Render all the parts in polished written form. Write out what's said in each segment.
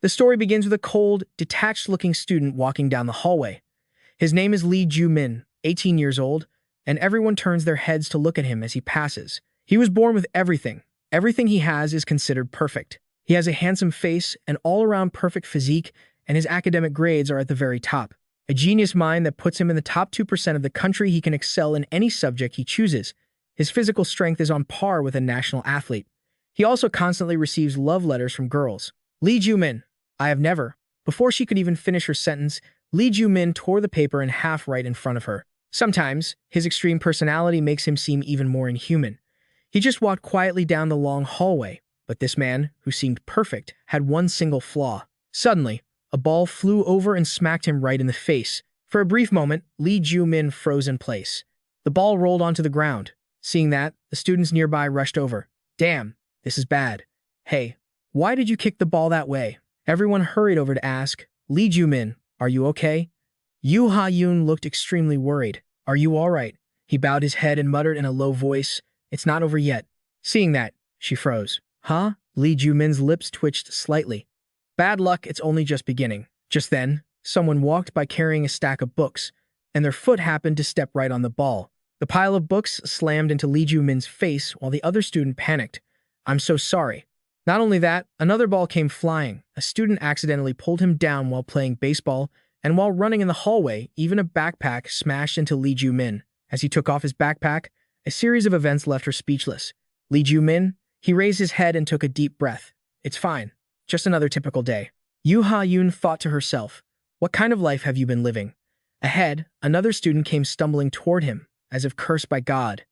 The story begins with a cold, detached-looking student walking down the hallway. His name is Lee Joo Min, 18 years old, and everyone turns their heads to look at him as he passes. He was born with everything. Everything he has is considered perfect. He has a handsome face, an all-around perfect physique, and his academic grades are at the very top. A genius mind that puts him in the top 2% of the country. He can excel in any subject he chooses. His physical strength is on par with a national athlete. He also constantly receives love letters from girls. Lee Joo Min, I have never. Before she could even finish her sentence, Lee Joo Min tore the paper in half right in front of her. Sometimes, his extreme personality makes him seem even more inhuman. He just walked quietly down the long hallway, but this man, who seemed perfect, had one single flaw. Suddenly, a ball flew over and smacked him right in the face. For a brief moment, Lee Joo Min froze in place. The ball rolled onto the ground. Seeing that, the students nearby rushed over. Damn, this is bad. Hey, why did you kick the ball that way? Everyone hurried over to ask, Lee Joo Min, are you okay? Yoo Ha-yoon looked extremely worried. Are you all right? He bowed his head and muttered in a low voice, it's not over yet. Seeing that, she froze. Huh? Lee Joo Min's lips twitched slightly. Bad luck, it's only just beginning. Just then, someone walked by carrying a stack of books, and their foot happened to step right on the ball. The pile of books slammed into Lee Joo Min's face while the other student panicked. I'm so sorry. Not only that, another ball came flying. A student accidentally pulled him down while playing baseball, and while running in the hallway, even a backpack smashed into Lee Joo Min. As he took off his backpack, a series of events left her speechless. Lee Joo Min, he raised his head and took a deep breath. It's fine. Just another typical day. Yoo Ha-yoon thought to herself, what kind of life have you been living? Ahead, another student came stumbling toward him, as if cursed by God.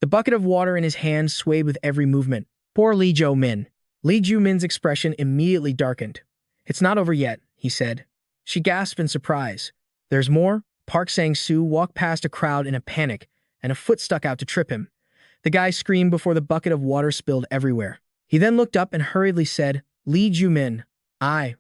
The bucket of water in his hand swayed with every movement. Poor Lee Joo Min. Lee Joo Min's expression immediately darkened. It's not over yet, he said. She gasped in surprise. There's more? Park Sang-soo walked past a crowd in a panic, and a foot stuck out to trip him. The guy screamed before the bucket of water spilled everywhere. He then looked up and hurriedly said, Lee Joo Min.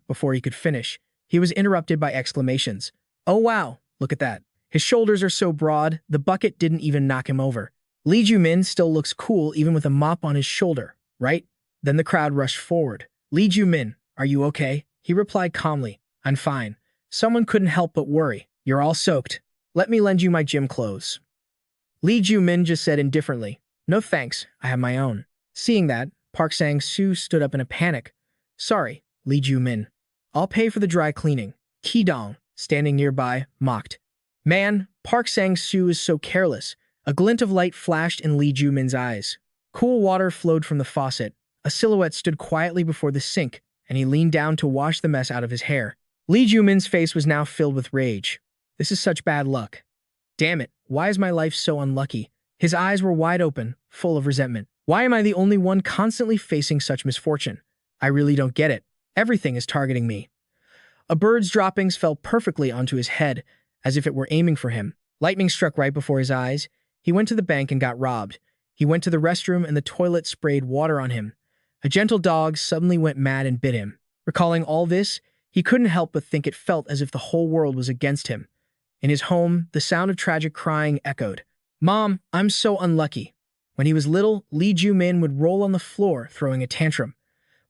Before he could finish, he was interrupted by exclamations. Oh wow, look at that. His shoulders are so broad, the bucket didn't even knock him over. Lee Joo Min still looks cool even with a mop on his shoulder, right? Then the crowd rushed forward. Lee Joo Min, are you okay? He replied calmly. I'm fine. Someone couldn't help but worry. You're all soaked. Let me lend you my gym clothes. Lee Joo Min just said indifferently, no thanks, I have my own. Seeing that, Park Sang-soo stood up in a panic. Sorry, Lee Joo Min. I'll pay for the dry cleaning. Ki-dong, standing nearby, mocked. Man, Park Sang-soo is so careless. A glint of light flashed in Lee Joo Min's eyes. Cool water flowed from the faucet. A silhouette stood quietly before the sink, and he leaned down to wash the mess out of his hair. Lee Joo Min's face was now filled with rage. This is such bad luck. Damn it, why is my life so unlucky? His eyes were wide open, full of resentment. Why am I the only one constantly facing such misfortune? I really don't get it. Everything is targeting me. A bird's droppings fell perfectly onto his head, as if it were aiming for him. Lightning struck right before his eyes. He went to the bank and got robbed. He went to the restroom and the toilet sprayed water on him. A gentle dog suddenly went mad and bit him. Recalling all this, he couldn't help but think it felt as if the whole world was against him. In his home, the sound of tragic crying echoed. Mom, I'm so unlucky. When he was little, Lee Joo Min would roll on the floor, throwing a tantrum.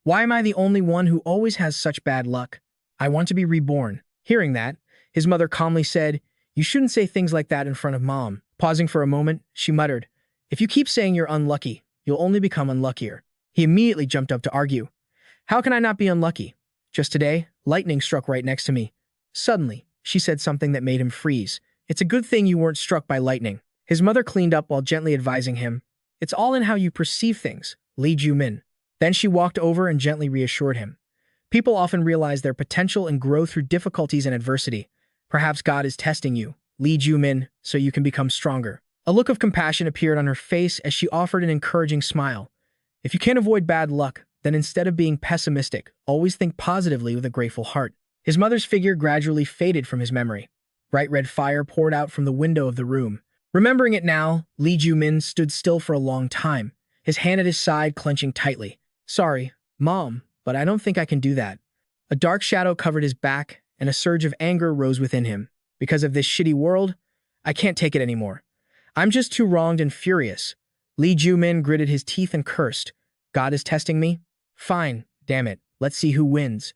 Why am I the only one who always has such bad luck? I want to be reborn. Hearing that, his mother calmly said, You shouldn't say things like that in front of Mom. Pausing for a moment, she muttered, If you keep saying you're unlucky, you'll only become unluckier. He immediately jumped up to argue. How can I not be unlucky? Just today, lightning struck right next to me. Suddenly, she said something that made him freeze. It's a good thing you weren't struck by lightning. His mother cleaned up while gently advising him. It's all in how you perceive things, Lee Joo Min. Then she walked over and gently reassured him. People often realize their potential and grow through difficulties and adversity. Perhaps God is testing you, Lee Joo Min, so you can become stronger. A look of compassion appeared on her face as she offered an encouraging smile. If you can't avoid bad luck, then instead of being pessimistic, always think positively with a grateful heart. His mother's figure gradually faded from his memory. Bright red fire poured out from the window of the room. Remembering it now, Lee Joo Min stood still for a long time, his hand at his side clenching tightly. Sorry, Mom, but I don't think I can do that. A dark shadow covered his back, and a surge of anger rose within him. Because of this shitty world, I can't take it anymore. I'm just too wronged and furious. Lee Joo Min gritted his teeth and cursed. God is testing me? Fine, damn it. Let's see who wins.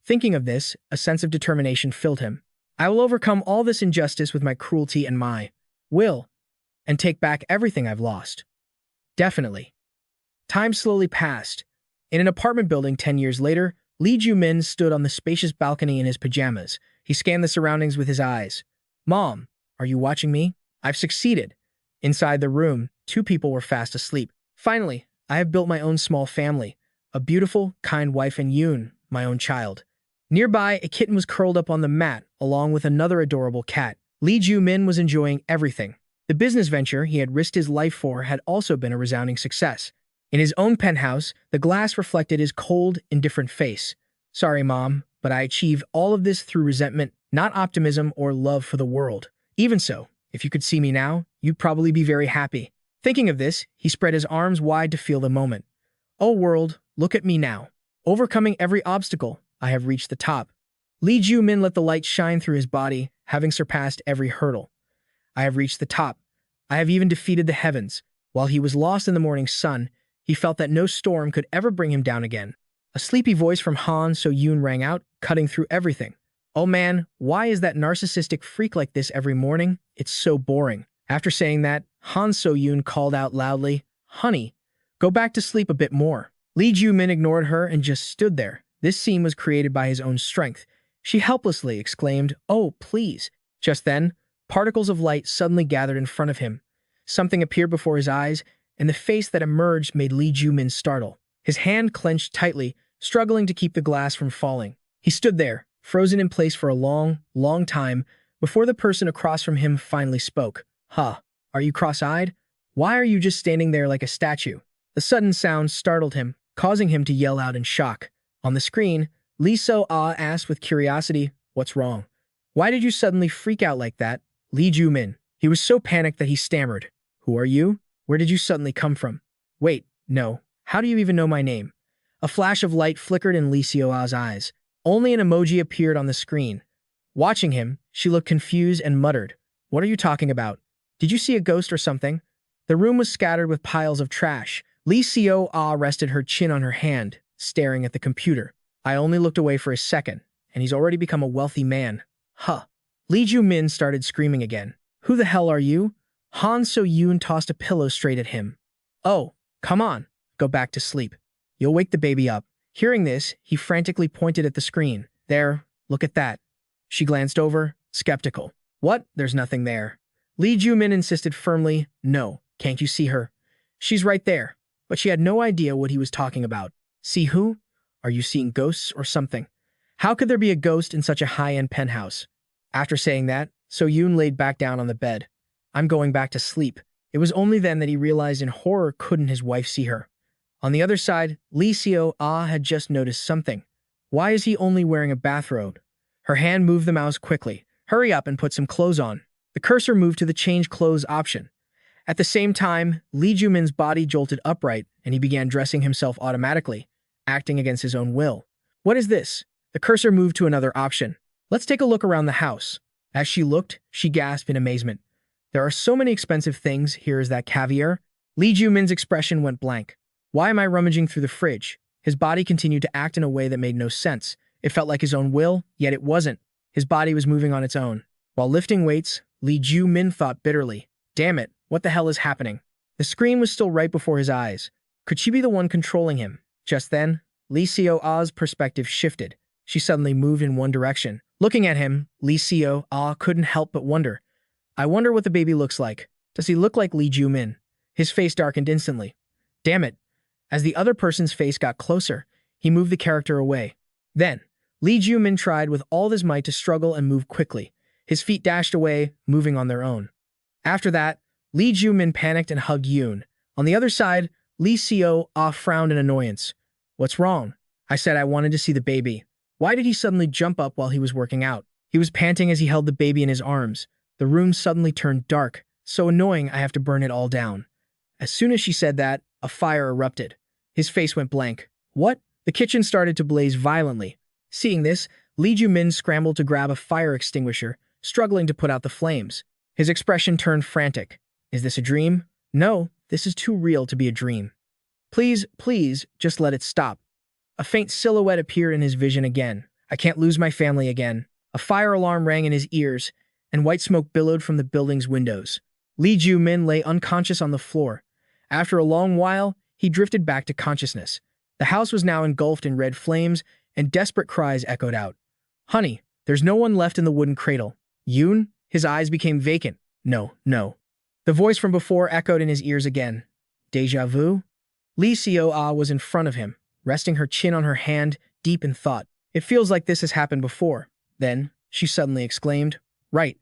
Thinking of this, a sense of determination filled him. I will overcome all this injustice with my cruelty and my will, and take back everything I've lost. Definitely. Time slowly passed. In an apartment building 10 years later, Lee Joo Min stood on the spacious balcony in his pajamas. He scanned the surroundings with his eyes. Mom, are you watching me? I've succeeded. Inside the room, two people were fast asleep. Finally, I have built my own small family. A beautiful, kind wife and Yoon, my own child. Nearby, a kitten was curled up on the mat, along with another adorable cat. Lee Joo Min was enjoying everything. The business venture he had risked his life for had also been a resounding success. In his own penthouse, the glass reflected his cold, indifferent face. Sorry, Mom, but I achieved all of this through resentment, not optimism or love for the world. Even so, if you could see me now, you'd probably be very happy. Thinking of this, he spread his arms wide to feel the moment. Oh world, look at me now. Overcoming every obstacle, I have reached the top. Lee Joo Min let the light shine through his body, having surpassed every hurdle. I have reached the top. I have even defeated the heavens. While he was lost in the morning sun, he felt that no storm could ever bring him down again. A sleepy voice from Han So-yoon rang out, cutting through everything. Oh man, why is that narcissistic freak like this every morning? It's so boring. After saying that, Han So-yoon called out loudly, Honey, go back to sleep a bit more. Lee Joo Min ignored her and just stood there. This scene was created by his own strength. She helplessly exclaimed, Oh, please. Just then, particles of light suddenly gathered in front of him. Something appeared before his eyes, and the face that emerged made Lee Joo Min startle. His hand clenched tightly, struggling to keep the glass from falling. He stood there, frozen in place for a long, long time, before the person across from him finally spoke. Huh, are you cross-eyed? Why are you just standing there like a statue? The sudden sound startled him, causing him to yell out in shock. On the screen, Lee So-ah asked with curiosity, What's wrong? Why did you suddenly freak out like that? Lee Joo Min. He was so panicked that he stammered. Who are you? Where did you suddenly come from? Wait, no. How do you even know my name? A flash of light flickered in Lee So-ah's eyes. Only an emoji appeared on the screen. Watching him, she looked confused and muttered, What are you talking about? Did you see a ghost or something? The room was scattered with piles of trash. Lee So-ah rested her chin on her hand, staring at the computer. I only looked away for a second, and he's already become a wealthy man. Huh. Lee Joo Min started screaming again. Who the hell are you? Han So-yoon tossed a pillow straight at him. Oh, come on. Go back to sleep. You'll wake the baby up. Hearing this, he frantically pointed at the screen. There, look at that. She glanced over, skeptical. What? There's nothing there. Lee Joo Min insisted firmly, No, can't you see her? She's right there. But she had no idea what he was talking about. See who? Are you seeing ghosts or something? How could there be a ghost in such a high-end penthouse? After saying that, So-yoon laid back down on the bed. I'm going back to sleep. It was only then that he realized in horror couldn't his wife see her. On the other side, Lee So-ah had just noticed something. Why is he only wearing a bathrobe? Her hand moved the mouse quickly. Hurry up and put some clothes on. The cursor moved to the change clothes option. At the same time, Lee Joo Min's body jolted upright and he began dressing himself automatically, acting against his own will. What is this? The cursor moved to another option. Let's take a look around the house. As she looked, she gasped in amazement. There are so many expensive things. Here is that caviar. Lee Joo Min's expression went blank. Why am I rummaging through the fridge? His body continued to act in a way that made no sense. It felt like his own will, yet it wasn't. His body was moving on its own. While lifting weights, Lee Joo Min thought bitterly, Damn it, what the hell is happening? The screen was still right before his eyes. Could she be the one controlling him? Just then, Lee So-ah's perspective shifted. She suddenly moved in one direction. Looking at him, Lee So-ah couldn't help but wonder. I wonder what the baby looks like. Does he look like Lee Joo Min? His face darkened instantly. Damn it. As the other person's face got closer, he moved the character away. Then, Lee Joo Min tried with all his might to struggle and move quickly. His feet dashed away, moving on their own. After that, Lee Joo Min panicked and hugged Yoon. On the other side, Lee So-ah frowned in annoyance. What's wrong? I said I wanted to see the baby. Why did he suddenly jump up while he was working out? He was panting as he held the baby in his arms. The room suddenly turned dark. So annoying, I have to burn it all down. As soon as she said that, a fire erupted. His face went blank. What? The kitchen started to blaze violently. Seeing this, Lee Joo Min scrambled to grab a fire extinguisher, struggling to put out the flames. His expression turned frantic. Is this a dream? No, this is too real to be a dream. Please, please, just let it stop. A faint silhouette appeared in his vision again. I can't lose my family again. A fire alarm rang in his ears, and white smoke billowed from the building's windows. Lee Joo Min lay unconscious on the floor. After a long while, he drifted back to consciousness. The house was now engulfed in red flames, and desperate cries echoed out. Honey, there's no one left in the wooden cradle. Yoon? His eyes became vacant. No, no. The voice from before echoed in his ears again. Deja vu? Lee Seo-ah was in front of him, resting her chin on her hand, deep in thought. It feels like this has happened before. Then, she suddenly exclaimed, Right.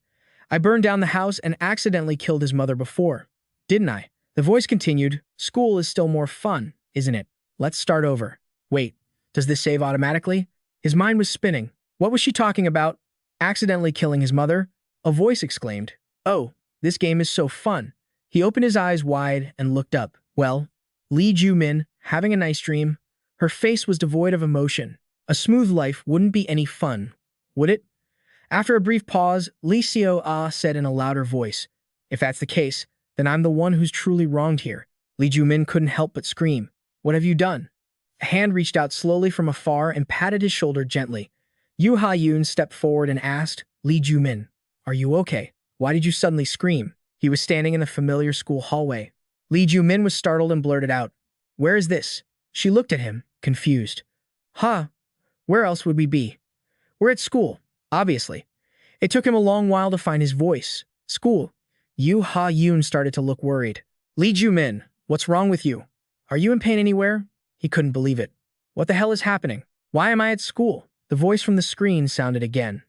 I burned down the house and accidentally killed his mother before. Didn't I? The voice continued, School is still more fun, isn't it? Let's start over. Wait, does this save automatically? His mind was spinning. What was she talking about? Accidentally killing his mother? A voice exclaimed, Oh, this game is so fun. He opened his eyes wide and looked up. Well, Lee Joo Min, having a nice dream. Her face was devoid of emotion. A smooth life wouldn't be any fun, would it? After a brief pause, Lee Seo-ah said in a louder voice, If that's the case, then I'm the one who's truly wronged here. Lee Joo Min couldn't help but scream. What have you done? A hand reached out slowly from afar and patted his shoulder gently. Yoo Ha-yoon stepped forward and asked, Lee Joo Min, are you okay? Why did you suddenly scream? He was standing in the familiar school hallway. Lee Joo Min was startled and blurted out, Where is this? She looked at him, confused. Huh? Where else would we be? We're at school, obviously. It took him a long while to find his voice. School. Yoo Ha-yoon started to look worried. Lee Joo Min, what's wrong with you? Are you in pain anywhere? He couldn't believe it. What the hell is happening? Why am I at school? The voice from the screen sounded again.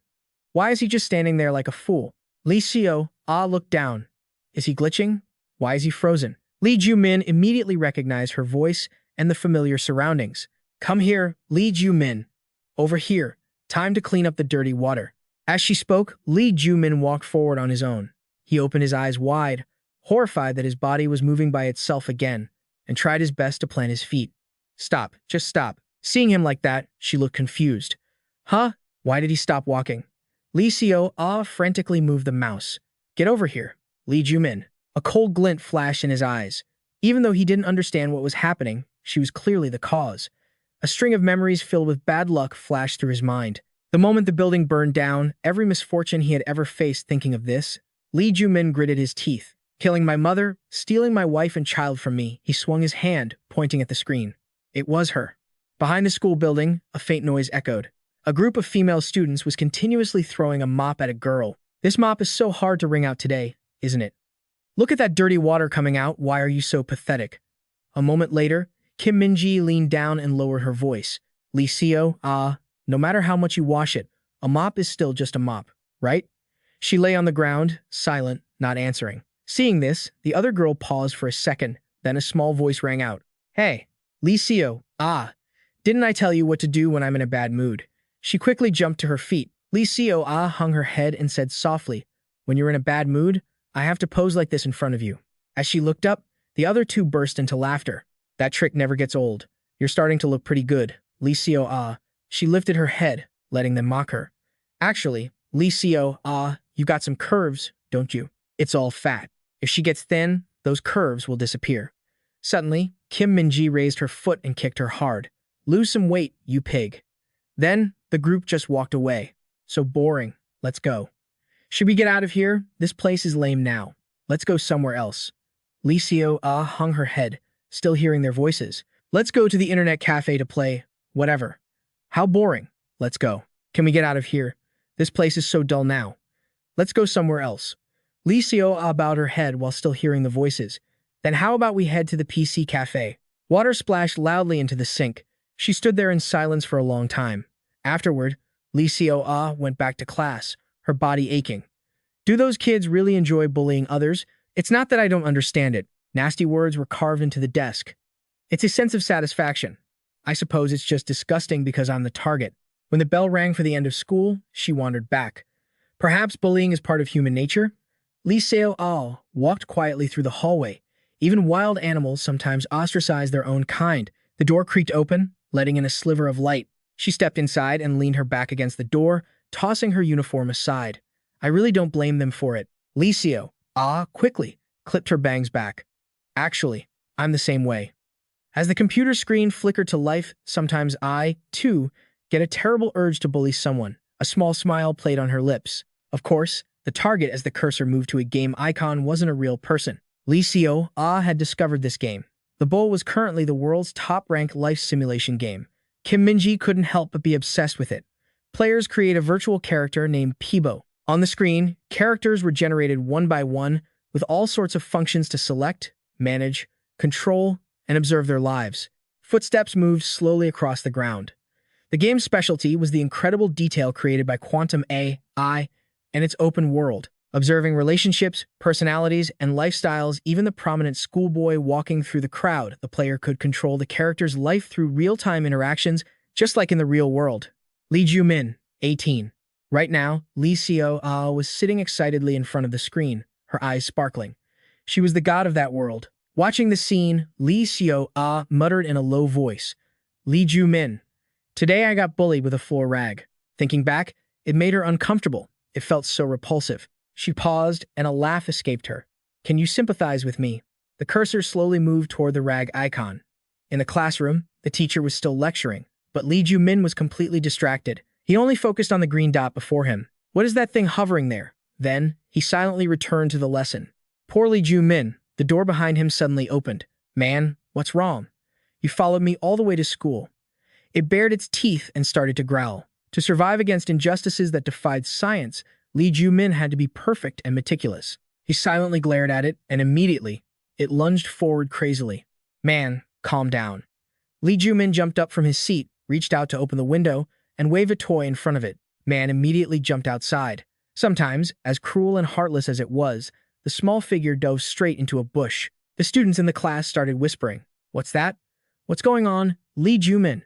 Why is he just standing there like a fool? Lee Seo-ah looked down. Is he glitching? Why is he frozen? Lee Joo Min immediately recognized her voice and the familiar surroundings. Come here, Lee Joo Min. Over here. Time to clean up the dirty water. As she spoke, Lee Joo Min walked forward on his own. He opened his eyes wide, horrified that his body was moving by itself again, and tried his best to plant his feet. Stop, just stop. Seeing him like that, she looked confused. Huh? Why did he stop walking? Lee Seo-ah frantically moved the mouse. Get over here, Lee Joo Min. A cold glint flashed in his eyes. Even though he didn't understand what was happening, she was clearly the cause. A string of memories filled with bad luck flashed through his mind. The moment the building burned down, every misfortune he had ever faced thinking of this, Lee Joo Min gritted his teeth. Killing my mother, stealing my wife and child from me, he swung his hand, pointing at the screen. It was her. Behind the school building, a faint noise echoed. A group of female students was continuously throwing a mop at a girl. This mop is so hard to wring out today, isn't it? Look at that dirty water coming out, why are you so pathetic? A moment later, Kim Min-ji leaned down and lowered her voice. Lee Seo-ah, no matter how much you wash it, a mop is still just a mop, right? She lay on the ground, silent, not answering. Seeing this, the other girl paused for a second, then a small voice rang out. Hey, Lee Seo-ah, didn't I tell you what to do when I'm in a bad mood? She quickly jumped to her feet. Lee Seo-ah hung her head and said softly, When you're in a bad mood, I have to pose like this in front of you. As she looked up, the other two burst into laughter. That trick never gets old. You're starting to look pretty good, Lee Seo-ah. She lifted her head, letting them mock her. Actually, Lee Seo-ah, you got some curves, don't you? It's all fat. If she gets thin, those curves will disappear. Suddenly, Kim Min-ji raised her foot and kicked her hard. Lose some weight, you pig. Then, the group just walked away. So boring. Let's go. Should we get out of here? This place is lame now. Let's go somewhere else. Lee Seo-ah hung her head, still hearing their voices. Let's go to the internet cafe to play. Whatever. How boring. Let's go. Can we get out of here? This place is so dull now. Let's go somewhere else. Lee Seo-ah bowed her head while still hearing the voices. Then how about we head to the PC cafe? Water splashed loudly into the sink. She stood there in silence for a long time. Afterward, Lee Seo-ah went back to class, her body aching. Do those kids really enjoy bullying others? It's not that I don't understand it. Nasty words were carved into the desk. It's a sense of satisfaction. I suppose it's just disgusting because I'm the target. When the bell rang for the end of school, she wandered back. Perhaps bullying is part of human nature? Lee Seo-ah walked quietly through the hallway. Even wild animals sometimes ostracize their own kind. The door creaked open, letting in a sliver of light. She stepped inside and leaned her back against the door, tossing her uniform aside. I really don't blame them for it. Lee Seo-ah quickly clipped her bangs back. Actually, I'm the same way. As the computer screen flickered to life, sometimes I, too, get a terrible urge to bully someone. A small smile played on her lips. Of course, the target as the cursor moved to a game icon wasn't a real person. Lee Joo Min had discovered this game. The Bull was currently the world's top-ranked life simulation game. Kim Minji couldn't help but be obsessed with it. Players create a virtual character named Peebo. On the screen, characters were generated one by one with all sorts of functions to select, manage, control, and observe their lives. Footsteps moved slowly across the ground. The game's specialty was the incredible detail created by Quantum AI and its open world. Observing relationships, personalities, and lifestyles, even the prominent schoolboy walking through the crowd, the player could control the character's life through real-time interactions, just like in the real world. Lee Joo Min, 18. Right now, Lee Joo Min was sitting excitedly in front of the screen, her eyes sparkling. She was the god of that world. Watching the scene, Lee Joo Min muttered in a low voice, "Lee Joo Min. Today I got bullied with a floor rag." Thinking back, it made her uncomfortable. It felt so repulsive. She paused, and a laugh escaped her. "Can you sympathize with me?" The cursor slowly moved toward the rag icon. In the classroom, the teacher was still lecturing, but Lee Joo Min was completely distracted. He only focused on the green dot before him. What is that thing hovering there? Then, he silently returned to the lesson. Poor Lee Joo Min, the door behind him suddenly opened. "Man, what's wrong? You followed me all the way to school." It bared its teeth and started to growl. To survive against injustices that defied science, Lee Joo Min had to be perfect and meticulous. He silently glared at it, and immediately, it lunged forward crazily. "Man, calm down." Lee Joo Min jumped up from his seat, reached out to open the window, and waved a toy in front of it. Man immediately jumped outside. Sometimes, as cruel and heartless as it was, the small figure dove straight into a bush. The students in the class started whispering, "What's that? What's going on? Lee Joo Min.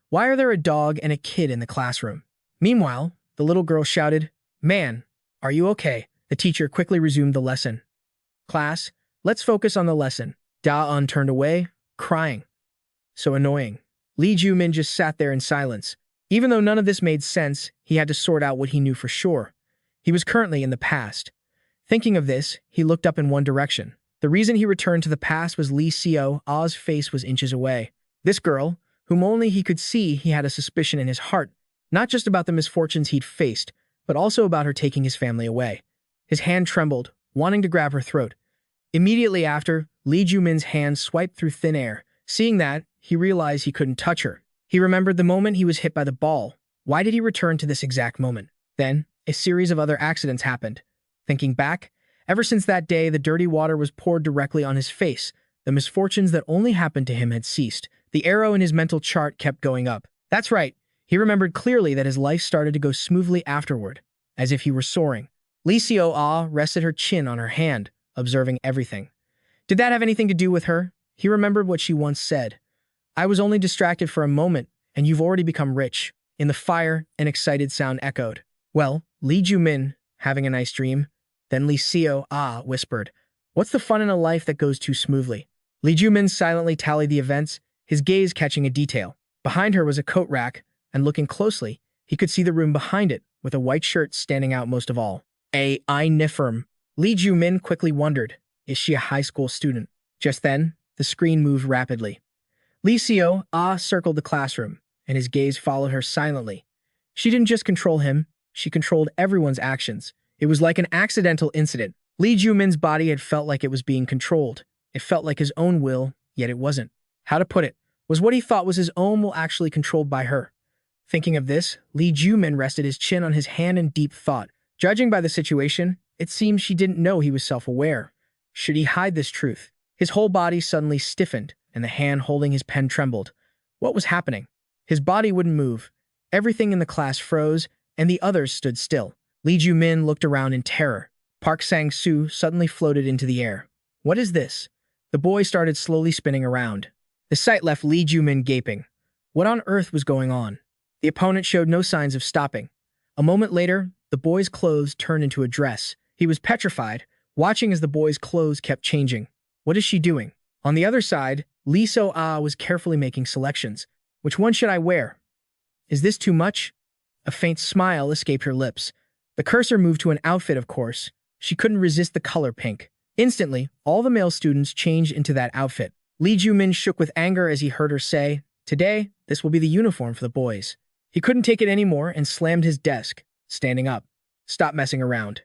Why are there a dog and a kid in the classroom?" Meanwhile, the little girl shouted, "Man, are you okay?" The teacher quickly resumed the lesson. "Class, let's focus on the lesson." Da-un turned away, crying. So annoying. Lee Joo Min just sat there in silence. Even though none of this made sense, he had to sort out what he knew for sure. He was currently in the past. Thinking of this, he looked up in one direction. The reason he returned to the past was Lee Joo Min's face was inches away. This girl, whom only he could see, he had a suspicion in his heart, not just about the misfortunes he'd faced, but also about her taking his family away. His hand trembled, wanting to grab her throat. Immediately after, Lee Joo Min's hand swiped through thin air. Seeing that, he realized he couldn't touch her. He remembered the moment he was hit by the ball. Why did he return to this exact moment? Then, a series of other accidents happened. Thinking back, ever since that day, the dirty water was poured directly on his face. The misfortunes that only happened to him had ceased. The arrow in his mental chart kept going up. That's right. He remembered clearly that his life started to go smoothly afterward, as if he were soaring. Lee Joo Min rested her chin on her hand, observing everything. Did that have anything to do with her? He remembered what she once said. "I was only distracted for a moment, and you've already become rich." In the fire, an excited sound echoed. "Well, Lee Joo Min, having a nice dream?" Then Lee Joo Min whispered, "What's the fun in a life that goes too smoothly?" Lee Joo Min silently tallied the events, his gaze catching a detail. Behind her was a coat rack, and looking closely, he could see the room behind it, with a white shirt standing out most of all. A uniform. Lee Joo Min quickly wondered, is she a high school student? Just then, the screen moved rapidly. Lee Joo Min circled the classroom, and his gaze followed her silently. She didn't just control him, she controlled everyone's actions. It was like an accidental incident. Lee Joo Min's body had felt like it was being controlled. It felt like his own will, yet it wasn't. How to put it? Was what he thought was his own will actually controlled by her? Thinking of this, Lee Joo Min rested his chin on his hand in deep thought. Judging by the situation, it seemed she didn't know he was self-aware. Should he hide this truth? His whole body suddenly stiffened, and the hand holding his pen trembled. What was happening? His body wouldn't move. Everything in the class froze, and the others stood still. Lee Joo Min looked around in terror. Park Sang-soo suddenly floated into the air. What is this? The boy started slowly spinning around. The sight left Lee Joo Min gaping. What on earth was going on? The opponent showed no signs of stopping. A moment later, the boy's clothes turned into a dress. He was petrified, watching as the boy's clothes kept changing. What is she doing? On the other side, Lee Joo Min was carefully making selections. Which one should I wear? Is this too much? A faint smile escaped her lips. The cursor moved to an outfit, of course. She couldn't resist the color pink. Instantly, all the male students changed into that outfit. Lee Joo Min shook with anger as he heard her say, "Today, this will be the uniform for the boys." He couldn't take it anymore and slammed his desk, standing up. Stop messing around.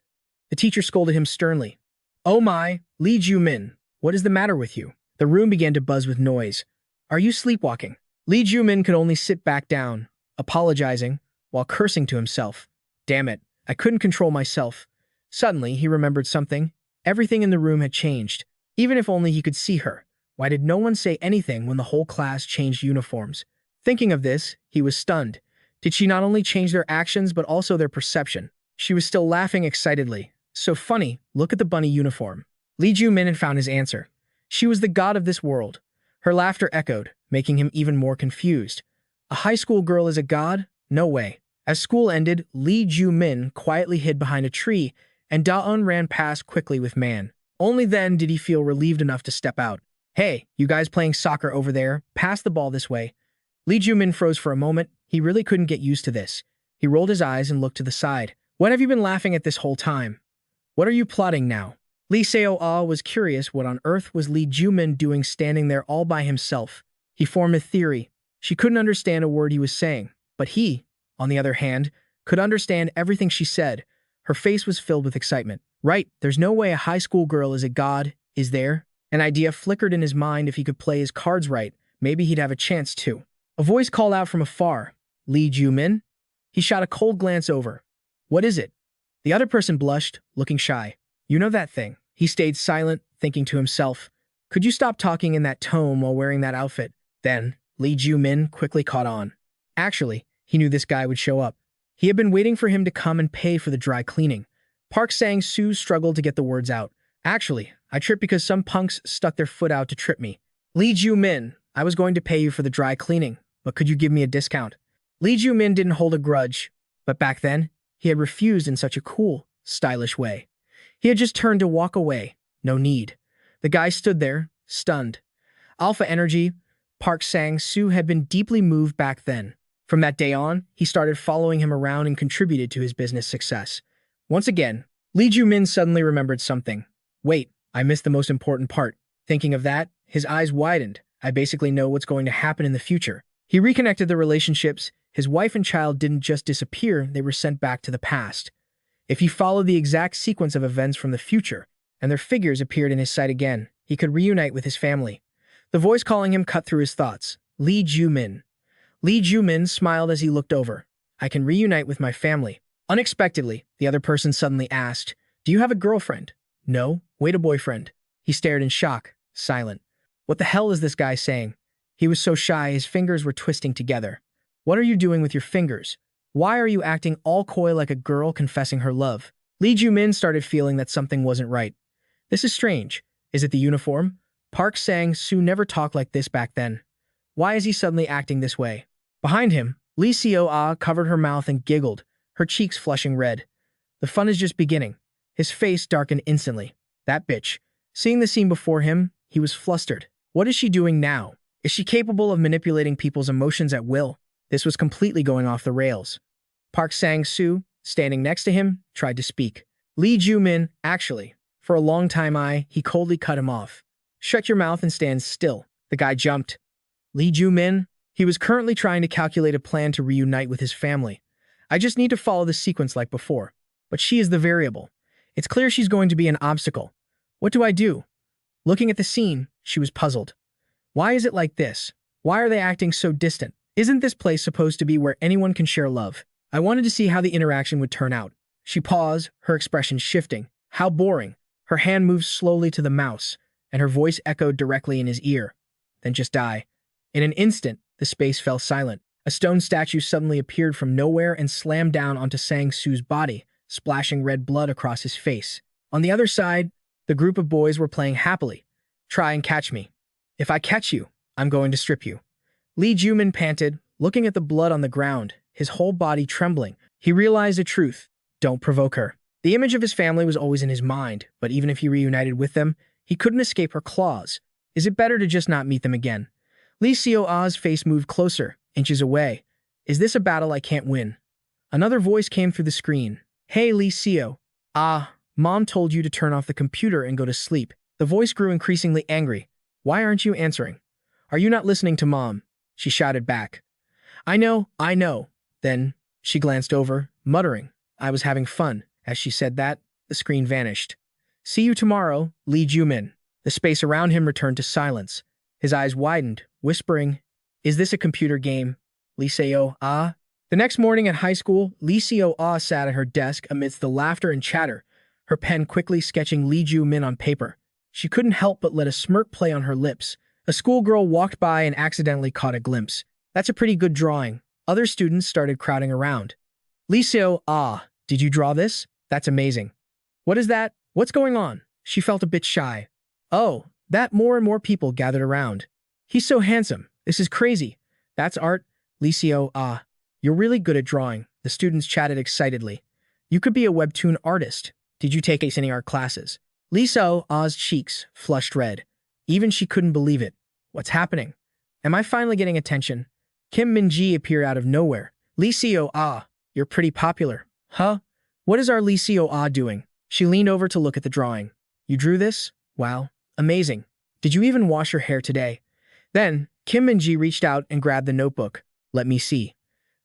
The teacher scolded him sternly. Oh my, Lee Joo Min, what is the matter with you? The room began to buzz with noise. Are you sleepwalking? Lee Joo Min could only sit back down, apologizing, while cursing to himself. Damn it, I couldn't control myself. Suddenly, he remembered something. Everything in the room had changed. Even if only he could see her. Why did no one say anything when the whole class changed uniforms? Thinking of this, he was stunned. Did she not only change their actions but also their perception? She was still laughing excitedly. So funny, look at the bunny uniform. Lee Joo Min had found his answer. She was the god of this world. Her laughter echoed, making him even more confused. A high school girl is a god? No way. As school ended, Lee Joo Min quietly hid behind a tree, and Da-eun ran past quickly with Man. Only then did he feel relieved enough to step out. Hey, you guys playing soccer over there, pass the ball this way. Lee Joo Min froze for a moment. He really couldn't get used to this. He rolled his eyes and looked to the side. What have you been laughing at this whole time? What are you plotting now? Lee Seo-ah was curious what on earth was Lee Joo Min doing standing there all by himself. He formed a theory. She couldn't understand a word he was saying, but he, on the other hand, could understand everything she said. Her face was filled with excitement. Right, there's no way a high school girl is a god, is there? An idea flickered in his mind. If he could play his cards right, maybe he'd have a chance too. A voice called out from afar. Lee Joo Min? He shot a cold glance over. What is it? The other person blushed, looking shy. You know that thing. He stayed silent, thinking to himself. Could you stop talking in that tone while wearing that outfit? Then, Lee Joo Min quickly caught on. Actually, he knew this guy would show up. He had been waiting for him to come and pay for the dry cleaning. Park Sang-soo struggled to get the words out. Actually, I tripped because some punks stuck their foot out to trip me. Lee Joo Min, I was going to pay you for the dry cleaning, but could you give me a discount? Lee Joo Min didn't hold a grudge, but back then, he had refused in such a cool, stylish way. He had just turned to walk away. No need. The guy stood there, stunned. Alpha energy, Park Sang-soo had been deeply moved back then. From that day on, he started following him around and contributed to his business success. Once again, Lee Joo Min suddenly remembered something. Wait, I missed the most important part. Thinking of that, his eyes widened. I basically know what's going to happen in the future. He reconnected the relationships. His wife and child didn't just disappear, they were sent back to the past. If he followed the exact sequence of events from the future, and their figures appeared in his sight again, he could reunite with his family. The voice calling him cut through his thoughts. Lee Joo Min. Lee Joo Min smiled as he looked over. I can reunite with my family. Unexpectedly, the other person suddenly asked, Do you have a girlfriend? No, wait, a boyfriend. He stared in shock, silent. What the hell is this guy saying? He was so shy, his fingers were twisting together. What are you doing with your fingers? Why are you acting all coy like a girl confessing her love? Lee Joo Min started feeling that something wasn't right. This is strange. Is it the uniform? Park Sang-soo never talked like this back then. Why is he suddenly acting this way? Behind him, Lee Seo-ah covered her mouth and giggled, her cheeks flushing red. The fun is just beginning. His face darkened instantly. That bitch. Seeing the scene before him, he was flustered. What is she doing now? Is she capable of manipulating people's emotions at will? This was completely going off the rails. Park Sang-soo, standing next to him, tried to speak. Lee Joo Min, actually. For a long time he coldly cut him off. Shut your mouth and stand still. The guy jumped. Lee Joo Min? He was currently trying to calculate a plan to reunite with his family. I just need to follow the sequence like before. But she is the variable. It's clear she's going to be an obstacle. What do I do? Looking at the scene, she was puzzled. Why is it like this? Why are they acting so distant? Isn't this place supposed to be where anyone can share love? I wanted to see how the interaction would turn out. She paused, her expression shifting. How boring. Her hand moved slowly to the mouse, and her voice echoed directly in his ear. Then just die. In an instant, the space fell silent. A stone statue suddenly appeared from nowhere and slammed down onto Sang-soo's body, splashing red blood across his face. On the other side, the group of boys were playing happily. Try and catch me. If I catch you, I'm going to strip you. Lee Joo Min panted, looking at the blood on the ground, his whole body trembling. He realized the truth. Don't provoke her. The image of his family was always in his mind, but even if he reunited with them, he couldn't escape her claws. Is it better to just not meet them again? Lee Seo-ah's face moved closer, inches away. Is this a battle I can't win? Another voice came through the screen. Hey, Lee Seo. Mom told you to turn off the computer and go to sleep. The voice grew increasingly angry. Why aren't you answering? Are you not listening to Mom? She shouted back. I know. Then she glanced over, muttering, "I was having fun." As she said that, the screen vanished. "See you tomorrow, Lee Joo Min." The space around him returned to silence. His eyes widened, whispering, "Is this a computer game?" Lee Seo Ah. The next morning at high school, Lee Seo Ah sat at her desk amidst the laughter and chatter, her pen quickly sketching Lee Joo Min on paper. She couldn't help but let a smirk play on her lips. A schoolgirl walked by and accidentally caught a glimpse. "That's a pretty good drawing." Other students started crowding around. Lee Seo Ah, "Did you draw this? That's amazing." "What is that? What's going on?" She felt a bit shy. "Oh, that." More and more people gathered around. "He's so handsome. This is crazy." "That's art." Lee Seo Ah, "You're really good at drawing." The students chatted excitedly. "You could be a webtoon artist." "Did you take any art classes?" Lee Seo Ah's cheeks flushed red. Even she couldn't believe it. "What's happening? Am I finally getting attention?" Kim Min-ji appeared out of nowhere. "Lee Seo Ah, you're pretty popular." "Huh? What is our Lee Seo Ah doing?" She leaned over to look at the drawing. "You drew this? Wow, amazing. Did you even wash your hair today?" Then, Kim Min-ji reached out and grabbed the notebook. "Let me see."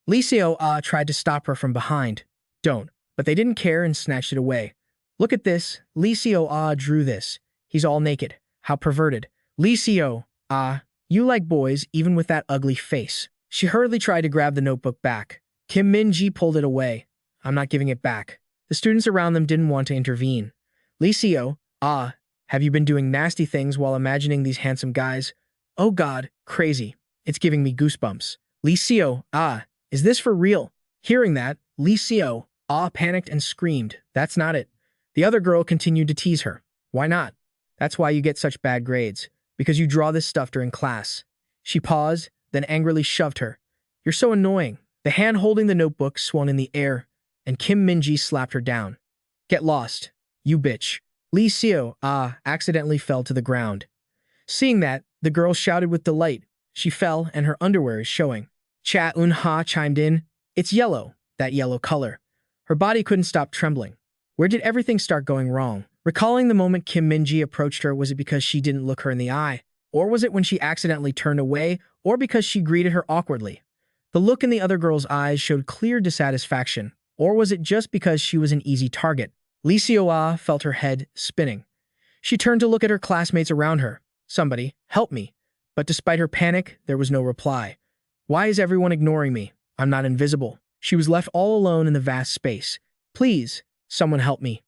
Lee Seo Ah tried to stop her from behind. "Don't." But they didn't care and snatched it away. "Look at this. Lee Seo Ah drew this. He's all naked. How perverted." "Lee Seo Ah, you like boys even with that ugly face." She hurriedly tried to grab the notebook back. Kim Min-ji pulled it away. "I'm not giving it back." The students around them didn't want to intervene. "Lee Seo Ah, have you been doing nasty things while imagining these handsome guys?" "Oh God, crazy. It's giving me goosebumps." "Lee Seo Ah, is this for real?" Hearing that, Lee Seo Ah panicked and screamed, "That's not it." The other girl continued to tease her. "Why not? That's why you get such bad grades. Because you draw this stuff during class." She paused, then angrily shoved her. "You're so annoying." The hand holding the notebook swung in the air, and Kim Min-ji slapped her down. "Get lost, you bitch." Lee Seo Ah accidentally fell to the ground. Seeing that, the girl shouted with delight. She fell, and her underwear is showing. Cha Un-ha chimed in. "It's yellow, that yellow color." Her body couldn't stop trembling. Where did everything start going wrong? Recalling the moment Kim Min-ji approached her, was it because she didn't look her in the eye? Or was it when she accidentally turned away? Or because she greeted her awkwardly? The look in the other girl's eyes showed clear dissatisfaction. Or was it just because she was an easy target? Lee Seo-ah felt her head spinning. She turned to look at her classmates around her. "Somebody, help me." But despite her panic, there was no reply. "Why is everyone ignoring me? I'm not invisible." She was left all alone in the vast space. "Please, someone help me."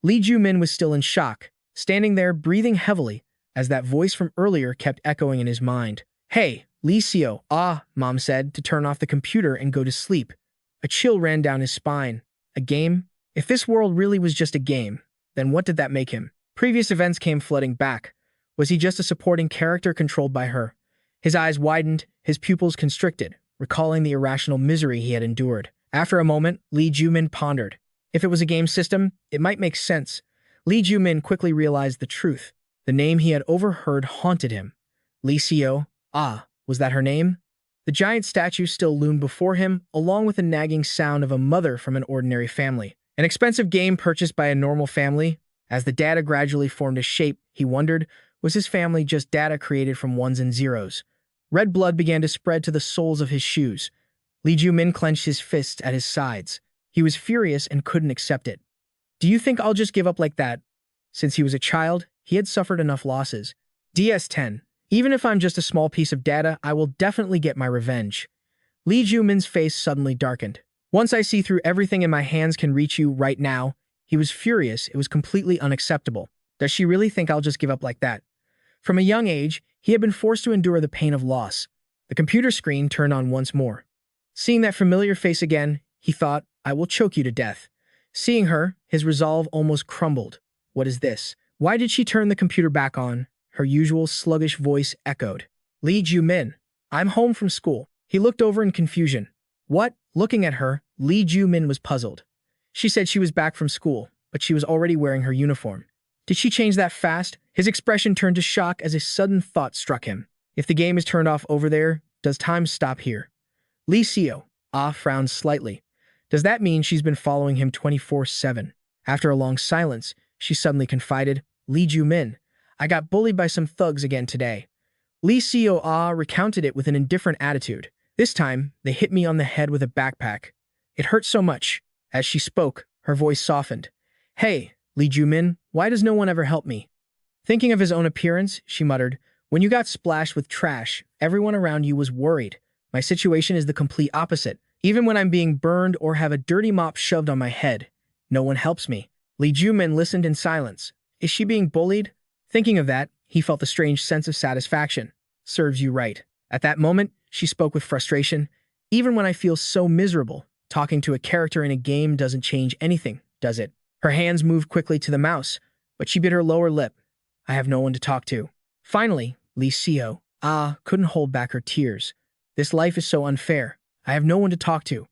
Lee Joo Min was still in shock, standing there breathing heavily as that voice from earlier kept echoing in his mind. "Hey, Lee Seo Ah," Mom said to turn off the computer and go to sleep. A chill ran down his spine. A game? If this world really was just a game, then what did that make him? Previous events came flooding back. Was he just a supporting character controlled by her? His eyes widened, his pupils constricted, recalling the irrational misery he had endured. After a moment, Lee Joo Min pondered. If it was a game system, it might make sense. Lee Joo Min quickly realized the truth. The name he had overheard haunted him. Lee Seo Ah, was that her name? The giant statue still loomed before him, along with the nagging sound of a mother from an ordinary family. An expensive game purchased by a normal family? As the data gradually formed a shape, he wondered, was his family just data created from ones and zeros? Red blood began to spread to the soles of his shoes. Lee Joo Min clenched his fists at his sides. He was furious and couldn't accept it. "Do you think I'll just give up like that?" Since he was a child, he had suffered enough losses. DS10. Even if I'm just a small piece of data, I will definitely get my revenge. Lee Joo Min's face suddenly darkened. "Once I see through everything and my hands can reach you right now." He was furious. It was completely unacceptable. Does she really think I'll just give up like that? From a young age, he had been forced to endure the pain of loss. The computer screen turned on once more. Seeing that familiar face again, he thought, "I will choke you to death." Seeing her, his resolve almost crumbled. What is this? Why did she turn the computer back on? Her usual sluggish voice echoed. "Lee Joo Min, I'm home from school." He looked over in confusion. What? Looking at her, Lee Joo Min was puzzled. She said she was back from school, but she was already wearing her uniform. Did she change that fast? His expression turned to shock as a sudden thought struck him. If the game is turned off over there, does time stop here? Lee Seo Ah frowned slightly. Does that mean she's been following him 24/7? After a long silence, she suddenly confided, "Lee Joo Min, I got bullied by some thugs again today." Lee Seo Ah recounted it with an indifferent attitude. This time, they hit me on the head with a backpack. It hurt so much. As she spoke, her voice softened. Hey, Lee Joo Min, why does no one ever help me? Thinking of his own appearance, she muttered, when you got splashed with trash, everyone around you was worried. My situation is the complete opposite. Even when I'm being burned or have a dirty mop shoved on my head, no one helps me. Lee Joo Min listened in silence. Is she being bullied? Thinking of that, he felt a strange sense of satisfaction. Serves you right. At that moment, she spoke with frustration. Even when I feel so miserable, talking to a character in a game doesn't change anything, does it? Her hands moved quickly to the mouse, but she bit her lower lip. I have no one to talk to. Finally, Lee Seo couldn't hold back her tears. This life is so unfair. I have no one to talk to.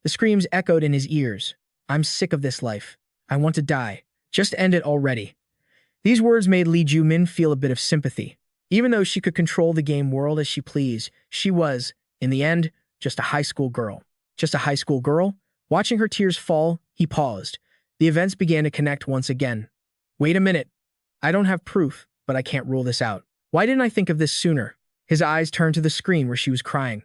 The screams echoed in his ears. I'm sick of this life. I want to die. Just end it already. These words made Lee Joo Min feel a bit of sympathy. Even though she could control the game world as she pleased, she was, in the end, just a high school girl. Just a high school girl? Watching her tears fall, he paused. The events began to connect once again. Wait a minute. I don't have proof, but I can't rule this out. Why didn't I think of this sooner? His eyes turned to the screen where she was crying.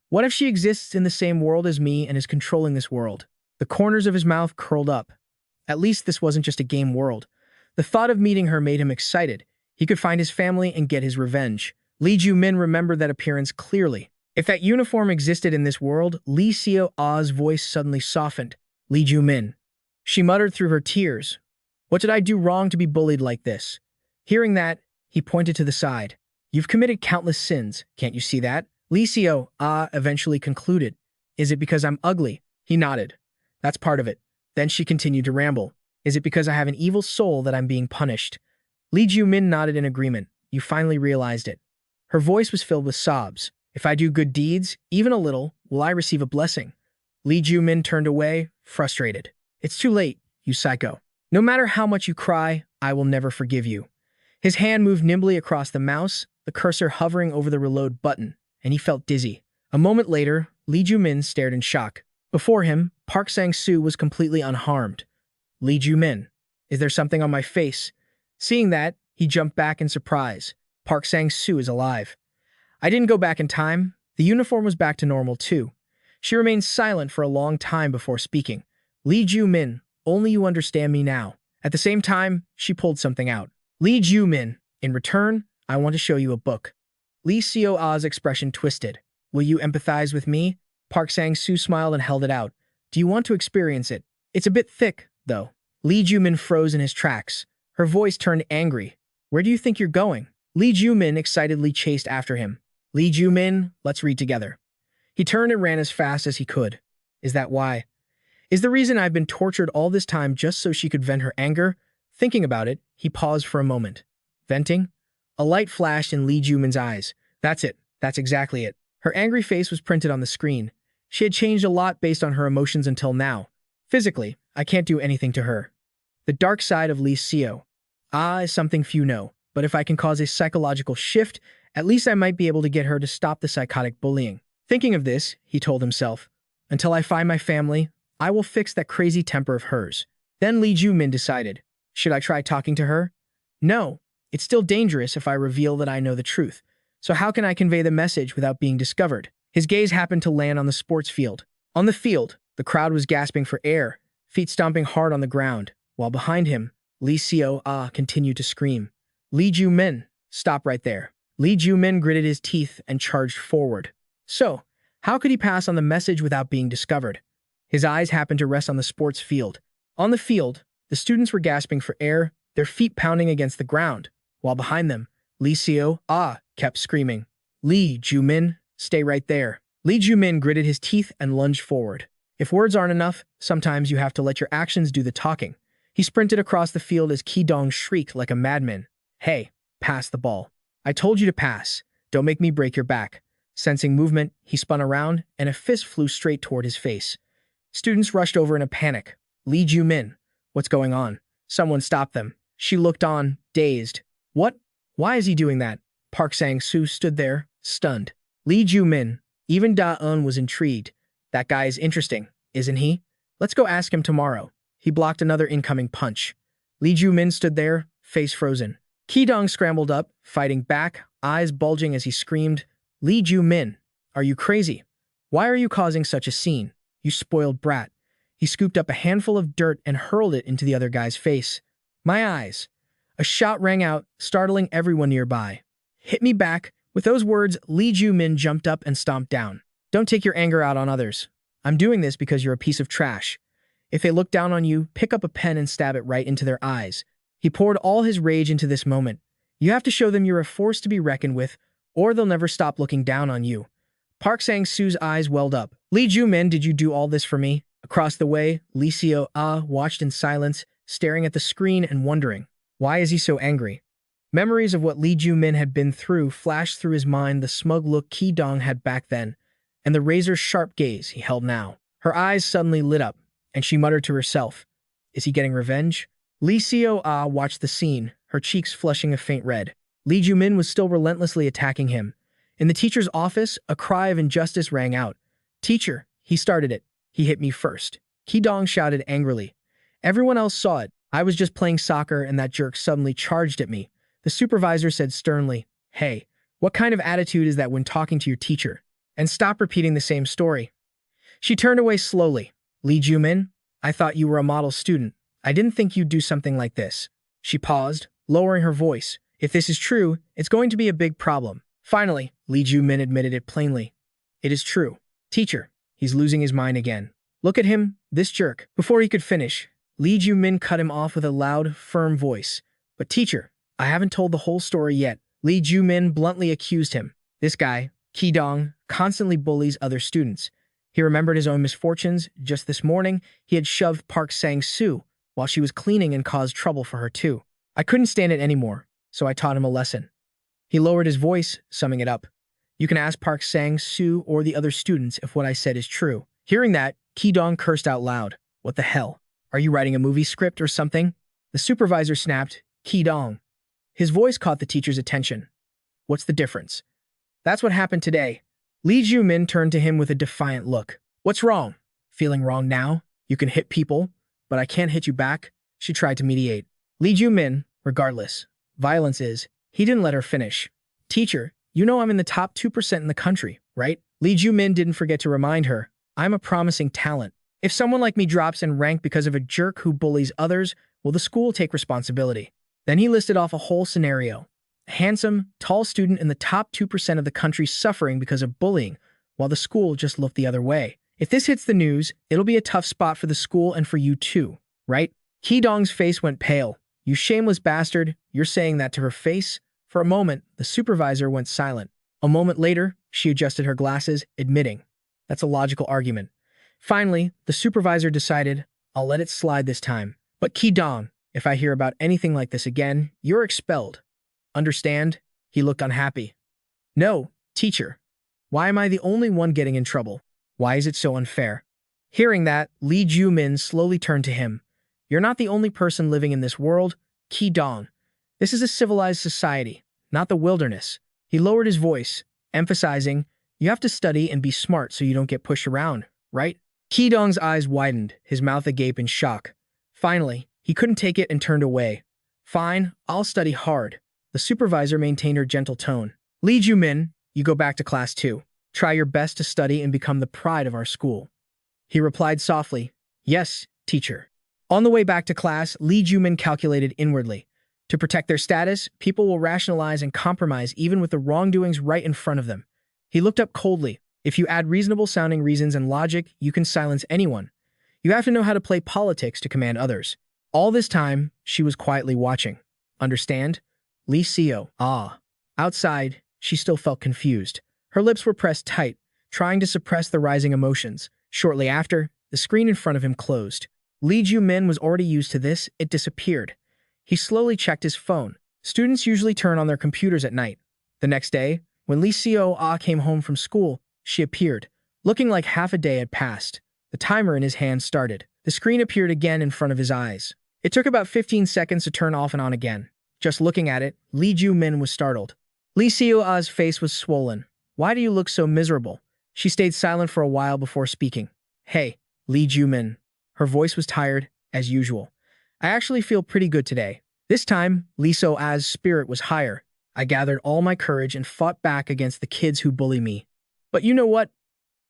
What if she exists in the same world as me and is controlling this world? The corners of his mouth curled up. At least this wasn't just a game world. The thought of meeting her made him excited. He could find his family and get his revenge. Lee Joo Min remembered that appearance clearly. If that uniform existed in this world, Lee Seo's voice suddenly softened. Lee Joo Min. She muttered through her tears. What did I do wrong to be bullied like this? Hearing that, he pointed to the side. You've committed countless sins, can't you see that? Lee Seo eventually concluded. Is it because I'm ugly? He nodded. That's part of it. Then she continued to ramble. Is it because I have an evil soul that I'm being punished? Lee Joo Min nodded in agreement. You finally realized it. Her voice was filled with sobs. If I do good deeds, even a little, will I receive a blessing? Lee Joo Min turned away, frustrated. It's too late, you psycho. No matter how much you cry, I will never forgive you. His hand moved nimbly across the mouse, the cursor hovering over the reload button, and he felt dizzy. A moment later, Lee Joo Min stared in shock. Before him, Park Sang-soo was completely unharmed. Lee Joo Min, is there something on my face? Seeing that, he jumped back in surprise. Park Sang-soo is alive. I didn't go back in time. The uniform was back to normal too. She remained silent for a long time before speaking. Lee Joo Min, only you understand me now. At the same time, she pulled something out. Lee Joo Min, in return, I want to show you a book. Lee Seo's expression twisted. Will you empathize with me? Park Sang-soo smiled and held it out. Do you want to experience it? It's a bit thick, though. Lee Joo Min froze in his tracks. Her voice turned angry. Where do you think you're going? Lee Joo Min excitedly chased after him. Lee Joo Min, let's read together. He turned and ran as fast as he could. Is that why? Is the reason I've been tortured all this time just so she could vent her anger? Thinking about it, he paused for a moment. Venting? A light flashed in Lee Joo Min's eyes. That's it. That's exactly it. Her angry face was printed on the screen. She had changed a lot based on her emotions until now. Physically, I can't do anything to her. The dark side of Lee Seo. Is something few know, but if I can cause a psychological shift, at least I might be able to get her to stop the psychotic bullying. Thinking of this, he told himself, until I find my family, I will fix that crazy temper of hers. Then Lee Joo Min decided, should I try talking to her? No, it's still dangerous if I reveal that I know the truth. So how can I convey the message without being discovered? His gaze happened to land on the sports field. On the field, the crowd was gasping for air, feet stomping hard on the ground, while behind him, Lee Seo continued to scream. Lee Joo Min, stop right there. Lee Joo Min gritted his teeth and charged forward. So, how could he pass on the message without being discovered? His eyes happened to rest on the sports field. On the field, the students were gasping for air, their feet pounding against the ground, while behind them, Lee Seo kept screaming. Lee Joo Min, stay right there. Lee Joo Min gritted his teeth and lunged forward. If words aren't enough, sometimes you have to let your actions do the talking. He sprinted across the field as Ki Dong shrieked like a madman. Hey, pass the ball. I told you to pass. Don't make me break your back. Sensing movement, he spun around, and a fist flew straight toward his face. Students rushed over in a panic. Lee Joo Min, what's going on? Someone stop them. She looked on, dazed. What? Why is he doing that? Park Sang-soo stood there, stunned. Lee Joo Min, even Da-eun was intrigued. That guy is interesting, isn't he? Let's go ask him tomorrow. He blocked another incoming punch. Lee Joo Min stood there, face frozen. Ki Dong scrambled up, fighting back, eyes bulging as he screamed, Lee Joo Min, are you crazy? Why are you causing such a scene? You spoiled brat. He scooped up a handful of dirt and hurled it into the other guy's face. My eyes. A shot rang out, startling everyone nearby. Hit me back. With those words, Lee Joo Min jumped up and stomped down. Don't take your anger out on others. I'm doing this because you're a piece of trash. If they look down on you, pick up a pen and stab it right into their eyes. He poured all his rage into this moment. You have to show them you're a force to be reckoned with, or they'll never stop looking down on you. Park Sang-soo's eyes welled up. Lee Joo Min, did you do all this for me? Across the way, Lee Seo-ah watched in silence, staring at the screen and wondering, why is he so angry? Memories of what Lee Joo Min had been through flashed through his mind, the smug look Ki Dong had back then, and the razor-sharp gaze he held now. Her eyes suddenly lit up, and she muttered to herself, is he getting revenge? Lee Seo-ah watched the scene, her cheeks flushing a faint red. Lee Joo Min was still relentlessly attacking him. In the teacher's office, a cry of injustice rang out. Teacher, he started it. He hit me first. Ki Dong shouted angrily. Everyone else saw it. I was just playing soccer and that jerk suddenly charged at me. The supervisor said sternly, hey, what kind of attitude is that when talking to your teacher? And stop repeating the same story. She turned away slowly. Lee Joo Min, I thought you were a model student. I didn't think you'd do something like this. She paused, lowering her voice. If this is true, it's going to be a big problem. Finally, Lee Joo Min admitted it plainly. It is true. Teacher, he's losing his mind again. Look at him, this jerk. Before he could finish, Lee Joo Min cut him off with a loud, firm voice. But teacher, I haven't told the whole story yet. Lee Joo Min bluntly accused him. This guy, Ki Dong, constantly bullies other students. He remembered his own misfortunes. Just this morning, he had shoved Park Sang-soo while she was cleaning and caused trouble for her too. I couldn't stand it anymore, so I taught him a lesson. He lowered his voice, summing it up. You can ask Park Sang-soo or the other students if what I said is true. Hearing that, Ki Dong cursed out loud. What the hell? Are you writing a movie script or something? The supervisor snapped, Ki Dong. His voice caught the teacher's attention. What's the difference? That's what happened today. Lee Joo Min turned to him with a defiant look. What's wrong? Feeling wrong now? You can hit people, but I can't hit you back? She tried to mediate. Lee Joo Min, regardless, violence is. He didn't let her finish. Teacher, you know I'm in the top 2% in the country, right? Lee Joo Min didn't forget to remind her. I'm a promising talent. If someone like me drops in rank because of a jerk who bullies others, will the school take responsibility? Then he listed off a whole scenario. A handsome, tall student in the top 2% of the country suffering because of bullying, while the school just looked the other way. If this hits the news, it'll be a tough spot for the school and for you too, right? Ki Dong's face went pale. You shameless bastard, you're saying that to her face? For a moment, the supervisor went silent. A moment later, she adjusted her glasses, admitting, that's a logical argument. Finally, the supervisor decided, I'll let it slide this time. But Ki Dong, if I hear about anything like this again, you're expelled. Understand? He looked unhappy. No, teacher. Why am I the only one getting in trouble? Why is it so unfair? Hearing that, Lee Joo Min slowly turned to him. You're not the only person living in this world, Ki Dong. This is a civilized society, not the wilderness. He lowered his voice, emphasizing, you have to study and be smart so you don't get pushed around, right? Ki Dong's eyes widened, his mouth agape in shock. Finally, he couldn't take it and turned away. Fine, I'll study hard. The supervisor maintained her gentle tone. Lee Joo Min, you go back to class 2. Try your best to study and become the pride of our school. He replied softly, yes, teacher. On the way back to class, Lee Joo Min calculated inwardly. To protect their status, people will rationalize and compromise even with the wrongdoings right in front of them. He looked up coldly. If you add reasonable-sounding reasons and logic, you can silence anyone. You have to know how to play politics to command others. All this time, she was quietly watching. Understand? Lee Seo. Ah. Outside, she still felt confused. Her lips were pressed tight, trying to suppress the rising emotions. Shortly after, the screen in front of him closed. Lee Joo Min was already used to this. It disappeared. He slowly checked his phone. Students usually turn on their computers at night. The next day, when Lee Seo-ah came home from school, she appeared, looking like half a day had passed. The timer in his hand started. The screen appeared again in front of his eyes. It took about 15 seconds to turn off and on again. Just looking at it, Lee Joo Min was startled. Lee Seo-ah's face was swollen. Why do you look so miserable? She stayed silent for a while before speaking. Hey, Lee Joo Min. Her voice was tired, as usual. I actually feel pretty good today. This time, Lee Seo-ah's spirit was higher. I gathered all my courage and fought back against the kids who bully me. But you know what?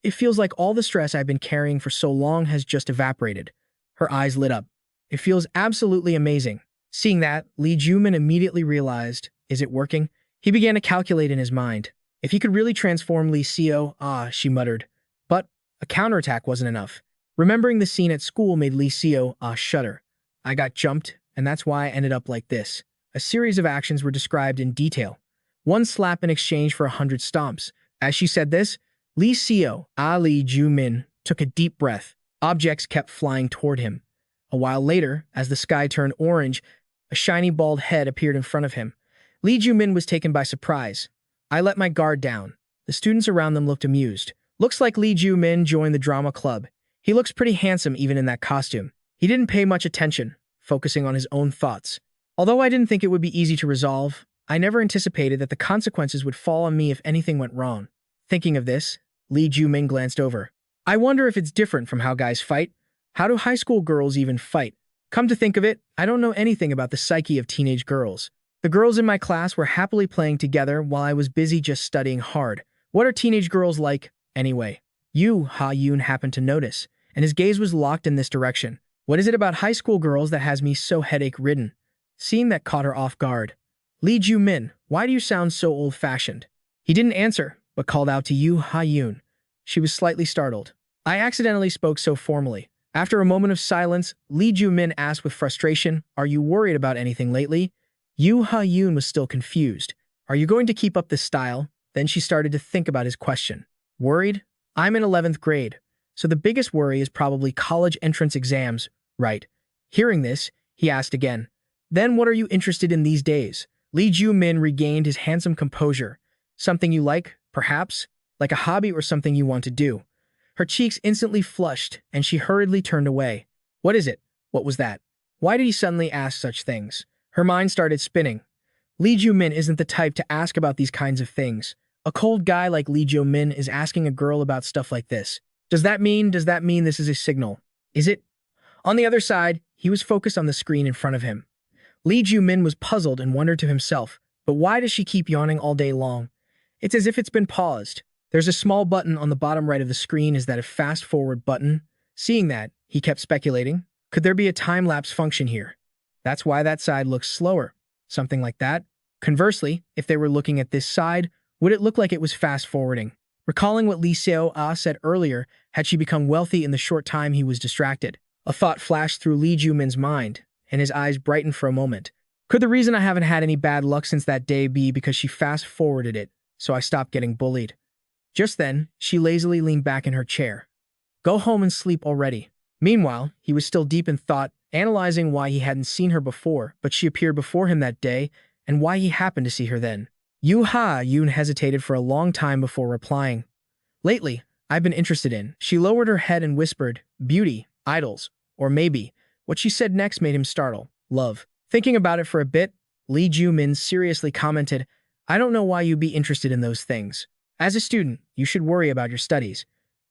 It feels like all the stress I've been carrying for so long has just evaporated. Her eyes lit up. It feels absolutely amazing. Seeing that, Lee Joo Min immediately realized, is it working? He began to calculate in his mind. If he could really transform Lee Seo, she muttered. But a counterattack wasn't enough. Remembering the scene at school made Lee Seo, shudder. I got jumped, and that's why I ended up like this. A series of actions were described in detail. One slap in exchange for 100 stomps. As she said this, Lee Seo, Lee Joo Min, took a deep breath. Objects kept flying toward him. A while later, as the sky turned orange, a shiny bald head appeared in front of him. Lee Joo Min was taken by surprise. I let my guard down. The students around them looked amused. Looks like Lee Joo Min joined the drama club. He looks pretty handsome even in that costume. He didn't pay much attention, focusing on his own thoughts. Although I didn't think it would be easy to resolve, I never anticipated that the consequences would fall on me if anything went wrong. Thinking of this, Lee Joo Min glanced over. I wonder if it's different from how guys fight. How do high school girls even fight? Come to think of it, I don't know anything about the psyche of teenage girls. The girls in my class were happily playing together while I was busy just studying hard. What are teenage girls like, anyway? Yoo Ha-yoon happened to notice, and his gaze was locked in this direction. What is it about high school girls that has me so headache-ridden? Seeing that caught her off guard. Lee Joo Min, why do you sound so old-fashioned? He didn't answer, but called out to Yoo Ha-yoon. She was slightly startled. I accidentally spoke so formally. After a moment of silence, Lee Joo Min asked with frustration, are you worried about anything lately? Yoo Ha-yoon was still confused. Are you going to keep up this style? Then she started to think about his question. Worried? I'm in 11th grade, so the biggest worry is probably college entrance exams, right? Hearing this, he asked again. Then what are you interested in these days? Lee Joo Min regained his handsome composure. Something you like, perhaps? Like a hobby or something you want to do? Her cheeks instantly flushed, and she hurriedly turned away. What is it? What was that? Why did he suddenly ask such things? Her mind started spinning. Lee Joo Min isn't the type to ask about these kinds of things. A cold guy like Lee Joo Min is asking a girl about stuff like this. Does that mean this is a signal? Is it? On the other side, he was focused on the screen in front of him. Lee Joo Min was puzzled and wondered to himself, but why does she keep yawning all day long? It's as if it's been paused. There's a small button on the bottom right of the screen. Is that a fast-forward button? Seeing that, he kept speculating. Could there be a time-lapse function here? That's why that side looks slower. Something like that. Conversely, if they were looking at this side, would it look like it was fast-forwarding? Recalling what Lee Seo said earlier, had she become wealthy in the short time he was distracted? A thought flashed through Lee Joo Min's mind, and his eyes brightened for a moment. Could the reason I haven't had any bad luck since that day be because she fast-forwarded it, so I stopped getting bullied? Just then, she lazily leaned back in her chair. Go home and sleep already. Meanwhile, he was still deep in thought, analyzing why he hadn't seen her before, but she appeared before him that day, and why he happened to see her then. Yoo Ha-yoon hesitated for a long time before replying. Lately, I've been interested in. She lowered her head and whispered, beauty, idols, or maybe. What she said next made him startle. Love. Thinking about it for a bit, Lee Joo Min seriously commented, I don't know why you'd be interested in those things. As a student, you should worry about your studies.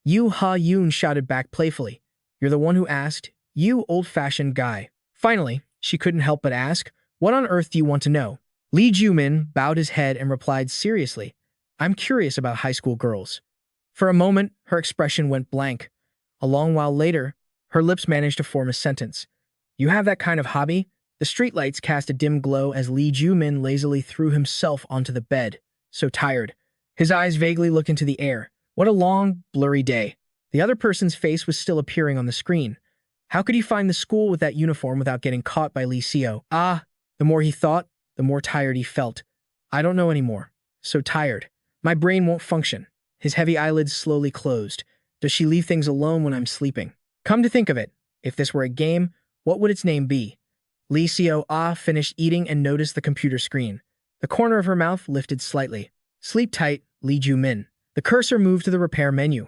Yoo Ha-yoon shouted back playfully. You're the one who asked, you old-fashioned guy. Finally, she couldn't help but ask, what on earth do you want to know? Lee Joo Min bowed his head and replied seriously, I'm curious about high school girls. For a moment, her expression went blank. A long while later, her lips managed to form a sentence. You have that kind of hobby? The streetlights cast a dim glow as Lee Joo Min lazily threw himself onto the bed, so tired. His eyes vaguely looked into the air. What a long, blurry day. The other person's face was still appearing on the screen. How could he find the school with that uniform without getting caught by Lee Seo? The more he thought, the more tired he felt. I don't know anymore. So tired. My brain won't function. His heavy eyelids slowly closed. Does she leave things alone when I'm sleeping? Come to think of it, if this were a game, what would its name be? Lee Seo finished eating and noticed the computer screen. The corner of her mouth lifted slightly. Sleep tight, Lee Joo Min. The cursor moved to the repair menu.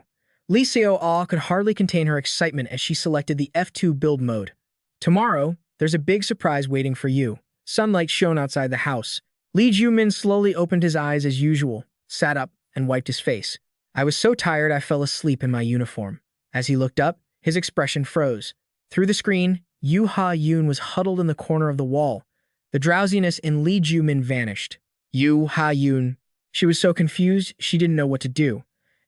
Lee Seo could hardly contain her excitement as she selected the F2 build mode. Tomorrow, there's a big surprise waiting for you. Sunlight shone outside the house. Lee Joo Min slowly opened his eyes as usual, sat up, and wiped his face. I was so tired I fell asleep in my uniform. As he looked up, his expression froze. Through the screen, Yoo Ha-yoon was huddled in the corner of the wall. The drowsiness in Lee Joo Min vanished. Yoo Ha-yoon. She was so confused, she didn't know what to do.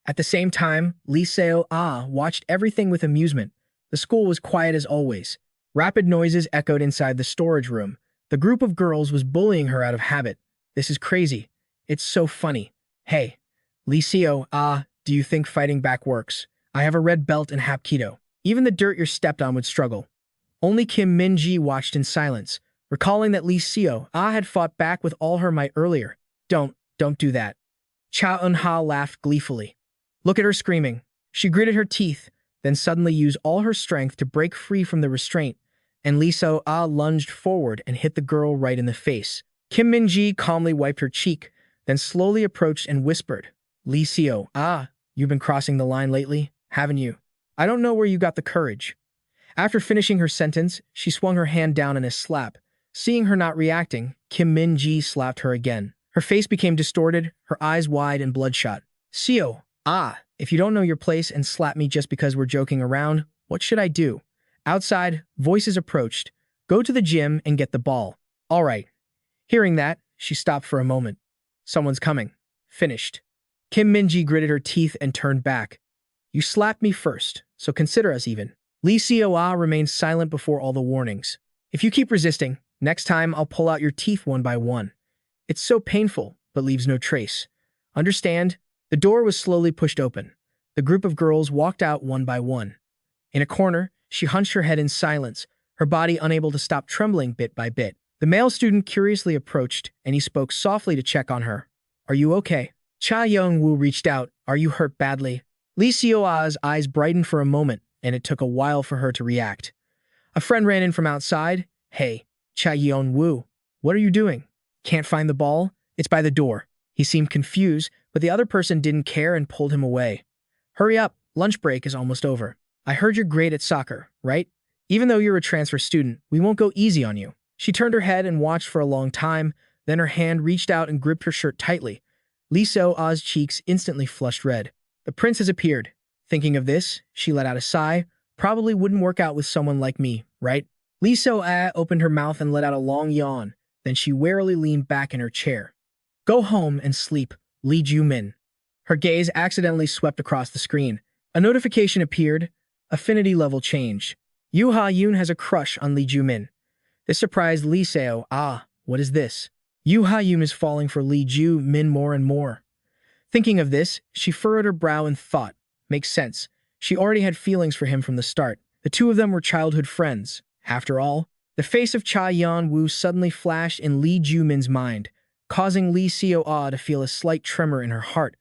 At the same time, Lee Seo-ah watched everything with amusement. The school was quiet as always. Rapid noises echoed inside the storage room. The group of girls was bullying her out of habit. This is crazy. It's so funny. Hey, Lee Seo-ah, do you think fighting back works? I have a red belt in Hapkido. Even the dirt you're stepped on would struggle. Only Kim Min-ji watched in silence, recalling that Lee Seo-ah had fought back with all her might earlier. Don't do that. Cha Eun-ha laughed gleefully. Look at her screaming. She gritted her teeth, then suddenly used all her strength to break free from the restraint, and Lee Seo-ah lunged forward and hit the girl right in the face. Kim Min-ji calmly wiped her cheek, then slowly approached and whispered, Lee Seo-ah, you've been crossing the line lately, haven't you? I don't know where you got the courage. After finishing her sentence, she swung her hand down in a slap. Seeing her not reacting, Kim Min-ji slapped her again. Her face became distorted, her eyes wide and bloodshot. Seo-ah, if you don't know your place and slap me just because we're joking around, what should I do? Outside, voices approached. Go to the gym and get the ball. All right. Hearing that, she stopped for a moment. Someone's coming. Finished. Kim Min-ji gritted her teeth and turned back. You slapped me first, so consider us even. Lee Seo-ah remained silent before all the warnings. If you keep resisting, next time I'll pull out your teeth one by one. It's so painful, but leaves no trace. Understand? The door was slowly pushed open. The group of girls walked out one by one. In a corner, she hunched her head in silence, her body unable to stop trembling bit by bit. The male student curiously approached, and he spoke softly to check on her. Are you okay? Cha Young-woo reached out. Are you hurt badly? Lee Seo-ah's eyes brightened for a moment, and it took a while for her to react. A friend ran in from outside. Hey, Cha Young-woo, what are you doing? Can't find the ball? It's by the door. He seemed confused, but the other person didn't care and pulled him away. Hurry up, lunch break is almost over. I heard you're great at soccer, right? Even though you're a transfer student, we won't go easy on you. She turned her head and watched for a long time, then her hand reached out and gripped her shirt tightly. Lee Seo-ah's cheeks instantly flushed red. The prince has appeared. Thinking of this, she let out a sigh. Probably wouldn't work out with someone like me, right? Lee Seo-ah opened her mouth and let out a long yawn. Then she warily leaned back in her chair. Go home and sleep, Lee Joo Min. Her gaze accidentally swept across the screen. A notification appeared. Affinity level changed. Yoo Ha-yoon has a crush on Lee Joo Min. This surprised Lee Seo-ah. What is this? Yoo Ha-yoon is falling for Lee Joo Min more and more. Thinking of this, she furrowed her brow and thought. Makes sense. She already had feelings for him from the start. The two of them were childhood friends. After all, the face of Cha Yeon-woo suddenly flashed in Lee Joo Min's mind, causing Lee Seo-ah to feel a slight tremor in her heart.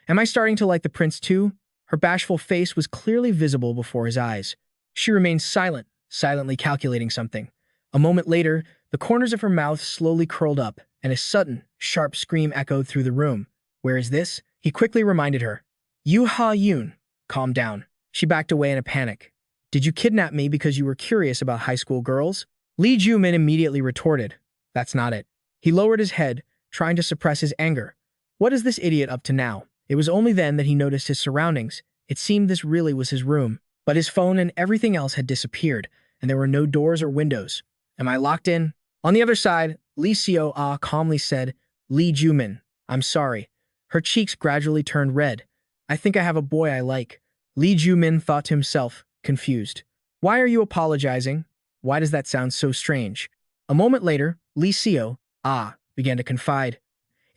Am I starting to like the prince too? Her bashful face was clearly visible before his eyes. She remained silent, silently calculating something. A moment later, the corners of her mouth slowly curled up, and a sudden, sharp scream echoed through the room. Where is this? He quickly reminded her. Yoo Ha-yoon, calm down. She backed away in a panic. Did you kidnap me because you were curious about high school girls? Lee Joo Min immediately retorted. That's not it. He lowered his head, trying to suppress his anger. What is this idiot up to now? It was only then that he noticed his surroundings. It seemed this really was his room. But his phone and everything else had disappeared, and there were no doors or windows. Am I locked in? On the other side, Lee Seo-ah calmly said, Lee Joo Min, I'm sorry. Her cheeks gradually turned red. I think I have a boy I like. Lee Joo Min thought to himself, confused. Why are you apologizing? Why does that sound so strange? A moment later, Lee Seo-ah began to confide.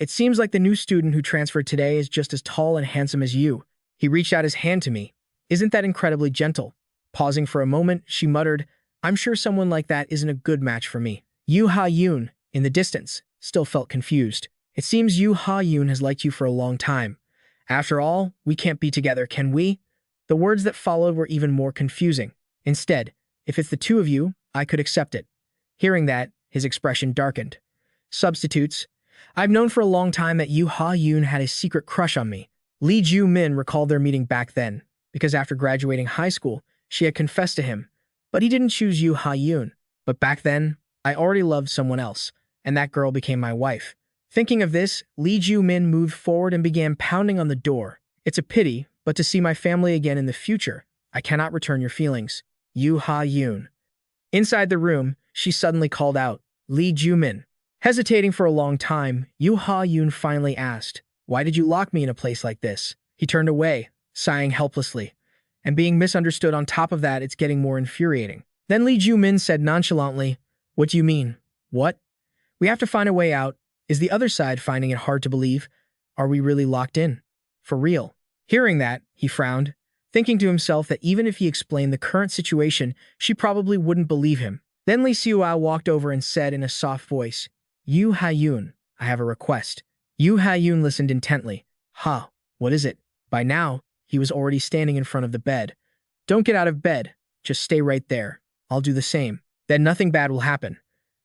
It seems like the new student who transferred today is just as tall and handsome as you. He reached out his hand to me. Isn't that incredibly gentle? Pausing for a moment, she muttered, I'm sure someone like that isn't a good match for me. Yoo Ha-yoon, in the distance, still felt confused. It seems Yoo Ha-yoon has liked you for a long time. After all, we can't be together, can we? The words that followed were even more confusing. Instead, if it's the two of you, I could accept it. Hearing that, his expression darkened. Substitutes. I've known for a long time that Yoo Ha-yoon had a secret crush on me. Lee Joo Min recalled their meeting back then, because after graduating high school, she had confessed to him. But he didn't choose Yoo Ha-yoon. But back then, I already loved someone else, and that girl became my wife. Thinking of this, Lee Joo Min moved forward and began pounding on the door. It's a pity, but to see my family again in the future, I cannot return your feelings. Yoo Ha-yoon. Inside the room, she suddenly called out, Lee Joo Min. Hesitating for a long time, Yoo Ha-yoon finally asked, Why did you lock me in a place like this? He turned away, sighing helplessly. And being misunderstood on top of that, it's getting more infuriating. Then Lee Joo Min said nonchalantly, "What do you mean? What? We have to find a way out. Is the other side finding it hard to believe? Are we really locked in? For real?" Hearing that, he frowned, thinking to himself that even if he explained the current situation, she probably wouldn't believe him. Then Lee Seoa walked over and said in a soft voice, "Yoo Ha-yoon, I have a request." Yoo Ha-yoon listened intently. "Huh, what is it?" By now, he was already standing in front of the bed. "Don't get out of bed. Just stay right there. I'll do the same. Then nothing bad will happen."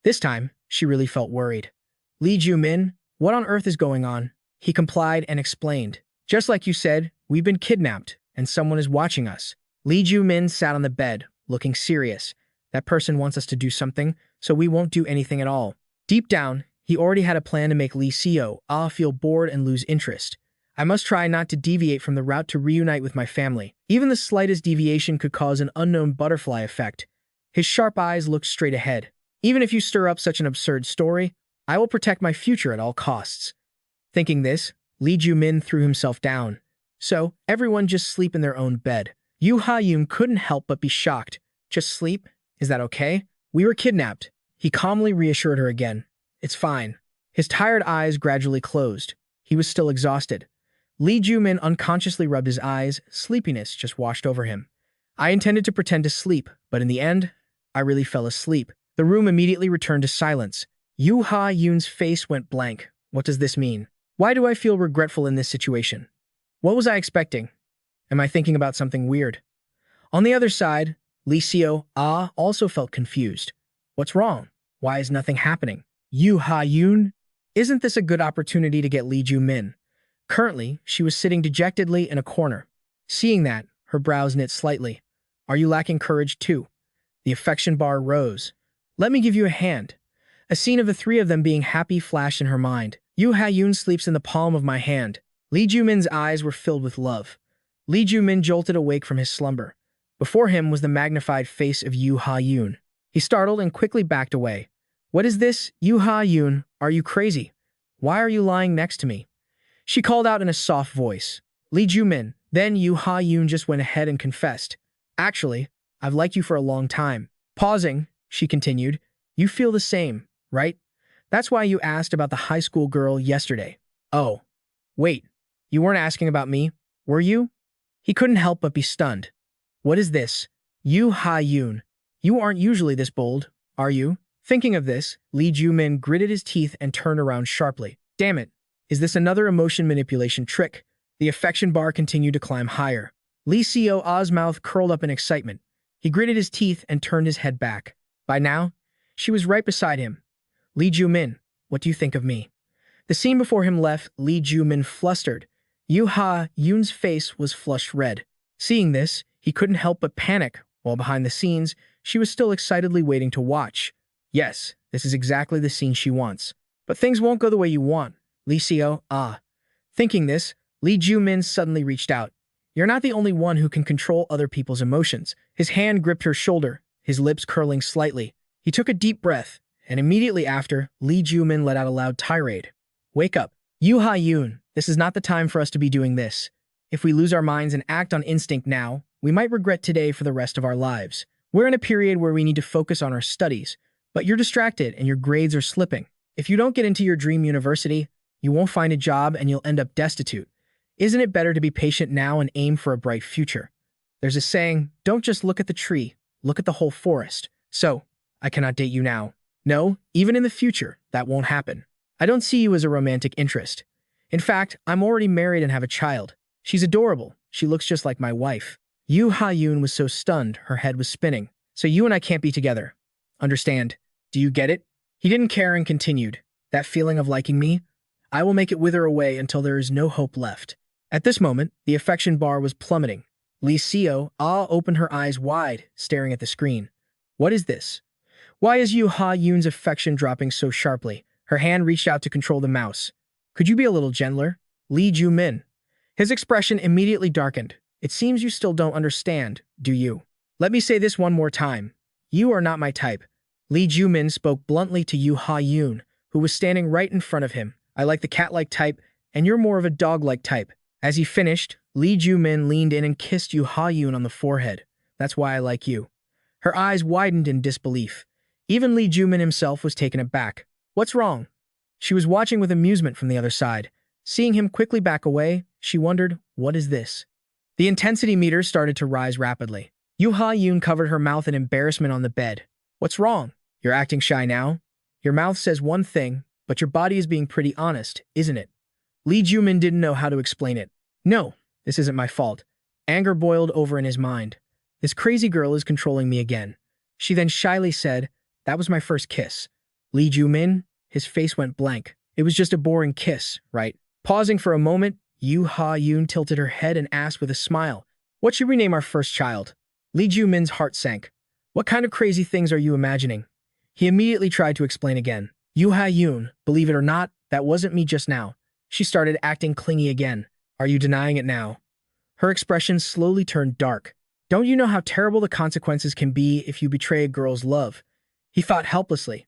This time, she really felt worried. "Lee Joo Min, what on earth is going on?" He complied and explained. "Just like you said, we've been kidnapped, and someone is watching us." Lee Joo Min sat on the bed, looking serious. That person wants us to do something, so we won't do anything at all. Deep down, he already had a plan to make Lee Seoa feel bored and lose interest. "I must try not to deviate from the route to reunite with my family. Even the slightest deviation could cause an unknown butterfly effect." His sharp eyes looked straight ahead. "Even if you stir up such an absurd story, I will protect my future at all costs." Thinking this, Lee Joo Min threw himself down. "So, everyone just sleep in their own bed." Yoo Ha-yoon couldn't help but be shocked. "Just sleep? Is that okay? We were kidnapped." He calmly reassured her again. "It's fine." His tired eyes gradually closed. He was still exhausted. Lee Joo Min unconsciously rubbed his eyes. Sleepiness just washed over him. "I intended to pretend to sleep, but in the end, I really fell asleep." The room immediately returned to silence. Yoo Ha-yoon's face went blank. What does this mean? Why do I feel regretful in this situation? What was I expecting? Am I thinking about something weird? On the other side, Lee Seoa also felt confused. What's wrong? Why is nothing happening? Yoo Ha-yoon? Isn't this a good opportunity to get Lee Joo Min? Currently, she was sitting dejectedly in a corner. Seeing that, her brows knit slightly. "Are you lacking courage too?" The affection bar rose. "Let me give you a hand." A scene of the three of them being happy flashed in her mind. "Yoo Ha-yoon sleeps in the palm of my hand." Lee Joo Min's eyes were filled with love. Lee Joo Min jolted awake from his slumber. Before him was the magnified face of Yoo Ha-yoon. He startled and quickly backed away. "What is this, Yoo Ha-yoon? Are you crazy? Why are you lying next to me?" She called out in a soft voice. "Lee Joo Min." Then Yoo Ha-yoon just went ahead and confessed. "Actually, I've liked you for a long time." Pausing, she continued, "You feel the same, right? That's why you asked about the high school girl yesterday." "Oh, wait, you weren't asking about me, were you?" He couldn't help but be stunned. "What is this? Yoo Ha-yoon, you aren't usually this bold, are you?" Thinking of this, Lee Joo Min gritted his teeth and turned around sharply. "Damn it, is this another emotion manipulation trick?" The affection bar continued to climb higher. Lee Seoa's mouth curled up in excitement. He gritted his teeth and turned his head back. By now, she was right beside him. "Lee Joo Min, what do you think of me?" The scene before him left Lee Joo Min flustered. Yoo Ha-yoon's face was flushed red. Seeing this, he couldn't help but panic, while behind the scenes, she was still excitedly waiting to watch. Yes, this is exactly the scene she wants. But things won't go the way you want, Lee Seoa. Thinking this, Lee Joo Min suddenly reached out. "You're not the only one who can control other people's emotions." His hand gripped her shoulder, his lips curling slightly. He took a deep breath, and immediately after, Lee Joo Min let out a loud tirade. "Wake up. Yoo Ha-yoon, this is not the time for us to be doing this. If we lose our minds and act on instinct now, we might regret today for the rest of our lives. We're in a period where we need to focus on our studies, but you're distracted and your grades are slipping. If you don't get into your dream university, you won't find a job and you'll end up destitute. Isn't it better to be patient now and aim for a bright future? There's a saying, don't just look at the tree, look at the whole forest. So, I cannot date you now. No, even in the future, that won't happen. I don't see you as a romantic interest. In fact, I'm already married and have a child. She's adorable. She looks just like my wife." Yoo Ha-yoon was so stunned, her head was spinning. "So you and I can't be together. Understand? Do you get it?" He didn't care and continued. "That feeling of liking me? I will make it wither away until there is no hope left." At this moment, the affection bar was plummeting. Lee Seoa opened her eyes wide, staring at the screen. What is this? Why is Yoo Ha-yoon's affection dropping so sharply? Her hand reached out to control the mouse. "Could you be a little gentler?" Lee Joo Min. His expression immediately darkened. "It seems you still don't understand, do you? Let me say this one more time. You are not my type." Lee Joo Min spoke bluntly to Yoo Ha-yoon, who was standing right in front of him. "I like the cat-like type, and you're more of a dog-like type." As he finished, Lee Joo Min leaned in and kissed Yoo Ha-yoon on the forehead. That's why I like you. Her eyes widened in disbelief. Even Lee Joo Min himself was taken aback. What's wrong? She was watching with amusement from the other side. Seeing him quickly back away, she wondered, what is this? The intensity meter started to rise rapidly. Yoo Ha-yoon covered her mouth in embarrassment on the bed. What's wrong? You're acting shy now? Your mouth says one thing, but your body is being pretty honest, isn't it? Lee Joo Min didn't know how to explain it. No, this isn't my fault. Anger boiled over in his mind. This crazy girl is controlling me again. She then shyly said, that was my first kiss. Lee Joo Min, his face went blank. It was just a boring kiss, right? Pausing for a moment, Yoo Ha-yoon tilted her head and asked with a smile, what should we name our first child? Lee Joo Min's heart sank. What kind of crazy things are you imagining? He immediately tried to explain again. Yoo Ha-yoon, believe it or not, that wasn't me just now. She started acting clingy again. Are you denying it now? Her expression slowly turned dark. Don't you know how terrible the consequences can be if you betray a girl's love? He thought helplessly.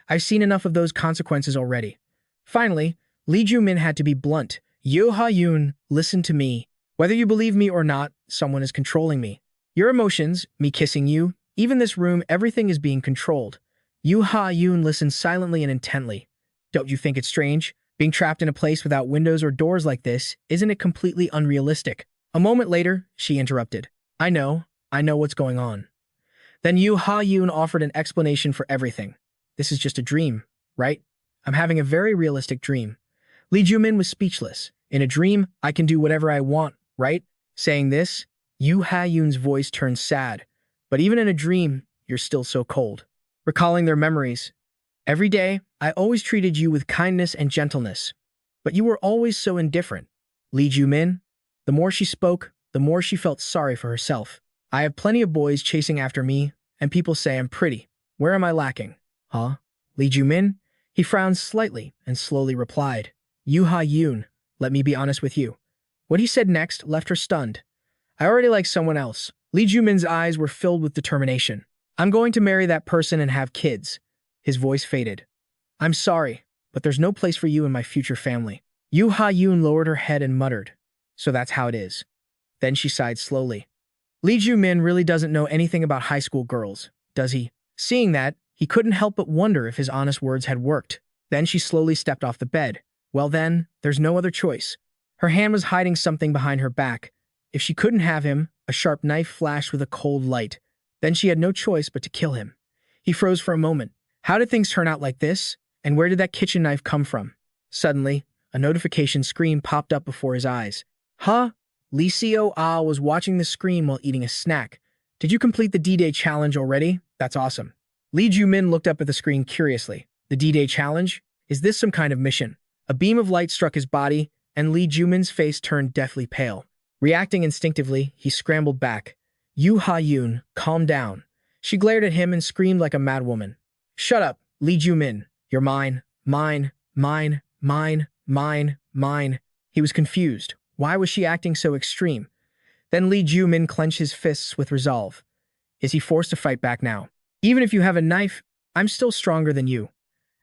I've seen enough of those consequences already. Finally, Lee Joo Min had to be blunt. Yoo Ha-yoon, listen to me. Whether you believe me or not, someone is controlling me. Your emotions, me kissing you, even this room, everything is being controlled. Yoo Ha-yoon listened silently and intently. Don't you think it's strange? Being trapped in a place without windows or doors like this, isn't it completely unrealistic? A moment later, she interrupted. I know what's going on. Then Yoo Ha-yoon offered an explanation for everything. This is just a dream, right? I'm having a very realistic dream. Lee Joo Min was speechless. In a dream, I can do whatever I want, right? Saying this, Yoo Ha-yoon's voice turned sad. But even in a dream, you're still so cold. Recalling their memories. Every day, I always treated you with kindness and gentleness. But you were always so indifferent. Lee Joo Min, the more she spoke, the more she felt sorry for herself. I have plenty of boys chasing after me, and people say I'm pretty. Where am I lacking? Huh? Lee Joo Min? He frowned slightly and slowly replied. Yoo Ha-yoon, let me be honest with you. What he said next left her stunned. I already like someone else. Lee Joo Min's eyes were filled with determination. I'm going to marry that person and have kids. His voice faded. I'm sorry, but there's no place for you in my future family. Yoo Ha-yoon lowered her head and muttered. So that's how it is. Then she sighed slowly. Lee Joo Min really doesn't know anything about high school girls, does he? Seeing that, he couldn't help but wonder if his honest words had worked. Then she slowly stepped off the bed. Well then, there's no other choice. Her hand was hiding something behind her back. If she couldn't have him, a sharp knife flashed with a cold light. Then she had no choice but to kill him. He froze for a moment. How did things turn out like this? And where did that kitchen knife come from? Suddenly, a notification screen popped up before his eyes. Huh? Lee Seo-ah was watching the screen while eating a snack. Did you complete the D-Day challenge already? That's awesome. Lee Joo Min looked up at the screen curiously. The D-Day challenge? Is this some kind of mission? A beam of light struck his body, and Lee Joo Min's face turned deathly pale. Reacting instinctively, he scrambled back. Yoo Ha-yoon, calm down. She glared at him and screamed like a madwoman. Shut up, Lee Joo Min. You're mine. Mine. Mine. Mine. Mine. Mine. He was confused. Why was she acting so extreme? Then Lee Joo Min clenched his fists with resolve. Is he forced to fight back now? Even if you have a knife, I'm still stronger than you.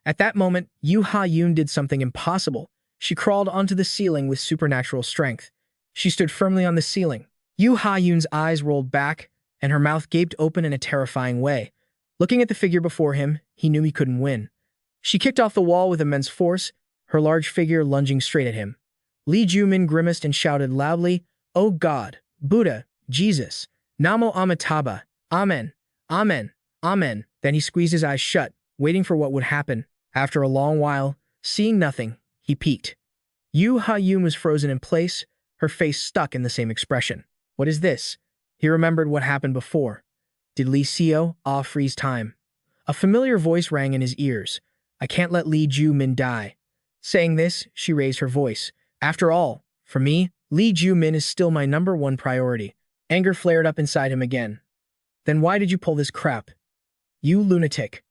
At that moment, Yoo Ha-yoon did something impossible. She crawled onto the ceiling with supernatural strength. She stood firmly on the ceiling. Yoo Ha-yoon's eyes rolled back, and her mouth gaped open in a terrifying way. Looking at the figure before him, he knew he couldn't win. She kicked off the wall with immense force, her large figure lunging straight at him. Lee Joo Min grimaced and shouted loudly, Oh God, Buddha, Jesus, Namo Amitabha, Amen, Amen, Amen. Then he squeezed his eyes shut, waiting for what would happen. After a long while, seeing nothing, he peeked. Yoo Ha-yoon was frozen in place, her face stuck in the same expression. What is this? He remembered what happened before. Did Lee Seo-ah freeze time? A familiar voice rang in his ears. I can't let Lee Joo Min die. Saying this, she raised her voice. After all, for me, Lee Joo Min is still my #1 priority. Anger flared up inside him again. Then why did you pull this crap? You lunatic.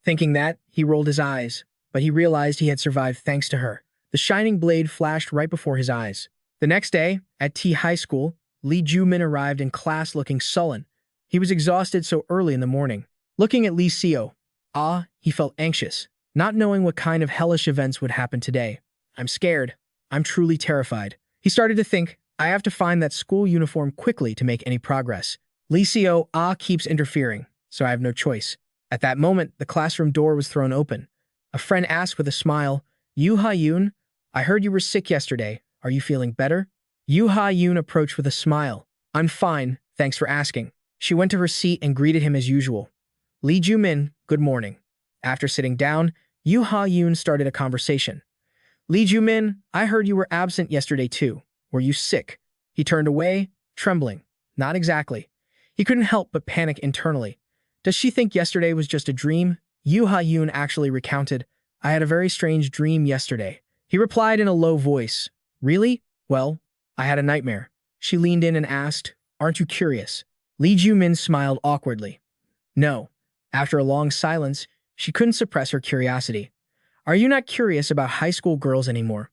Thinking that, he rolled his eyes, but he realized he had survived thanks to her. The shining blade flashed right before his eyes. The next day, at T High School, Lee Joo Min arrived in class looking sullen. He was exhausted so early in the morning. Looking at Lee Seo-ah, he felt anxious, not knowing what kind of hellish events would happen today. I'm scared. I'm truly terrified. He started to think, I have to find that school uniform quickly to make any progress. Lee Seo keeps interfering, so I have no choice. At that moment, the classroom door was thrown open. A friend asked with a smile, Yoo Ha-yoon, I heard you were sick yesterday. Are you feeling better? Yoo Ha-yoon approached with a smile. I'm fine, thanks for asking. She went to her seat and greeted him as usual. Lee Joo Min, good morning. After sitting down, Yoo Ha-yoon started a conversation. Lee Joo Min, I heard you were absent yesterday too. Were you sick? He turned away, trembling. Not exactly. He couldn't help but panic internally. Does she think yesterday was just a dream? Yoo Ha-yoon actually recounted, I had a very strange dream yesterday. He replied in a low voice, Really? Well, I had a nightmare. She leaned in and asked, Aren't you curious? Lee Joo Min smiled awkwardly. No. After a long silence, she couldn't suppress her curiosity. Are you not curious about high school girls anymore?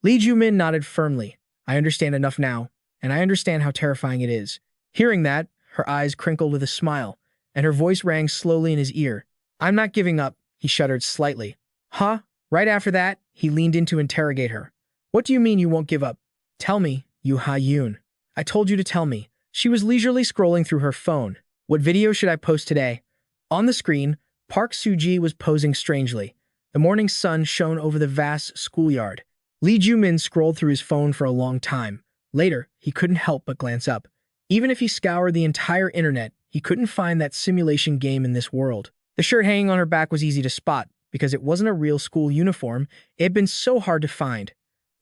Lee Joo Min nodded firmly. I understand enough now, and I understand how terrifying it is. Hearing that, her eyes crinkled with a smile, and her voice rang slowly in his ear. I'm not giving up, he shuddered slightly. Huh? Right after that, he leaned in to interrogate her. What do you mean you won't give up? Tell me, Yoo Ha-yoon. I told you to tell me. She was leisurely scrolling through her phone. What video should I post today? On the screen, Park Soo-ji was posing strangely. The morning sun shone over the vast schoolyard. Lee Joo Min scrolled through his phone for a long time. Later, he couldn't help but glance up. Even if he scoured the entire internet, he couldn't find that simulation game in this world. The shirt hanging on her back was easy to spot. Because it wasn't a real school uniform, it had been so hard to find.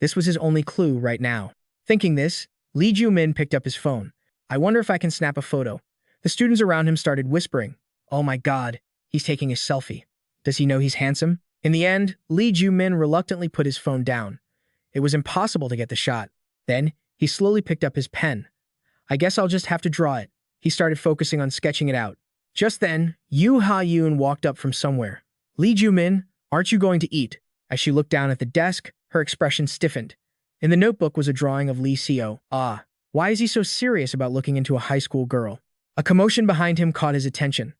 This was his only clue right now. Thinking this, Lee Joo Min picked up his phone. I wonder if I can snap a photo. The students around him started whispering. Oh my god, he's taking a selfie. Does he know he's handsome? In the end, Lee Joo Min reluctantly put his phone down. It was impossible to get the shot. Then, he slowly picked up his pen. I guess I'll just have to draw it. He started focusing on sketching it out. Just then, Yoo Ha-yoon walked up from somewhere. Lee Joo Min, aren't you going to eat? As she looked down at the desk, her expression stiffened. In the notebook was a drawing of Lee Seo. Why is he so serious about looking into a high school girl? A commotion behind him caught his attention.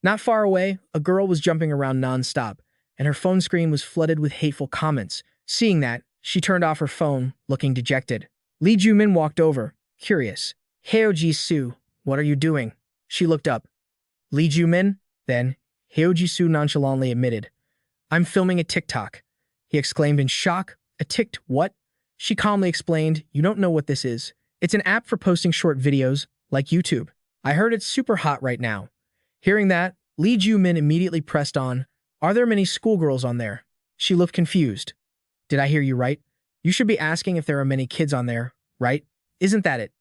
Not far away, a girl was jumping around non-stop, and her phone screen was flooded with hateful comments. Seeing that, she turned off her phone, looking dejected. Lee Joo Min walked over, curious. Heo Ji-soo, what are you doing? She looked up. Lee Joo Min? Then, Heo Ji-soo nonchalantly admitted. I'm filming a TikTok. He exclaimed in shock. A ticked what? She calmly explained, you don't know what this is. It's an app for posting short videos, like YouTube. I heard it's super hot right now. Hearing that, Lee Joo Min immediately pressed on. Are there many schoolgirls on there? She looked confused. Did I hear you right? You should be asking if there are many kids on there, right? Isn't that it?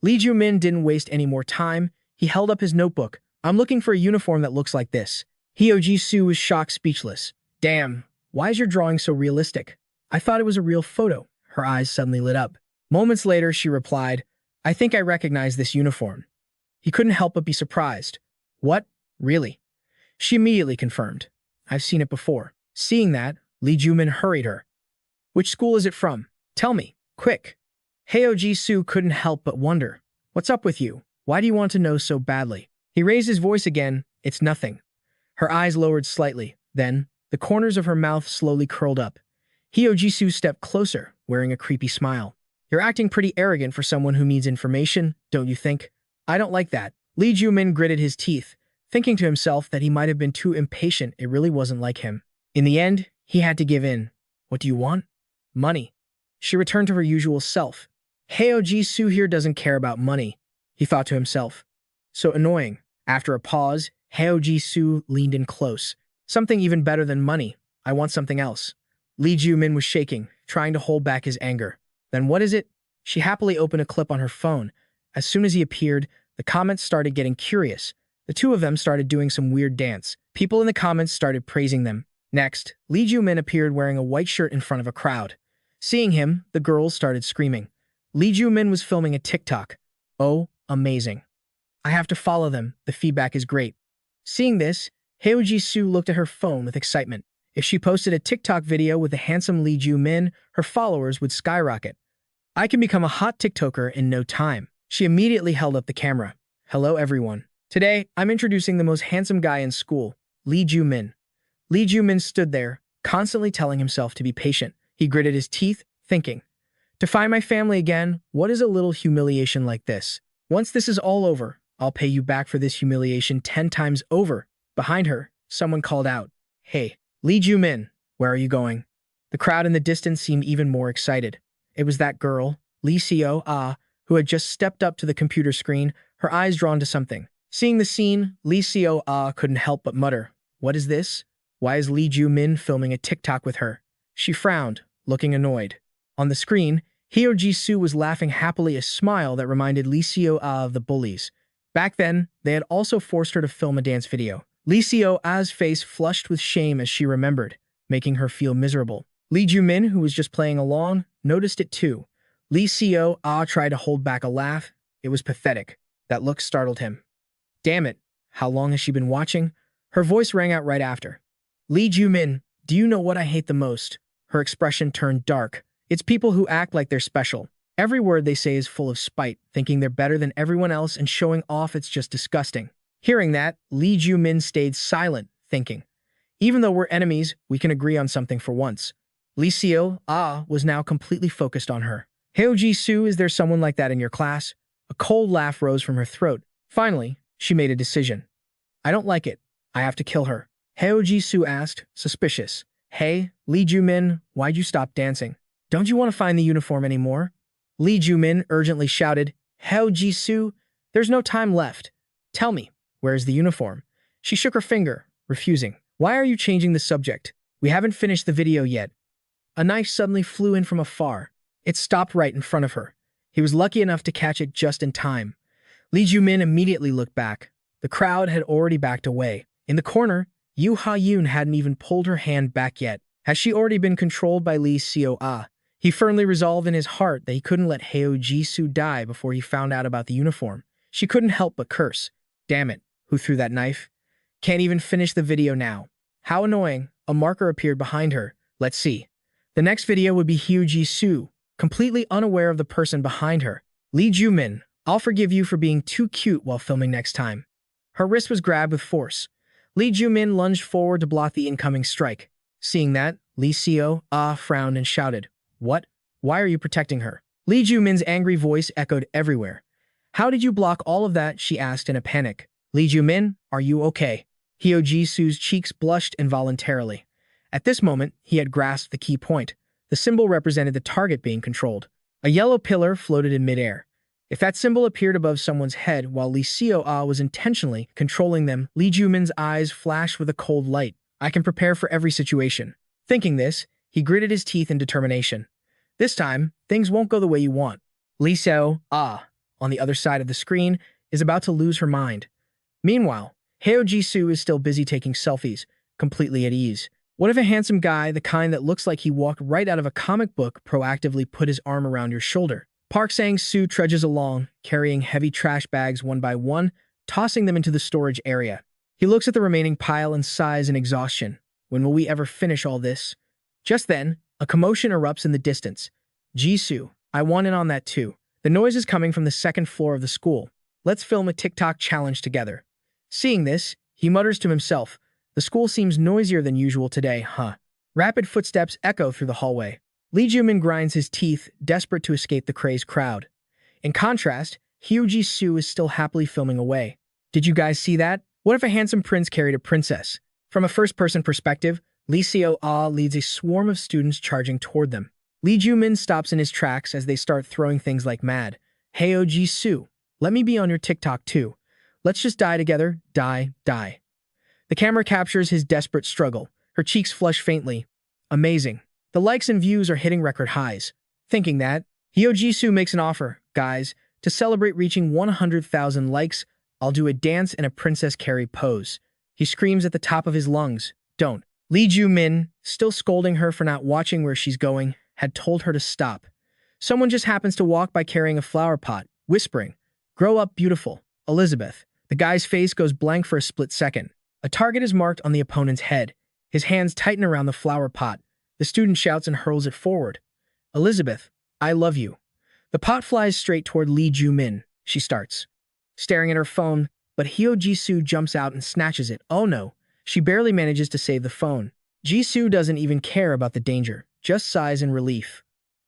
Lee Joo Min didn't waste any more time. He held up his notebook. I'm looking for a uniform that looks like this. Heo Ji-soo was shocked speechless. Damn, why is your drawing so realistic? I thought it was a real photo. Her eyes suddenly lit up. Moments later, she replied, I think I recognize this uniform. He couldn't help but be surprised. What? Really? She immediately confirmed. I've seen it before. Seeing that, Lee Joo Min hurried her. Which school is it from? Tell me, quick. Heo Ji-soo couldn't help but wonder. What's up with you? Why do you want to know so badly? He raised his voice again. It's nothing. Her eyes lowered slightly. Then, the corners of her mouth slowly curled up. Heo Ji-soo stepped closer, wearing a creepy smile. You're acting pretty arrogant for someone who needs information, don't you think? I don't like that. Lee Joo Min gritted his teeth, thinking to himself that he might have been too impatient. It really wasn't like him. In the end, he had to give in. What do you want? Money. She returned to her usual self. Heo Ji-soo here doesn't care about money, he thought to himself. So annoying. After a pause, Heo Ji-soo leaned in close. Something even better than money. I want something else. Lee Joo Min was shaking, trying to hold back his anger. Then what is it? She happily opened a clip on her phone. As soon as he appeared, the comments started getting curious. The two of them started doing some weird dance. People in the comments started praising them. Next, Lee Joo Min appeared wearing a white shirt in front of a crowd. Seeing him, the girls started screaming. Lee Joo Min was filming a TikTok. Oh, amazing. I have to follow them. The feedback is great. Seeing this, Heo Ji-soo looked at her phone with excitement. If she posted a TikTok video with the handsome Lee Joo Min, her followers would skyrocket. I can become a hot TikToker in no time. She immediately held up the camera. Hello, everyone. Today, I'm introducing the most handsome guy in school, Lee Joo Min. Lee Joo Min stood there, constantly telling himself to be patient. He gritted his teeth, thinking, To find my family again, what is a little humiliation like this? Once this is all over, I'll pay you back for this humiliation 10 times over. Behind her, someone called out, "Hey, Lee Joo Min, where are you going?" The crowd in the distance seemed even more excited. It was that girl, Lee Joo who had just stepped up to the computer screen, her eyes drawn to something. Seeing the scene, Lee Joo couldn't help but mutter, "What is this? Why is Lee Joo Min filming a TikTok with her?" She frowned, looking annoyed. On the screen, Hyo Ji-soo was laughing happily, a smile that reminded Lee Joo of the bullies. Back then, they had also forced her to film a dance video. Lee Joo-ah's face flushed with shame as she remembered, making her feel miserable. Lee Joo Min, who was just playing along, noticed it too. Lee Joo-ah tried to hold back a laugh. It was pathetic. That look startled him. "Damn it, how long has she been watching?" Her voice rang out right after. "Lee Joo Min, do you know what I hate the most?" Her expression turned dark. It's people who act like they're special. Every word they say is full of spite, thinking they're better than everyone else and showing off. It's just disgusting. Hearing that, Lee Joo Min stayed silent, thinking, even though we're enemies, we can agree on something for once. Lee Joo-ah was now completely focused on her. "Hyo Ji-soo, is there someone like that in your class?" A cold laugh rose from her throat. Finally, she made a decision. "I don't like it. I have to kill her." Hyo Ji-soo asked, suspicious. "Hey, Lee Joo Min, why'd you stop dancing? Don't you want to find the uniform anymore?" Lee Joo Min urgently shouted, "Hyo Ji-soo, there's no time left. Tell me, where's the uniform?" She shook her finger, refusing. "Why are you changing the subject? We haven't finished the video yet." A knife suddenly flew in from afar. It stopped right in front of her. He was lucky enough to catch it just in time. Lee Joo Min immediately looked back. The crowd had already backed away. In the corner, Yoo Ha-yoon hadn't even pulled her hand back yet. Had she already been controlled by Lee Joo-ah? He firmly resolved in his heart that he couldn't let Hyo Ji-soo die before he found out about the uniform. She couldn't help but curse. Damn it, who threw that knife? Can't even finish the video now. How annoying. A marker appeared behind her. Let's see. The next video would be Hyo Ji-soo, completely unaware of the person behind her. "Lee Joo Min, I'll forgive you for being too cute while filming next time." Her wrist was grabbed with force. Lee Joo Min lunged forward to block the incoming strike. Seeing that, Lee Joo-ah frowned and shouted, "What? Why are you protecting her?" Lee Joo Min's angry voice echoed everywhere. "How did you block all of that?" she asked in a panic. "Lee Joo Min, are you okay?" Hyo Ji-soo's cheeks blushed involuntarily. At this moment, he had grasped the key point. The symbol represented the target being controlled. A yellow pillar floated in midair. If that symbol appeared above someone's head while Lee Joo-ah was intentionally controlling them, Lee Joo Min's eyes flashed with a cold light. "I can prepare for every situation." Thinking this, he gritted his teeth in determination. This time, things won't go the way you want. Lee Joo-ah, on the other side of the screen, is about to lose her mind. Meanwhile, Hyo Ji-soo is still busy taking selfies, completely at ease. What if a handsome guy, the kind that looks like he walked right out of a comic book, proactively put his arm around your shoulder? Park Sang-soo trudges along, carrying heavy trash bags one by one, tossing them into the storage area. He looks at the remaining pile and sighs in exhaustion. When will we ever finish all this? Just then, a commotion erupts in the distance. "Jisoo, I want in on that too." The noise is coming from the second floor of the school. "Let's film a TikTok challenge together." Seeing this, he mutters to himself, "The school seems noisier than usual today, huh?" Rapid footsteps echo through the hallway. Lee Joo Min grinds his teeth, desperate to escape the crazed crowd. In contrast, Hyo Ji-soo is still happily filming away. "Did you guys see that? What if a handsome prince carried a princess?" From a first-person perspective, Lee Joo-ah leads a swarm of students charging toward them. Lee Joo Min stops in his tracks as they start throwing things like mad. "Hyo Ji-soo, let me be on your TikTok too. Let's just die together, die, die." The camera captures his desperate struggle. Her cheeks flush faintly. Amazing. The likes and views are hitting record highs. Thinking that, Hyo Ji-soo makes an offer. "Guys, to celebrate reaching 100,000 likes, I'll do a dance in a Princess Carrie pose." He screams at the top of his lungs, "Don't." Lee Joo Min, still scolding her for not watching where she's going, had told her to stop. Someone just happens to walk by carrying a flower pot, whispering, "Grow up, beautiful, Elizabeth." The guy's face goes blank for a split second. A target is marked on the opponent's head. His hands tighten around the flower pot. The student shouts and hurls it forward. "Elizabeth, I love you." The pot flies straight toward Lee Joo Min. She starts staring at her phone, but Hyo Ji-soo jumps out and snatches it. Oh no. She barely manages to save the phone. Ji-soo doesn't even care about the danger, just sighs in relief.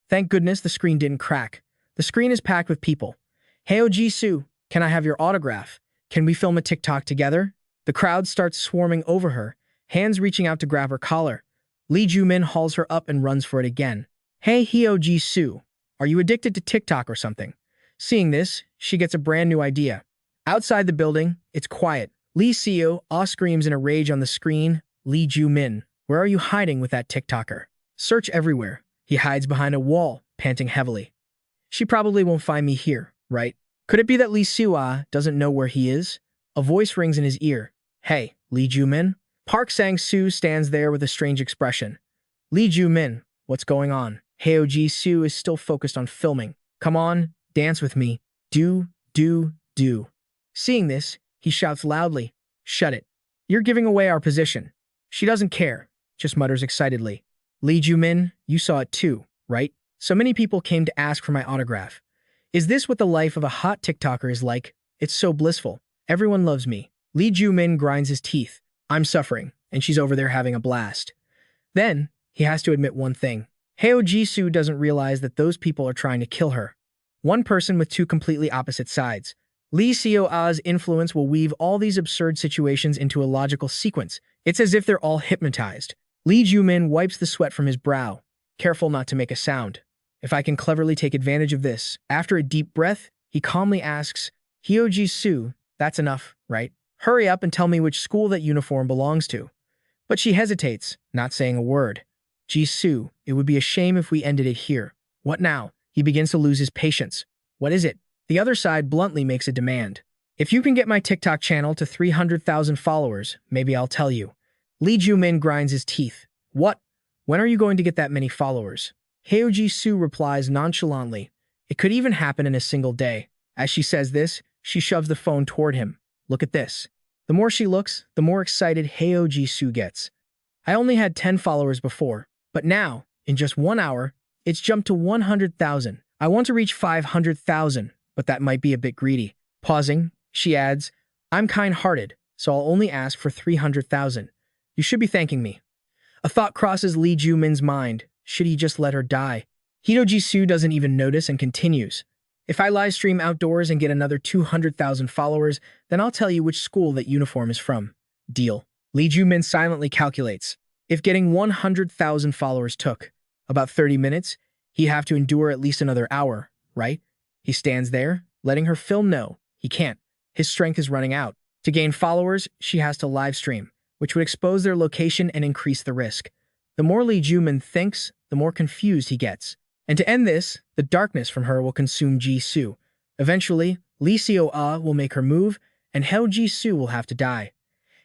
Thank goodness the screen didn't crack. The screen is packed with people. Hey, Jisoo, can I have your autograph? Can we film a TikTok together? The crowd starts swarming over her, hands reaching out to grab her collar. Lee Joo Min hauls her up and runs for it again. Hey, Hyo Jisoo, are you addicted to TikTok or something? Seeing this, she gets a brand new idea. Outside the building, it's quiet. Lee Seo screams in a rage on the screen. Lee Joo Min, where are you hiding with that TikToker? Search everywhere. He hides behind a wall, panting heavily. She probably won't find me here, right? Could it be that Lee Seo doesn't know where he is? A voice rings in his ear. Hey, Lee Joo Min? Park Sang-soo stands there with a strange expression. Lee Joo Min, what's going on? Hyo Jisoo is still focused on filming. Come on, dance with me. Do. Seeing this, he shouts loudly, shut it. You're giving away our position. She doesn't care, just mutters excitedly. Lee Joo Min, you saw it too, right? So many people came to ask for my autograph. Is this what the life of a hot TikToker is like? It's so blissful. Everyone loves me. Lee Joo Min grinds his teeth. I'm suffering, and she's over there having a blast. Then, he has to admit one thing. Hyo Jisoo doesn't realize that those people are trying to kill her. One person with two completely opposite sides. Lee Seo-a's influence will weave all these absurd situations into a logical sequence. It's as if they're all hypnotized. Lee Joo Min wipes the sweat from his brow, careful not to make a sound. If I can cleverly take advantage of this. After a deep breath, he calmly asks, Hyo Jisoo, that's enough, right? Hurry up and tell me which school that uniform belongs to. But she hesitates, not saying a word. Jisoo, it would be a shame if we ended it here. What now? He begins to lose his patience. What is it? The other side bluntly makes a demand. If you can get my TikTok channel to 300,000 followers, maybe I'll tell you. Lee Joo Min grinds his teeth. What? When are you going to get that many followers? Hyo Jisoo replies nonchalantly. It could even happen in a single day. As she says this, she shoves the phone toward him. Look at this. The more she looks, the more excited Hyo Jisoo gets. I only had 10 followers before, but now, in just 1 hour, it's jumped to 100,000. I want to reach 500,000, but that might be a bit greedy. Pausing, she adds, I'm kind-hearted, so I'll only ask for 300,000. You should be thanking me. A thought crosses Lee Joo Min's mind. Should he just let her die? Hyo Jisoo doesn't even notice and continues. If I live stream outdoors and get another 200,000 followers, then I'll tell you which school that uniform is from. Deal. Lee Joo Min silently calculates. If getting 100,000 followers took about 30 minutes, he'd have to endure at least another hour, right? He stands there, letting her film no. He can't. His strength is running out. To gain followers, she has to live stream, which would expose their location and increase the risk. The more Lee Joo Min thinks, the more confused he gets. And to end this, the darkness from her will consume Jisoo. Eventually, Lee Seo will make her move, and Hyo Jisoo will have to die.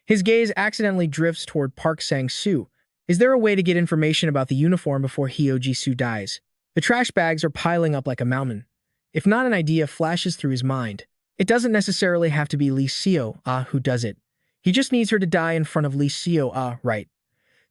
His gaze accidentally drifts toward Park Sang-soo. Is there a way to get information about the uniform before Hyo Jisoo dies? The trash bags are piling up like a mountain. If not, an idea flashes through his mind. It doesn't necessarily have to be Lee Seo who does it. He just needs her to die in front of Lee Seo right?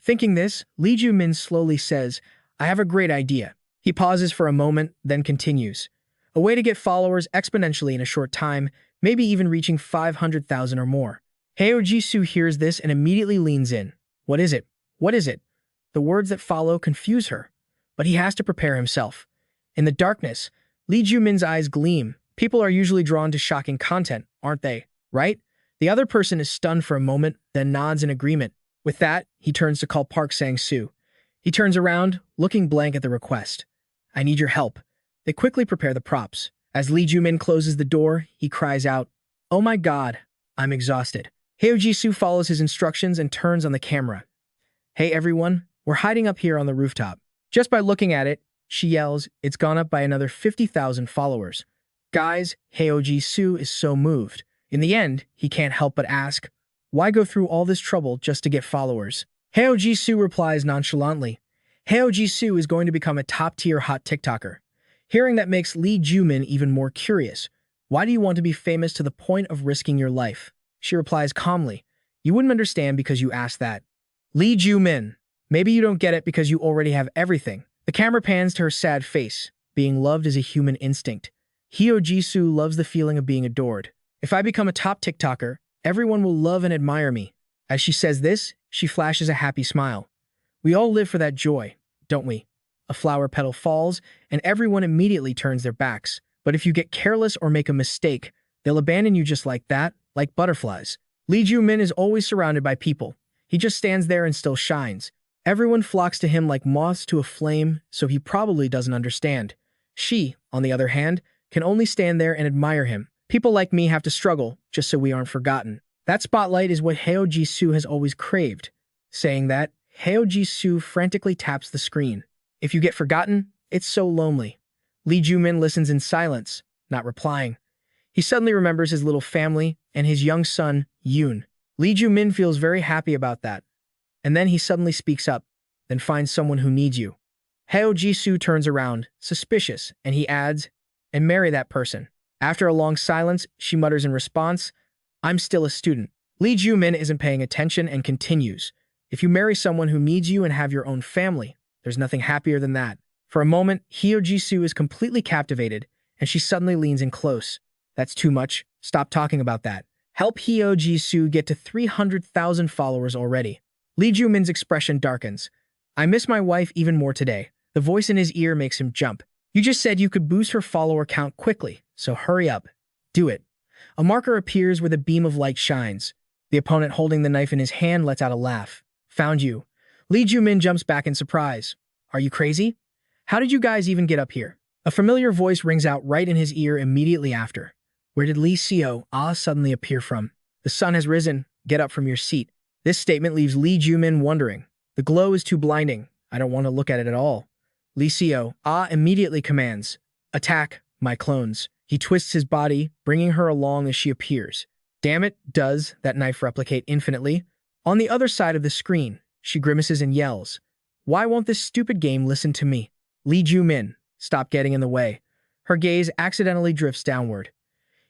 Thinking this, Lee Joo Min slowly says, I have a great idea. He pauses for a moment, then continues. A way to get followers exponentially in a short time, maybe even reaching 500,000 or more. Hyo Jisoo hears this and immediately leans in. What is it? What is it? The words that follow confuse her, but he has to prepare himself. In the darkness, Lee Joo Min's eyes gleam. People are usually drawn to shocking content, aren't they? Right? The other person is stunned for a moment, then nods in agreement. With that, he turns to call Park Sang-soo. He turns around, looking blank at the request. I need your help. They quickly prepare the props. As Lee Joo Min closes the door, he cries out, Oh my god, I'm exhausted. Hyo Jisoo follows his instructions and turns on the camera. Hey everyone, we're hiding up here on the rooftop. Just by looking at it, she yells, it's gone up by another 50,000 followers. Guys, Hyo Jisoo is so moved. In the end, he can't help but ask, why go through all this trouble just to get followers? Hyo Jisoo replies nonchalantly. Hyo Jisoo is going to become a top-tier hot TikToker. Hearing that makes Lee Joo Min even more curious. Why do you want to be famous to the point of risking your life? She replies calmly. You wouldn't understand because you asked that. Lee Joo Min, maybe you don't get it because you already have everything. The camera pans to her sad face. Being loved is a human instinct. Hyo Jisoo loves the feeling of being adored. If I become a top TikToker, everyone will love and admire me. As she says this, she flashes a happy smile. We all live for that joy, don't we? A flower petal falls, and everyone immediately turns their backs. But if you get careless or make a mistake, they'll abandon you just like that, like butterflies. Lee Joo Min is always surrounded by people. He just stands there and still shines. Everyone flocks to him like moths to a flame, so he probably doesn't understand. She, on the other hand, can only stand there and admire him. People like me have to struggle, just so we aren't forgotten. That spotlight is what Heo Ji-soo has always craved. Saying that, Heo Ji-soo frantically taps the screen. If you get forgotten, it's so lonely. Lee Joo Min listens in silence, not replying. He suddenly remembers his little family and his young son, Yoon. Lee Joo Min feels very happy about that. And then he suddenly speaks up, then finds someone who needs you. Heo Ji-soo turns around, suspicious, and he adds, and marry that person. After a long silence, she mutters in response, I'm still a student. Lee Joo Min isn't paying attention and continues, if you marry someone who needs you and have your own family, there's nothing happier than that. For a moment, Heo Ji-soo is completely captivated, and she suddenly leans in close. That's too much. Stop talking about that. Help Heo Ji-soo get to 300,000 followers already. Lee Joo Min's expression darkens. I miss my wife even more today. The voice in his ear makes him jump. You just said you could boost her follower count quickly, so hurry up. Do it. A marker appears where the beam of light shines. The opponent holding the knife in his hand lets out a laugh. Found you. Lee Joo Min jumps back in surprise. Are you crazy? How did you guys even get up here? A familiar voice rings out right in his ear immediately after. Where did Lee Seo suddenly appear from? The sun has risen. Get up from your seat. This statement leaves Lee Joo Min wondering. The glow is too blinding. I don't want to look at it at all. Lee Seo immediately commands. Attack, my clones. He twists his body, bringing her along as she appears. Damn it, does that knife replicate infinitely? On the other side of the screen, she grimaces and yells. Why won't this stupid game listen to me? Lee Joo Min, stop getting in the way. Her gaze accidentally drifts downward.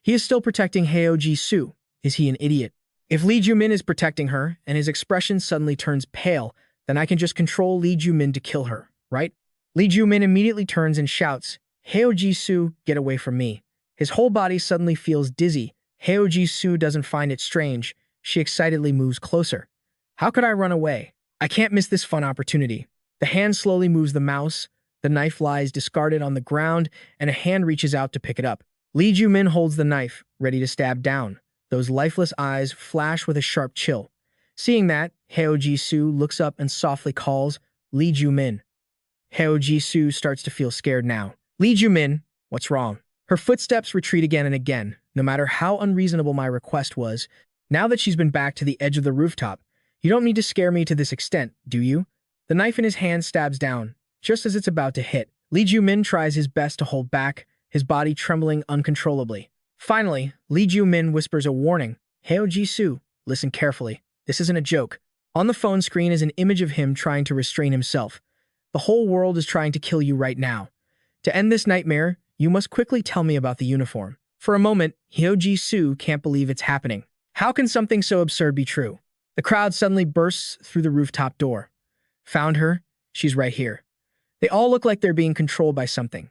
He is still protecting Heo Ji-soo. Is he an idiot? If Lee Joo Min is protecting her, and his expression suddenly turns pale, then I can just control Lee Joo Min to kill her, right? Lee Joo Min immediately turns and shouts, Heo Ji-soo, get away from me. His whole body suddenly feels dizzy. Heo Ji-soo doesn't find it strange. She excitedly moves closer. How could I run away? I can't miss this fun opportunity. The hand slowly moves the mouse. The knife lies discarded on the ground, and a hand reaches out to pick it up. Lee Joo Min holds the knife, ready to stab down. Those lifeless eyes flash with a sharp chill. Seeing that, Heo Ji-soo looks up and softly calls, Lee Joo Min. Heo Ji-soo starts to feel scared now. Lee Joo Min, what's wrong? Her footsteps retreat again and again, no matter how unreasonable my request was. Now that she's been back to the edge of the rooftop, you don't need to scare me to this extent, do you? The knife in his hand stabs down, just as it's about to hit. Lee Joo Min tries his best to hold back, his body trembling uncontrollably. Finally, Lee Joo Min whispers a warning. Heo Ji-soo, listen carefully. This isn't a joke. On the phone screen is an image of him trying to restrain himself. The whole world is trying to kill you right now. To end this nightmare, you must quickly tell me about the uniform. For a moment, Heo Ji-soo can't believe it's happening. How can something so absurd be true? The crowd suddenly bursts through the rooftop door. Found her? She's right here. They all look like they're being controlled by something.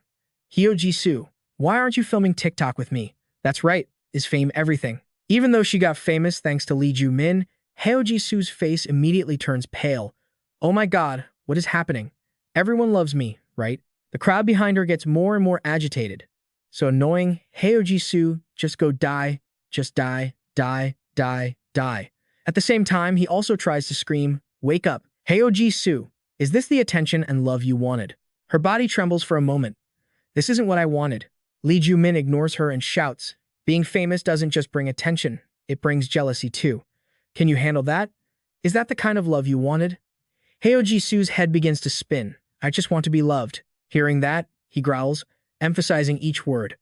Heo Ji-soo, why aren't you filming TikTok with me? That's right, is fame everything? Even though she got famous thanks to Lee Joo Min, Heo Ji-soo's face immediately turns pale. Oh my god, what is happening? Everyone loves me, right? The crowd behind her gets more and more agitated. So annoying, Heo Ji-soo, just go die, just die, die, die, die. At the same time, he also tries to scream, wake up. Heo Ji-soo, is this the attention and love you wanted? Her body trembles for a moment. This isn't what I wanted. Lee Joo Min ignores her and shouts, being famous doesn't just bring attention, it brings jealousy too. Can you handle that? Is that the kind of love you wanted? Heo Ji-soo's head begins to spin. I just want to be loved. Hearing that, he growls, emphasizing each word.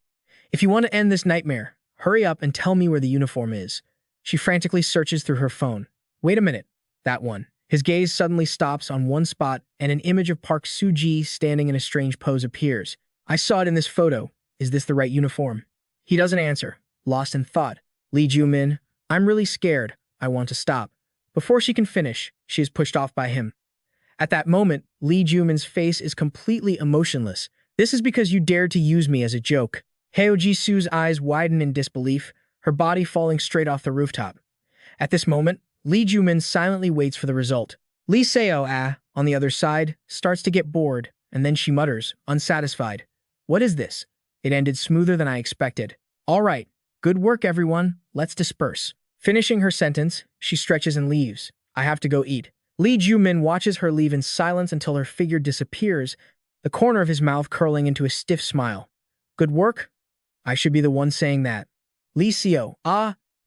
If you want to end this nightmare, hurry up and tell me where the uniform is. She frantically searches through her phone. Wait a minute. That one. His gaze suddenly stops on one spot and an image of Park Soo-ji standing in a strange pose appears. I saw it in this photo. Is this the right uniform? He doesn't answer, lost in thought. Lee Joo Min, I'm really scared. I want to stop. Before she can finish, she is pushed off by him. At that moment, Lee Joo Min's face is completely emotionless. This is because you dared to use me as a joke. Heo Ji-soo's eyes widen in disbelief, her body falling straight off the rooftop. At this moment, Lee Joo Min silently waits for the result. Lee Seo, on the other side, starts to get bored. and then she mutters, unsatisfied. What is this? It ended smoother than I expected. All right, good work everyone, let's disperse. Finishing her sentence, she stretches and leaves. I have to go eat. Lee Joo Min watches her leave in silence until her figure disappears, the corner of his mouth curling into a stiff smile. Good work? I should be the one saying that. Lee Seo,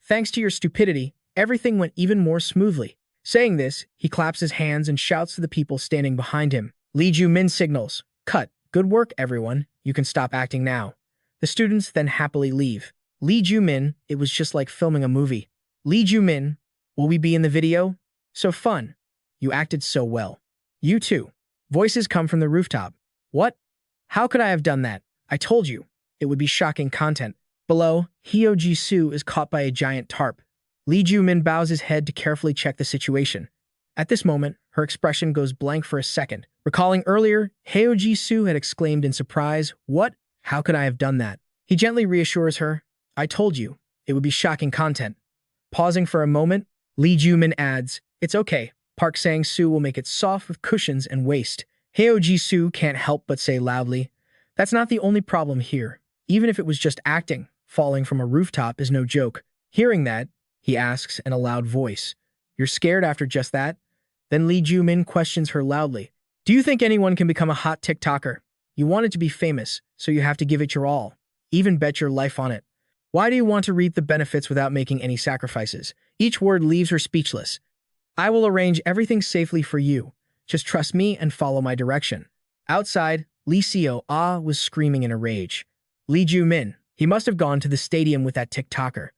thanks to your stupidity, everything went even more smoothly. Saying this, he claps his hands and shouts to the people standing behind him. Lee Joo Min signals, cut. Good work, everyone. You can stop acting now. The students then happily leave. Lee Joo Min, it was just like filming a movie. Lee Joo Min, will we be in the video? So fun. You acted so well. You too. Voices come from the rooftop. What? How could I have done that? I told you. It would be shocking content. Below, Hyo Ji-soo is caught by a giant tarp. Lee Joo Min bows his head to carefully check the situation. At this moment, her expression goes blank for a second. Recalling earlier, Hyo Ji-soo had exclaimed in surprise, What? How could I have done that? He gently reassures her, I told you. It would be shocking content. Pausing for a moment, Lee Joo Min adds, It's okay. Park Sang-soo will make it soft with cushions and waist. Hyo Ji-soo can't help but say loudly, That's not the only problem here. Even if it was just acting, falling from a rooftop is no joke. Hearing that, he asks in a loud voice, You're scared after just that? Then Lee Joo Min questions her loudly, Do you think anyone can become a hot TikToker? You wanted to be famous, so you have to give it your all. Even bet your life on it. Why do you want to reap the benefits without making any sacrifices? Each word leaves her speechless. I will arrange everything safely for you. Just trust me and follow my direction. Outside, Lee Seo was screaming in a rage. Lee Joo Min, he must have gone to the stadium with that TikToker.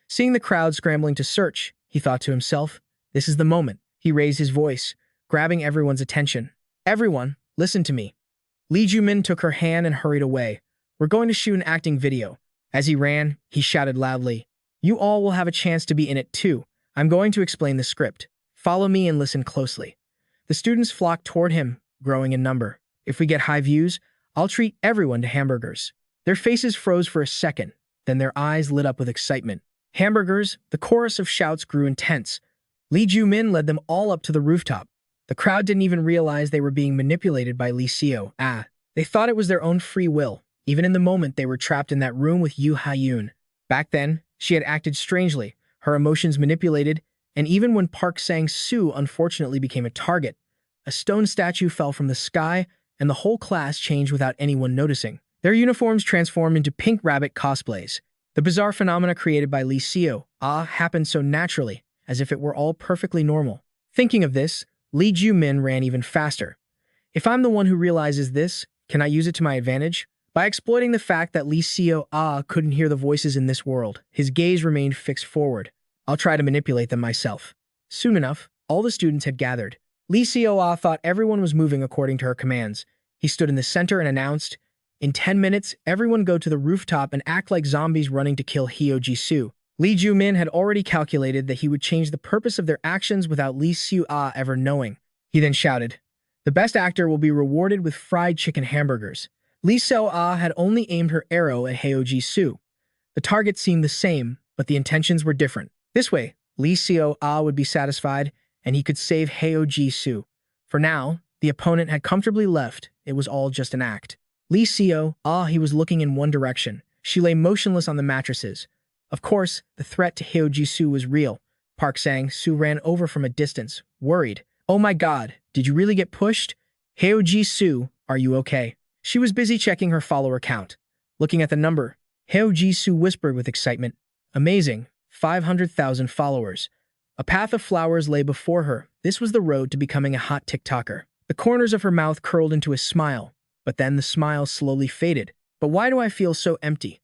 Seeing the crowd scrambling to search, he thought to himself, This is the moment. He raised his voice, grabbing everyone's attention. Everyone, listen to me. Lee Joo Min took her hand and hurried away. We're going to shoot an acting video. As he ran, he shouted loudly, You all will have a chance to be in it too. I'm going to explain the script. Follow me and listen closely. The students flocked toward him, growing in number. If we get high views, I'll treat everyone to hamburgers. Their faces froze for a second, then their eyes lit up with excitement. Hamburgers, the chorus of shouts grew intense. Lee Joo Min led them all up to the rooftop. The crowd didn't even realize they were being manipulated by Lee Seo. They thought it was their own free will, even in the moment they were trapped in that room with Yoo Ha-yoon. Back then, she had acted strangely, her emotions manipulated, and even when Park Sang-soo unfortunately became a target, a stone statue fell from the sky and the whole class changed without anyone noticing. Their uniforms transformed into pink rabbit cosplays. The bizarre phenomena created by Lee Seo happened so naturally, as if it were all perfectly normal. Thinking of this, Lee Joo Min ran even faster. If I'm the one who realizes this, can I use it to my advantage? By exploiting the fact that Lee Seo couldn't hear the voices in this world, his gaze remained fixed forward. I'll try to manipulate them myself. Soon enough, all the students had gathered. Lee Seo thought everyone was moving according to her commands. He stood in the center and announced, In 10 minutes, everyone go to the rooftop and act like zombies running to kill Hyo Ji-soo. Lee Joo Min had already calculated that he would change the purpose of their actions without Lee Seo ever knowing. He then shouted, The best actor will be rewarded with fried chicken hamburgers. Lee Seo had only aimed her arrow at Hyo Ji-soo. The target seemed the same, but the intentions were different. This way, Lee Seo would be satisfied, and he could save Hyo Ji-soo. For now, the opponent had comfortably left. It was all just an act. Lee Seo, he was looking in one direction. She lay motionless on the mattresses. Of course, the threat to Hyo Ji-soo was real. Park Sang-soo ran over from a distance, worried. Oh my god, did you really get pushed? Hyo Ji-soo, are you okay? She was busy checking her follower count. Looking at the number, Hyo Ji-soo whispered with excitement, Amazing, 500,000 followers. A path of flowers lay before her. This was the road to becoming a hot TikToker. The corners of her mouth curled into a smile, but then the smile slowly faded. But why do I feel so empty?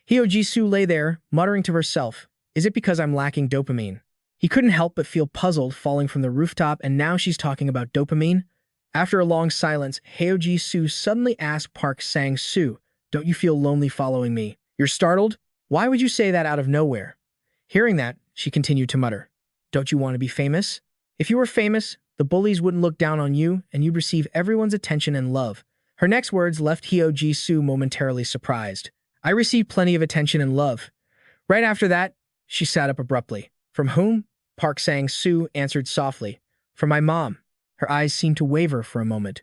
Hyo Ji-soo lay there, muttering to herself, Is it because I'm lacking dopamine? He couldn't help but feel puzzled falling from the rooftop, and now she's talking about dopamine? After a long silence, Hyo Ji-soo suddenly asked Park Sang-soo, Don't you feel lonely following me? You're startled? Why would you say that out of nowhere? Hearing that, she continued to mutter, Don't you want to be famous? If you were famous, the bullies wouldn't look down on you, and you'd receive everyone's attention and love. Her next words left Hyo Ji-soo momentarily surprised. I received plenty of attention and love. Right after that, she sat up abruptly. From whom? Park Sang-soo answered softly. From my mom. Her eyes seemed to waver for a moment.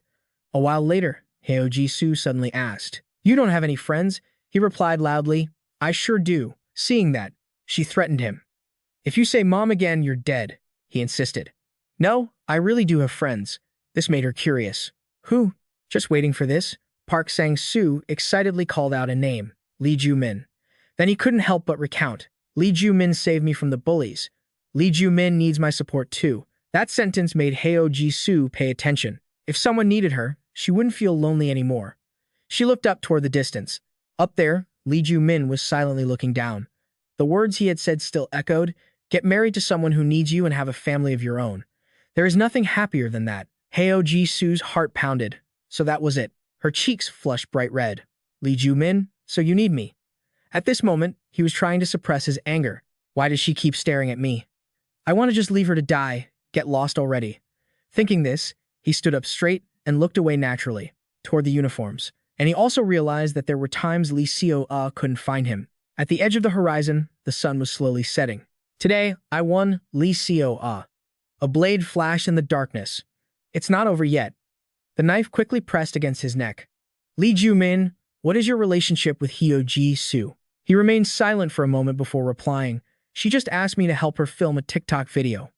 A while later, Heo Ji-soo suddenly asked. You don't have any friends? He replied loudly. I sure do. Seeing that, she threatened him. If you say mom again, you're dead, he insisted. No, I really do have friends. This made her curious. Who? Just waiting for this, Park Sang-soo excitedly called out a name, Lee Joo Min. Then he couldn't help but recount. Lee Joo Min saved me from the bullies. Lee Joo Min needs my support too. That sentence made Heo Ji-soo pay attention. If someone needed her, she wouldn't feel lonely anymore. She looked up toward the distance. Up there, Lee Joo Min was silently looking down. The words he had said still echoed, get married to someone who needs you and have a family of your own. There is nothing happier than that. Heo Ji-soo's heart pounded. So that was it. Her cheeks flushed bright red. Lee Joo Min, so you need me. At this moment, he was trying to suppress his anger. Why does she keep staring at me? I want to just leave her to die, get lost already. Thinking this, he stood up straight and looked away naturally, toward the uniforms. And he also realized that there were times Lee Seo-ah couldn't find him. At the edge of the horizon, the sun was slowly setting. Today, I won, Lee Seo-ah. A blade flashed in the darkness. It's not over yet. The knife quickly pressed against his neck. Lee Joo Min, what is your relationship with Heo Ji-soo? He remained silent for a moment before replying. She just asked me to help her film a TikTok video.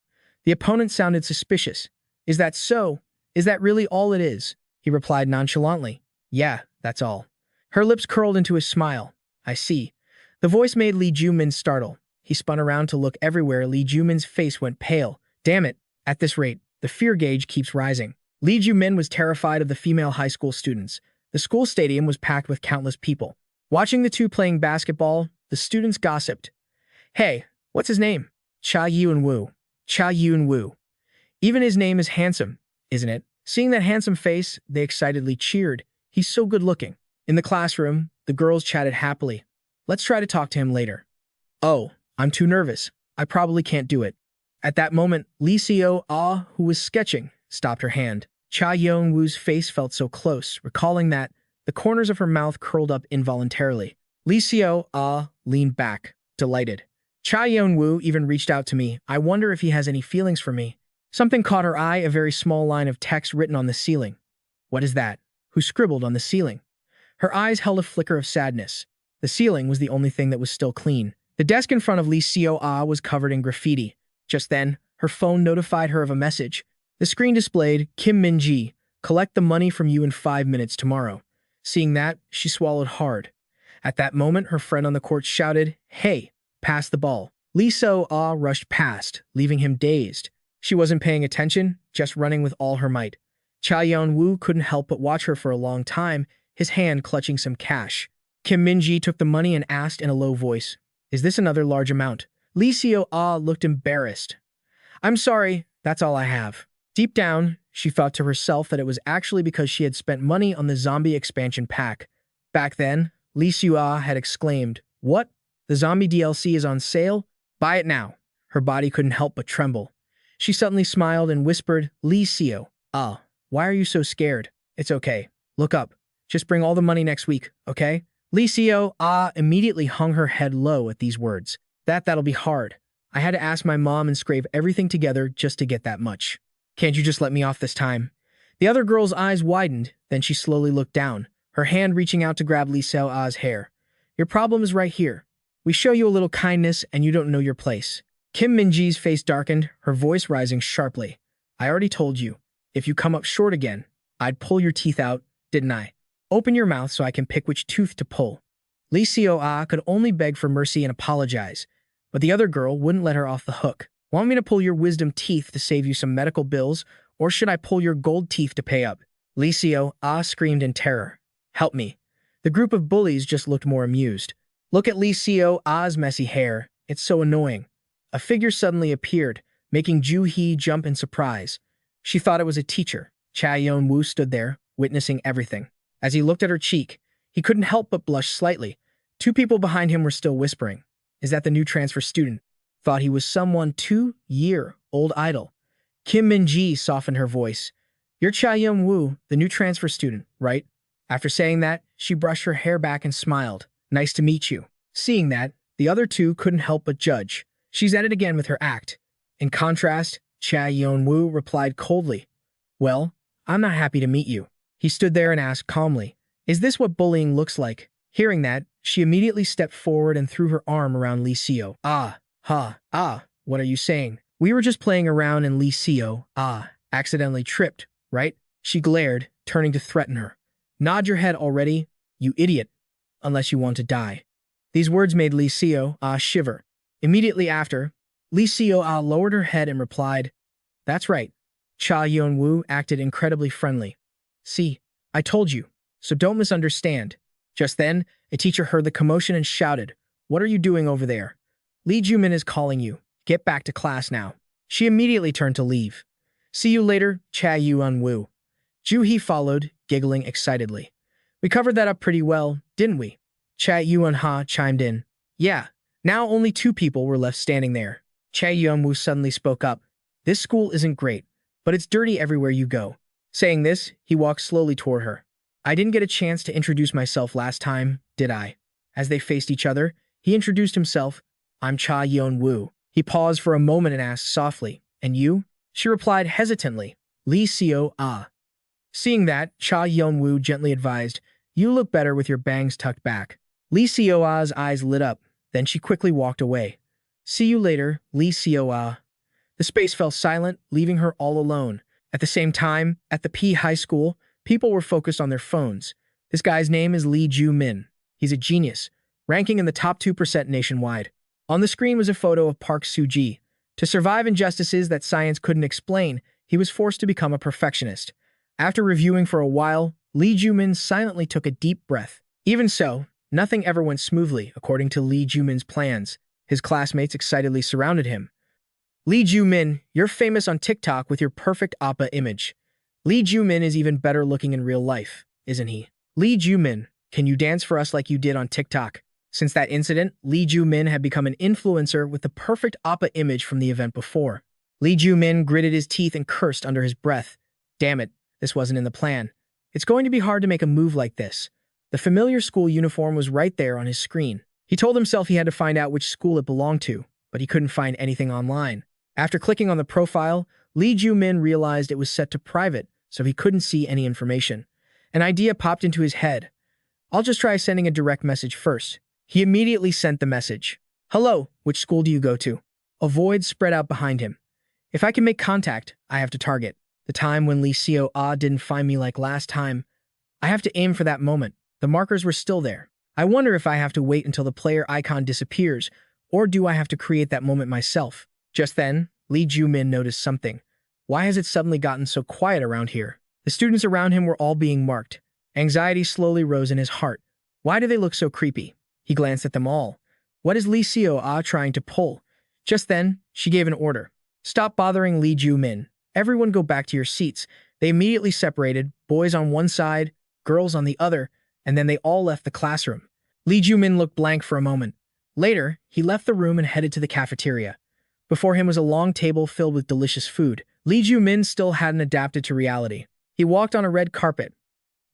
The opponent sounded suspicious. Is that so? Is that really all it is? He replied nonchalantly. Yeah, that's all. Her lips curled into a smile. I see. The voice made Lee Joo Min startle. He spun around to look everywhere. Lee Joo Min's face went pale. Damn it. At this rate, the fear gauge keeps rising. Lee Joo Min was terrified of the female high school students. The school stadium was packed with countless people. Watching the two playing basketball, the students gossiped. Hey, what's his name? Cha Yeon-woo. Cha Yeon-woo. Even his name is handsome, isn't it? Seeing that handsome face, they excitedly cheered. He's so good looking. In the classroom, the girls chatted happily. Let's try to talk to him later. Oh, I'm too nervous. I probably can't do it. At that moment, Lee Seo-ah, who was sketching, stopped her hand. Cha Yeon-woo's face felt so close, recalling that, the corners of her mouth curled up involuntarily. Lee Seo-ah leaned back, delighted. Cha Yeon-woo even reached out to me. I wonder if he has any feelings for me. Something caught her eye, a very small line of text written on the ceiling. What is that? Who scribbled on the ceiling? Her eyes held a flicker of sadness. The ceiling was the only thing that was still clean. The desk in front of Lee Seo-ah was covered in graffiti. Just then, her phone notified her of a message. The screen displayed, Kim Min-ji, collect the money from you in 5 minutes tomorrow. Seeing that, she swallowed hard. At that moment, her friend on the court shouted, Hey, pass the ball. Lee Seo-ah rushed past, leaving him dazed. She wasn't paying attention, just running with all her might. Cha Yeon-woo couldn't help but watch her for a long time, his hand clutching some cash. Kim Min-ji took the money and asked in a low voice, Is this another large amount? Lee Seo-ah looked embarrassed. I'm sorry, that's all I have. Deep down, she thought to herself that it was actually because she had spent money on the zombie expansion pack. Back then, Lee Seo-ah had exclaimed, What? The zombie DLC is on sale? Buy it now. Her body couldn't help but tremble. She suddenly smiled and whispered, Lee Seo-ah, why are you so scared? It's okay. Look up. Just bring all the money next week, okay? Lee Seo-ah immediately hung her head low at these words. That'll be hard. I had to ask my mom and scrape everything together just to get that much. Can't you just let me off this time? The other girl's eyes widened, then she slowly looked down, her hand reaching out to grab Lee Seo-ah's hair. Your problem is right here. We show you a little kindness and you don't know your place. Kim Min-ji's face darkened, her voice rising sharply. I already told you. If you come up short again, I'd pull your teeth out, didn't I? Open your mouth so I can pick which tooth to pull. Lee Seo-ah could only beg for mercy and apologize, but the other girl wouldn't let her off the hook. Want me to pull your wisdom teeth to save you some medical bills, or should I pull your gold teeth to pay up? Lee Seo-ah screamed in terror. Help me. The group of bullies just looked more amused. Look at Lee Seo-ah's messy hair. It's so annoying. A figure suddenly appeared, making Ju-hee jump in surprise. She thought it was a teacher. Cha Yeon-woo stood there, witnessing everything. As he looked at her cheek, he couldn't help but blush slightly. Two people behind him were still whispering. Is that the new transfer student? Thought he was someone 2-year-old idol. Kim Min-ji softened her voice. You're Cha Yeon-woo, the new transfer student, right? After saying that, she brushed her hair back and smiled. Nice to meet you. Seeing that, the other two couldn't help but judge. She's at it again with her act. In contrast, Cha Yeon-woo replied coldly. Well, I'm not happy to meet you. He stood there and asked calmly, "Is this what bullying looks like?" Hearing that, she immediately stepped forward and threw her arm around Lee Seo. What are you saying? We were just playing around and Lee Seo, accidentally tripped, right? She glared, turning to threaten her. Nod your head already, you idiot, unless you want to die. These words made Lee Seo, shiver. Immediately after, Lee Seo, lowered her head and replied, "That's right." Cha Yeon-woo acted incredibly friendly. "See, I told you, so don't misunderstand." Just then, a teacher heard the commotion and shouted, "What are you doing over there? Lee Joo Min is calling you. Get back to class now." She immediately turned to leave. "See you later, Cha Yeon-woo." Joo-hee followed, giggling excitedly. "We covered that up pretty well, didn't we?" Cha Yeon-ha chimed in. "Yeah." Now only two people were left standing there. Cha Yeon-woo suddenly spoke up. "This school isn't great, but it's dirty everywhere you go." Saying this, he walked slowly toward her. "I didn't get a chance to introduce myself last time, did I?" As they faced each other, he introduced himself. "I'm Cha Yeon-woo." He paused for a moment and asked softly, "And you?" She replied hesitantly, "Lee Seo, Seeing that, Cha Yeon-woo gently advised, "You look better with your bangs tucked back." Lee Seo-a's eyes lit up, then she quickly walked away. "See you later, Lee Seo-ah." The space fell silent, leaving her all alone. At the same time, at the P High School, people were focused on their phones. This guy's name is Lee Joo Min. He's a genius, ranking in the top 2% nationwide. On the screen was a photo of Park Soo-ji. To survive injustices that science couldn't explain, he was forced to become a perfectionist. After reviewing for a while, Lee Joo Min silently took a deep breath. Even so, nothing ever went smoothly, according to Lee Joo Min's plans. His classmates excitedly surrounded him. "Lee Joo Min, you're famous on TikTok with your perfect oppa image. Lee Joo Min is even better looking in real life, isn't he? Lee Joo Min, can you dance for us like you did on TikTok?" Since that incident, Lee Joo Min had become an influencer with the perfect oppa image from the event before. Lee Joo Min gritted his teeth and cursed under his breath. Damn it, this wasn't in the plan. It's going to be hard to make a move like this. The familiar school uniform was right there on his screen. He told himself he had to find out which school it belonged to, but he couldn't find anything online. After clicking on the profile, Lee Joo Min realized it was set to private, so he couldn't see any information. An idea popped into his head. "I'll just try sending a direct message first." He immediately sent the message. "Hello, which school do you go to?" A void spread out behind him. "If I can make contact, I have to target. The time when Lee Seo didn't find me like last time. I have to aim for that moment. The markers were still there. I wonder if I have to wait until the player icon disappears, or do I have to create that moment myself?" Just then, Lee Joo Min noticed something. Why has it suddenly gotten so quiet around here? The students around him were all being marked. Anxiety slowly rose in his heart. Why do they look so creepy? He glanced at them all. What is Lee Seo trying to pull? Just then, she gave an order. "Stop bothering Lee Joo Min. Everyone go back to your seats." They immediately separated, boys on one side, girls on the other, and then they all left the classroom. Lee Joo Min looked blank for a moment. Later, he left the room and headed to the cafeteria. Before him was a long table filled with delicious food. Lee Joo Min still hadn't adapted to reality. He walked on a red carpet,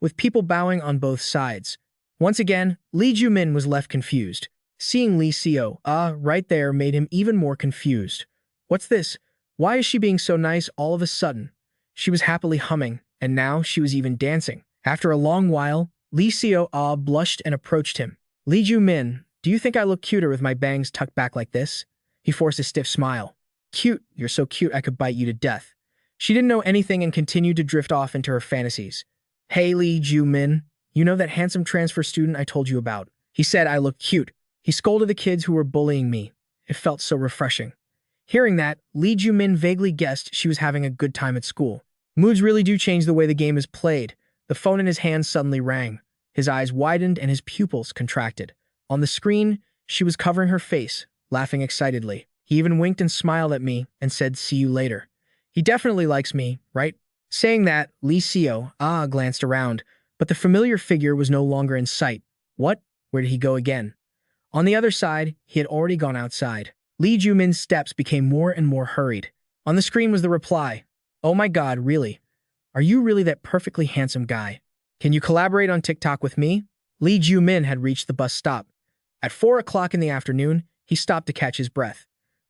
with people bowing on both sides. Once again, Lee Joo Min was left confused. Seeing Lee Seo right there made him even more confused. What's this? Why is she being so nice all of a sudden? She was happily humming, and now she was even dancing. After a long while, Lee Seo blushed and approached him. "Lee Joo Min, do you think I look cuter with my bangs tucked back like this?" He forced a stiff smile. "Cute? You're so cute I could bite you to death." She didn't know anything and continued to drift off into her fantasies. "Hey, Lee Joo Min, you know that handsome transfer student I told you about? He said I look cute. He scolded the kids who were bullying me. It felt so refreshing." Hearing that, Lee Joo Min vaguely guessed she was having a good time at school. Moods really do change the way the game is played. The phone in his hand suddenly rang. His eyes widened and his pupils contracted. On the screen, she was covering her face, laughing excitedly. He even winked and smiled at me and said, "See you later." He definitely likes me, right? Saying that, Lee Seo glanced around, but the familiar figure was no longer in sight. What? Where did he go again? On the other side, he had already gone outside. Lee Joo Min's steps became more and more hurried. On the screen was the reply. "Oh my god, really? Are you really that perfectly handsome guy? Can you collaborate on TikTok with me?" Lee Joo Min had reached the bus stop. At 4 o'clock in the afternoon, he stopped to catch his breath.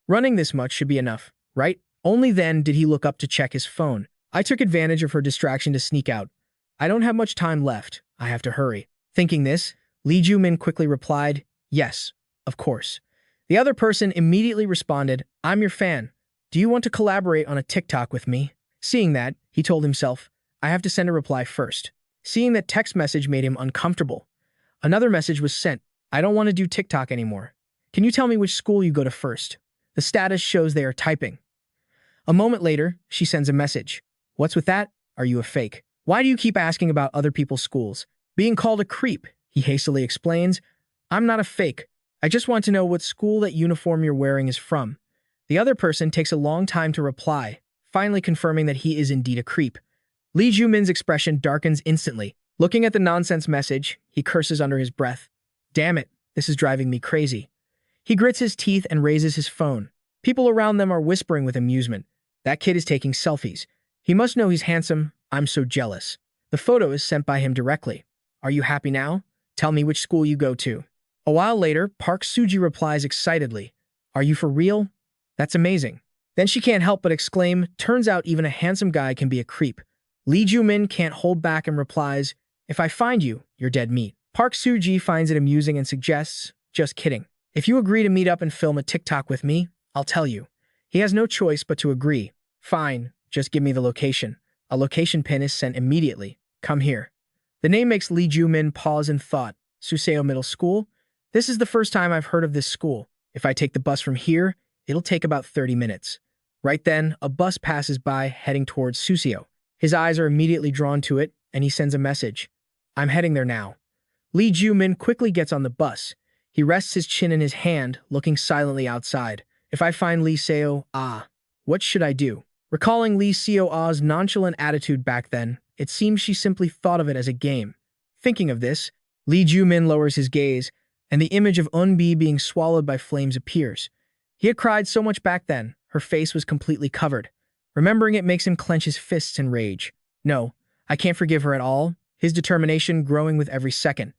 Running this much should be enough, right? Only then did he look up to check his phone. I took advantage of her distraction to sneak out. I don't have much time left. I have to hurry. Thinking this, Lee Joo Min quickly replied, yes, of course. The other person immediately responded, I'm your fan. Do you want to collaborate on a TikTok with me? Seeing that, he told himself, I have to send a reply first. Seeing that text message made him uncomfortable. Another message was sent, I don't want to do TikTok anymore. Can you tell me which school you go to first? The status shows they are typing. A moment later, she sends a message. What's with that? Are you a fake? Why do you keep asking about other people's schools? Being called a creep, he hastily explains. I'm not a fake. I just want to know what school that uniform you're wearing is from. The other person takes a long time to reply, finally confirming that he is indeed a creep. Lee Joo Min's expression darkens instantly. Looking at the nonsense message, he curses under his breath. Damn it, this is driving me crazy. He grits his teeth and raises his phone. People around them are whispering with amusement. That kid is taking selfies. He must know he's handsome. I'm so jealous. The photo is sent by him directly. Are you happy now? Tell me which school you go to. A while later, Park Sooji replies excitedly. Are you for real? That's amazing. Then she can't help but exclaim, turns out even a handsome guy can be a creep. Lee Joo Min can't hold back and replies, if I find you, you're dead meat. Park Sooji finds it amusing and suggests, just kidding. If you agree to meet up and film a TikTok with me, I'll tell you. He has no choice but to agree. Fine, just give me the location. A location pin is sent immediately. Come here. The name makes Lee Joo Min pause in thought. Suseo Middle School? This is the first time I've heard of this school. If I take the bus from here, it'll take about 30 minutes. Right then, a bus passes by heading towards Suseo. His eyes are immediately drawn to it, and he sends a message. I'm heading there now. Lee Joo Min quickly gets on the bus. He rests his chin in his hand, looking silently outside. If I find Lee Seo what should I do? Recalling Lee Seo Ah's nonchalant attitude back then, it seems she simply thought of it as a game. Thinking of this, Lee Joo Min lowers his gaze, and the image of Eun-bi being swallowed by flames appears. He had cried so much back then, her face was completely covered. Remembering it makes him clench his fists in rage. No, I can't forgive her at all, his determination growing with every second.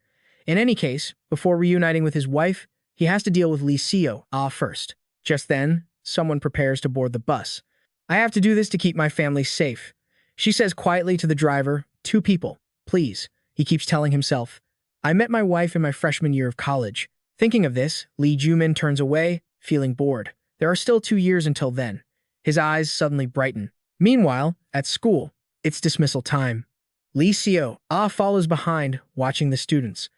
In any case, before reuniting with his wife, he has to deal with Lee Seo first. Just then, someone prepares to board the bus. I have to do this to keep my family safe. She says quietly to the driver, 2 people, please. He keeps telling himself, I met my wife in my freshman year of college. Thinking of this, Lee Joo Min turns away, feeling bored. There are still 2 years until then. His eyes suddenly brighten. Meanwhile, at school, it's dismissal time. Lee Seo follows behind, watching the students.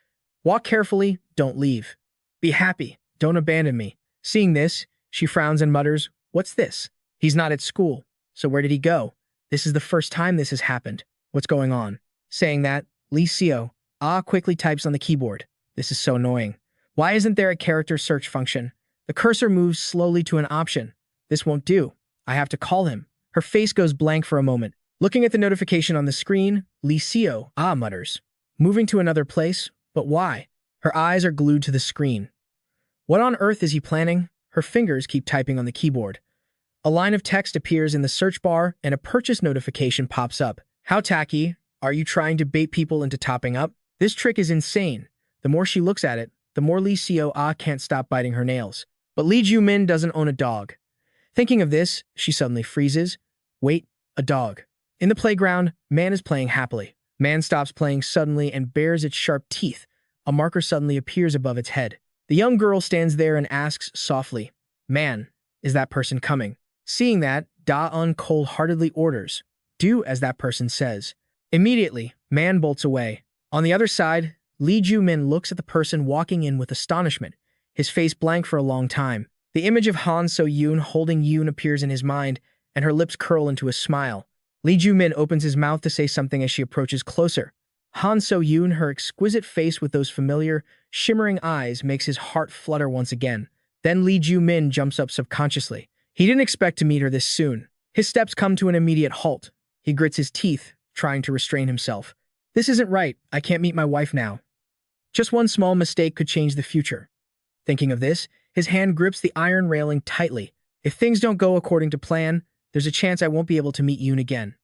Walk carefully, don't leave. Be happy, don't abandon me. Seeing this, she frowns and mutters, what's this? He's not at school, so where did he go? This is the first time this has happened. What's going on? Saying that, Lee Seo quickly types on the keyboard. This is so annoying. Why isn't there a character search function? The cursor moves slowly to an option. This won't do. I have to call him. Her face goes blank for a moment. Looking at the notification on the screen, Lee Seo mutters. Moving to another place? But why? Her eyes are glued to the screen. What on earth is he planning? Her fingers keep typing on the keyboard. A line of text appears in the search bar and a purchase notification pops up. How tacky. Are you trying to bait people into topping up? This trick is insane. The more she looks at it, the more Lee Seo can't stop biting her nails. But Lee Joo Min doesn't own a dog. Thinking of this, she suddenly freezes. Wait, a dog. In the playground, Man is playing happily. Man stops playing suddenly and bares its sharp teeth. A marker suddenly appears above its head. The young girl stands there and asks softly, Man, is that person coming? Seeing that, Da-eun cold-heartedly orders, do as that person says. Immediately, Man bolts away. On the other side, Lee Joo Min looks at the person walking in with astonishment, his face blank for a long time. The image of Han So-yoon holding Yoon appears in his mind, and her lips curl into a smile. Lee Joo Min opens his mouth to say something as she approaches closer. Han So-yoon, her exquisite face with those familiar, shimmering eyes, makes his heart flutter once again. Then Lee Joo Min jumps up subconsciously. He didn't expect to meet her this soon. His steps come to an immediate halt. He grits his teeth, trying to restrain himself. This isn't right. I can't meet my wife now. Just one small mistake could change the future. Thinking of this, his hand grips the iron railing tightly. If things don't go according to plan, there's a chance I won't be able to meet Yoon again.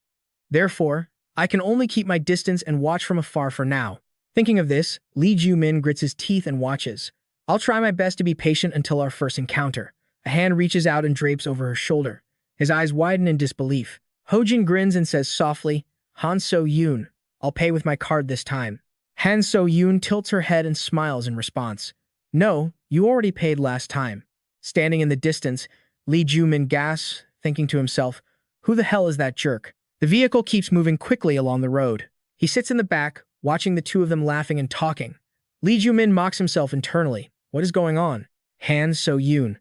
Therefore, I can only keep my distance and watch from afar for now. Thinking of this, Lee Joo Min grits his teeth and watches. I'll try my best to be patient until our first encounter. A hand reaches out and drapes over her shoulder. His eyes widen in disbelief. Hojin grins and says softly, Han So-yoon, I'll pay with my card this time. Han So-yoon tilts her head and smiles in response. No, you already paid last time. Standing in the distance, Lee Joo Min gasps, thinking to himself, who the hell is that jerk? The vehicle keeps moving quickly along the road. He sits in the back, watching the two of them laughing and talking. Lee Joo Min mocks himself internally. What is going on? Han So-yoon,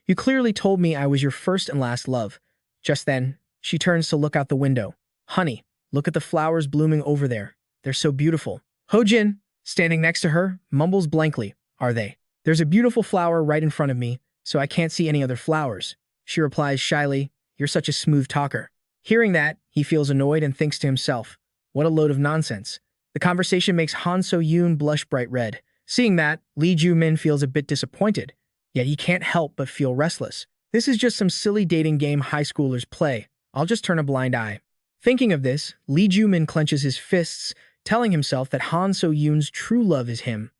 you clearly told me I was your first and last love. Just then, she turns to look out the window. Honey, look at the flowers blooming over there. They're so beautiful. Ho-jin, standing next to her, mumbles blankly. Are they? There's a beautiful flower right in front of me, so I can't see any other flowers. She replies shyly, you're such a smooth talker. Hearing that, he feels annoyed and thinks to himself, what a load of nonsense. The conversation makes Han So-yoon blush bright red. Seeing that, Lee Joo Min feels a bit disappointed, yet he can't help but feel restless. This is just some silly dating game high schoolers play. I'll just turn a blind eye. Thinking of this, Lee Joo Min clenches his fists, telling himself that Han So-yoon's true love is him.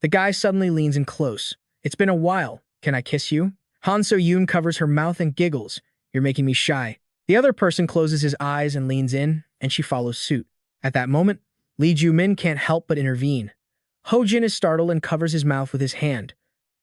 The guy suddenly leans in close. It's been a while. Can I kiss you? Han So-yoon covers her mouth and giggles. You're making me shy. The other person closes his eyes and leans in, and she follows suit. At that moment, Lee Joo Min can't help but intervene. Ho-jin is startled and covers his mouth with his hand.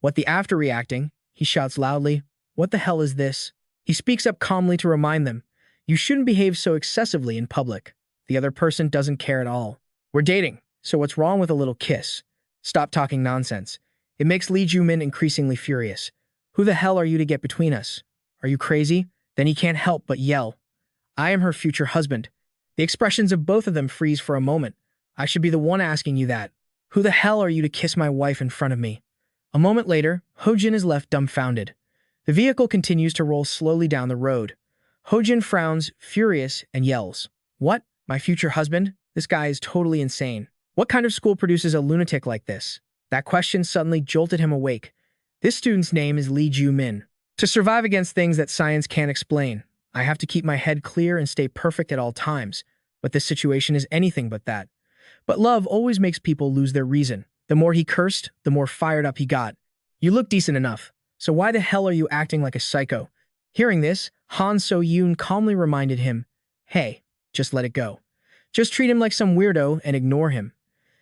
What the after reacting, he shouts loudly, what the hell is this? He speaks up calmly to remind them, you shouldn't behave so excessively in public. The other person doesn't care at all. We're dating, so what's wrong with a little kiss? Stop talking nonsense. It makes Lee Joo Min increasingly furious. Who the hell are you to get between us? Are you crazy? Then he can't help but yell. I am her future husband. The expressions of both of them freeze for a moment. I should be the one asking you that. Who the hell are you to kiss my wife in front of me? A moment later, Ho-jin is left dumbfounded. The vehicle continues to roll slowly down the road. Ho-jin frowns, furious, and yells. What? My future husband? This guy is totally insane. What kind of school produces a lunatic like this? That question suddenly jolted him awake. This student's name is Lee Joo Min. To survive against things that science can't explain, I have to keep my head clear and stay perfect at all times. But this situation is anything but that. But love always makes people lose their reason. The more he cursed, the more fired up he got. You look decent enough, so why the hell are you acting like a psycho? Hearing this, Han So-yoon calmly reminded him, hey, just let it go. Just treat him like some weirdo and ignore him.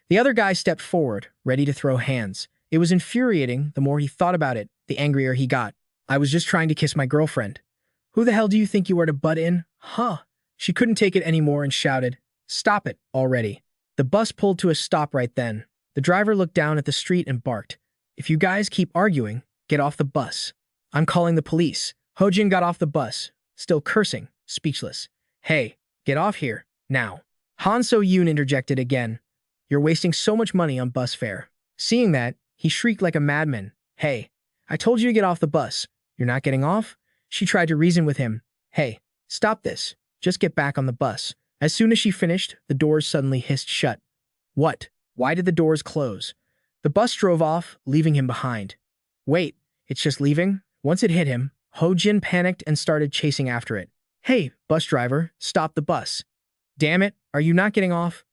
The other guy stepped forward, ready to throw hands. It was infuriating. The more he thought about it, the angrier he got. I was just trying to kiss my girlfriend. Who the hell do you think you are to butt in? Huh? She couldn't take it anymore and shouted, stop it already. The bus pulled to a stop right then. The driver looked down at the street and barked, if you guys keep arguing, get off the bus. I'm calling the police. Ho-jin got off the bus, still cursing, speechless. Hey, get off here, now. Han So-yoon interjected again. You're wasting so much money on bus fare. Seeing that, he shrieked like a madman. Hey, I told you to get off the bus. You're not getting off? She tried to reason with him. Hey, stop this. Just get back on the bus. As soon as she finished, the doors suddenly hissed shut. What? Why did the doors close? The bus drove off, leaving him behind. Wait, it's just leaving? Once it hit him, Ho-jin panicked and started chasing after it. Hey, bus driver, stop the bus. Damn it, are you not getting off?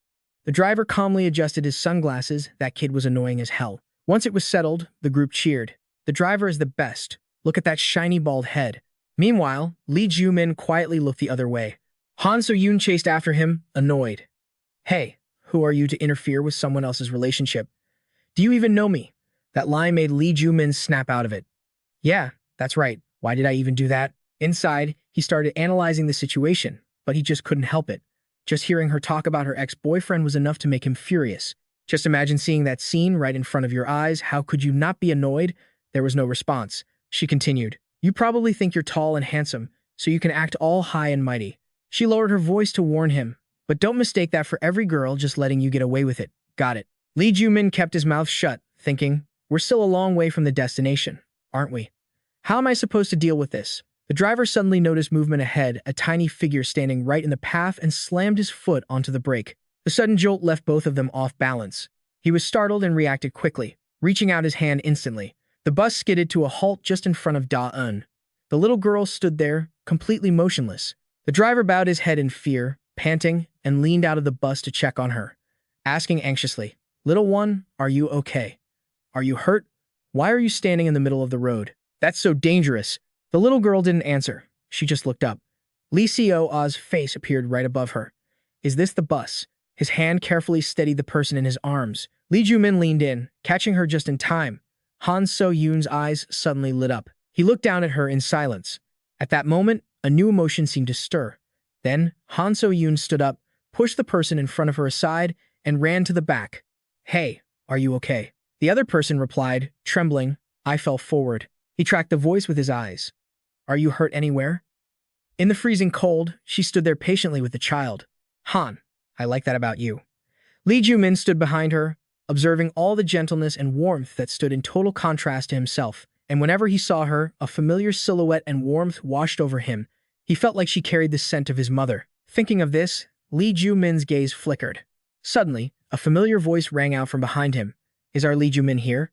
The driver calmly adjusted his sunglasses. That kid was annoying as hell. Once it was settled, the group cheered. The driver is the best. Look at that shiny bald head. Meanwhile, Lee Joo Min quietly looked the other way. Han So-yoon chased after him, annoyed. Hey, who are you to interfere with someone else's relationship? Do you even know me? That line made Lee Joo Min snap out of it. Yeah, that's right. Why did I even do that? Inside, he started analyzing the situation, but he just couldn't help it. Just hearing her talk about her ex-boyfriend was enough to make him furious. Just imagine seeing that scene right in front of your eyes. How could you not be annoyed? There was no response. She continued, you probably think you're tall and handsome, so you can act all high and mighty. She lowered her voice to warn him, but don't mistake that for every girl just letting you get away with it. Got it. Lee Joo Min kept his mouth shut, thinking, we're still a long way from the destination, aren't we? How am I supposed to deal with this? The driver suddenly noticed movement ahead, a tiny figure standing right in the path, and slammed his foot onto the brake. The sudden jolt left both of them off balance. He was startled and reacted quickly, reaching out his hand instantly. The bus skidded to a halt just in front of Da-eun. The little girl stood there, completely motionless. The driver bowed his head in fear, panting, and leaned out of the bus to check on her, asking anxiously, little one, are you okay? Are you hurt? Why are you standing in the middle of the road? That's so dangerous. The little girl didn't answer. She just looked up. Lee Co-ah's face appeared right above her. Is this the bus? His hand carefully steadied the person in his arms. Lee Joo Min leaned in, catching her just in time. Han So-yoon's eyes suddenly lit up. He looked down at her in silence. At that moment, a new emotion seemed to stir. Then, Han So-yoon stood up, pushed the person in front of her aside, and ran to the back. "Hey, are you okay?" The other person replied, trembling. I fell forward. He tracked the voice with his eyes. "Are you hurt anywhere?" In the freezing cold, she stood there patiently with the child. "Han, I like that about you." Lee Joo Min stood behind her, observing all the gentleness and warmth that stood in total contrast to himself. And whenever he saw her, a familiar silhouette and warmth washed over him. He felt like she carried the scent of his mother. Thinking of this, Lee Joo Min's gaze flickered. Suddenly, a familiar voice rang out from behind him. "Is our Lee Joo Min here?"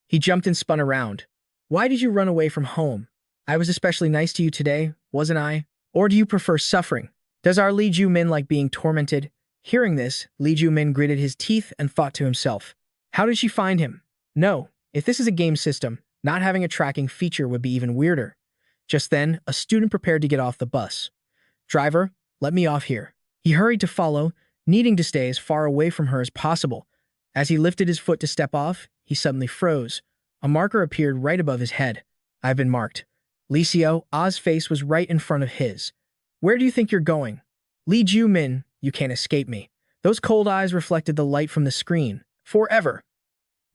He jumped and spun around. "Why did you run away from home? I was especially nice to you today, wasn't I? Or do you prefer suffering? Does our Lee Joo Min like being tormented?" Hearing this, Lee Joo Min gritted his teeth and thought to himself, how did she find him? No, if this is a game system, not having a tracking feature would be even weirder. Just then, a student prepared to get off the bus. "Driver, let me off here." He hurried to follow, needing to stay as far away from her as possible. As he lifted his foot to step off, he suddenly froze. A marker appeared right above his head. "I've been marked." Lee Seo-ah's face was right in front of his. "Where do you think you're going?" "Lee Joo Min, you can't escape me." Those cold eyes reflected the light from the screen. "Forever."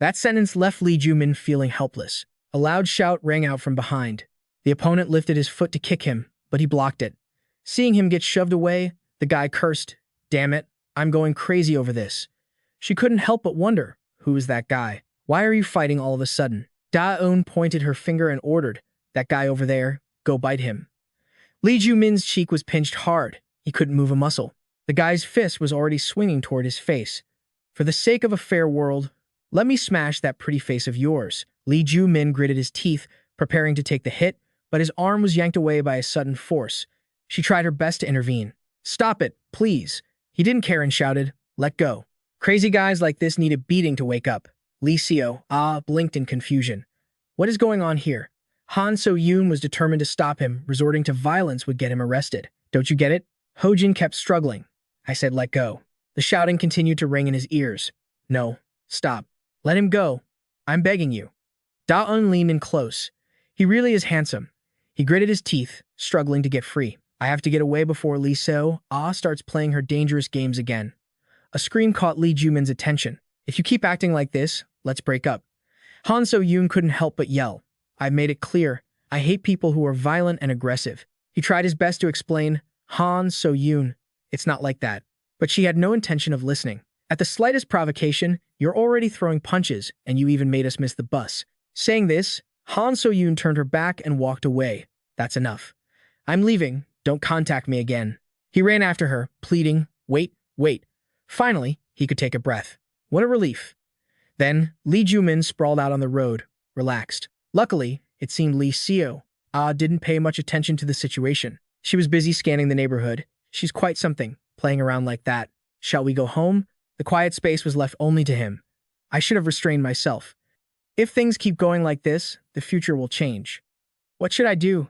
That sentence left Lee Joo Min feeling helpless. A loud shout rang out from behind. The opponent lifted his foot to kick him, but he blocked it. Seeing him get shoved away, the guy cursed, "Damn it, I'm going crazy over this." She couldn't help but wonder, who is that guy? Why are you fighting all of a sudden? Da-eun pointed her finger and ordered, "That guy over there, go bite him." Lee Joo Min's cheek was pinched hard. He couldn't move a muscle. The guy's fist was already swinging toward his face. "For the sake of a fair world, let me smash that pretty face of yours." Lee Joo Min gritted his teeth, preparing to take the hit, but his arm was yanked away by a sudden force. She tried her best to intervene. "Stop it, please." He didn't care and shouted, "Let go." Crazy guys like this need a beating to wake up. Lee Seo-ah blinked in confusion. What is going on here? Han So-yoon was determined to stop him. Resorting to violence would get him arrested. Don't you get it? Ho-jin kept struggling. "I said let go." The shouting continued to ring in his ears. "No, stop. Let him go. I'm begging you." Da-eun leaned in close. He really is handsome. He gritted his teeth, struggling to get free. "I have to get away before Lee Seo-ah starts playing her dangerous games again." A scream caught Lee Joo Min's attention. "If you keep acting like this, let's break up." Han So-yoon couldn't help but yell. "I've made it clear. I hate people who are violent and aggressive." He tried his best to explain, "Han So-yoon, it's not like that." But she had no intention of listening. "At the slightest provocation, you're already throwing punches, and you even made us miss the bus." Saying this, Han So-yoon turned her back and walked away. "That's enough. I'm leaving. Don't contact me again." He ran after her, pleading, "Wait, wait." Finally, he could take a breath. What a relief. Then, Lee Joo Min sprawled out on the road, relaxed. Luckily, it seemed Lee Seo-ah didn't pay much attention to the situation. She was busy scanning the neighborhood. She's quite something, playing around like that. "Shall we go home?" The quiet space was left only to him. "I should have restrained myself. If things keep going like this, the future will change. What should I do?"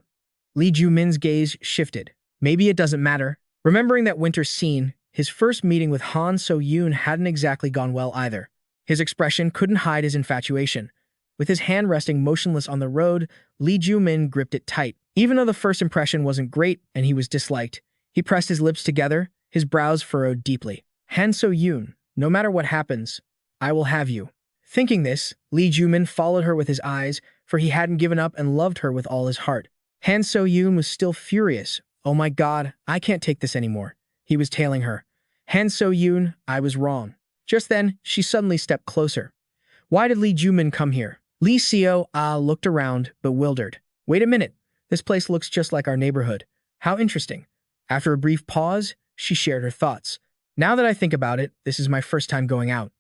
Lee Joo Min's gaze shifted. Maybe it doesn't matter. Remembering that winter scene, his first meeting with Han So-yoon hadn't exactly gone well either. His expression couldn't hide his infatuation. With his hand resting motionless on the road, Lee Joo Min gripped it tight. Even though the first impression wasn't great and he was disliked, he pressed his lips together, his brows furrowed deeply. "Han So-yoon, no matter what happens, I will have you." Thinking this, Lee Joo Min followed her with his eyes, for he hadn't given up and loved her with all his heart. Han So-yoon was still furious. "Oh my god, I can't take this anymore." He was tailing her. "Han So-yoon, I was wrong." Just then, she suddenly stepped closer. Why did Lee Joo Min come here? Lee Seo-ah looked around, bewildered. "Wait a minute. This place looks just like our neighborhood. How interesting." After a brief pause, she shared her thoughts. "Now that I think about it, this is my first time going out."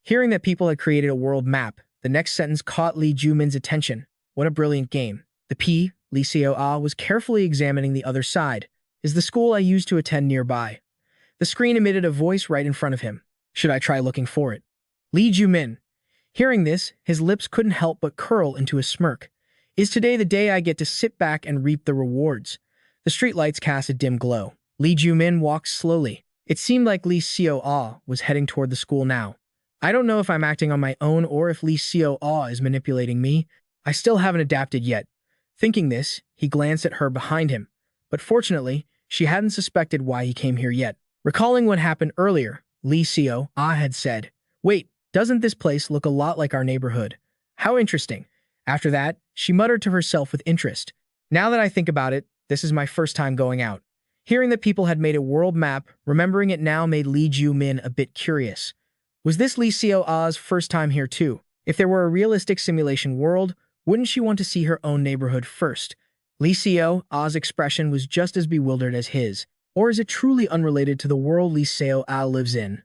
Hearing that people had created a world map, the next sentence caught Lee Joo Min's attention. What a brilliant game. Lee Seo-ah was carefully examining the other side. "Is the school I used to attend nearby?" The screen emitted a voice right in front of him. Should I try looking for it? Lee Joo Min. Hearing this, his lips couldn't help but curl into a smirk. "Is today the day I get to sit back and reap the rewards?" The streetlights cast a dim glow. Lee Joo Min walked slowly. It seemed like Lee Seo Ah was heading toward the school now. I don't know if I'm acting on my own or if Lee Seo Ah is manipulating me. I still haven't adapted yet. Thinking this, he glanced at her behind him. But fortunately, she hadn't suspected why he came here yet. Recalling what happened earlier, Lee Seo Ah had said, "Wait, doesn't this place look a lot like our neighborhood? How interesting." After that, she muttered to herself with interest. Now that I think about it, this is my first time going out. Hearing that people had made a world map, remembering it now made Lee Joo Min a bit curious. Was this Lee Seo Ah's first time here too? If there were a realistic simulation world, wouldn't she want to see her own neighborhood first? Lee Seo Ah's expression was just as bewildered as his. Or is it truly unrelated to the world Lee Seo Ah lives in?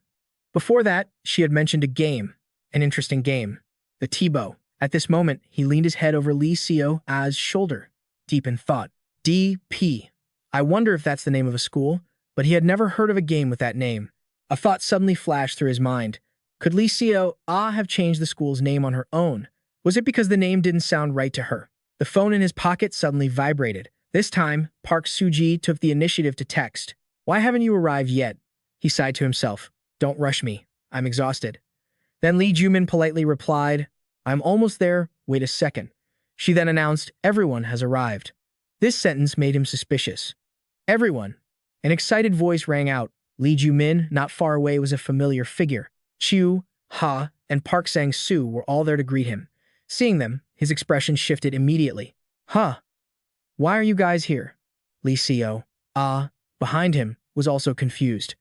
Before that, she had mentioned a game. An interesting game. The T-bow. At this moment, he leaned his head over Lee Seo Ah's shoulder, deep in thought. D.P. I wonder if that's the name of a school, but he had never heard of a game with that name. A thought suddenly flashed through his mind. Could Lee Seo Ah have changed the school's name on her own? Was it because the name didn't sound right to her? The phone in his pocket suddenly vibrated. This time, Park Soo-ji took the initiative to text. "Why haven't you arrived yet?" He sighed to himself. "Don't rush me. I'm exhausted." Then Lee Joo Min politely replied, "I'm almost there. Wait a second." She then announced, "Everyone has arrived." This sentence made him suspicious. Everyone. An excited voice rang out. Lee Joo Min, not far away, was a familiar figure. Chiu, Ha, and Park Sang-soo were all there to greet him. Seeing them, his expression shifted immediately. "Huh. Why are you guys here?" Lee Seo Ah, behind him, was also confused.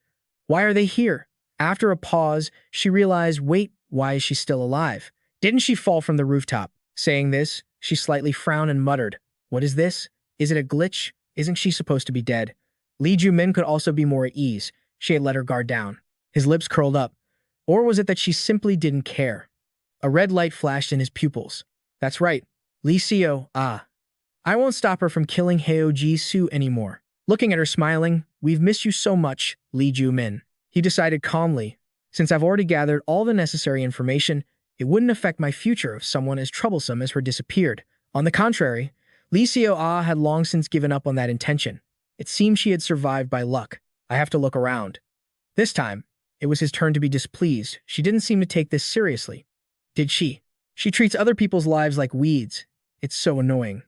Why are they here? After a pause, she realized, wait, why is she still alive? Didn't she fall from the rooftop? Saying this, she slightly frowned and muttered, "What is this? Is it a glitch? Isn't she supposed to be dead?" Lee Joo Min could also be more at ease. She had let her guard down. His lips curled up. Or was it that she simply didn't care? A red light flashed in his pupils. That's right. Lee Seo Ah. I won't stop her from killing Heo Ji-soo anymore. Looking at her smiling, "We've missed you so much, Lee Joo Min." He decided calmly, "Since I've already gathered all the necessary information, it wouldn't affect my future if someone as troublesome as her disappeared." On the contrary, Lee Seo Ah had long since given up on that intention. It seemed she had survived by luck. I have to look around. This time, it was his turn to be displeased. She didn't seem to take this seriously. Did she? She treats other people's lives like weeds. It's so annoying.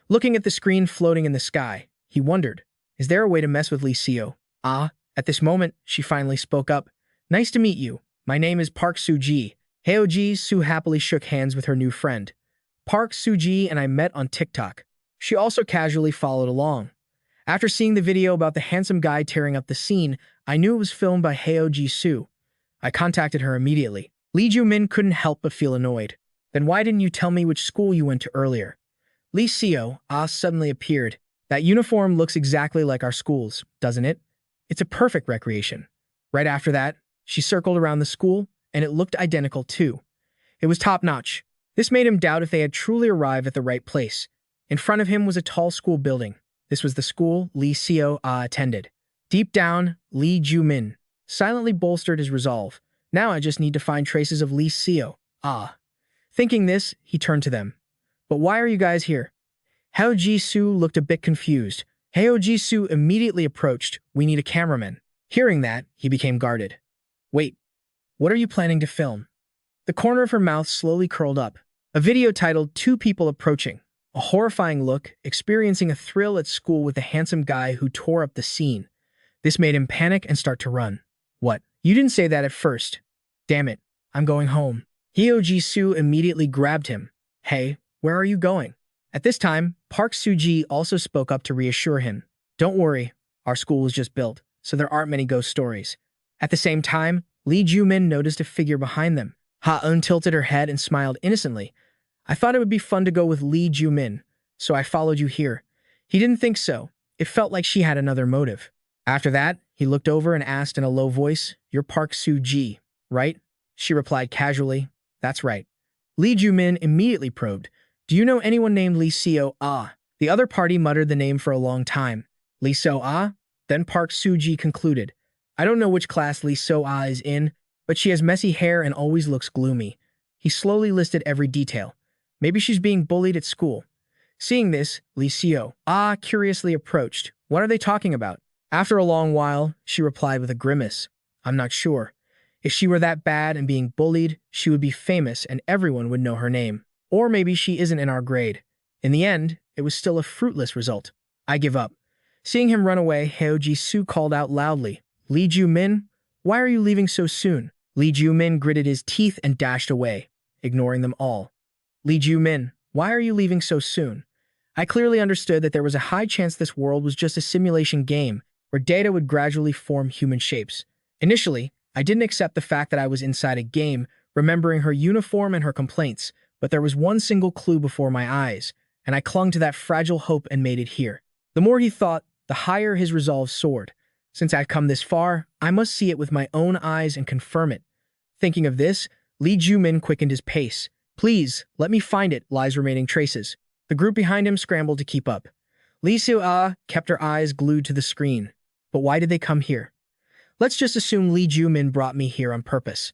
Looking at the screen floating in the sky, he wondered, is there a way to mess with Lee Seo Ah? At this moment, she finally spoke up. "Nice to meet you. My name is Park Soo-ji." Heo Ji-soo happily shook hands with her new friend. "Park Soo-ji and I met on TikTok." She also casually followed along. After seeing the video about the handsome guy tearing up the scene, I knew it was filmed by Heo Ji-soo. I contacted her immediately. Lee Joo Min couldn't help but feel annoyed. "Then why didn't you tell me which school you went to earlier?" Lee Seo Ah suddenly appeared. "That uniform looks exactly like our school's, doesn't it? It's a perfect recreation." Right after that, she circled around the school, and it looked identical too. It was top-notch. This made him doubt if they had truly arrived at the right place. In front of him was a tall school building. This was the school Lee Seo Ah attended. Deep down, Lee Joo Min silently bolstered his resolve. Now I just need to find traces of Lee Seo Ah. Thinking this, he turned to them. "But why are you guys here?" Heo Ji-soo looked a bit confused. Heo Ji-soo immediately approached. "We need a cameraman." Hearing that, he became guarded. "Wait, what are you planning to film?" The corner of her mouth slowly curled up. A video titled "Two People Approaching." A horrifying look, experiencing a thrill at school with the handsome guy who tore up the scene. This made him panic and start to run. "What? You didn't say that at first." "Damn it, I'm going home." Heo Ji-soo immediately grabbed him. "Hey, where are you going?" At this time, Park Soo-ji also spoke up to reassure him. "Don't worry, our school was just built, so there aren't many ghost stories." At the same time, Lee Joo Min noticed a figure behind them. Ha-eun tilted her head and smiled innocently. "I thought it would be fun to go with Lee Joo Min, so I followed you here." He didn't think so. It felt like she had another motive. After that, he looked over and asked in a low voice, "You're Park Soo-ji, right?" She replied casually, "That's right." Lee Joo Min immediately probed, "Do you know anyone named Lee Seo Ah?" The other party muttered the name for a long time. "Lee Seo Ah?" Then Park Soo-ji concluded, "I don't know which class Lee Seo Ah is in, but she has messy hair and always looks gloomy." He slowly listed every detail. Maybe she's being bullied at school. Seeing this, Lee Seo Ah curiously approached. "What are they talking about?" After a long while, she replied with a grimace. I'm not sure. If she were that bad and being bullied, she would be famous and everyone would know her name. Or maybe she isn't in our grade. In the end, it was still a fruitless result. I give up. Seeing him run away, Heo-ji-soo called out loudly, Lee Joo Min, why are you leaving so soon? Lee Joo Min gritted his teeth and dashed away, ignoring them all. Lee Joo Min, why are you leaving so soon? I clearly understood that there was a high chance this world was just a simulation game where data would gradually form human shapes. Initially, I didn't accept the fact that I was inside a game, remembering her uniform and her complaints, but there was one single clue before my eyes, and I clung to that fragile hope and made it here. The more he thought, the higher his resolve soared. Since I've come this far, I must see it with my own eyes and confirm it. Thinking of this, Lee Joo Min quickened his pace. Please, let me find it, Lie's remaining traces. The group behind him scrambled to keep up. Lee Soo-ah kept her eyes glued to the screen. But why did they come here? Let's just assume Lee Joo Min brought me here on purpose.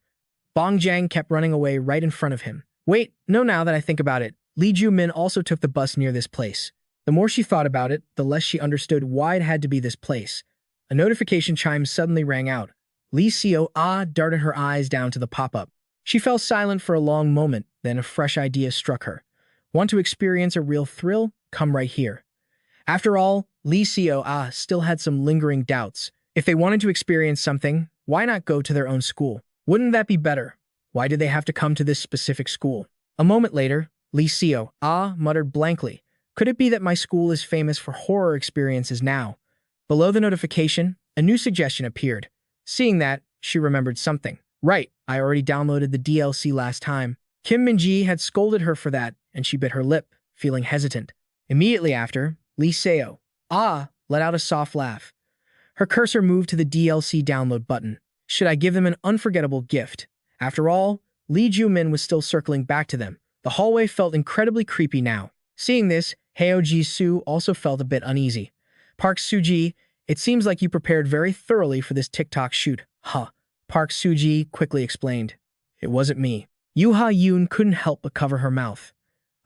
Bong Jang kept running away right in front of him. Wait, no, now that I think about it, Lee Joo Min also took the bus near this place. The more she thought about it, the less she understood why it had to be this place. A notification chime suddenly rang out. Lee Soo-ah darted her eyes down to the pop-up. She fell silent for a long moment, then a fresh idea struck her. Want to experience a real thrill? Come right here. After all, Lee Soo-ah still had some lingering doubts. If they wanted to experience something, why not go to their own school? Wouldn't that be better? Why did they have to come to this specific school? A moment later, Lee Soo-ah muttered blankly. Could it be that my school is famous for horror experiences now? Below the notification, a new suggestion appeared. Seeing that, she remembered something. Right, I already downloaded the DLC last time. Kim Min-ji had scolded her for that, and she bit her lip, feeling hesitant. Immediately after, Lee Soo-ah let out a soft laugh. Her cursor moved to the DLC download button. Should I give them an unforgettable gift? After all, Lee Joo Min was still circling back to them. The hallway felt incredibly creepy now. Seeing this, Heo-ji-soo also felt a bit uneasy. Park Soo-ji, it seems like you prepared very thoroughly for this TikTok shoot. Huh. Park Soo-ji quickly explained. It wasn't me. Yoo Ha-yoon couldn't help but cover her mouth.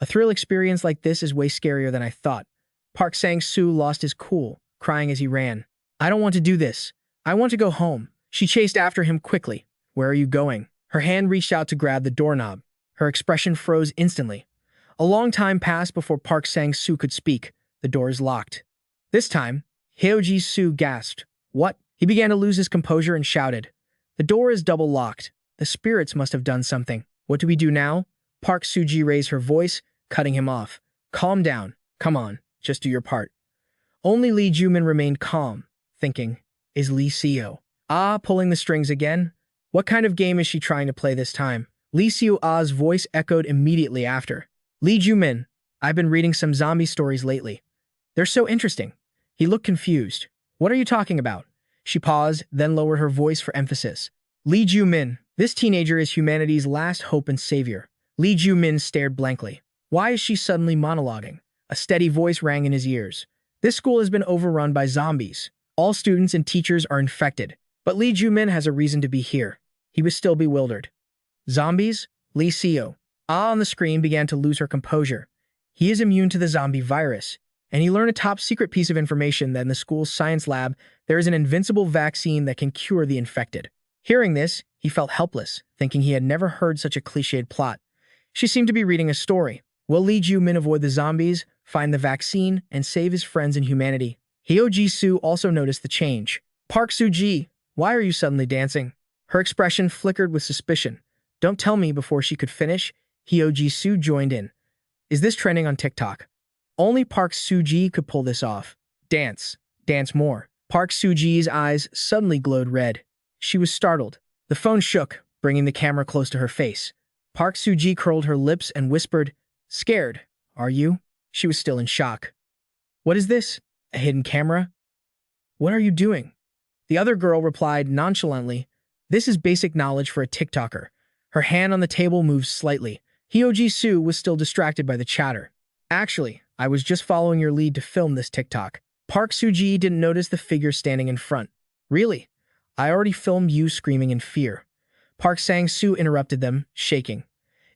A thrill experience like this is way scarier than I thought. Park Sang-soo lost his cool, crying as he ran. I don't want to do this. I want to go home. She chased after him quickly. Where are you going? Her hand reached out to grab the doorknob. Her expression froze instantly. A long time passed before Park Sang-soo could speak. The door is locked. This time, Heo-ji-soo gasped. What? He began to lose his composure and shouted. The door is double locked. The spirits must have done something. What do we do now? Park Soo-ji raised her voice, cutting him off. Calm down. Come on, just do your part. Only Lee Joo Min remained calm, thinking, is Lee Soo-ah pulling the strings again? What kind of game is she trying to play this time? Lee Soo-ah's voice echoed immediately after. Lee Joo Min, I've been reading some zombie stories lately. They're so interesting. He looked confused. What are you talking about? She paused, then lowered her voice for emphasis. Lee Joo Min, this teenager is humanity's last hope and savior. Lee Joo Min stared blankly. Why is she suddenly monologuing? A steady voice rang in his ears. This school has been overrun by zombies. All students and teachers are infected. But Lee Joo Min has a reason to be here. He was still bewildered. Zombies? Lee Soo-ah on the screen began to lose her composure. He is immune to the zombie virus. And he learned a top-secret piece of information that in the school's science lab, there is an invincible vaccine that can cure the infected. Hearing this, he felt helpless, thinking he had never heard such a cliched plot. She seemed to be reading a story. Will Lee Joo Min avoid the zombies, find the vaccine, and save his friends and humanity? Heo-ji-soo also noticed the change. Park Soo-ji, why are you suddenly dancing? Her expression flickered with suspicion. Don't tell me before she could finish. Heo-ji-soo joined in. Is this trending on TikTok? Only Park Soo-ji could pull this off. Dance. Dance more. Park Soo-ji's eyes suddenly glowed red. She was startled. The phone shook, bringing the camera close to her face. Park Soo-ji curled her lips and whispered, Scared, are you? She was still in shock. What is this? A hidden camera? What are you doing? The other girl replied nonchalantly, This is basic knowledge for a TikToker. Her hand on the table moved slightly. Heo-ji-soo was still distracted by the chatter. Actually, I was just following your lead to film this TikTok. Park Soo-ji didn't notice the figure standing in front. Really? I already filmed you screaming in fear. Park Sang-soo interrupted them, shaking.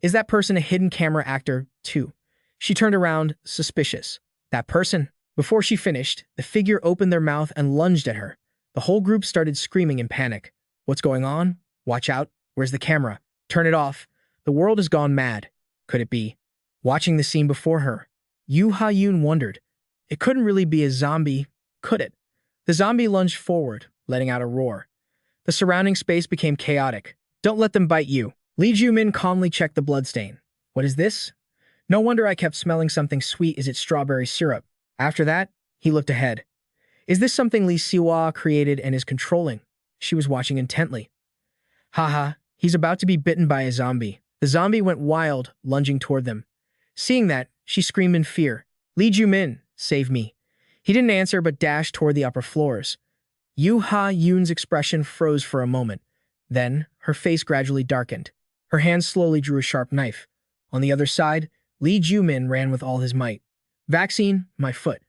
Is that person a hidden camera actor, too? She turned around, suspicious. That person? Before she finished, the figure opened their mouth and lunged at her. The whole group started screaming in panic. What's going on? Watch out. Where's the camera? Turn it off. The world has gone mad. Could it be? Watching the scene before her, Yoo Ha-yoon wondered. It couldn't really be a zombie, could it? The zombie lunged forward, letting out a roar. The surrounding space became chaotic. Don't let them bite you. Lee Joo Min calmly checked the bloodstain. What is this? No wonder I kept smelling something sweet. Is it strawberry syrup? After that, he looked ahead. Is this something Lee Siwa created and is controlling? She was watching intently. Haha, he's about to be bitten by a zombie. The zombie went wild, lunging toward them. Seeing that, she screamed in fear. Lee Joo Min, save me. He didn't answer but dashed toward the upper floors. Yoo Ha-yoon's expression froze for a moment. Then, her face gradually darkened. Her hand slowly drew a sharp knife. On the other side, Lee Joo Min ran with all his might. Vaccine, my foot.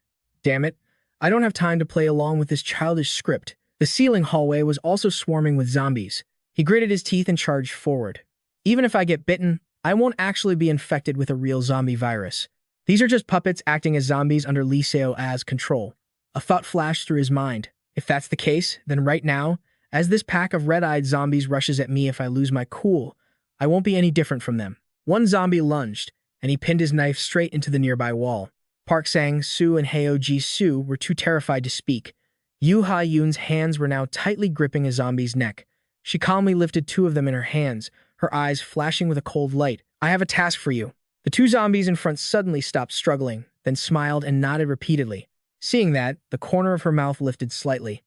Damn it. I don't have time to play along with this childish script. The ceiling hallway was also swarming with zombies. He gritted his teeth and charged forward. Even if I get bitten, I won't actually be infected with a real zombie virus. These are just puppets acting as zombies under Lee Seo-a's control. A thought flashed through his mind. If that's the case, then right now, as this pack of red-eyed zombies rushes at me, if I lose my cool, I won't be any different from them. One zombie lunged, and he pinned his knife straight into the nearby wall. Park Sang-soo and Heo Ji-soo were too terrified to speak. Yoo Ha-yoon's hands were now tightly gripping a zombie's neck. She calmly lifted two of them in her hands, her eyes flashing with a cold light. I have a task for you. The two zombies in front suddenly stopped struggling, then smiled and nodded repeatedly. Seeing that, the corner of her mouth lifted slightly.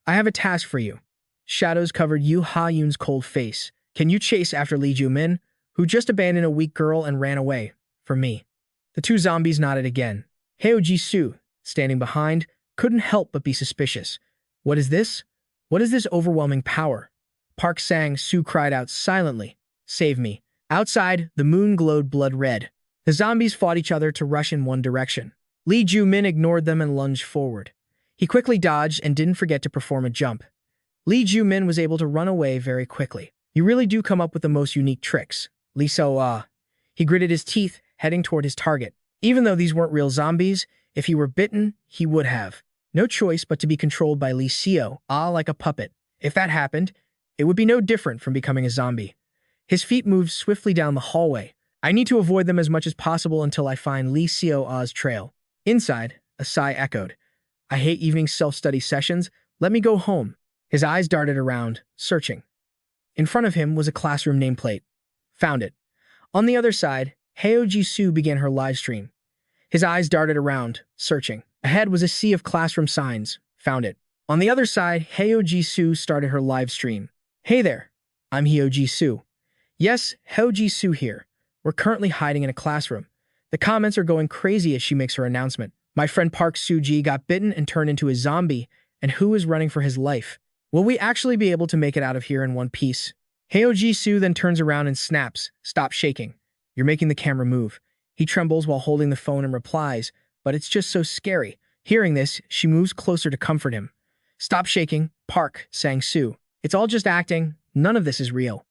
I have a task for you. Shadows covered Yoo Ha-yoon's cold face. Can you chase after Lee Joo Min, who just abandoned a weak girl and ran away, for me? The two zombies nodded again. Heo Ji-soo, standing behind, couldn't help but be suspicious. What is this? What is this overwhelming power? Park Sang-soo cried out silently. Save me. Outside, the moon glowed blood red. The zombies fought each other to rush in one direction. Lee Joo Min ignored them and lunged forward. He quickly dodged and didn't forget to perform a jump. Lee Joo Min was able to run away very quickly. You really do come up with the most unique tricks. Lee Seo-ah. He gritted his teeth, heading toward his target. Even though these weren't real zombies, if he were bitten, he would have. No choice but to be controlled by Lee Seo-ah like a puppet. If that happened, it would be no different from becoming a zombie. His feet moved swiftly down the hallway. I need to avoid them as much as possible until I find Lee Seo-ah's trail. Inside, a sigh echoed. I hate evening self-study sessions. Let me go home. His eyes darted around, searching. In front of him was a classroom nameplate. Found it. On the other side, Heo Ji-soo began her live stream. His eyes darted around, searching. Ahead was a sea of classroom signs. Found it. On the other side, Heo Ji-soo started her live stream. Hey there, I'm Heo Ji-soo. Yes, Heo Ji-soo here. We're currently hiding in a classroom. The comments are going crazy as she makes her announcement. My friend Park Soo-ji got bitten and turned into a zombie, and who is running for his life? Will we actually be able to make it out of here in one piece? Heo Ji-soo then turns around and snaps. Stop shaking. You're making the camera move. He trembles while holding the phone and replies, but it's just so scary. Hearing this, she moves closer to comfort him. Stop shaking, Park Sang-soo. It's all just acting. None of this is real.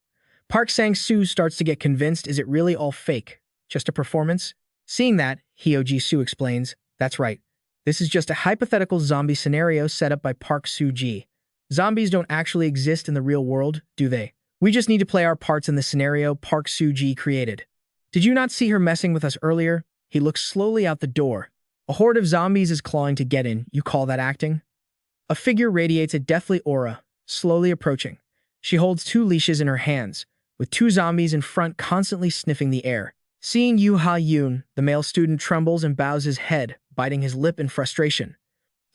Park Sang-soo starts to get convinced. Is it really all fake? Just a performance? Seeing that, Heo Ji-soo explains, that's right. This is just a hypothetical zombie scenario set up by Park Soo-ji. Zombies don't actually exist in the real world, do they? We just need to play our parts in the scenario Park Soo-ji created. Did you not see her messing with us earlier? He looks slowly out the door. A horde of zombies is clawing to get in. You call that acting? A figure radiates a deathly aura, slowly approaching. She holds two leashes in her hands, with two zombies in front constantly sniffing the air. Seeing Yoo Ha-yoon, the male student trembles and bows his head, biting his lip in frustration.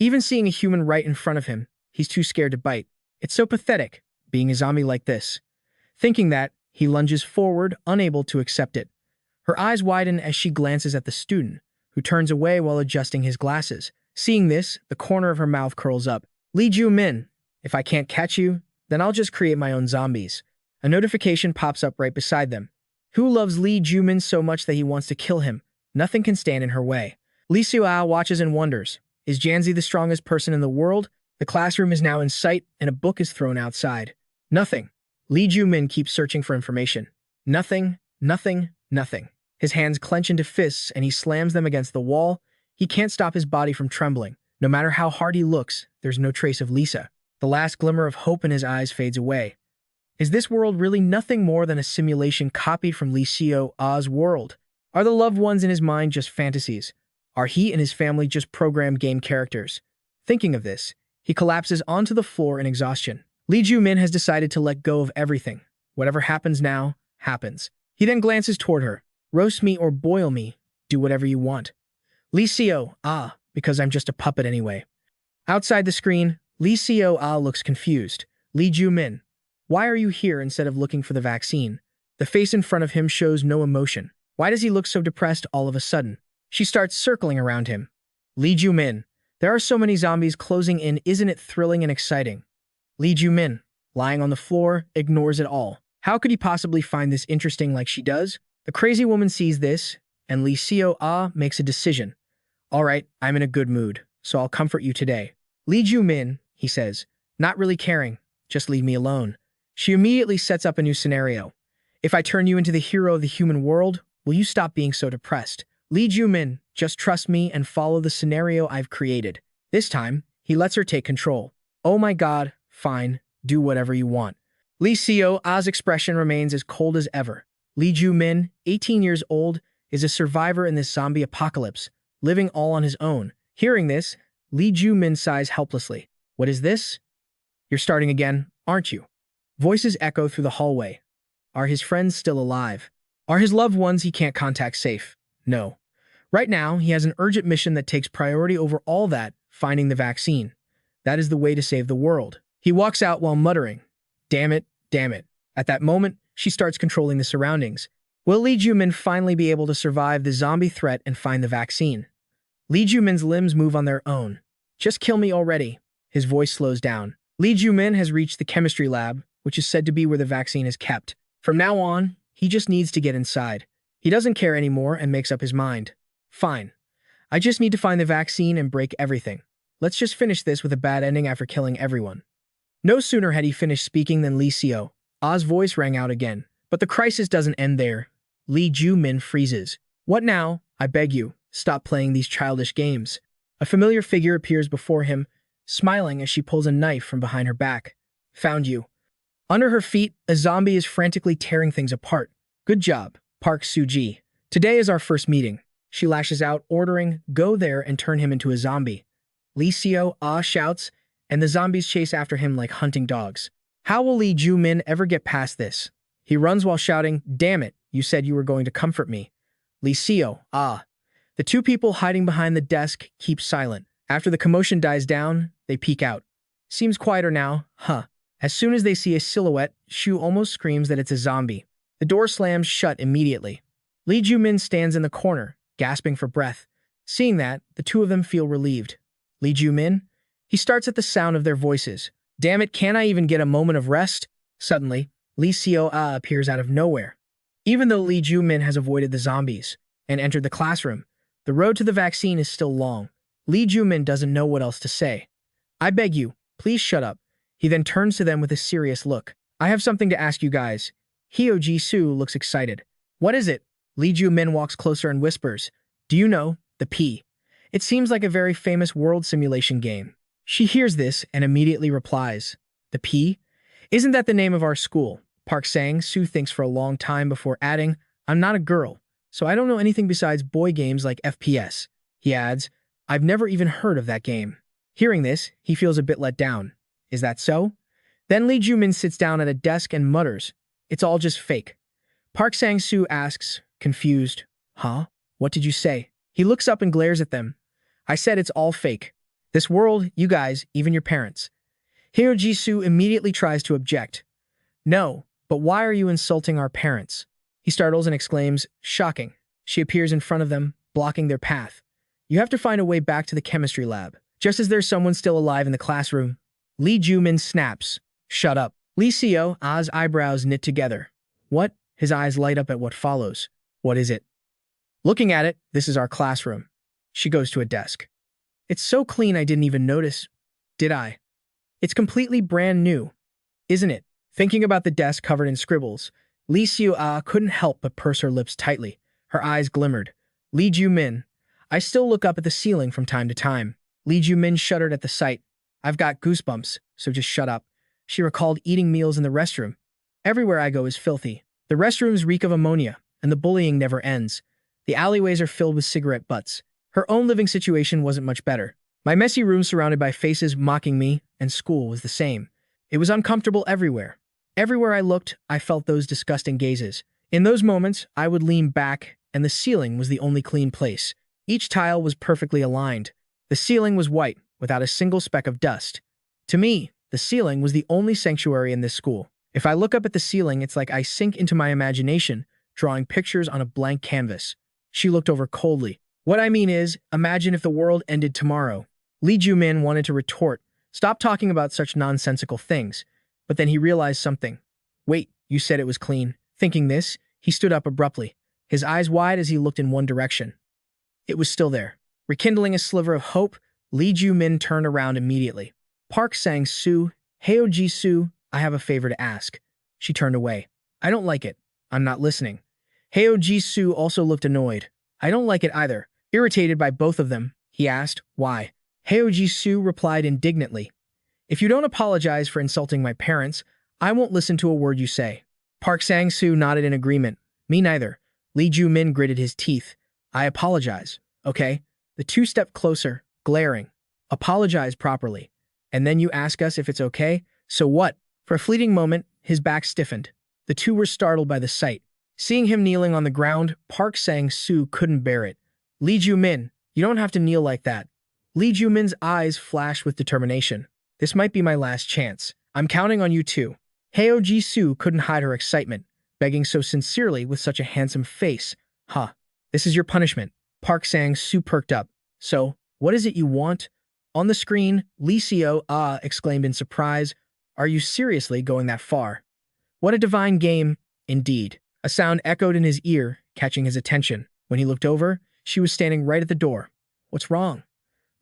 Even seeing a human right in front of him, he's too scared to bite. It's so pathetic, being a zombie like this. Thinking that, he lunges forward, unable to accept it. Her eyes widen as she glances at the student, who turns away while adjusting his glasses. Seeing this, the corner of her mouth curls up. Lee Joo Min, if I can't catch you, then I'll just create my own zombies. A notification pops up right beside them. Who loves Lee Joo Min so much that he wants to kill him? Nothing can stand in her way. Lee Seo-ah watches and wonders. Is Janzi the strongest person in the world? The classroom is now in sight, and a book is thrown outside. Nothing. Lee Joo Min keeps searching for information. Nothing, nothing, nothing. His hands clench into fists, and he slams them against the wall. He can't stop his body from trembling. No matter how hard he looks, there's no trace of Lisa. The last glimmer of hope in his eyes fades away. Is this world really nothing more than a simulation copied from Lee Joo Min's world? Are the loved ones in his mind just fantasies? Are he and his family just programmed game characters? Thinking of this, he collapses onto the floor in exhaustion. Lee Joo Min has decided to let go of everything. Whatever happens now, happens. He then glances toward her. Roast me or boil me. Do whatever you want. Lee Joo, because I'm just a puppet anyway. Outside the screen, Lee Joo looks confused. Lee Joo Min, why are you here instead of looking for the vaccine? The face in front of him shows no emotion. Why does he look so depressed all of a sudden? She starts circling around him. Lee Joo Min, there are so many zombies closing in, isn't it thrilling and exciting? Lee Joo Min, lying on the floor, ignores it all. How could he possibly find this interesting like she does? The crazy woman sees this, and Lee Joo makes a decision. All right, I'm in a good mood, so I'll comfort you today. Lee Joo Min, he says, not really caring, just leave me alone. She immediately sets up a new scenario. If I turn you into the hero of the human world, will you stop being so depressed? Lee Joo Min, just trust me and follow the scenario I've created. This time, he lets her take control. Oh my god, fine, do whatever you want. Lee Joo's expression remains as cold as ever. Lee Joo Min, 18 years old, is a survivor in this zombie apocalypse, living all on his own. Hearing this, Lee Joo Min sighs helplessly. What is this? You're starting again, aren't you? Voices echo through the hallway. Are his friends still alive? Are his loved ones he can't contact safe? No. Right now, he has an urgent mission that takes priority over all that, finding the vaccine. That is the way to save the world. He walks out while muttering, damn it, damn it. At that moment, she starts controlling the surroundings. Will Lee Joo Min finally be able to survive the zombie threat and find the vaccine? Lee Joo Min's limbs move on their own. Just kill me already. His voice slows down. Lee Joo Min has reached the chemistry lab, which is said to be where the vaccine is kept. From now on, he just needs to get inside. He doesn't care anymore and makes up his mind. Fine. I just need to find the vaccine and break everything. Let's just finish this with a bad ending after killing everyone. No sooner had he finished speaking than Lee Joo's voice rang out again. But the crisis doesn't end there. Lee Joo Min freezes. What now? I beg you, stop playing these childish games. A familiar figure appears before him, smiling as she pulls a knife from behind her back. Found you. Under her feet, a zombie is frantically tearing things apart. Good job, Park Soo-ji. Today is our first meeting. She lashes out, ordering, go there and turn him into a zombie. Lee Joo shouts, and the zombies chase after him like hunting dogs. How will Lee Joo Min ever get past this? He runs while shouting, damn it, you said you were going to comfort me. Lee Joo, The two people hiding behind the desk keep silent. After the commotion dies down, they peek out. Seems quieter now, huh? As soon as they see a silhouette, Shu almost screams that it's a zombie. The door slams shut immediately. Lee Joo Min stands in the corner, gasping for breath. Seeing that, the two of them feel relieved. Lee Joo Min? He starts at the sound of their voices. Damn it, can't I even get a moment of rest? Suddenly, Lee Joo appears out of nowhere. Even though Lee Joo Min has avoided the zombies and entered the classroom, the road to the vaccine is still long. Lee Joo Min doesn't know what else to say. I beg you, please shut up. He then turns to them with a serious look. I have something to ask you guys. Hyo Ji-soo looks excited. What is it? Lee Joo Min walks closer and whispers, do you know, the P? It seems like a very famous world simulation game. She hears this and immediately replies, the P? Isn't that the name of our school? Park Sang-soo thinks for a long time before adding, I'm not a girl, so I don't know anything besides boy games like FPS. He adds, I've never even heard of that game. Hearing this, he feels a bit let down. Is that so? Then Lee Joo Min sits down at a desk and mutters, it's all just fake. Park Sang-soo asks, confused, huh? What did you say? He looks up and glares at them. I said it's all fake. This world, you guys, even your parents. Hyo Ji-soo immediately tries to object. No, but why are you insulting our parents? He startles and exclaims, shocking. She appears in front of them, blocking their path. You have to find a way back to the chemistry lab. Just as there's someone still alive in the classroom, Lee Joo Min snaps. Shut up. Lee Joo's eyebrows knit together. What? His eyes light up at what follows. What is it? Looking at it, this is our classroom. She goes to a desk. It's so clean I didn't even notice. Did I? It's completely brand new. Isn't it? Thinking about the desk covered in scribbles, Lee Joo couldn't help but purse her lips tightly. Her eyes glimmered. Lee Joo Min, I still look up at the ceiling from time to time. Lee Joo Min shuddered at the sight. I've got goosebumps, so just shut up. She recalled eating meals in the restroom. Everywhere I go is filthy. The restrooms reek of ammonia, and the bullying never ends. The alleyways are filled with cigarette butts. Her own living situation wasn't much better. My messy room surrounded by faces mocking me, and school was the same. It was uncomfortable everywhere. Everywhere I looked, I felt those disgusting gazes. In those moments, I would lean back, and the ceiling was the only clean place. Each tile was perfectly aligned. The ceiling was white, without a single speck of dust. To me, the ceiling was the only sanctuary in this school. If I look up at the ceiling, it's like I sink into my imagination, drawing pictures on a blank canvas. She looked over coldly. What I mean is, imagine if the world ended tomorrow. Lee Joo Min wanted to retort, stop talking about such nonsensical things. But then he realized something. Wait, you said it was clean. Thinking this, he stood up abruptly, his eyes wide as he looked in one direction. It was still there. Rekindling a sliver of hope, Lee Joo Min turned around immediately. Park Sang-soo, Heo Ji-soo, I have a favor to ask. She turned away. I don't like it. I'm not listening. Heo Ji-soo also looked annoyed. I don't like it either. Irritated by both of them, he asked, why? Heo Ji-soo replied indignantly. If you don't apologize for insulting my parents, I won't listen to a word you say. Park Sang-soo nodded in agreement. Me neither. Lee Joo Min gritted his teeth. I apologize, okay? The two stepped closer, glaring. Apologize properly. And then you ask us if it's okay? So what? For a fleeting moment, his back stiffened. The two were startled by the sight. Seeing him kneeling on the ground, Park Sang-soo couldn't bear it. Lee Joo Min, you don't have to kneel like that. Lee Joo Min's eyes flashed with determination. This might be my last chance. I'm counting on you too. Heo Ji-soo couldn't hide her excitement, begging so sincerely with such a handsome face. Huh. This is your punishment. Park Sang-soo perked up. So, what is it you want? On the screen, Lee Seo exclaimed in surprise. Are you seriously going that far? What a divine game, indeed. A sound echoed in his ear, catching his attention. When he looked over, she was standing right at the door. What's wrong?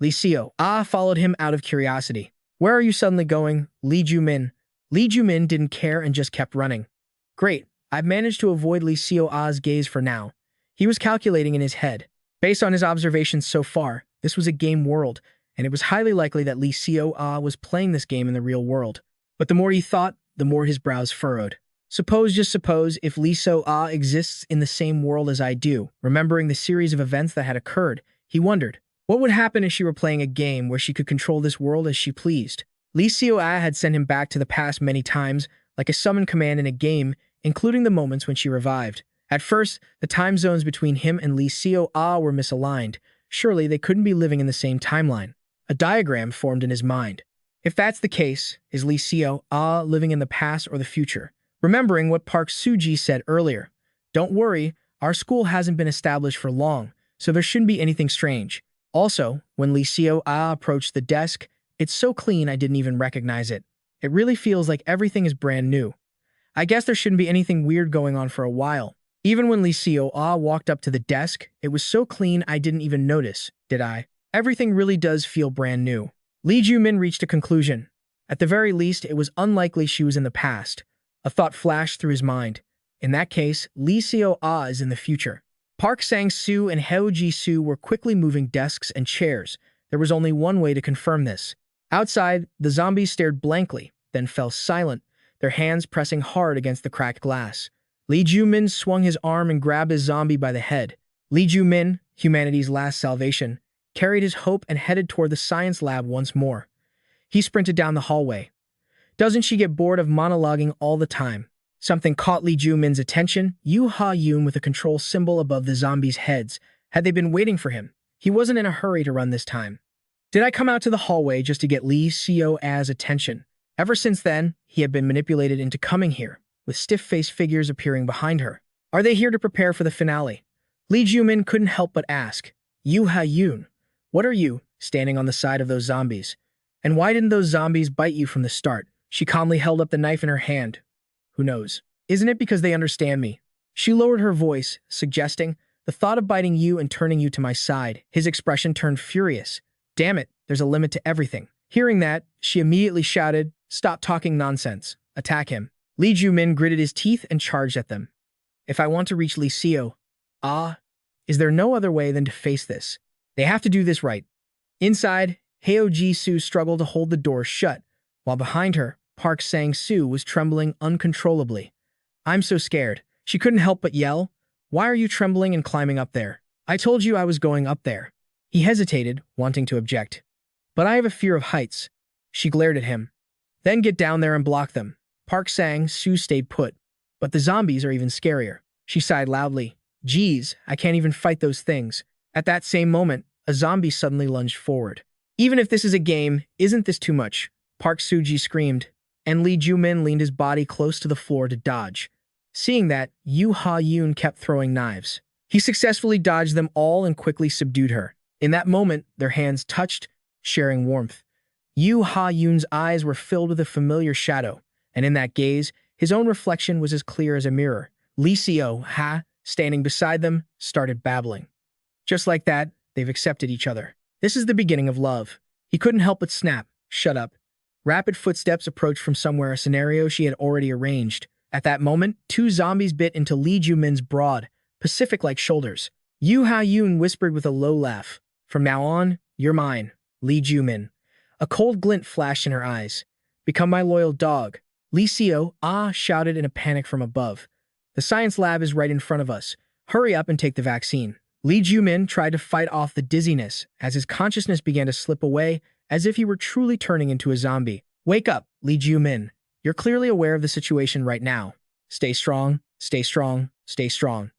Lee Seo followed him out of curiosity. Where are you suddenly going, Lee Joo Min? Lee Joo Min didn't care and just kept running. Great, I've managed to avoid Lee Seo's gaze for now. He was calculating in his head. Based on his observations so far, this was a game world, and it was highly likely that Lee Seo was playing this game in the real world. But the more he thought, the more his brows furrowed. Just suppose, if Lee Seo exists in the same world as I do, remembering the series of events that had occurred, he wondered, what would happen if she were playing a game where she could control this world as she pleased? Lee Seo had sent him back to the past many times, like a summon command in a game, including the moments when she revived. At first, the time zones between him and Lee Seo were misaligned. Surely they couldn't be living in the same timeline. A diagram formed in his mind. If that's the case, is Lee Seo living in the past or the future? Remembering what Park Soo-ji said earlier. Don't worry, our school hasn't been established for long, so there shouldn't be anything strange. Also, when Lee Seo approached the desk, it's so clean I didn't even recognize it. It really feels like everything is brand new. I guess there shouldn't be anything weird going on for a while. Even when Lee Seo walked up to the desk, it was so clean I didn't even notice, did I? Everything really does feel brand new. Lee Joo Min reached a conclusion. At the very least, it was unlikely she was in the past. A thought flashed through his mind. In that case, Lee Seo is in the future. Park Sang-soo and Heo Ji-soo were quickly moving desks and chairs. There was only one way to confirm this. Outside, the zombies stared blankly, then fell silent, their hands pressing hard against the cracked glass. Lee Joo Min swung his arm and grabbed his zombie by the head. Lee Joo Min, humanity's last salvation, carried his hope and headed toward the science lab once more. He sprinted down the hallway. Doesn't she get bored of monologuing all the time? Something caught Lee Joo Min's attention. Yoo Ha-yoon with a control symbol above the zombies' heads. Had they been waiting for him? He wasn't in a hurry to run this time. Did I come out to the hallway just to get Lee Seo's attention? Ever since then, he had been manipulated into coming here, with stiff-faced figures appearing behind her. Are they here to prepare for the finale? Lee Joo Min couldn't help but ask. Yoo Ha-yoon, what are you, standing on the side of those zombies? And why didn't those zombies bite you from the start? She calmly held up the knife in her hand. Who knows? Isn't it because they understand me? She lowered her voice, suggesting, the thought of biting you and turning you to my side. His expression turned furious. Damn it, there's a limit to everything. Hearing that, she immediately shouted, stop talking nonsense. Attack him. Lee Joo Min gritted his teeth and charged at them. If I want to reach Lee Seo, is there no other way than to face this? They have to do this right. Inside, Heo Ji-soo struggled to hold the door shut, while behind her, Park Sang-soo was trembling uncontrollably. I'm so scared. She couldn't help but yell. Why are you trembling and climbing up there? I told you I was going up there. He hesitated, wanting to object. But I have a fear of heights. She glared at him. Then get down there and block them. Park Sang-soo stayed put. But the zombies are even scarier. She sighed loudly. Geez, I can't even fight those things. At that same moment, a zombie suddenly lunged forward. Even if this is a game, isn't this too much? Park Soo-ji screamed, and Lee Joo Min leaned his body close to the floor to dodge. Seeing that, Yoo Ha-yoon kept throwing knives. He successfully dodged them all and quickly subdued her. In that moment, their hands touched, sharing warmth. Yoo Ha-yoon's eyes were filled with a familiar shadow, and in that gaze, his own reflection was as clear as a mirror. Lee Seo-ha, standing beside them, started babbling. Just like that, they've accepted each other. This is the beginning of love. He couldn't help but snap. Shut up. Rapid footsteps approached from somewhere, a scenario she had already arranged. At that moment, two zombies bit into Lee Joo Min's broad, Pacific-like shoulders. Yoo Ha-yoon whispered with a low laugh. From now on, you're mine, Lee Joo Min. A cold glint flashed in her eyes. Become my loyal dog. Lee Seo-ah shouted in a panic from above. The science lab is right in front of us. Hurry up and take the vaccine. Lee Joo Min tried to fight off the dizziness as his consciousness began to slip away, as if he were truly turning into a zombie. Wake up, Lee Joo Min. You're clearly aware of the situation right now. Stay strong, stay strong, stay strong.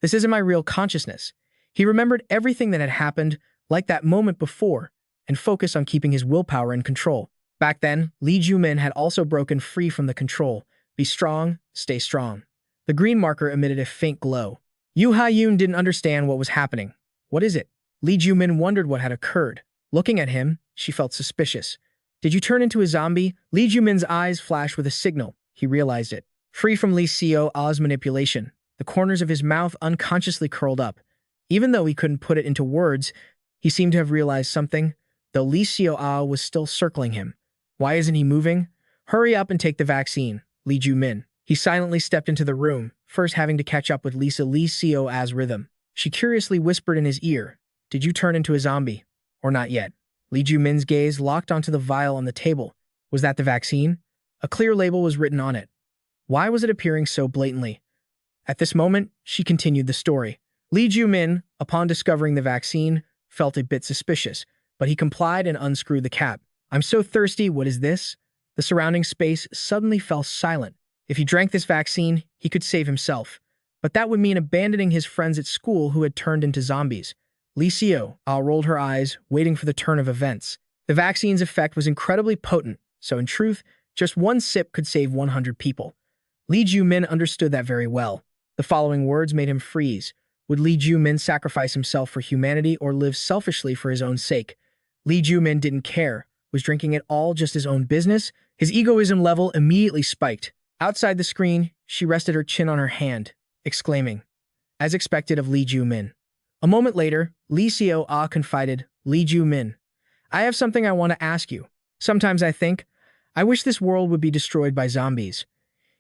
This isn't my real consciousness. He remembered everything that had happened, like that moment before, and focused on keeping his willpower in control. Back then, Lee Joo Min had also broken free from the control. Be strong, stay strong. The green marker emitted a faint glow. Yoo Ha-yoon didn't understand what was happening. What is it? Lee Joo Min wondered what had occurred. Looking at him, she felt suspicious. Did you turn into a zombie? Lee Joo Min's eyes flashed with a signal. He realized it. Free from Lee Seo-ah's manipulation, the corners of his mouth unconsciously curled up. Even though he couldn't put it into words, he seemed to have realized something, though Lee Seo-ah was still circling him. Why isn't he moving? Hurry up and take the vaccine, Lee Joo Min. He silently stepped into the room, first having to catch up with Lee Seo-ah's rhythm. She curiously whispered in his ear, Did you turn into a zombie? Or not yet? Lee Joo Min's gaze locked onto the vial on the table. Was that the vaccine? A clear label was written on it. Why was it appearing so blatantly? At this moment, she continued the story. Lee Joo Min, upon discovering the vaccine, felt a bit suspicious, but he complied and unscrewed the cap. I'm so thirsty, what is this? The surrounding space suddenly fell silent. If he drank this vaccine, he could save himself. But that would mean abandoning his friends at school who had turned into zombies. Lee Seo-ah rolled her eyes, waiting for the turn of events. The vaccine's effect was incredibly potent, so in truth, just one sip could save 100 people. Lee Joo Min understood that very well. The following words made him freeze. Would Lee Joo Min sacrifice himself for humanity or live selfishly for his own sake? Lee Joo Min didn't care. Was drinking it all just his own business? His egoism level immediately spiked. Outside the screen, she rested her chin on her hand, exclaiming, as expected of Lee Joo Min. A moment later, Lee Seo-ah confided, Lee Joo Min, I have something I want to ask you. Sometimes I think, I wish this world would be destroyed by zombies.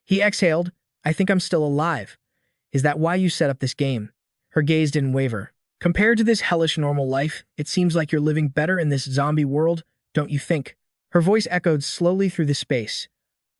He exhaled, I think I'm still alive. Is that why you set up this game? Her gaze didn't waver. Compared to this hellish normal life, it seems like you're living better in this zombie world, don't you think? Her voice echoed slowly through the space.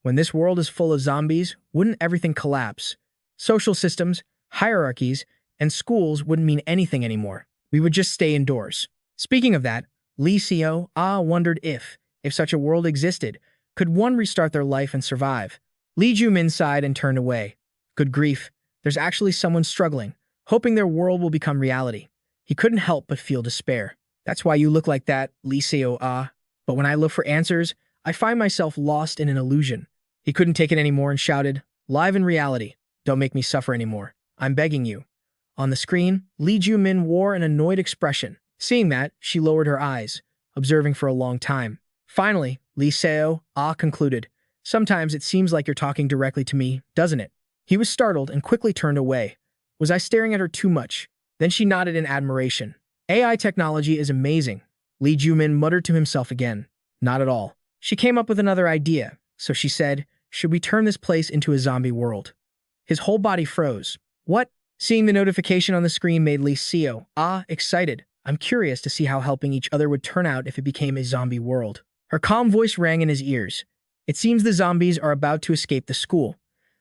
When this world is full of zombies, wouldn't everything collapse? Social systems, hierarchies, and schools wouldn't mean anything anymore. We would just stay indoors. Speaking of that, Lee Seo-ah wondered if such a world existed, could one restart their life and survive? Lee Joo Min sighed and turned away. Good grief, there's actually someone struggling, hoping their world will become reality. He couldn't help but feel despair. That's why you look like that, Lee Seo-ah. But when I look for answers, I find myself lost in an illusion. He couldn't take it anymore and shouted, Live in reality. Don't make me suffer anymore. I'm begging you. On the screen, Lee Joo Min wore an annoyed expression. Seeing that, she lowered her eyes, observing for a long time. Finally, Lee Seo-ah concluded, Sometimes it seems like you're talking directly to me, doesn't it? He was startled and quickly turned away. Was I staring at her too much? Then she nodded in admiration. AI technology is amazing. Lee Joo Min muttered to himself again. Not at all. She came up with another idea, so she said, Should we turn this place into a zombie world? His whole body froze. What? Seeing the notification on the screen made Lee Seo-ah excited. I'm curious to see how helping each other would turn out if it became a zombie world. Her calm voice rang in his ears. It seems the zombies are about to escape the school.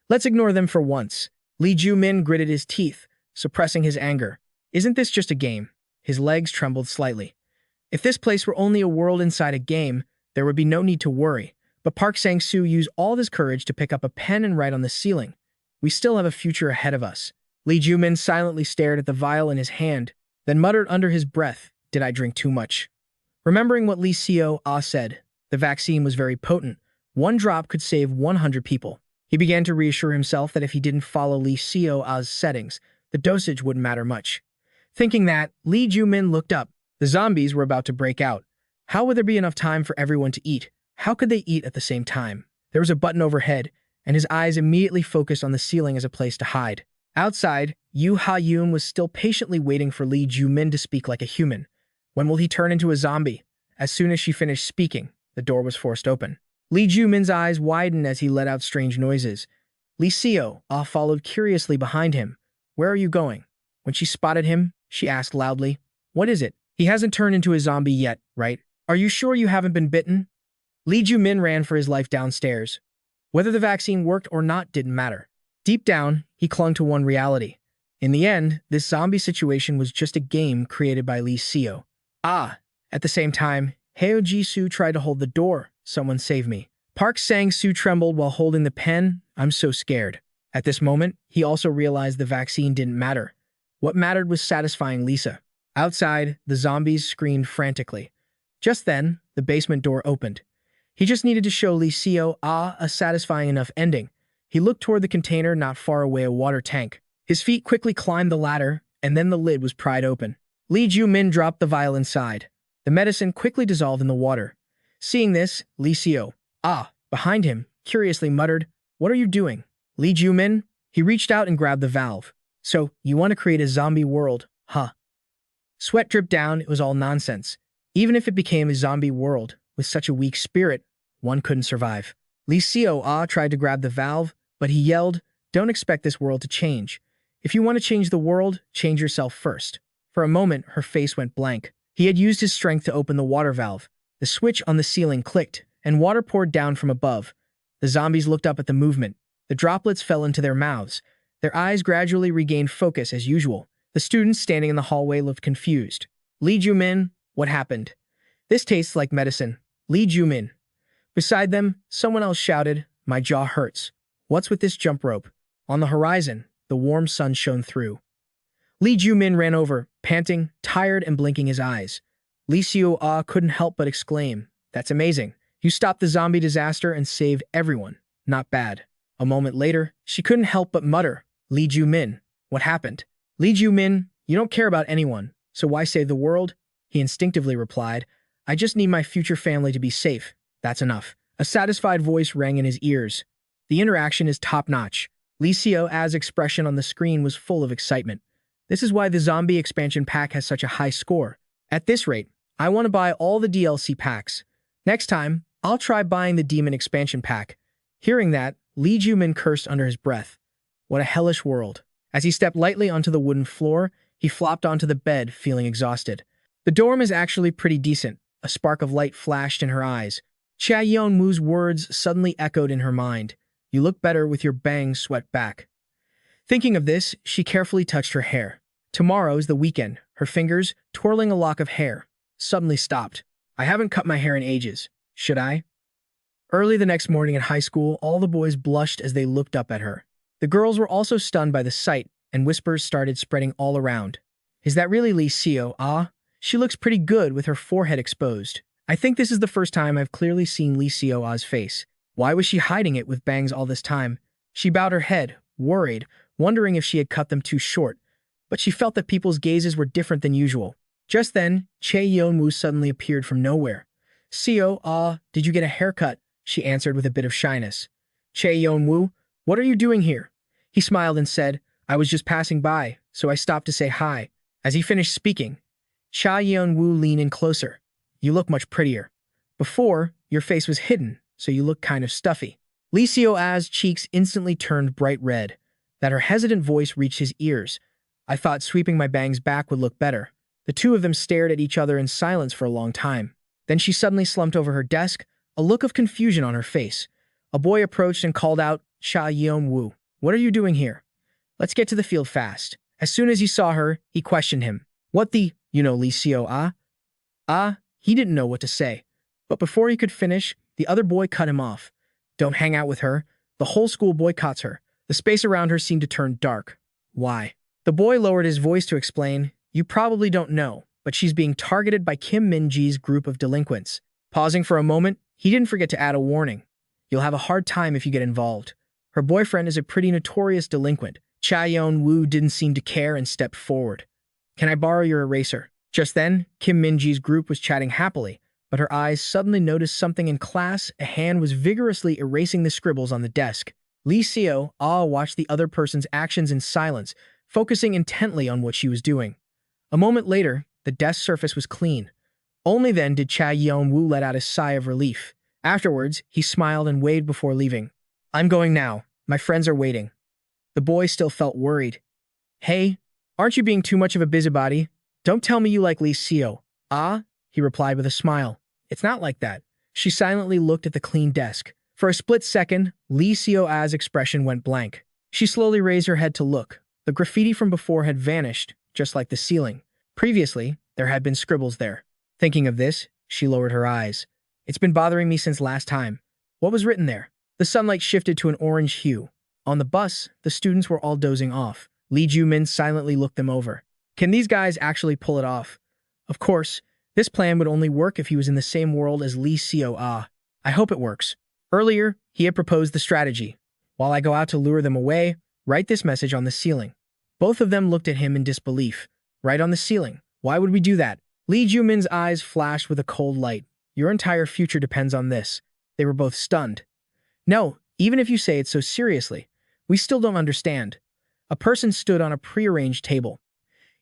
Let's ignore them for once. Lee Joo Min gritted his teeth, suppressing his anger. Isn't this just a game? His legs trembled slightly. If this place were only a world inside a game, there would be no need to worry. But Park Sang-soo used all of his courage to pick up a pen and write on the ceiling. We still have a future ahead of us. Lee Joo Min silently stared at the vial in his hand, then muttered under his breath, "Did I drink too much?" Remembering what Lee Seo-ah said, the vaccine was very potent. One drop could save 100 people. He began to reassure himself that if he didn't follow Lee Seo-ah's settings, the dosage wouldn't matter much. Thinking that, Lee Joo Min looked up. The zombies were about to break out. How would there be enough time for everyone to eat? How could they eat at the same time? There was a button overhead, and his eyes immediately focused on the ceiling as a place to hide. Outside, Yoo Ha-yoon was still patiently waiting for Lee Joo Min to speak like a human. When will he turn into a zombie? As soon as she finished speaking, the door was forced open. Lee Joo Min's eyes widened as he let out strange noises. Lee Seo-ah followed curiously behind him. "Where are you going?" When she spotted him, she asked loudly, "What is it? He hasn't turned into a zombie yet, right? Are you sure you haven't been bitten?" Lee Joo Min ran for his life downstairs. Whether the vaccine worked or not didn't matter. Deep down, he clung to one reality. In the end, this zombie situation was just a game created by Lee Seo. At the same time, Heo Ji-soo tried to hold the door. "Someone save me." Park Sang-soo trembled while holding the pen. "I'm so scared." At this moment, he also realized the vaccine didn't matter. What mattered was satisfying Lisa. Outside, the zombies screamed frantically. Just then, the basement door opened. He just needed to show Lee Seo-ah a satisfying enough ending. He looked toward the container not far away, a water tank. His feet quickly climbed the ladder, and then the lid was pried open. Lee Joo Min dropped the vial inside. The medicine quickly dissolved in the water. Seeing this, Lee Seo-ah, behind him, curiously muttered, "What are you doing?" Lee Joo Min? He reached out and grabbed the valve. "So, you want to create a zombie world, huh?" Sweat dripped down. It was all nonsense. Even if it became a zombie world, with such a weak spirit, one couldn't survive. Lee Seo-ah tried to grab the valve, but he yelled, "Don't expect this world to change. If you want to change the world, change yourself first." For a moment, her face went blank. He had used his strength to open the water valve. The switch on the ceiling clicked, and water poured down from above. The zombies looked up at the movement. The droplets fell into their mouths. Their eyes gradually regained focus as usual. The students standing in the hallway looked confused. "Lee Joo Min, what happened?" "This tastes like medicine." Lee Joo Min. Beside them, someone else shouted, "My jaw hurts." "What's with this jump rope?" On the horizon, the warm sun shone through. Lee Joo Min ran over, panting, tired and blinking his eyes. Lee Seo-ah couldn't help but exclaim, "That's amazing. You stopped the zombie disaster and saved everyone. Not bad." A moment later, she couldn't help but mutter, "Lee Joo Min, what happened?" "Lee Joo Min, you don't care about anyone, so why save the world?" He instinctively replied, "I just need my future family to be safe. That's enough." A satisfied voice rang in his ears. The interaction is top-notch. Lee Seo-ah's expression on the screen was full of excitement. This is why the zombie expansion pack has such a high score. At this rate, I want to buy all the DLC packs. Next time, I'll try buying the demon expansion pack. Hearing that, Lee Joo Min cursed under his breath. What a hellish world. As he stepped lightly onto the wooden floor, he flopped onto the bed, feeling exhausted. The dorm is actually pretty decent. A spark of light flashed in her eyes. Cha Yeon-woo's words suddenly echoed in her mind. "You look better with your bangs swept back." Thinking of this, she carefully touched her hair. Tomorrow's the weekend. Her fingers, twirling a lock of hair, suddenly stopped. "I haven't cut my hair in ages. Should I?" Early the next morning at high school, all the boys blushed as they looked up at her. The girls were also stunned by the sight, and whispers started spreading all around. "Is that really Lee Seo-ah? She looks pretty good with her forehead exposed." I think this is the first time I've clearly seen Lee Seo-ah's face. Why was she hiding it with bangs all this time? She bowed her head, worried, wondering if she had cut them too short. But she felt that people's gazes were different than usual. Just then, Cha Yeon-woo suddenly appeared from nowhere. "Seo-ah, did you get a haircut?" she answered with a bit of shyness. "Cha Yeon-woo, what are you doing here?" He smiled and said, "I was just passing by, so I stopped to say hi." As he finished speaking, Cha Yeon-woo leaned in closer. "You look much prettier. Before, your face was hidden, so you look kind of stuffy." Lee Seo-ah's cheeks instantly turned bright red. That her hesitant voice reached his ears. "I thought sweeping my bangs back would look better." The two of them stared at each other in silence for a long time. Then she suddenly slumped over her desk, a look of confusion on her face. A boy approached and called out, "Cha Yeon-woo, what are you doing here? Let's get to the field fast." As soon as he saw her, he questioned him. "What the, Lee Seo ah?" He didn't know what to say. But before he could finish, the other boy cut him off. "Don't hang out with her. The whole school boycotts her." The space around her seemed to turn dark. "Why?" The boy lowered his voice to explain, "You probably don't know, but she's being targeted by Kim Min-ji's group of delinquents." Pausing for a moment, he didn't forget to add a warning. "You'll have a hard time if you get involved. Her boyfriend is a pretty notorious delinquent." Cha Yeon-woo didn't seem to care and stepped forward. "Can I borrow your eraser?" Just then, Kim Min-ji's group was chatting happily, but her eyes suddenly noticed something in class. A hand was vigorously erasing the scribbles on the desk. Lee Seo watched the other person's actions in silence, focusing intently on what she was doing. A moment later, the desk surface was clean. Only then did Cha Yeon-woo let out a sigh of relief. Afterwards, he smiled and waved before leaving. "I'm going now. My friends are waiting." The boy still felt worried. "Hey, aren't you being too much of a busybody? Don't tell me you like Lee Seo." He replied with a smile. "It's not like that." She silently looked at the clean desk. For a split second, Lee Seo-a's expression went blank. She slowly raised her head to look. The graffiti from before had vanished, just like the ceiling. Previously, there had been scribbles there. Thinking of this, she lowered her eyes. "It's been bothering me since last time." What was written there? The sunlight shifted to an orange hue. On the bus, the students were all dozing off. Lee Joo Min silently looked them over. Can these guys actually pull it off? Of course, this plan would only work if he was in the same world as Lee Seo. I hope it works. Earlier, he had proposed the strategy. "While I go out to lure them away, write this message on the ceiling." Both of them looked at him in disbelief. "Right on the ceiling? Why would we do that?" Lee Joo Min's eyes flashed with a cold light. "Your entire future depends on this." They were both stunned. "No, even if you say it so seriously, we still don't understand." A person stood on a prearranged table.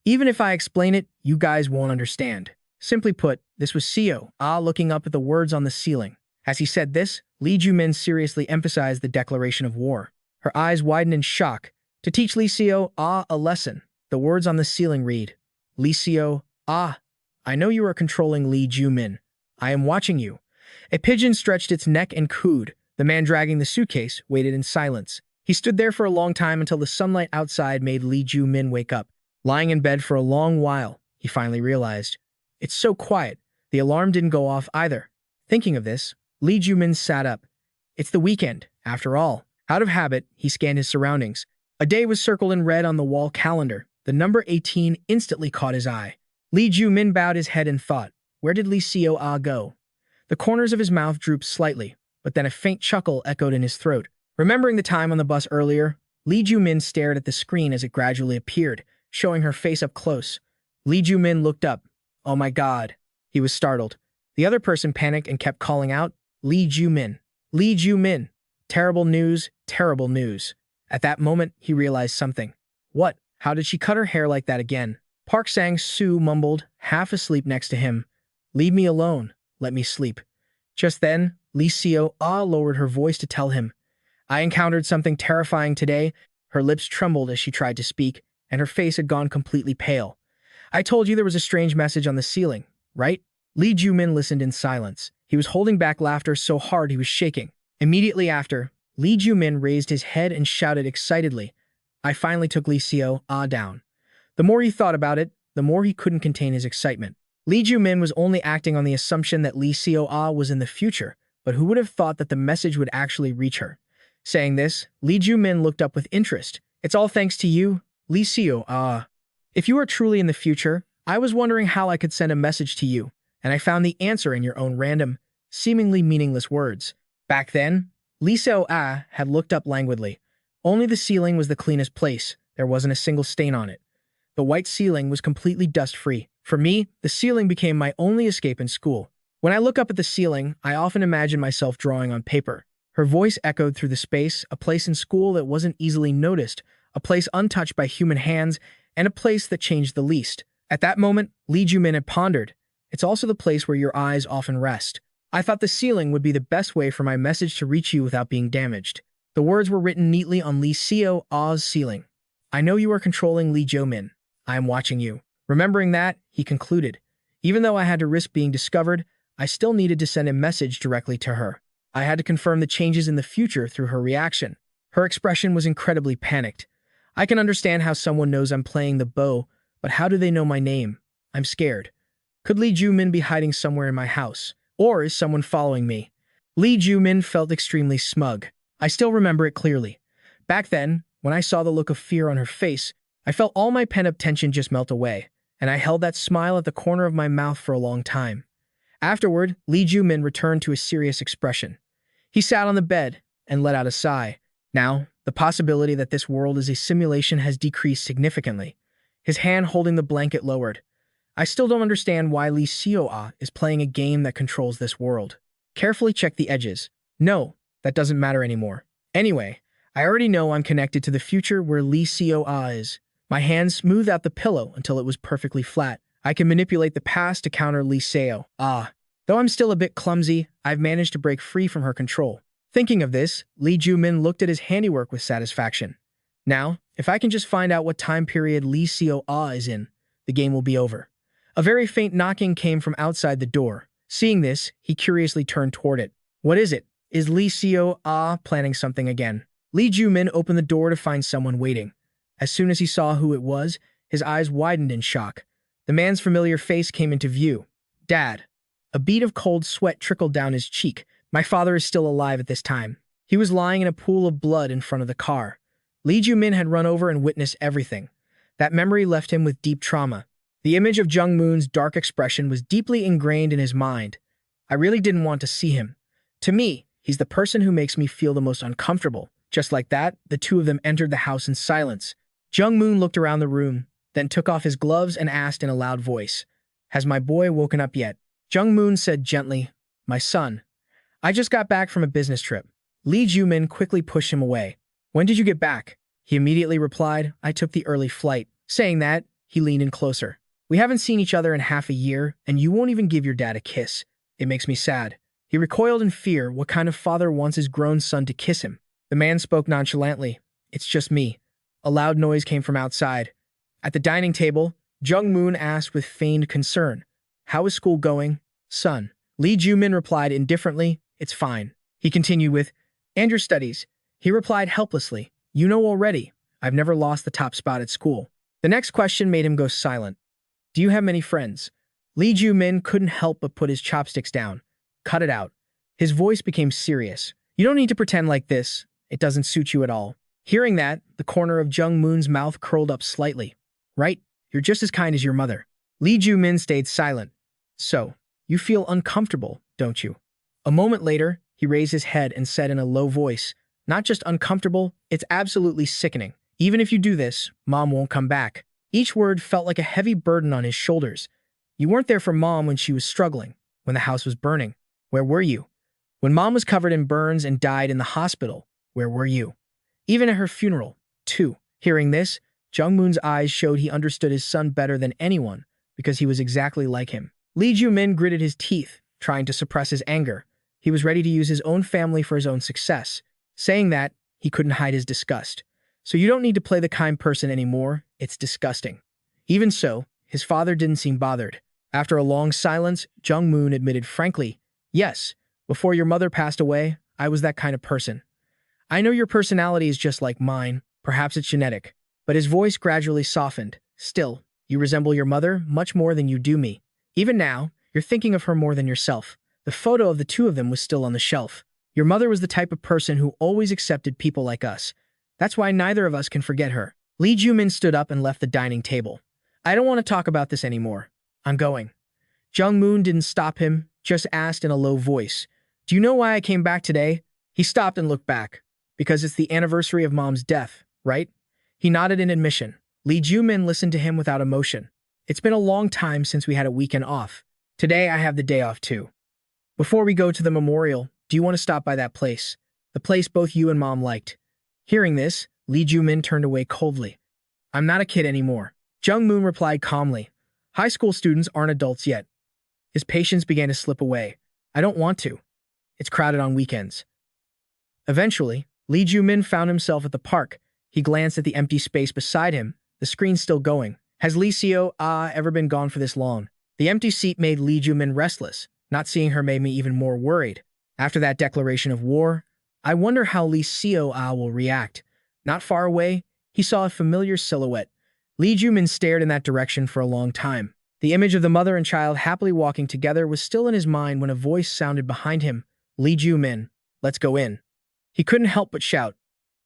"Even if I explain it, you guys won't understand." Simply put, this was Seo looking up at the words on the ceiling. As he said this, Lee Joo Min seriously emphasized the declaration of war. Her eyes widened in shock. To teach Lee Seo a lesson, the words on the ceiling read, "Lee Seo, I know you are controlling Lee Joo Min. I am watching you." A pigeon stretched its neck and cooed. The man dragging the suitcase waited in silence. He stood there for a long time until the sunlight outside made Lee Joo Min wake up. Lying in bed for a long while, he finally realized. It's so quiet. The alarm didn't go off either. Thinking of this, Lee Joo Min sat up. It's the weekend, after all. Out of habit, he scanned his surroundings. A day was circled in red on the wall calendar. The number 18 instantly caught his eye. Lee Joo Min bowed his head in thought. Where did Lee Seo go? The corners of his mouth drooped slightly, but then a faint chuckle echoed in his throat. Remembering the time on the bus earlier, Lee Joo Min stared at the screen as it gradually appeared, showing her face up close. Lee Joo Min looked up. Oh my God. He was startled. The other person panicked and kept calling out, Lee Joo Min. Lee Joo Min. Terrible news, terrible news. At that moment, he realized something. What? How did she cut her hair like that again? Park Sang-soo mumbled, half asleep next to him. Leave me alone. Let me sleep. Just then, Lee Seo lowered her voice to tell him. I encountered something terrifying today. Her lips trembled as she tried to speak, and her face had gone completely pale. I told you there was a strange message on the ceiling, right? Lee Joo Min listened in silence. He was holding back laughter so hard he was shaking. Immediately after, Lee Joo Min raised his head and shouted excitedly. I finally took Lee Seo down. The more he thought about it, the more he couldn't contain his excitement. Lee Joo Min was only acting on the assumption that Lee Seo was in the future, but who would have thought that the message would actually reach her? Saying this, Lee Joo Min looked up with interest. It's all thanks to you, Lee Seo. If you are truly in the future, I was wondering how I could send a message to you, and I found the answer in your own random, seemingly meaningless words. Back then, Lee Seo had looked up languidly. Only the ceiling was the cleanest place. There wasn't a single stain on it. The white ceiling was completely dust-free. For me, the ceiling became my only escape in school. When I look up at the ceiling, I often imagine myself drawing on paper. Her voice echoed through the space, a place in school that wasn't easily noticed, a place untouched by human hands, and a place that changed the least. At that moment, Lee Joo Min had pondered. It's also the place where your eyes often rest. I thought the ceiling would be the best way for my message to reach you without being damaged. The words were written neatly on Lee Seo's ceiling. I know you are controlling Lee Joo Min. I am watching you. Remembering that, he concluded, even though I had to risk being discovered, I still needed to send a message directly to her. I had to confirm the changes in the future through her reaction. Her expression was incredibly panicked. I can understand how someone knows I'm playing the bow, but how do they know my name? I'm scared. Could Lee Joo Min be hiding somewhere in my house? Or is someone following me? Lee Joo Min felt extremely smug. I still remember it clearly. Back then, when I saw the look of fear on her face, I felt all my pent-up tension just melt away, and I held that smile at the corner of my mouth for a long time. Afterward, Lee Joo Min returned to a serious expression. He sat on the bed and let out a sigh. Now, the possibility that this world is a simulation has decreased significantly. His hand holding the blanket lowered. I still don't understand why Lee Joo is playing a game that controls this world. Carefully check the edges. No, that doesn't matter anymore. Anyway, I already know I'm connected to the future where Lee Joo is. My hand smoothed out the pillow until it was perfectly flat. I can manipulate the past to counter Lee Joo. Though I'm still a bit clumsy, I've managed to break free from her control. Thinking of this, Lee Joo Min looked at his handiwork with satisfaction. Now, if I can just find out what time period Lee Joo is in, the game will be over. A very faint knocking came from outside the door. Seeing this, he curiously turned toward it. What is it? Is Lee Joo planning something again? Lee Joo Min opened the door to find someone waiting. As soon as he saw who it was, his eyes widened in shock. The man's familiar face came into view. Dad. A bead of cold sweat trickled down his cheek. My father is still alive at this time. He was lying in a pool of blood in front of the car. Lee Joo Min had run over and witnessed everything. That memory left him with deep trauma. The image of Jung Moon's dark expression was deeply ingrained in his mind. I really didn't want to see him. To me, he's the person who makes me feel the most uncomfortable. Just like that, the two of them entered the house in silence. Jung Moon looked around the room, then took off his gloves and asked in a loud voice, "Has my boy woken up yet?" Jung Moon said gently, "My son. I just got back from a business trip." Lee Joo Min quickly pushed him away. "When did you get back?" He immediately replied, "I took the early flight." Saying that, he leaned in closer. "We haven't seen each other in half a year, and you won't even give your dad a kiss. It makes me sad." He recoiled in fear. What kind of father wants his grown son to kiss him? The man spoke nonchalantly. "It's just me." A loud noise came from outside. At the dining table, Jung Moon asked with feigned concern, "How is school going, son?" Lee Joo Min replied indifferently, "It's fine." He continued with, "And your studies?" He replied helplessly, "You know already. I've never lost the top spot at school." The next question made him go silent. "Do you have many friends?" Lee Joo Min couldn't help but put his chopsticks down. "Cut it out." His voice became serious. "You don't need to pretend like this. It doesn't suit you at all." Hearing that, the corner of Jung Moon's mouth curled up slightly. "Right? You're just as kind as your mother." Lee Joo Min stayed silent. "So, you feel uncomfortable, don't you?" A moment later, he raised his head and said in a low voice, "Not just uncomfortable, it's absolutely sickening. Even if you do this, Mom won't come back." Each word felt like a heavy burden on his shoulders. "You weren't there for Mom when she was struggling, when the house was burning. Where were you? When Mom was covered in burns and died in the hospital, where were you? Even at her funeral, too." Hearing this, Jung Moon's eyes showed he understood his son better than anyone because he was exactly like him. Lee Joo Min gritted his teeth, trying to suppress his anger. He was ready to use his own family for his own success. Saying that, he couldn't hide his disgust. "So you don't need to play the kind person anymore. It's disgusting." Even so, his father didn't seem bothered. After a long silence, Jung Moon admitted frankly, "Yes, before your mother passed away, I was that kind of person. I know your personality is just like mine. Perhaps it's genetic." But his voice gradually softened. "Still, you resemble your mother much more than you do me. Even now, you're thinking of her more than yourself." The photo of the two of them was still on the shelf. "Your mother was the type of person who always accepted people like us. That's why neither of us can forget her." Lee Joo Min stood up and left the dining table. "I don't want to talk about this anymore. I'm going." Jung Moon didn't stop him, just asked in a low voice, "Do you know why I came back today?" He stopped and looked back. "Because it's the anniversary of Mom's death, right?" He nodded in admission. Lee Joo Min listened to him without emotion. "It's been a long time since we had a weekend off. Today I have the day off too. Before we go to the memorial, do you want to stop by that place? The place both you and Mom liked." Hearing this, Lee Joo Min turned away coldly. "I'm not a kid anymore." Jung Moon replied calmly, "High school students aren't adults yet." His patience began to slip away. "I don't want to. It's crowded on weekends." Eventually, Lee Joo Min found himself at the park. He glanced at the empty space beside him, the screen still going. Has Lee Seo ever been gone for this long? The empty seat made Lee Joo Min restless. Not seeing her made me even more worried. After that declaration of war, I wonder how Lee Seo will react. Not far away, he saw a familiar silhouette. Lee Joo Min stared in that direction for a long time. The image of the mother and child happily walking together was still in his mind when a voice sounded behind him. Lee Joo Min, let's go in. He couldn't help but shout,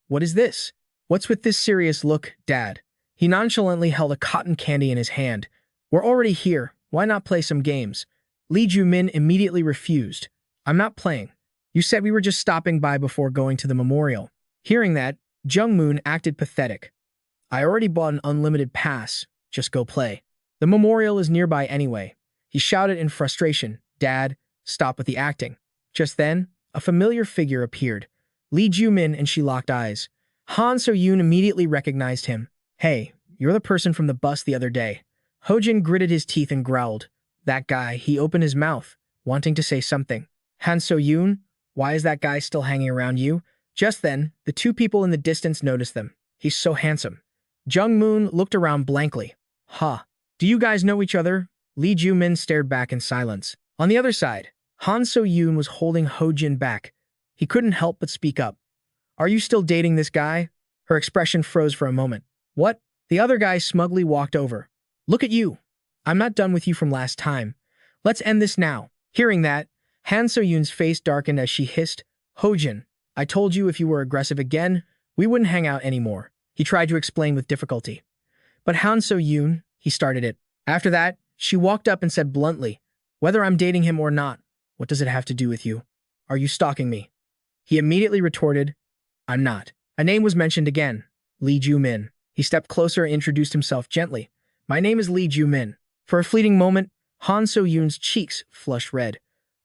"What is this? What's with this serious look, Dad?" He nonchalantly held a cotton candy in his hand. "We're already here. Why not play some games?" Lee Joo Min immediately refused. "I'm not playing. You said we were just stopping by before going to the memorial." Hearing that, Jung Moon acted pathetic. "I already bought an unlimited pass. Just go play. The memorial is nearby anyway." He shouted in frustration, "Dad, stop with the acting." Just then, a familiar figure appeared. Lee Joo Min and she locked eyes. Han So-yoon immediately recognized him. "Hey, you're the person from the bus the other day." Hojin gritted his teeth and growled. "That guy," he opened his mouth, wanting to say something. "Han So-yoon, why is that guy still hanging around you?" Just then, the two people in the distance noticed them. "He's so handsome." Jung Moon looked around blankly. "Huh. Do you guys know each other?" Lee Joo Min stared back in silence. On the other side, Han So-yoon was holding Hojin back. He couldn't help but speak up. "Are you still dating this guy?" Her expression froze for a moment. "What?" The other guy smugly walked over. "Look at you. I'm not done with you from last time. Let's end this now." Hearing that, Han So-yoon's face darkened as she hissed, "Hojin, I told you if you were aggressive again, we wouldn't hang out anymore." He tried to explain with difficulty. "But Han So-yoon," he started it. After that, she walked up and said bluntly, "Whether I'm dating him or not, what does it have to do with you? Are you stalking me?" He immediately retorted, "I'm not." A name was mentioned again, Lee Joo Min. He stepped closer and introduced himself gently. "My name is Lee Joo Min." For a fleeting moment, Han So-yoon's cheeks flushed red.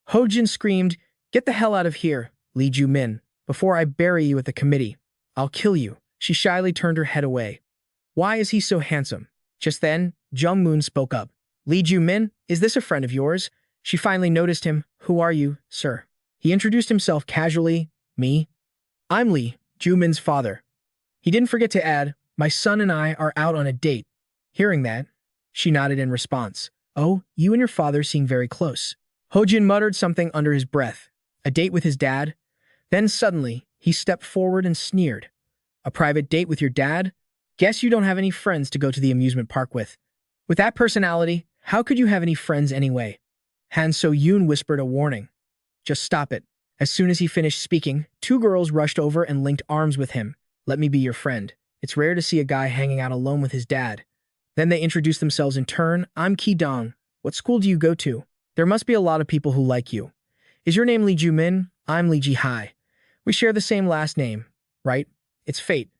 Hojin screamed, "Get the hell out of here, Lee Joo Min, before I bury you at the committee. I'll kill you." She shyly turned her head away. "Why is he so handsome?" Just then, Jung Moon spoke up. "Lee Joo Min, is this a friend of yours?" She finally noticed him. "Who are you, sir?" He introduced himself casually. "Me? I'm Lee Joo Min's father." He didn't forget to add, "My son and I are out on a date." Hearing that, she nodded in response. "Oh, you and your father seem very close." Hojin muttered something under his breath. "A date with his dad?" Then suddenly, he stepped forward and sneered. "A private date with your dad? Guess you don't have any friends to go to the amusement park with. With that personality, how could you have any friends anyway?" Han So-yoon whispered a warning. "Just stop it." As soon as he finished speaking, two girls rushed over and linked arms with him. "Let me be your friend. It's rare to see a guy hanging out alone with his dad." Then they introduced themselves in turn. "I'm Ki Dong. What school do you go to? There must be a lot of people who like you." "Is your name Lee Joo Min? I'm Lee Ji Hai. We share the same last name, right? It's fate."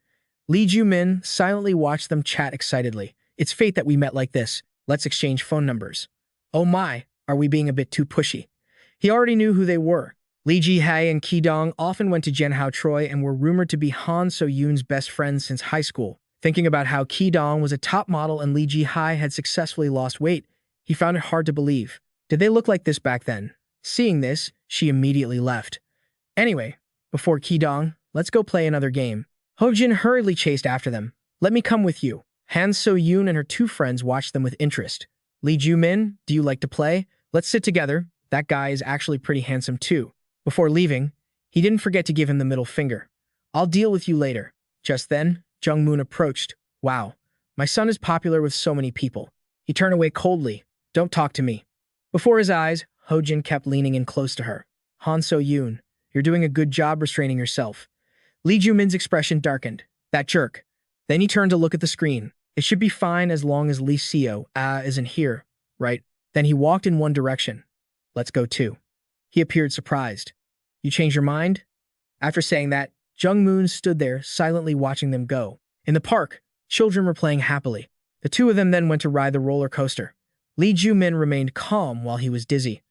Lee Joo Min silently watched them chat excitedly. "It's fate that we met like this. Let's exchange phone numbers." "Oh my, are we being a bit too pushy?" He already knew who they were. Lee Ji Hai and Ki Dong often went to Genhao Troy and were rumored to be Han So-yoon's best friends since high school. Thinking about how Ki Dong was a top model and Lee Ji Hai had successfully lost weight, he found it hard to believe. Did they look like this back then? Seeing this, she immediately left. "Anyway, before Ki Dong, let's go play another game." Hojin hurriedly chased after them. "Let me come with you." Han So-yoon and her two friends watched them with interest. "Lee Joo Min, do you like to play? Let's sit together. That guy is actually pretty handsome too." Before leaving, he didn't forget to give him the middle finger. "I'll deal with you later." Just then, Jung Moon approached. "Wow, my son is popular with so many people." He turned away coldly. "Don't talk to me." Before his eyes, Hojin kept leaning in close to her. "Han So-yoon, you're doing a good job restraining yourself." Lee Joo Min's expression darkened. "That jerk." Then he turned to look at the screen. "It should be fine as long as Lee Seo isn't here, right?" Then he walked in one direction. "Let's go too." He appeared surprised. "You changed your mind?" After saying that, Jung Moon stood there, silently watching them go. In the park, children were playing happily. The two of them then went to ride the roller coaster. Lee Joo Min remained calm while he was dizzy.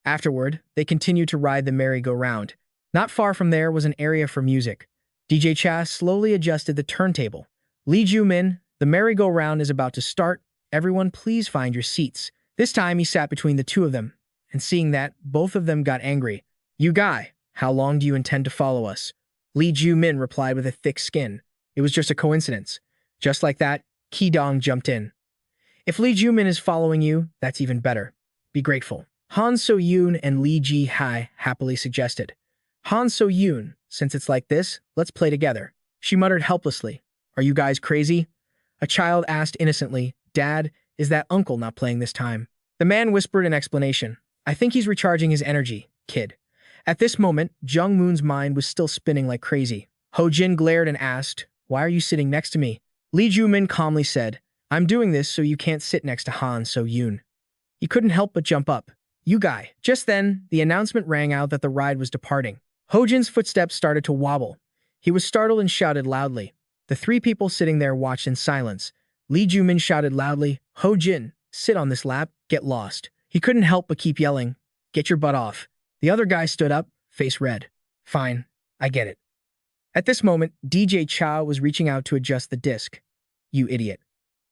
Afterward, they continued to ride the merry-go-round. Not far from there was an area for music. DJ Cha slowly adjusted the turntable. "Lee Joo Min, the merry-go-round is about to start. Everyone, please find your seats." This time he sat between the two of them, and seeing that, both of them got angry. "You guy, how long do you intend to follow us?" Lee Joo Min replied with a thick skin. "It was just a coincidence." Just like that, Ki Dong jumped in. If Lee Joo Min is following you, that's even better. Be grateful. Han So-yoon and Lee Ji-hai happily suggested. Han So-yoon, since it's like this, let's play together. She muttered helplessly. Are you guys crazy? A child asked innocently. Dad, is that uncle not playing this time? The man whispered in explanation. I think he's recharging his energy, kid. At this moment, Jung Moon's mind was still spinning like crazy. Ho Jin glared and asked, why are you sitting next to me? Lee Joo Min calmly said, I'm doing this so you can't sit next to Han So-yoon. He couldn't help but jump up. You guy. Just then, the announcement rang out that the ride was departing. Ho Jin's footsteps started to wobble. He was startled and shouted loudly. The three people sitting there watched in silence. Lee Joo Min shouted loudly, Ho Jin, sit on this lap, get lost. He couldn't help but keep yelling, get your butt off. The other guy stood up, face red. Fine, I get it. At this moment, DJ Chow was reaching out to adjust the disc. You idiot.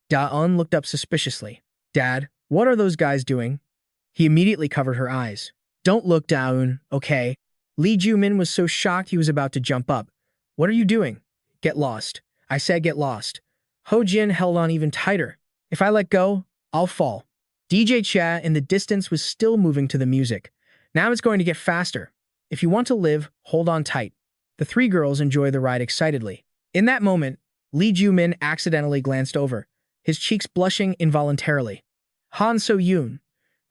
Da-eun looked up suspiciously. Dad, what are those guys doing? He immediately covered her eyes. Don't look, Da-eun, okay? Lee Joo Min was so shocked he was about to jump up. What are you doing? Get lost. I said get lost. Ho Jin held on even tighter. If I let go, I'll fall. DJ Cha in the distance was still moving to the music. Now it's going to get faster. If you want to live, hold on tight. The three girls enjoyed the ride excitedly. In that moment, Lee Joo Min accidentally glanced over, his cheeks blushing involuntarily. Han So-yoon,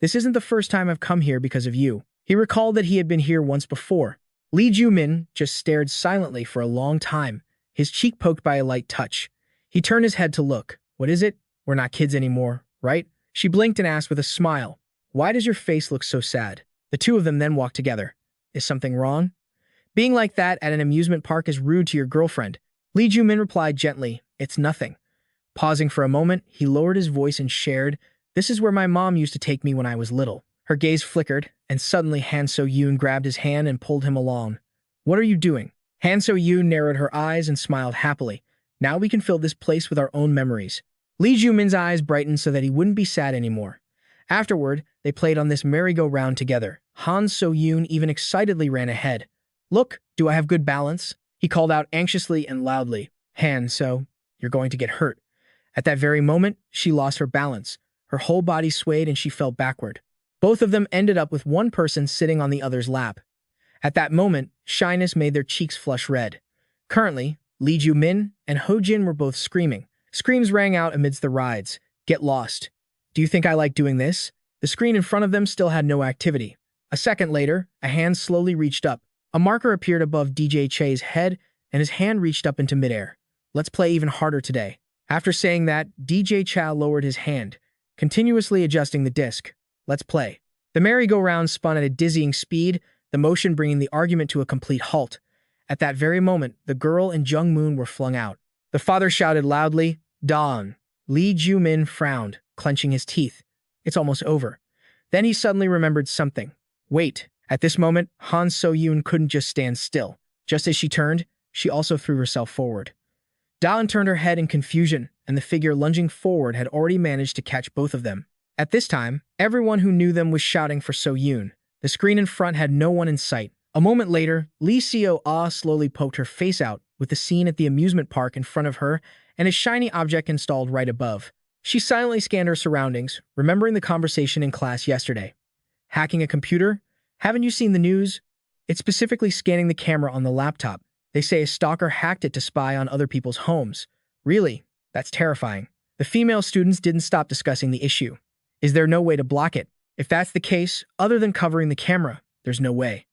this isn't the first time I've come here because of you. He recalled that he had been here once before. Lee Joo Min just stared silently for a long time, his cheek poked by a light touch. He turned his head to look. What is it? We're not kids anymore, right? She blinked and asked with a smile. Why does your face look so sad? The two of them then walked together. Is something wrong? Being like that at an amusement park is rude to your girlfriend. Lee Joo Min replied gently, it's nothing. Pausing for a moment, he lowered his voice and shared, this is where my mom used to take me when I was little. Her gaze flickered, and suddenly Han So-yoon grabbed his hand and pulled him along. What are you doing? Han So-yoon narrowed her eyes and smiled happily. Now we can fill this place with our own memories. Lee Joo Min's eyes brightened so that he wouldn't be sad anymore. Afterward, they played on this merry-go-round together. Han So-yoon even excitedly ran ahead. Look, do I have good balance? He called out anxiously and loudly. Han So, you're going to get hurt. At that very moment, she lost her balance. Her whole body swayed and she fell backward. Both of them ended up with one person sitting on the other's lap. At that moment, shyness made their cheeks flush red. Currently, Lee Joo Min and Ho Jin were both screaming. Screams rang out amidst the rides. Get lost. Do you think I like doing this? The screen in front of them still had no activity. A second later, a hand slowly reached up. A marker appeared above DJ Che's head, and his hand reached up into midair. Let's play even harder today. After saying that, DJ Cha lowered his hand, continuously adjusting the disc. Let's play. The merry-go-round spun at a dizzying speed, the motion bringing the argument to a complete halt. At that very moment, the girl and Jung Moon were flung out. The father shouted loudly, Dawn. Lee Joo Min frowned, clenching his teeth. It's almost over. Then he suddenly remembered something. Wait. At this moment, Han So-yoon couldn't just stand still. Just as she turned, she also threw herself forward. Dawn turned her head in confusion, and the figure lunging forward had already managed to catch both of them. At this time, everyone who knew them was shouting for So-yoon. The screen in front had no one in sight. A moment later, Lee Seo-ah slowly poked her face out, with the scene at the amusement park in front of her and a shiny object installed right above. She silently scanned her surroundings, remembering the conversation in class yesterday. Hacking a computer? Haven't you seen the news? It's specifically scanning the camera on the laptop. They say a stalker hacked it to spy on other people's homes. Really? That's terrifying. The female students didn't stop discussing the issue. Is there no way to block it? If that's the case, other than covering the camera, there's no way.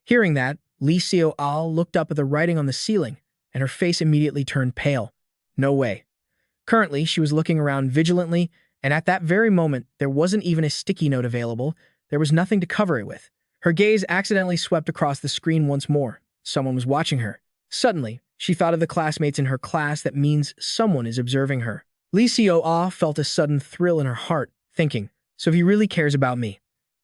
Hearing that, Lee Seo-ah looked up at the writing on the ceiling, and her face immediately turned pale. No way. Currently, she was looking around vigilantly, and at that very moment, there wasn't even a sticky note available. There was nothing to cover it with. Her gaze accidentally swept across the screen once more. Someone was watching her. Suddenly, she thought of the classmates in her class. That means someone is observing her. Lee Seo-ah felt a sudden thrill in her heart, thinking, so he really cares about me.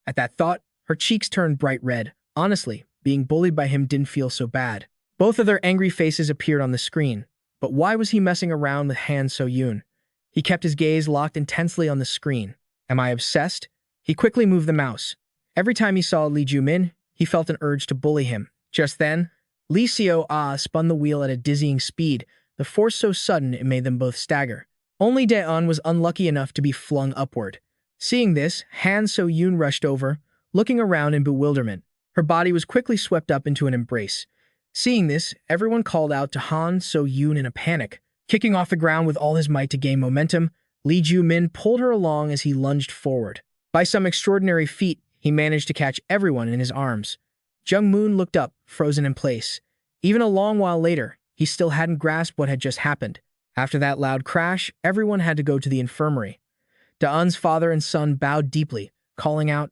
At that thought, her cheeks turned bright red. Honestly, being bullied by him didn't feel so bad. Both of their angry faces appeared on the screen. But why was he messing around with Han So-yoon? He kept his gaze locked intensely on the screen. Am I obsessed? He quickly moved the mouse. Every time he saw Lee Joo Min, he felt an urge to bully him. Just then, Lee Seo-ah spun the wheel at a dizzying speed, the force so sudden it made them both stagger. Only Daeun was unlucky enough to be flung upward. Seeing this, Han So-yoon rushed over, looking around in bewilderment. Her body was quickly swept up into an embrace. Seeing this, everyone called out to Han So-yoon in a panic. Kicking off the ground with all his might to gain momentum, Lee Joo Min pulled her along as he lunged forward. By some extraordinary feat, he managed to catch everyone in his arms. Jung Moon looked up, frozen in place. Even a long while later, he still hadn't grasped what had just happened. After that loud crash, everyone had to go to the infirmary. Daeun's father and son bowed deeply, calling out,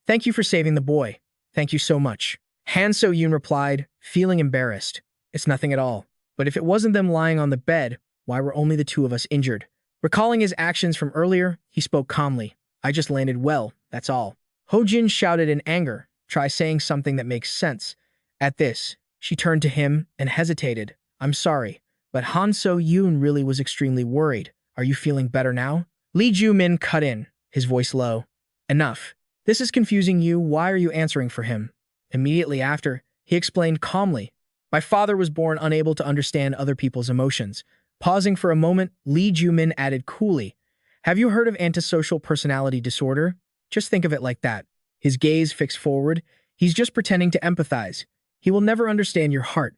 "Thank you for saving the boy. Thank you so much." Han So-yoon replied, feeling embarrassed. "It's nothing at all. But if it wasn't them lying on the bed, why were only the two of us injured?" Recalling his actions from earlier, he spoke calmly. "I just landed well, that's all." Ho-jin shouted in anger, "Try saying something that makes sense." At this, she turned to him and hesitated. "I'm sorry, but Han So-yoon really was extremely worried. Are you feeling better now?" Lee Joo Min cut in, his voice low. "Enough. This is confusing you. Why are you answering for him?" Immediately after, he explained calmly, "My father was born unable to understand other people's emotions." Pausing for a moment, Lee Joo Min added coolly, "Have you heard of antisocial personality disorder? Just think of it like that." His gaze fixed forward. "He's just pretending to empathize. He will never understand your heart."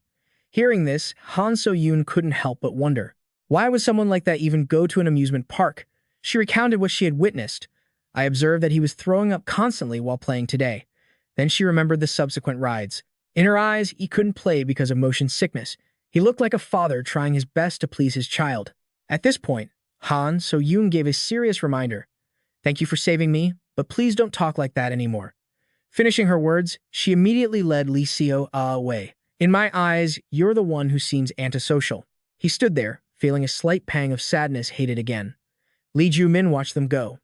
Hearing this, Han So-yoon couldn't help but wonder, why would someone like that even go to an amusement park? She recounted what she had witnessed. "I observed that he was throwing up constantly while playing today." Then she remembered the subsequent rides. In her eyes, he couldn't play because of motion sickness. He looked like a father trying his best to please his child. At this point, Han So-yoon gave a serious reminder. "Thank you for saving me, but please don't talk like that anymore." Finishing her words, she immediately led Lee Seo-ah away. "In my eyes, you're the one who seems antisocial." He stood there, feeling a slight pang of sadness, hated again. Lee Joo Min watched them go.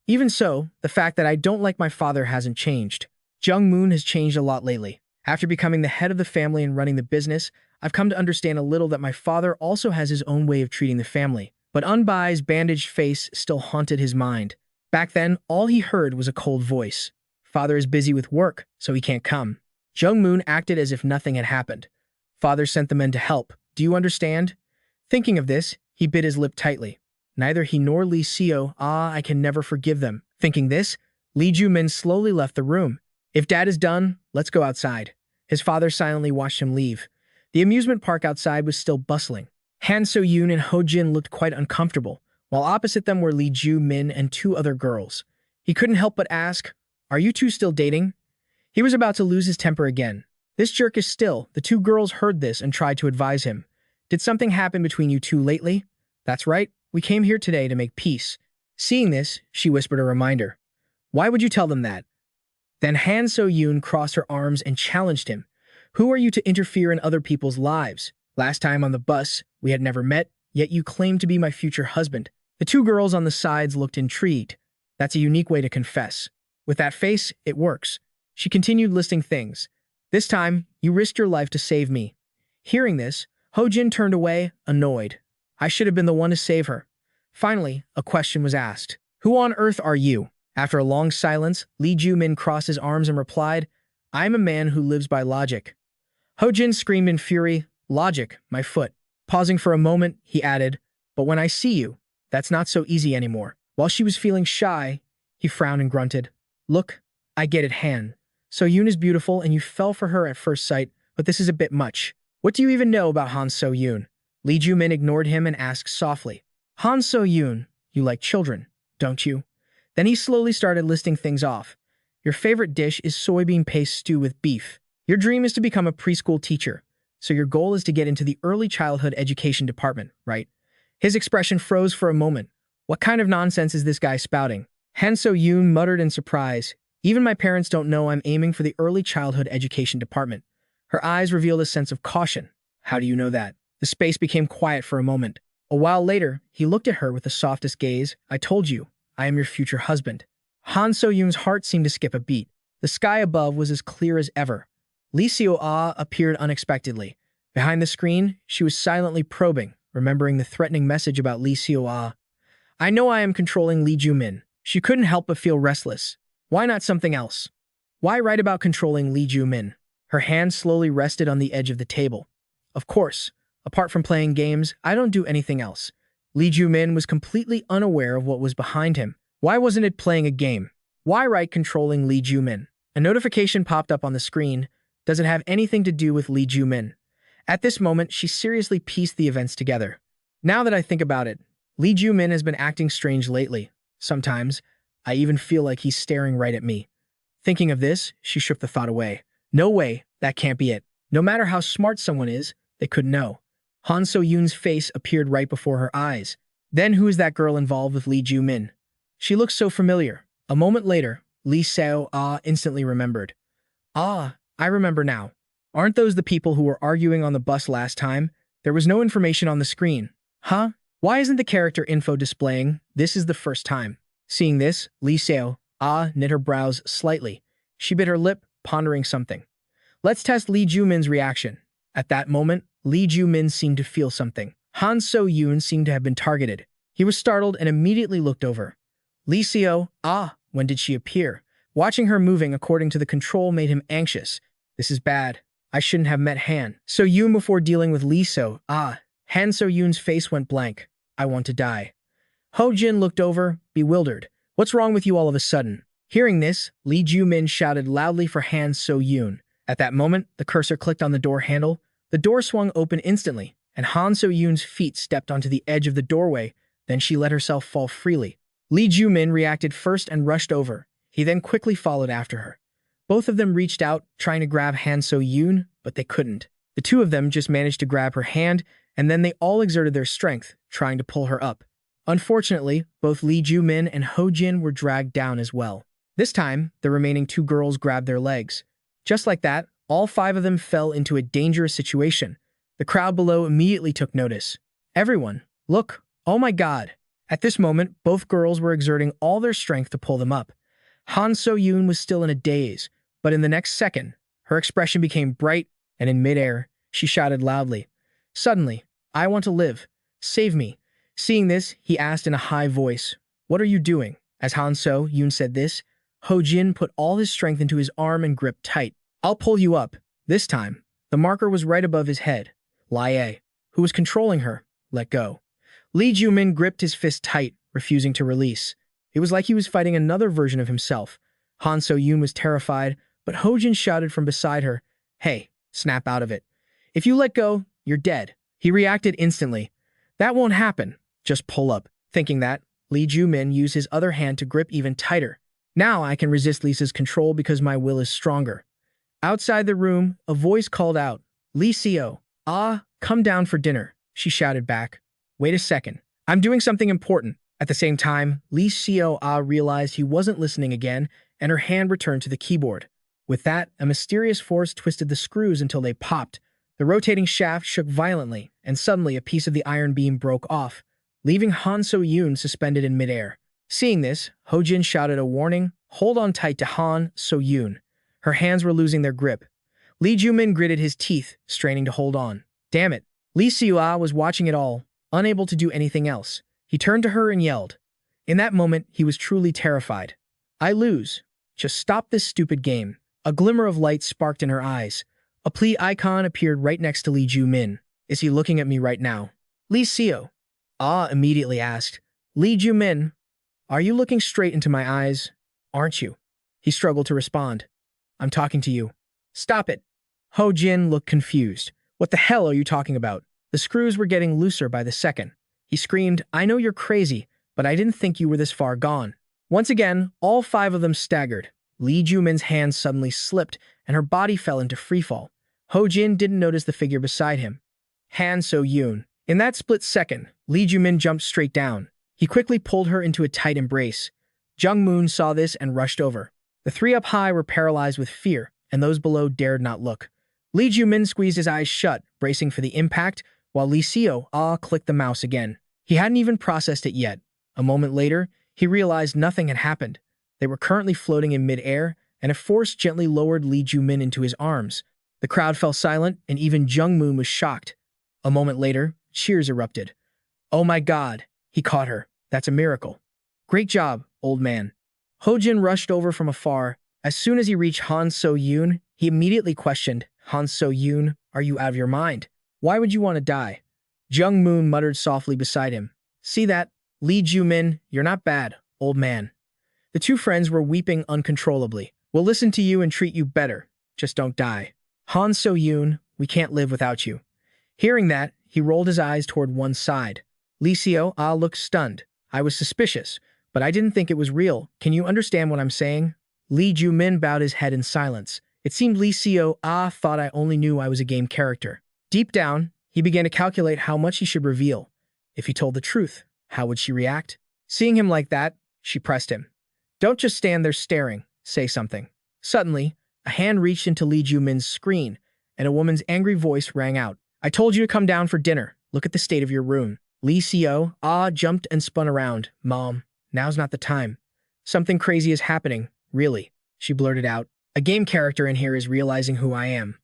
"Even so, the fact that I don't like my father hasn't changed. Jung Moon has changed a lot lately. After becoming the head of the family and running the business, I've come to understand a little that my father also has his own way of treating the family." But Unbai's bandaged face still haunted his mind. Back then, all he heard was a cold voice. "Father is busy with work, so he can't come." Jung Moon acted as if nothing had happened. "Father sent the men to help. Do you understand?" Thinking of this, he bit his lip tightly. Neither he nor Lee Seo-ah, I can never forgive them. Thinking this, Lee Joo Min slowly left the room. "If Dad is done, let's go outside." His father silently watched him leave. The amusement park outside was still bustling. Han So-yoon and Ho-jin looked quite uncomfortable, while opposite them were Lee Joo Min and two other girls. He couldn't help but ask, "Are you two still dating?" He was about to lose his temper again. "This jerk is still." The two girls heard this and tried to advise him. "Did something happen between you two lately?" "That's right. We came here today to make peace." Seeing this, she whispered a reminder. "Why would you tell them that?" Then Han So-yoon crossed her arms and challenged him. "Who are you to interfere in other people's lives? Last time on the bus, we had never met, yet you claimed to be my future husband." The two girls on the sides looked intrigued. "That's a unique way to confess. With that face, it works." She continued listing things. "This time, you risked your life to save me." Hearing this, Ho-jin turned away, annoyed. "I should have been the one to save her." Finally, a question was asked. "Who on earth are you?" After a long silence, Lee Joo Min crossed his arms and replied, "I am a man who lives by logic." Ho-jin screamed in fury, "Logic, my foot." Pausing for a moment, he added, "But when I see you, that's not so easy anymore." While she was feeling shy, he frowned and grunted, "Look, I get it, Han. So-yoon is beautiful and you fell for her at first sight, but this is a bit much. What do you even know about Han So-yoon?" Lee Joo Min ignored him and asked softly, "Han So-yoon, you like children, don't you?" Then he slowly started listing things off. "Your favorite dish is soybean paste stew with beef. Your dream is to become a preschool teacher, so your goal is to get into the early childhood education department, right?" His expression froze for a moment. What kind of nonsense is this guy spouting? Han So-yoon muttered in surprise, "Even my parents don't know I'm aiming for the early childhood education department." Her eyes revealed a sense of caution. "How do you know that?" The space became quiet for a moment. A while later, he looked at her with the softest gaze. "I told you, I am your future husband." Han So-yoon's heart seemed to skip a beat. The sky above was as clear as ever. Lee Seo-ah appeared unexpectedly. Behind the screen, she was silently probing, remembering the threatening message about Lee Seo-ah. "I know I am controlling Lee Joo Min." She couldn't help but feel restless. Why not something else? Why write about controlling Lee Joo Min? Her hand slowly rested on the edge of the table. "Of course, apart from playing games, I don't do anything else. Lee Joo Min was completely unaware of what was behind him. Why wasn't it playing a game? Why right controlling Lee Joo Min? A notification popped up on the screen. Does it have anything to do with Lee Joo Min? At this moment, she seriously pieced the events together. Now that I think about it, Lee Joo Min has been acting strange lately. Sometimes, I even feel like he's staring right at me. Thinking of this, she shook the thought away. No way, that can't be it. No matter how smart someone is, they couldn't know. Han So-yoon's face appeared right before her eyes. Then who is that girl involved with Lee Joo Min? She looks so familiar. A moment later, Lee Seo-ah instantly remembered. Ah, I remember now. Aren't those the people who were arguing on the bus last time? There was no information on the screen. Huh? Why isn't the character info displaying? This is the first time. Seeing this, Lee Seo-ah knit her brows slightly. She bit her lip, pondering something. Let's test Lee Joo Min's reaction. At that moment, Lee Joo Min seemed to feel something. Han So-yoon seemed to have been targeted. He was startled and immediately looked over. Lee Seo-ah, when did she appear? Watching her moving according to the control made him anxious. This is bad. I shouldn't have met Han So-yoon before dealing with Lee Seo-ah. Han So-yoon's face went blank. I want to die. Ho-jin looked over, bewildered. What's wrong with you all of a sudden? Hearing this, Lee Joo Min shouted loudly for Han So-yoon. At that moment, the cursor clicked on the door handle. The door swung open instantly, and Han So-yoon's feet stepped onto the edge of the doorway. Then she let herself fall freely. Lee Joo Min reacted first and rushed over. He then quickly followed after her. Both of them reached out, trying to grab Han So-yoon, but they couldn't. The two of them just managed to grab her hand, and then they all exerted their strength, trying to pull her up. Unfortunately, both Lee Joo Min and Ho-jin were dragged down as well. This time, the remaining two girls grabbed their legs. Just like that, all five of them fell into a dangerous situation. The crowd below immediately took notice. Everyone, look, oh my god. At this moment, both girls were exerting all their strength to pull them up. Han So-yoon was still in a daze, but in the next second, her expression became bright, and in midair, she shouted loudly. Suddenly, I want to live. Save me. Seeing this, he asked in a high voice, What are you doing? As Han So-yoon said this, Ho-jin put all his strength into his arm and gripped tight. I'll pull you up. This time, the marker was right above his head. Lie, who was controlling her, let go. Lee Joo Min gripped his fist tight, refusing to release. It was like he was fighting another version of himself. Han So-yoon was terrified, but Ho-jin shouted from beside her, Hey, snap out of it. If you let go, you're dead. He reacted instantly. That won't happen. Just pull up. Thinking that, Lee Joo Min used his other hand to grip even tighter. Now I can resist Lisa's control because my will is stronger. Outside the room, a voice called out, Lee Seo-ah, come down for dinner, she shouted back. Wait a second. I'm doing something important. At the same time, Lee Seo-ah realized he wasn't listening again, and her hand returned to the keyboard. With that, a mysterious force twisted the screws until they popped. The rotating shaft shook violently, and suddenly a piece of the iron beam broke off, leaving Han So-yoon suspended in midair. Seeing this, Ho-jin shouted a warning, Hold on tight to Han So-yoon. Her hands were losing their grip. Lee Joo Min gritted his teeth, straining to hold on. Damn it. Lee Seo-ah was watching it all, unable to do anything else. He turned to her and yelled. In that moment, he was truly terrified. I lose. Just stop this stupid game. A glimmer of light sparked in her eyes. A plea icon appeared right next to Lee Joo Min. Is he looking at me right now? Lee Seo-ah immediately asked. Lee Joo Min, are you looking straight into my eyes? Aren't you? He struggled to respond. I'm talking to you. Stop it. Ho-jin looked confused. What the hell are you talking about? The screws were getting looser by the second. He screamed, I know you're crazy, but I didn't think you were this far gone. Once again, all five of them staggered. Lee Joo Min's hand suddenly slipped, and her body fell into freefall. Ho-jin didn't notice the figure beside him. Han So-yoon. In that split second, Lee Joo Min jumped straight down. He quickly pulled her into a tight embrace. Jung-moon saw this and rushed over. The three up high were paralyzed with fear, and those below dared not look. Lee Joo Min squeezed his eyes shut, bracing for the impact, while Lee Seo-ah clicked the mouse again. He hadn't even processed it yet. A moment later, he realized nothing had happened. They were currently floating in mid-air, and a force gently lowered Lee Joo Min into his arms. The crowd fell silent, and even Jung-moon was shocked. A moment later, cheers erupted. Oh my god, he caught her. That's a miracle. Great job, old man. Ho-jin rushed over from afar. As soon as he reached Han So-yoon, he immediately questioned, Han So-yoon, are you out of your mind? Why would you want to die? Jung-moon muttered softly beside him. See that? Lee Joo Min, you're not bad, old man. The two friends were weeping uncontrollably. We'll listen to you and treat you better. Just don't die. Han So-yoon, we can't live without you. Hearing that, he rolled his eyes toward one side. Lee Seo-ah looked stunned. I was suspicious, but I didn't think it was real. Can you understand what I'm saying? Lee Joo Min bowed his head in silence. It seemed Lee Seo-ah thought I only knew I was a game character. Deep down, he began to calculate how much he should reveal. If he told the truth, how would she react? Seeing him like that, she pressed him. Don't just stand there staring. Say something. Suddenly, a hand reached into Lee Joo Min's screen, and a woman's angry voice rang out. I told you to come down for dinner. Look at the state of your room. Lee Seo-ah jumped and spun around. Mom, now's not the time. Something crazy is happening, really, she blurted out. A game character in here is realizing who I am.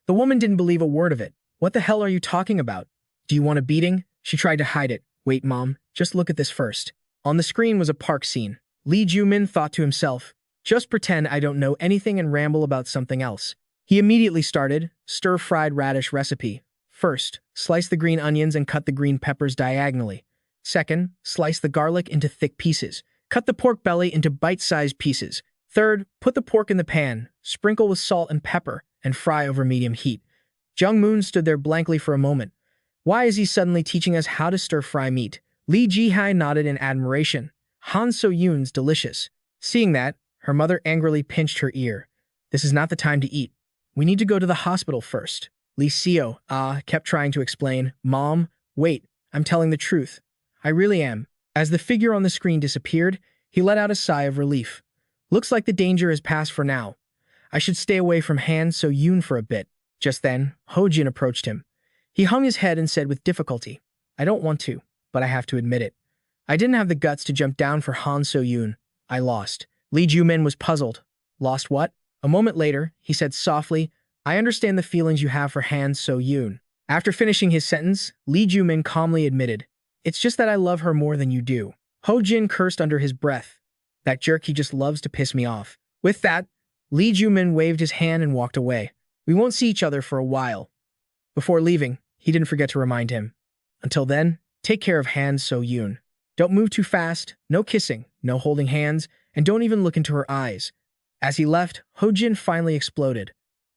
The woman didn't believe a word of it. What the hell are you talking about? Do you want a beating? She tried to hide it. Wait, Mom, just look at this first. On the screen was a park scene. Lee Joo Min thought to himself, just pretend I don't know anything and ramble about something else. He immediately started, stir-fried radish recipe. First, slice the green onions and cut the green peppers diagonally. Second, slice the garlic into thick pieces. Cut the pork belly into bite-sized pieces. Third, put the pork in the pan, sprinkle with salt and pepper, and fry over medium heat. Jung Moon stood there blankly for a moment. Why is he suddenly teaching us how to stir-fry meat? Lee Ji-hai nodded in admiration. Han So-yoon's delicious. Seeing that, her mother angrily pinched her ear. This is not the time to eat. We need to go to the hospital first. Lee Seo-ah kept trying to explain. Mom, wait, I'm telling the truth. I really am. As the figure on the screen disappeared, he let out a sigh of relief. Looks like the danger has passed for now. I should stay away from Han So-yoon for a bit. Just then, Ho-jin approached him. He hung his head and said with difficulty, I don't want to, but I have to admit it. I didn't have the guts to jump down for Han So-yoon. I lost. Lee Joo Min was puzzled. Lost what? A moment later, he said softly, I understand the feelings you have for Han So-yoon. After finishing his sentence, Lee Joo Min calmly admitted, it's just that I love her more than you do. Ho-jin cursed under his breath. That jerk, he just loves to piss me off. With that, Lee Joo Min waved his hand and walked away. We won't see each other for a while. Before leaving, he didn't forget to remind him. Until then, take care of Han So-yoon. Don't move too fast, no kissing, no holding hands, and don't even look into her eyes. As he left, Ho-jin finally exploded.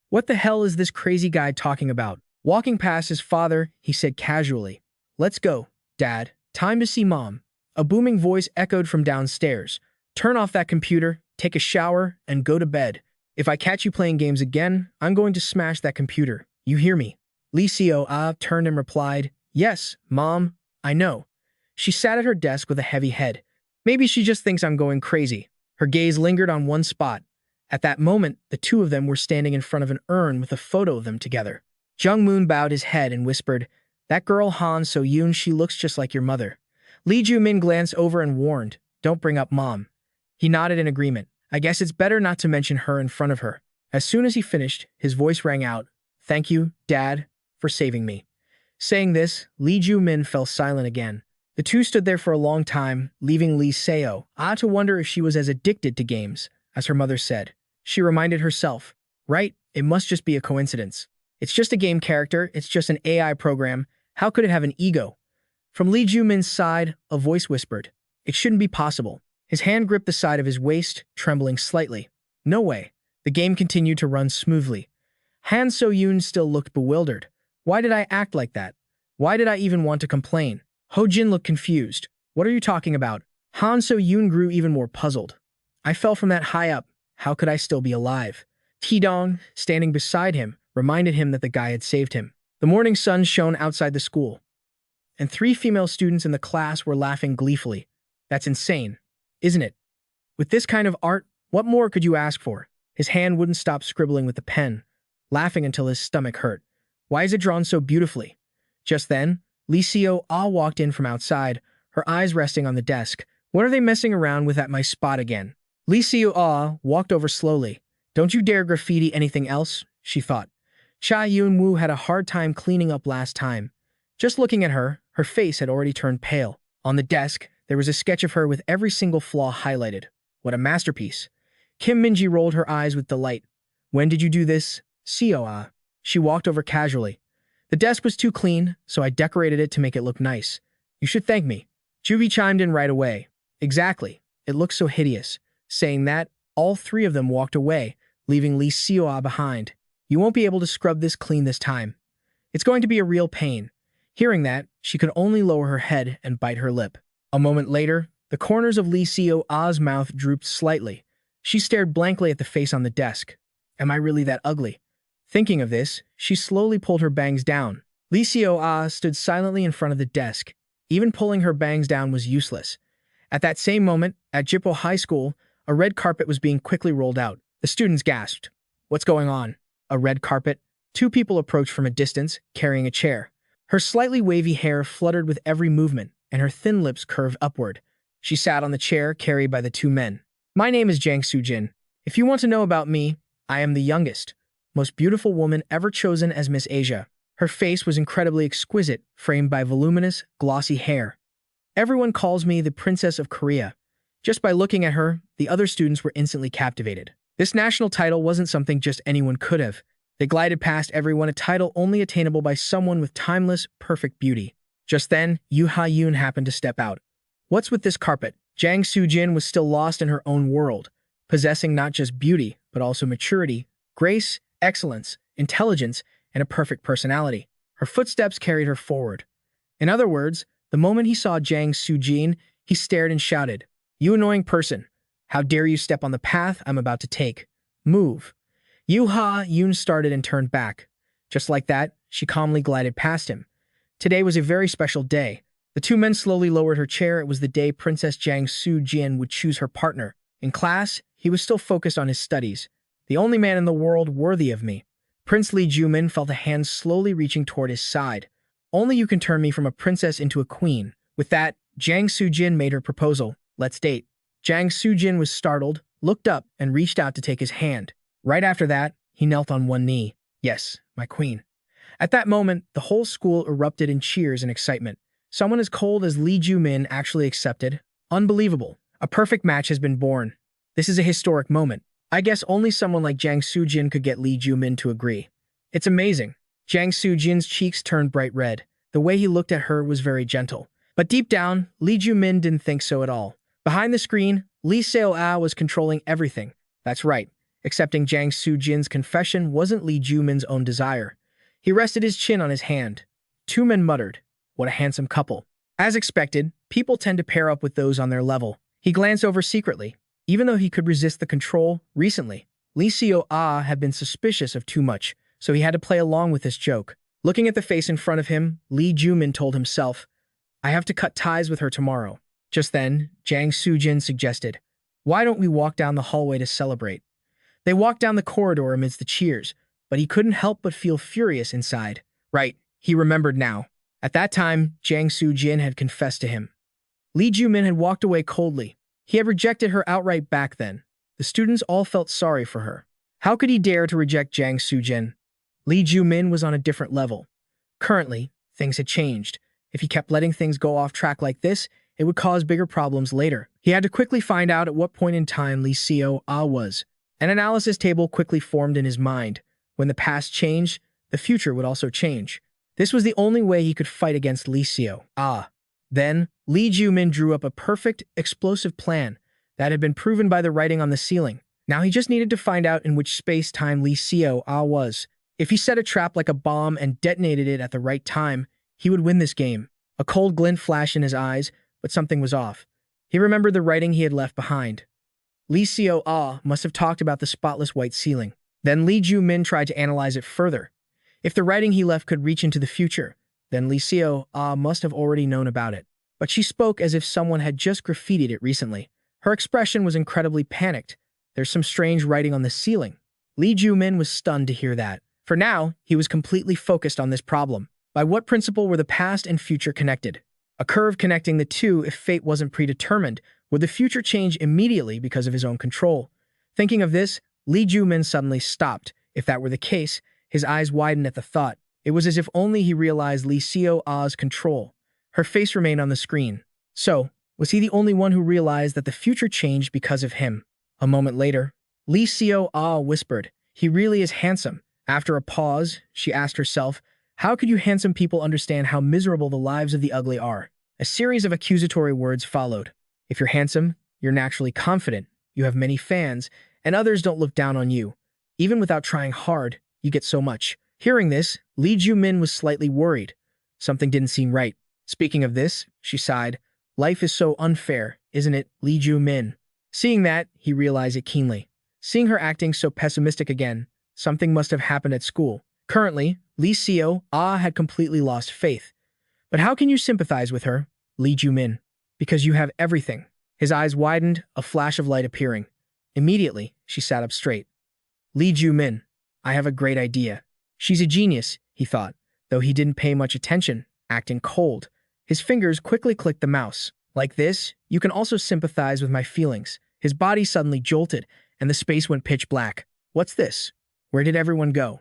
What the hell is this crazy guy talking about? Walking past his father, he said casually, Let's go, Dad. Time to see Mom. A booming voice echoed from downstairs. Turn off that computer, take a shower, and go to bed. If I catch you playing games again, I'm going to smash that computer. You hear me? Lee Seo-ah turned and replied, Yes, Mom, I know. She sat at her desk with a heavy head. Maybe she just thinks I'm going crazy. Her gaze lingered on one spot. At that moment, the two of them were standing in front of an urn with a photo of them together. Jung Moon bowed his head and whispered, That girl Han So-yoon, she looks just like your mother. Lee Joo Min glanced over and warned, Don't bring up Mom. He nodded in agreement. I guess it's better not to mention her in front of her. As soon as he finished, his voice rang out, Thank you, Dad, for saving me. Saying this, Lee Joo Min fell silent again. The two stood there for a long time, leaving Lee Seo-ah to wonder if she was as addicted to games as her mother said. She reminded herself, Right, it must just be a coincidence. It's just a game character, it's just an AI program. How could it have an ego? From Lee Joo Min's side, a voice whispered, It shouldn't be possible. His hand gripped the side of his waist, trembling slightly. No way. The game continued to run smoothly. Han So-yoon still looked bewildered. Why did I act like that? Why did I even want to complain? Ho-jin looked confused. What are you talking about? Han So-yoon grew even more puzzled. I fell from that high up. How could I still be alive? Ti-dong, standing beside him, reminded him that the guy had saved him. The morning sun shone outside the school, and 3 female students in the class were laughing gleefully. That's insane, isn't it? With this kind of art, what more could you ask for? His hand wouldn't stop scribbling with the pen, laughing until his stomach hurt. Why is it drawn so beautifully? Just then, Lee Seo-ah walked in from outside, her eyes resting on the desk. What are they messing around with at my spot again? Lee Seo-ah walked over slowly. Don't you dare graffiti anything else, she thought. Cha Yun-woo had a hard time cleaning up last time. Just looking at her, her face had already turned pale. On the desk, there was a sketch of her with every single flaw highlighted. What a masterpiece. Kim Minji rolled her eyes with delight. When did you do this, Seo-ah? She walked over casually. The desk was too clean, so I decorated it to make it look nice. You should thank me. Juby chimed in right away. Exactly. It looks so hideous. Saying that, all three of them walked away, leaving Lee Seoa behind. You won't be able to scrub this clean this time. It's going to be a real pain. Hearing that, she could only lower her head and bite her lip. A moment later, the corners of Lee Seoa's mouth drooped slightly. She stared blankly at the face on the desk. Am I really that ugly? Thinking of this, she slowly pulled her bangs down. Lee Seoa stood silently in front of the desk. Even pulling her bangs down was useless. At that same moment, at Jippo High School, a red carpet was being quickly rolled out. The students gasped. What's going on? A red carpet? Two people approached from a distance, carrying a chair. Her slightly wavy hair fluttered with every movement, and her thin lips curved upward. She sat on the chair carried by the two men. My name is Jang Soo-jin. If you want to know about me, I am the youngest, most beautiful woman ever chosen as Miss Asia. Her face was incredibly exquisite, framed by voluminous, glossy hair. Everyone calls me the Princess of Korea. Just by looking at her, the other students were instantly captivated. This national title wasn't something just anyone could have. They glided past everyone, a title only attainable by someone with timeless, perfect beauty. Just then, Yoo Ha-yoon happened to step out. What's with this carpet? Jang Soo-jin was still lost in her own world, possessing not just beauty, but also maturity, grace, excellence, intelligence, and a perfect personality. Her footsteps carried her forward. In other words, the moment he saw Jang Soo-jin, he stared and shouted, You annoying person! How dare you step on the path I'm about to take? Move! Yoo Ha-yoon started and turned back. Just like that, she calmly glided past him. Today was a very special day. The two men slowly lowered her chair. It was the day Princess Jang Soo-jin would choose her partner. In class, he was still focused on his studies. The only man in the world worthy of me. Prince Lee Joo Min felt a hand slowly reaching toward his side. Only you can turn me from a princess into a queen. With that, Jang Soo-jin made her proposal. Let's date. Jang Soo-jin was startled, looked up, and reached out to take his hand. Right after that, he knelt on one knee. Yes, my queen. At that moment, the whole school erupted in cheers and excitement. Someone as cold as Lee Joo Min actually accepted. Unbelievable. A perfect match has been born. This is a historic moment. I guess only someone like Jang Soo-jin could get Lee Joo Min to agree. It's amazing. Jang Soo-jin's cheeks turned bright red. The way he looked at her was very gentle. But deep down, Lee Joo Min didn't think so at all. Behind the screen, Lee Seo-ah was controlling everything. That's right. Accepting Jang Soo-jin's confession wasn't Lee Joo Min's own desire. He rested his chin on his hand. Two men muttered, What a handsome couple. As expected, people tend to pair up with those on their level. He glanced over secretly. Even though he could resist the control, recently, Lee Seo-ah had been suspicious of too much, so he had to play along with this joke. Looking at the face in front of him, Lee Joo Min told himself, I have to cut ties with her tomorrow. Just then, Jang Soo-jin suggested, Why don't we walk down the hallway to celebrate? They walked down the corridor amidst the cheers, but he couldn't help but feel furious inside. Right, he remembered now. At that time, Jang Soo-jin had confessed to him. Lee Joo Min had walked away coldly. He had rejected her outright back then. The students all felt sorry for her. How could he dare to reject Jang Soo-jin? Lee Joo Min was on a different level. Currently, things had changed. If he kept letting things go off track like this, it would cause bigger problems later. He had to quickly find out at what point in time Lee Seo-ah was. An analysis table quickly formed in his mind. When the past changed, the future would also change. This was the only way he could fight against Lee Seo-ah. Then, Lee Joo Min drew up a perfect, explosive plan that had been proven by the writing on the ceiling. Now he just needed to find out in which space-time Lee Seo-ah was. If he set a trap like a bomb and detonated it at the right time, he would win this game. A cold glint flashed in his eyes, but something was off. He remembered the writing he had left behind. Lee Seo-ah must have talked about the spotless white ceiling. Then Lee Joo Min tried to analyze it further. If the writing he left could reach into the future, then Lee Seo-ah must have already known about it. But she spoke as if someone had just graffitied it recently. Her expression was incredibly panicked. There's some strange writing on the ceiling. Lee Joo Min was stunned to hear that. For now, he was completely focused on this problem. By what principle were the past and future connected? A curve connecting the two if fate wasn't predetermined. Would the future change immediately because of his own control? Thinking of this, Lee Joo Min suddenly stopped. If that were the case, his eyes widened at the thought. It was as if only he realized Lee Seo-ah's control. Her face remained on the screen. So, was he the only one who realized that the future changed because of him? A moment later, Lee Seo-ah whispered, He really is handsome. After a pause, she asked herself, How could you handsome people understand how miserable the lives of the ugly are? A series of accusatory words followed. If you're handsome, you're naturally confident, you have many fans, and others don't look down on you. Even without trying hard, you get so much. Hearing this, Lee Joo Min was slightly worried. Something didn't seem right. Speaking of this, she sighed. Life is so unfair, isn't it, Lee Joo Min? Seeing that, he realized it keenly. Seeing her acting so pessimistic again, something must have happened at school. Currently, Lee Seo had completely lost faith. But how can you sympathize with her, Lee Joo Min? Because you have everything. His eyes widened, a flash of light appearing. Immediately, she sat up straight. Lee Joo Min, I have a great idea. She's a genius, he thought, though he didn't pay much attention, acting cold. His fingers quickly clicked the mouse. Like this, you can also sympathize with my feelings. His body suddenly jolted, and the space went pitch black. What's this? Where did everyone go?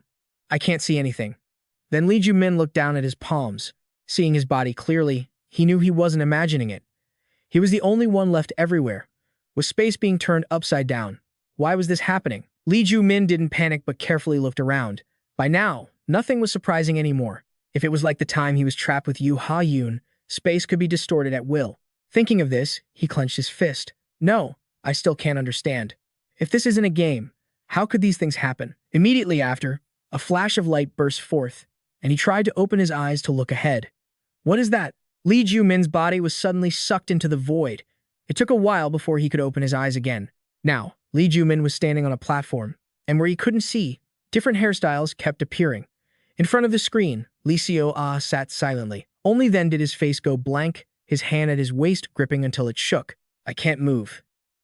I can't see anything. Then Lee Joo Min looked down at his palms. Seeing his body clearly, he knew he wasn't imagining it. He was the only one left everywhere, with space being turned upside down. Why was this happening? Lee Joo Min didn't panic but carefully looked around. By now, nothing was surprising anymore. If it was like the time he was trapped with Yoo Ha-yoon, space could be distorted at will. Thinking of this, he clenched his fist. No, I still can't understand. If this isn't a game, how could these things happen? Immediately after, a flash of light burst forth, and he tried to open his eyes to look ahead. What is that? Lee Joo Min's body was suddenly sucked into the void. It took a while before he could open his eyes again. Now, Lee Joo Min was standing on a platform, and where he couldn't see, different hairstyles kept appearing. In front of the screen, Lee Seo sat silently. Only then did his face go blank, his hand at his waist gripping until it shook. I can't move.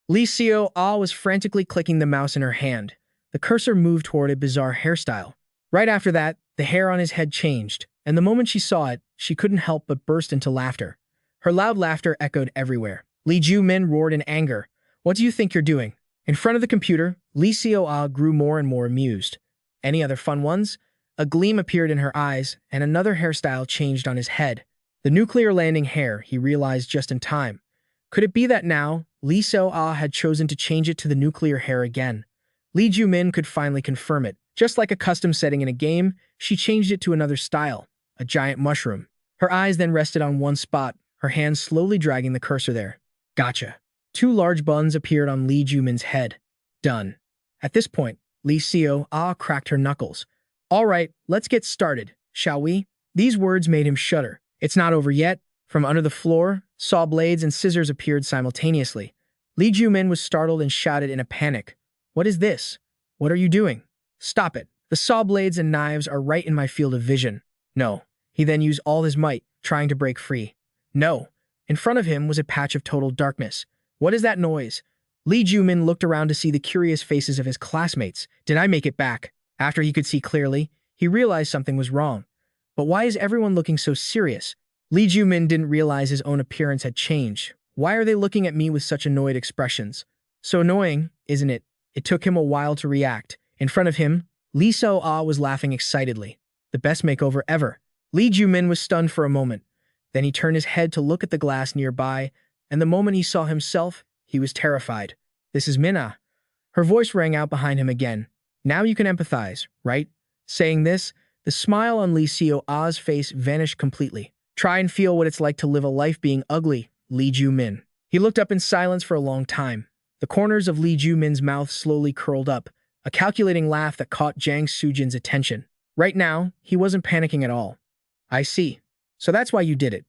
Lee Seo was frantically clicking the mouse in her hand. The cursor moved toward a bizarre hairstyle. Right after that, the hair on his head changed, and the moment she saw it, she couldn't help but burst into laughter. Her loud laughter echoed everywhere. Lee Joo Min roared in anger. What do you think you're doing? In front of the computer, Lee Seo grew more and more amused. Any other fun ones? A gleam appeared in her eyes, and another hairstyle changed on his head. The nuclear landing hair, he realized just in time. Could it be that now, Lee Seo had chosen to change it to the nuclear hair again? Lee Joo Min could finally confirm it. Just like a custom setting in a game, she changed it to another style, a giant mushroom. Her eyes then rested on one spot, her hands slowly dragging the cursor there. Gotcha. Two large buns appeared on Lee Joo Min's head. Done. At this point, Lee Seo cracked her knuckles. All right, let's get started, shall we? These words made him shudder. It's not over yet. From under the floor, saw blades and scissors appeared simultaneously. Lee Joo Min was startled and shouted in a panic. What is this? What are you doing? Stop it. The saw blades and knives are right in my field of vision. No. He then used all his might, trying to break free. No. In front of him was a patch of total darkness. What is that noise? Lee Joo Min looked around to see the curious faces of his classmates. Did I make it back? After he could see clearly, he realized something was wrong. But why is everyone looking so serious? Lee Joo Min didn't realize his own appearance had changed. Why are they looking at me with such annoyed expressions? So annoying, isn't it? It took him a while to react. In front of him, Lee Seo was laughing excitedly. The best makeover ever. Lee Joo Min was stunned for a moment. Then he turned his head to look at the glass nearby, and the moment he saw himself, he was terrified. This is Minna. Her voice rang out behind him again. Now you can empathize, right? Saying this, the smile on Lee Seo's face vanished completely. Try and feel what it's like to live a life being ugly, Lee Joo Min. He looked up in silence for a long time. The corners of Lee Joo Min's mouth slowly curled up, a calculating laugh that caught Jang Soo-jin's attention. Right now, he wasn't panicking at all. I see. So that's why you did it.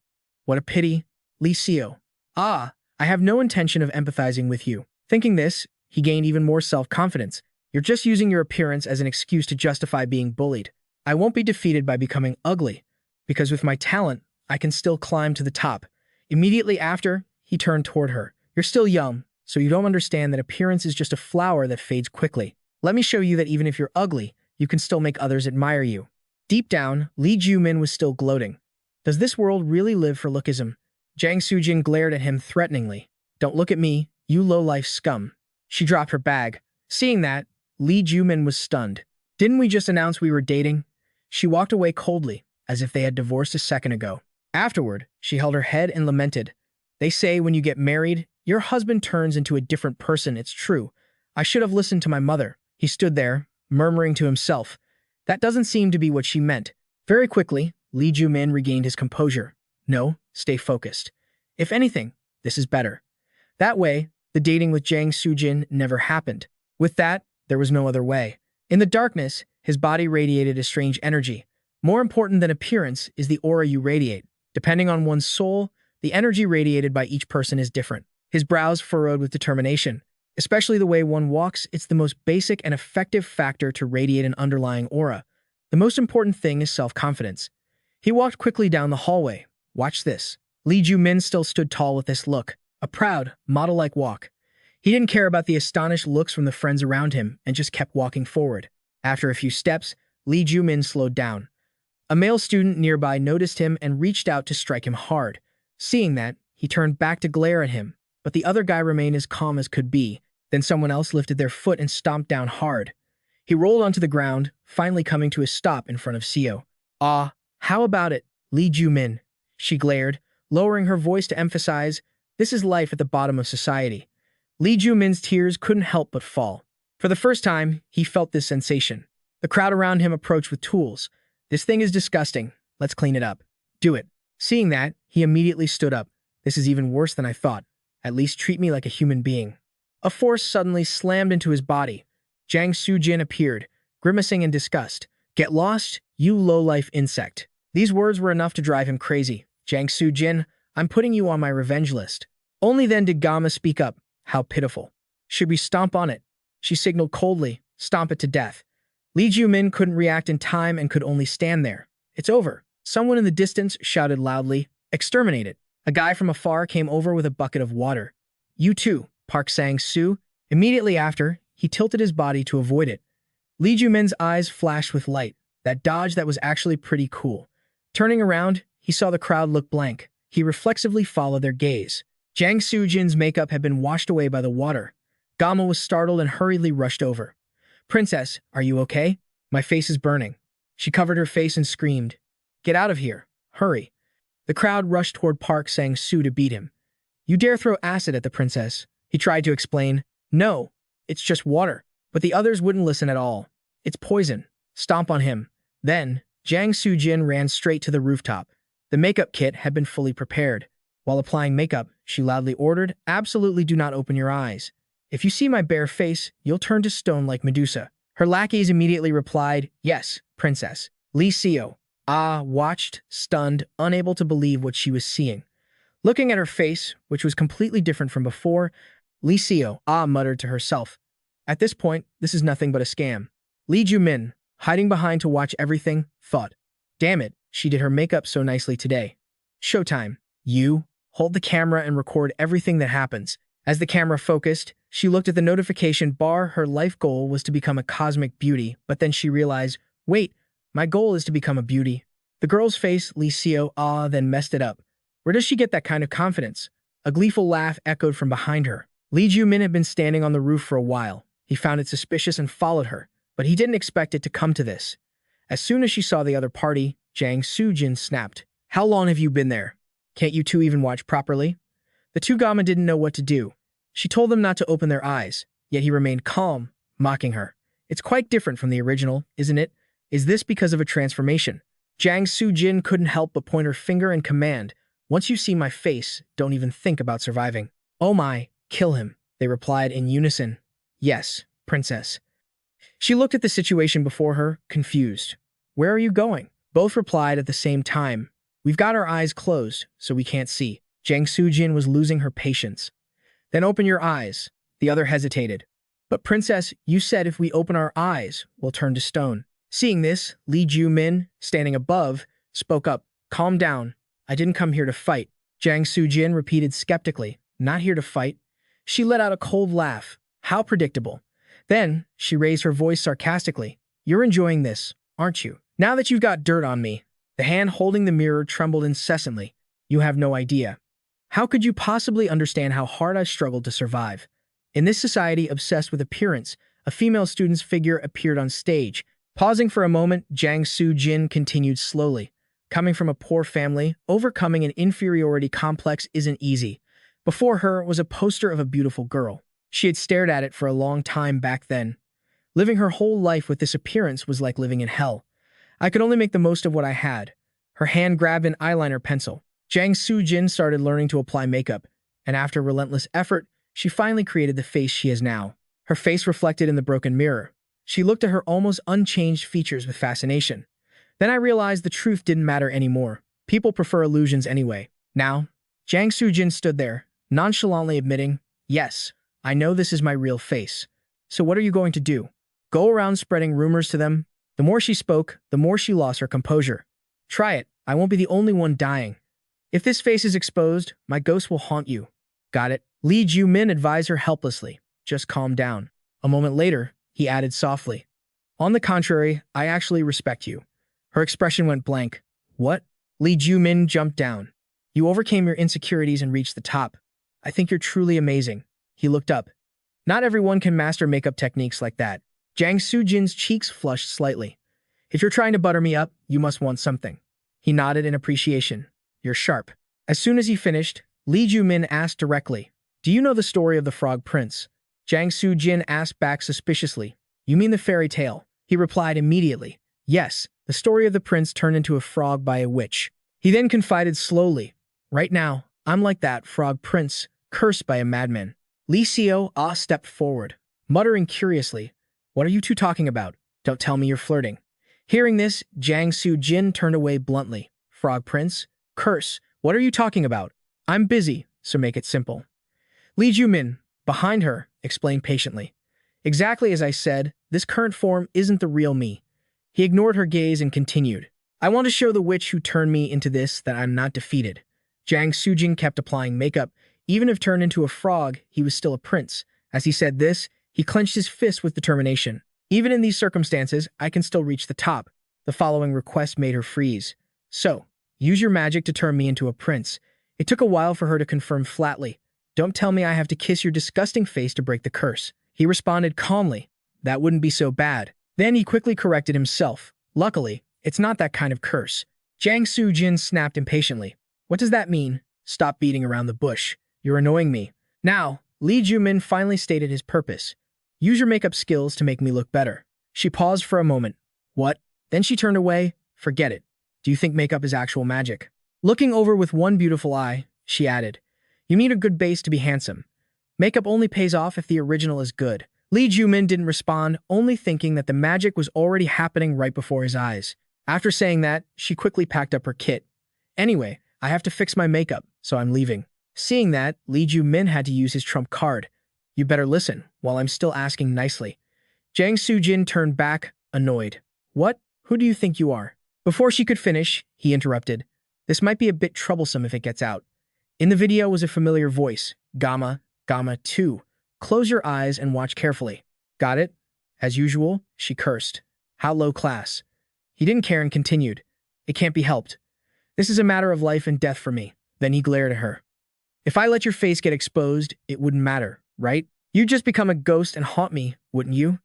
What a pity, Lee Seo. I have no intention of empathizing with you. Thinking this, he gained even more self-confidence. You're just using your appearance as an excuse to justify being bullied. I won't be defeated by becoming ugly, because with my talent, I can still climb to the top. Immediately after, he turned toward her. You're still young, so you don't understand that appearance is just a flower that fades quickly. Let me show you that even if you're ugly, you can still make others admire you. Deep down, Lee Joo Min was still gloating. Does this world really live for lookism? Jang Soo-jin glared at him threateningly. Don't look at me, you low-life scum. She dropped her bag. Seeing that, Lee Joo Min was stunned. Didn't we just announce we were dating? She walked away coldly, as if they had divorced a second ago. Afterward, she held her head and lamented. They say when you get married, your husband turns into a different person. It's true. I should have listened to my mother. He stood there, murmuring to himself. That doesn't seem to be what she meant. Very quickly, Lee Joo Min regained his composure. No, stay focused. If anything, this is better. That way, the dating with Jang Soo-jin never happened. With that, there was no other way. In the darkness, his body radiated a strange energy. More important than appearance is the aura you radiate. Depending on one's soul, the energy radiated by each person is different. His brows furrowed with determination. Especially the way one walks, it's the most basic and effective factor to radiate an underlying aura. The most important thing is self-confidence. He walked quickly down the hallway. Watch this. Lee Joo Min still stood tall with this look, a proud, model-like walk. He didn't care about the astonished looks from the friends around him and just kept walking forward. After a few steps, Lee Joo Min slowed down. A male student nearby noticed him and reached out to strike him hard. Seeing that, he turned back to glare at him, but the other guy remained as calm as could be. Then someone else lifted their foot and stomped down hard. He rolled onto the ground, finally coming to a stop in front of Seo. "Ah, how about it, Lee Joo Min?" She glared, lowering her voice to emphasize, "This is life at the bottom of society." Lee Joo Min's tears couldn't help but fall. For the first time, he felt this sensation. The crowd around him approached with tools. "This thing is disgusting. Let's clean it up." "Do it." Seeing that, he immediately stood up. "This is even worse than I thought. At least treat me like a human being." A force suddenly slammed into his body. Jang Soo-jin appeared, grimacing in disgust. "Get lost, you low-life insect." These words were enough to drive him crazy. "Jang Soo-jin, I'm putting you on my revenge list." Only then did Gamma speak up. "How pitiful. Should we stomp on it?" She signaled coldly, "Stomp it to death." Lee Joo Min couldn't react in time and could only stand there. "It's over." Someone in the distance shouted loudly, "Exterminate it." A guy from afar came over with a bucket of water. "You too," Park Sang-soo. Immediately after, he tilted his body to avoid it. Lee Joo Min's eyes flashed with light, that dodge that was actually pretty cool. Turning around, he saw the crowd look blank. He reflexively followed their gaze. Jang Soo-jin's makeup had been washed away by the water. Gamma was startled and hurriedly rushed over. "Princess, are you okay? My face is burning." She covered her face and screamed, "Get out of here. Hurry." The crowd rushed toward Park Sang-soo to beat him. "You dare throw acid at the princess?" He tried to explain. "No, it's just water." But the others wouldn't listen at all. "It's poison. Stomp on him." Then, Jang Soo-jin ran straight to the rooftop. The makeup kit had been fully prepared. While applying makeup, she loudly ordered, "Absolutely do not open your eyes. If you see my bare face, you'll turn to stone like Medusa." Her lackeys immediately replied, "Yes, princess." Lee Seo watched, stunned, unable to believe what she was seeing. Looking at her face, which was completely different from before, Lee Seo muttered to herself, "At this point, this is nothing but a scam." Lee Joo Min, hiding behind to watch everything, thought, "Damn it, she did her makeup so nicely today. Showtime. You hold the camera and record everything that happens." As the camera focused, she looked at the notification bar. Her life goal was to become a cosmic beauty, but then she realized, "Wait, my goal is to become a beauty." The girl's face, Lee Seo then messed it up. Where does she get that kind of confidence? A gleeful laugh echoed from behind her. Lee Joo Min had been standing on the roof for a while. He found it suspicious and followed her, but he didn't expect it to come to this. As soon as she saw the other party, Jang Soo-jin snapped, "How long have you been there? Can't you two even watch properly?" The two Gamma didn't know what to do. She told them not to open their eyes, yet he remained calm, mocking her. "It's quite different from the original, isn't it? Is this because of a transformation?" Jang Soo-jin couldn't help but point her finger and command, "Once you see my face, don't even think about surviving." "Oh my, kill him," they replied in unison. "Yes, princess." She looked at the situation before her, confused. "Where are you going?" Both replied at the same time, "We've got our eyes closed, so we can't see." Jang Soo-jin was losing her patience. "Then open your eyes." The other hesitated. "But princess, you said if we open our eyes, we'll turn to stone." Seeing this, Lee Joo Min, standing above, spoke up, "Calm down. I didn't come here to fight." Jang Soo-jin repeated skeptically, "Not here to fight?" She let out a cold laugh. How predictable. Then, she raised her voice sarcastically, "You're enjoying this, aren't you? Now that you've got dirt on me." The hand holding the mirror trembled incessantly. "You have no idea. How could you possibly understand how hard I've struggled to survive?" In this society obsessed with appearance, a female student's figure appeared on stage. Pausing for a moment, Jang Soo-jin continued slowly. Coming from a poor family, overcoming an inferiority complex isn't easy. Before her was a poster of a beautiful girl. She had stared at it for a long time back then. Living her whole life with this appearance was like living in hell. I could only make the most of what I had. Her hand grabbed an eyeliner pencil. Jang Soo-jin started learning to apply makeup, and after relentless effort, she finally created the face she has now. Her face reflected in the broken mirror. She looked at her almost unchanged features with fascination. Then I realized the truth didn't matter anymore. People prefer illusions anyway. Now, Jang Soo-jin stood there, nonchalantly admitting, "Yes, I know this is my real face. So what are you going to do? Go around spreading rumors to them?" The more she spoke, the more she lost her composure. "Try it. I won't be the only one dying. If this face is exposed, my ghost will haunt you." "Got it?" Lee Joo Min advised her helplessly. "Just calm down." A moment later, he added softly, "On the contrary, I actually respect you." Her expression went blank. "What?" Lee Joo Min jumped down. "You overcame your insecurities and reached the top. I think you're truly amazing." He looked up. Not everyone can master makeup techniques like that. Jang Soo-jin's cheeks flushed slightly. "If you're trying to butter me up, you must want something." He nodded in appreciation. "You're sharp." As soon as he finished, Lee Joo Min asked directly, "Do you know the story of the Frog Prince?" Jang Soo-jin asked back suspiciously, "You mean the fairy tale?" He replied immediately, "Yes, the story of the prince turned into a frog by a witch." He then confided slowly, "Right now, I'm like that frog prince, cursed by a madman." Lee Seo-ah stepped forward, muttering curiously, "What are you two talking about? Don't tell me you're flirting." Hearing this, Jang Soo-jin turned away bluntly. "Frog prince? Curse? What are you talking about? I'm busy, so make it simple." Lee Joo Min, behind her, explained patiently, "Exactly as I said, this current form isn't the real me." He ignored her gaze and continued, "I want to show the witch who turned me into this that I'm not defeated." Jang Soo-jin kept applying makeup. Even if turned into a frog, he was still a prince. As he said this, he clenched his fist with determination. "Even in these circumstances, I can still reach the top." The following request made her freeze. "So, use your magic to turn me into a prince." It took a while for her to confirm flatly, "Don't tell me I have to kiss your disgusting face to break the curse." He responded calmly, "That wouldn't be so bad." Then he quickly corrected himself. "Luckily, it's not that kind of curse." Jang Soo-jin snapped impatiently. "What does that mean? Stop beating around the bush. You're annoying me." Now, Lee Joo Min finally stated his purpose. "Use your makeup skills to make me look better." She paused for a moment. "What?" Then she turned away. "Forget it. Do you think makeup is actual magic?" Looking over with one beautiful eye, she added, "You need a good base to be handsome. Makeup only pays off if the original is good." Lee Joo Min didn't respond, only thinking that the magic was already happening right before his eyes. After saying that, she quickly packed up her kit. "Anyway, I have to fix my makeup, so I'm leaving." Seeing that, Lee Joo Min had to use his trump card. "You better listen, while I'm still asking nicely." Jang Soo-jin turned back, annoyed. "What? Who do you think you are?" Before she could finish, he interrupted. "This might be a bit troublesome if it gets out." In the video was a familiar voice, Gamma 2. "Close your eyes and watch carefully." "Got it?" As usual, she cursed. "How low class." He didn't care and continued, "It can't be helped. This is a matter of life and death for me." Then he glared at her. "If I let your face get exposed, it wouldn't matter, right? You'd just become a ghost and haunt me, wouldn't you?"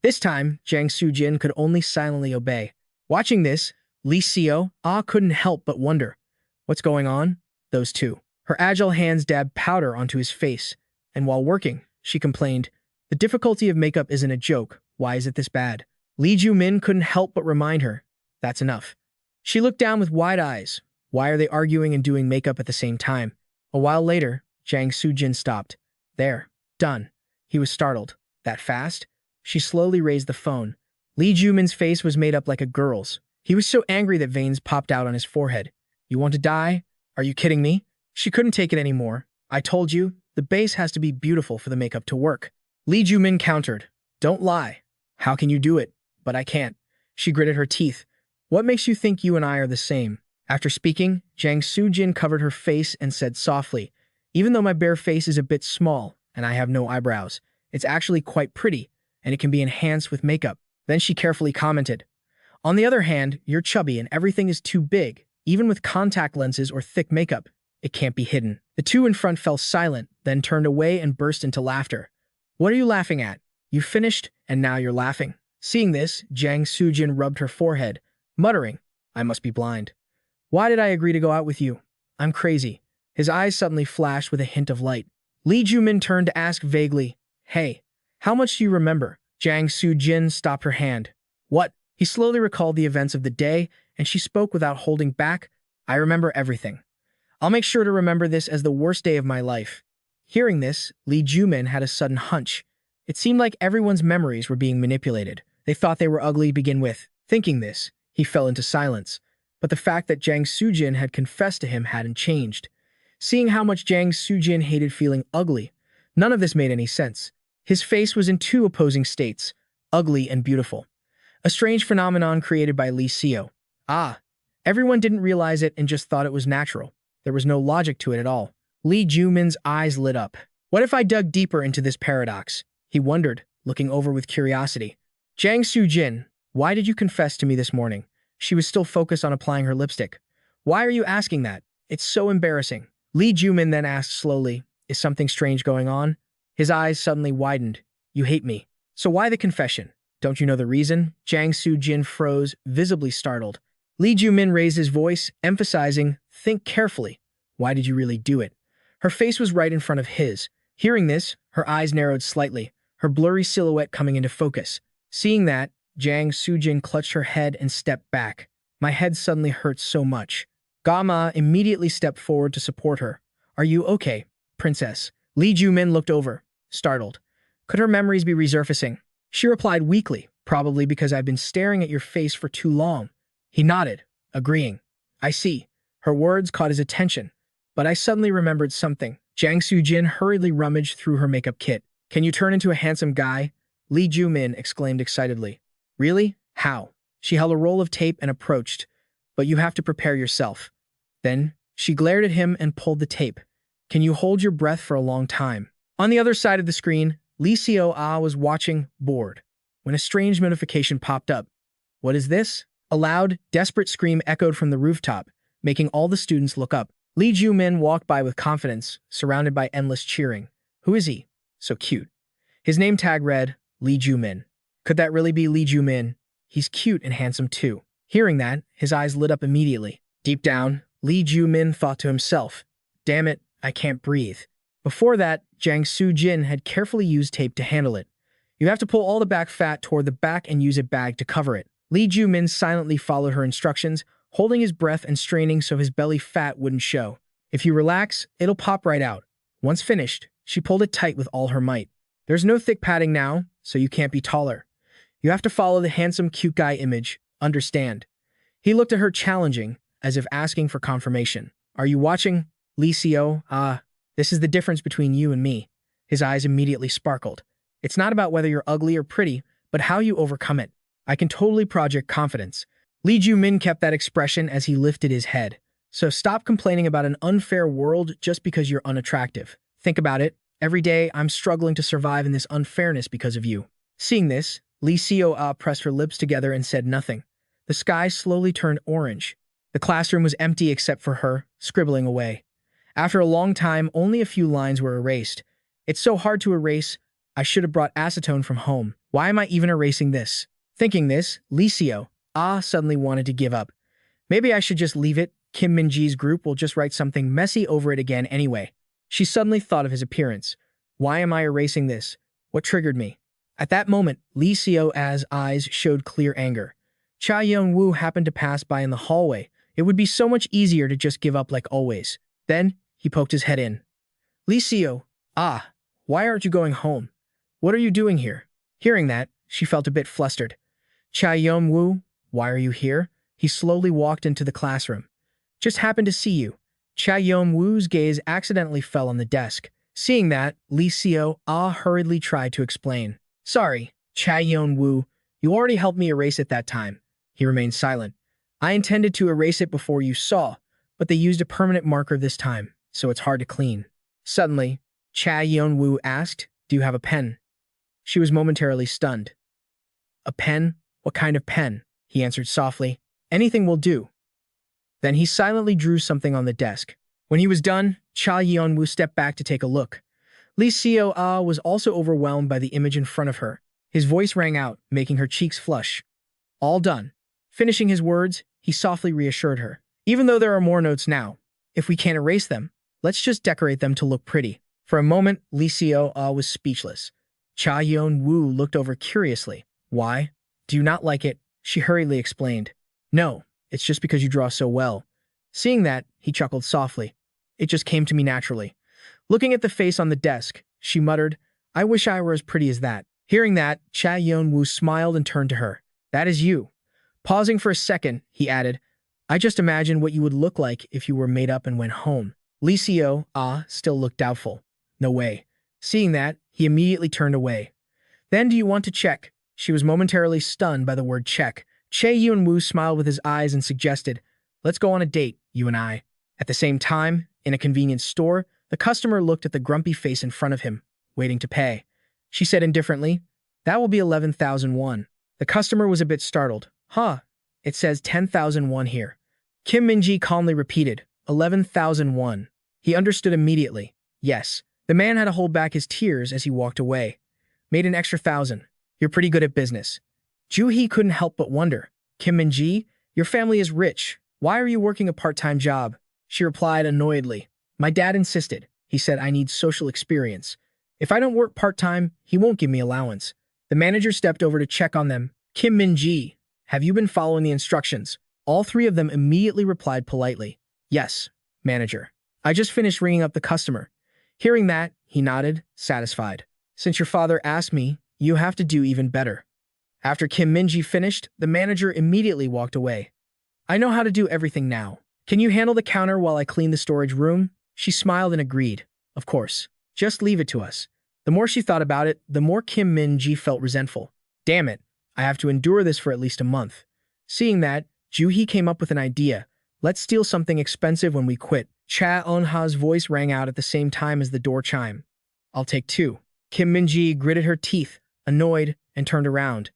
This time, Jang Soo-jin could only silently obey. Watching this, Lee Seo-ah couldn't help but wonder, what's going on? Those two. Her agile hands dabbed powder onto his face, and while working, she complained, "The difficulty of makeup isn't a joke. Why is it this bad?" Lee Joo Min couldn't help but remind her, "That's enough." She looked down with wide eyes. Why are they arguing and doing makeup at the same time? A while later, Jang Soo-jin stopped. "There. Done." He was startled. "That fast?" She slowly raised the phone. Lee Joo Min's face was made up like a girl's. He was so angry that veins popped out on his forehead. "You want to die? Are you kidding me?" She couldn't take it anymore. "I told you, the base has to be beautiful for the makeup to work." Lee Joo Min countered, "Don't lie. How can you do it? But I can't." She gritted her teeth. "What makes you think you and I are the same?" After speaking, Jang Soo-jin covered her face and said softly, "Even though my bare face is a bit small and I have no eyebrows, it's actually quite pretty, and it can be enhanced with makeup." Then she carefully commented, "On the other hand, you're chubby and everything is too big. Even with contact lenses or thick makeup, it can't be hidden." The two in front fell silent, then turned away and burst into laughter. "What are you laughing at? You finished, and now you're laughing." Seeing this, Jang Soo-jin rubbed her forehead, muttering, "I must be blind. Why did I agree to go out with you? I'm crazy." His eyes suddenly flashed with a hint of light. Lee Joo Min turned to ask vaguely, "Hey, how much do you remember?" Jang Soo-jin stopped her hand. "What?" He slowly recalled the events of the day, and she spoke without holding back. "I remember everything. I'll make sure to remember this as the worst day of my life. Hearing this, Lee Joo Min had a sudden hunch. It seemed like everyone's memories were being manipulated. They thought they were ugly to begin with. Thinking this, he fell into silence. But the fact that Jang Soo-jin had confessed to him hadn't changed. Seeing how much Jang Soo-jin hated feeling ugly, none of this made any sense. His face was in two opposing states, ugly and beautiful. A strange phenomenon created by Lee Seo. Everyone didn't realize it and just thought it was natural. There was no logic to it at all. Lee Joo Min's eyes lit up. What if I dug deeper into this paradox? He wondered, looking over with curiosity. Jang Soo-jin, why did you confess to me this morning? She was still focused on applying her lipstick. Why are you asking that? It's so embarrassing. Lee Joo Min then asked slowly, is something strange going on? His eyes suddenly widened. You hate me. So why the confession? Don't you know the reason? Jang Soo-jin froze, visibly startled. Lee Joo Min raised his voice, emphasizing, think carefully. Why did you really do it? Her face was right in front of his. Hearing this, her eyes narrowed slightly, her blurry silhouette coming into focus. Seeing that, Jang Soo-jin clutched her head and stepped back. My head suddenly hurt so much. Gama immediately stepped forward to support her. Are you okay, princess? Lee Joo Min looked over, startled. Could her memories be resurfacing? She replied weakly, probably because I've been staring at your face for too long. He nodded, agreeing. I see. Her words caught his attention. But I suddenly remembered something. Jang Soo-jin hurriedly rummaged through her makeup kit. Can you turn into a handsome guy? Lee Joo Min exclaimed excitedly. Really? How? She held a roll of tape and approached. But you have to prepare yourself. Then, she glared at him and pulled the tape. Can you hold your breath for a long time? On the other side of the screen, Lee Seo was watching, bored, when a strange notification popped up. What is this? A loud, desperate scream echoed from the rooftop, making all the students look up. Lee Joo Min walked by with confidence, surrounded by endless cheering. Who is he? So cute. His name tag read, Lee Joo Min. Could that really be Lee Joo Min? He's cute and handsome too. Hearing that, his eyes lit up immediately. Deep down, Lee Joo Min thought to himself, damn it, I can't breathe. Before that, Jang Soo-jin had carefully used tape to handle it. You have to pull all the back fat toward the back and use a bag to cover it. Lee Joo Min silently followed her instructions, holding his breath and straining so his belly fat wouldn't show. If you relax, it'll pop right out. Once finished, she pulled it tight with all her might. There's no thick padding now, so you can't be taller. You have to follow the handsome cute guy image, understand? He looked at her challenging, as if asking for confirmation. Are you watching? Lee Seo, this is the difference between you and me. His eyes immediately sparkled. It's not about whether you're ugly or pretty, but how you overcome it. I can totally project confidence. Lee Joo Min kept that expression as he lifted his head. So stop complaining about an unfair world just because you're unattractive. Think about it. Every day, I'm struggling to survive in this unfairness because of you. Seeing this, Lee Seo pressed her lips together and said nothing. The sky slowly turned orange. The classroom was empty except for her, scribbling away. After a long time, only a few lines were erased. It's so hard to erase. I should have brought acetone from home. Why am I even erasing this? Thinking this, Lee Seo suddenly wanted to give up. Maybe I should just leave it. Kim Min-ji's group will just write something messy over it again anyway. She suddenly thought of his appearance. Why am I erasing this? What triggered me? At that moment, Lee Seo's eyes showed clear anger. Cha Yeon-woo happened to pass by in the hallway. It would be so much easier to just give up like always. Then, he poked his head in. Lee Seo, why aren't you going home? What are you doing here? Hearing that, she felt a bit flustered. Cha Yeon-woo, why are you here? He slowly walked into the classroom. Just happened to see you. Cha Yeon-woo's gaze accidentally fell on the desk. Seeing that, Lee Seo hurriedly tried to explain. Sorry, Cha Yeon-woo, you already helped me erase it that time. He remained silent. I intended to erase it before you saw, but they used a permanent marker this time, so it's hard to clean. Suddenly, Cha Yeon-woo asked, do you have a pen? She was momentarily stunned. A pen? What kind of pen? He answered softly. Anything will do. Then he silently drew something on the desk. When he was done, Cha Yeon-woo stepped back to take a look. Lee Seo was also overwhelmed by the image in front of her. His voice rang out, making her cheeks flush. All done. Finishing his words, he softly reassured her. Even though there are more notes now, if we can't erase them, let's just decorate them to look pretty. For a moment, Lee Seo was speechless. Cha Yeon-woo looked over curiously. Why? Do you not like it? She hurriedly explained. No, it's just because you draw so well. Seeing that, he chuckled softly. It just came to me naturally. Looking at the face on the desk, she muttered, I wish I were as pretty as that. Hearing that, Cha Yeon-woo smiled and turned to her. That is you. Pausing for a second, he added, I just imagined what you would look like if you were made up and went home. Lee Seo, still looked doubtful. No way. Seeing that, he immediately turned away. Then do you want to check? She was momentarily stunned by the word check. Che Yeon-woo smiled with his eyes and suggested, let's go on a date, you and I. At the same time, in a convenience store, the customer looked at the grumpy face in front of him, waiting to pay. She said indifferently, that will be 11,000 won. The customer was a bit startled. Huh, it says 10,000 won here. Kim Min-ji calmly repeated, 11,000 won. He understood immediately. Yes. The man had to hold back his tears as he walked away. Made an extra 1,000. You're pretty good at business. Joo-hee couldn't help but wonder. Kim Min-ji, your family is rich. Why are you working a part-time job? She replied annoyedly. My dad insisted. He said I need social experience. If I don't work part-time, he won't give me allowance. The manager stepped over to check on them. Kim Min-ji, have you been following the instructions? All three of them immediately replied politely. Yes, manager. I just finished ringing up the customer. Hearing that, he nodded, satisfied. Since your father asked me, you have to do even better. After Kim Min-ji finished, the manager immediately walked away. I know how to do everything now. Can you handle the counter while I clean the storage room? She smiled and agreed. Of course. Just leave it to us. The more she thought about it, the more Kim Min-ji felt resentful. Damn it, I have to endure this for at least a month. Seeing that, Joo-hee came up with an idea. Let's steal something expensive when we quit. Cha Eun-ha's voice rang out at the same time as the door chime. I'll take two. Kim Min-ji gritted her teeth, annoyed, and turned around.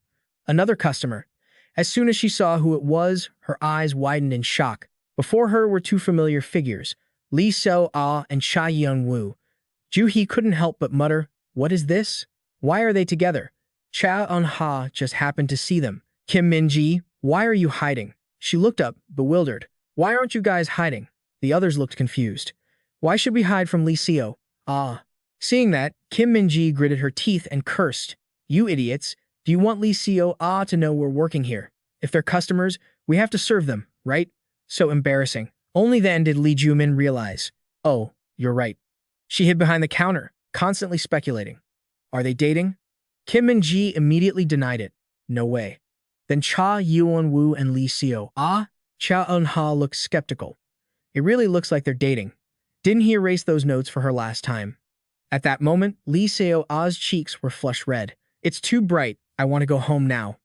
Another customer. As soon as she saw who it was, her eyes widened in shock. Before her were two familiar figures, Lee Seo-ah and Cha Yeon-woo. Joo-hee couldn't help but mutter, what is this? Why are they together? Cha Eun-ha just happened to see them. Kim Min-ji, why are you hiding? She looked up, bewildered. Why aren't you guys hiding? The others looked confused. Why should we hide from Lee Seo? Seeing that, Kim Min-ji gritted her teeth and cursed. You idiots, do you want Lee Seo to know we're working here? If they're customers, we have to serve them, right? So embarrassing. Only then did Lee Joo Min realize. Oh, you're right. She hid behind the counter, constantly speculating. Are they dating? Kim Min-ji immediately denied it. No way. Then Cha Yeon-woo and Lee Seo. Cha Eun-ha looked skeptical. It really looks like they're dating. Didn't he erase those notes for her last time? At that moment, Lee Seo-ah's cheeks were flushed red. It's too bright. I want to go home now.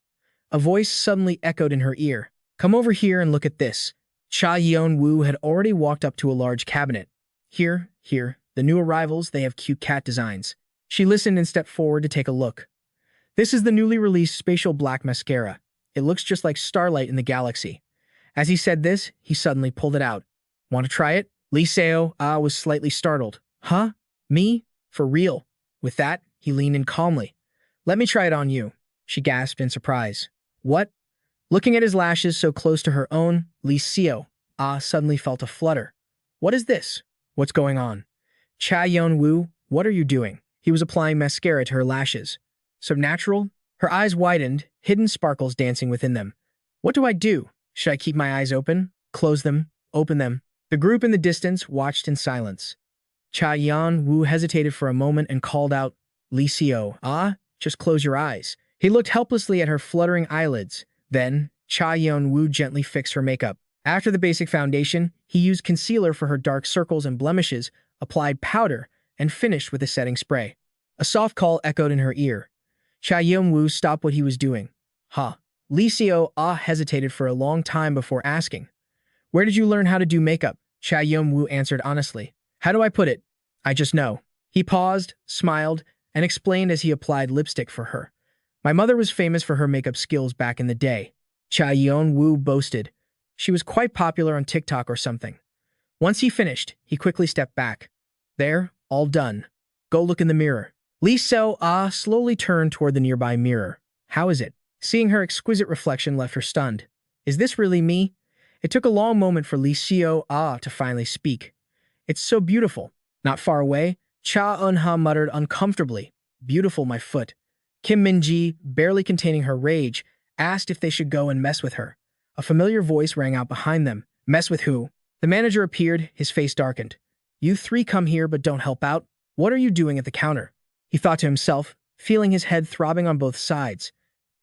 A voice suddenly echoed in her ear. Come over here and look at this. Cha Yeon-woo had already walked up to a large cabinet. Here, the new arrivals, they have cute cat designs. She listened and stepped forward to take a look. This is the newly released Spatial Black Mascara. It looks just like starlight in the galaxy. As he said this, he suddenly pulled it out. Want to try it? Lee Seo-ah was slightly startled. Huh? Me? For real? With that, he leaned in calmly. Let me try it on you. She gasped in surprise. What? Looking at his lashes so close to her own, Lee Seo-ah suddenly felt a flutter. What is this? What's going on? Cha Yeon-woo, what are you doing? He was applying mascara to her lashes. So natural? Her eyes widened, hidden sparkles dancing within them. What do I do? Should I keep my eyes open? Close them? Open them? The group in the distance watched in silence. Cha Yeon-woo hesitated for a moment and called out, Lee Seo, just close your eyes. He looked helplessly at her fluttering eyelids. Then, Cha Yeon-woo gently fixed her makeup. After the basic foundation, he used concealer for her dark circles and blemishes, applied powder, and finished with a setting spray. A soft call echoed in her ear. Cha Yeon-woo stopped what he was doing. Lee Seo hesitated for a long time before asking. Where did you learn how to do makeup? Cha Yeon-woo answered honestly. How do I put it? I just know. He paused, smiled, and explained as he applied lipstick for her. My mother was famous for her makeup skills back in the day. Cha Yeon-woo boasted. She was quite popular on TikTok or something. Once he finished, he quickly stepped back. There, all done. Go look in the mirror. Lee Seo-ah slowly turned toward the nearby mirror. How is it? Seeing her exquisite reflection left her stunned. Is this really me? It took a long moment for Lee Seo-ah to finally speak. It's so beautiful. Not far away, Cha Eun-ha muttered uncomfortably. Beautiful, my foot. Kim Min-ji, barely containing her rage, asked if they should go and mess with her. A familiar voice rang out behind them. Mess with who? The manager appeared, his face darkened. You three come here but don't help out. What are you doing at the counter? He thought to himself, feeling his head throbbing on both sides.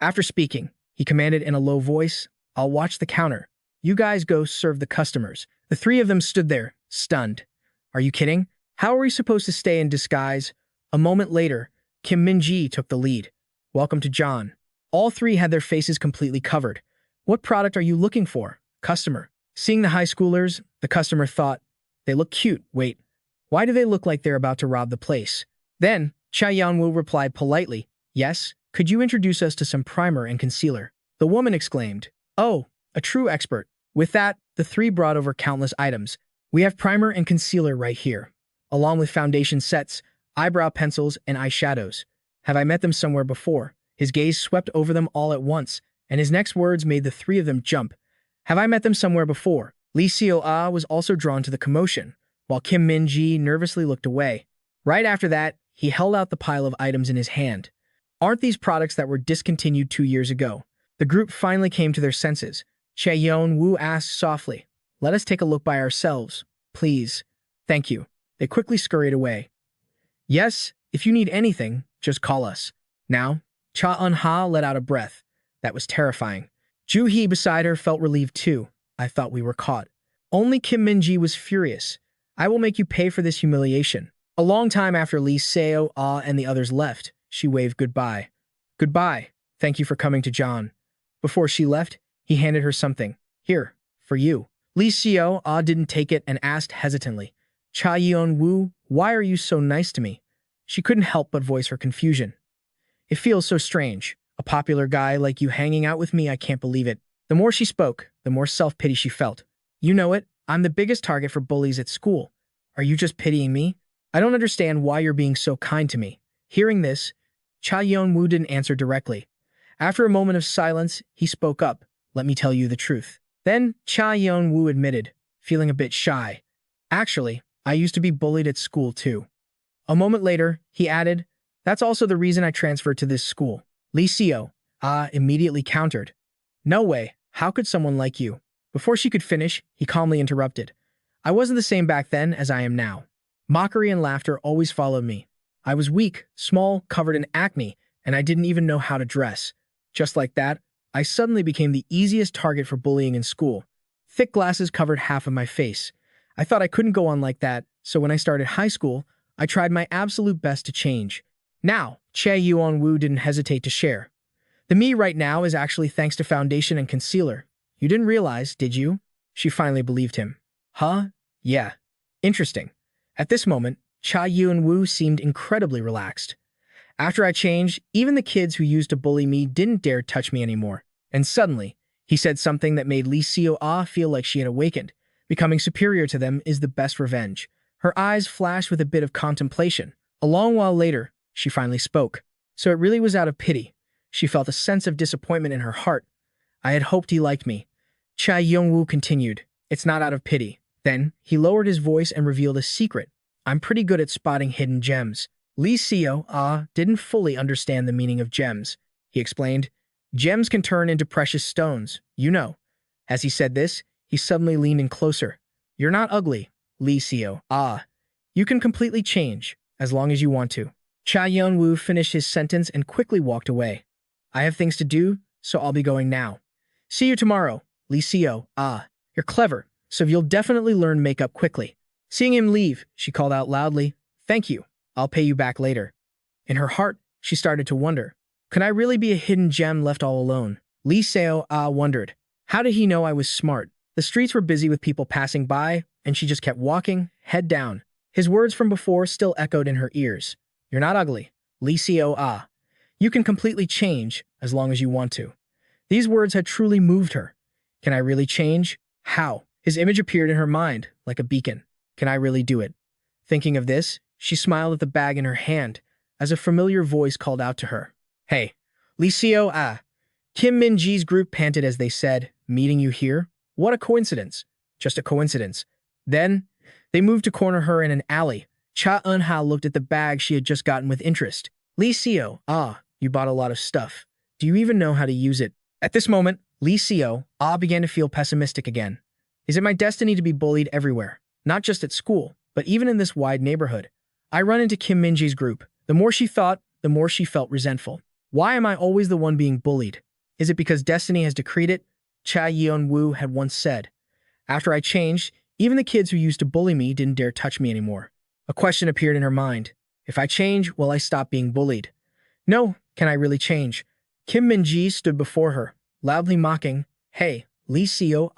After speaking, he commanded in a low voice, I'll watch the counter. You guys go serve the customers. The three of them stood there, stunned. Are you kidding? How are we supposed to stay in disguise? A moment later, Kim Min-ji took the lead. Welcome to John. All three had their faces completely covered. What product are you looking for? Customer. Seeing the high schoolers, the customer thought, they look cute. Wait, why do they look like they're about to rob the place? Then, Cha Yeon-woo replied politely, yes, could you introduce us to some primer and concealer? The woman exclaimed, oh, a true expert. With that, the three brought over countless items. We have primer and concealer right here, along with foundation sets, eyebrow pencils, and eyeshadows. Have I met them somewhere before? His gaze swept over them all at once, and his next words made the three of them jump. Have I met them somewhere before? Lee Seo-ah was also drawn to the commotion, while Kim Min-ji nervously looked away. Right after that, he held out the pile of items in his hand. Aren't these products that were discontinued 2 years ago? The group finally came to their senses. Cha Yeon-woo asked softly, let us take a look by ourselves, please. Thank you. They quickly scurried away. Yes, if you need anything, just call us. Now, Cha Eun-ha let out a breath. That was terrifying. Joo-hee beside her felt relieved too. I thought we were caught. Only Kim Min-ji was furious. I will make you pay for this humiliation. A long time after Lee Seo-ah and the others left, she waved goodbye. Goodbye. Thank you for coming to John. Before she left, he handed her something. Here, for you. Lee Seo-ah didn't take it and asked hesitantly, Cha Yeon-woo, why are you so nice to me? She couldn't help but voice her confusion. It feels so strange. A popular guy like you hanging out with me, I can't believe it. The more she spoke, the more self-pity she felt. You know it, I'm the biggest target for bullies at school. Are you just pitying me? I don't understand why you're being so kind to me. Hearing this, Cha Yeon-woo didn't answer directly. After a moment of silence, he spoke up. Let me tell you the truth. Then Cha Yeon-woo admitted, feeling a bit shy. Actually, I used to be bullied at school too. A moment later, he added, that's also the reason I transferred to this school. Lee Seo-ah immediately countered. No way, how could someone like you? Before she could finish, he calmly interrupted. I wasn't the same back then as I am now. Mockery and laughter always followed me. I was weak, small, covered in acne, and I didn't even know how to dress. Just like that, I suddenly became the easiest target for bullying in school. Thick glasses covered half of my face. I thought I couldn't go on like that, so when I started high school, I tried my absolute best to change. Now, Cha Yeon-woo didn't hesitate to share. The me right now is actually thanks to foundation and concealer. You didn't realize, did you? She finally believed him. Huh? Yeah. Interesting. At this moment, Cha Yeon-woo seemed incredibly relaxed. After I changed, even the kids who used to bully me didn't dare touch me anymore. And suddenly, he said something that made Lee Seo-ah feel like she had awakened. Becoming superior to them is the best revenge. Her eyes flashed with a bit of contemplation. A long while later, she finally spoke. So it really was out of pity. She felt a sense of disappointment in her heart. I had hoped he liked me. Cha Yeon-woo continued. It's not out of pity. Then, he lowered his voice and revealed a secret. I'm pretty good at spotting hidden gems. Lee Seo-ah didn't fully understand the meaning of gems. He explained, gems can turn into precious stones, you know. As he said this, he suddenly leaned in closer. You're not ugly, Lee Seo-ah. You can completely change, as long as you want to. Cha Yeon-woo finished his sentence and quickly walked away. I have things to do, so I'll be going now. See you tomorrow, Lee Seo-ah. You're clever, so you'll definitely learn makeup quickly. Seeing him leave, she called out loudly, thank you, I'll pay you back later. In her heart, she started to wonder, could I really be a hidden gem left all alone? Lee Seo-ah wondered, how did he know I was smart? The streets were busy with people passing by, and she just kept walking, head down. His words from before still echoed in her ears. You're not ugly, Lee Seo-ah. You can completely change, as long as you want to. These words had truly moved her. Can I really change? How? His image appeared in her mind, like a beacon. Can I really do it? Thinking of this, she smiled at the bag in her hand, as a familiar voice called out to her. Hey, Lee Seo-ah. Kim Min-ji's group panted as they said, meeting you here? What a coincidence. Just a coincidence. Then, they moved to corner her in an alley. Cha Eun-ha looked at the bag she had just gotten with interest. Lee Seo-ah, you bought a lot of stuff. Do you even know how to use it? At this moment, Lee Seo-ah began to feel pessimistic again. Is it my destiny to be bullied everywhere? Not just at school, But even in this wide neighborhood, I run into Kim Min-ji's group. The more she thought, the more she felt resentful. Why am I always the one being bullied? Is it because destiny has decreed it? Cha Yeon-woo had once said. After I changed, even the kids who used to bully me didn't dare touch me anymore. A question appeared in her mind. If I change, will I stop being bullied? No, can I really change? Kim Min-ji stood before her, loudly mocking. Hey, Lee Seo,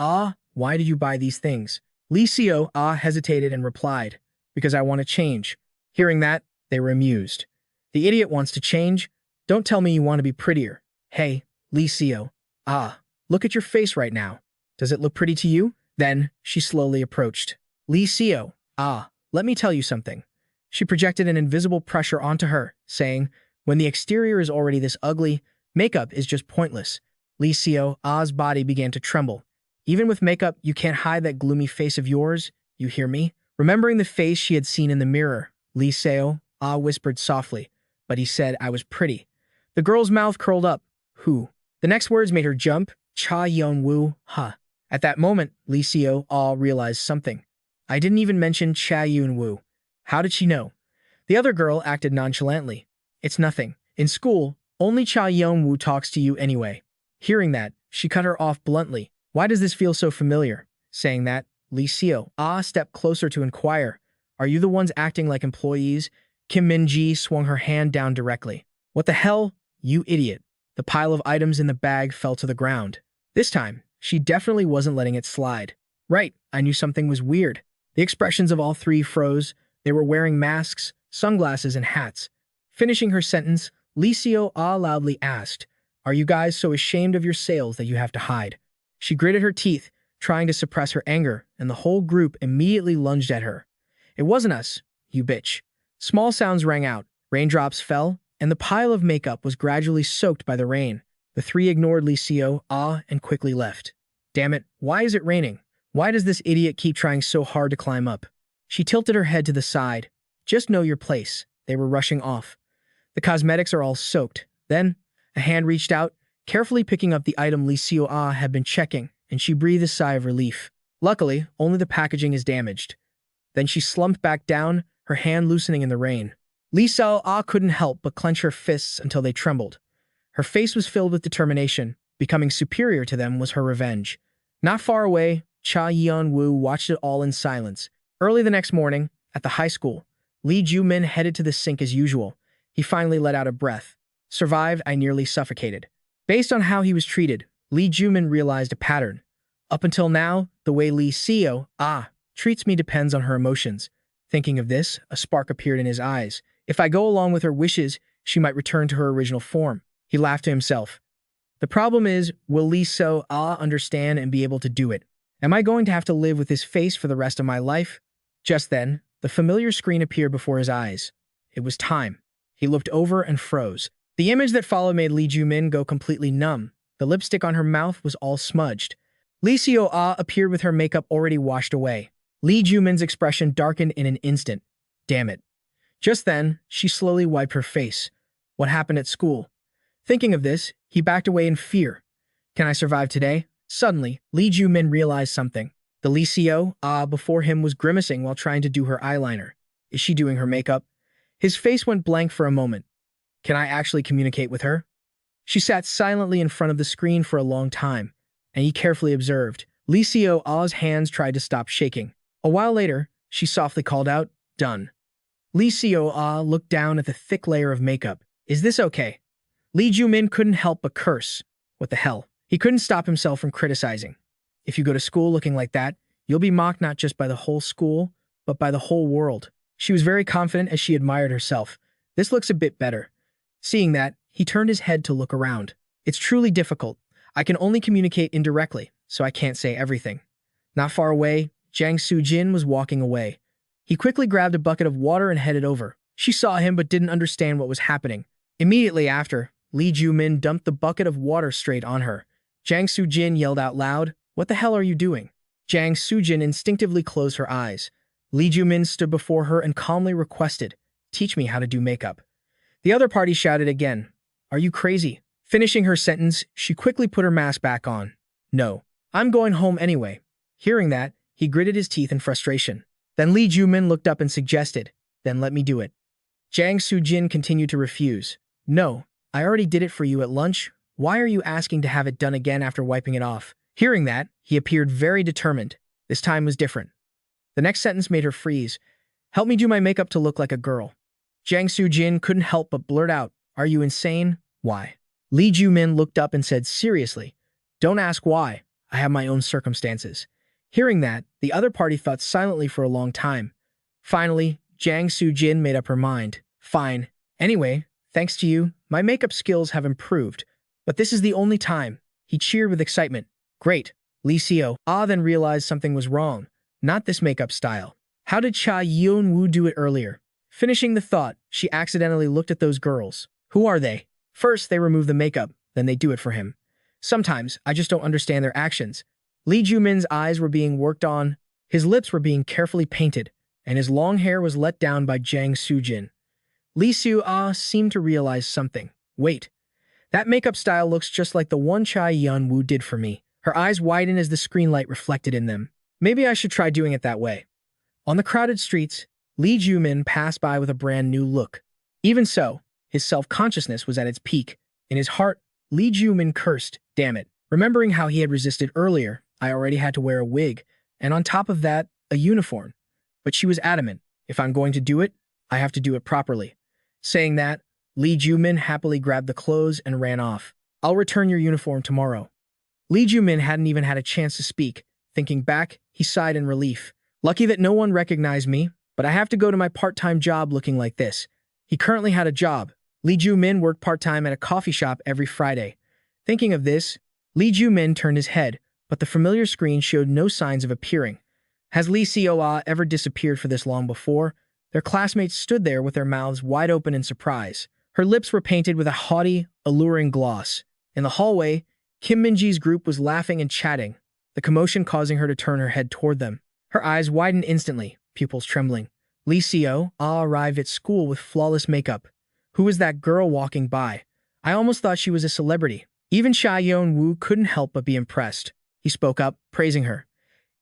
why did you buy these things? Lee Seo, hesitated and replied, because I want to change. Hearing that, they were amused. The idiot wants to change? Don't tell me you want to be prettier. Hey, Lee Seo, look at your face right now. Does it look pretty to you? Then, she slowly approached. Lee Seo, let me tell you something. She projected an invisible pressure onto her, saying, when the exterior is already this ugly, makeup is just pointless. Lee Seo's body began to tremble. Even with makeup, you can't hide that gloomy face of yours. You hear me? Remembering the face she had seen in the mirror, Lee Seo whispered softly, but he said I was pretty. The girl's mouth curled up. Who? The next words made her jump. Cha Yeon-woo, At that moment, Lee Seo realized something. I didn't even mention Cha Yeon-woo. How did she know? The other girl acted nonchalantly. It's nothing. In school, only Cha Yeon-woo talks to you anyway. Hearing that, she cut her off bluntly. Why does this feel so familiar? Saying that, Lee Seo stepped closer to inquire. Are you the ones acting like employees? Kim Min-ji swung her hand down directly. What the hell? You idiot. The pile of items in the bag fell to the ground. This time, she definitely wasn't letting it slide. Right, I knew something was weird. The expressions of all three froze. They were wearing masks, sunglasses, and hats. Finishing her sentence, Lee Seo loudly asked, are you guys so ashamed of your sales that you have to hide? She gritted her teeth, trying to suppress her anger, and the whole group immediately lunged at her. It wasn't us, you bitch. Small sounds rang out, raindrops fell, and the pile of makeup was gradually soaked by the rain. The three ignored Lee Seo and quickly left. Damn it, why is it raining? Why does this idiot keep trying so hard to climb up? She tilted her head to the side. Just know your place. They were rushing off. The cosmetics are all soaked. Then, a hand reached out, carefully picking up the item Lee Seo had been checking, and she breathed a sigh of relief. Luckily, only the packaging is damaged. Then she slumped back down, her hand loosening in the rain. Lee Seo couldn't help but clench her fists until they trembled. Her face was filled with determination. Becoming superior to them was her revenge. Not far away, Cha Yeon-woo watched it all in silence. Early the next morning, at the high school, Lee Joo Min headed to the sink as usual. He finally let out a breath. Survived, I nearly suffocated. Based on how he was treated, Lee Joo Min realized a pattern. Up until now, the way Lee Seo treats me depends on her emotions. Thinking of this, a spark appeared in his eyes. If I go along with her wishes, she might return to her original form. He laughed to himself. The problem is, will Lee Seo understand and be able to do it? Am I going to have to live with his face for the rest of my life? Just then, the familiar screen appeared before his eyes. It was time. He looked over and froze. The image that followed made Lee Joo Min go completely numb. The lipstick on her mouth was all smudged. Lee Seo appeared with her makeup already washed away. Lee Joo Min's expression darkened in an instant. Damn it. Just then, she slowly wiped her face. What happened at school? Thinking of this, he backed away in fear. Can I survive today? Suddenly, Lee Joo Min realized something. The Lee Seo before him was grimacing while trying to do her eyeliner. Is she doing her makeup? His face went blank for a moment. Can I actually communicate with her? She sat silently in front of the screen for a long time, and he carefully observed. Lee Seo's hands tried to stop shaking. A while later, she softly called out, done. Lee Seo looked down at the thick layer of makeup. Is this okay? Lee Joo Min couldn't help but curse. What the hell? He couldn't stop himself from criticizing. If you go to school looking like that, you'll be mocked not just by the whole school, but by the whole world. She was very confident as she admired herself. This looks a bit better. Seeing that, he turned his head to look around. It's truly difficult. I can only communicate indirectly, so I can't say everything. Not far away, Jang Soo-jin was walking away. He quickly grabbed a bucket of water and headed over. She saw him but didn't understand what was happening. Immediately after, Lee Joo Min dumped the bucket of water straight on her. Jang Soo-jin yelled out loud, "What the hell are you doing?" Jang Soo-jin instinctively closed her eyes. Lee Joo Min stood before her and calmly requested, "Teach me how to do makeup." The other party shouted again, "Are you crazy?" Finishing her sentence, she quickly put her mask back on. "No, I'm going home anyway." Hearing that, he gritted his teeth in frustration. Then Lee Joo Min looked up and suggested, then let me do it. Jang Soo-jin continued to refuse. No, I already did it for you at lunch. Why are you asking to have it done again after wiping it off? Hearing that, he appeared very determined. This time was different. The next sentence made her freeze. Help me do my makeup to look like a girl. Jang Soo-jin couldn't help but blurt out, are you insane? Why? Lee Joo Min looked up and said seriously, don't ask why. I have my own circumstances. Hearing that, the other party thought silently for a long time. Finally, Jang Soo-jin made up her mind. Fine. Anyway, thanks to you, my makeup skills have improved. But this is the only time. He cheered with excitement. Great. Lee Seo then realized something was wrong. Not this makeup style. How did Cha Yeon-woo do it earlier? Finishing the thought, she accidentally looked at those girls. Who are they? First, they remove the makeup, then they do it for him. Sometimes, I just don't understand their actions. Lee Joo Min's eyes were being worked on, his lips were being carefully painted, and his long hair was let down by Jang Soo-jin. Lee Seo seemed to realize something. Wait, that makeup style looks just like the one Cha Yeon-woo did for me. Her eyes widened as the screen light reflected in them. Maybe I should try doing it that way. On the crowded streets, Lee Joo Min passed by with a brand new look. Even so, his self-consciousness was at its peak. In his heart, Lee Joo Min cursed, damn it. Remembering how he had resisted earlier, I already had to wear a wig, and on top of that, a uniform. But she was adamant, if I'm going to do it, I have to do it properly. Saying that, Lee Joo Min happily grabbed the clothes and ran off. I'll return your uniform tomorrow. Lee Joo Min hadn't even had a chance to speak. Thinking back, he sighed in relief. Lucky that no one recognized me, but I have to go to my part-time job looking like this. He currently had a job. Lee Joo Min worked part-time at a coffee shop every Friday. Thinking of this, Lee Joo Min turned his head, but the familiar screen showed no signs of appearing. Has Lee Seo ever disappeared for this long before? Their classmates stood there with their mouths wide open in surprise. Her lips were painted with a haughty, alluring gloss. In the hallway, Kim Min-ji's group was laughing and chatting, the commotion causing her to turn her head toward them. Her eyes widened instantly, pupils trembling. Lee Seo arrived at school with flawless makeup. Who was that girl walking by? I almost thought she was a celebrity. Even Cha Yeon-woo couldn't help but be impressed. He spoke up, praising her.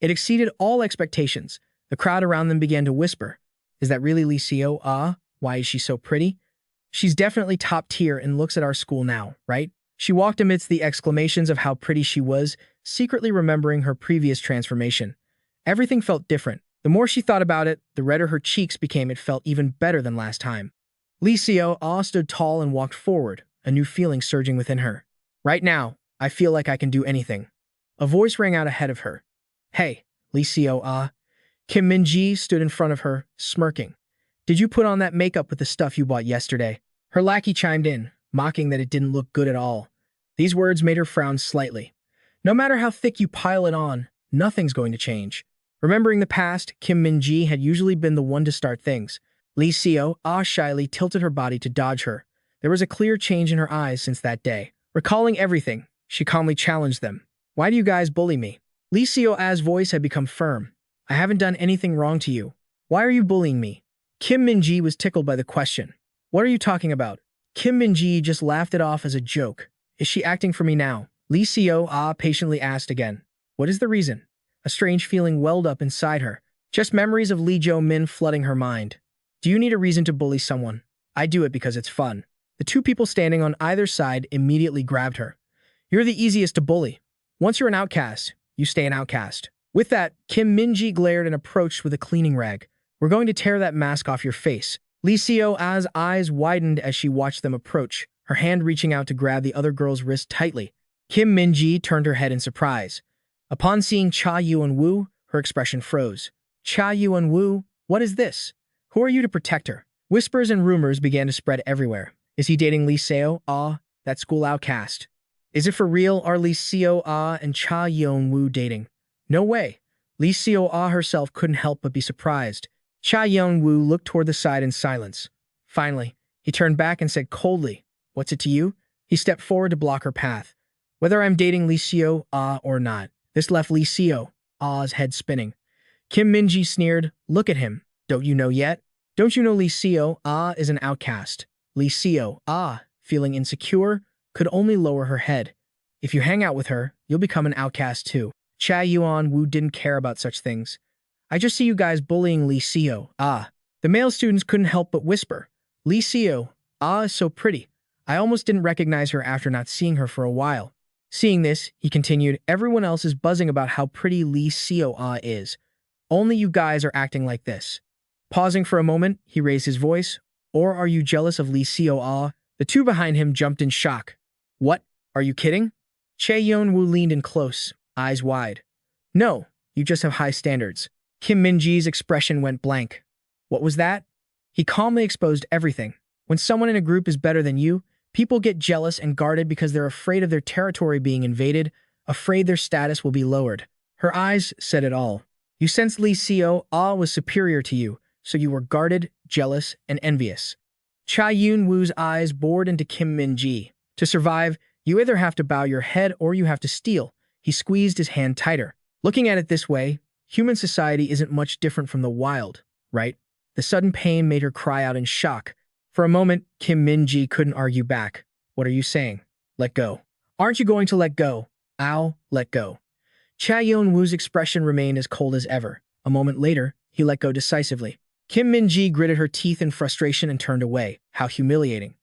It exceeded all expectations. The crowd around them began to whisper, is that really Lee Seo? Why is she so pretty? She's definitely top tier and looks at our school now, right? She walked amidst the exclamations of how pretty she was, secretly remembering her previous transformation. Everything felt different. The more she thought about it, the redder her cheeks became. It felt even better than last time. Lee Seo stood tall and walked forward, a new feeling surging within her. Right now, I feel like I can do anything. A voice rang out ahead of her. Hey, Lee Seo. Kim Min-ji stood in front of her, smirking. Did you put on that makeup with the stuff you bought yesterday? Her lackey chimed in, mocking that it didn't look good at all. These words made her frown slightly. No matter how thick you pile it on, nothing's going to change. Remembering the past, Kim Min-ji had usually been the one to start things. Lee Seo shyly tilted her body to dodge her. There was a clear change in her eyes since that day. Recalling everything, she calmly challenged them. Why do you guys bully me? Lee Seo's voice had become firm. I haven't done anything wrong to you. Why are you bullying me? Kim Min-ji was tickled by the question. What are you talking about? Kim Min-ji just laughed it off as a joke. Is she acting for me now? Lee Seo patiently asked again. What is the reason? A strange feeling welled up inside her. Just memories of Lee Joo Min flooding her mind. Do you need a reason to bully someone? I do it because it's fun. The two people standing on either side immediately grabbed her. You're the easiest to bully. Once you're an outcast, you stay an outcast. With that, Kim Min-ji glared and approached with a cleaning rag. We're going to tear that mask off your face. Lee Seo's eyes widened as she watched them approach, her hand reaching out to grab the other girl's wrist tightly. Kim Min-ji turned her head in surprise. Upon seeing Cha Yeon-woo, her expression froze. Cha Yeon-woo, what is this? Who are you to protect her? Whispers and rumors began to spread everywhere. Is he dating Lee Seo? That school outcast. Is it for real? Are Lee Seo and Cha Yeon-woo dating? No way. Lee Seo herself couldn't help but be surprised. Cha Yeon-woo looked toward the side in silence. Finally, he turned back and said coldly, What's it to you? He stepped forward to block her path. Whether I'm dating Lee Seo or not. This left Lee Seo's head spinning. Kim Min-ji sneered, Look at him. Don't you know yet? Don't you know Lee Seo is an outcast? Lee Seo feeling insecure, could only lower her head. If you hang out with her, you'll become an outcast too. Cha Yeon-woo didn't care about such things. I just see you guys bullying Lee Seo. Ah. The male students couldn't help but whisper. Lee Seo, ah, is so pretty. I almost didn't recognize her after not seeing her for a while. Seeing this, he continued, everyone else is buzzing about how pretty Lee Seo ah is. Only you guys are acting like this. Pausing for a moment, he raised his voice. Or are you jealous of Lee Seo ah? The two behind him jumped in shock. What? Are you kidding? Che Yeon-woo leaned in close, eyes wide. No, you just have high standards. Kim Min-ji's expression went blank. What was that? He calmly exposed everything. When someone in a group is better than you, people get jealous and guarded because they're afraid of their territory being invaded, afraid their status will be lowered. Her eyes said it all. You sensed Lee Seo ah was superior to you, so you were guarded, jealous, and envious. Cha Yoon-woo's eyes bored into Kim Min-ji. To survive, you either have to bow your head or you have to steal. He squeezed his hand tighter. Looking at it this way, human society isn't much different from the wild, right? The sudden pain made her cry out in shock. For a moment, Kim Min-ji couldn't argue back. What are you saying? Let go. Aren't you going to let go? Ow, let go. Cha Yeon-woo's expression remained as cold as ever. A moment later, he let go decisively. Kim Min-ji gritted her teeth in frustration and turned away. How humiliating.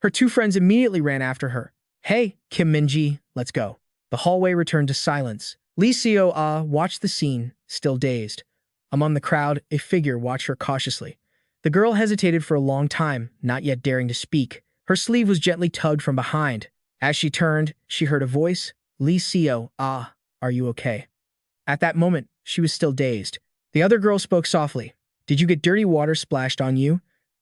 Her two friends immediately ran after her. Hey, Kim Min-ji, let's go. The hallway returned to silence. Lee Seo ah watched the scene, still dazed. Among the crowd, a figure watched her cautiously. The girl hesitated for a long time, not yet daring to speak. Her sleeve was gently tugged from behind. As she turned, she heard a voice. Lee Seo ah, are you okay? At that moment, she was still dazed. The other girl spoke softly. Did you get dirty water splashed on you?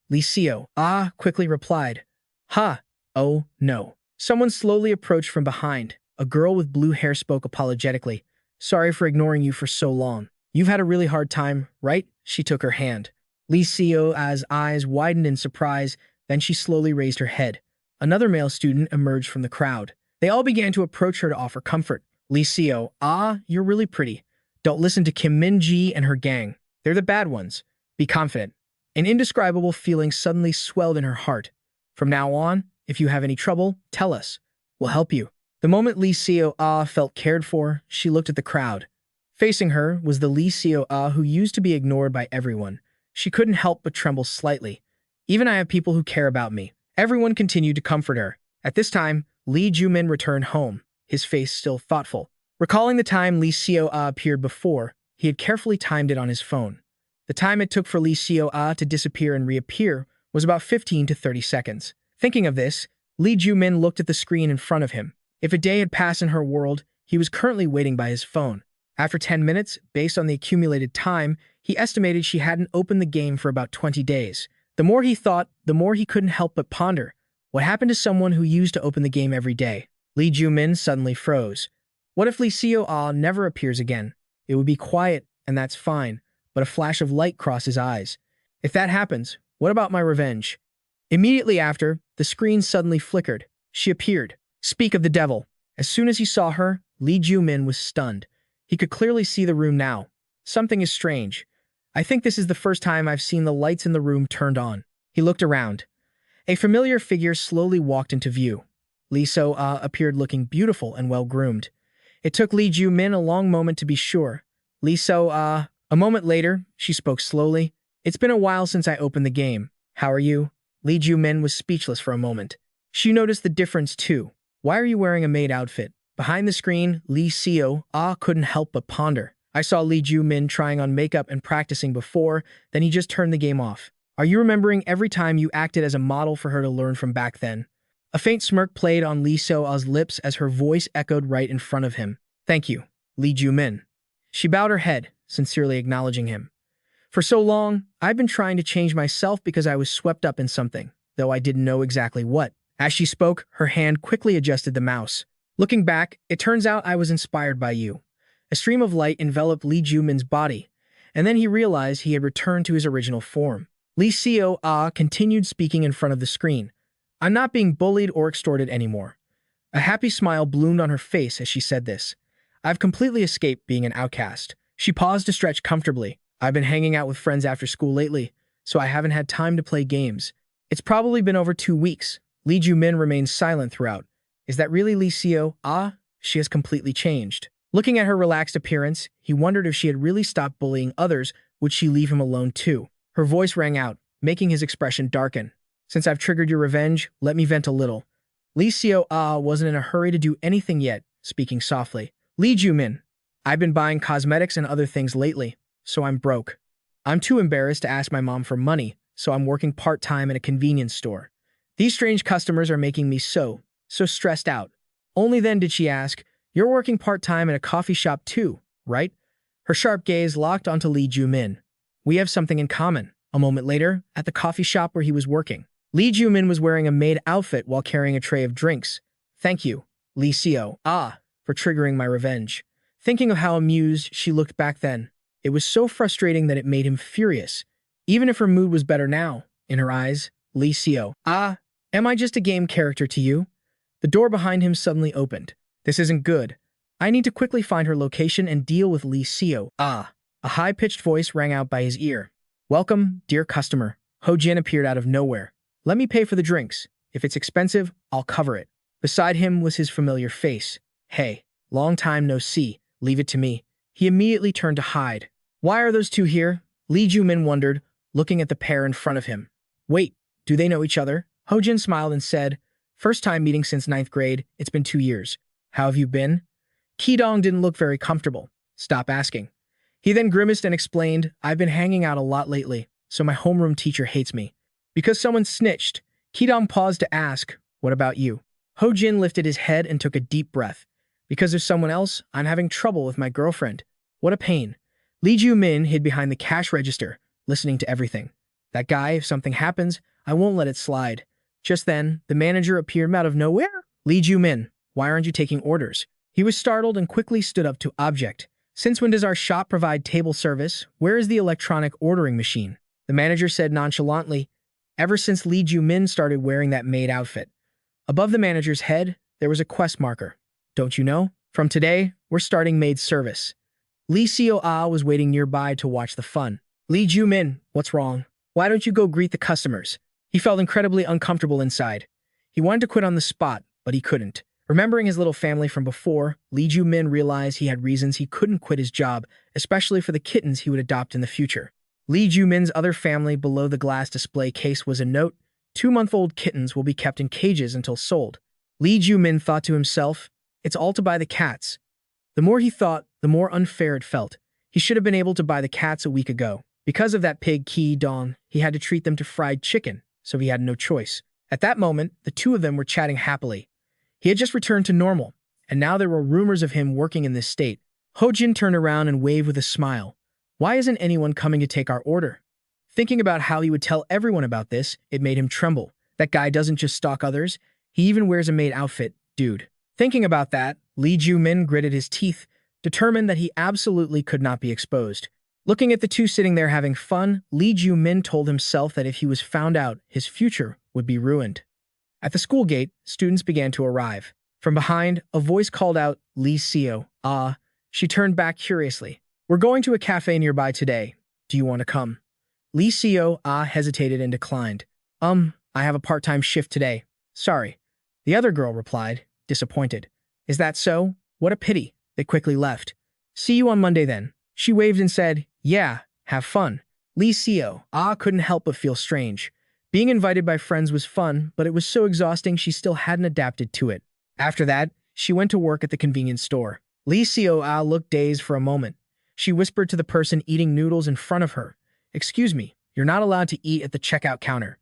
Lee Seo ah quickly replied. Ha, oh no. Someone slowly approached from behind. A girl with blue hair spoke apologetically. Sorry for ignoring you for so long. You've had a really hard time, right? She took her hand. Lee Seo ah's eyes widened in surprise, then she slowly raised her head. Another male student emerged from the crowd. They all began to approach her to offer comfort. Lee Seo, ah, you're really pretty. Don't listen to Kim Min-ji and her gang. They're the bad ones. Be confident. An indescribable feeling suddenly swelled in her heart. From now on, if you have any trouble, tell us. We'll help you. The moment Lee Seo ah felt cared for, she looked at the crowd. Facing her was the Lee Seo ah who used to be ignored by everyone. She couldn't help but tremble slightly. Even I have people who care about me. Everyone continued to comfort her. At this time, Lee Joo Min returned home, his face still thoughtful. Recalling the time Lee Seo ah appeared before, he had carefully timed it on his phone. The time it took for Lee Seo ah to disappear and reappear was about 15 to 30 seconds. Thinking of this, Lee Joo Min looked at the screen in front of him. If a day had passed in her world, he was currently waiting by his phone. After 10 minutes, based on the accumulated time, he estimated she hadn't opened the game for about 20 days. The more he thought, the more he couldn't help but ponder. What happened to someone who used to open the game every day? Lee Joo Min suddenly froze. What if Lee Seo ah never appears again? It would be quiet, and that's fine, but a flash of light crossed his eyes. If that happens, what about my revenge? Immediately after, the screen suddenly flickered. She appeared. Speak of the devil. As soon as he saw her, Lee Joo Min was stunned. He could clearly see the room now. Something is strange. I think this is the first time I've seen the lights in the room turned on. He looked around. A familiar figure slowly walked into view. Lee Seo ah appeared looking beautiful and well-groomed. It took Lee Joo Min a long moment to be sure. Lee Seo ah. A moment later, she spoke slowly. It's been a while since I opened the game. How are you? Lee Joo Min was speechless for a moment. She noticed the difference too. Why are you wearing a maid outfit? Behind the screen, Lee Seo ah couldn't help but ponder. I saw Lee Joo Min trying on makeup and practicing before, then he just turned the game off. Are you remembering every time you acted as a model for her to learn from back then? A faint smirk played on Lee Seo ah's lips as her voice echoed right in front of him. Thank you, Lee Joo Min. She bowed her head, sincerely acknowledging him. For so long, I've been trying to change myself because I was swept up in something, though I didn't know exactly what. As she spoke, her hand quickly adjusted the mouse. Looking back, it turns out I was inspired by you. A stream of light enveloped Lee Joo Min's body, and then he realized he had returned to his original form. Lee Seo ah continued speaking in front of the screen. I'm not being bullied or extorted anymore. A happy smile bloomed on her face as she said this. I've completely escaped being an outcast. She paused to stretch comfortably. I've been hanging out with friends after school lately, so I haven't had time to play games. It's probably been over 2 weeks. Lee Joo Min remained silent throughout. Is that really Lee Seo ah? She has completely changed. Looking at her relaxed appearance, he wondered if she had really stopped bullying others, would she leave him alone too? Her voice rang out, making his expression darken. Since I've triggered your revenge, let me vent a little. Lee Seo wasn't in a hurry to do anything yet, speaking softly. Lee Joo Min, I've been buying cosmetics and other things lately, so I'm broke. I'm too embarrassed to ask my mom for money, so I'm working part-time in a convenience store. These strange customers are making me so stressed out. Only then did she ask, you're working part-time in a coffee shop too, right? Her sharp gaze locked onto Lee Joo Min. We have something in common. A moment later, at the coffee shop where he was working, Lee Joo Min was wearing a maid outfit while carrying a tray of drinks. Thank you, Lee Seo, for triggering my revenge. Thinking of how amused she looked back then, it was so frustrating that it made him furious. Even if her mood was better now, in her eyes, Lee Seo, am I just a game character to you? The door behind him suddenly opened. This isn't good. I need to quickly find her location and deal with Lee Seo. A high-pitched voice rang out by his ear. Welcome, dear customer. Ho Jin appeared out of nowhere. Let me pay for the drinks. If it's expensive, I'll cover it. Beside him was his familiar face. Hey, long time no see. Leave it to me. He immediately turned to hide. Why are those two here? Lee Joo Min wondered, looking at the pair in front of him. Wait, do they know each other? Ho Jin smiled and said, first time meeting since 9th grade. It's been 2 years. How have you been? Ki Dong didn't look very comfortable. Stop asking. He then grimaced and explained, I've been hanging out a lot lately, so my homeroom teacher hates me. Because someone snitched. Ki Dong paused to ask, what about you? Ho Jin lifted his head and took a deep breath. Because there's someone else, I'm having trouble with my girlfriend. What a pain. Lee Joo Min hid behind the cash register, listening to everything. That guy, if something happens, I won't let it slide. Just then, the manager appeared out of nowhere. Lee Joo Min, why aren't you taking orders? He was startled and quickly stood up to object. Since when does our shop provide table service? Where is the electronic ordering machine? The manager said nonchalantly, ever since Lee Joo Min started wearing that maid outfit. Above the manager's head, there was a quest marker. Don't you know? From today, we're starting maid service. Lee Seo was waiting nearby to watch the fun. Lee Joo Min, what's wrong? Why don't you go greet the customers? He felt incredibly uncomfortable inside. He wanted to quit on the spot, but he couldn't. Remembering his little family from before, Lee Joo Min realized he had reasons he couldn't quit his job, especially for the kittens he would adopt in the future. Lee Joo Min's other family below the glass display case was a note, 2-month-old kittens will be kept in cages until sold. Lee Joo Min thought to himself, it's all to buy the cats. The more he thought, the more unfair it felt. He should have been able to buy the cats a week ago. Because of that pig Ki Dong, he had to treat them to fried chicken, so he had no choice. At that moment, the two of them were chatting happily. He had just returned to normal, and now there were rumors of him working in this state. Ho Jin turned around and waved with a smile. Why isn't anyone coming to take our order? Thinking about how he would tell everyone about this, it made him tremble. That guy doesn't just stalk others, he even wears a maid outfit, dude. Thinking about that, Lee Joo Min gritted his teeth, determined that he absolutely could not be exposed. Looking at the two sitting there having fun, Lee Joo Min told himself that if he was found out, his future would be ruined. At the school gate, students began to arrive. From behind, a voice called out, Lee Seo. She turned back curiously. We're going to a cafe nearby today. Do you want to come? Lee Seo hesitated and declined. I have a part-time shift today. Sorry. The other girl replied, disappointed. Is that so? What a pity. They quickly left. See you on Monday then. She waved and said, yeah, have fun. Lee Seo couldn't help but feel strange. Being invited by friends was fun, but it was so exhausting she still hadn't adapted to it. After that, she went to work at the convenience store. Lee Seo looked dazed for a moment. She whispered to the person eating noodles in front of her, excuse me, you're not allowed to eat at the checkout counter.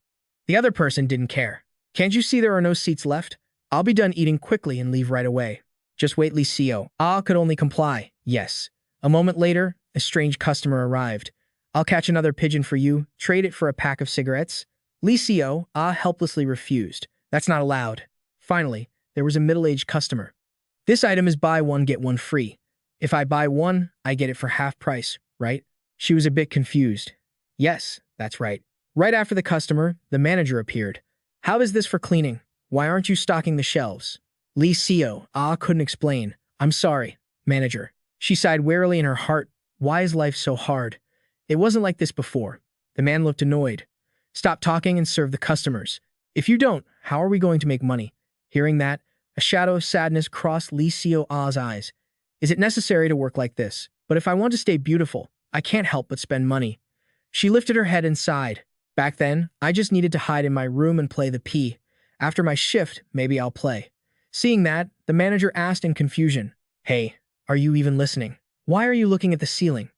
The other person didn't care. Can't you see there are no seats left? I'll be done eating quickly and leave right away. Just wait, Lee Seo. Could only comply. Yes. A moment later, a strange customer arrived. I'll catch another pigeon for you, trade it for a pack of cigarettes. Lee Seo helplessly refused. That's not allowed. Finally, there was a middle-aged customer. This item is buy one, get one free. If I buy one, I get it for half price, right? She was a bit confused. Yes, that's right. Right after the customer, the manager appeared. How is this for cleaning? Why aren't you stocking the shelves? Lee Seo couldn't explain. I'm sorry, manager. She sighed wearily in her heart. Why is life so hard? It wasn't like this before. The man looked annoyed. Stop talking and serve the customers. If you don't, how are we going to make money? Hearing that, a shadow of sadness crossed Lee Seo's eyes. Is it necessary to work like this? But if I want to stay beautiful, I can't help but spend money. She lifted her head and sighed. Back then, I just needed to hide in my room and play the P. After my shift, maybe I'll play. Seeing that, the manager asked in confusion, "Hey, are you even listening? Why are you looking at the ceiling?"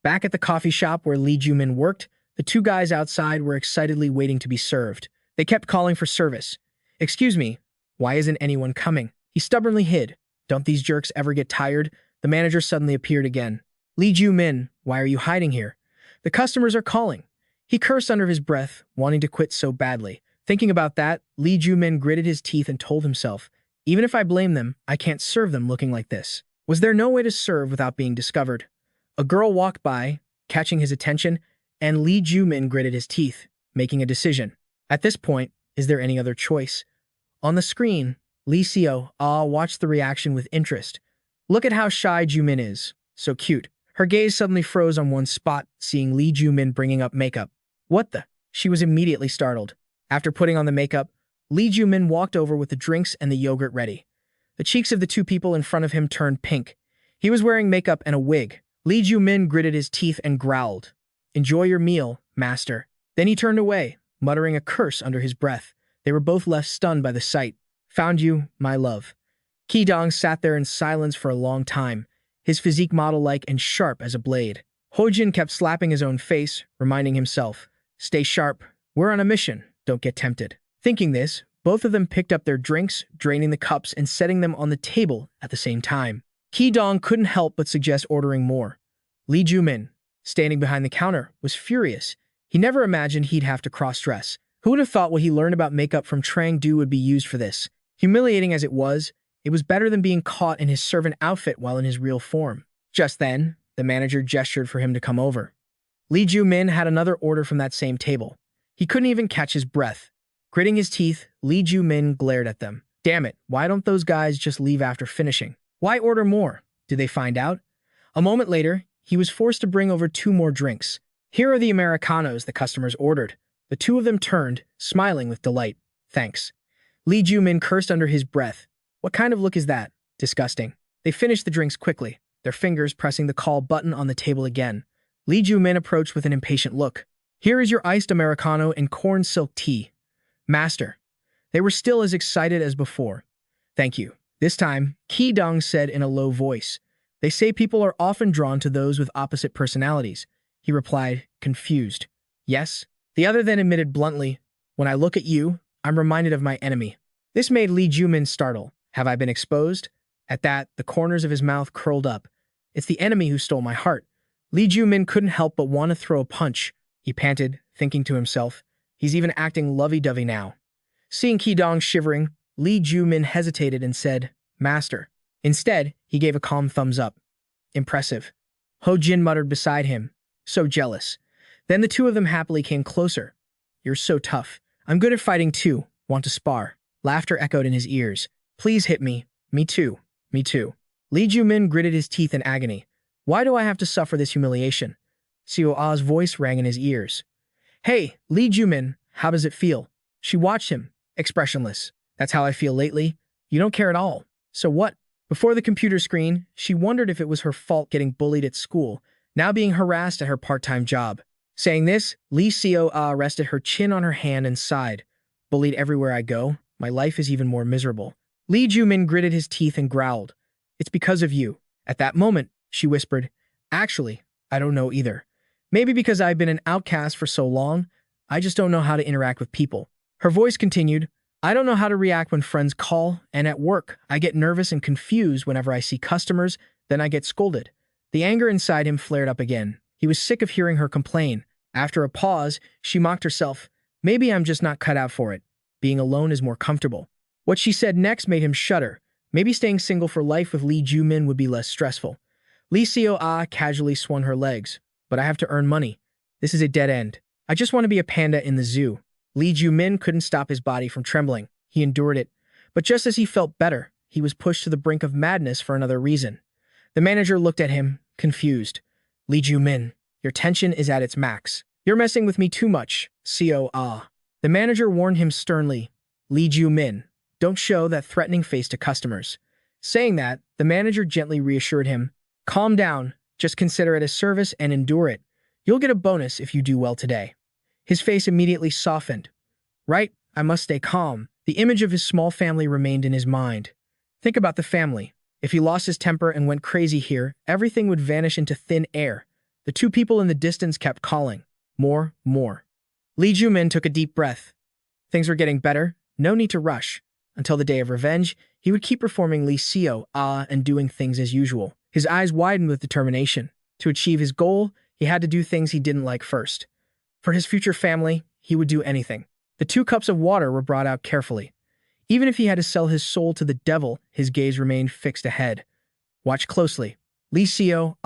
Back at the coffee shop where Lee Joo Min worked, the two guys outside were excitedly waiting to be served. They kept calling for service. "Excuse me, why isn't anyone coming?" He stubbornly hid. "Don't these jerks ever get tired?" The manager suddenly appeared again. "Lee Joo Min, why are you hiding here? The customers are calling." He cursed under his breath, wanting to quit so badly. Thinking about that, Lee Joo Min gritted his teeth and told himself, "Even if I blame them, I can't serve them looking like this." Was there no way to serve without being discovered? A girl walked by, catching his attention, and Lee Joo Min gritted his teeth, making a decision. At this point, is there any other choice? On the screen, Lee Seo watched the reaction with interest. Look at how shy Joo Min is. So cute. Her gaze suddenly froze on one spot, seeing Lee Joo Min bringing up makeup. What the? She was immediately startled. After putting on the makeup, Lee Joo Min walked over with the drinks and the yogurt ready. The cheeks of the two people in front of him turned pink. He was wearing makeup and a wig. Lee Joo Min gritted his teeth and growled, "Enjoy your meal, master." Then he turned away, muttering a curse under his breath. They were both left stunned by the sight. "Found you, my love." Ki Dong sat there in silence for a long time, his physique model-like and sharp as a blade. Ho Jin kept slapping his own face, reminding himself, "Stay sharp. We're on a mission. Don't get tempted." Thinking this, both of them picked up their drinks, draining the cups and setting them on the table at the same time. Ki Dong couldn't help but suggest ordering more. Lee Joo Min, standing behind the counter, was furious. He never imagined he'd have to cross-dress. Who would have thought what he learned about makeup from Trang Du would be used for this? Humiliating as it was better than being caught in his servant outfit while in his real form. Just then, the manager gestured for him to come over. Lee Joo Min had another order from that same table. He couldn't even catch his breath. Gritting his teeth, Lee Joo Min glared at them. Damn it, why don't those guys just leave after finishing? Why order more? Did they find out? A moment later, he was forced to bring over 2 more drinks. Here are the Americanos the customers ordered. The two of them turned, smiling with delight. Thanks. Lee Joo Min cursed under his breath. What kind of look is that? Disgusting. They finished the drinks quickly, their fingers pressing the call button on the table again. Lee Joo Min approached with an impatient look. Here is your iced Americano and corn silk tea. Master. They were still as excited as before. Thank you. This time, Ki Dong said in a low voice. They say people are often drawn to those with opposite personalities. He replied, confused. Yes. The other then admitted bluntly, when I look at you, I'm reminded of my enemy. This made Lee Joo Min startle. Have I been exposed? At that, the corners of his mouth curled up. It's the enemy who stole my heart. Lee Joo Min couldn't help but want to throw a punch. He panted, thinking to himself, he's even acting lovey-dovey now. Seeing Ki Dong shivering, Lee Joo Min hesitated and said, Master. Instead, he gave a calm thumbs up. Impressive. Ho Jin muttered beside him, so jealous. Then the two of them happily came closer. You're so tough. I'm good at fighting too. Want to spar? Laughter echoed in his ears. Please hit me. Me too. Me too. Lee Joo Min gritted his teeth in agony. Why do I have to suffer this humiliation? Seo Ah's voice rang in his ears. Hey, Lee Joo Min, how does it feel? She watched him, expressionless. That's how I feel lately. You don't care at all. So what? Before the computer screen, she wondered if it was her fault getting bullied at school, now being harassed at her part-time job. Saying this, Lee Seo Ah rested her chin on her hand and sighed. Bullied everywhere I go, my life is even more miserable. Lee Joo Min gritted his teeth and growled. It's because of you. At that moment, she whispered, Actually, I don't know either. Maybe because I've been an outcast for so long, I just don't know how to interact with people. Her voice continued, I don't know how to react when friends call, and at work, I get nervous and confused whenever I see customers, then I get scolded. The anger inside him flared up again. He was sick of hearing her complain. After a pause, she mocked herself. Maybe I'm just not cut out for it. Being alone is more comfortable. What she said next made him shudder. Maybe staying single for life with Lee Joo Min would be less stressful. Lee Seo Ah casually swung her legs. But I have to earn money. This is a dead end. I just want to be a panda in the zoo. Lee Joo Min couldn't stop his body from trembling. He endured it. But just as he felt better, he was pushed to the brink of madness for another reason. The manager looked at him, confused. Lee Joo Min, your tension is at its max. You're messing with me too much, Seo Ah. The manager warned him sternly. Lee Joo Min, don't show that threatening face to customers. Saying that, the manager gently reassured him, "Calm down, just consider it a service and endure it. You'll get a bonus if you do well today." His face immediately softened. Right, I must stay calm. The image of his small family remained in his mind. Think about the family. If he lost his temper and went crazy here, everything would vanish into thin air. The two people in the distance kept calling. More, more. Lee Joo Min took a deep breath. Things were getting better. No need to rush. Until the day of revenge, he would keep performing Lee Seo, and doing things as usual. His eyes widened with determination. To achieve his goal, he had to do things he didn't like first. For his future family, he would do anything. The 2 cups of water were brought out carefully. Even if he had to sell his soul to the devil, his gaze remained fixed ahead. Watch closely. Lee Seo,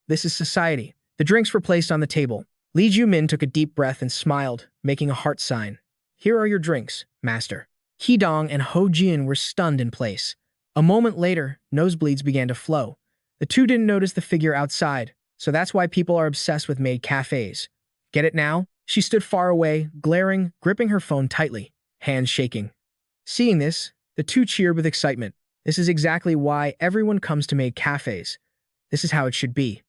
this is society. The drinks were placed on the table. Lee Joo Min took a deep breath and smiled, making a heart sign. Here are your drinks, master. Ki Dong and Ho Jin were stunned in place. A moment later, nosebleeds began to flow. The two didn't notice the figure outside, so that's why people are obsessed with maid cafes. Get it now? She stood far away, glaring, gripping her phone tightly, hands shaking. Seeing this, the two cheered with excitement. This is exactly why everyone comes to maid cafes. This is how it should be.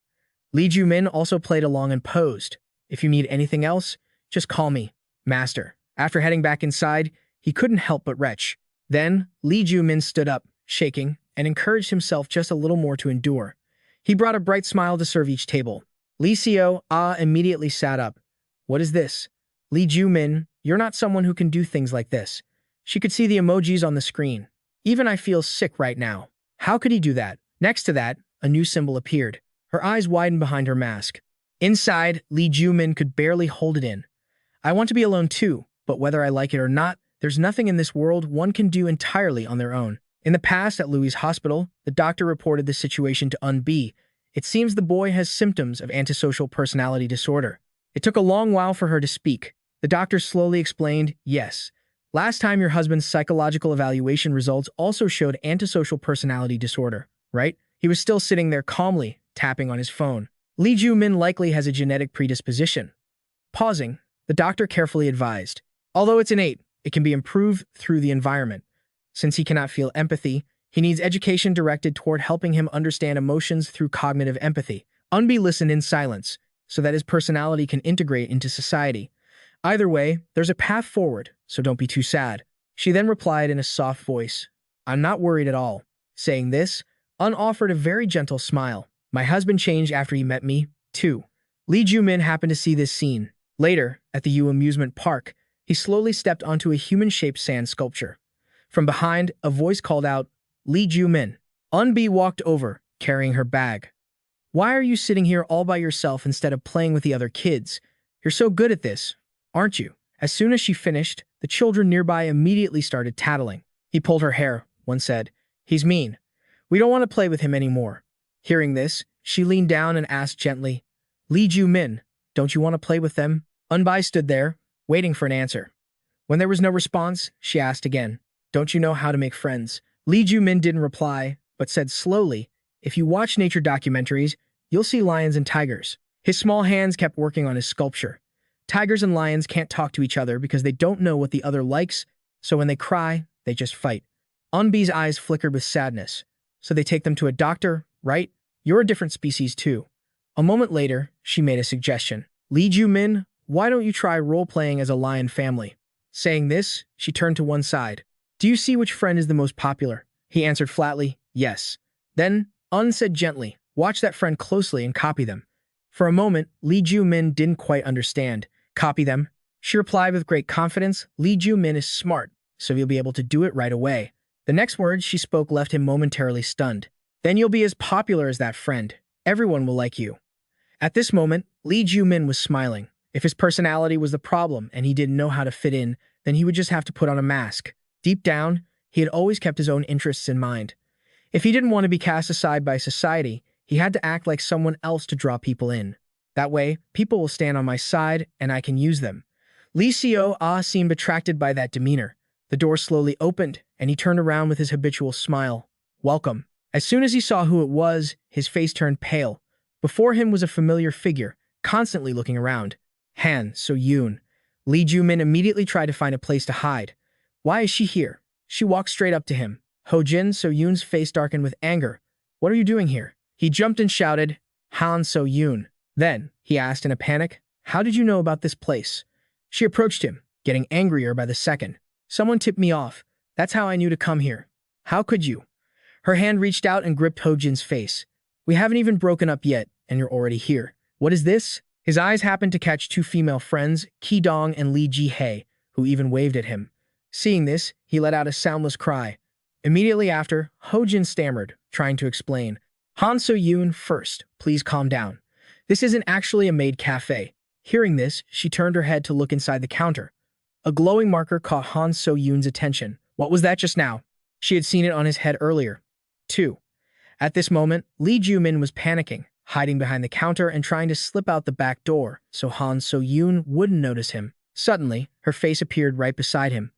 Lee Joo Min also played along and posed. If you need anything else, just call me, master. After heading back inside, he couldn't help but retch. Then, Lee Joo Min stood up, shaking, and encouraged himself just a little more to endure. He brought a bright smile to serve each table. Lee Seo, immediately sat up. What is this? Lee Joo Min, you're not someone who can do things like this. She could see the emojis on the screen. Even I feel sick right now. How could he do that? Next to that, a new symbol appeared. Her eyes widened behind her mask. Inside, Lee Joo Min could barely hold it in. I want to be alone too, but whether I like it or not, there's nothing in this world one can do entirely on their own. In the past, at Louis' hospital, the doctor reported the situation to Un-B. It seems the boy has symptoms of antisocial personality disorder. It took a long while for her to speak. The doctor slowly explained, yes. Last time your husband's psychological evaluation results also showed antisocial personality disorder, right? He was still sitting there calmly, tapping on his phone. Lee Joo Min likely has a genetic predisposition. Pausing, the doctor carefully advised. Although it's innate, it can be improved through the environment. Since he cannot feel empathy, he needs education directed toward helping him understand emotions through cognitive empathy. Un-B listened in silence, so that his personality can integrate into society. Either way, there's a path forward, so don't be too sad. She then replied in a soft voice, I'm not worried at all. Saying this, Un offered a very gentle smile. My husband changed after he met me, too. Lee Joo Min happened to see this scene. Later, at the U amusement park, he slowly stepped onto a human-shaped sand sculpture. From behind, a voice called out, Lee Joo Min. Un-B walked over, carrying her bag. Why are you sitting here all by yourself instead of playing with the other kids? You're so good at this, aren't you? As soon as she finished, the children nearby immediately started tattling. He pulled her hair. One said, He's mean. We don't want to play with him anymore. Hearing this, she leaned down and asked gently, Lee Joo Min, don't you want to play with them? Un-B stood there, waiting for an answer. When there was no response, she asked again, Don't you know how to make friends? Lee Joo Min didn't reply, but said slowly, If you watch nature documentaries, you'll see lions and tigers. His small hands kept working on his sculpture. Tigers and lions can't talk to each other because they don't know what the other likes, so when they cry, they just fight. Un-B's eyes flickered with sadness. So they take them to a doctor, right? You're a different species too. A moment later, she made a suggestion. Lee Joo Min, why don't you try role-playing as a lion family? Saying this, she turned to one side. Do you see which friend is the most popular? He answered flatly, yes. Then, Un said gently, watch that friend closely and copy them. For a moment, Lee Joo Min didn't quite understand. Copy them? She replied with great confidence, Lee Joo Min is smart, so you'll be able to do it right away. The next words she spoke left him momentarily stunned. Then you'll be as popular as that friend. Everyone will like you. At this moment, Lee Joo Min was smiling. If his personality was the problem and he didn't know how to fit in, then he would just have to put on a mask. Deep down, he had always kept his own interests in mind. If he didn't want to be cast aside by society, he had to act like someone else to draw people in. That way, people will stand on my side and I can use them. Lee Seo seemed attracted by that demeanor. The door slowly opened, and he turned around with his habitual smile. Welcome. As soon as he saw who it was, his face turned pale. Before him was a familiar figure, constantly looking around. Han So-yoon. Lee Joo Min immediately tried to find a place to hide. Why is she here? She walked straight up to him, Ho-jin, So-yoon's face darkened with anger. What are you doing here? He jumped and shouted, Han So-yoon. Then, he asked in a panic, how did you know about this place? She approached him, getting angrier by the second. Someone tipped me off. That's how I knew to come here. How could you? Her hand reached out and gripped Ho-jin's face. We haven't even broken up yet, and you're already here. What is this? His eyes happened to catch two female friends, Ki-dong and Lee Ji-hae, who even waved at him. Seeing this, he let out a soundless cry. Immediately after, Ho-jin stammered, trying to explain. Han So-yoon, first, please calm down. This isn't actually a maid cafe. Hearing this, she turned her head to look inside the counter. A glowing marker caught Han So-yoon's attention. What was that just now? She had seen it on his head earlier. 2. At this moment, Lee Joo Min was panicking, hiding behind the counter and trying to slip out the back door so Han So-yoon wouldn't notice him. Suddenly, her face appeared right beside him.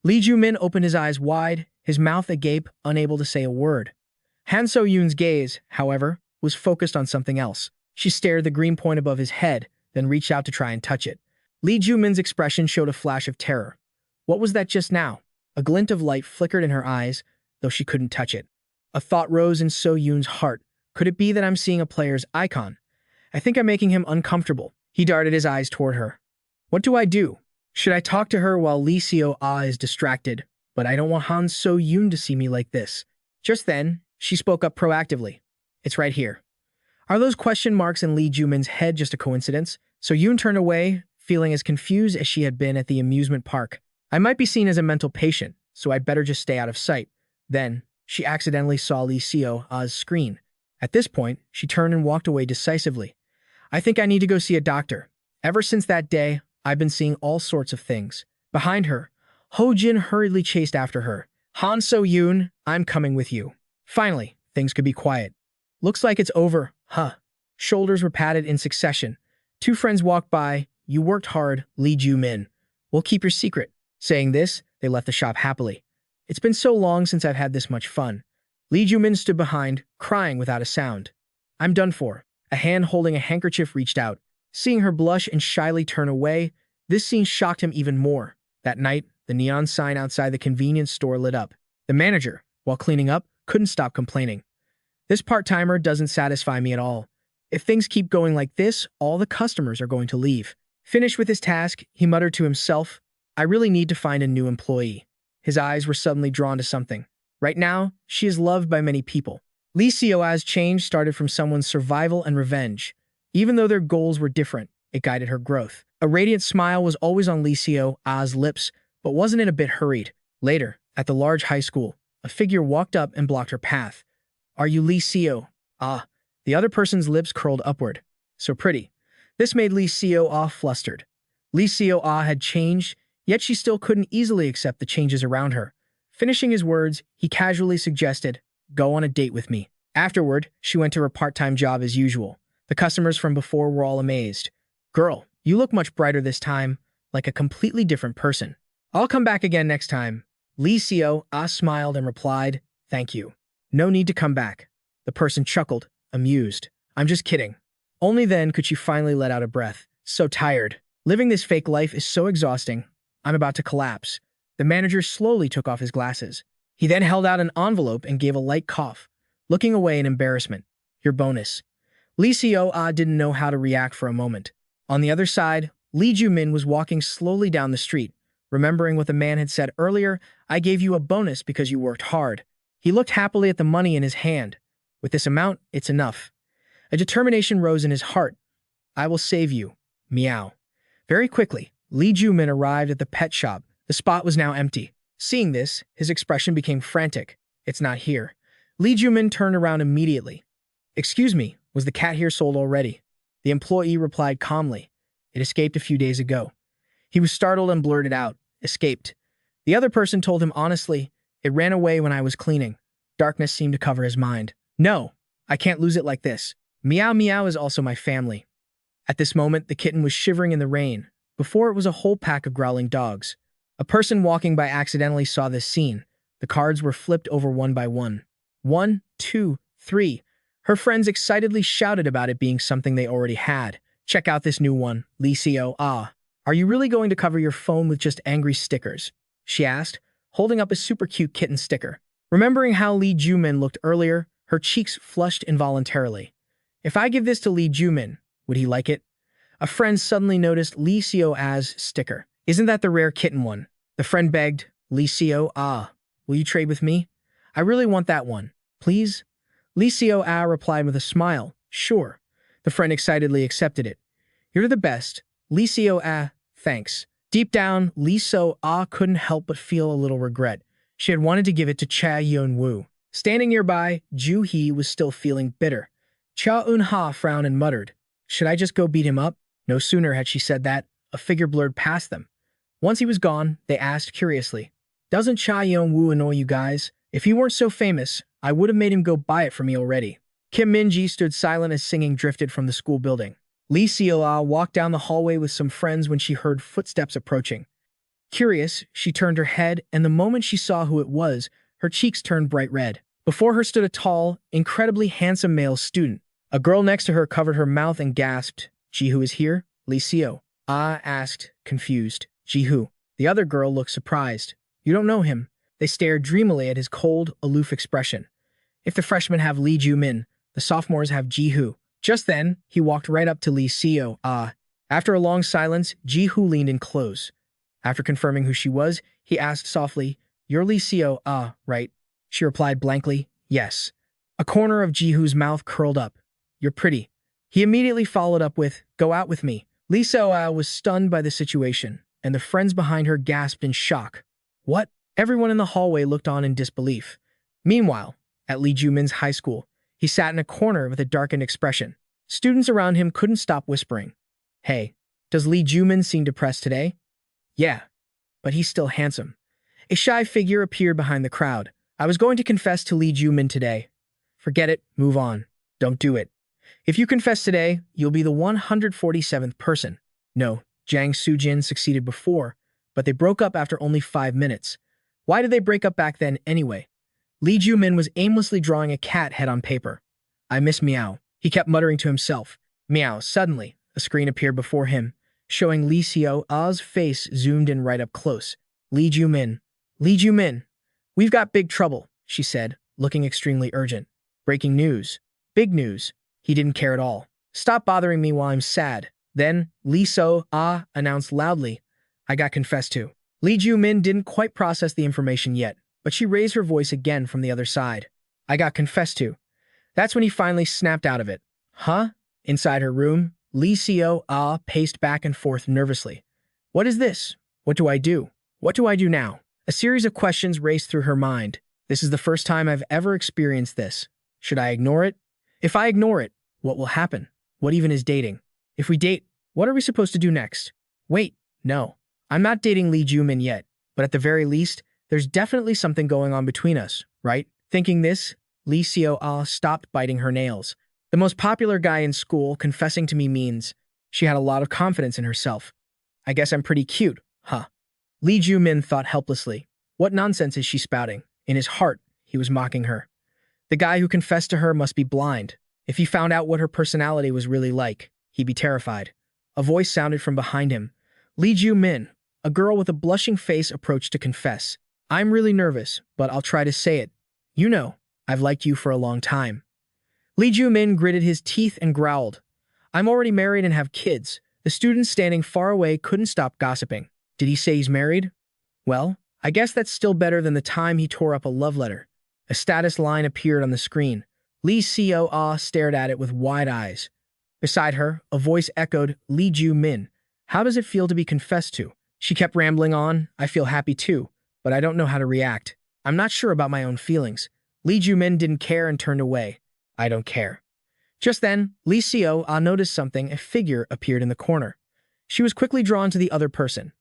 Lee Joo Min opened his eyes wide, his mouth agape, unable to say a word. Han So-yoon's gaze, however, was focused on something else. She stared at the green point above his head, then reached out to try and touch it. Lee Joo Min's expression showed a flash of terror. What was that just now? A glint of light flickered in her eyes, though she couldn't touch it. A thought rose in So-yoon's heart. Could it be that I'm seeing a player's icon? I think I'm making him uncomfortable. He darted his eyes toward her. What do I do? Should I talk to her while Lee Seo-ah is distracted? But I don't want Han So-yoon to see me like this. Just then, she spoke up proactively. It's right here. Are those question marks in Lee Joo Min's head just a coincidence? So-yoon turned away, feeling as confused as she had been at the amusement park. I might be seen as a mental patient, so I'd better just stay out of sight. Then, she accidentally saw Lee Seo-ah's screen. At this point, she turned and walked away decisively. I think I need to go see a doctor. Ever since that day, I've been seeing all sorts of things. Behind her, Ho-jin hurriedly chased after her. Han So-yoon, I'm coming with you. Finally, things could be quiet. Looks like it's over, huh? Shoulders were patted in succession. Two friends walked by. You worked hard, Lee Joo Min. We'll keep your secret. Saying this, they left the shop happily. It's been so long since I've had this much fun. Lee Joo Min stood behind, crying without a sound. I'm done for. A hand holding a handkerchief reached out. Seeing her blush and shyly turn away, this scene shocked him even more. That night, the neon sign outside the convenience store lit up. The manager, while cleaning up, couldn't stop complaining. This part-timer doesn't satisfy me at all. If things keep going like this, all the customers are going to leave. Finished with his task, he muttered to himself, I really need to find a new employee. His eyes were suddenly drawn to something. Right now, she is loved by many people. Lee Seo-ah's change started from someone's survival and revenge. Even though their goals were different, it guided her growth. A radiant smile was always on Lee Seo-ah's lips, but wasn't it a bit hurried? Later, at the large high school, a figure walked up and blocked her path. Are you Lee Seo-ah? The other person's lips curled upward. So pretty. This made Lee Seo-ah flustered. Lee Seo-ah had changed, yet she still couldn't easily accept the changes around her. Finishing his words, he casually suggested, go on a date with me. Afterward, she went to her part-time job as usual. The customers from before were all amazed. Girl, you look much brighter this time, like a completely different person. I'll come back again next time. Lee Seo-ah smiled and replied, thank you. No need to come back. The person chuckled, amused. I'm just kidding. Only then could she finally let out a breath. So tired. Living this fake life is so exhausting. I'm about to collapse. The manager slowly took off his glasses. He then held out an envelope and gave a light cough, looking away in embarrassment. Your bonus. Lee Seo-ah didn't know how to react for a moment. On the other side, Lee Joo Min was walking slowly down the street, remembering what the man had said earlier, I gave you a bonus because you worked hard. He looked happily at the money in his hand. With this amount, it's enough. A determination rose in his heart. I will save you. Meow. Very quickly, Lee Joo Min arrived at the pet shop. The spot was now empty. Seeing this, his expression became frantic. It's not here. Lee Joo Min turned around immediately. Excuse me, was the cat here sold already? The employee replied calmly. It escaped a few days ago. He was startled and blurted out, escaped. The other person told him honestly, it ran away when I was cleaning. Darkness seemed to cover his mind. No, I can't lose it like this. Meow Meow is also my family. At this moment, the kitten was shivering in the rain. Before it was a whole pack of growling dogs. A person walking by accidentally saw this scene. The cards were flipped over one by one. 1, 2, 3. Her friends excitedly shouted about it being something they already had. Check out this new one, Lee Seo-ah. Are you really going to cover your phone with just angry stickers? She asked, holding up a super cute kitten sticker. Remembering how Lee Joo Min looked earlier, her cheeks flushed involuntarily. If I give this to Lee Joo Min, would he like it? A friend suddenly noticed Lee Seo-a's sticker. Isn't that the rare kitten one? The friend begged, Lee Seo, will you trade with me? I really want that one. Please? Lee Seo-ah replied with a smile. Sure. The friend excitedly accepted it. You're the best. Lee Seo-ah, thanks. Deep down, Lee Seo-ah couldn't help but feel a little regret. She had wanted to give it to Cha Yeon-woo. Standing nearby, Joo-hee was still feeling bitter. Cha Eun-ha frowned and muttered, should I just go beat him up? No sooner had she said that, a figure blurred past them. Once he was gone, they asked curiously, doesn't Cha Yeon-woo annoy you guys? If he weren't so famous, I would have made him go buy it for me already. Kim Min-ji stood silent as singing drifted from the school building. Lee Seo-ah walked down the hallway with some friends when she heard footsteps approaching. Curious, she turned her head, and the moment she saw who it was, her cheeks turned bright red. Before her stood a tall, incredibly handsome male student. A girl next to her covered her mouth and gasped, Ji-hoo is here? Lee Seo-ah asked, confused. Ji-hoo. The other girl looked surprised. You don't know him. They stared dreamily at his cold, aloof expression. If the freshmen have Lee Joo Min, the sophomores have Ji-hoo. Just then, he walked right up to Lee Seo-ah. After a long silence, Ji-hoo leaned in close. After confirming who she was, he asked softly, You're Lee Seo-ah, right? She replied blankly, yes. A corner of Ji-hoo's mouth curled up. You're pretty. He immediately followed up with, Go out with me. Lee Seo-ah was stunned by the situation, and the friends behind her gasped in shock. What? Everyone in the hallway looked on in disbelief. Meanwhile, at Lee Joo Min's high school, he sat in a corner with a darkened expression. Students around him couldn't stop whispering. Hey, does Lee Joo Min seem depressed today? Yeah, but he's still handsome. A shy figure appeared behind the crowd. I was going to confess to Lee Joo Min today. Forget it, move on. Don't do it. If you confess today, you'll be the 147th person. No, Jang Soo-jin succeeded before, but they broke up after only 5 minutes. Why did they break up back then anyway? Lee Joo Min was aimlessly drawing a cat head on paper. I miss Meow. He kept muttering to himself. Meow. Suddenly, a screen appeared before him, showing Lee Seo-ah's face zoomed in right up close. Lee Joo Min. Lee Joo Min. We've got big trouble, she said, looking extremely urgent. Breaking news. Big news. He didn't care at all. Stop bothering me while I'm sad. Then, Lee Seo-ah announced loudly, I got confessed to. Lee Joo Min didn't quite process the information yet, but she raised her voice again from the other side. I got confessed to. That's when he finally snapped out of it. Huh? Inside her room, Lee Seo-ah paced back and forth nervously. What is this? What do I do? What do I do now? A series of questions raced through her mind. This is the first time I've ever experienced this. Should I ignore it? If I ignore it, what will happen? What even is dating? If we date, what are we supposed to do next? Wait, no. I'm not dating Lee Joo Min yet, but at the very least, there's definitely something going on between us, right? Thinking this, Lee Seo-ah stopped biting her nails. The most popular guy in school confessing to me means she had a lot of confidence in herself. I guess I'm pretty cute, huh? Lee Joo Min thought helplessly. What nonsense is she spouting? In his heart, he was mocking her. The guy who confessed to her must be blind. If he found out what her personality was really like, he'd be terrified. A voice sounded from behind him. Lee Joo Min, a girl with a blushing face, approached to confess. I'm really nervous, but I'll try to say it. You know, I've liked you for a long time. Lee Joo Min gritted his teeth and growled. I'm already married and have kids. The students standing far away couldn't stop gossiping. Did he say he's married? Well, I guess that's still better than the time he tore up a love letter. A status line appeared on the screen. Lee Seo-ah stared at it with wide eyes. Beside her, a voice echoed, Lee Joo Min. How does it feel to be confessed to? She kept rambling on. I feel happy too, but I don't know how to react. I'm not sure about my own feelings. Lee Joo Min didn't care and turned away. I don't care. Just then, Lee Seo-ah noticed something. A figure appeared in the corner. She was quickly drawn to the other person.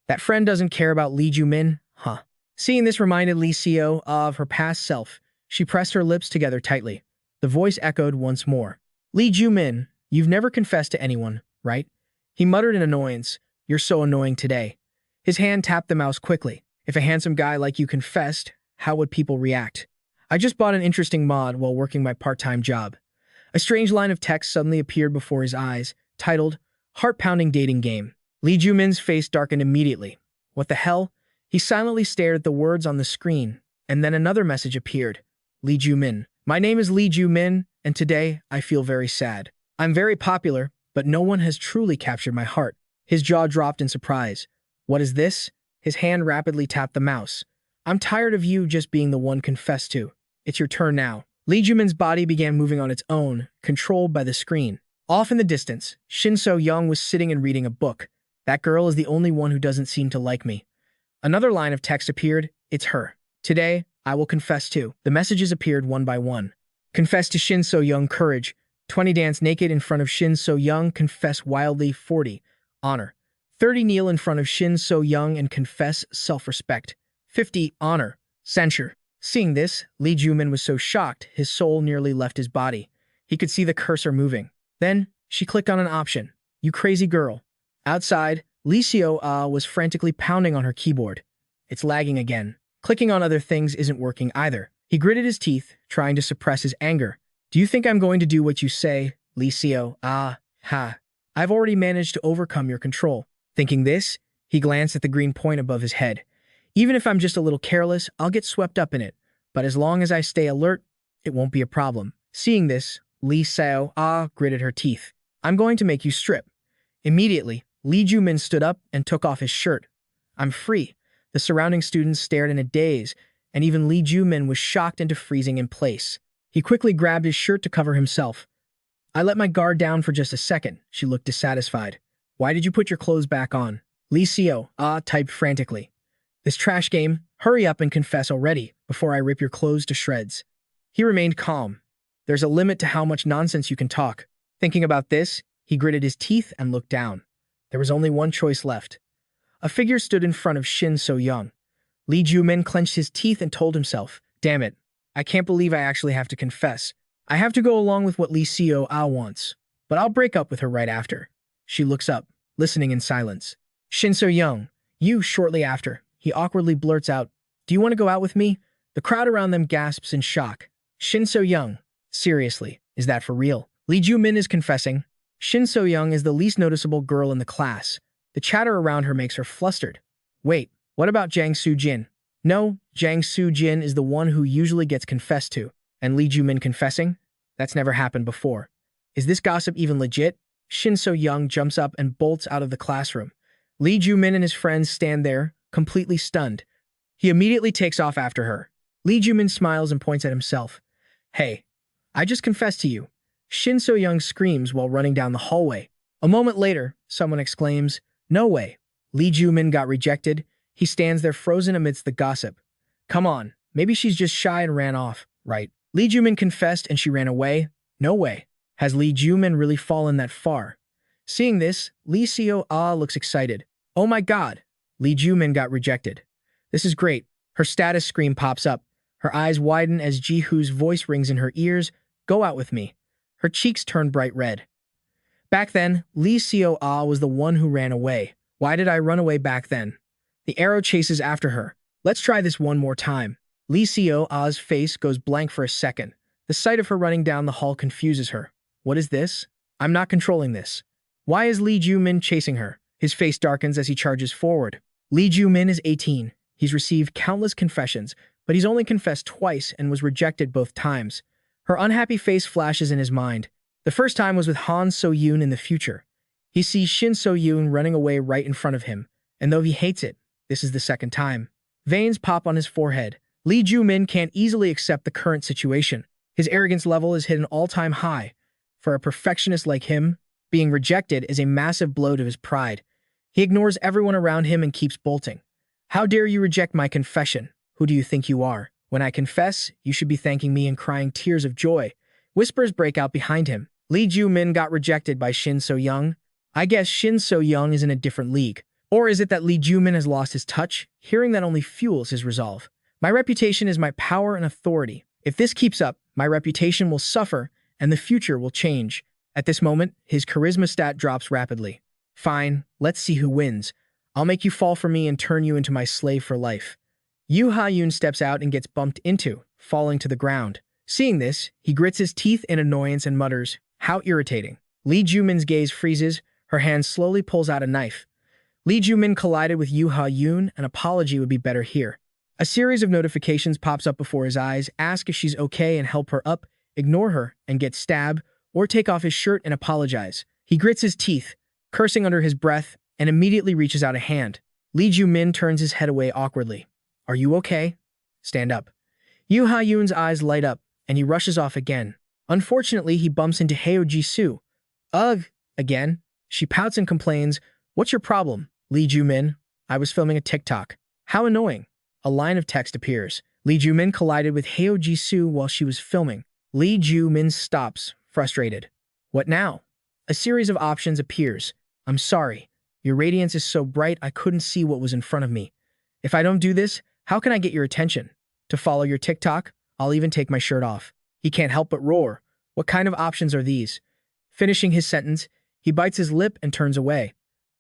That friend doesn't care about Lee Joo Min, huh? Seeing this reminded Lee Seo-ah of her past self. She pressed her lips together tightly. The voice echoed once more. Lee Joo Min, you've never confessed to anyone, right? He muttered in annoyance. You're so annoying today. His hand tapped the mouse quickly. If a handsome guy like you confessed, how would people react? I just bought an interesting mod while working my part-time job. A strange line of text suddenly appeared before his eyes, titled, Heart-Pounding Dating Game. Lee Joo Min's face darkened immediately. What the hell? He silently stared at the words on the screen. And then another message appeared. Lee Joo Min. My name is Lee Joo Min, and today I feel very sad. I'm very popular, but no one has truly captured my heart. His jaw dropped in surprise. What is this? His hand rapidly tapped the mouse. I'm tired of you just being the one confessed to. It's your turn now. Lee Joo Min's body began moving on its own, controlled by the screen. Off in the distance, Shin So-young was sitting and reading a book. That girl is the only one who doesn't seem to like me. Another line of text appeared. It's her. Today, I will confess too. The messages appeared one by one. Confess to Shin So-young, courage. 20 dance naked in front of Shin So-young, confess wildly. 40 honor. 30 kneel in front of Shin So-young and confess self-respect. 50 honor. Censure. Seeing this, Lee Joo Min was so shocked his soul nearly left his body. He could see the cursor moving. Then, she clicked on an option. You crazy girl. Outside, Lee Seo-ah was frantically pounding on her keyboard. It's lagging again. Clicking on other things isn't working either. He gritted his teeth, trying to suppress his anger. Do you think I'm going to do what you say, Lee Seo-ah? Ha. I've already managed to overcome your control. Thinking this, he glanced at the green point above his head. Even if I'm just a little careless, I'll get swept up in it. But as long as I stay alert, it won't be a problem. Seeing this, Lee Seo-ah gritted her teeth. I'm going to make you strip. Immediately, Lee Joo Min stood up and took off his shirt. I'm free. The surrounding students stared in a daze, and even Lee Joo Min was shocked into freezing in place. He quickly grabbed his shirt to cover himself. I let my guard down for just a second. She looked dissatisfied. Why did you put your clothes back on? Lee Seo-ah typed frantically. This trash game, hurry up and confess already, before I rip your clothes to shreds. He remained calm. There's a limit to how much nonsense you can talk. Thinking about this, he gritted his teeth and looked down. There was only one choice left. A figure stood in front of Shin So-young. Lee Joo Min clenched his teeth and told himself, damn it, I can't believe I actually have to confess. I have to go along with what Lee Seo-ah wants, but I'll break up with her right after. She looks up, listening in silence. Shin So-young, you, shortly after. He awkwardly blurts out, do you want to go out with me? The crowd around them gasps in shock. Shin So-young, seriously, is that for real? Lee Joo Min is confessing. Shin So-young is the least noticeable girl in the class. The chatter around her makes her flustered. Wait, what about Jang Soo-jin? No, Jang Soo-jin is the one who usually gets confessed to. And Lee Joo Min confessing? That's never happened before. Is this gossip even legit? Shin So-young jumps up and bolts out of the classroom. Lee Joo Min and his friends stand there, completely stunned. He immediately takes off after her. Lee Joo Min smiles and points at himself. Hey, I just confessed to you. Shin So-young screams while running down the hallway. A moment later, someone exclaims, no way. Lee Joo Min got rejected. He stands there frozen amidst the gossip. Come on, maybe she's just shy and ran off, right? Lee Joo Min confessed and she ran away. No way. Has Lee Joo Min really fallen that far? Seeing this, Lee Seo-ah looks excited. Oh my god, Lee Joo Min got rejected. This is great. Her status screen pops up. Her eyes widen as Ji-hoo's voice rings in her ears. Go out with me. Her cheeks turn bright red. Back then, Lee Seo-ah was the one who ran away. Why did I run away back then? The arrow chases after her. Let's try this one more time. Lee Seo-ah's face goes blank for a second. The sight of her running down the hall confuses her. What is this? I'm not controlling this. Why is Lee Joo Min chasing her? His face darkens as he charges forward. Lee Joo Min is 18. He's received countless confessions, but he's only confessed twice and was rejected both times. Her unhappy face flashes in his mind. The first time was with Han So-yoon in the future. He sees Shin So-yoon running away right in front of him, and though he hates it, this is the second time. Veins pop on his forehead. Lee Joo Min can't easily accept the current situation. His arrogance level is hit an all-time high. For a perfectionist like him, being rejected is a massive blow to his pride. He ignores everyone around him and keeps bolting. How dare you reject my confession? Who do you think you are? When I confess, you should be thanking me and crying tears of joy. Whispers break out behind him. Lee Joo Min got rejected by Shin So-young. I guess Shin So-young is in a different league. Or is it that Lee Joo Min has lost his touch? Hearing that only fuels his resolve. My reputation is my power and authority. If this keeps up, my reputation will suffer and the future will change. At this moment, his charisma stat drops rapidly. Fine, let's see who wins. I'll make you fall for me and turn you into my slave for life. Yoo Ha-yoon steps out and gets bumped into, falling to the ground. Seeing this, he grits his teeth in annoyance and mutters, how irritating. Lee Joo Min's gaze freezes, her hand slowly pulls out a knife. Lee Joo Min collided with Yoo Ha-yoon, an apology would be better here. A series of notifications pops up before his eyes, ask if she's okay and help her up, ignore her and get stabbed, or take off his shirt and apologize. He grits his teeth, cursing under his breath, and immediately reaches out a hand. Lee Joo Min turns his head away awkwardly. Are you okay? Stand up. Yoo Ha-yoon's eyes light up, and he rushes off again. Unfortunately, he bumps into Heo Ji-soo. Ugh, again. She pouts and complains, what's your problem, Lee Joo Min? I was filming a TikTok. How annoying. A line of text appears. Lee Joo Min collided with Heo Ji-soo while she was filming. Lee Joo Min stops, frustrated. What now? A series of options appears. I'm sorry. Your radiance is so bright I couldn't see what was in front of me. If I don't do this, how can I get your attention? To follow your TikTok, I'll even take my shirt off. He can't help but roar. What kind of options are these? Finishing his sentence, he bites his lip and turns away.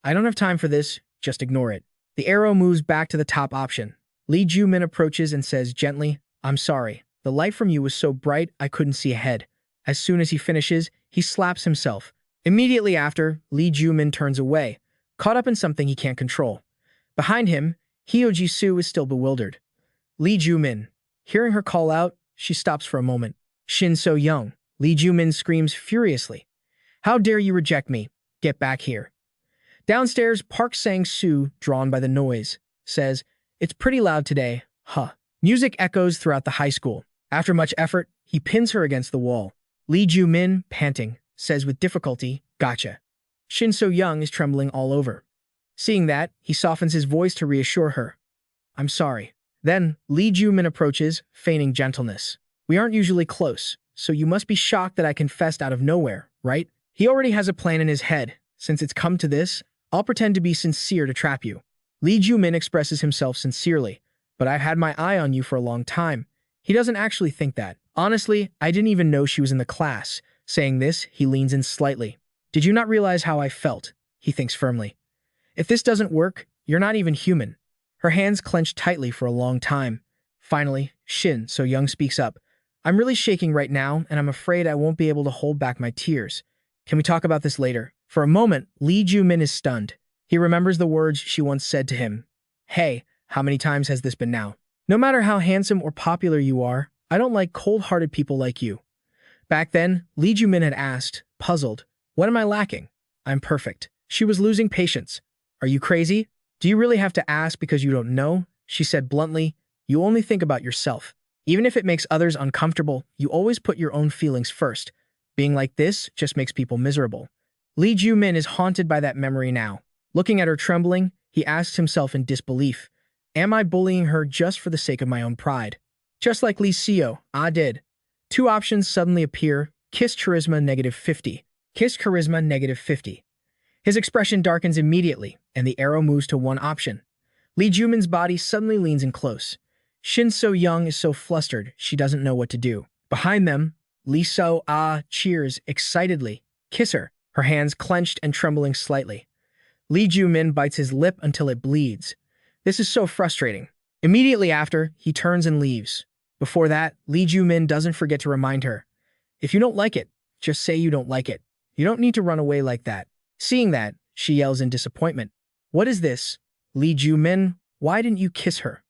I don't have time for this, just ignore it. The arrow moves back to the top option. Lee Joo Min approaches and says gently, I'm sorry. The light from you was so bright I couldn't see ahead. As soon as he finishes, he slaps himself. Immediately after, Lee Joo Min turns away, caught up in something he can't control. Behind him, Heo Ji-soo is still bewildered. Lee Joo Min. Hearing her call out, she stops for a moment. Shin So-young. Lee Joo Min screams furiously. How dare you reject me? Get back here. Downstairs, Park Sang-soo, drawn by the noise, says, It's pretty loud today, huh? Music echoes throughout the high school. After much effort, he pins her against the wall. Lee Joo Min, panting, says with difficulty, Gotcha. Shin So-young is trembling all over. Seeing that, he softens his voice to reassure her. I'm sorry. Then, Lee Joo Min approaches, feigning gentleness. We aren't usually close, so you must be shocked that I confessed out of nowhere, right? He already has a plan in his head. Since it's come to this, I'll pretend to be sincere to trap you. Lee Joo Min expresses himself sincerely, but I've had my eye on you for a long time. He doesn't actually think that. Honestly, I didn't even know she was in the class. Saying this, he leans in slightly. Did you not realize how I felt? He thinks firmly. If this doesn't work, you're not even human. Her hands clench tightly for a long time. Finally, Shin So-young speaks up. I'm really shaking right now, and I'm afraid I won't be able to hold back my tears. Can we talk about this later? For a moment, Lee Joo Min is stunned. He remembers the words she once said to him. Hey, how many times has this been now? No matter how handsome or popular you are, I don't like cold-hearted people like you. Back then, Lee Joo Min had asked, puzzled, what am I lacking? I'm perfect. She was losing patience. Are you crazy? Do you really have to ask because you don't know? She said bluntly, you only think about yourself. Even if it makes others uncomfortable, you always put your own feelings first. Being like this just makes people miserable. Lee Joo Min is haunted by that memory now. Looking at her trembling, he asks himself in disbelief, am I bullying her just for the sake of my own pride? Just like Lee Seo, I did. Two options suddenly appear, kiss charisma -50. Kiss charisma -50. His expression darkens immediately, and the arrow moves to one option. Lee Joo Min's body suddenly leans in close. Shin So-young is so flustered, she doesn't know what to do. Behind them, Lee So-ah cheers excitedly. Kiss her, her hands clenched and trembling slightly. Lee Joo Min bites his lip until it bleeds. This is so frustrating. Immediately after, he turns and leaves. Before that, Lee Joo Min doesn't forget to remind her. If you don't like it, just say you don't like it. You don't need to run away like that. Seeing that, she yells in disappointment. What is this? Lee Joo Min, why didn't you kiss her?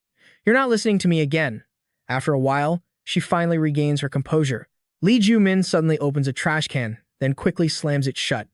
You're not listening to me again. After a while, she finally regains her composure. Lee Joo Min suddenly opens a trash can, then quickly slams it shut.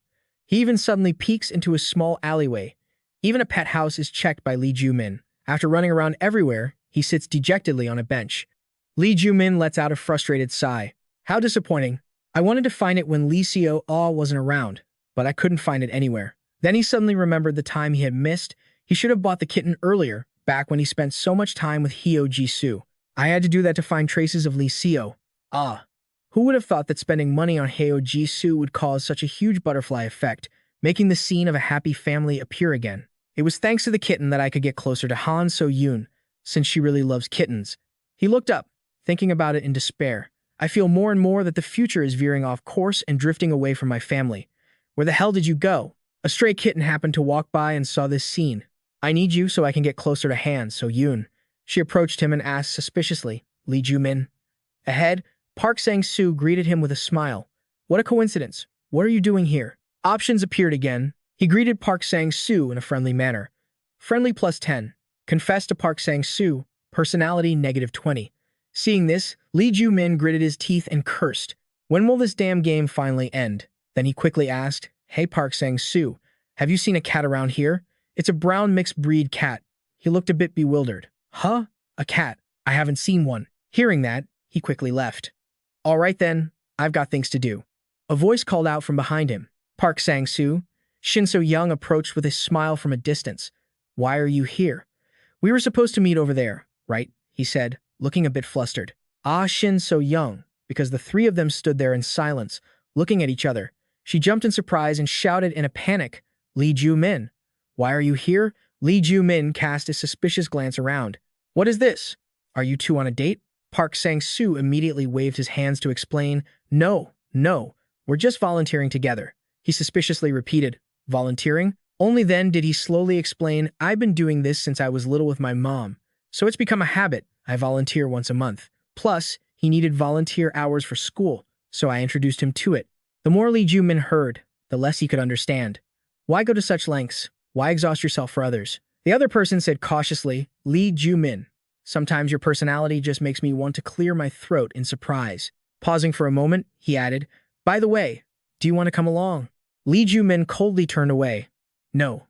He even suddenly peeks into a small alleyway. Even a pet house is checked by Lee Joo Min. After running around everywhere, he sits dejectedly on a bench. Lee Joo Min lets out a frustrated sigh. How disappointing. I wanted to find it when Lee Seo-ah wasn't around, but I couldn't find it anywhere. Then he suddenly remembered the time he had missed. He should have bought the kitten earlier, back when he spent so much time with Heo Ji-soo. I had to do that to find traces of Lee Seo. Ah. Who would have thought that spending money on Heo Ji-soo would cause such a huge butterfly effect, making the scene of a happy family appear again? It was thanks to the kitten that I could get closer to Han So-yoon, since she really loves kittens. He looked up, thinking about it in despair. I feel more and more that the future is veering off course and drifting away from my family. Where the hell did you go? A stray kitten happened to walk by and saw this scene. I need you so I can get closer to Han So-yoon. She approached him and asked suspiciously, Lee Joo Min. Ahead, Park Sang-soo greeted him with a smile. What a coincidence. What are you doing here? Options appeared again. He greeted Park Sang-soo in a friendly manner. Friendly +10. Confess to Park Sang-soo. personality -20. Seeing this, Lee Joo Min gritted his teeth and cursed. When will this damn game finally end? Then he quickly asked, Hey Park Sang-soo, have you seen a cat around here? It's a brown mixed breed cat. He looked a bit bewildered. Huh? A cat? I haven't seen one. Hearing that, he quickly left. All right then, I've got things to do. A voice called out from behind him. Park Sang-soo. Shin So-young approached with a smile from a distance. Why are you here? We were supposed to meet over there, right? He said, looking a bit flustered. Shin So-young, because the three of them stood there in silence, looking at each other. She jumped in surprise and shouted in a panic, Lee Joo Min. Why are you here? Lee Joo Min cast a suspicious glance around. What is this? Are you two on a date? Park Sang-soo immediately waved his hands to explain, No, we're just volunteering together. He suspiciously repeated, Volunteering? Only then did he slowly explain, I've been doing this since I was little with my mom, so it's become a habit. I volunteer once a month. Plus, he needed volunteer hours for school, so I introduced him to it. The more Lee Joo Min heard, the less he could understand. Why go to such lengths? Why exhaust yourself for others? The other person said cautiously, Lee Joo Min. Sometimes your personality just makes me want to clear my throat in surprise. Pausing for a moment, he added, By the way, do you want to come along? Lee Joo Min coldly turned away. No,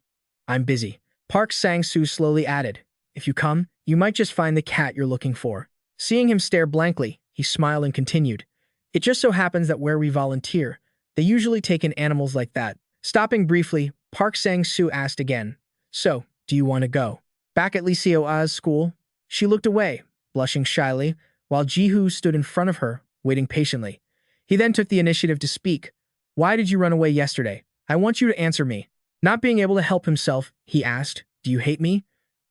I'm busy. Park Sang-soo slowly added, If you come, you might just find the cat you're looking for. Seeing him stare blankly, he smiled and continued. It just so happens that where we volunteer, they usually take in animals like that. Stopping briefly, Park Sang-soo asked again, So, do you want to go? Back at Lee Seo-ah's school, she looked away, blushing shyly, while Ji-hoo stood in front of her, waiting patiently. He then took the initiative to speak. Why did you run away yesterday? I want you to answer me. Not being able to help himself, he asked, Do you hate me?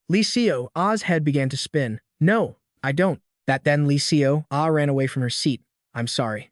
Lee Seo-ah's head began to spin. No, I don't. That then Lee Seo-ah ran away from her seat. I'm sorry.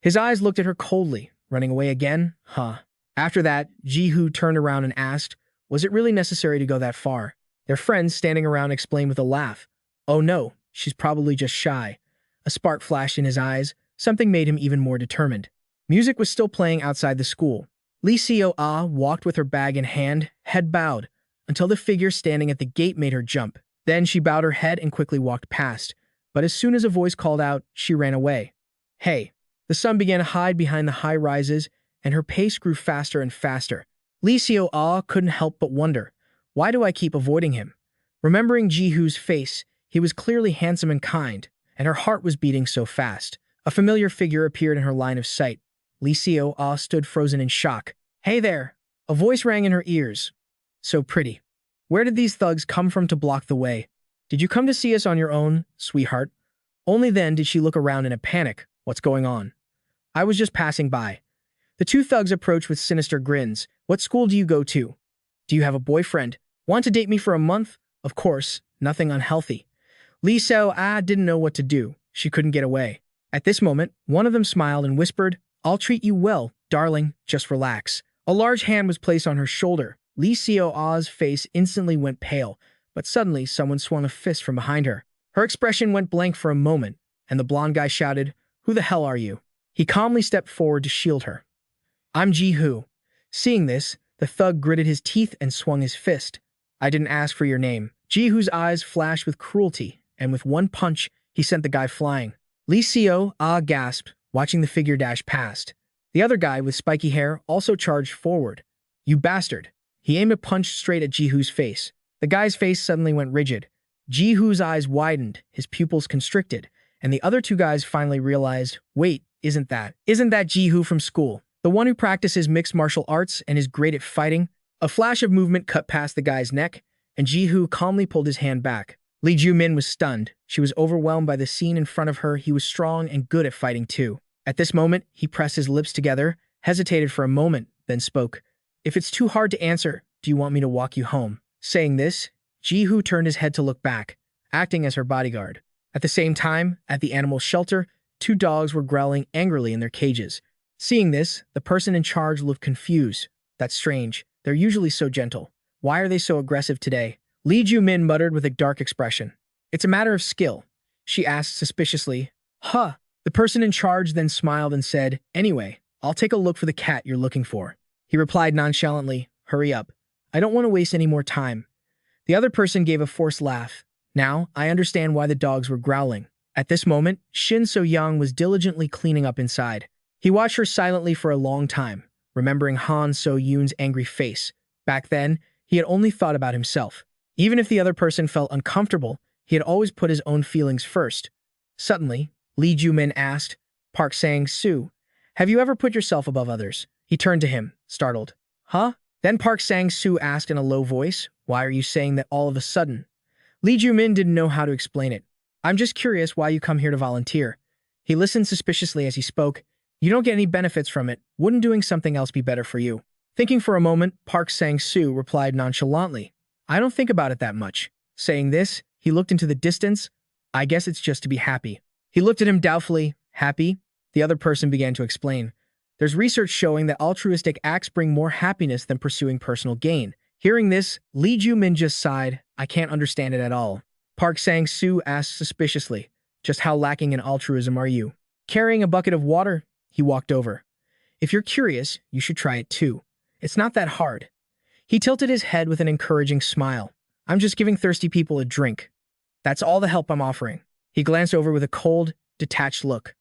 His eyes looked at her coldly, running away again? Huh. After that, Ji-hoo turned around and asked, Was it really necessary to go that far? Their friends standing around explained with a laugh. Oh no, she's probably just shy. A spark flashed in his eyes. Something made him even more determined. Music was still playing outside the school. Lee Seo-ah walked with her bag in hand, head bowed, until the figure standing at the gate made her jump. Then she bowed her head and quickly walked past. But as soon as a voice called out, she ran away. Hey! The sun began to hide behind the high rises, and her pace grew faster and faster. Lee Seo-ah couldn't help but wonder, why do I keep avoiding him? Remembering Ji-hoo's face, he was clearly handsome and kind, and her heart was beating so fast. A familiar figure appeared in her line of sight. Lee Seo-ah stood frozen in shock. Hey there! A voice rang in her ears. So pretty. Where did these thugs come from to block the way? Did you come to see us on your own, sweetheart? Only then did she look around in a panic. What's going on? I was just passing by. The two thugs approached with sinister grins. What school do you go to? Do you have a boyfriend? Want to date me for a month? Of course, nothing unhealthy. Lee Seo-ah didn't know what to do. She couldn't get away. At this moment, one of them smiled and whispered, I'll treat you well, darling, just relax. A large hand was placed on her shoulder. Lee Seo-ah's face instantly went pale, but suddenly someone swung a fist from behind her. Her expression went blank for a moment, and the blonde guy shouted, Who the hell are you? He calmly stepped forward to shield her. I'm Ji-hoo. Seeing this, the thug gritted his teeth and swung his fist. I didn't ask for your name. Ji-hoo's eyes flashed with cruelty, and with one punch, he sent the guy flying. Lee Seo-ah gasped, watching the figure dash past. The other guy with spiky hair also charged forward. You bastard. He aimed a punch straight at Ji-hoo's face. The guy's face suddenly went rigid. Ji-hoo's eyes widened, his pupils constricted, and the other two guys finally realized, wait, isn't that Ji-hoo from school? The one who practices mixed martial arts and is great at fighting? A flash of movement cut past the guy's neck, and Ji-hoo calmly pulled his hand back. Lee Joo Min was stunned. She was overwhelmed by the scene in front of her. He was strong and good at fighting too. At this moment, he pressed his lips together, hesitated for a moment, then spoke. If it's too hard to answer, do you want me to walk you home? Saying this, Ji-hoo turned his head to look back, acting as her bodyguard. At the same time, at the animal shelter, two dogs were growling angrily in their cages. Seeing this, the person in charge looked confused. That's strange. They're usually so gentle. Why are they so aggressive today? Lee Joo Min muttered with a dark expression. It's a matter of skill, she asked suspiciously. Huh. The person in charge then smiled and said, Anyway, I'll take a look for the cat you're looking for. He replied nonchalantly, Hurry up. I don't want to waste any more time. The other person gave a forced laugh. Now, I understand why the dogs were growling. At this moment, Shin So-young was diligently cleaning up inside. He watched her silently for a long time, remembering Han So-yoon's angry face. Back then, he had only thought about himself. Even if the other person felt uncomfortable, he had always put his own feelings first. Suddenly, Lee Joo Min asked, Park Sang-soo, have you ever put yourself above others? He turned to him, startled. Huh? Then Park Sang-soo asked in a low voice, why are you saying that all of a sudden? Lee Joo Min didn't know how to explain it. I'm just curious why you come here to volunteer. He listened suspiciously as he spoke. You don't get any benefits from it. Wouldn't doing something else be better for you? Thinking for a moment, Park Sang-soo replied nonchalantly, I don't think about it that much. Saying this, he looked into the distance. I guess it's just to be happy. He looked at him doubtfully. Happy? The other person began to explain. There's research showing that altruistic acts bring more happiness than pursuing personal gain. Hearing this, Lee Joo Min just sighed. I can't understand it at all. Park Sang-soo asked suspiciously, just how lacking in altruism are you? Carrying a bucket of water, he walked over. If you're curious, you should try it too. It's not that hard. He tilted his head with an encouraging smile. I'm just giving thirsty people a drink. That's all the help I'm offering. He glanced over with a cold, detached look.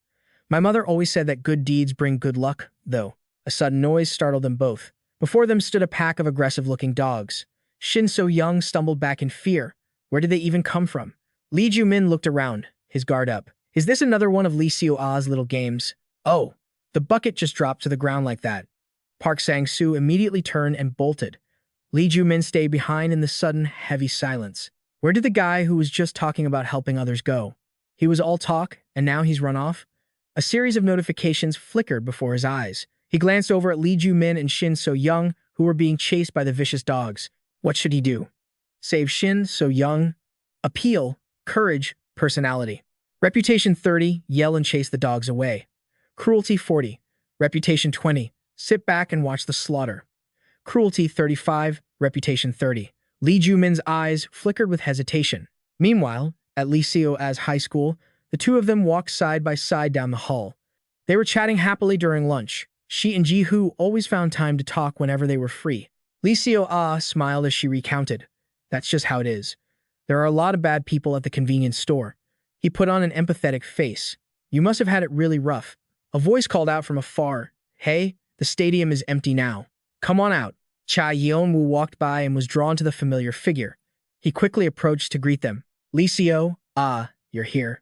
My mother always said that good deeds bring good luck, though. A sudden noise startled them both. Before them stood a pack of aggressive-looking dogs. Shin So-young stumbled back in fear. Where did they even come from? Lee Joo Min looked around, his guard up. Is this another one of Lee Seo-ah's little games? Oh, the bucket just dropped to the ground like that. Park Sang-soo immediately turned and bolted. Lee Joo Min stayed behind in the sudden, heavy silence. Where did the guy who was just talking about helping others go? He was all talk, and now he's run off? A series of notifications flickered before his eyes. He glanced over at Lee Joo Min and Shin So-young, who were being chased by the vicious dogs. What should he do? Save Shin So-young? Appeal, courage, personality. Reputation 30, yell and chase the dogs away. Cruelty 40. Reputation 20, sit back and watch the slaughter. Cruelty 35, reputation 30. Lee Joo Min's eyes flickered with hesitation. Meanwhile, at Lee Seo-ah's high school, the two of them walked side by side down the hall. They were chatting happily during lunch. She and Ji-hoo always found time to talk whenever they were free. Lee Seo-ah smiled as she recounted. That's just how it is. There are a lot of bad people at the convenience store. He put on an empathetic face. You must have had it really rough. A voice called out from afar. Hey, the stadium is empty now. Come on out. Cha Yeon-woo walked by and was drawn to the familiar figure. He quickly approached to greet them. Lee Seo, you're here.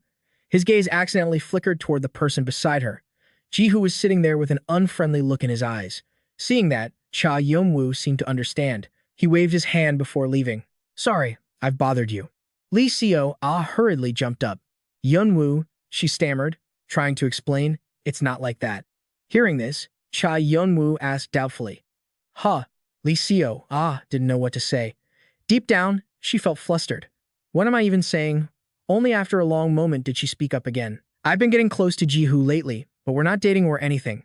His gaze accidentally flickered toward the person beside her. Ji-hoo was sitting there with an unfriendly look in his eyes. Seeing that, Cha Yeon-woo seemed to understand. He waved his hand before leaving. Sorry, I've bothered you. Lee Seo-ah hurriedly jumped up. Yeon-woo, she stammered, trying to explain, it's not like that. Hearing this, Cha Yeon-woo asked doubtfully. Huh. Lee Seo-ah didn't know what to say. Deep down, she felt flustered. What am I even saying? Only after a long moment did she speak up again. I've been getting close to Ji-hoo lately, but we're not dating or anything.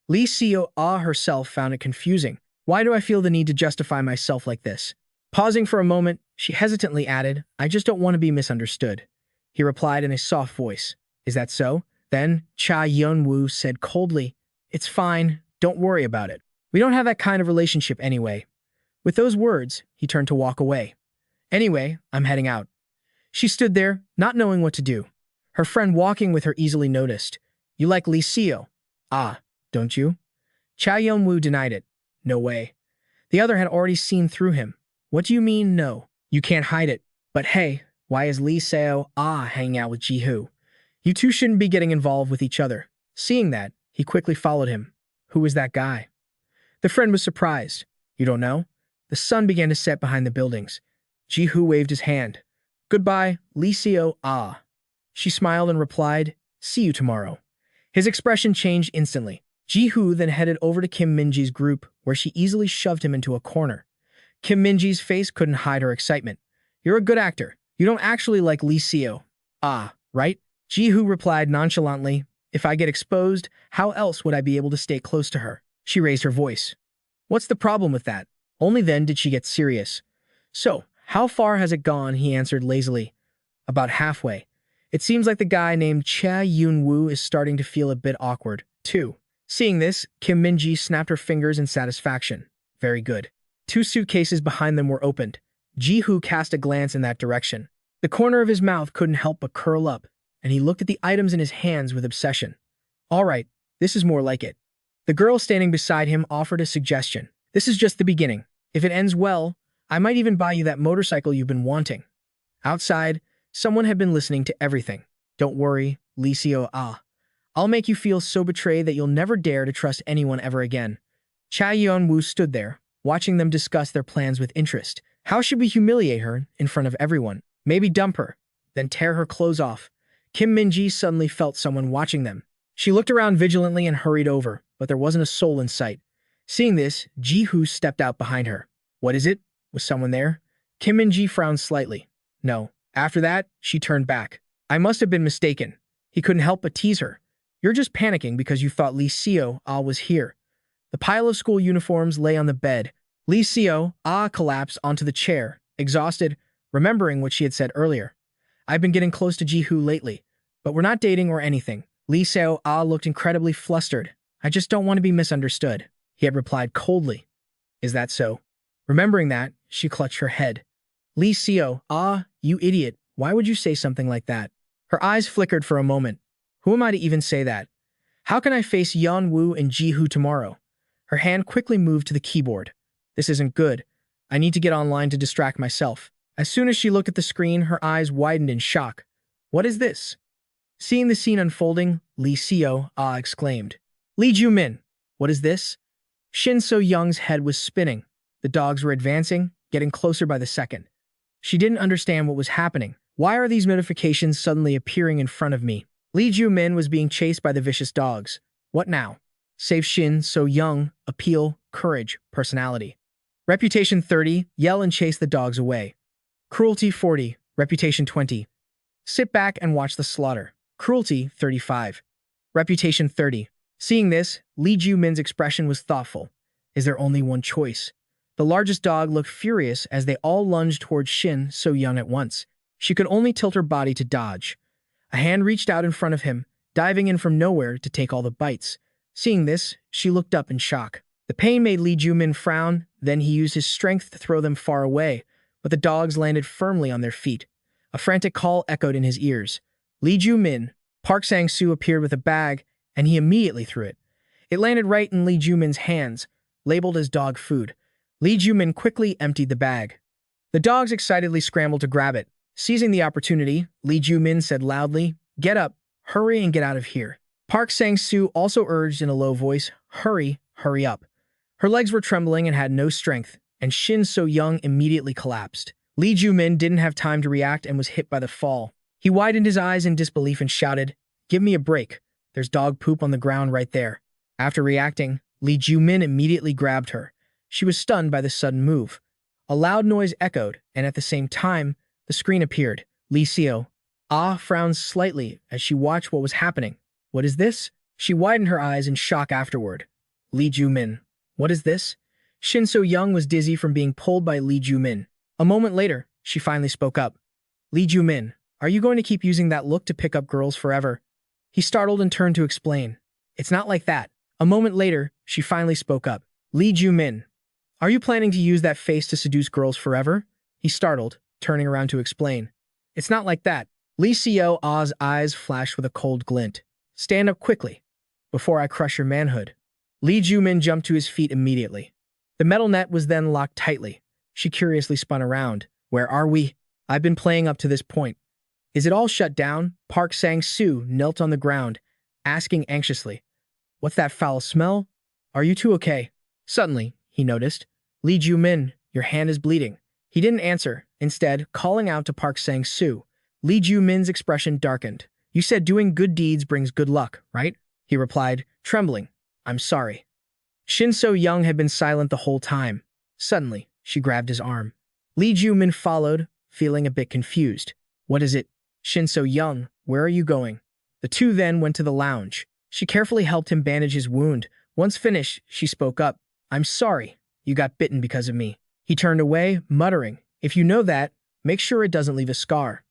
Lee Seo-ah herself found it confusing. Why do I feel the need to justify myself like this? Pausing for a moment, she hesitantly added, I just don't want to be misunderstood. He replied in a soft voice. Is that so? Then Cha Yeon-woo said coldly, It's fine, don't worry about it. We don't have that kind of relationship anyway. With those words, he turned to walk away. Anyway, I'm heading out. She stood there, not knowing what to do. Her friend walking with her easily noticed. You like Lee Seo? Don't you? Cha Yeon-woo denied it. No way. The other had already seen through him. What do you mean, no? You can't hide it. But hey, why is Lee Seo hanging out with Ji-hoo? You two shouldn't be getting involved with each other. Seeing that, he quickly followed him. Who was that guy? The friend was surprised. You don't know? The sun began to set behind the buildings. Ji-hoo waved his hand. Goodbye, Lee Seo. She smiled and replied, see you tomorrow. His expression changed instantly. Ji-hoo then headed over to Kim Min-ji's group, where she easily shoved him into a corner. Kim Min-ji's face couldn't hide her excitement. You're a good actor. You don't actually like Lee Seo. Right? Ji-hoo replied nonchalantly, if I get exposed, how else would I be able to stay close to her? She raised her voice. What's the problem with that? Only then did she get serious. So, how far has it gone? He answered lazily. About halfway. It seems like the guy named Cha Yeon-woo is starting to feel a bit awkward, too. Seeing this, Kim Min-ji snapped her fingers in satisfaction. Very good. 2 suitcases behind them were opened. Ji-hoo cast a glance in that direction. The corner of his mouth couldn't help but curl up, and he looked at the items in his hands with obsession. All right, this is more like it. The girl standing beside him offered a suggestion. This is just the beginning. If it ends well, I might even buy you that motorcycle you've been wanting. Outside, someone had been listening to everything. Don't worry, Lee Joo. I'll make you feel so betrayed that you'll never dare to trust anyone ever again. Cha Yeon-woo stood there, watching them discuss their plans with interest. How should we humiliate her in front of everyone? Maybe dump her, then tear her clothes off. Kim Min-ji suddenly felt someone watching them. She looked around vigilantly and hurried over, but there wasn't a soul in sight. Seeing this, Ji-hoo stepped out behind her. What is it? Was someone there? Kim Min-ji frowned slightly. No. After that, she turned back. I must have been mistaken. He couldn't help but tease her. You're just panicking because you thought Lee Joo was here. The pile of school uniforms lay on the bed. Lee Joo collapsed onto the chair, exhausted, remembering what she had said earlier. I've been getting close to Ji-hoo lately, but we're not dating or anything. Lee Joo looked incredibly flustered. I just don't want to be misunderstood. He had replied coldly. Is that so? Remembering that, she clutched her head. Lee Joo, you idiot. Why would you say something like that? Her eyes flickered for a moment. Who am I to even say that? How can I face Yeon-woo and Ji-hoo tomorrow? Her hand quickly moved to the keyboard. This isn't good. I need to get online to distract myself. As soon as she looked at the screen, her eyes widened in shock. What is this? Seeing the scene unfolding, Lee Joo exclaimed. Lee Joo Min, what is this? Shin So-young's head was spinning. The dogs were advancing, getting closer by the second. She didn't understand what was happening. Why are these notifications suddenly appearing in front of me? Lee Joo Min was being chased by the vicious dogs. What now? Save Shin So-young, appeal, courage, personality. Reputation 30, yell and chase the dogs away. Cruelty 40, reputation 20. Sit back and watch the slaughter. Cruelty 35. Reputation 30. Seeing this, Lee Joo Min's expression was thoughtful. Is there only one choice? The largest dog looked furious as they all lunged towards Shin So-young at once. She could only tilt her body to dodge. A hand reached out in front of him, diving in from nowhere to take all the bites. Seeing this, she looked up in shock. The pain made Lee Joo Min frown, then he used his strength to throw them far away, but the dogs landed firmly on their feet. A frantic call echoed in his ears. Lee Joo Min. Park Sang-soo appeared with a bag, and he immediately threw it. It landed right in Lee Joo Min's hands, labeled as dog food. Lee Joo Min quickly emptied the bag. The dogs excitedly scrambled to grab it. Seizing the opportunity, Lee Joo Min said loudly, "Get up, hurry and get out of here." Park Sang-soo also urged in a low voice, "Hurry, hurry up." Her legs were trembling and had no strength, and Shin So-young immediately collapsed. Lee Joo Min didn't have time to react and was hit by the fall. He widened his eyes in disbelief and shouted, "Give me a break. There's dog poop on the ground right there." After reacting, Lee Joo Min immediately grabbed her. She was stunned by the sudden move. A loud noise echoed, and at the same time, the screen appeared. Lee Joo frowned slightly as she watched what was happening. What is this? She widened her eyes in shock afterward. Lee Joo Min. What is this? Shin So-young was dizzy from being pulled by Lee Joo Min. A moment later, she finally spoke up. Lee Joo Min, are you going to keep using that look to pick up girls forever? He startled and turned to explain. It's not like that. A moment later, she finally spoke up. Lee Joo Min, are you planning to use that face to seduce girls forever? He startled, turning around to explain. It's not like that. Lee Joo's eyes flashed with a cold glint. Stand up quickly, before I crush your manhood. Lee Joo Min jumped to his feet immediately. The metal net was then locked tightly. She curiously spun around. Where are we? I've been playing up to this point. Is it all shut down? Park Sang-soo knelt on the ground, asking anxiously. What's that foul smell? Are you two okay? Suddenly, he noticed. Lee Joo Min, your hand is bleeding. He didn't answer, instead calling out to Park Sang-soo. Lee Joo Min's expression darkened. You said doing good deeds brings good luck, right? He replied, trembling. I'm sorry. Shin So-young had been silent the whole time. Suddenly, she grabbed his arm. Lee Joo Min followed, feeling a bit confused. What is it? Shin So-young, where are you going? The two then went to the lounge. She carefully helped him bandage his wound. Once finished, she spoke up. I'm sorry. You got bitten because of me. He turned away, muttering, if you know that, make sure it doesn't leave a scar.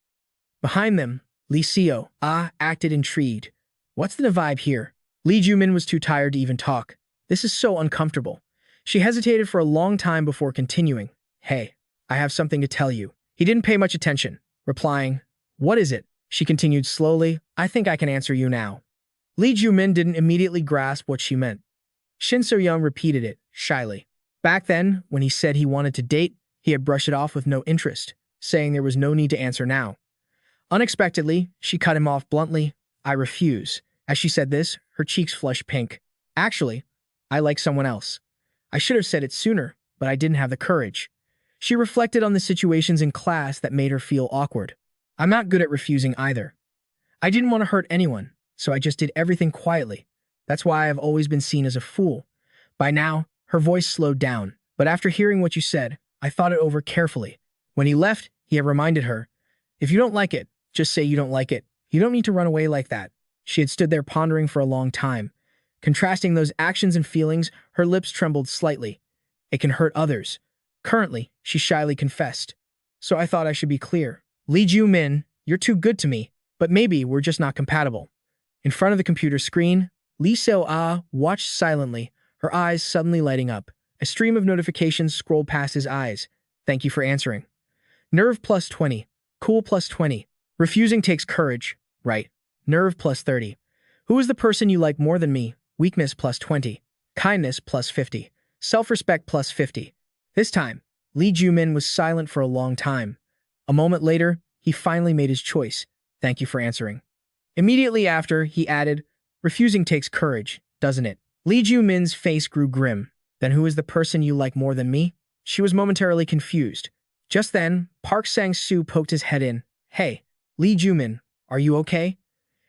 Behind them, Lee Joo acted intrigued. What's the vibe here? Lee Joo Min was too tired to even talk. This is so uncomfortable. She hesitated for a long time before continuing. Hey, I have something to tell you. He didn't pay much attention. replying, "What is it?" She continued slowly, "I think I can answer you now." Lee Joo Min didn't immediately grasp what she meant. Shin So-young repeated it, shyly. Back then, when he said he wanted to date, he had brushed it off with no interest, saying there was no need to answer now. Unexpectedly, she cut him off bluntly, "I refuse." As she said this, her cheeks flushed pink. "Actually, I like someone else. I should have said it sooner, but I didn't have the courage." She reflected on the situations in class that made her feel awkward. "I'm not good at refusing either. I didn't want to hurt anyone, so I just did everything quietly. That's why I've always been seen as a fool." By now, her voice slowed down, but after hearing what you said, I thought it over carefully. When he left, he had reminded her, "If you don't like it, just say you don't like it. You don't need to run away like that." She had stood there pondering for a long time. Contrasting those actions and feelings, her lips trembled slightly. "It can hurt others." Currently, she shyly confessed. "So I thought I should be clear. Lee Joo Min, you're too good to me, but maybe we're just not compatible." In front of the computer screen, Lee So-ah watched silently, her eyes suddenly lighting up. A stream of notifications scrolled past his eyes. "Thank you for answering." Nerve plus 20. Cool plus 20. Refusing takes courage. Right. Nerve plus 30. Who is the person you like more than me? Weakness plus 20. Kindness plus 50. Self-respect plus 50. This time, Lee Joo Min was silent for a long time. A moment later, he finally made his choice. "Thank you for answering." Immediately after, he added, "Refusing takes courage, doesn't it?" Lee Joo Min's face grew grim. "Then who is the person you like more than me?" She was momentarily confused. Just then, Park Sang-soo poked his head in. "Hey, Lee Joo Min, are you okay?"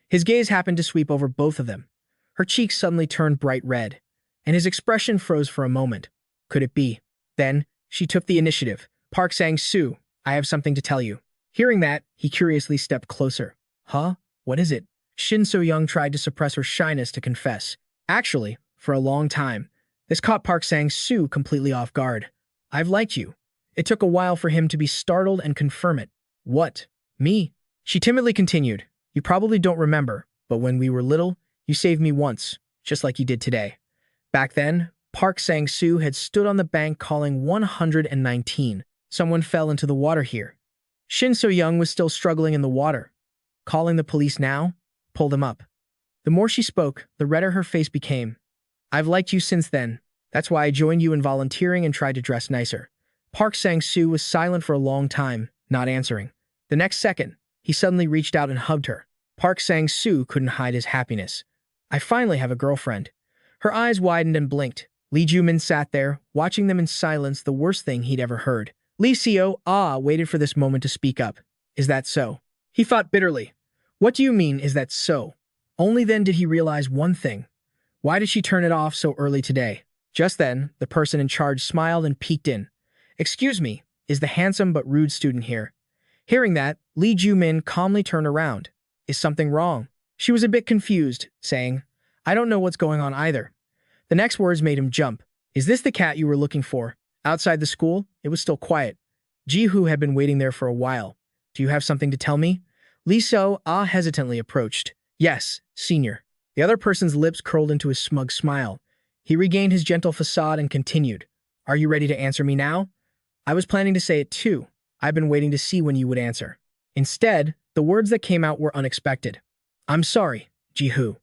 His gaze happened to sweep over both of them. Her cheeks suddenly turned bright red, and his expression froze for a moment. Could it be? Then, she took the initiative. "Park Sang-soo, I have something to tell you." Hearing that, he curiously stepped closer. "Huh? What is it?" Shin So-young tried to suppress her shyness to confess. Actually, for a long time, this caught Park Sang-soo completely off guard. "I've liked you." It took a while for him to be startled and confirm it. "What? Me?" She timidly continued. "You probably don't remember, but when we were little, you saved me once, just like you did today." Back then, Park Sang-soo had stood on the bank calling 119. Someone fell into the water here. Shin So-young was still struggling in the water. Calling the police now? Pull them up. The more she spoke, the redder her face became. "I've liked you since then. That's why I joined you in volunteering and tried to dress nicer." Park Sang-soo was silent for a long time, not answering. The next second, he suddenly reached out and hugged her. Park Sang-soo couldn't hide his happiness. "I finally have a girlfriend." Her eyes widened and blinked. Lee Joo Min sat there, watching them in silence, the worst thing he'd ever heard. Lee So-ah waited for this moment to speak up. "Is that so?" He thought bitterly. "What do you mean, is that so?" Only then did he realize one thing. Why did she turn it off so early today? Just then, the person in charge smiled and peeked in. "Excuse me, is the handsome but rude student here?" Hearing that, Lee Joo Min calmly turned around. "Is something wrong?" She was a bit confused, saying, "I don't know what's going on either." The next words made him jump. "Is this the cat you were looking for?" Outside the school, it was still quiet. Ji-hoo had been waiting there for a while. "Do you have something to tell me?" Lee So-ah hesitantly approached. "Yes, senior." The other person's lips curled into a smug smile. He regained his gentle facade and continued. "Are you ready to answer me now?" "I was planning to say it too. I've been waiting to see when you would answer." Instead, the words that came out were unexpected. "I'm sorry, Ji-hoo."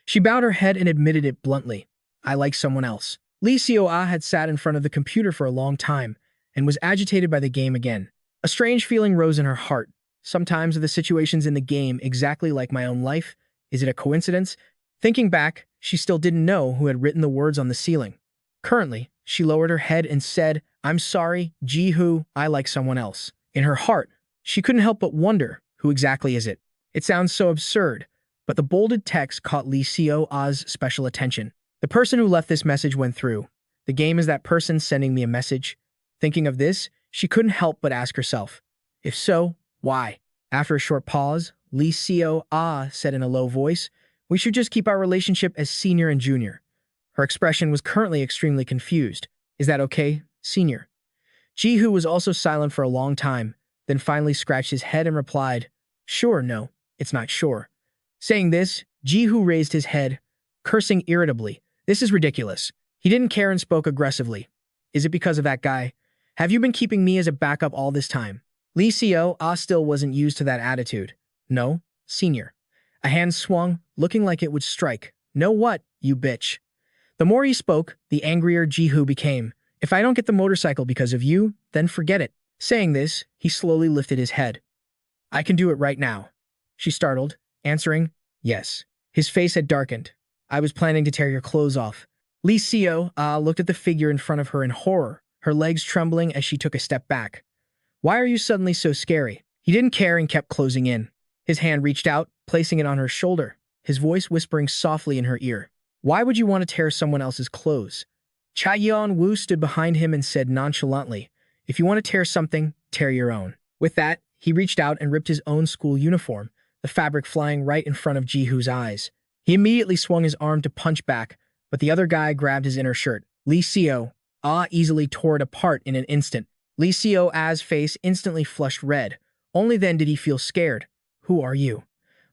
She bowed her head and admitted it bluntly. "I like someone else." Lee So-ah had sat in front of the computer for a long time and was agitated by the game again. A strange feeling rose in her heart. Sometimes are the situations in the game exactly like my own life? Is it a coincidence? Thinking back, she still didn't know who had written the words on the ceiling. Currently, she lowered her head and said, "I'm sorry, Ji-hoo, I like someone else." In her heart, she couldn't help but wonder, who exactly is it? It sounds so absurd, but the bolded text caught Lee So-ah's special attention. "The person who left this message went through. The game is that person sending me a message." Thinking of this, she couldn't help but ask herself, if so, why? After a short pause, Lee So-ah said in a low voice, "We should just keep our relationship as senior and junior." Her expression was currently extremely confused. "Is that okay, senior?" Ji-hoo was also silent for a long time, then finally scratched his head and replied, "Sure, no, it's not sure." Saying this, Ji-hoo raised his head, cursing irritably. "This is ridiculous." He didn't care and spoke aggressively. "Is it because of that guy? Have you been keeping me as a backup all this time?" Lee Seo Ah still wasn't used to that attitude. No, senior. A hand swung, looking like it would strike. Know what, you bitch? The more he spoke, the angrier Jihu became. If I don't get the motorcycle because of you, then forget it. Saying this, he slowly lifted his head. I can do it right now. She startled, answering, yes. His face had darkened. I was planning to tear your clothes off. Lee Seo looked at the figure in front of her in horror, her legs trembling as she took a step back. Why are you suddenly so scary? He didn't care and kept closing in. His hand reached out, placing it on her shoulder, his voice whispering softly in her ear. Why would you want to tear someone else's clothes? Cha Yeon-woo stood behind him and said nonchalantly, if you want to tear something, tear your own. With that, he reached out and ripped his own school uniform, the fabric flying right in front of Jihu's eyes. He immediately swung his arm to punch back, but the other guy grabbed his inner shirt. Lee Seo easily tore it apart in an instant. Lee Seo-a's face instantly flushed red. Only then did he feel scared. Who are you?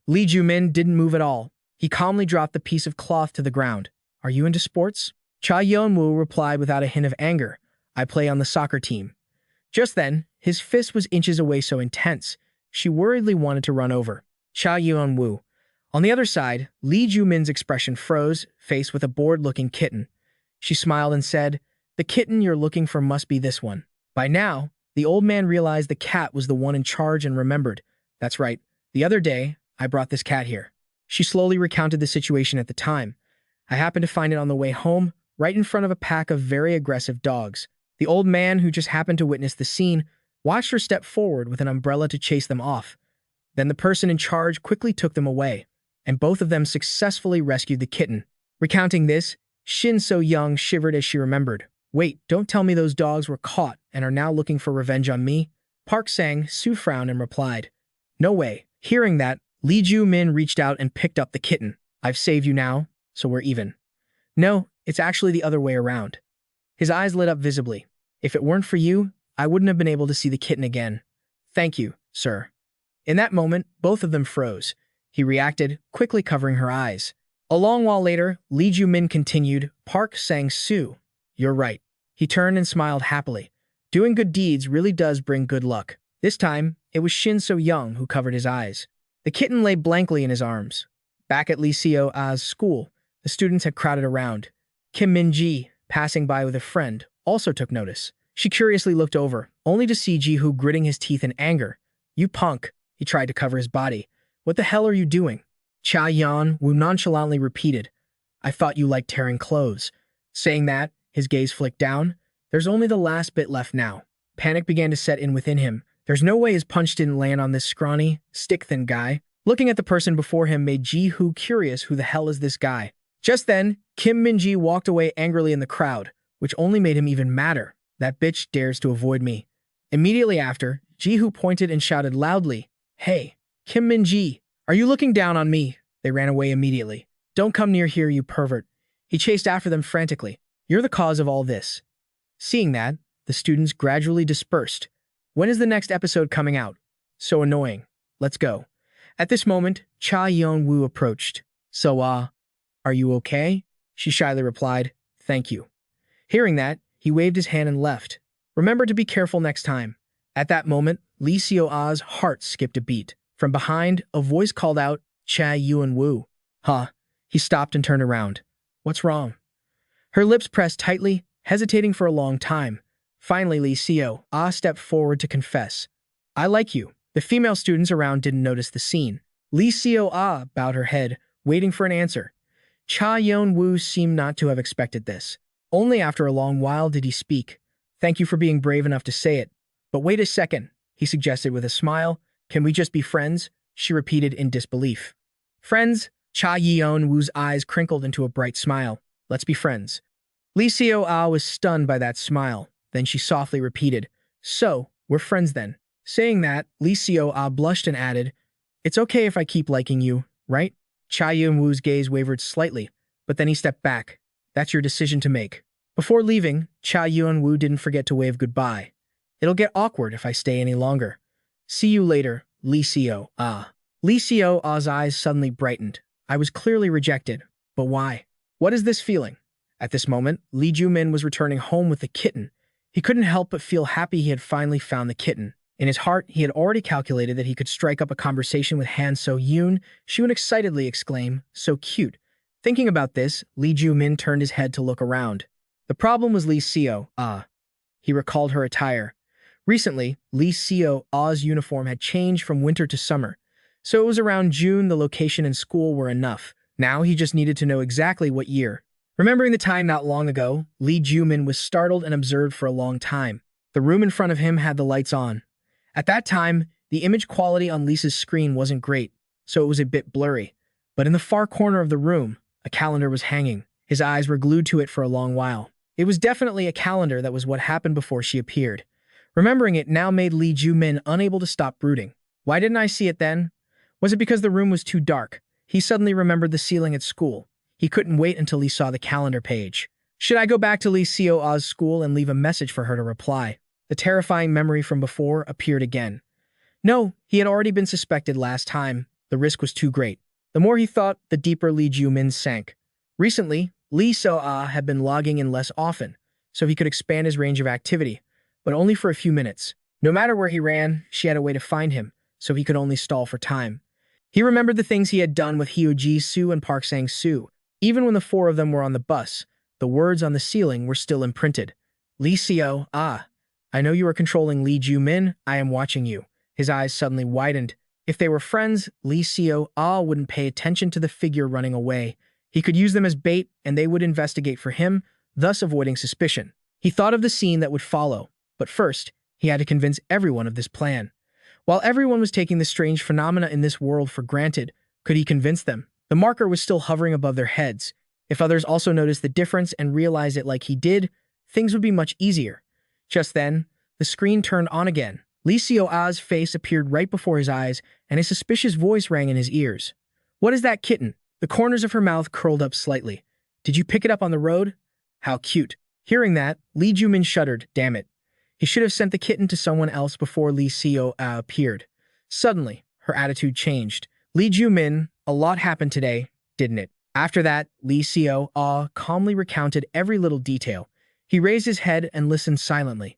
Lee Joo Min didn't move at all. He calmly dropped the piece of cloth to the ground. Are you into sports? Cha Yeon-woo replied without a hint of anger. I play on the soccer team. Just then, his fist was inches away so intense, she worriedly wanted to run over. Cha Yeon-woo. On the other side, Lee Joo Min's expression froze, faced with a bored-looking kitten. She smiled and said, the kitten you're looking for must be this one. By now, the old man realized the cat was the one in charge and remembered. That's right. The other day, I brought this cat here. She slowly recounted the situation at the time. I happened to find it on the way home, right in front of a pack of very aggressive dogs. The old man, who just happened to witness the scene, watched her step forward with an umbrella to chase them off. Then the person in charge quickly took them away, and both of them successfully rescued the kitten. Recounting this, Shin So-young shivered as she remembered. Wait, don't tell me those dogs were caught and are now looking for revenge on me? Park Sang-soo frowned and replied, no way. Hearing that, Lee Joo Min reached out and picked up the kitten. I've saved you now, so we're even. No, it's actually the other way around. His eyes lit up visibly. If it weren't for you, I wouldn't have been able to see the kitten again. Thank you, sir. In that moment, both of them froze. He reacted, quickly covering her eyes. A long while later, Lee Joo Min continued, Park Sang-soo. You're right. He turned and smiled happily. Doing good deeds really does bring good luck. This time, it was Shin So-young who covered his eyes. The kitten lay blankly in his arms. Back at Lee Seo-a's school, the students had crowded around. Kim Min-ji, passing by with a friend, also took notice. She curiously looked over, only to see Jihu gritting his teeth in anger. You punk, he tried to cover his body. What the hell are you doing? Cha Yeon-woo nonchalantly repeated. I thought you liked tearing clothes. Saying that, his gaze flicked down. There's only the last bit left now. Panic began to set in within him. There's no way his punch didn't land on this scrawny, stick-thin guy. Looking at the person before him made Jihu curious who the hell is this guy. Just then, Kim Min-ji walked away angrily in the crowd, which only made him even madder. That bitch dares to avoid me. Immediately after, Jihu pointed and shouted loudly, Hey, Kim Min-ji, are you looking down on me? They ran away immediately. Don't come near here, you pervert. He chased after them frantically. You're the cause of all this. Seeing that, the students gradually dispersed. When is the next episode coming out? So annoying. Let's go. At this moment, Cha Yeon-woo approached. So, are you okay? She shyly replied, Thank you. Hearing that, he waved his hand and left. Remember to be careful next time. At that moment, Lee Seo-a's heart skipped a beat. From behind, a voice called out, Cha Yeon-woo. Huh. He stopped and turned around. What's wrong? Her lips pressed tightly, hesitating for a long time. Finally, Lee Seo-ah stepped forward to confess. I like you. The female students around didn't notice the scene. Lee Seo-ah bowed her head, waiting for an answer. Cha Yeon-woo seemed not to have expected this. Only after a long while did he speak. Thank you for being brave enough to say it. But wait a second, he suggested with a smile. Can we just be friends? She repeated in disbelief. Friends? Cha Yeon-woo's eyes crinkled into a bright smile. Let's be friends. Lee Seo-ah was stunned by that smile. Then she softly repeated, So, we're friends then. Saying that, Lee Seo-ah blushed and added, It's okay if I keep liking you, right? Cha Yeon-woo's gaze wavered slightly, but then he stepped back. That's your decision to make. Before leaving, Cha Yeon-woo didn't forget to wave goodbye. It'll get awkward if I stay any longer. See you later, Lee Seo-ah. Lee Seo-ah's eyes suddenly brightened. I was clearly rejected. But why? What is this feeling? At this moment, Lee Joo Min was returning home with the kitten. He couldn't help but feel happy he had finally found the kitten. In his heart, he had already calculated that he could strike up a conversation with Han So-yoon. She would excitedly exclaim, "So cute." Thinking about this, Lee Joo Min turned his head to look around. The problem was Lee Seo-ah. He recalled her attire. Recently, Lee Seo-ah's uniform had changed from winter to summer, so it was around June. The location and school were enough. Now he just needed to know exactly what year. Remembering the time not long ago, Lee Joo Min was startled and observed for a long time. The room in front of him had the lights on. At that time, the image quality on Lisa's screen wasn't great, so it was a bit blurry. But in the far corner of the room, a calendar was hanging. His eyes were glued to it for a long while. It was definitely a calendar. That was what happened before she appeared. Remembering it now made Lee Joo Min unable to stop brooding. Why didn't I see it then? Was it because the room was too dark? He suddenly remembered the ceiling at school. He couldn't wait until he saw the calendar page. Should I go back to Lee Seo-ah's school and leave a message for her to reply? The terrifying memory from before appeared again. No, he had already been suspected last time. The risk was too great. The more he thought, the deeper Lee Joo Min sank. Recently, Lee Seo-ah had been logging in less often, so he could expand his range of activity, but only for a few minutes. No matter where he ran, she had a way to find him, so he could only stall for time. He remembered the things he had done with Hyo Ji-soo and Park Sang-soo. Even when the four of them were on the bus, the words on the ceiling were still imprinted. Lee Seo-ah, I know you are controlling Lee Joo Min. I am watching you. His eyes suddenly widened. If they were friends, Lee Seo-ah wouldn't pay attention to the figure running away. He could use them as bait, and they would investigate for him, thus avoiding suspicion. He thought of the scene that would follow, but first, he had to convince everyone of this plan. While everyone was taking the strange phenomena in this world for granted, could he convince them? The marker was still hovering above their heads. If others also noticed the difference and realized it like he did, things would be much easier. Just then, the screen turned on again. Lee Seo-ah's face appeared right before his eyes, and a suspicious voice rang in his ears. What is that kitten? The corners of her mouth curled up slightly. Did you pick it up on the road? How cute. Hearing that, Lee Joo Min shuddered. Damn it. He should have sent the kitten to someone else before Lee Seo-ah appeared. Suddenly, her attitude changed. Lee Joo Min, a lot happened today, didn't it? After that, Lee Seo-ah calmly recounted every little detail. He raised his head and listened silently.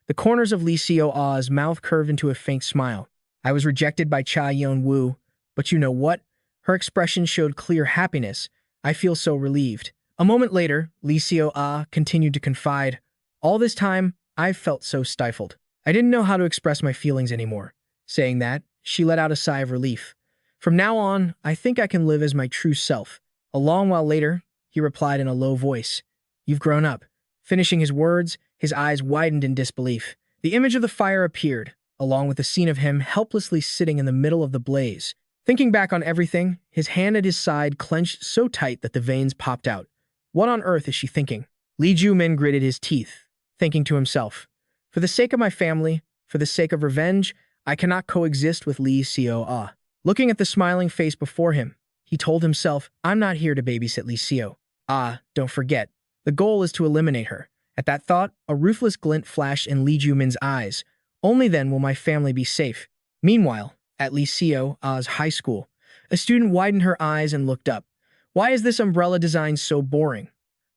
The corners of Lee Seo-ah's mouth curved into a faint smile. I was rejected by Cha Yeon-woo, but you know what? Her expression showed clear happiness. I feel so relieved. A moment later, Lee Seo-ah continued to confide. All this time, I've felt so stifled. I didn't know how to express my feelings anymore. Saying that, she let out a sigh of relief. From now on, I think I can live as my true self. A long while later, he replied in a low voice. You've grown up. Finishing his words, his eyes widened in disbelief. The image of the fire appeared, along with the scene of him helplessly sitting in the middle of the blaze. Thinking back on everything, his hand at his side clenched so tight that the veins popped out. What on earth is she thinking? Lee Joo Min gritted his teeth, thinking to himself, for the sake of my family, for the sake of revenge, I cannot coexist with Lee Seo-ah. Looking at the smiling face before him, he told himself, I'm not here to babysit Lee Seo-ah, don't forget. The goal is to eliminate her. At that thought, a ruthless glint flashed in Lee Joo Min's eyes. Only then will my family be safe. Meanwhile, at Lee Seo-ah's high school, a student widened her eyes and looked up. Why is this umbrella design so boring?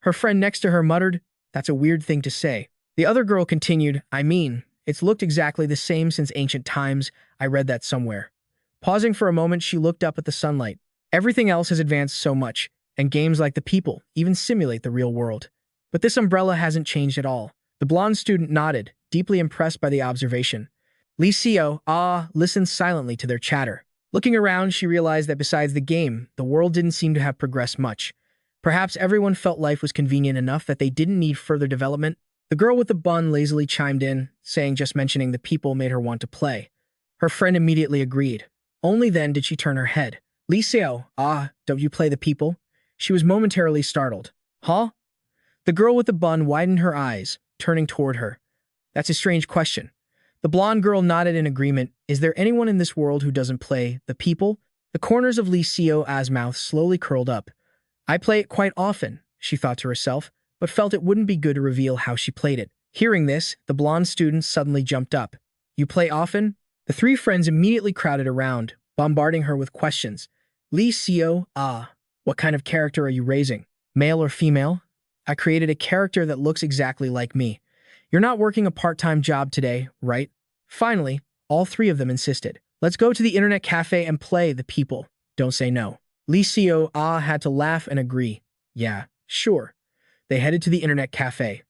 Her friend next to her muttered, that's a weird thing to say. The other girl continued, I mean, it's looked exactly the same since ancient times. I read that somewhere. Pausing for a moment, she looked up at the sunlight. Everything else has advanced so much, and games like The People even simulate the real world. But this umbrella hasn't changed at all. The blonde student nodded, deeply impressed by the observation. Lee Seo-ah listened silently to their chatter. Looking around, she realized that besides the game, the world didn't seem to have progressed much. Perhaps everyone felt life was convenient enough that they didn't need further development. The girl with the bun lazily chimed in, saying just mentioning The People made her want to play. Her friend immediately agreed. Only then did she turn her head. Lee Seo-ah, don't you play The People? She was momentarily startled. Huh? The girl with the bun widened her eyes, turning toward her. That's a strange question. The blonde girl nodded in agreement. Is there anyone in this world who doesn't play The People? The corners of Lee Seo-ah's mouth slowly curled up. I play it quite often, she thought to herself, but felt it wouldn't be good to reveal how she played it. Hearing this, the blonde student suddenly jumped up. You play often? The three friends immediately crowded around, bombarding her with questions. Lee Seo-ah, what kind of character are you raising? Male or female? I created a character that looks exactly like me. You're not working a part-time job today, right? Finally, All three of them insisted. Let's go to the internet cafe and play the people. Don't say no. Lee Seo had to laugh and agree. Yeah, sure. They headed to the internet cafe.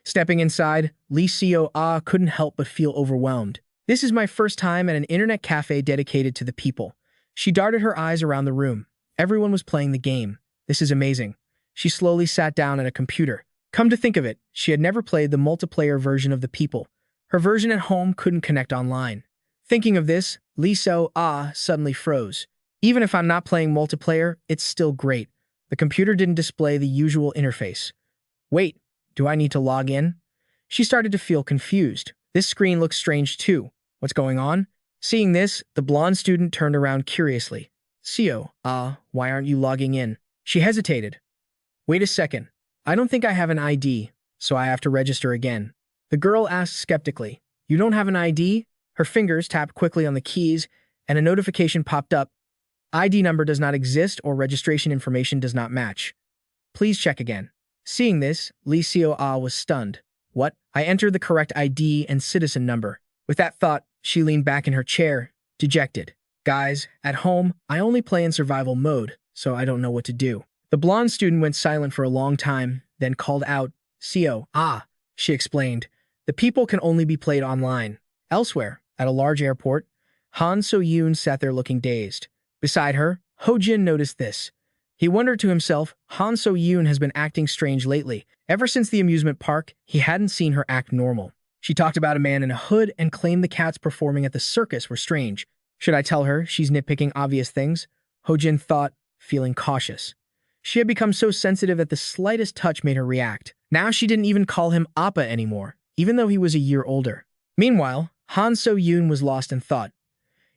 Stepping inside, Lee Seo couldn't help but feel overwhelmed. This is my first time at an internet cafe dedicated to the people. She darted her eyes around the room. Everyone was playing the game. This is amazing. She slowly sat down at a computer. Come to think of it, she had never played the multiplayer version of the people. Her version at home couldn't connect online. Thinking of this, Lee Seo suddenly froze. Even if I'm not playing multiplayer, it's still great. The computer didn't display the usual interface. Wait, do I need to log in? She started to feel confused. This screen looks strange too. What's going on? Seeing this, the blonde student turned around curiously. Seo, why aren't you logging in? She hesitated. Wait a second. I don't think I have an ID, so I have to register again. The girl asked skeptically. You don't have an ID? Her fingers tapped quickly on the keys, and a notification popped up. ID number does not exist or registration information does not match. Please check again. Seeing this, Lee Seo was stunned. What? I entered the correct ID and citizen number. With that thought, she leaned back in her chair, dejected. Guys, at home, I only play in survival mode, so I don't know what to do. The blonde student went silent for a long time, then called out, Seo, she explained. The people can only be played online. Elsewhere, at a large airport, Han So-yoon sat there looking dazed. Beside her, Ho-jin noticed this. He wondered to himself, Han So-yoon has been acting strange lately. Ever since the amusement park, he hadn't seen her act normal. She talked about a man in a hood and claimed the cats performing at the circus were strange. Should I tell her she's nitpicking obvious things? Ho-jin thought, feeling cautious. She had become so sensitive that the slightest touch made her react. Now she didn't even call him Appa anymore, even though he was a year older. Meanwhile, Han So-yoon was lost in thought.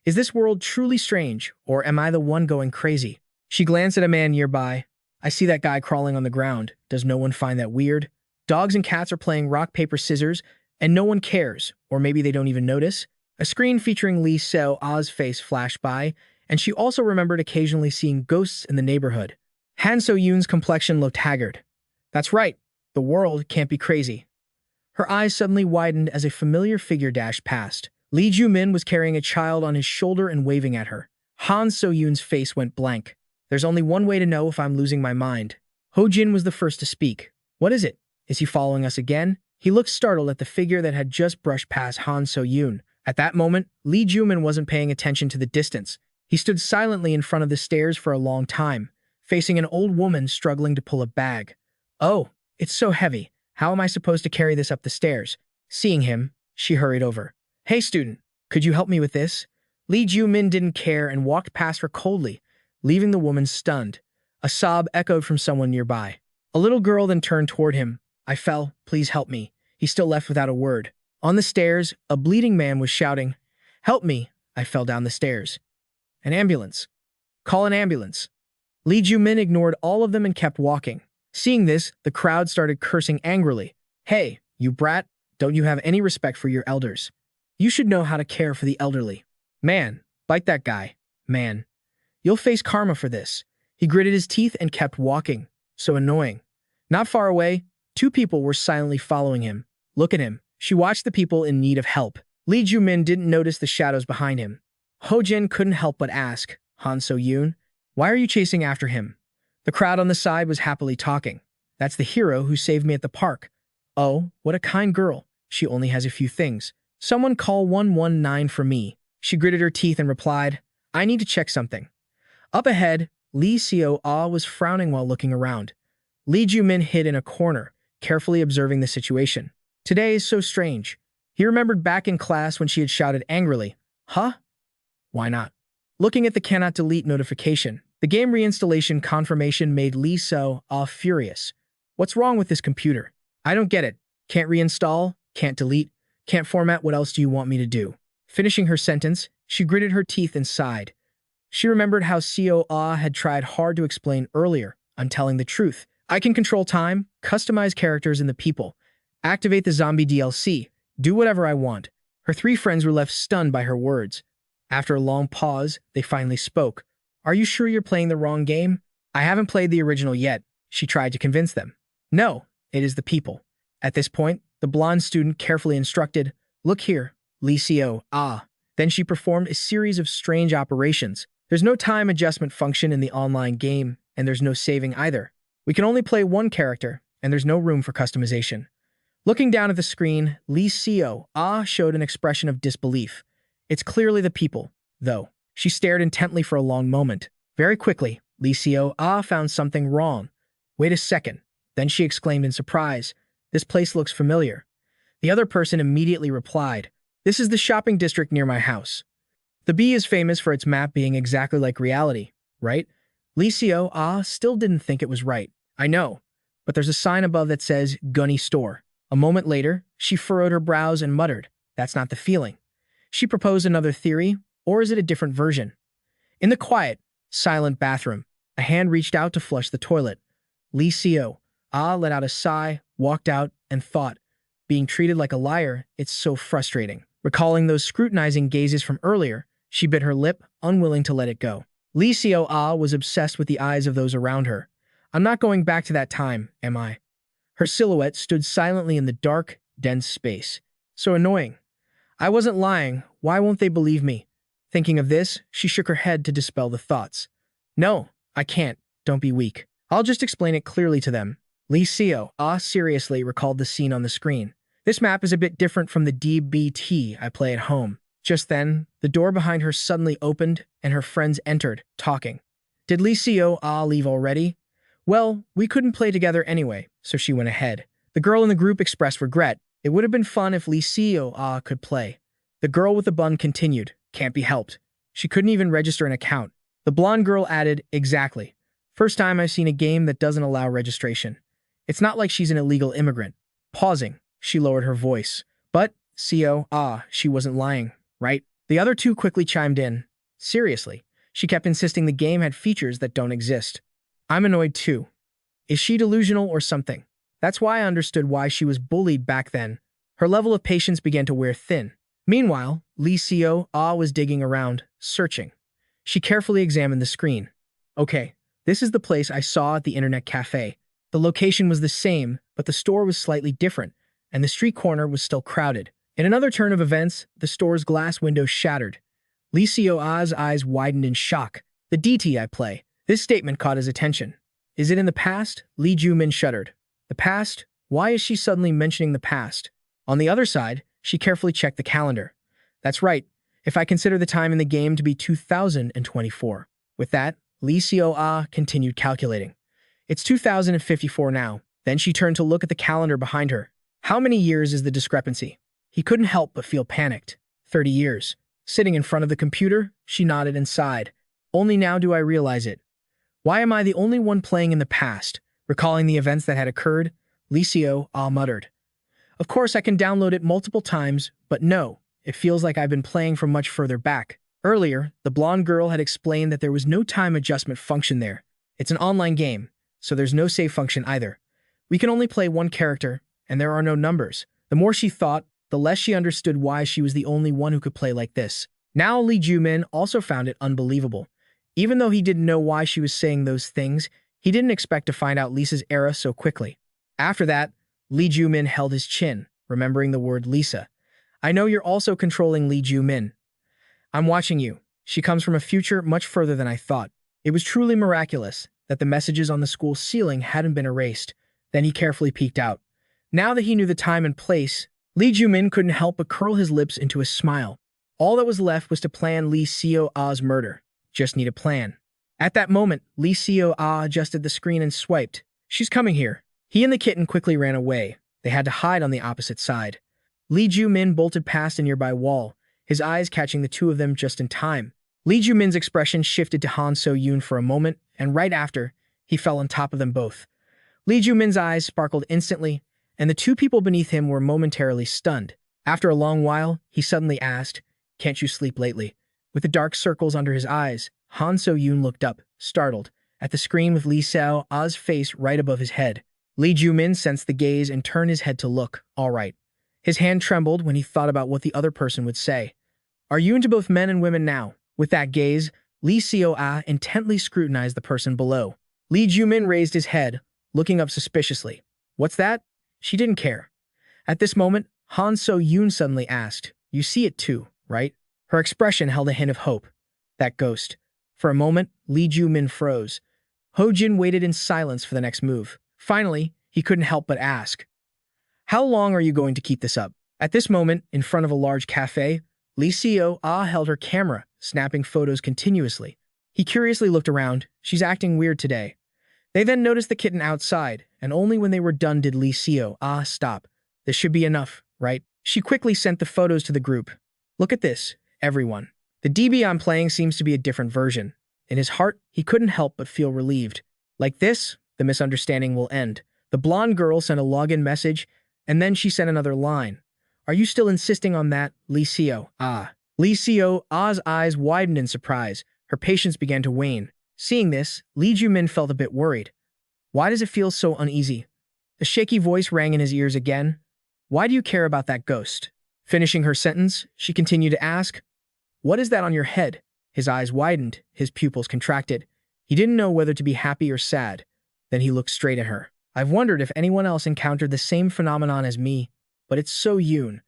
Is this world truly strange, or am I the one going crazy? She glanced at a man nearby. I see that guy crawling on the ground. Does no one find that weird? Dogs and cats are playing rock, paper, scissors, and no one cares, or maybe they don't even notice. A screen featuring Lee Seo-a's face flashed by, and she also remembered occasionally seeing ghosts in the neighborhood. Han So-yoon's complexion looked haggard. That's right, the world can't be crazy. Her eyes suddenly widened as a familiar figure dashed past. Lee Joo Min was carrying a child on his shoulder and waving at her. Han So-yoon's face went blank. There's only one way to know if I'm losing my mind. Ho-jin was the first to speak. What is it? Is he following us again? He looked startled at the figure that had just brushed past Han So-yoon. At that moment, Lee Joo Min wasn't paying attention to the distance. He stood silently in front of the stairs for a long time, facing an old woman struggling to pull a bag. Oh, it's so heavy. How am I supposed to carry this up the stairs? Seeing him, she hurried over. Hey, student, could you help me with this? Lee Joo Min didn't care and walked past her coldly, leaving the woman stunned. A sob echoed from someone nearby. A little girl then turned toward him. I fell, please help me. He still left without a word. On the stairs, a bleeding man was shouting, Help me, I fell down the stairs. An ambulance. Call an ambulance. Lee Joo Min ignored all of them and kept walking. Seeing this, the crowd started cursing angrily. Hey, you brat, don't you have any respect for your elders? You should know how to care for the elderly. Man, bite that guy. Man. You'll face karma for this. He gritted his teeth and kept walking. So annoying. Not far away, two people were silently following him. Look at him. She watched the people in need of help. Lee Joo Min didn't notice the shadows behind him. Ho-jin couldn't help but ask, Han So-yoon, why are you chasing after him? The crowd on the side was happily talking. That's the hero who saved me at the park. Oh, what a kind girl. She only has a few things. Someone call 119 for me. She gritted her teeth and replied, I need to check something. Up ahead, Lee Seo-ah was frowning while looking around. Lee Joo Min hid in a corner, carefully observing the situation. Today is so strange. He remembered back in class when she had shouted angrily, Huh? Why not? Looking at the cannot delete notification, the game reinstallation confirmation made Lee Seo-ah furious. What's wrong with this computer? I don't get it. Can't reinstall, can't delete, can't format, what else do you want me to do? Finishing her sentence, she gritted her teeth and sighed. She remembered how Seo-ah had tried hard to explain earlier, I'm telling the truth. I can control time, customize characters and the people, activate the zombie DLC, do whatever I want. Her three friends were left stunned by her words. After a long pause, they finally spoke. Are you sure you're playing the wrong game? I haven't played the original yet, she tried to convince them. No, it is the people. At this point, the blonde student carefully instructed, Look here, Lee Seo-ah. Then she performed a series of strange operations. There's no time adjustment function in the online game, and there's no saving either. We can only play one character, and there's no room for customization. Looking down at the screen, Lee Seo showed an expression of disbelief. It's clearly the people, though. She stared intently for a long moment. Very quickly, Lee Seo found something wrong. Wait a second. Then she exclaimed in surprise. This place looks familiar. The other person immediately replied, this is the shopping district near my house. The B is famous for its map being exactly like reality, right? Lee Seo still didn't think it was right. I know, but there's a sign above that says Gunny Store. A moment later, she furrowed her brows and muttered, that's not the feeling. She proposed another theory, or is it a different version? In the quiet, silent bathroom, a hand reached out to flush the toilet. Lee Seo let out a sigh, walked out, and thought, being treated like a liar, it's so frustrating. Recalling those scrutinizing gazes from earlier, she bit her lip, unwilling to let it go. Lee Seo was obsessed with the eyes of those around her. I'm not going back to that time, am I? Her silhouette stood silently in the dark, dense space. So annoying. I wasn't lying. Why won't they believe me? Thinking of this, she shook her head to dispel the thoughts. No, I can't. Don't be weak. I'll just explain it clearly to them. Lee Seo seriously recalled the scene on the screen. This map is a bit different from the DBT I play at home. Just then, the door behind her suddenly opened and her friends entered, talking. Did Lee Seo leave already? Well, we couldn't play together anyway, so she went ahead. The girl in the group expressed regret. It would have been fun if Lee Seo could play. The girl with the bun continued. Can't be helped. She couldn't even register an account. The blonde girl added, exactly. First time I've seen a game that doesn't allow registration. It's not like she's an illegal immigrant. Pausing, she lowered her voice. But, Seo, she wasn't lying, right? The other two quickly chimed in. Seriously, she kept insisting the game had features that don't exist. I'm annoyed too. Is she delusional or something? That's why I understood why she was bullied back then. Her level of patience began to wear thin. Meanwhile, Lee Seo was digging around, searching. She carefully examined the screen. Okay, this is the place I saw at the internet cafe. The location was the same, but the store was slightly different, and the street corner was still crowded. In another turn of events, the store's glass window shattered. Lee Seo's eyes widened in shock. The DT I play. This statement caught his attention. Is it in the past? Lee Joo Min shuddered. The past? Why is she suddenly mentioning the past? On the other side, she carefully checked the calendar. That's right, if I consider the time in the game to be 2024. With that, Lee Seo continued calculating. It's 2054 now. Then she turned to look at the calendar behind her. How many years is the discrepancy? He couldn't help but feel panicked. 30 years. Sitting in front of the computer, she nodded and sighed. Only now do I realize it. Why am I the only one playing in the past? Recalling the events that had occurred, Lee Seo muttered. Of course I can download it multiple times, but no, it feels like I've been playing from much further back. Earlier, the blonde girl had explained that there was no time adjustment function there. It's an online game, so there's no save function either. We can only play one character, and there are no numbers. The more she thought, the less she understood why she was the only one who could play like this. Now Lee Joo Min also found it unbelievable. Even though he didn't know why she was saying those things, he didn't expect to find out Lisa's era so quickly. After that, Lee Joo Min held his chin, remembering the word Lisa. I know you're also controlling Lee Joo Min. I'm watching you. She comes from a future much further than I thought. It was truly miraculous that the messages on the school ceiling hadn't been erased. Then he carefully peeked out. Now that he knew the time and place, Lee Joo Min couldn't help but curl his lips into a smile. All that was left was to plan Lee Seo's murder. Just need a plan. At that moment, Lee Seo adjusted the screen and swiped. She's coming here. He and the kitten quickly ran away. They had to hide on the opposite side. Lee Joo Min bolted past a nearby wall, his eyes catching the two of them just in time. Lee Joo Min's expression shifted to Han So-yoon for a moment, and right after, he fell on top of them both. Lee Joo Min's eyes sparkled instantly, and the two people beneath him were momentarily stunned. After a long while, he suddenly asked, "Can't you sleep lately?" With the dark circles under his eyes, Han So-yoon looked up, startled, at the screen with Lee Seo's face right above his head. Lee Joo Min sensed the gaze and turned his head to look. All right. His hand trembled when he thought about what the other person would say. Are you into both men and women now? With that gaze, Lee Seo intently scrutinized the person below. Lee Joo Min raised his head, looking up suspiciously. What's that? She didn't care. At this moment, Han So-yoon suddenly asked, You see it too, right? Her expression held a hint of hope. That ghost. For a moment, Lee Joo Min froze. Ho Jin waited in silence for the next move. Finally, he couldn't help but ask, "How long are you going to keep this up?" At this moment, in front of a large cafe, Lee Seo-ah held her camera, snapping photos continuously. He curiously looked around. She's acting weird today. They then noticed the kitten outside, and only when they were done did Lee Seo-ah stop. This should be enough, right? She quickly sent the photos to the group. Look at this, everyone. The DB I'm playing seems to be a different version. In his heart, he couldn't help but feel relieved. Like this, the misunderstanding will end. The blonde girl sent a login message, and then she sent another line. Are you still insisting on that, Lee Seo-ah? Lee Seo-ah's eyes widened in surprise. Her patience began to wane. Seeing this, Lee Joo Min felt a bit worried. Why does it feel so uneasy? The shaky voice rang in his ears again. Why do you care about that ghost? Finishing her sentence, she continued to ask, what is that on your head? His eyes widened, his pupils contracted. He didn't know whether to be happy or sad. Then he looked straight at her. I've wondered if anyone else encountered the same phenomenon as me, but it's so Yoon.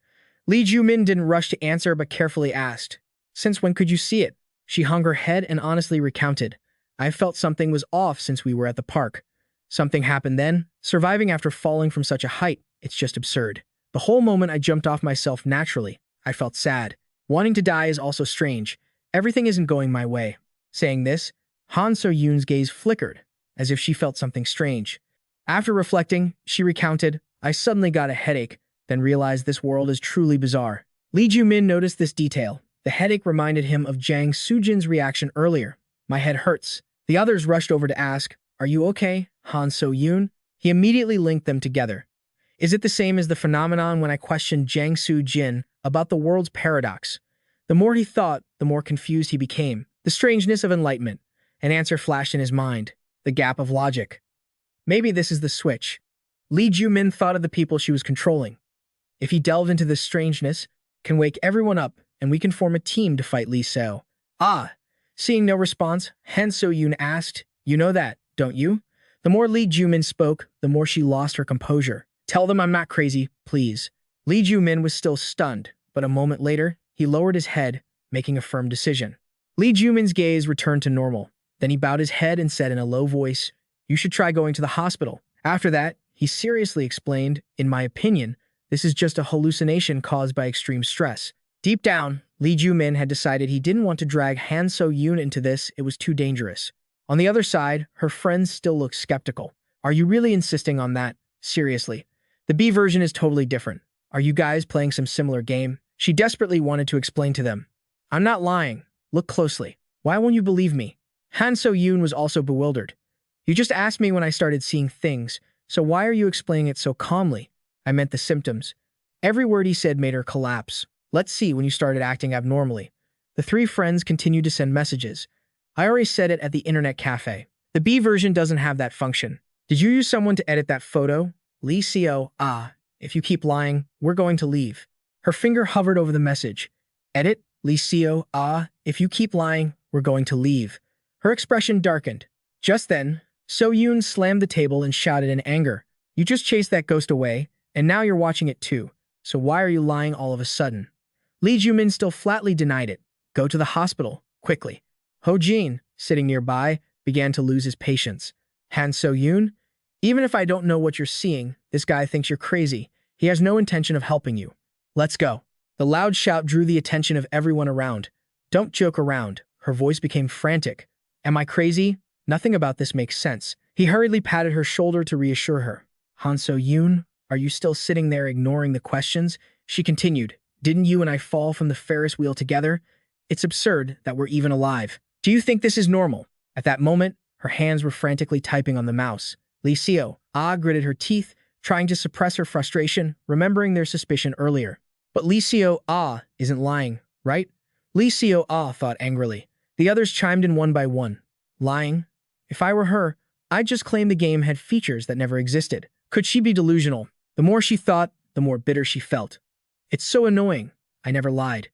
Lee Joo Min didn't rush to answer but carefully asked, since when could you see it? She hung her head and honestly recounted. I felt something was off since we were at the park. Something happened then, surviving after falling from such a height, it's just absurd. The whole moment I jumped off myself naturally. I felt sad. Wanting to die is also strange. Everything isn't going my way. Saying this, Han So-yoon's gaze flickered, as if she felt something strange. After reflecting, she recounted, I suddenly got a headache, then realized this world is truly bizarre. Lee Joo Min noticed this detail. The headache reminded him of Jang Soo-jin's reaction earlier. My head hurts. The others rushed over to ask, are you okay, Han So-yoon? He immediately linked them together. Is it the same as the phenomenon when I questioned Jang Soo-jin about the world's paradox? The more he thought, the more confused he became. The strangeness of enlightenment. An answer flashed in his mind. The gap of logic. Maybe this is the switch. Lee Joo Min thought of the people she was controlling. If he delved into this strangeness, can wake everyone up, and we can form a team to fight Lee Seo. Ah! Seeing no response, Han So-yoon asked, you know that, don't you? The more Lee Joo Min spoke, the more she lost her composure. Tell them I'm not crazy, please. Lee Joo Min was still stunned, but a moment later, he lowered his head, making a firm decision. Lee Joo Min's gaze returned to normal. Then he bowed his head and said in a low voice, you should try going to the hospital. After that, he seriously explained, in my opinion, this is just a hallucination caused by extreme stress. Deep down, Lee Joo Min had decided he didn't want to drag Han So-yoon into this, it was too dangerous. On the other side, her friends still looked skeptical. Are you really insisting on that? Seriously. The B version is totally different. Are you guys playing some similar game? She desperately wanted to explain to them. I'm not lying. Look closely. Why won't you believe me? Han So-yoon was also bewildered. You just asked me when I started seeing things, so why are you explaining it so calmly? I meant the symptoms. Every word he said made her collapse. Let's see when you started acting abnormally. The three friends continued to send messages. I already said it at the internet cafe. The B version doesn't have that function. Did you use someone to edit that photo? Lee Seo-ah, if you keep lying, we're going to leave. Her finger hovered over the message. Edit? Lee Seo-ah, if you keep lying, we're going to leave. Her expression darkened. Just then, So-yoon slammed the table and shouted in anger. You just chased that ghost away, and now you're watching it too. So why are you lying all of a sudden? Lee Joo Min still flatly denied it. Go to the hospital, quickly. Ho Jin, sitting nearby, began to lose his patience. Han So-yoon, even if I don't know what you're seeing, this guy thinks you're crazy. He has no intention of helping you. Let's go. The loud shout drew the attention of everyone around. Don't joke around. Her voice became frantic. Am I crazy? Nothing about this makes sense. He hurriedly patted her shoulder to reassure her. Han So-yoon, are you still sitting there ignoring the questions? She continued. Didn't you and I fall from the Ferris wheel together? It's absurd that we're even alive. Do you think this is normal? At that moment, her hands were frantically typing on the mouse. Lee Seo-ah gritted her teeth, trying to suppress her frustration, remembering their suspicion earlier. But Lee Seo-ah isn't lying, right? Lee Seo-ah thought angrily. The others chimed in one by one. Lying? If I were her, I'd just claim the game had features that never existed. Could she be delusional? The more she thought, the more bitter she felt. It's so annoying. I never lied.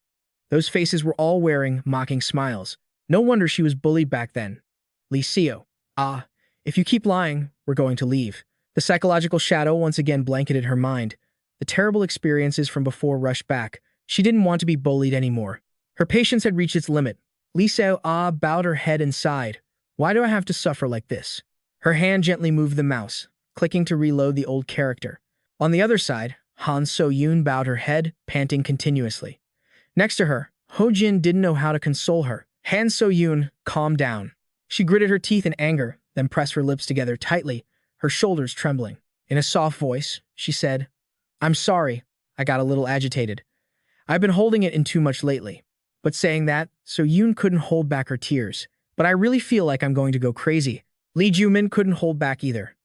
Those faces were all wearing mocking smiles. No wonder she was bullied back then. Lee Seo-ah, if you keep lying, we're going to leave. The psychological shadow once again blanketed her mind. The terrible experiences from before rushed back. She didn't want to be bullied anymore. Her patience had reached its limit. Lee Seo Ah bowed her head and sighed. Why do I have to suffer like this? Her hand gently moved the mouse, clicking to reload the old character. On the other side, Han So-yoon bowed her head, panting continuously. Next to her, Ho Jin didn't know how to console her. Han So-yoon calmed down. She gritted her teeth in anger, then pressed her lips together tightly, her shoulders trembling. In a soft voice, she said, I'm sorry, I got a little agitated. I've been holding it in too much lately. But saying that, So-yoon couldn't hold back her tears. But I really feel like I'm going to go crazy. Lee Joo Min couldn't hold back either.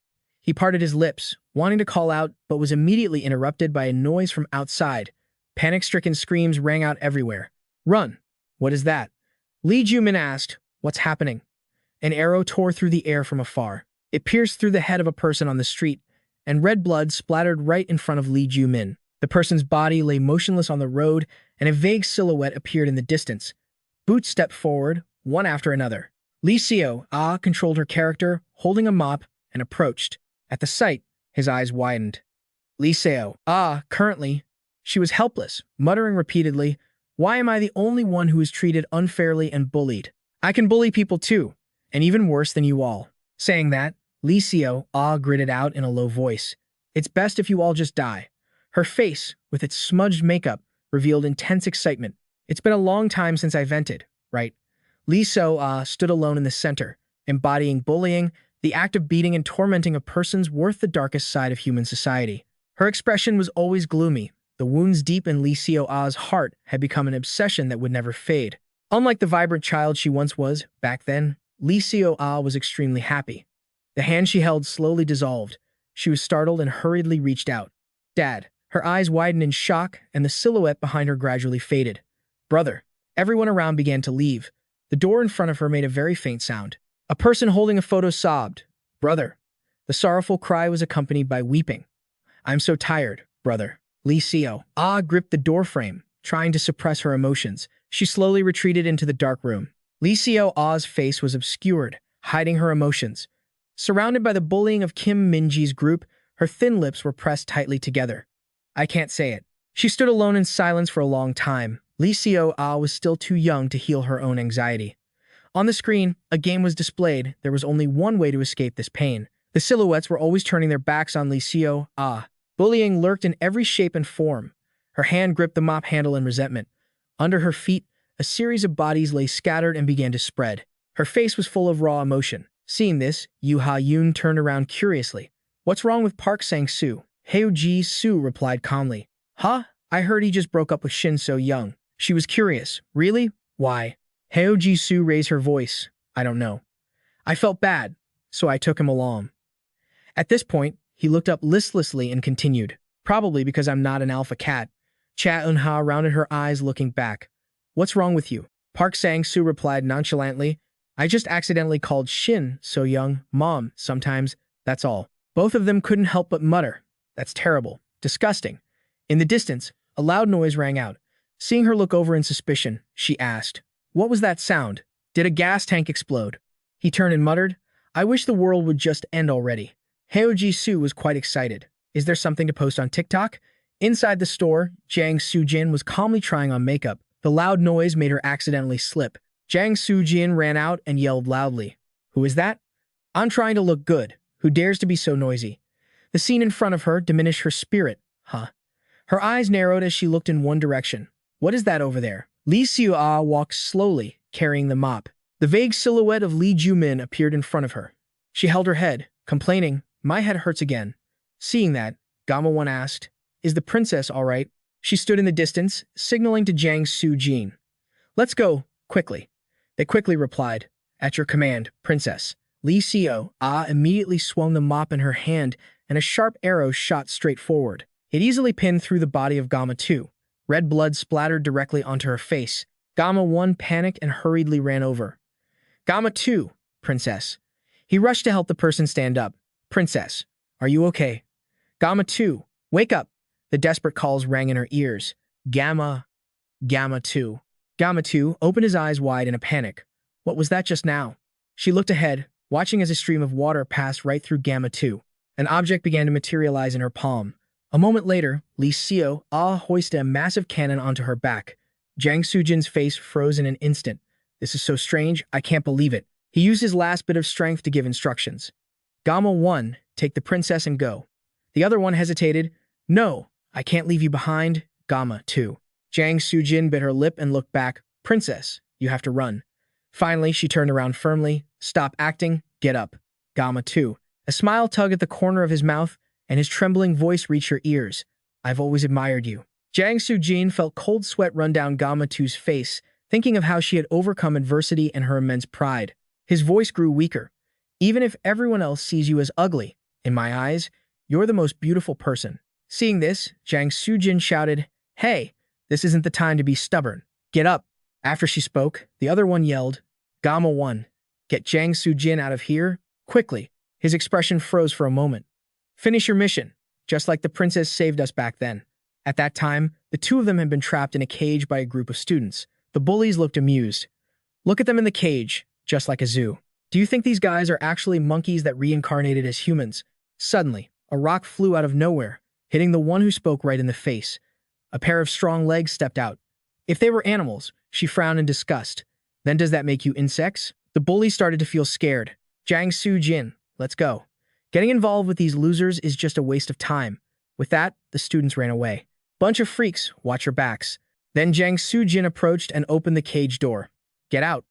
He parted his lips, wanting to call out, but was immediately interrupted by a noise from outside. Panic-stricken screams rang out everywhere. Run! What is that? Lee Joo Min asked, What's happening? An arrow tore through the air from afar. It pierced through the head of a person on the street, and red blood splattered right in front of Lee Joo Min. The person's body lay motionless on the road, and a vague silhouette appeared in the distance. Boots stepped forward, one after another. Lee Seo Ah controlled her character, holding a mop, and approached. At the sight, his eyes widened. Lee Seo Ah, currently, she was helpless, muttering repeatedly, Why am I the only one who is treated unfairly and bullied? I can bully people too, and even worse than you all. Saying that, Lee Seo Ah gritted out in a low voice. It's best if you all just die. Her face, with its smudged makeup, revealed intense excitement. It's been a long time since I vented, right? Lee Seo Ah stood alone in the center, embodying bullying, the act of beating and tormenting a person's worth the darkest side of human society. Her expression was always gloomy. The wounds deep in Lee Seo Ah's heart had become an obsession that would never fade. Unlike the vibrant child she once was, back then, Lee Seo Ah was extremely happy. The hand she held slowly dissolved. She was startled and hurriedly reached out. Dad. Her eyes widened in shock, and the silhouette behind her gradually faded. Brother. Everyone around began to leave. The door in front of her made a very faint sound. A person holding a photo sobbed. Brother. The sorrowful cry was accompanied by weeping. I'm so tired, brother. Lee Seo Ah gripped the doorframe, trying to suppress her emotions. She slowly retreated into the dark room. Lee Seo Ah's face was obscured, hiding her emotions. Surrounded by the bullying of Kim Min-ji's group, her thin lips were pressed tightly together. I can't say it. She stood alone in silence for a long time. Lee Seo Ah was still too young to heal her own anxiety. On the screen, a game was displayed. There was only one way to escape this pain. The silhouettes were always turning their backs on Lee Seo Ah. Bullying lurked in every shape and form. Her hand gripped the mop handle in resentment. Under her feet, a series of bodies lay scattered and began to spread. Her face was full of raw emotion. Seeing this, Yoo Ha-yoon turned around curiously. What's wrong with Park Sang-soo? Heo Ji-soo replied calmly. Huh? I heard he just broke up with Shin So-young. She was curious. Really? Why? Heo Ji-soo raised her voice. I don't know. I felt bad, so I took him along. At this point, he looked up listlessly and continued. Probably because I'm not an alpha cat. Cha Eun-ha rounded her eyes looking back. What's wrong with you? Park Sang-soo replied nonchalantly. I just accidentally called Shin So-young Mom sometimes, that's all. Both of them couldn't help but mutter. That's terrible. Disgusting. In the distance, a loud noise rang out. Seeing her look over in suspicion, she asked, What was that sound? Did a gas tank explode? He turned and muttered, I wish the world would just end already. Heo Ji-soo was quite excited. Is there something to post on TikTok? Inside the store, Jang Soo-jin was calmly trying on makeup. The loud noise made her accidentally slip. Jang Soo-jin ran out and yelled loudly. Who is that? I'm trying to look good. Who dares to be so noisy? The scene in front of her diminished her spirit. Huh? Her eyes narrowed as she looked in one direction. What is that over there? Lee Seo Ah walked slowly, carrying the mop. The vague silhouette of Lee Joo Min appeared in front of her. She held her head, complaining, My head hurts again. Seeing that, Gamma-won asked, Is the princess all right? She stood in the distance, signaling to Jang Soo-jin. Let's go, quickly. They quickly replied, At your command, princess. Lee Seo Ah immediately swung the mop in her hand, and a sharp arrow shot straight forward. It easily pinned through the body of Gamma-2. Red blood splattered directly onto her face. Gamma-1 panicked and hurriedly ran over. Gamma-2, princess. He rushed to help the person stand up. Princess, are you okay? Gamma-2, wake up. The desperate calls rang in her ears. Gamma-2. Gamma-2 opened his eyes wide in a panic. What was that just now? She looked ahead, watching as a stream of water passed right through Gamma-2. An object began to materialize in her palm. A moment later, Lee Seo Ah hoisted a massive cannon onto her back. Jang Soo-jin's face froze in an instant. This is so strange, I can't believe it. He used his last bit of strength to give instructions. Gamma 1, take the princess and go. The other one hesitated. No, I can't leave you behind. Gamma 2. Jang Soo-jin bit her lip and looked back. Princess, you have to run. Finally, she turned around firmly. Stop acting, get up. Gamma 2. A smile tugged at the corner of his mouth, and his trembling voice reached her ears. I've always admired you. Jang Soo-jin felt cold sweat run down Gamma 2's face, thinking of how she had overcome adversity and her immense pride. His voice grew weaker. Even if everyone else sees you as ugly, in my eyes, you're the most beautiful person. Seeing this, Jang Soo-jin shouted, Hey, this isn't the time to be stubborn. Get up. After she spoke, the other one yelled, Gamma 1, get Jang Soo-jin out of here, quickly. His expression froze for a moment. Finish your mission, just like the princess saved us back then. At that time, the two of them had been trapped in a cage by a group of students. The bullies looked amused. Look at them in the cage, just like a zoo. Do you think these guys are actually monkeys that reincarnated as humans? Suddenly, a rock flew out of nowhere, hitting the one who spoke right in the face. A pair of strong legs stepped out. If they were animals, she frowned in disgust. Then does that make you insects? The bully started to feel scared. Jang Soo-jin, let's go. Getting involved with these losers is just a waste of time. With that, the students ran away. Bunch of freaks, watch your backs. Then Jang Soo-jin approached and opened the cage door. Get out.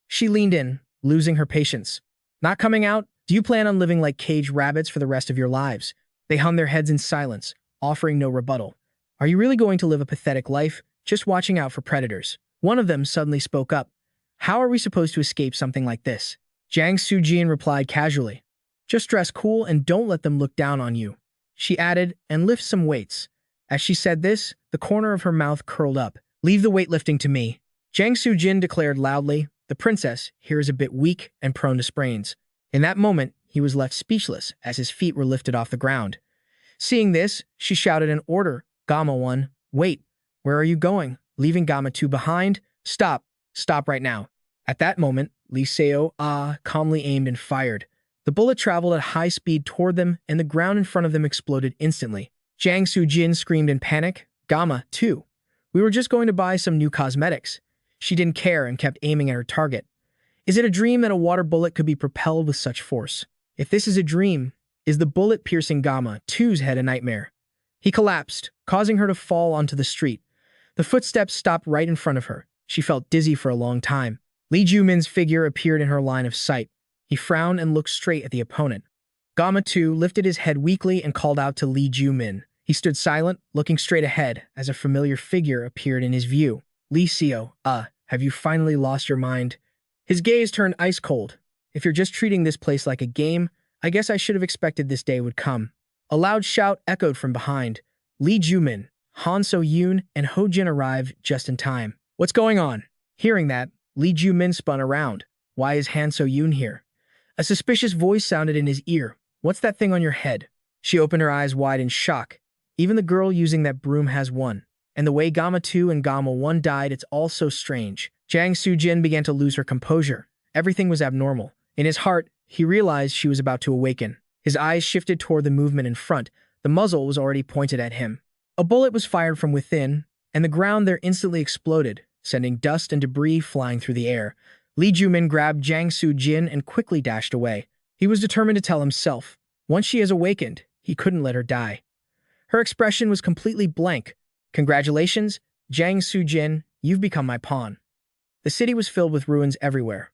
She leaned in, losing her patience. Not coming out? Do you plan on living like caged rabbits for the rest of your lives? They hung their heads in silence, offering no rebuttal. Are you really going to live a pathetic life, just watching out for predators? One of them suddenly spoke up. How are we supposed to escape something like this? Jang Soo-jin replied casually. Just dress cool and don't let them look down on you. She added, and lift some weights. As she said this, the corner of her mouth curled up. Leave the weightlifting to me. Jang Soo-jin declared loudly, the princess here is a bit weak and prone to sprains. In that moment, he was left speechless as his feet were lifted off the ground. Seeing this, she shouted an order. Gamma 1, wait, where are you going? Leaving Gamma 2 behind? Stop, stop right now. At that moment, Lee Seo calmly aimed and fired. The bullet traveled at high speed toward them, and the ground in front of them exploded instantly. Jang Soo-jin screamed in panic, Gamma 2. We were just going to buy some new cosmetics. She didn't care and kept aiming at her target. Is it a dream that a water bullet could be propelled with such force? If this is a dream, is the bullet piercing Gamma 2's head a nightmare? He collapsed, causing her to fall onto the street. The footsteps stopped right in front of her. She felt dizzy for a long time. Lee Joo Min's figure appeared in her line of sight. He frowned and looked straight at the opponent. Gamma 2 lifted his head weakly and called out to Lee Joo Min. He stood silent, looking straight ahead, as a familiar figure appeared in his view. Lee Seo, have you finally lost your mind? His gaze turned ice cold. If you're just treating this place like a game, I guess I should have expected this day would come. A loud shout echoed from behind. Lee Joo Min, Han So-yoon, and Ho Jin arrived just in time. What's going on? Hearing that, Lee Joo Min spun around. Why is Han So-yoon here? A suspicious voice sounded in his ear. What's that thing on your head? She opened her eyes wide in shock. Even the girl using that broom has one. And the way Gamma 2 and Gamma 1 died, it's all so strange. Jang Soo-jin began to lose her composure. Everything was abnormal. In his heart, he realized she was about to awaken. His eyes shifted toward the movement in front. The muzzle was already pointed at him. A bullet was fired from within, and the ground there instantly exploded, sending dust and debris flying through the air. Lee Joo Min grabbed Jang Soo-jin and quickly dashed away. He was determined to tell himself, once she has awakened, he couldn't let her die. Her expression was completely blank. Congratulations, Jang Soo-jin, you've become my pawn. The city was filled with ruins everywhere.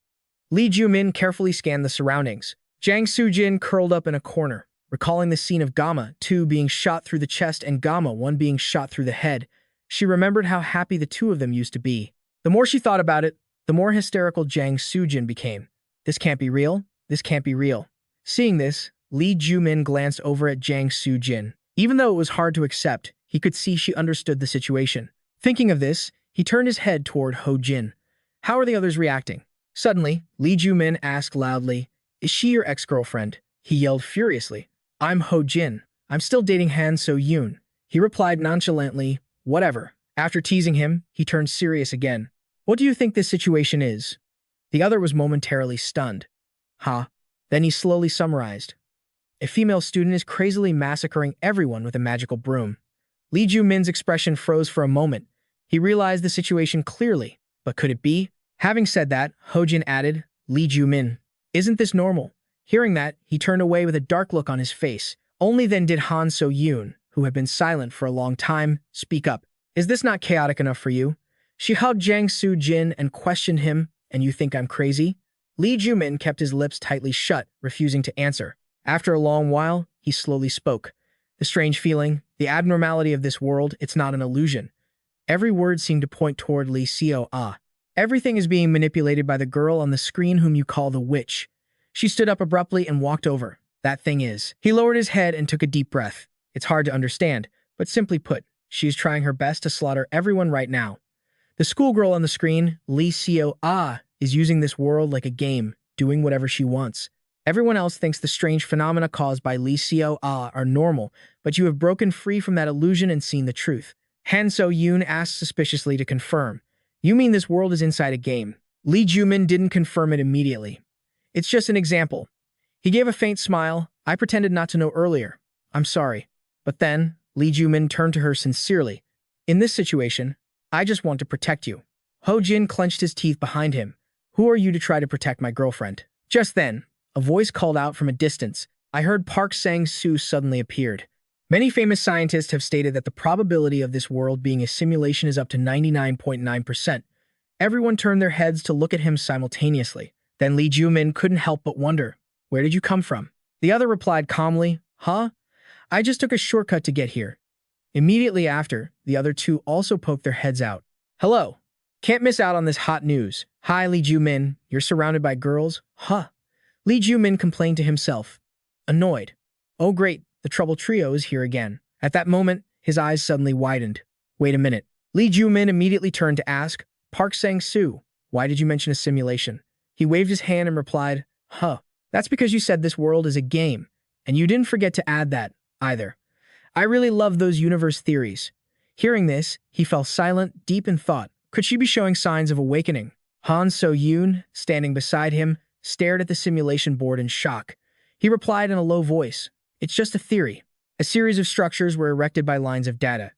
Lee Joo Min carefully scanned the surroundings. Jang Soo-jin curled up in a corner, recalling the scene of Gamma 2 being shot through the chest and Gamma 1 being shot through the head. She remembered how happy the two of them used to be. The more she thought about it, the more hysterical Jang Soo-jin became. This can't be real. This can't be real. Seeing this, Lee Joo Min glanced over at Jang Soo-jin. Even though it was hard to accept, he could see she understood the situation. Thinking of this, he turned his head toward Ho Jin. How are the others reacting? Suddenly, Lee Joo Min asked loudly, is she your ex-girlfriend? He yelled furiously. I'm Ho Jin. I'm still dating Han So-yoon. He replied nonchalantly, whatever. After teasing him, he turned serious again. What do you think this situation is? The other was momentarily stunned. Huh? Then he slowly summarized. A female student is crazily massacring everyone with a magical broom. Lee Joo Min's expression froze for a moment. He realized the situation clearly, but could it be? Having said that, Hojin added, Lee Joo Min, isn't this normal? Hearing that, he turned away with a dark look on his face. Only then did Han So-yoon, who had been silent for a long time, speak up. Is this not chaotic enough for you? She hugged Jang Soo-jin and questioned him, and you think I'm crazy? Lee Joo Min kept his lips tightly shut, refusing to answer. After a long while, he slowly spoke. The strange feeling, the abnormality of this world, it's not an illusion. Every word seemed to point toward Lee Seo-ah. Everything is being manipulated by the girl on the screen whom you call the witch. She stood up abruptly and walked over. That thing is. He lowered his head and took a deep breath. It's hard to understand, but simply put, she is trying her best to slaughter everyone right now. The schoolgirl on the screen, Lee Seo-ah, is using this world like a game, doing whatever she wants. Everyone else thinks the strange phenomena caused by Lee Seo-ah are normal, but you have broken free from that illusion and seen the truth. Han So-yoon asked suspiciously to confirm. You mean this world is inside a game? Lee Joo Min didn't confirm it immediately. It's just an example. He gave a faint smile. I pretended not to know earlier. I'm sorry. But then, Lee Joo Min turned to her sincerely. In this situation, I just want to protect you. Ho Jin clenched his teeth behind him. Who are you to try to protect my girlfriend? Just then, a voice called out from a distance. I heard Park Sang-soo suddenly appeared. Many famous scientists have stated that the probability of this world being a simulation is up to 99.9%. Everyone turned their heads to look at him simultaneously. Then Lee Joo Min couldn't help but wonder, where did you come from? The other replied calmly, huh? I just took a shortcut to get here. Immediately after, the other two also poked their heads out. Hello. Can't miss out on this hot news. Hi, Lee Joo Min. You're surrounded by girls? Huh. Lee Joo Min complained to himself. Annoyed. Oh great, the trouble trio is here again. At that moment, his eyes suddenly widened. Wait a minute. Lee Joo Min immediately turned to ask, Park Sang-soo, why did you mention a simulation? He waved his hand and replied, huh. That's because you said this world is a game, and you didn't forget to add that, either. I really love those universe theories. Hearing this, he fell silent, deep in thought. Could she be showing signs of awakening? Han So-yoon, standing beside him, stared at the simulation board in shock. He replied in a low voice, it's just a theory. A series of structures were erected by lines of data.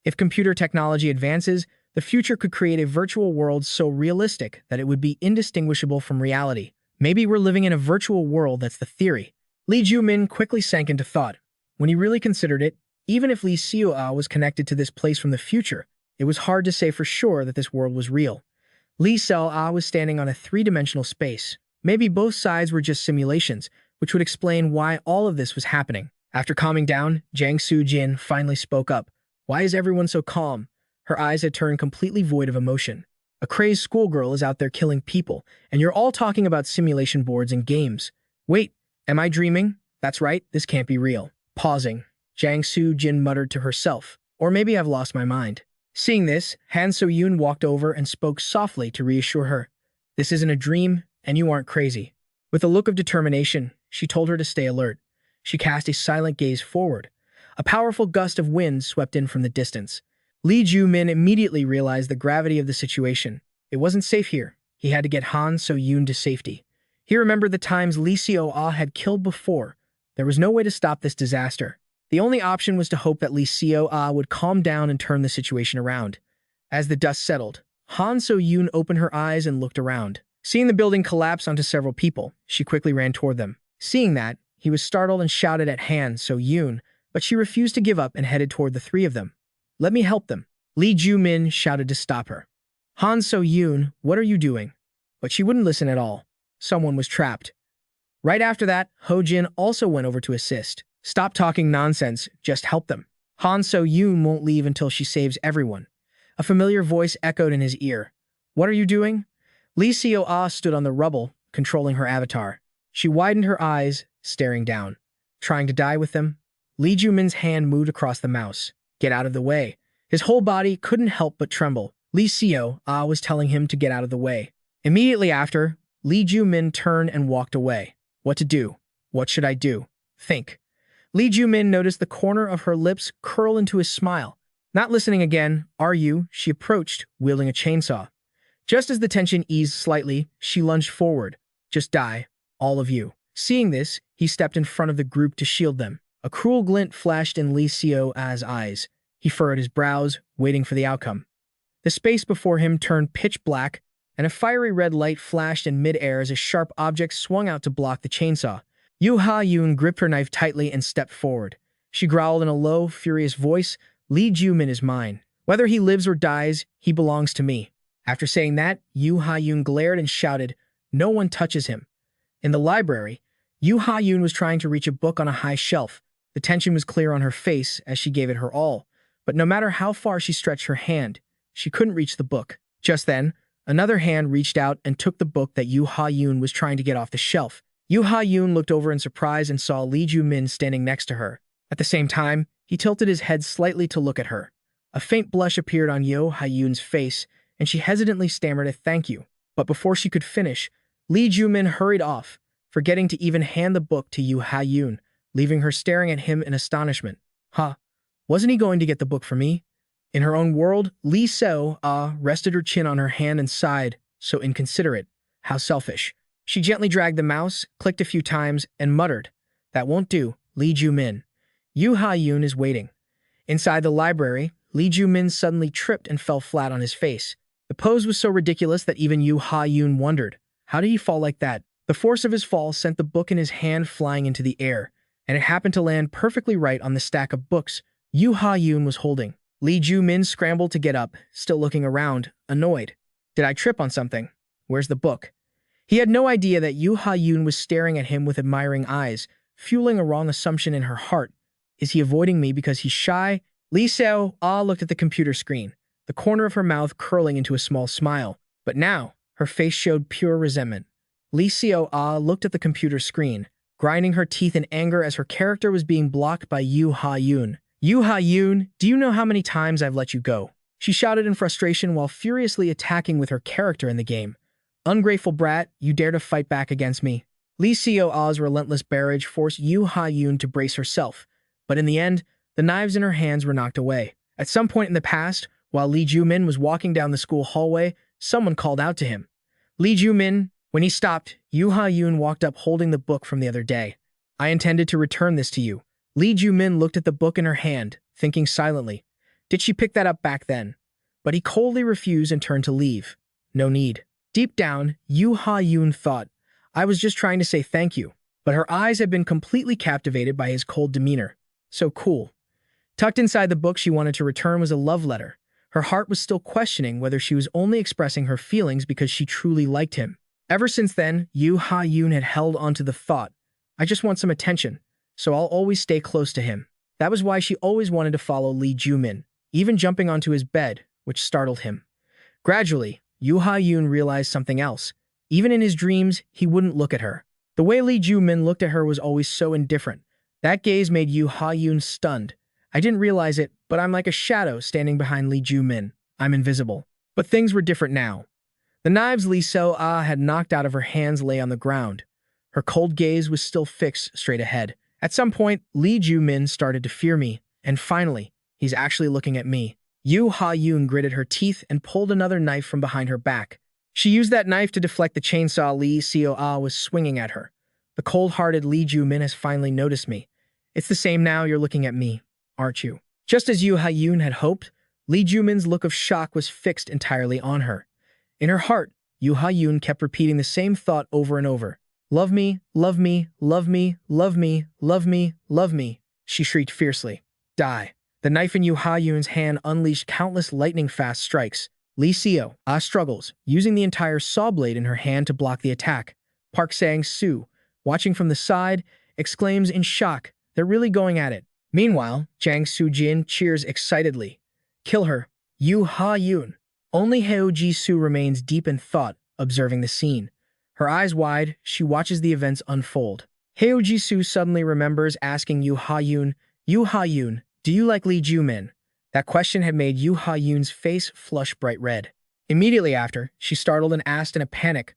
If computer technology advances, the future could create a virtual world so realistic that it would be indistinguishable from reality. Maybe we're living in a virtual world, that's the theory. Lee Joo Min quickly sank into thought. When he really considered it, even if Lee Seo-ah was connected to this place from the future, it was hard to say for sure that this world was real. Lee Seo-ah was standing on a three-dimensional space. Maybe both sides were just simulations, which would explain why all of this was happening. After calming down, Jang Soo-jin finally spoke up. Why is everyone so calm? Her eyes had turned completely void of emotion. A crazed schoolgirl is out there killing people, and you're all talking about simulation boards and games. Wait, am I dreaming? That's right, this can't be real. Pausing, Jang Soo-jin muttered to herself, or maybe I've lost my mind. Seeing this, Han So-yoon walked over and spoke softly to reassure her. This isn't a dream, and you aren't crazy. With a look of determination, she told her to stay alert. She cast a silent gaze forward. A powerful gust of wind swept in from the distance. Lee Joo Min immediately realized the gravity of the situation. It wasn't safe here. He had to get Han So-yoon to safety. He remembered the times Lee Seo-ah had killed before. There was no way to stop this disaster. The only option was to hope that Lee Seo-ah would calm down and turn the situation around. As the dust settled, Han So-yoon opened her eyes and looked around. Seeing the building collapse onto several people, she quickly ran toward them. Seeing that, he was startled and shouted at Han So-yoon, but she refused to give up and headed toward the three of them. Let me help them. Lee Joo Min shouted to stop her. Han So-yoon, what are you doing? But she wouldn't listen at all. Someone was trapped. Right after that, Ho Jin also went over to assist. Stop talking nonsense, just help them. Han So-yoon won't leave until she saves everyone. A familiar voice echoed in his ear. What are you doing? Lee Seo-ah stood on the rubble, controlling her avatar. She widened her eyes, staring down. Trying to die with them? Lee Joo Min's hand moved across the mouse. Get out of the way. His whole body couldn't help but tremble. Lee Seo-ah was telling him to get out of the way. Immediately after, Lee Joo Min turned and walked away. What to do? What should I do? Think. Lee Joo Min noticed the corner of her lips curl into a smile. Not listening again, are you? She approached, wielding a chainsaw. Just as the tension eased slightly, she lunged forward. Just die, all of you. Seeing this, he stepped in front of the group to shield them. A cruel glint flashed in Lee Seo-ah's eyes. He furrowed his brows, waiting for the outcome. The space before him turned pitch black, and a fiery red light flashed in midair as a sharp object swung out to block the chainsaw. Yoo Ha-yoon gripped her knife tightly and stepped forward. She growled in a low, furious voice, "Lee Joo Min is mine. Whether he lives or dies, he belongs to me." After saying that, Yoo Ha-yoon glared and shouted, "No one touches him." In the library, Yoo Ha-yoon was trying to reach a book on a high shelf. The tension was clear on her face as she gave it her all, but no matter how far she stretched her hand, she couldn't reach the book. Just then, another hand reached out and took the book that Yoo Ha-yoon was trying to get off the shelf. Yoo Ha-yoon looked over in surprise and saw Lee Joo Min standing next to her. At the same time, he tilted his head slightly to look at her. A faint blush appeared on Yoo Ha-yoon's face, and she hesitantly stammered a thank you. But before she could finish, Lee Joo Min hurried off, forgetting to even hand the book to Yoo Ha-yoon, leaving her staring at him in astonishment. Huh, wasn't he going to get the book for me? In her own world, Lee Seo-ah rested her chin on her hand and sighed, so inconsiderate. How selfish. She gently dragged the mouse, clicked a few times, and muttered, "That won't do, Lee Joo Min. Yoo Ha-yoon is waiting." Inside the library, Lee Joo Min suddenly tripped and fell flat on his face. The pose was so ridiculous that even Yoo Ha-yoon wondered, how did he fall like that? The force of his fall sent the book in his hand flying into the air, and it happened to land perfectly right on the stack of books Yoo Ha-yoon was holding. Lee Joo Min scrambled to get up, still looking around, annoyed. Did I trip on something? Where's the book? He had no idea that Yoo Ha-yoon was staring at him with admiring eyes, fueling a wrong assumption in her heart. Is he avoiding me because he's shy? Lee Seo-ah looked at the computer screen, the corner of her mouth curling into a small smile. But now, her face showed pure resentment. Lee Seo-ah looked at the computer screen, grinding her teeth in anger as her character was being blocked by Yoo Ha-yoon. "Yoo Ha-yoon, do you know how many times I've let you go?" She shouted in frustration while furiously attacking with her character in the game. "Ungrateful brat, you dare to fight back against me." Lee Seo-ah's relentless barrage forced Yoo Ha-yoon to brace herself, but in the end, the knives in her hands were knocked away. At some point in the past, while Lee Joo Min was walking down the school hallway, someone called out to him. "Lee Joo Min." When he stopped, Yoo Ha-yoon walked up holding the book from the other day. "I intended to return this to you." Lee Joo Min looked at the book in her hand, thinking silently. Did she pick that up back then? But he coldly refused and turned to leave. No need. Deep down, Yoo Ha-yoon thought, I was just trying to say thank you. But her eyes had been completely captivated by his cold demeanor. So cool. Tucked inside the book she wanted to return was a love letter. Her heart was still questioning whether she was only expressing her feelings because she truly liked him. Ever since then, Yoo Ha-yoon had held onto the thought, I just want some attention, so I'll always stay close to him. That was why she always wanted to follow Lee Joo Min, even jumping onto his bed, which startled him. Gradually, Yoo Ha-yoon realized something else. Even in his dreams, he wouldn't look at her. The way Lee Joo Min looked at her was always so indifferent. That gaze made Yoo Ha-yoon stunned. I didn't realize it, but I'm like a shadow standing behind Lee Joo Min. I'm invisible. But things were different now. The knives Lee Seo-ah had knocked out of her hands lay on the ground. Her cold gaze was still fixed straight ahead. At some point, Lee Joo Min started to fear me, and finally, he's actually looking at me. Yoo Ha-yoon gritted her teeth and pulled another knife from behind her back. She used that knife to deflect the chainsaw Lee Seo-ah was swinging at her. The cold-hearted Lee Joo Min has finally noticed me. It's the same now, you're looking at me, aren't you? Just as Yoo Ha-yoon had hoped, Lee Joo Min's look of shock was fixed entirely on her. In her heart, Yoo Ha-yoon kept repeating the same thought over and over. Love me, love me, love me, love me, love me, love me, she shrieked fiercely. Die. The knife in Yoo Ha-yoon's hand unleashed countless lightning-fast strikes. Lee Seo-ah struggles, using the entire saw blade in her hand to block the attack. Park Sang-soo, watching from the side, exclaims in shock, they're really going at it. Meanwhile, Jang Soo-jin cheers excitedly. Kill her, Yoo Ha-yoon. Only Heo Ji-soo remains deep in thought, observing the scene. Her eyes wide, she watches the events unfold. Heo Ji-soo suddenly remembers asking Yoo Ha-yoon, do you like Lee Joo Min? That question had made Yoo Ha-yoon's face flush bright red. Immediately after, she startled and asked in a panic,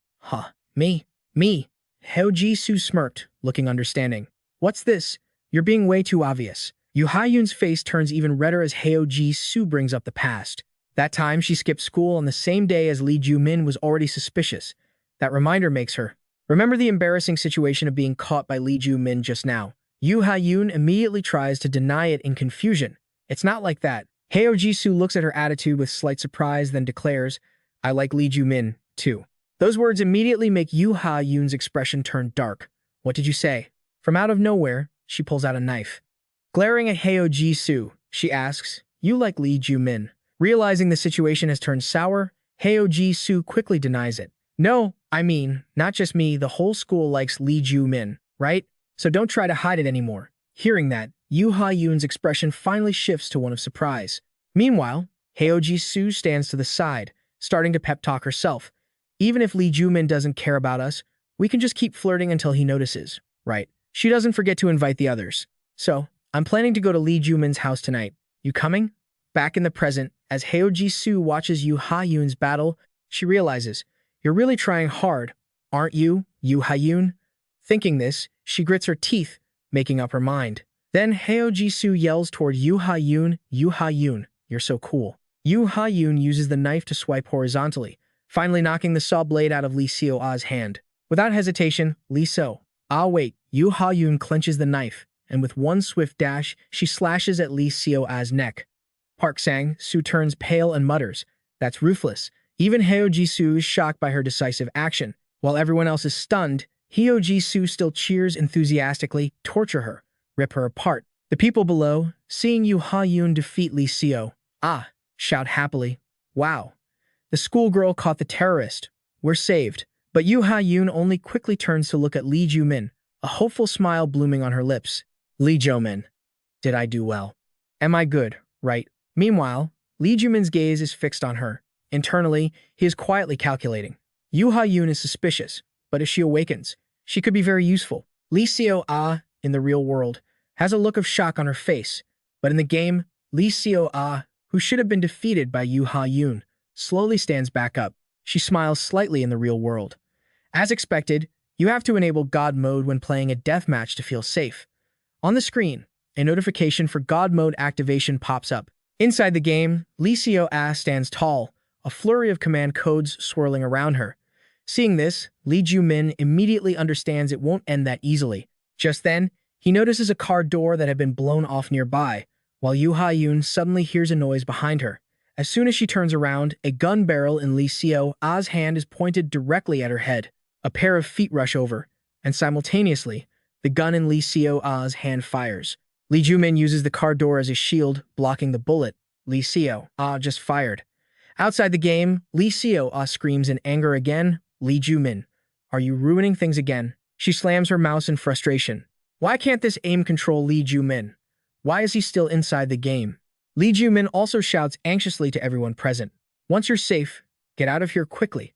Me? Heo Ji-soo smirked, looking understanding. What's this? You're being way too obvious. Yoo Ha-yoon's face turns even redder as Heo Ji-soo brings up the past. That time, she skipped school on the same day as Lee Joo Min was already suspicious. That reminder makes her. Remember the embarrassing situation of being caught by Lee Joo Min just now. Yoo Ha-yoon immediately tries to deny it in confusion. It's not like that. Heo Jisoo looks at her attitude with slight surprise, then declares, I like Lee Joo Min, too. Those words immediately make Yoo Ha-yoon's expression turn dark. What did you say? From out of nowhere, she pulls out a knife. Glaring at Heo Jisoo, she asks, You like Lee Joo Min? Realizing the situation has turned sour, Heo Jisoo quickly denies it. No, I mean, not just me, the whole school likes Lee Joo Min, right? So don't try to hide it anymore. Hearing that, Yoo Ha-yoon's expression finally shifts to one of surprise. Meanwhile, Heo Jisoo stands to the side, starting to pep talk herself. Even if Lee Joo Min doesn't care about us, we can just keep flirting until he notices, right? She doesn't forget to invite the others. So, I'm planning to go to Lee Joo Min's house tonight. You coming? Back in the present, as Heo Jisoo watches Yoo Ha-yoon's battle, she realizes, You're really trying hard, aren't you, Yoo Ha-yoon? Thinking this, she grits her teeth, making up her mind. Then Heo Jisoo yells toward Yoo Ha-yoon, You Ha-yoon, you're so cool. Yoo Ha-yoon uses the knife to swipe horizontally, finally knocking the saw blade out of Lee Seo-ah's hand. Without hesitation, Lee Seo-ah wait, Yoo Ha-yoon clenches the knife, and with one swift dash, she slashes at Lee Seo-ah's neck. Park Sang-soo turns pale and mutters, That's ruthless. Even Heo Jisoo is shocked by her decisive action. While everyone else is stunned, Heo Jisoo still cheers enthusiastically, torture her, rip her apart. The people below, seeing Yoo Ha-yoon defeat Lee Seo-ah, shout happily, Wow. The schoolgirl caught the terrorist. We're saved. But Yoo Ha-yoon only quickly turns to look at Lee Joo Min, a hopeful smile blooming on her lips. Lee Joo Min. Did I do well? Am I good, right? Meanwhile, Lee Joo Min's gaze is fixed on her. Internally, he is quietly calculating. Yoo Ha-yoon is suspicious, but if she awakens, she could be very useful. Lee Seo-ah, in the real world, has a look of shock on her face, but in the game, Lee Seo-ah, who should have been defeated by Yoo Ha-yoon, slowly stands back up. She smiles slightly in the real world. As expected, you have to enable God mode when playing a deathmatch to feel safe. On the screen, a notification for God mode activation pops up. Inside the game, Lee Seo-ah stands tall, a flurry of command codes swirling around her. Seeing this, Lee Joo Min immediately understands it won't end that easily. Just then, he notices a car door that had been blown off nearby, while Yoo Ha-yoon suddenly hears a noise behind her. As soon as she turns around, a gun barrel in Lee Seo-ah's hand is pointed directly at her head. A pair of feet rush over, and simultaneously, the gun in Lee Seo-ah's hand fires. Lee Joo Min uses the car door as a shield, blocking the bullet Lee Seo-ah just fired. Outside the game, Lee Seo-ah screams in anger again, Lee Joo Min, are you ruining things again? She slams her mouse in frustration. Why can't this aim control Lee Joo Min? Why is he still inside the game? Lee Joo Min also shouts anxiously to everyone present. Once you're safe, get out of here quickly.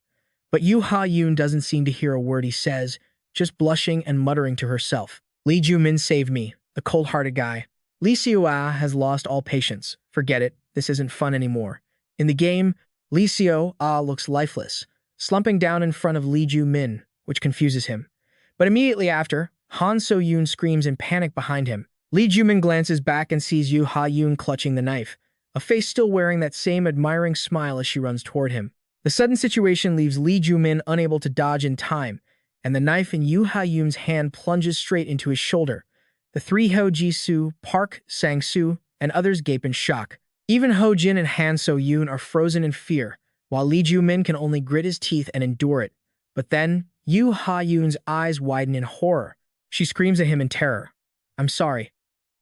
But Yoo Ha-yoon doesn't seem to hear a word he says, just blushing and muttering to herself. Lee Joo Min saved me, the cold-hearted guy. Lee Seo-ah has lost all patience. Forget it, this isn't fun anymore. In the game, Lee Seo-ah looks lifeless, slumping down in front of Lee Joo Min, which confuses him. But immediately after, Han So-yoon screams in panic behind him. Lee Joo Min glances back and sees Yoo Ha-yoon clutching the knife, a face still wearing that same admiring smile as she runs toward him. The sudden situation leaves Lee Joo Min unable to dodge in time, and the knife in Yoo Ha-yoon's hand plunges straight into his shoulder. The three Heo Jisoo, Park Sang-soo, and others gape in shock. Even Ho Jin and Han So-yoon are frozen in fear, while Lee Joo Min can only grit his teeth and endure it. But then, Yoo Ha-yoon's eyes widen in horror. She screams at him in terror. I'm sorry.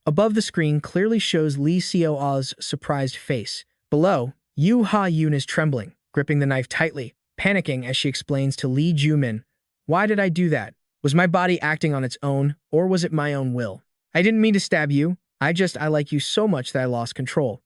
Above the screen clearly shows Lee Seo-ah's surprised face. Below, Yoo Ha-yoon is trembling, gripping the knife tightly, panicking as she explains to Lee Joo Min, Why did I do that? Was my body acting on its own, or was it my own will? I didn't mean to stab you. I like you so much that I lost control.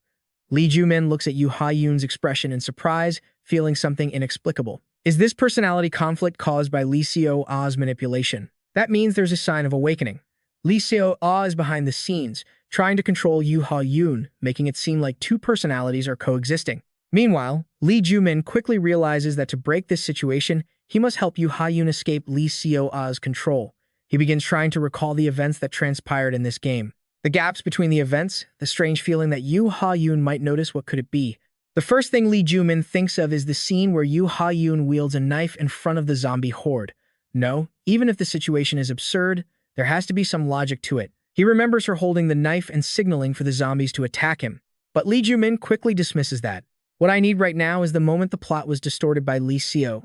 Lee Joo Min looks at Yoo Ha-yoon's expression in surprise, feeling something inexplicable. Is this personality conflict caused by Lee Seo-ah's manipulation? That means there's a sign of awakening. Lee Seo-ah is behind the scenes, trying to control Yoo Ha-yoon, making it seem like two personalities are coexisting. Meanwhile, Lee Joo Min quickly realizes that to break this situation, he must help Yoo Ha-yoon escape Lee Seo-ah's control. He begins trying to recall the events that transpired in this game. The gaps between the events, the strange feeling that Yoo Ha-yoon might notice what could it be. The first thing Lee Joo Min thinks of is the scene where Yoo Ha-yoon wields a knife in front of the zombie horde. No, even if the situation is absurd, there has to be some logic to it. He remembers her holding the knife and signaling for the zombies to attack him. But Lee Joo Min quickly dismisses that. What I need right now is the moment the plot was distorted by Lee Seo.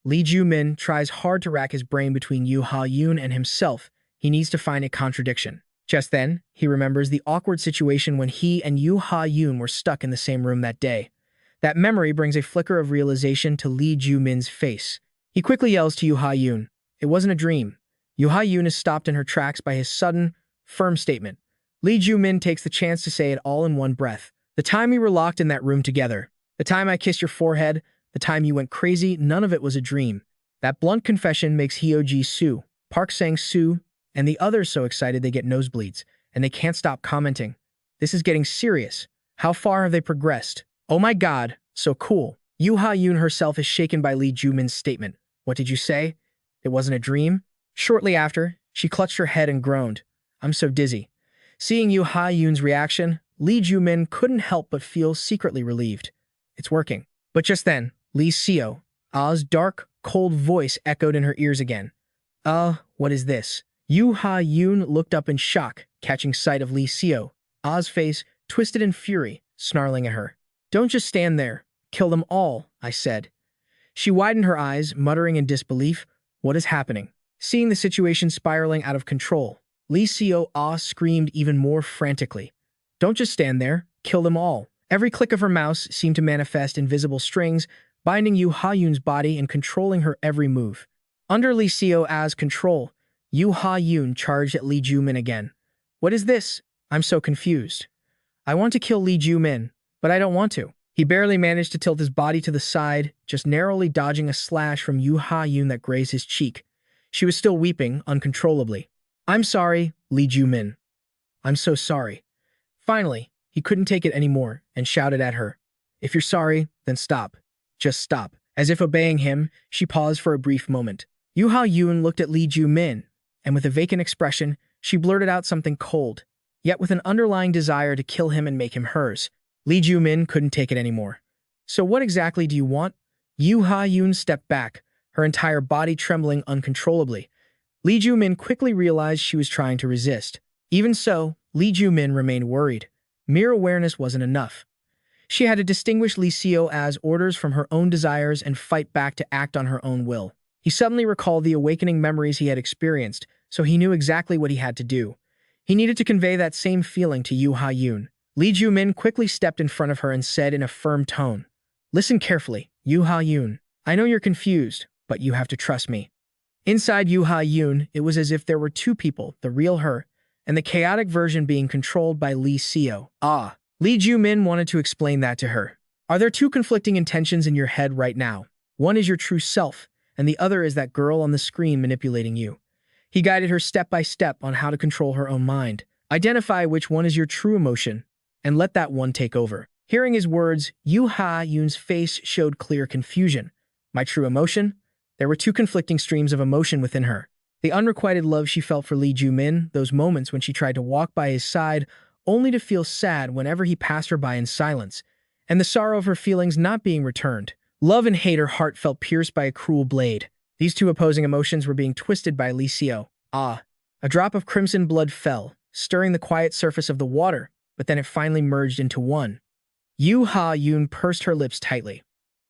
Lee Joo Min tries hard to rack his brain between Yoo Ha-yoon and himself. He needs to find a contradiction. Just then, he remembers the awkward situation when he and Yoo Ha-yoon were stuck in the same room that day. That memory brings a flicker of realization to Lee Joo Min's face. He quickly yells to Yoo Ha-yoon, "It wasn't a dream." Yoo Ha-yoon is stopped in her tracks by his sudden, firm statement. Lee Joo Min takes the chance to say it all in one breath. "The time we were locked in that room together, the time I kissed your forehead, the time you went crazy, none of it was a dream." That blunt confession makes Hyo-ji Soo, Park Sang-soo, and the others so excited they get nosebleeds, and they can't stop commenting. This is getting serious. How far have they progressed? Oh my god, so cool. Yoo Ha-yoon herself is shaken by Lee Joo Min's statement. What did you say? It wasn't a dream? Shortly after, she clutched her head and groaned. I'm so dizzy. Seeing Yoo Ha-yoon's reaction, Lee Joo Min couldn't help but feel secretly relieved. It's working. But just then, Lee Seo, Ah's dark, cold voice echoed in her ears again. What is this? Yoo Ha-yoon looked up in shock, catching sight of Lee Seo, Ah's face twisted in fury, snarling at her. Don't just stand there. Kill them all, I said. She widened her eyes, muttering in disbelief. What is happening? Seeing the situation spiraling out of control, Lee Seo Ah screamed even more frantically. Don't just stand there. Kill them all. Every click of her mouse seemed to manifest invisible strings, binding Yoo Ha-yoon's body and controlling her every move. Under Lee Seo Ah's control, Yoo Ha-yoon charged at Lee Joo Min again. What is this? I'm so confused. I want to kill Lee Joo Min, but I don't want to. He barely managed to tilt his body to the side, just narrowly dodging a slash from Yoo Ha-yoon that grazed his cheek. She was still weeping uncontrollably. I'm sorry, Lee Joo Min. I'm so sorry. Finally, he couldn't take it anymore and shouted at her. If you're sorry, then stop. Just stop. As if obeying him, she paused for a brief moment. Yoo Ha-yoon looked at Lee Joo Min, and with a vacant expression, she blurted out something cold, yet with an underlying desire to kill him and make him hers. Lee Joo Min couldn't take it anymore. So what exactly do you want? Yoo Ha-yoon stepped back, her entire body trembling uncontrollably. Lee Joo Min quickly realized she was trying to resist. Even so, Lee Joo Min remained worried. Mere awareness wasn't enough. She had to distinguish Lee Seo as orders from her own desires and fight back to act on her own will. He suddenly recalled the awakening memories he had experienced, so he knew exactly what he had to do. He needed to convey that same feeling to Yoo Ha-yoon. Lee Joo Min quickly stepped in front of her and said in a firm tone, Listen carefully, Yoo Ha-yoon. I know you're confused, but you have to trust me. Inside Yoo Ha-yoon, it was as if there were two people, the real her, and the chaotic version being controlled by Lee Seo. Lee Joo Min wanted to explain that to her. Are there two conflicting intentions in your head right now? One is your true self, and the other is that girl on the screen manipulating you. He guided her step by step on how to control her own mind. Identify which one is your true emotion, and let that one take over. Hearing his words, Yoo Ha-yoon's face showed clear confusion. My true emotion? There were two conflicting streams of emotion within her. The unrequited love she felt for Lee Joo Min, those moments when she tried to walk by his side, only to feel sad whenever he passed her by in silence, and the sorrow of her feelings not being returned. Love and hate her heart felt pierced by a cruel blade. These two opposing emotions were being twisted by Lee Seo. A drop of crimson blood fell, stirring the quiet surface of the water, but then it finally merged into one. Yoo Ha-yoon pursed her lips tightly.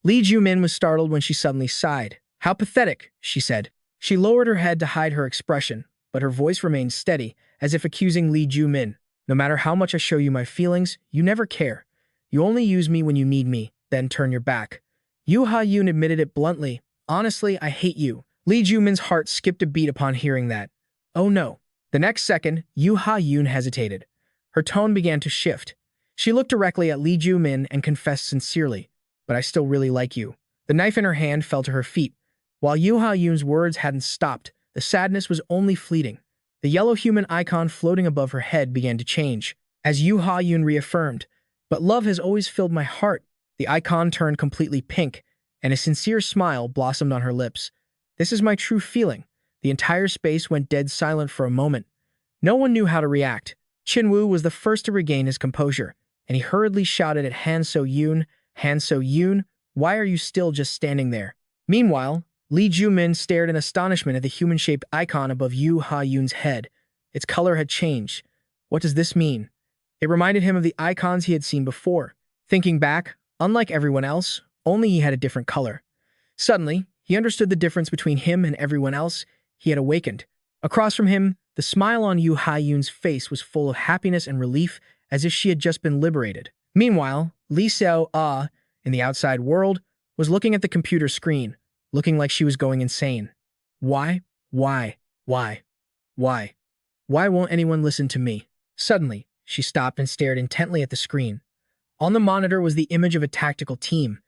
Lee Joo Min was startled when she suddenly sighed. How pathetic, she said. She lowered her head to hide her expression, but her voice remained steady, as if accusing Lee Joo Min. No matter how much I show you my feelings, you never care. You only use me when you need me, then turn your back. Yoo Ha-yoon admitted it bluntly. Honestly, I hate you. Lee Joo Min's heart skipped a beat upon hearing that. Oh no. The next second, Yoo Ha-yoon hesitated. Her tone began to shift. She looked directly at Lee Joo Min and confessed sincerely, but I still really like you. The knife in her hand fell to her feet. While Yoo Ha-yoon's words hadn't stopped, the sadness was only fleeting. The yellow human icon floating above her head began to change, as Yoo Ha-yoon reaffirmed, but love has always filled my heart. The icon turned completely pink, and a sincere smile blossomed on her lips. This is my true feeling. The entire space went dead silent for a moment. No one knew how to react. Chin-woo was the first to regain his composure, and he hurriedly shouted at Han So-yoon, Han So-yoon, why are you still just standing there? Meanwhile, Lee Joo Min stared in astonishment at the human-shaped icon above Yoo Ha-yoon's head. Its color had changed. What does this mean? It reminded him of the icons he had seen before. Thinking back, unlike everyone else, only he had a different color. Suddenly, he understood the difference between him and everyone else. He had awakened. Across from him, the smile on Yoo Ha-yoon's face was full of happiness and relief, as if she had just been liberated. Meanwhile, Lee Seo-ah, in the outside world, was looking at the computer screen, looking like she was going insane. Why? Why? Why? Why? Why won't anyone listen to me? Suddenly, she stopped and stared intently at the screen. On the monitor was the image of a tactical team.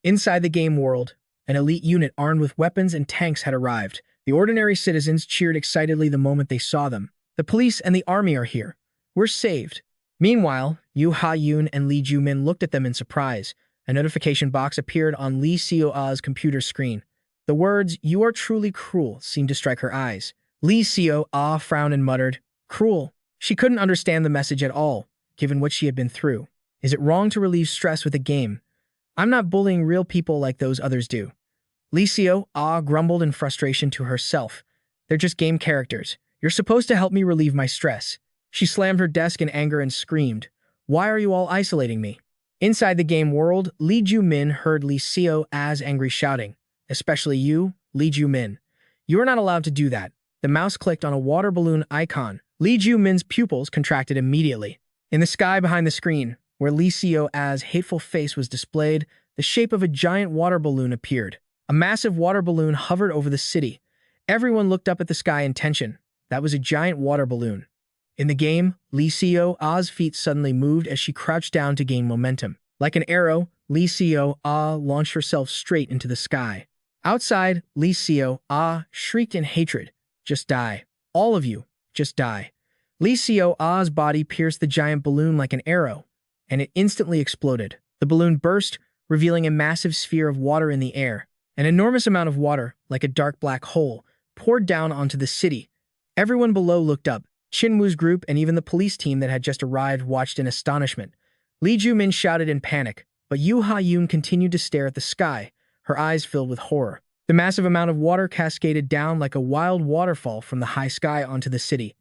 Inside the game world, an elite unit armed with weapons and tanks had arrived. The ordinary citizens cheered excitedly the moment they saw them. The police and the army are here. We're saved. Meanwhile, Yoo Ha-yoon and Lee Joo Min looked at them in surprise. A notification box appeared on Lee Seo-ah's computer screen. The words, "You are truly cruel," seemed to strike her eyes. Lee Seo-ah frowned and muttered, "Cruel." She couldn't understand the message at all, given what she had been through. Is it wrong to relieve stress with a game? I'm not bullying real people like those others do. Lee Seo-ah grumbled in frustration to herself. They're just game characters. You're supposed to help me relieve my stress. She slammed her desk in anger and screamed, "Why are you all isolating me?" Inside the game world, Lee Joo Min heard Lee Seo-ah's angry shouting. Especially you, Lee Joo Min. You are not allowed to do that. The mouse clicked on a water balloon icon. Lee Joo Min's pupils contracted immediately. In the sky behind the screen, where Lee Seo-ah's hateful face was displayed, the shape of a giant water balloon appeared. A massive water balloon hovered over the city. Everyone looked up at the sky in tension. That was a giant water balloon. In the game, Lee Seo-ah's feet suddenly moved as she crouched down to gain momentum. Like an arrow, Lee Seo-ah launched herself straight into the sky. Outside, Lee Seo-ah shrieked in hatred. Just die. All of you, just die. Lee Seo-ah's body pierced the giant balloon like an arrow, and it instantly exploded. The balloon burst, revealing a massive sphere of water in the air. An enormous amount of water, like a dark black hole, poured down onto the city. Everyone below looked up. Chin-woo's group and even the police team that had just arrived watched in astonishment. Lee Joo Min shouted in panic, but Yoo Ha-yoon continued to stare at the sky, her eyes filled with horror. The massive amount of water cascaded down like a wild waterfall from the high sky onto the city.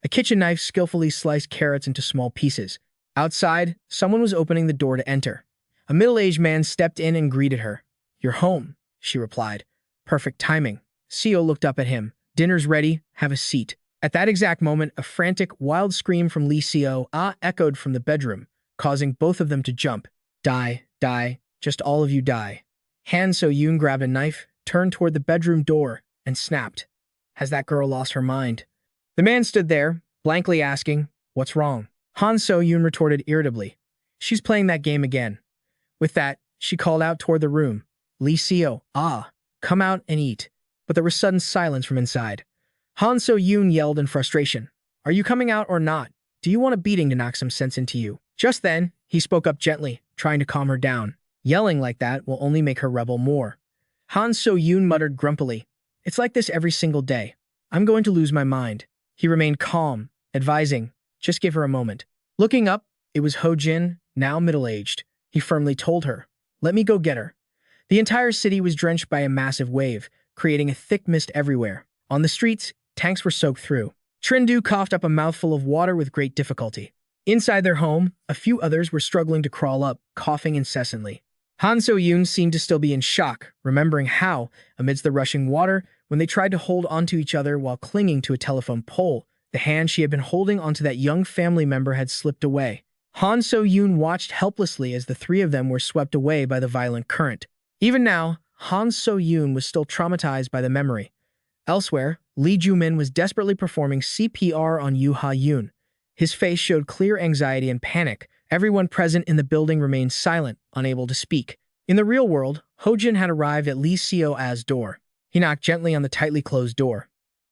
A kitchen knife skillfully sliced carrots into small pieces. Outside, someone was opening the door to enter. A middle-aged man stepped in and greeted her. "You're home," she replied. "Perfect timing." Seo looked up at him. "Dinner's ready. Have a seat." At that exact moment, a frantic, wild scream from Lee Seo-ah echoed from the bedroom, causing both of them to jump. "Die, die, just all of you die." Han So-yoon grabbed a knife, turned toward the bedroom door, and snapped. "Has that girl lost her mind?" The man stood there, blankly asking, "What's wrong?" Han So-yoon retorted irritably, "She's playing that game again." With that, she called out toward the room, "Lee Seo-ah, come out and eat." But there was sudden silence from inside. Han So-yoon yelled in frustration, "Are you coming out or not? Do you want a beating to knock some sense into you?" Just then, he spoke up gently, trying to calm her down. Yelling like that will only make her rebel more. Han So-yoon muttered grumpily, "It's like this every single day. I'm going to lose my mind." He remained calm, advising, "Just give her a moment." Looking up, it was Ho-jin, now middle-aged. He firmly told her, "Let me go get her." The entire city was drenched by a massive wave, creating a thick mist everywhere. On the streets, tanks were soaked through. Trindu coughed up a mouthful of water with great difficulty. Inside their home, a few others were struggling to crawl up, coughing incessantly. Han So-yoon seemed to still be in shock, remembering how, amidst the rushing water, when they tried to hold onto each other while clinging to a telephone pole, the hand she had been holding onto that young family member had slipped away. Han So-yoon watched helplessly as the three of them were swept away by the violent current. Even now, Han So-yoon was still traumatized by the memory. Elsewhere, Lee Joo Min was desperately performing CPR on Yoo Ha-yoon. His face showed clear anxiety and panic. Everyone present in the building remained silent, unable to speak. In the real world, Ho-jin had arrived at Lee Seo-ah's door. He knocked gently on the tightly closed door.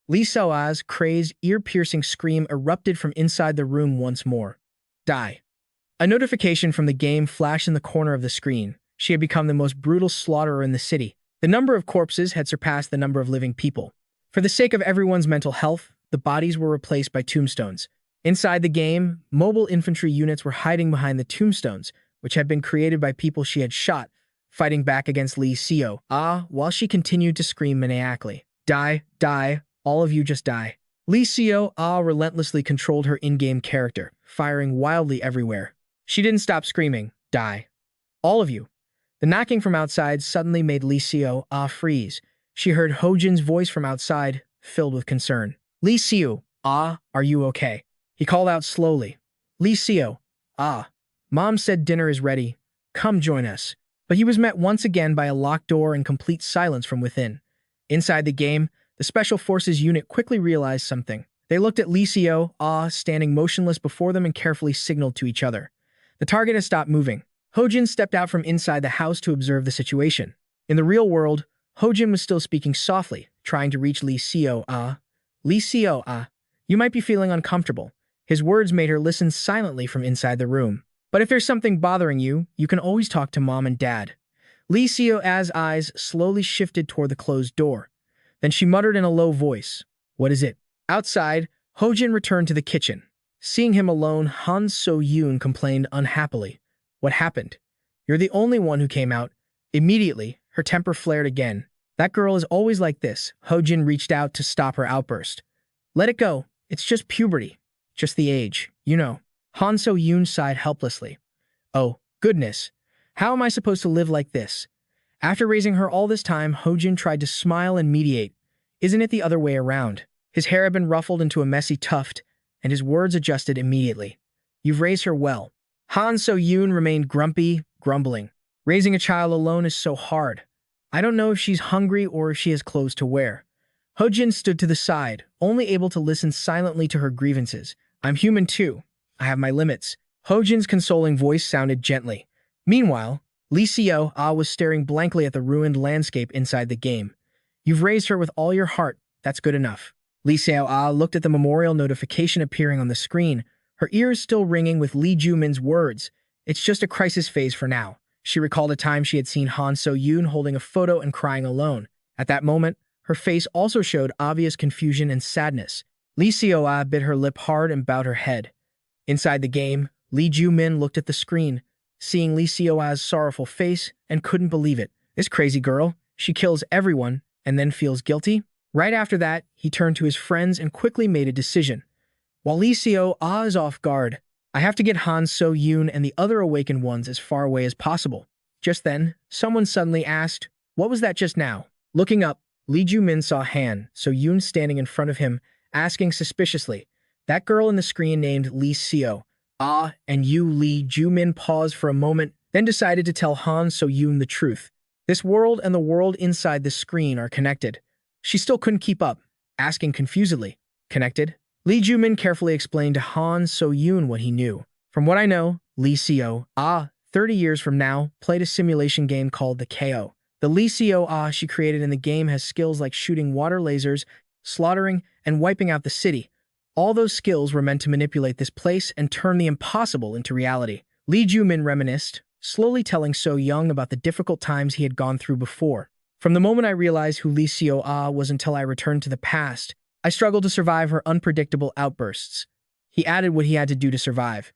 Lee Seo-ah's crazed, ear-piercing scream erupted from inside the room once more. "Die." A notification from the game flashed in the corner of the screen. She had become the most brutal slaughterer in the city. The number of corpses had surpassed the number of living people. For the sake of everyone's mental health, the bodies were replaced by tombstones. Inside the game, mobile infantry units were hiding behind the tombstones, which had been created by people she had shot, fighting back against Lee Seo-ah while she continued to scream maniacally. "Die, die, all of you just die." Lee Seo relentlessly controlled her in-game character, firing wildly everywhere. She didn't stop screaming, "Die. All of you." The knocking from outside suddenly made Lee Seo freeze. She heard Hojin's voice from outside, filled with concern. "Lee Seo, are you okay?" He called out slowly. "Lee Seo, Mom said dinner is ready. Come join us." But he was met once again by a locked door and complete silence from within. Inside the game, the Special Forces unit quickly realized something. They looked at Lee Seo, standing motionless before them and carefully signaled to each other. The target has stopped moving. Hojin stepped out from inside the house to observe the situation. In the real world, Hojin was still speaking softly, trying to reach Lee Seo, Lee Seo, you might be feeling uncomfortable. His words made her listen silently from inside the room. But if there's something bothering you, you can always talk to Mom and Dad. Lee Seo's eyes slowly shifted toward the closed door. Then she muttered in a low voice, "What is it?" Outside, Hojin returned to the kitchen. Seeing him alone, Han So-yoon complained unhappily. "What happened? You're the only one who came out." Immediately, her temper flared again. "That girl is always like this." Hojin reached out to stop her outburst. "Let it go. It's just puberty. Just the age, you know." Han So-yoon sighed helplessly. "Oh, goodness. How am I supposed to live like this?" After raising her all this time, Hojin tried to smile and mediate. "Isn't it the other way around?" His hair had been ruffled into a messy tuft, and his words adjusted immediately. "You've raised her well." Han So-yoon remained grumpy, grumbling. "Raising a child alone is so hard. I don't know if she's hungry or if she has clothes to wear." Hojin stood to the side, only able to listen silently to her grievances. "I'm human too. I have my limits." Hojin's consoling voice sounded gently. Meanwhile, Lee Seo was staring blankly at the ruined landscape inside the game. "You've raised her with all your heart. That's good enough." Lee Seo looked at the memorial notification appearing on the screen, her ears still ringing with Lee Joo Min's words. "It's just a crisis phase for now." She recalled a time she had seen Han So-yoon holding a photo and crying alone. At that moment, her face also showed obvious confusion and sadness. Lee Seo bit her lip hard and bowed her head. Inside the game, Lee Joo Min looked at the screen, seeing Lee Seo's sorrowful face, and couldn't believe it. This crazy girl, she kills everyone and then feels guilty? Right after that, he turned to his friends and quickly made a decision. While Lee Seo is off guard, "I have to get Han So-yoon and the other awakened ones as far away as possible." Just then, someone suddenly asked, "What was that just now?" Looking up, Lee Joo Min saw Han So-yoon standing in front of him, asking suspiciously, "That girl in the screen named Lee Seo, and you?" Lee Joo Min paused for a moment, then decided to tell Han So-yoon the truth. This world and the world inside the screen are connected. She still couldn't keep up, asking confusedly, "Connected?" Lee Joo Min carefully explained to Han So-yoon what he knew. "From what I know, Lee Seo, 30 years from now, played a simulation game called the KO. The Lee Seo she created in the game has skills like shooting water lasers, slaughtering, and wiping out the city. All those skills were meant to manipulate this place and turn the impossible into reality." Lee Joo Min reminisced, slowly telling So-young about the difficult times he had gone through before. "From the moment I realized who Lee Seo was until I returned to the past, I struggled to survive her unpredictable outbursts." He added what he had to do to survive.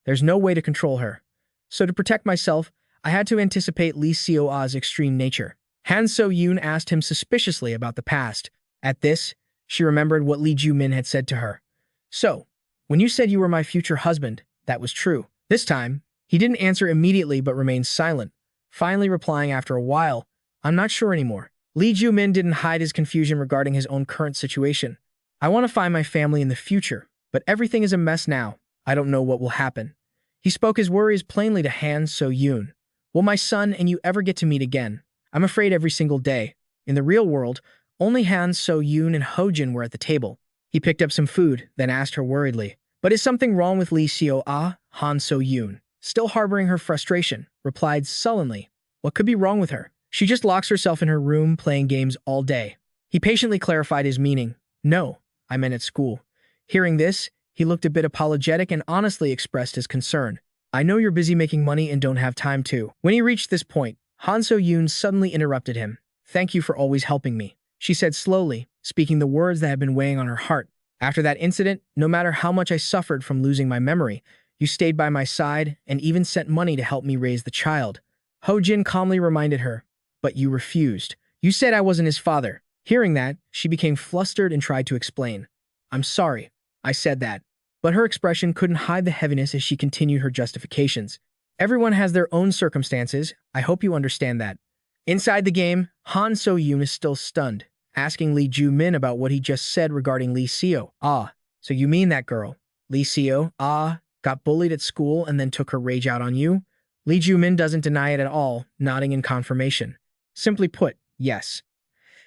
"There's no way to control her. So to protect myself, I had to anticipate Lee Seo's extreme nature." Han So-yoon asked him suspiciously about the past. At this, she remembered what Lee Joo Min had said to her. "So, when you said you were my future husband, that was true." This time, he didn't answer immediately but remained silent, finally replying after a while, "I'm not sure anymore." Lee Joo Min didn't hide his confusion regarding his own current situation. "I want to find my family in the future, but everything is a mess now. I don't know what will happen." He spoke his worries plainly to Han So-yoon. "Will my son and you ever get to meet again? I'm afraid every single day." In the real world, only Han So-yoon and Hojin were at the table. He picked up some food, then asked her worriedly, "But is something wrong with Lee Seo?" Han So-yoon, still harboring her frustration, replied sullenly, "What could be wrong with her? She just locks herself in her room playing games all day." He patiently clarified his meaning. "No, I meant at school." Hearing this, he looked a bit apologetic and honestly expressed his concern. "I know you're busy making money and don't have time to." When he reached this point, Han So-yoon suddenly interrupted him. "Thank you for always helping me," she said slowly, speaking the words that had been weighing on her heart. "After that incident, no matter how much I suffered from losing my memory, you stayed by my side and even sent money to help me raise the child." Hojin calmly reminded her, "But you refused. You said I wasn't his father." Hearing that, she became flustered and tried to explain. I'm sorry. I said that. But her expression couldn't hide the heaviness as she continued her justifications. Everyone has their own circumstances. I hope you understand that. Inside the game, Han So-yoon is still stunned, asking Lee Joo Min about what he just said regarding Lee Seo. Ah, so you mean that girl, Lee Seo, got bullied at school and then took her rage out on you? Lee Joo Min doesn't deny it at all, nodding in confirmation. Simply put, yes.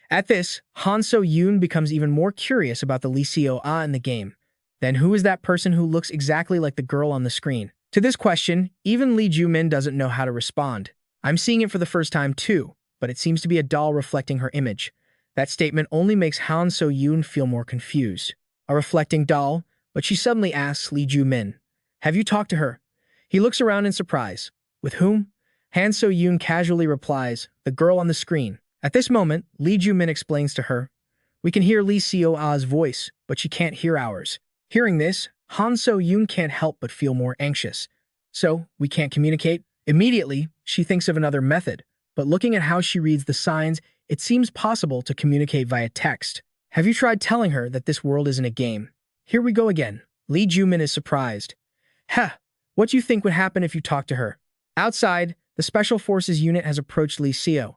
At this, Han So-yoon becomes even more curious about the Lee Seo in the game. Then who is that person who looks exactly like the girl on the screen? To this question, even Lee Joo Min doesn't know how to respond. I'm seeing it for the first time too, but it seems to be a doll reflecting her image. That statement only makes Han So-yoon feel more confused. A reflecting doll, but she suddenly asks Lee Joo Min, "Have you talked to her?" He looks around in surprise. With whom? Han So-yoon casually replies, "The girl on the screen." At this moment, Lee Joo Min explains to her, "We can hear Lee Seo-a's voice, but she can't hear ours." Hearing this, Han So-yoon can't help but feel more anxious. "So, we can't communicate?" Immediately, she thinks of another method, but looking at how she reads the signs, it seems possible to communicate via text. Have you tried telling her that this world isn't a game? Here we go again. Lee Joo Min is surprised. What do you think would happen if you talked to her? Outside, the Special Forces unit has approached Lee Seo,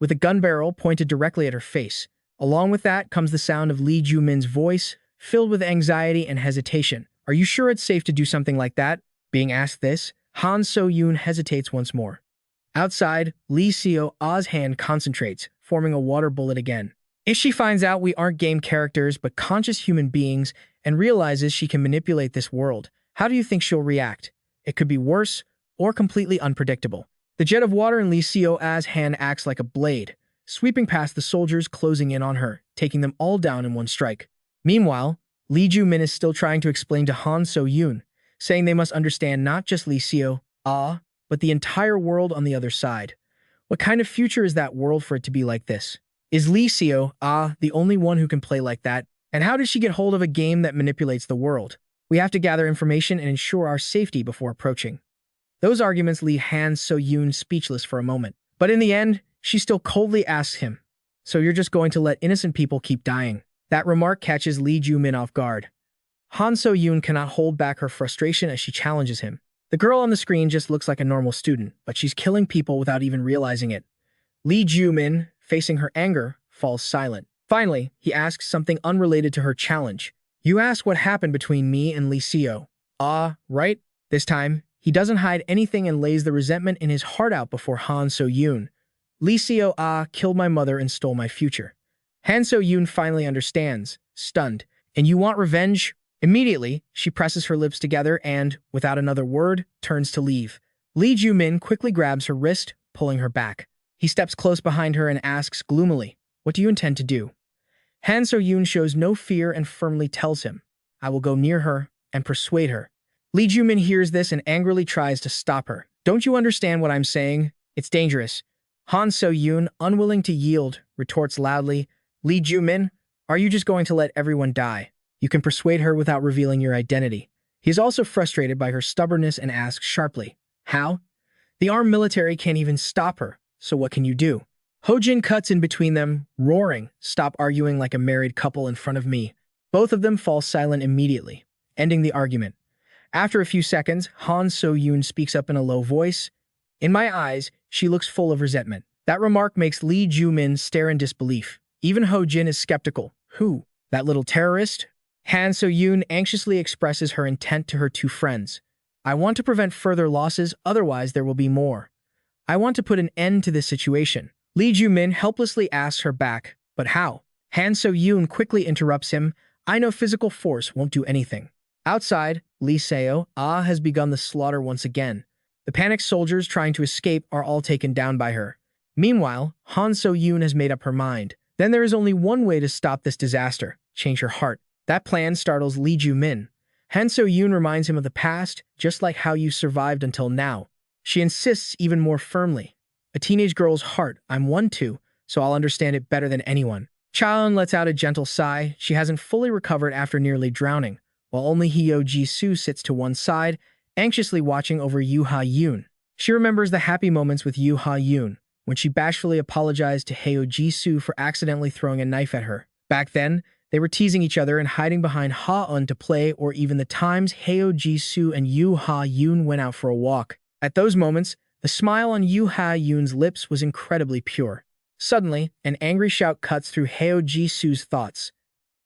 with a gun barrel pointed directly at her face. Along with that comes the sound of Lee Joo Min's voice, filled with anxiety and hesitation. "Are you sure it's safe to do something like that?" Being asked this, Han So-yoon hesitates once more. Outside, Lee Seo-a's hand concentrates, forming a water bullet again. If she finds out we aren't game characters but conscious human beings and realizes she can manipulate this world, how do you think she'll react? It could be worse or completely unpredictable. The jet of water in Lee Seo-a's hand acts like a blade, sweeping past the soldiers closing in on her, taking them all down in one strike. Meanwhile, Lee Joo Min is still trying to explain to Han So-yoon, saying they must understand not just Lee Seo, but the entire world on the other side. What kind of future is that world for it to be like this? Is Lee Seo, the only one who can play like that? And how did she get hold of a game that manipulates the world? We have to gather information and ensure our safety before approaching. Those arguments leave Han So-yoon speechless for a moment. But in the end, she still coldly asks him, "So you're just going to let innocent people keep dying?" That remark catches Lee Joo Min off guard. Han So-yoon cannot hold back her frustration as she challenges him. The girl on the screen just looks like a normal student, but she's killing people without even realizing it. Lee Joo Min, facing her anger, falls silent. Finally, he asks something unrelated to her challenge. "You asked what happened between me and Lee Seo. Right?" This time, he doesn't hide anything and lays the resentment in his heart out before Han So-yoon. "Lee Seo, killed my mother and stole my future." Han So-yoon finally understands, stunned. "And you want revenge?" Immediately, she presses her lips together and, without another word, turns to leave. Lee Joo Min quickly grabs her wrist, pulling her back. He steps close behind her and asks gloomily, "What do you intend to do?" Han So-yoon shows no fear and firmly tells him, "I will go near her and persuade her." Lee Joo Min hears this and angrily tries to stop her. "Don't you understand what I'm saying? It's dangerous." Han So-yoon, unwilling to yield, retorts loudly, "Lee Joo Min, are you just going to let everyone die? You can persuade her without revealing your identity." He is also frustrated by her stubbornness and asks sharply, "How? The armed military can't even stop her, so what can you do?" Ho-jin cuts in between them, roaring, "Stop arguing like a married couple in front of me." Both of them fall silent immediately, ending the argument. After a few seconds, Han So-yoon speaks up in a low voice. "In my eyes, she looks full of resentment." That remark makes Lee Joo Min stare in disbelief. Even Ho-jin is skeptical. "Who? That little terrorist?" Han So-yoon anxiously expresses her intent to her two friends. "I want to prevent further losses, otherwise there will be more. I want to put an end to this situation." Lee Joo Min helplessly asks her back, "But how?" Han So-yoon quickly interrupts him. "I know physical force won't do anything." Outside, Lee Seo has begun the slaughter once again. The panicked soldiers trying to escape are all taken down by her. Meanwhile, Han So-yoon has made up her mind. Then there is only one way to stop this disaster: change her heart. That plan startles Lee Joo Min. Han So-yoon reminds him of the past, just like how you survived until now. She insists even more firmly. "A teenage girl's heart, I'm one too, so I'll understand it better than anyone." Chaeun lets out a gentle sigh. She hasn't fully recovered after nearly drowning, while only Hyo Ji-soo sits to one side, anxiously watching over Yoo Ha-yoon. She remembers the happy moments with Yoo Ha-yoon, when she bashfully apologized to Hyo Ji-soo for accidentally throwing a knife at her. Back then, They were teasing each other and hiding behind Ha-eun to play, or even the times Heo Ji-soo and Yoo Ha-yoon went out for a walk. At those moments, the smile on Yoo Ha-yoon's lips was incredibly pure. Suddenly, an angry shout cuts through Heo Ji-soo's thoughts.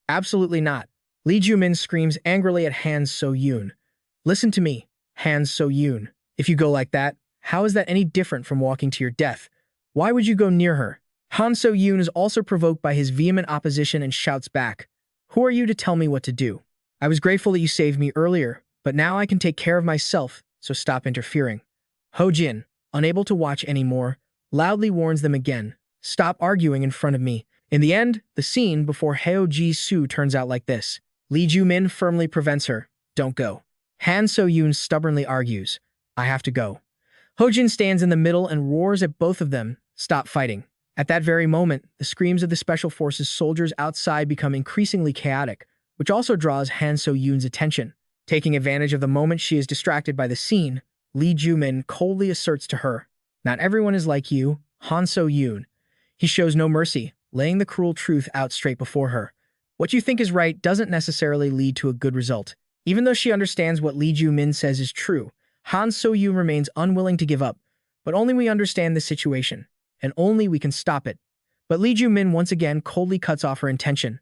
Absolutely not. Lee Joo Min screams angrily at Han So-yoon. Listen to me, Han So-yoon. If you go like that, how is that any different from walking to your death? Why would you go near her? Han So-yoon is also provoked by his vehement opposition and shouts back. Who are you to tell me what to do? I was grateful that you saved me earlier, but now I can take care of myself, so stop interfering. Ho Jin, unable to watch anymore, loudly warns them again. Stop arguing in front of me. In the end, the scene before Heo Ji-soo turns out like this. Lee Joo Min firmly prevents her. Don't go. Han So-yoon stubbornly argues. I have to go. Ho Jin stands in the middle and roars at both of them. Stop fighting. At that very moment, the screams of the Special Forces soldiers outside become increasingly chaotic, which also draws Han So-yoon's attention. Taking advantage of the moment she is distracted by the scene, Lee Joo Min coldly asserts to her, not everyone is like you, Han So-yoon. He shows no mercy, laying the cruel truth out straight before her. What you think is right doesn't necessarily lead to a good result. Even though she understands what Lee Joo Min says is true, Han So-yoon remains unwilling to give up. But only we understand the situation, and only we can stop it. But Lee Joo Min once again coldly cuts off her intention.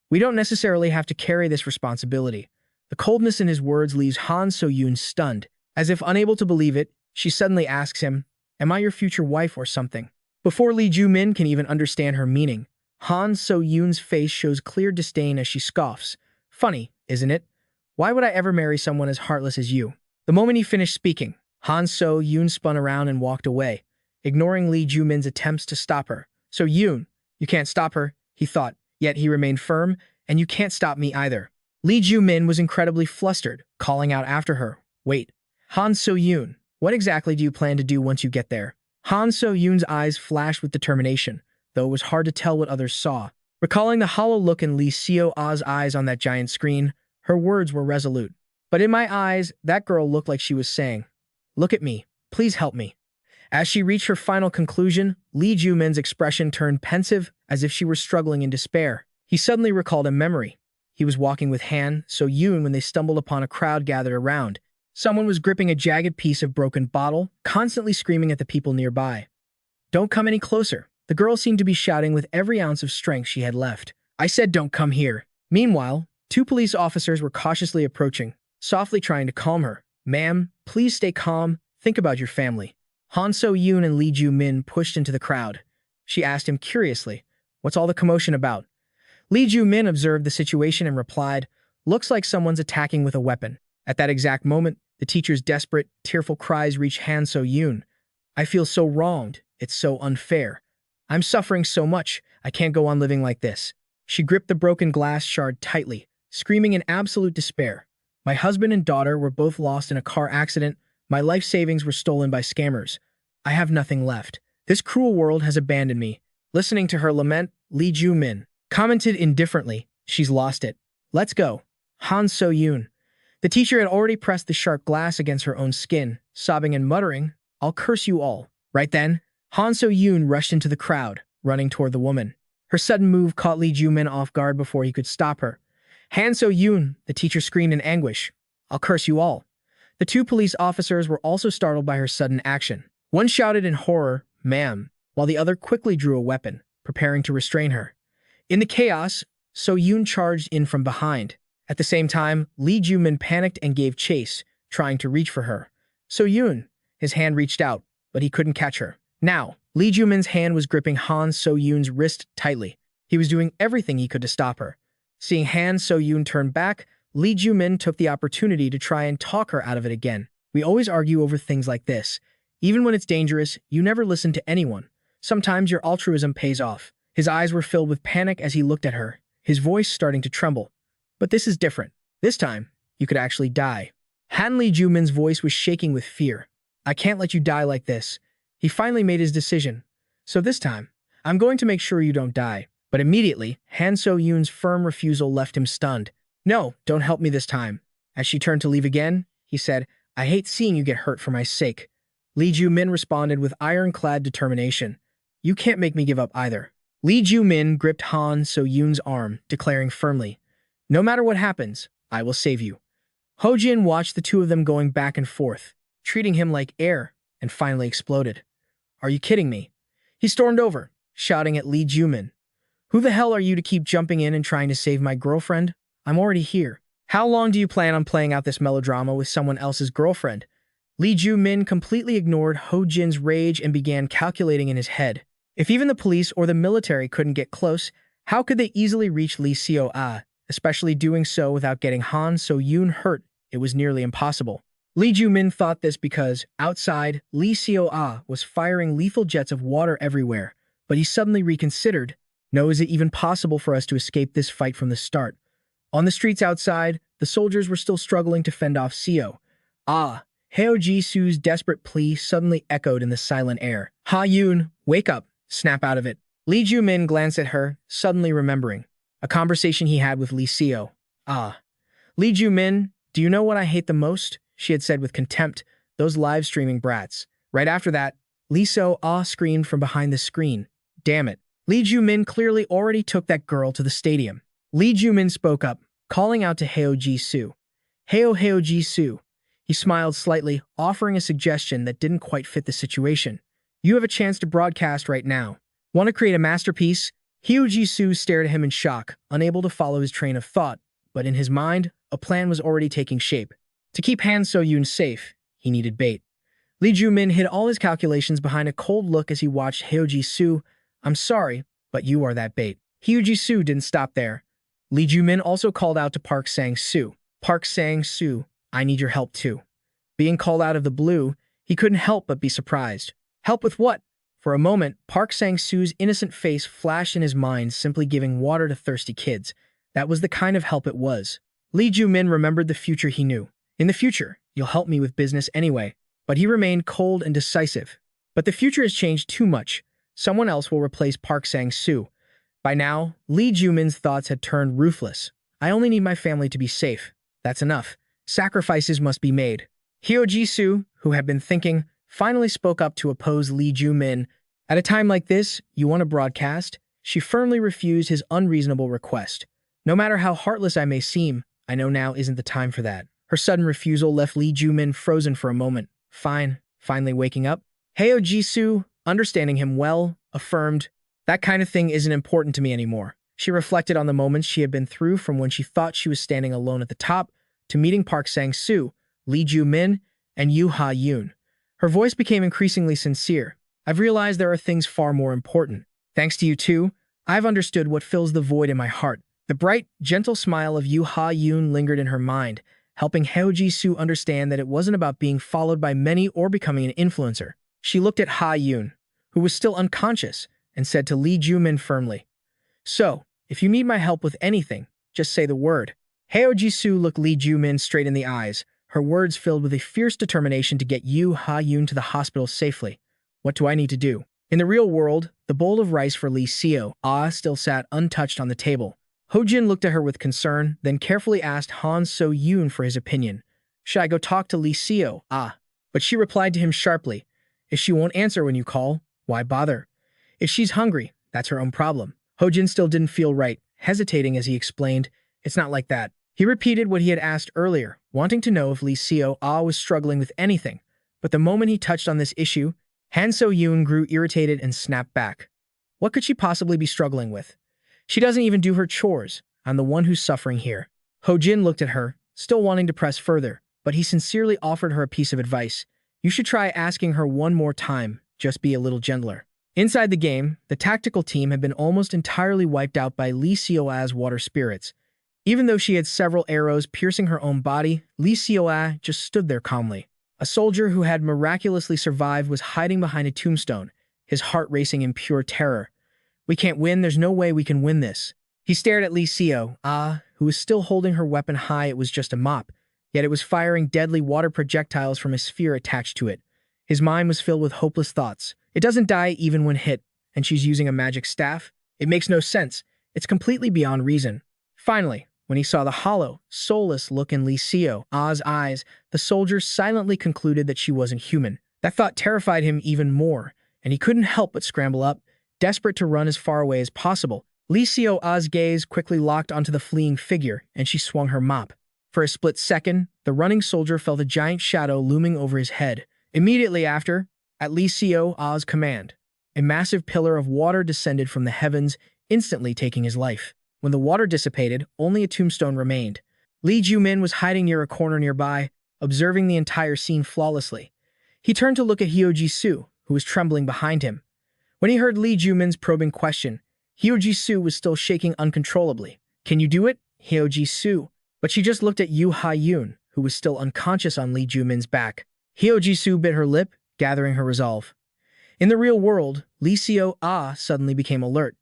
We don't necessarily have to carry this responsibility. The coldness in his words leaves Han So-yoon stunned. As if unable to believe it, she suddenly asks him, Am I your future wife or something? Before Lee Joo Min can even understand her meaning, Han So-yoon's face shows clear disdain as she scoffs. Funny, isn't it? Why would I ever marry someone as heartless as you? The moment he finished speaking, Han So-yoon spun around and walked away, ignoring Lee Joo Min's attempts to stop her. So-yoon, you can't stop her, he thought, yet he remained firm, and you can't stop me either. Lee Joo Min was incredibly flustered, calling out after her, Wait, Han So-yoon, what exactly do you plan to do once you get there? Han So-yoon's eyes flashed with determination, though it was hard to tell what others saw. Recalling the hollow look in Lee Seo-ah's eyes on that giant screen, her words were resolute. But in my eyes, that girl looked like she was saying, Look at me, please help me. As she reached her final conclusion, Lee Joo Min's expression turned pensive as if she were struggling in despair. He suddenly recalled a memory. He was walking with Han So-yoon when they stumbled upon a crowd gathered around. Someone was gripping a jagged piece of broken bottle, constantly screaming at the people nearby. Don't come any closer. The girl seemed to be shouting with every ounce of strength she had left. I said don't come here. Meanwhile, two police officers were cautiously approaching, softly trying to calm her. Ma'am, please stay calm. Think about your family. Han So-yoon and Lee Joo Min pushed into the crowd. She asked him curiously, What's all the commotion about? Lee Joo Min observed the situation and replied, Looks like someone's attacking with a weapon. At that exact moment, the teacher's desperate, tearful cries reached Han So-yoon. I feel so wronged. It's so unfair. I'm suffering so much. I can't go on living like this. She gripped the broken glass shard tightly, screaming in absolute despair. My husband and daughter were both lost in a car accident. My life savings were stolen by scammers. I have nothing left. This cruel world has abandoned me. Listening to her lament, Lee Joo Min commented indifferently, She's lost it. Let's go. Han So-yoon. The teacher had already pressed the sharp glass against her own skin, sobbing and muttering, I'll curse you all. Right then, Han So-yoon rushed into the crowd, running toward the woman. Her sudden move caught Lee Joo Min off guard before he could stop her. Han So-yoon, the teacher screamed in anguish. I'll curse you all. The two police officers were also startled by her sudden action. One shouted in horror, Ma'am, while the other quickly drew a weapon, preparing to restrain her. In the chaos, So-yoon charged in from behind. At the same time, Lee Joo Min panicked and gave chase, trying to reach for her. So-yoon, his hand reached out, but he couldn't catch her. Now, Lee Joo Min's hand was gripping Han So-yoon's wrist tightly. He was doing everything he could to stop her. Seeing Han So-yoon turn back, Lee Joo Min took the opportunity to try and talk her out of it again. We always argue over things like this. Even when it's dangerous, you never listen to anyone. Sometimes your altruism pays off. His eyes were filled with panic as he looked at her, his voice starting to tremble. But this is different. This time, you could actually die. Han Lee Joo Min's voice was shaking with fear. I can't let you die like this. He finally made his decision. So this time, I'm going to make sure you don't die. But immediately, Han So-yoon's firm refusal left him stunned. No, don't help me this time. As she turned to leave again, he said, I hate seeing you get hurt for my sake. Lee Joo Min responded with ironclad determination. You can't make me give up either. Lee Joo Min gripped Han So-yoon's arm, declaring firmly, "No matter what happens, I will save you." Ho Jin watched the two of them going back and forth, treating him like air, and finally exploded. "Are you kidding me?" He stormed over, shouting at Lee Joo Min. "Who the hell are you to keep jumping in and trying to save my girlfriend? I'm already here. How long do you plan on playing out this melodrama with someone else's girlfriend?" Lee Joo Min completely ignored Ho Jin's rage and began calculating in his head. If even the police or the military couldn't get close, how could they easily reach Lee Seo-ah? Especially doing so without getting Han So-yoon hurt, it was nearly impossible. Lee Joo Min thought this because, outside, Lee Seo-ah was firing lethal jets of water everywhere, but he suddenly reconsidered. No, is it even possible for us to escape this fight from the start? On the streets outside, the soldiers were still struggling to fend off Seo. Ah, Heo Ji-soo's desperate plea suddenly echoed in the silent air. "Ha-yoon, wake up, snap out of it." Lee Joo Min glanced at her, suddenly remembering a conversation he had with Lee Seo. "Ah. Lee Joo Min, do you know what I hate the most?" she had said with contempt. "Those live-streaming brats." Right after that, Lee Seo-ah screamed from behind the screen. "Damn it. Lee Joo Min clearly already took that girl to the stadium." Lee Joo Min spoke up, calling out to Heo Ji-soo. Heo Ji-soo." He smiled slightly, offering a suggestion that didn't quite fit the situation. "You have a chance to broadcast right now. Want to create a masterpiece?" Heo Ji-soo stared at him in shock, unable to follow his train of thought, but in his mind, a plan was already taking shape. To keep Han So-yoon safe, he needed bait. Lee Joo Min hid all his calculations behind a cold look as he watched Heo Ji-soo. "I'm sorry, but you are that bait." Heo Ji-soo didn't stop there. Lee Joo Min also called out to Park Sang-soo. "Park Sang-soo, I need your help too." Being called out of the blue, he couldn't help but be surprised. Help with what? For a moment, Park Sang-soo's innocent face flashed in his mind, simply giving water to thirsty kids. That was the kind of help it was. Lee Joo Min remembered the future he knew. "In the future, you'll help me with business anyway." But he remained cold and decisive. But the future has changed too much. Someone else will replace Park Sang-soo. By now, Lee Joo Min's thoughts had turned ruthless. "I only need my family to be safe. That's enough. Sacrifices must be made." Heo Ji-soo, who had been thinking, finally spoke up to oppose Lee Joo Min. "At a time like this, you want to broadcast?" She firmly refused his unreasonable request. "No matter how heartless I may seem, I know now isn't the time for that." Her sudden refusal left Lee Joo Min frozen for a moment. "Fine," finally waking up. Heo Ji-soo, understanding him well, affirmed, "That kind of thing isn't important to me anymore." She reflected on the moments she had been through, from when she thought she was standing alone at the top, to meeting Park Sang-soo, Lee Joo Min, and Yoo Ha-yoon. Her voice became increasingly sincere. "I've realized there are things far more important. Thanks to you too, I've understood what fills the void in my heart." The bright, gentle smile of Yoo Ha-yoon lingered in her mind, helping Heo Ji-soo understand that it wasn't about being followed by many or becoming an influencer. She looked at Ha-yoon, who was still unconscious, and said to Lee Joo Min firmly, "So, if you need my help with anything, just say the word." Heo Ji-soo looked Lee Joo Min straight in the eyes, her words filled with a fierce determination to get Yoo Ha-yoon to the hospital safely. "What do I need to do?" In the real world, the bowl of rice for Lee Seo-ah still sat untouched on the table. Ho Jin looked at her with concern, then carefully asked Han So-yoon for his opinion. "Should I go talk to Lee Seo-ah?" But she replied to him sharply, "If she won't answer when you call, why bother? If she's hungry, that's her own problem." Ho Jin still didn't feel right, hesitating as he explained, "It's not like that." He repeated what he had asked earlier, wanting to know if Lee Seo-ah was struggling with anything. But the moment he touched on this issue, Han So-yoon grew irritated and snapped back. What could she possibly be struggling with? She doesn't even do her chores. I'm the one who's suffering here. Ho Jin looked at her, still wanting to press further, but he sincerely offered her a piece of advice. "You should try asking her one more time, just be a little gentler." Inside the game, the tactical team had been almost entirely wiped out by Lee Seo-ah's water spirits. Even though she had several arrows piercing her own body, Lee Seo-ah just stood there calmly. A soldier who had miraculously survived was hiding behind a tombstone, his heart racing in pure terror. "We can't win, there's no way we can win this." He stared at Lee Seo-ah, who was still holding her weapon high. It was just a mop, yet it was firing deadly water projectiles from a sphere attached to it. His mind was filled with hopeless thoughts. It doesn't die even when hit, and she's using a magic staff? It makes no sense. It's completely beyond reason. Finally, when he saw the hollow, soulless look in Lee Seo-ah's eyes, the soldier silently concluded that she wasn't human. That thought terrified him even more, and he couldn't help but scramble up, Desperate to run as far away as possible, Lee Joo-ah's gaze quickly locked onto the fleeing figure, and she swung her mop. For a split second, the running soldier felt a giant shadow looming over his head. Immediately after, at Lee Joo-ah's command, a massive pillar of water descended from the heavens, instantly taking his life. When the water dissipated, only a tombstone remained. Lee Joo Min was hiding near a corner nearby, observing the entire scene flawlessly. He turned to look at Hyo Ji-soo, who was trembling behind him. When he heard Lee Joo Min's probing question, Hyo Ji-soo was still shaking uncontrollably. "Can you do it, Hyo Ji-soo?" But she just looked at Yoo Ha-yoon, who was still unconscious on Lee Joo Min's back. Hyo Ji-soo bit her lip, gathering her resolve. In the real world, Lee Joo-ah suddenly became alert.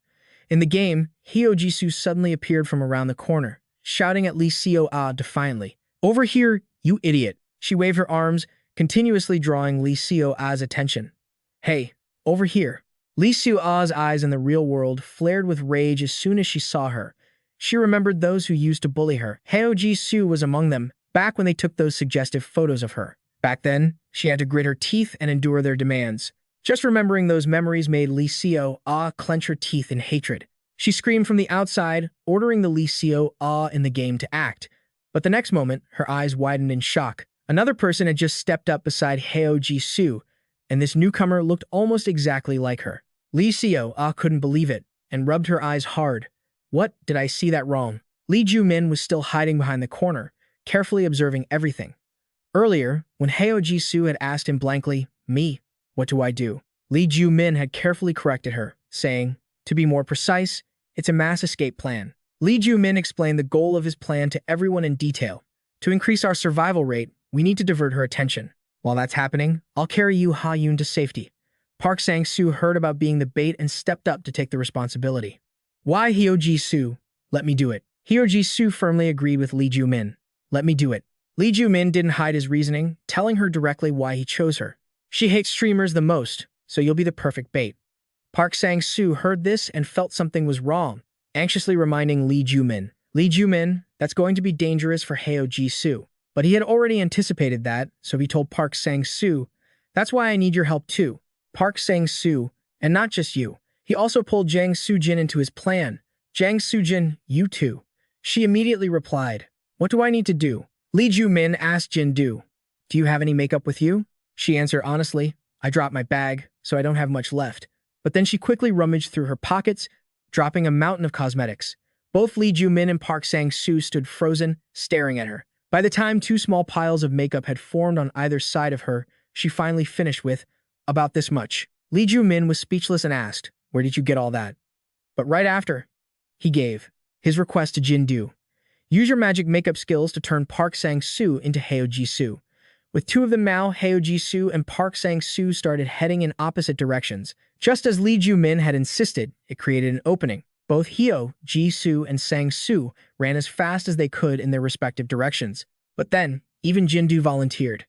In the game, Hyo Ji-soo suddenly appeared from around the corner, shouting at Lee Joo-ah defiantly. "Over here, you idiot!" She waved her arms, continuously drawing Lee Joo-ah's attention. "Hey, over here." Lee Joo-ah's eyes in the real world flared with rage as soon as she saw her. She remembered those who used to bully her. Hyo Ji-soo was among them, back when they took those suggestive photos of her. Back then, she had to grit her teeth and endure their demands. Just remembering those memories made Lee Joo-ah clench her teeth in hatred. She screamed from the outside, ordering the Lee Joo-ah in the game to act. But the next moment, her eyes widened in shock. Another person had just stepped up beside Hyo Ji-soo, and this newcomer looked almost exactly like her. Lee Joo-ah couldn't believe it, and rubbed her eyes hard. What, did I see that wrong? Lee Joo Min was still hiding behind the corner, carefully observing everything. Earlier, when Hyo Ji-soo had asked him blankly, "Me, what do I do?" Lee Joo Min had carefully corrected her, saying, "To be more precise, it's a mass escape plan." Lee Joo Min explained the goal of his plan to everyone in detail. "To increase our survival rate, we need to divert her attention. While that's happening, I'll carry Yoo Ha-yoon to safety." Park Sang-soo heard about being the bait and stepped up to take the responsibility. "Why, Hyo Ji-soo? Let me do it." Hyo Ji-soo firmly agreed with Lee Joo Min. "Let me do it." Lee Joo Min didn't hide his reasoning, telling her directly why he chose her. "She hates streamers the most, so you'll be the perfect bait." Park Sang-soo heard this and felt something was wrong, anxiously reminding Lee Joo Min. "Lee Joo Min, that's going to be dangerous for Hyo Ji-soo." But he had already anticipated that, so he told Park Sang-soo, "That's why I need your help too." Park Sang-soo, and not just you. He also pulled Jang Soo-jin into his plan. "Jang Soo-jin, you too." She immediately replied, "What do I need to do?" Lee Joo Min asked Jin-do, "Do you have any makeup with you?" She answered honestly, "I dropped my bag, so I don't have much left." But then she quickly rummaged through her pockets, dropping a mountain of cosmetics. Both Lee Joo Min and Park Sang-soo stood frozen, staring at her. By the time two small piles of makeup had formed on either side of her, she finally finished with, "About this much." Lee Joo Min was speechless and asked, "Where did you get all that?" But right after, he gave his request to Jin-do. "Use your magic makeup skills to turn Park Sang-soo into Hyo Ji-soo." With two of them now, Hyo Ji-soo and Park Sang-soo started heading in opposite directions. Just as Lee Joo Min had insisted, it created an opening. Both Hyo Ji-soo and Sang-soo ran as fast as they could in their respective directions. But then, even Jin-do volunteered.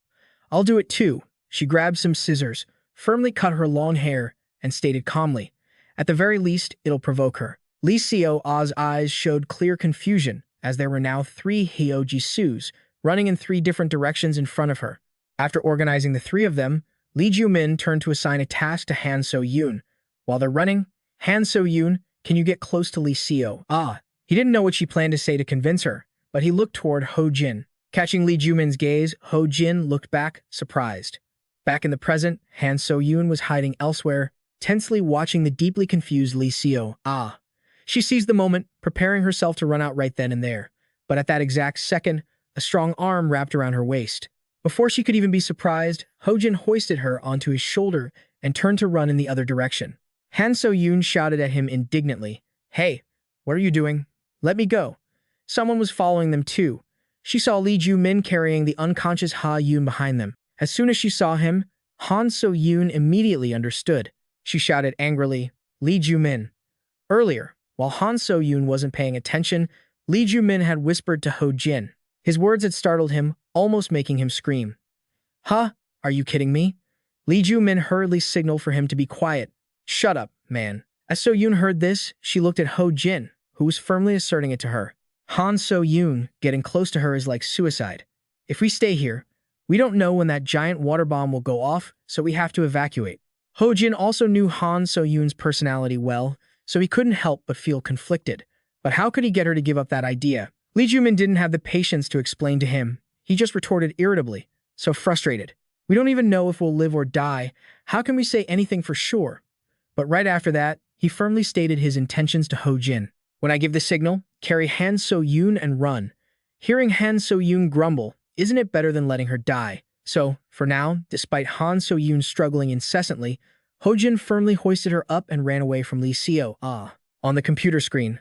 "I'll do it too." She grabbed some scissors, firmly cut her long hair, and stated calmly, "At the very least, it'll provoke her." Lee Joo-ah's eyes showed clear confusion, as there were now 3 Hyo Ji-soos running in 3 different directions in front of her. After organizing the 3 of them, Lee Joo Min turned to assign a task to Han So-yoon. While they're running, "Han So-yoon, can you get close to Lee Joo-ah?" He didn't know what she planned to say to convince her, but he looked toward Ho-jin. Catching Lee Joo Min's gaze, Ho-jin looked back, surprised. Back in the present, Han So-yoon was hiding elsewhere, tensely watching the deeply confused Lee Joo-ah. She seized the moment, preparing herself to run out right then and there. But at that exact second, a strong arm wrapped around her waist. Before she could even be surprised, Ho-jin hoisted her onto his shoulder and turned to run in the other direction. Han So-yoon shouted at him indignantly, "Hey, what are you doing? Let me go." Someone was following them too. She saw Lee Joo Min carrying the unconscious Ha-yoon behind them. As soon as she saw him, Han So-yoon immediately understood. She shouted angrily, "Lee Joo Min." Earlier, while Han So-yoon wasn't paying attention, Lee Joo Min had whispered to Ho-jin. His words had startled him, almost making him scream. "Huh? Are you kidding me?" Lee Joo Min hurriedly signaled for him to be quiet. "Shut up, man." As So-yoon heard this, she looked at Ho-jin, who was firmly asserting it to her. "Han So-yoon, getting close to her is like suicide. If we stay here, we don't know when that giant water bomb will go off, so we have to evacuate." Ho-jin also knew Han So-yoon's personality well, so he couldn't help but feel conflicted. But how could he get her to give up that idea? Lee Joo Min didn't have the patience to explain to him. He just retorted irritably, so frustrated. We don't even know if we'll live or die. How can we say anything for sure? But right after that, he firmly stated his intentions to Ho-jin. When I give the signal, carry Han So-yoon and run. Hearing Han So-yoon grumble, isn't it better than letting her die? So, for now, despite Han So-yoon struggling incessantly, Ho-jin firmly hoisted her up and ran away from Lee Seo-ah. On the computer screen,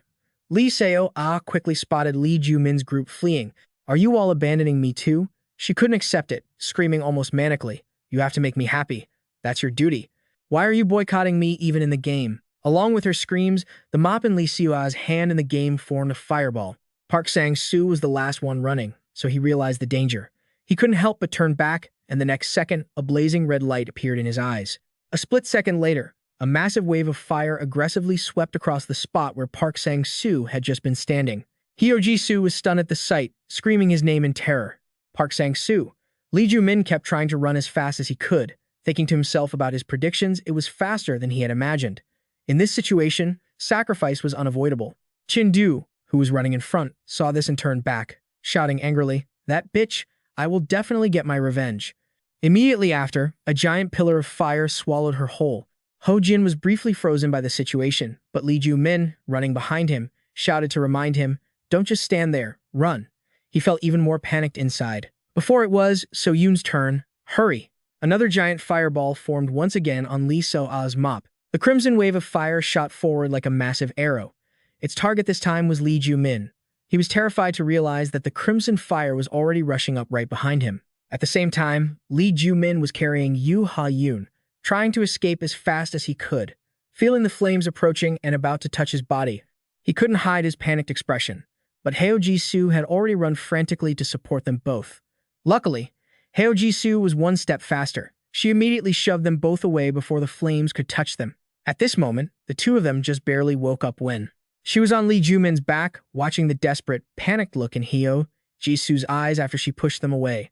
Lee Seo-ah quickly spotted Lee Joo Min's group fleeing. Are you all abandoning me too? She couldn't accept it, screaming almost manically. You have to make me happy. That's your duty. Why are you boycotting me even in the game? Along with her screams, the mop in Lee Seo-ah's hand in the game formed a fireball. Park Sang-soo was the last one running, so he realized the danger. He couldn't help but turn back, and the next second, a blazing red light appeared in his eyes. A split second later, a massive wave of fire aggressively swept across the spot where Park Sang-soo had just been standing. Hyo Ji-soo was stunned at the sight, screaming his name in terror. Park Sang-soo. Lee Joo Min kept trying to run as fast as he could. Thinking to himself about his predictions, it was faster than he had imagined. In this situation, sacrifice was unavoidable. Chin-do, who was running in front, saw this and turned back, shouting angrily, "That bitch! I will definitely get my revenge." Immediately after, a giant pillar of fire swallowed her whole. Ho-jin was briefly frozen by the situation, but Lee Joo Min, running behind him, shouted to remind him, "Don't just stand there, run." He felt even more panicked inside. Before it was So-yoon's turn, hurry. Another giant fireball formed once again on Lee So-ah's mop. The crimson wave of fire shot forward like a massive arrow. Its target this time was Lee Joo Min. He was terrified to realize that the crimson fire was already rushing up right behind him. At the same time, Lee Joo Min was carrying Yoo Ha-yoon, trying to escape as fast as he could. Feeling the flames approaching and about to touch his body, he couldn't hide his panicked expression. But Hyo Ji-soo had already run frantically to support them both. Luckily, Hyo Ji-soo was one step faster. She immediately shoved them both away before the flames could touch them. At this moment, the two of them just barely woke up when she was on Lee Joo Min's back, watching the desperate, panicked look in Hyo Ji-soo's eyes after she pushed them away.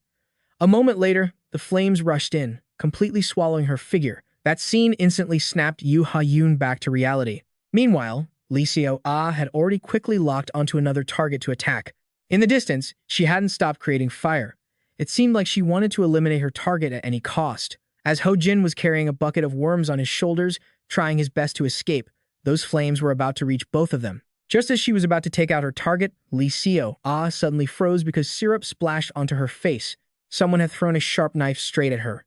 A moment later, the flames rushed in, completely swallowing her figure. That scene instantly snapped Yoo Ha-yoon back to reality. Meanwhile, Lee Seo-ah had already quickly locked onto another target to attack. In the distance, she hadn't stopped creating fire. It seemed like she wanted to eliminate her target at any cost. As Ho-jin was carrying a bucket of worms on his shoulders, trying his best to escape, those flames were about to reach both of them. Just as she was about to take out her target, Lee Seo-ah suddenly froze because syrup splashed onto her face. Someone had thrown a sharp knife straight at her.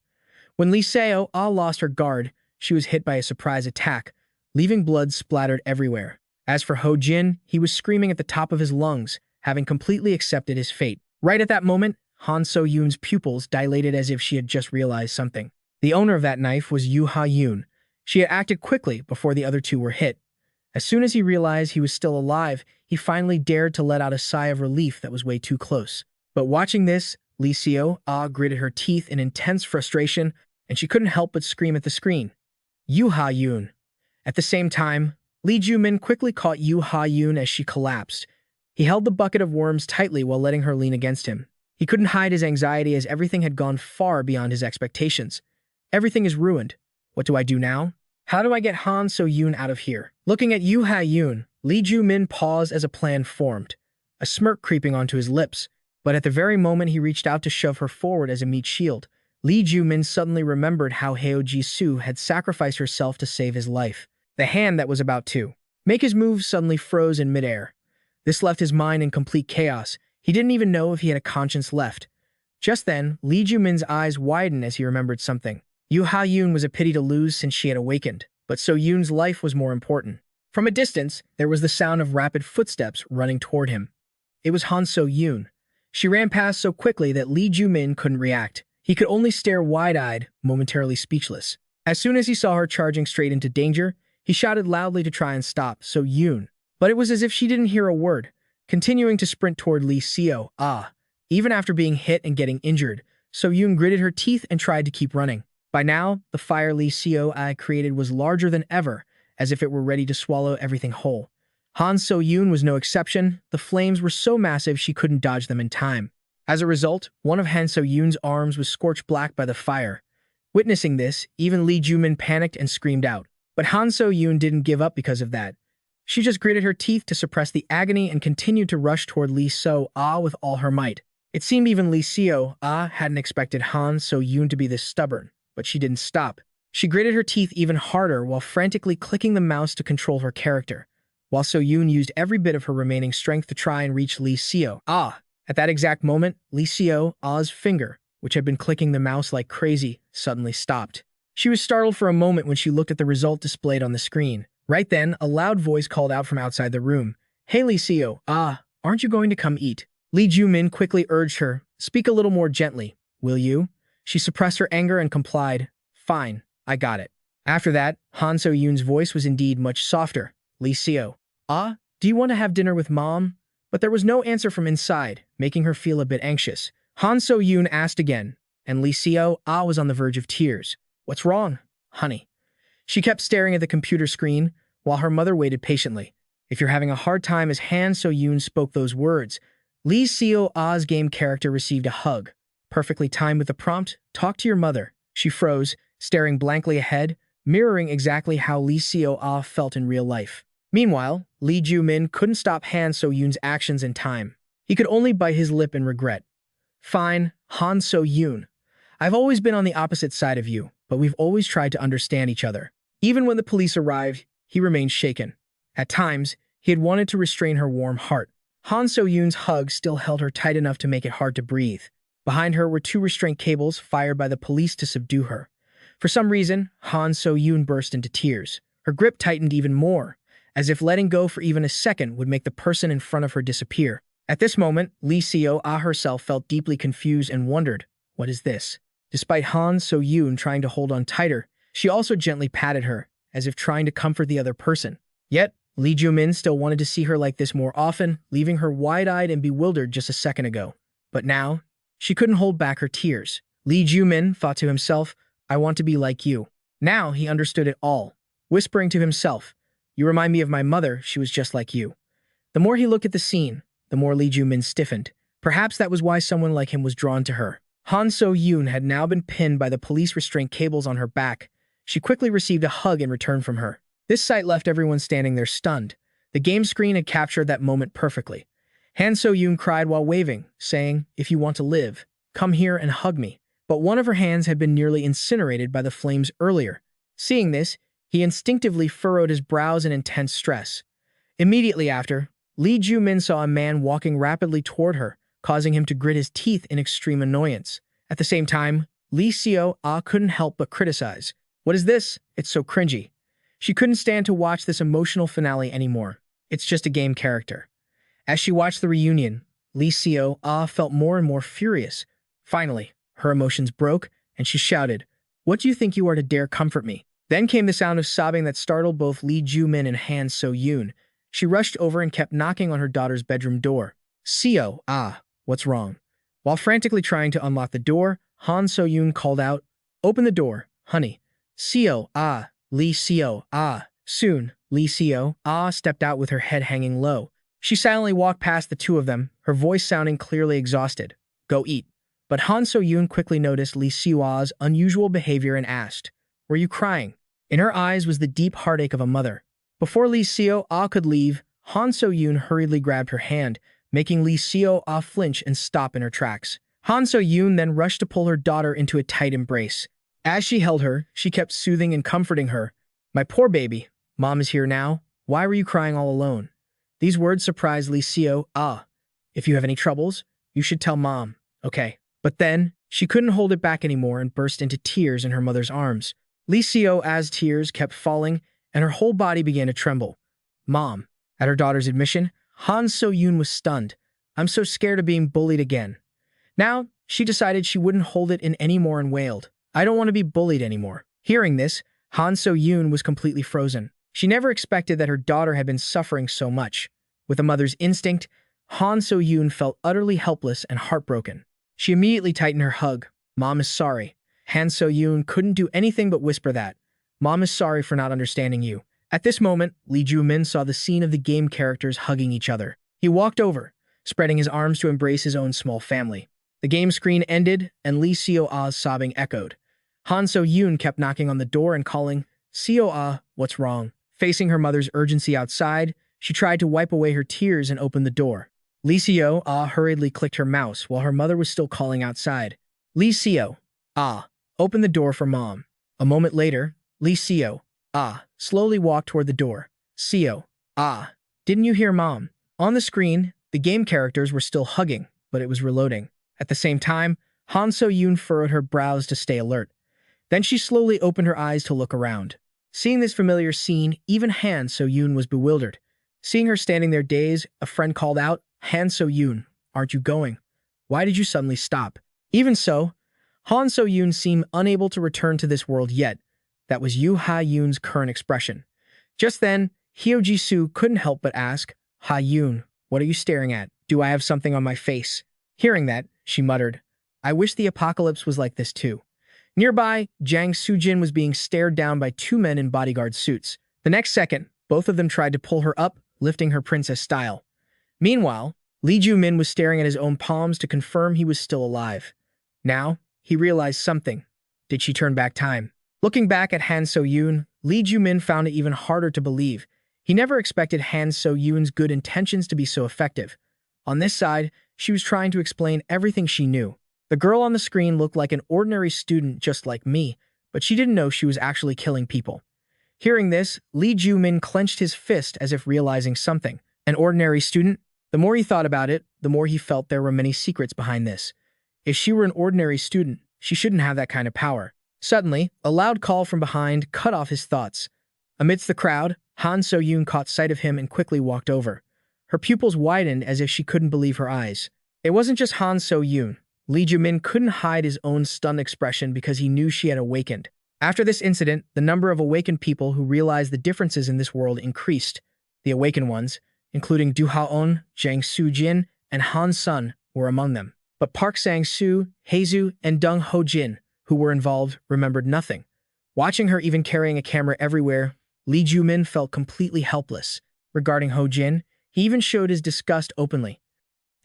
When Lee Seo-ah lost her guard, she was hit by a surprise attack, leaving blood splattered everywhere. As for Ho-jin, he was screaming at the top of his lungs, having completely accepted his fate. Right at that moment, Han So-yoon's pupils dilated as if she had just realized something. The owner of that knife was Yoo Ha-yoon. She had acted quickly before the other two were hit. As soon as he realized he was still alive, he finally dared to let out a sigh of relief that was way too close. But watching this, Lee Seo-ah gritted her teeth in intense frustration, and she couldn't help but scream at the screen. Yoo Ha-yoon. At the same time, Lee Joo Min quickly caught Yoo Ha-yoon as she collapsed. He held the bucket of worms tightly while letting her lean against him. He couldn't hide his anxiety as everything had gone far beyond his expectations. Everything is ruined. What do I do now? How do I get Han So-yoon out of here? Looking at Yoo Ha-yoon, Lee Joo Min paused as a plan formed, a smirk creeping onto his lips. But at the very moment he reached out to shove her forward as a meat shield, Lee Joo Min suddenly remembered how Hyo Ji-soo had sacrificed herself to save his life. The hand that was about to make his move suddenly froze in midair. This left his mind in complete chaos. He didn't even know if he had a conscience left. Just then, Lee Joo Min's eyes widened as he remembered something. Yoo Ha-yoon was a pity to lose since she had awakened, but So-yoon's life was more important. From a distance, there was the sound of rapid footsteps running toward him. It was Han So-yoon. She ran past so quickly that Lee Joo Min couldn't react. He could only stare wide-eyed, momentarily speechless. As soon as he saw her charging straight into danger, he shouted loudly to try and stop So-yoon. But it was as if she didn't hear a word, continuing to sprint toward Lee Seo-ah. Even after being hit and getting injured, So-yoon gritted her teeth and tried to keep running. By now, the fire Lee Seo-ah created was larger than ever, as if it were ready to swallow everything whole. Han So-yoon was no exception. The flames were so massive she couldn't dodge them in time. As a result, one of Han So-yoon's arms was scorched black by the fire. Witnessing this, even Lee Joo Min panicked and screamed out. But Han So-yoon didn't give up because of that. She just gritted her teeth to suppress the agony and continued to rush toward Lee So-ah with all her might. It seemed even Lee So-ah hadn't expected Han So-yoon to be this stubborn, but she didn't stop. She gritted her teeth even harder while frantically clicking the mouse to control her character, while So-yoon used every bit of her remaining strength to try and reach Lee So-ah. At that exact moment, Lee So-ah's finger, which had been clicking the mouse like crazy, suddenly stopped. She was startled for a moment when she looked at the result displayed on the screen. Right then, a loud voice called out from outside the room. "Hey Lee So-ah, aren't you going to come eat?" Lee Joo Min quickly urged her, "Speak a little more gently, will you?" She suppressed her anger and complied. "Fine, I got it." After that, Han So-yoon's voice was indeed much softer. "Lee So-ah, do you want to have dinner with Mom?" But there was no answer from inside, making her feel a bit anxious. Han So-yoon asked again, and Lee So-ah was on the verge of tears. "What's wrong, honey?" She kept staring at the computer screen, while her mother waited patiently. "If you're having a hard time," as Han So-yoon spoke those words, Lee So-ah's game character received a hug, perfectly timed with the prompt, "Talk to your mother." She froze, staring blankly ahead, mirroring exactly how Lee So-ah felt in real life. Meanwhile, Lee Joo Min couldn't stop Han So-yoon's actions in time. He could only bite his lip in regret. "Fine, Han So-yoon. I've always been on the opposite side of you, but we've always tried to understand each other." Even when the police arrived, he remained shaken. At times, he had wanted to restrain her warm heart. Han So-yoon's hug still held her tight enough to make it hard to breathe. Behind her were 2 restraint cables fired by the police to subdue her. For some reason, Han So-yoon burst into tears. Her grip tightened even more, as if letting go for even a second would make the person in front of her disappear. At this moment, Lee So-ah herself felt deeply confused and wondered, what is this? Despite Han So-yoon trying to hold on tighter, she also gently patted her, as if trying to comfort the other person. Yet, Lee Joo Min still wanted to see her like this more often, leaving her wide-eyed and bewildered just a second ago. But now, she couldn't hold back her tears. Lee Joo Min thought to himself, "I want to be like you." Now he understood it all, whispering to himself, "You remind me of my mother, she was just like you." The more he looked at the scene, the more Lee Joo Min stiffened. Perhaps that was why someone like him was drawn to her. Han So-yoon had now been pinned by the police restraint cables on her back. She quickly received a hug in return from her. This sight left everyone standing there stunned. The game screen had captured that moment perfectly. Han So-yoon cried while waving, saying, "If you want to live, come here and hug me." But one of her hands had been nearly incinerated by the flames earlier. Seeing this, he instinctively furrowed his brows in intense stress. Immediately after, Lee Joo Min saw a man walking rapidly toward her, causing him to grit his teeth in extreme annoyance. At the same time, Lee So-ah couldn't help but criticize. "What is this? It's so cringy." She couldn't stand to watch this emotional finale anymore. It's just a game character. As she watched the reunion, Lee So-ah felt more and more furious. Finally, her emotions broke, and she shouted, "What do you think you are to dare comfort me?" Then came the sound of sobbing that startled both Lee Joo Min and Han So-yoon. She rushed over and kept knocking on her daughter's bedroom door. "So-ah, what's wrong?" While frantically trying to unlock the door, Han So-yoon called out, "Open the door, honey." "So-ah, Lee So-ah." Soon, Lee So-ah stepped out with her head hanging low. She silently walked past the two of them, her voice sounding clearly exhausted. "Go eat." But Han So-yoon quickly noticed Lee So-ah's unusual behavior and asked, "Were you crying?" In her eyes was the deep heartache of a mother. Before Lee So-ah could leave, Han So-yoon hurriedly grabbed her hand, making Lee So-ah flinch and stop in her tracks. Han So-yoon then rushed to pull her daughter into a tight embrace. As she held her, she kept soothing and comforting her. "My poor baby, Mom is here now. Why were you crying all alone?" These words surprised Lee So-ah. "If you have any troubles, you should tell Mom, okay?" But then, she couldn't hold it back anymore and burst into tears in her mother's arms. Lee So-ah's tears kept falling, and her whole body began to tremble. "Mom." At her daughter's admission, Han So-yoon was stunned. "I'm so scared of being bullied again." Now, she decided she wouldn't hold it in anymore and wailed, "I don't want to be bullied anymore." Hearing this, Han So-yoon was completely frozen. She never expected that her daughter had been suffering so much. With a mother's instinct, Han So-yoon felt utterly helpless and heartbroken. She immediately tightened her hug. "Mom is sorry." Han So-yoon couldn't do anything but whisper that. "Mom is sorry for not understanding you." At this moment, Lee Joo Min saw the scene of the game characters hugging each other. He walked over, spreading his arms to embrace his own small family. The game screen ended, and Lee So-ah's sobbing echoed. Han So-yoon kept knocking on the door and calling, "Seo, what's wrong?" Facing her mother's urgency outside, she tried to wipe away her tears and open the door. Lee Seo hurriedly clicked her mouse while her mother was still calling outside. Lee Seo open the door for mom. A moment later, Lee Seo slowly walked toward the door. Seo didn't you hear mom? On the screen, the game characters were still hugging, but it was reloading. At the same time, Han So-yoon furrowed her brows to stay alert. Then she slowly opened her eyes to look around. Seeing this familiar scene, even Han So-yoon was bewildered. Seeing her standing there dazed, a friend called out, "Han So-yoon, aren't you going? Why did you suddenly stop?" Even so, Han So-yoon seemed unable to return to this world yet. That was Yoo Ha-yoon's current expression. Just then, Hyo Ji-soo couldn't help but ask, "Ha-yoon, what are you staring at? Do I have something on my face?" Hearing that, she muttered, "I wish the apocalypse was like this too." Nearby, Jang Soo-jin was being stared down by two men in bodyguard suits. The next second, both of them tried to pull her up, lifting her princess style. Meanwhile, Lee Joo Min was staring at his own palms to confirm he was still alive. Now, he realized something. Did she turn back time? Looking back at Han So-yoon, Lee Joo Min found it even harder to believe. He never expected Han So-yoon's good intentions to be so effective. On this side, she was trying to explain everything she knew. The girl on the screen looked like an ordinary student just like me, but she didn't know she was actually killing people. Hearing this, Lee Joo Min clenched his fist as if realizing something. An ordinary student? The more he thought about it, the more he felt there were many secrets behind this. If she were an ordinary student, she shouldn't have that kind of power. Suddenly, a loud call from behind cut off his thoughts. Amidst the crowd, Han So-yoon caught sight of him and quickly walked over. Her pupils widened as if she couldn't believe her eyes. It wasn't just Han So-yoon. Lee Joo Min couldn't hide his own stunned expression because he knew she had awakened. After this incident, the number of awakened people who realized the differences in this world increased. The awakened ones, including Do Ha-eun, Jang Soo-jin, and Han Sun, were among them. But Park Sang-soo, Haezu, and Dong Ho-jin, who were involved, remembered nothing. Watching her even carrying a camera everywhere, Lee Joo Min felt completely helpless. Regarding Ho-jin, he even showed his disgust openly.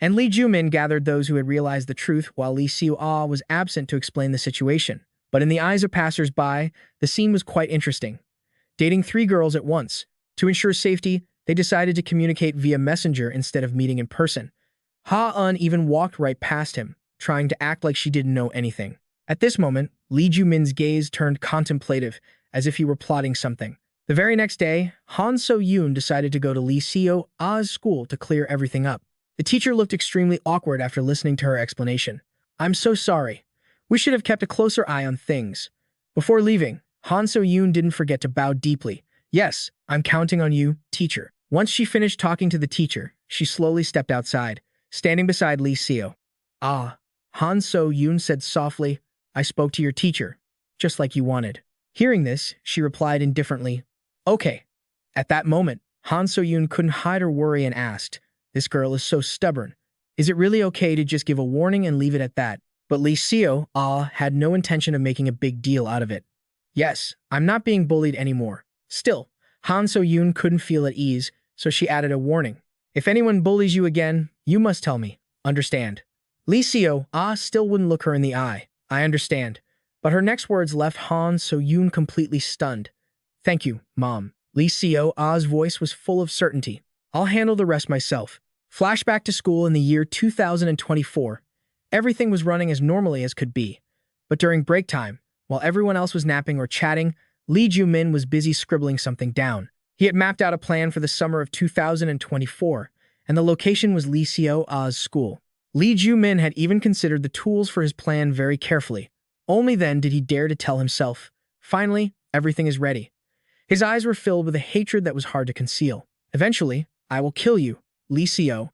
And Lee Joo Min gathered those who had realized the truth while Lee Seo was absent to explain the situation. But in the eyes of passers-by, the scene was quite interesting. Dating three girls at once. To ensure safety, they decided to communicate via messenger instead of meeting in person. Ha-eun even walked right past him, trying to act like she didn't know anything. At this moment, Lee Joo Min's gaze turned contemplative, as if he were plotting something. The very next day, Han So-yoon decided to go to Lee Seo-ah's school to clear everything up. The teacher looked extremely awkward after listening to her explanation. "I'm so sorry. We should have kept a closer eye on things." Before leaving, Han So-yoon didn't forget to bow deeply. "Yes, I'm counting on you, teacher." Once she finished talking to the teacher, she slowly stepped outside, standing beside Lee Seo. Han So-yoon said softly, "I spoke to your teacher, just like you wanted." Hearing this, she replied indifferently, "Okay." At that moment, Han So-yoon couldn't hide her worry and asked, "This girl is so stubborn. Is it really okay to just give a warning and leave it at that?" But Lee Seo had no intention of making a big deal out of it. "Yes, I'm not being bullied anymore." Still, Han So-yoon couldn't feel at ease, so she added a warning. "If anyone bullies you again, you must tell me. Understand?" Lee Seo still wouldn't look her in the eye. "I understand." But her next words left Han So-yoon completely stunned. "Thank you, Mom." Lee Seo-ah's voice was full of certainty. "I'll handle the rest myself." Flashback to school in the year 2024. Everything was running as normally as could be. But during break time, while everyone else was napping or chatting, Lee Joo Min was busy scribbling something down. He had mapped out a plan for the summer of 2024, and the location was Lee Seo-ah's school. Lee Joo Min had even considered the tools for his plan very carefully. Only then did he dare to tell himself, "Finally, everything is ready." His eyes were filled with a hatred that was hard to conceal. "Eventually, I will kill you, Lee Seo.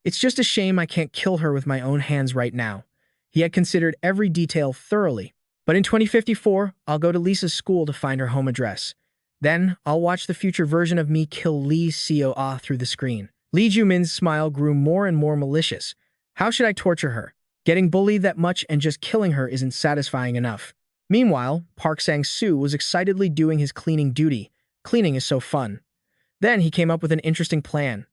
It's just a shame I can't kill her with my own hands right now." He had considered every detail thoroughly. "But in 2054, I'll go to Lisa's school to find her home address. Then, I'll watch the future version of me kill Lee Seo through the screen." Lee Joo Min's smile grew more and more malicious. "How should I torture her? Getting bullied that much and just killing her isn't satisfying enough." Meanwhile, Park Sang-soo was excitedly doing his cleaning duty. Cleaning is so fun. Then he came up with an interesting plan.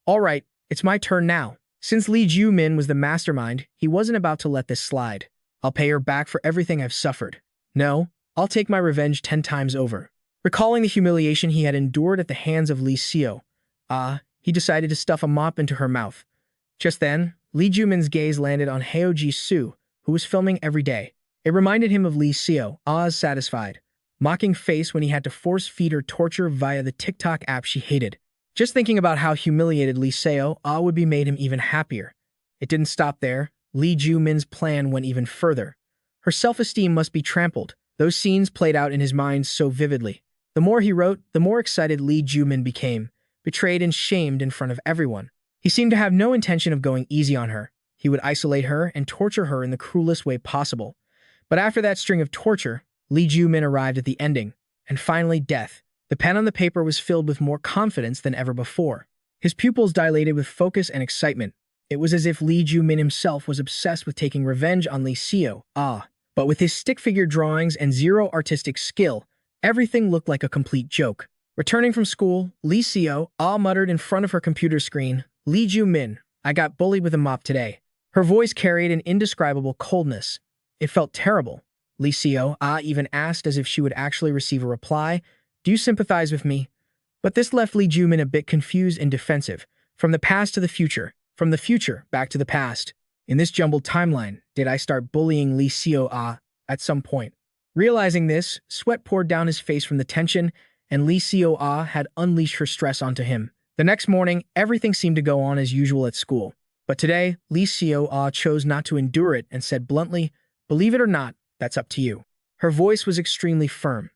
"All right, it's my turn now." Since Lee Joo Min was the mastermind, he wasn't about to let this slide. "I'll pay her back for everything I've suffered." No, I'll take my revenge 10 times over. Recalling the humiliation he had endured at the hands of Lee Seo, he decided to stuff a mop into her mouth. Just then, Lee Joo Min's gaze landed on Heo Ji-soo, who was filming every day. It reminded him of Lee Seo, satisfied, mocking face when he had to force-feed her torture via the TikTok app she hated. Just thinking about how humiliated Lee Seo would be made him even happier. It didn't stop there. Lee Joo Min's plan went even further. Her self-esteem must be trampled. Those scenes played out in his mind so vividly. The more he wrote, the more excited Lee Joo Min became, betrayed and shamed in front of everyone. He seemed to have no intention of going easy on her. He would isolate her and torture her in the cruelest way possible. But after that string of torture, Lee Joo Min arrived at the ending, and finally death. The pen on the paper was filled with more confidence than ever before. His pupils dilated with focus and excitement. It was as if Lee Joo Min himself was obsessed with taking revenge on Lee Seo. But with his stick figure drawings and zero artistic skill, everything looked like a complete joke. Returning from school, Lee Seo muttered in front of her computer screen, "Lee Joo Min, I got bullied with a mop today." Her voice carried an indescribable coldness. It felt terrible. Lee Seo even asked as if she would actually receive a reply, "Do you sympathize with me?" But this left Lee Joo Min a bit confused and defensive. From the past to the future, from the future back to the past. In this jumbled timeline, did I start bullying Lee Seo at some point? Realizing this, sweat poured down his face from the tension, and Lee Seo had unleashed her stress onto him. The next morning, everything seemed to go on as usual at school. But today, Lee Seo chose not to endure it and said bluntly, "Believe it or not, that's up to you." Her voice was extremely firm.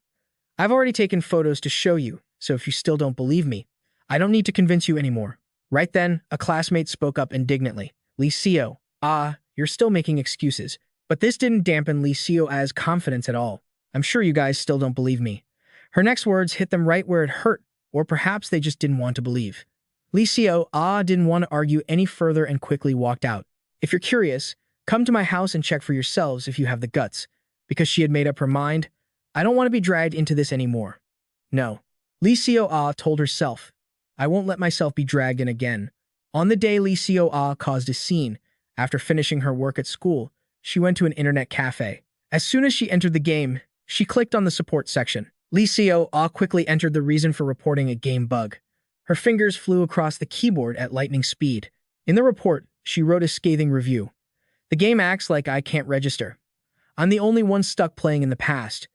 "I've already taken photos to show you, so if you still don't believe me, I don't need to convince you anymore." Right then, a classmate spoke up indignantly. "Lee Seo, you're still making excuses." But this didn't dampen Lee Seo's confidence at all. "I'm sure you guys still don't believe me." Her next words hit them right where it hurt, or perhaps they just didn't want to believe. Lee Seo didn't want to argue any further and quickly walked out. "If you're curious, come to my house and check for yourselves if you have the guts." Because she had made up her mind, "I don't want to be dragged into this anymore." No. Lee Seo told herself, "I won't let myself be dragged in again." On the day Lee Seo caused a scene, after finishing her work at school, she went to an internet cafe. As soon as she entered the game, she clicked on the support section. Lee Seo quickly entered the reason for reporting a game bug. Her fingers flew across the keyboard at lightning speed. In the report, she wrote a scathing review. "The game acts like I can't register. I'm the only one stuck playing in the past.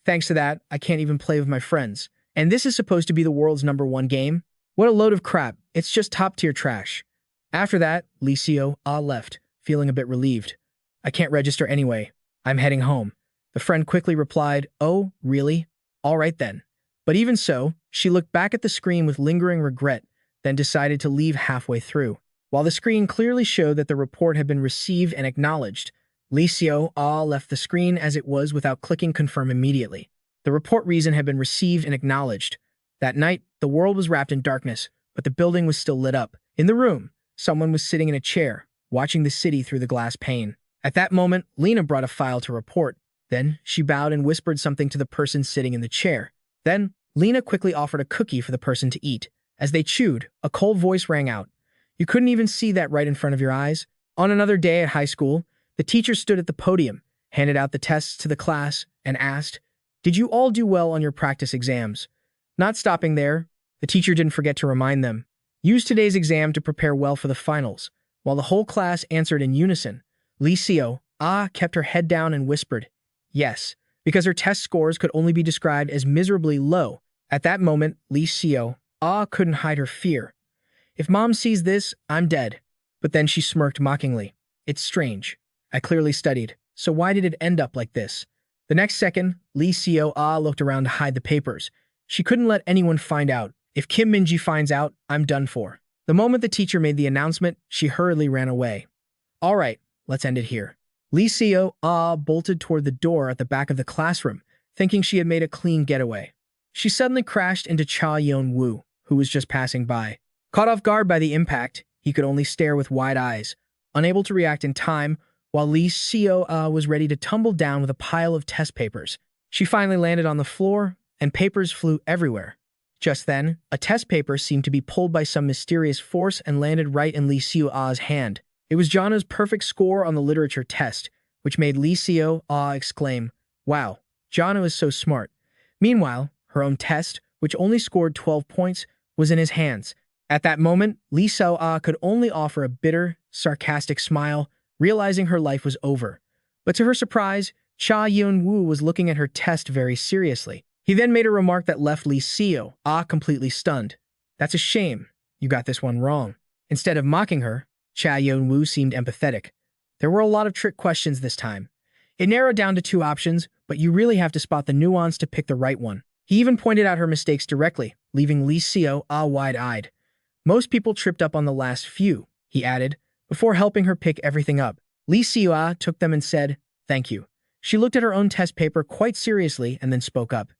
Thanks to that, I can't even play with my friends. And this is supposed to be the world's #1 game? What a load of crap. It's just top-tier trash." After that, Lee Seo left, feeling a bit relieved. "I can't register anyway. I'm heading home." The friend quickly replied, "Oh, really? All right then." But even so, she looked back at the screen with lingering regret, then decided to leave halfway through. While the screen clearly showed that the report had been received and acknowledged, Lee Seo left the screen as it was without clicking confirm immediately. The report reason had been received and acknowledged. That night, the world was wrapped in darkness, but the building was still lit up. In the room, someone was sitting in a chair, watching the city through the glass pane. At that moment, Lena brought a file to report. Then, she bowed and whispered something to the person sitting in the chair. Then, Lena quickly offered a cookie for the person to eat. As they chewed, a cold voice rang out. "You couldn't even see that right in front of your eyes?" On another day at high school, the teacher stood at the podium, handed out the tests to the class, and asked, "Did you all do well on your practice exams?" Not stopping there, the teacher didn't forget to remind them, "Use today's exam to prepare well for the finals." While the whole class answered in unison, Lee Seo kept her head down and whispered, "Yes," because her test scores could only be described as miserably low. At that moment, Lee Seo couldn't hide her fear. "If Mom sees this, I'm dead." But then she smirked mockingly. "It's strange. I clearly studied, so why did it end up like this?" The next second, Lee Seo looked around to hide the papers. She couldn't let anyone find out. "If Kim Minji finds out, I'm done for." The moment the teacher made the announcement, she hurriedly ran away. "All right, let's end it here." Lee Seo bolted toward the door at the back of the classroom, thinking she had made a clean getaway. She suddenly crashed into Cha Yeon-woo, who was just passing by. Caught off guard by the impact, he could only stare with wide eyes, unable to react in time, while Lee Seo was ready to tumble down with a pile of test papers. She finally landed on the floor, and papers flew everywhere. Just then, a test paper seemed to be pulled by some mysterious force and landed right in Lee Seo's hand. It was Jana's perfect score on the literature test, which made Lee Seo exclaim, "Wow, Jano is so smart. Meanwhile, her own test, which only scored 12 points, was in his hands. At that moment, Lee Seo-ah could only offer a bitter, sarcastic smile, realizing her life was over. But to her surprise, Cha Yeon-woo was looking at her test very seriously. He then made a remark that left Lee Seo-ah completely stunned. "That's a shame. You got this one wrong." Instead of mocking her, Cha Yeon-woo seemed empathetic. There were a lot of trick questions this time. It narrowed down to 2 options, but you really have to spot the nuance to pick the right one. He even pointed out her mistakes directly, leaving Lee Seo-ah wide-eyed. "Most people tripped up on the last few," he added, before helping her pick everything up. Lee Seo-ah took them and said, "Thank you." She looked at her own test paper quite seriously and then spoke up.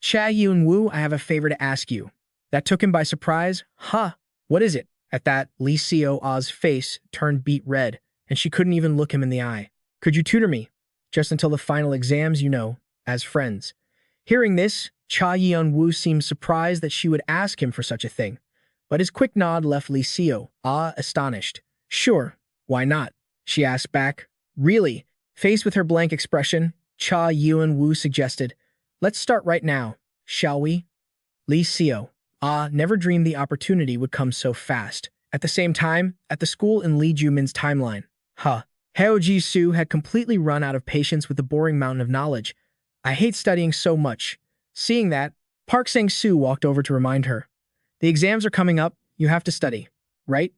"Cha Yeon-woo, I have a favor to ask you." That took him by surprise. "Huh, what is it?" At that, Lee Seo-ah's face turned beet red, and she couldn't even look him in the eye. "Could you tutor me? Just until the final exams, you know, as friends." Hearing this, Cha Yeon-woo seemed surprised that she would ask him for such a thing, but his quick nod left Lee Seo-ah astonished. "Sure, why not?" she asked back. "Really?" Faced with her blank expression, Cha Yeon-woo suggested, "Let's start right now, shall we?" Lee Seo-ah never dreamed the opportunity would come so fast. At the same time, at the school in Lee Joo Min's timeline, Heo Ji-soo had completely run out of patience with the boring mountain of knowledge. "I hate studying so much." Seeing that, Park Sang-soo walked over to remind her. "The exams are coming up, you have to study, right?"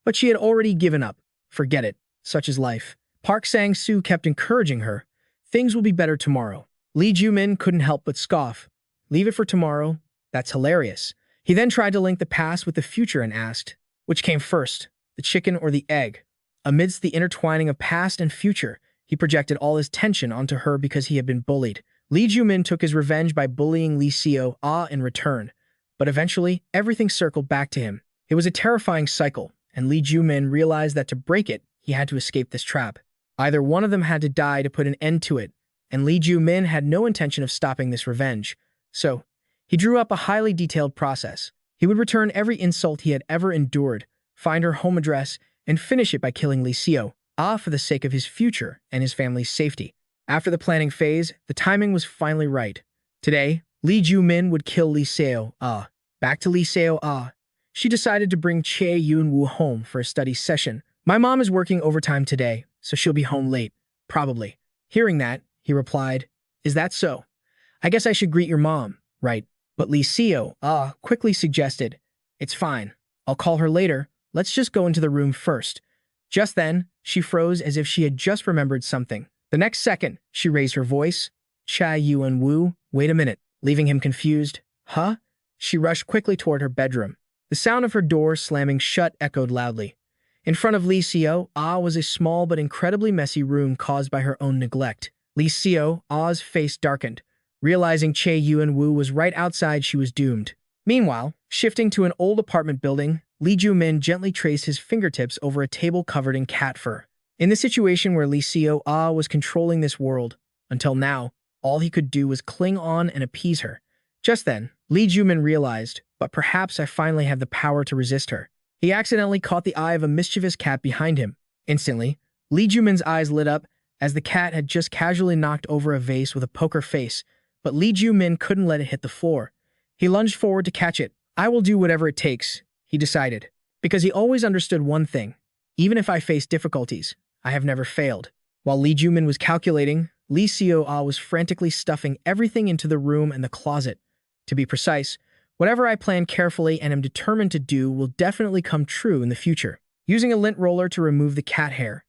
But she had already given up. Forget it, such is life. Park Sang-soo kept encouraging her. "Things will be better tomorrow." Lee Joo Min couldn't help but scoff. "Leave it for tomorrow? That's hilarious." He then tried to link the past with the future and asked, which came first, the chicken or the egg? Amidst the intertwining of past and future, he projected all his tension onto her because he had been bullied. Lee Joo Min took his revenge by bullying Lee Seo-ah in return, but eventually, everything circled back to him. It was a terrifying cycle, and Lee Joo Min realized that to break it, he had to escape this trap. Either one of them had to die to put an end to it, and Lee Joo Min had no intention of stopping this revenge. So, he drew up a highly detailed process. He would return every insult he had ever endured, find her home address, and finish it by killing Lee Seo-ah for the sake of his future and his family's safety. After the planning phase, the timing was finally right. Today, Lee Joo Min would kill Lee Seo-ah. Back to Lee Seo-ah. She decided to bring Cha Yeon-woo home for a study session. "My mom is working overtime today, so she'll be home late, probably." Hearing that, he replied, "Is that so? I guess I should greet your mom, right?" But Lee Seo-ah quickly suggested, "It's fine. I'll call her later. Let's just go into the room first." Just then, she froze as if she had just remembered something. The next second, she raised her voice. "Cha Yeon-woo, wait a minute." Leaving him confused. "Huh?" She rushed quickly toward her bedroom. The sound of her door slamming shut echoed loudly. In front of Lee Seo-ah was a small but incredibly messy room caused by her own neglect. Lee Seo-ah's face darkened. Realizing Cha Yeon-woo was right outside, she was doomed. Meanwhile, shifting to an old apartment building, Lee Joo Min gently traced his fingertips over a table covered in cat fur. In the situation where Lee Seo-ah was controlling this world, until now, all he could do was cling on and appease her. Just then, Lee Joo Min realized, but perhaps I finally have the power to resist her. He accidentally caught the eye of a mischievous cat behind him. Instantly, Lee Joo Min's eyes lit up as the cat had just casually knocked over a vase with a poker face, but Lee Joo Min couldn't let it hit the floor. He lunged forward to catch it. "I will do whatever it takes," he decided, because he always understood one thing. Even if I face difficulties, I have never failed. While Lee Joo Min was calculating, Lee Seo-ah was frantically stuffing everything into the room and the closet. To be precise, whatever I plan carefully and am determined to do will definitely come true in the future. Using a lint roller to remove the cat hair,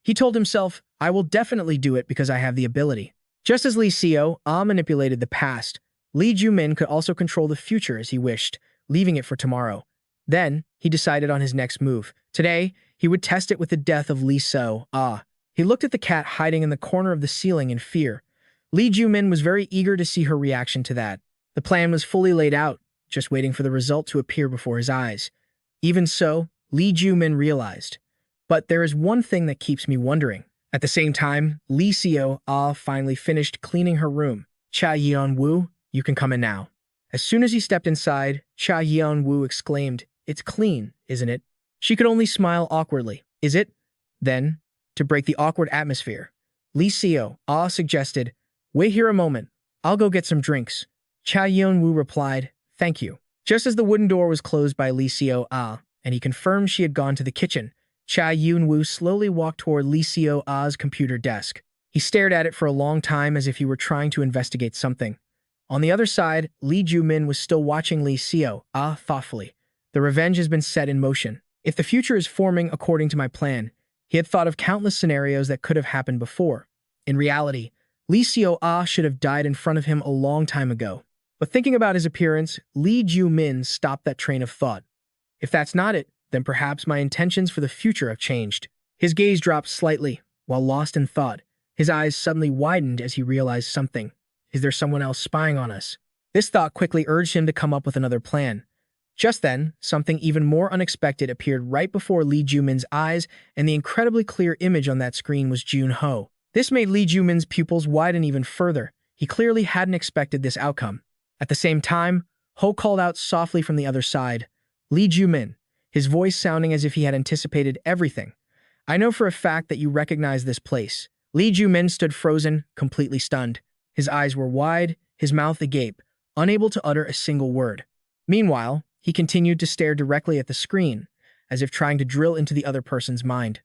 he told himself, "I will definitely do it because I have the ability." Just as Lee Seo-ah manipulated the past, Lee Joo Min could also control the future as he wished, leaving it for tomorrow. Then, he decided on his next move. Today, he would test it with the death of Lee Seo-ah. He looked at the cat hiding in the corner of the ceiling in fear. Lee Joo Min was very eager to see her reaction to that. The plan was fully laid out, just waiting for the result to appear before his eyes. Even so, Lee Joo Min realized. But there is one thing that keeps me wondering. At the same time, Lee Seo-ah finally finished cleaning her room. "Cha Yeon-woo, you can come in now." As soon as he stepped inside, Cha Yeon-woo exclaimed, "It's clean, isn't it?" She could only smile awkwardly. "Is it?" Then, to break the awkward atmosphere, Lee Seo-ah suggested, "Wait here a moment. I'll go get some drinks. Cha Yeon-woo replied, thank you. Just as the wooden door was closed by Lee Seo-ah, and he confirmed she had gone to the kitchen, Cha Yeon-woo slowly walked toward Lee Seo-ah's computer desk. He stared at it for a long time as if he were trying to investigate something. On the other side, Lee Joo Min was still watching Lee Seo-ah thoughtfully. The revenge has been set in motion. If the future is forming according to my plan, he had thought of countless scenarios that could have happened before. In reality, Lee Seo-ah should have died in front of him a long time ago. But thinking about his appearance, Lee Joo Min stopped that train of thought. If that's not it, then perhaps my intentions for the future have changed. His gaze dropped slightly. While lost in thought, his eyes suddenly widened as he realized something. Is there someone else spying on us? This thought quickly urged him to come up with another plan. Just then, something even more unexpected appeared right before Lee Joo Min's eyes, and the incredibly clear image on that screen was Jun-ho. This made Lee Joo Min's pupils widen even further. He clearly hadn't expected this outcome. At the same time, Ho called out softly from the other side, Lee Joo Min, his voice sounding as if he had anticipated everything. I know for a fact that you recognize this place. Lee Joo Min stood frozen, completely stunned. His eyes were wide, his mouth agape, unable to utter a single word. Meanwhile, he continued to stare directly at the screen, as if trying to drill into the other person's mind.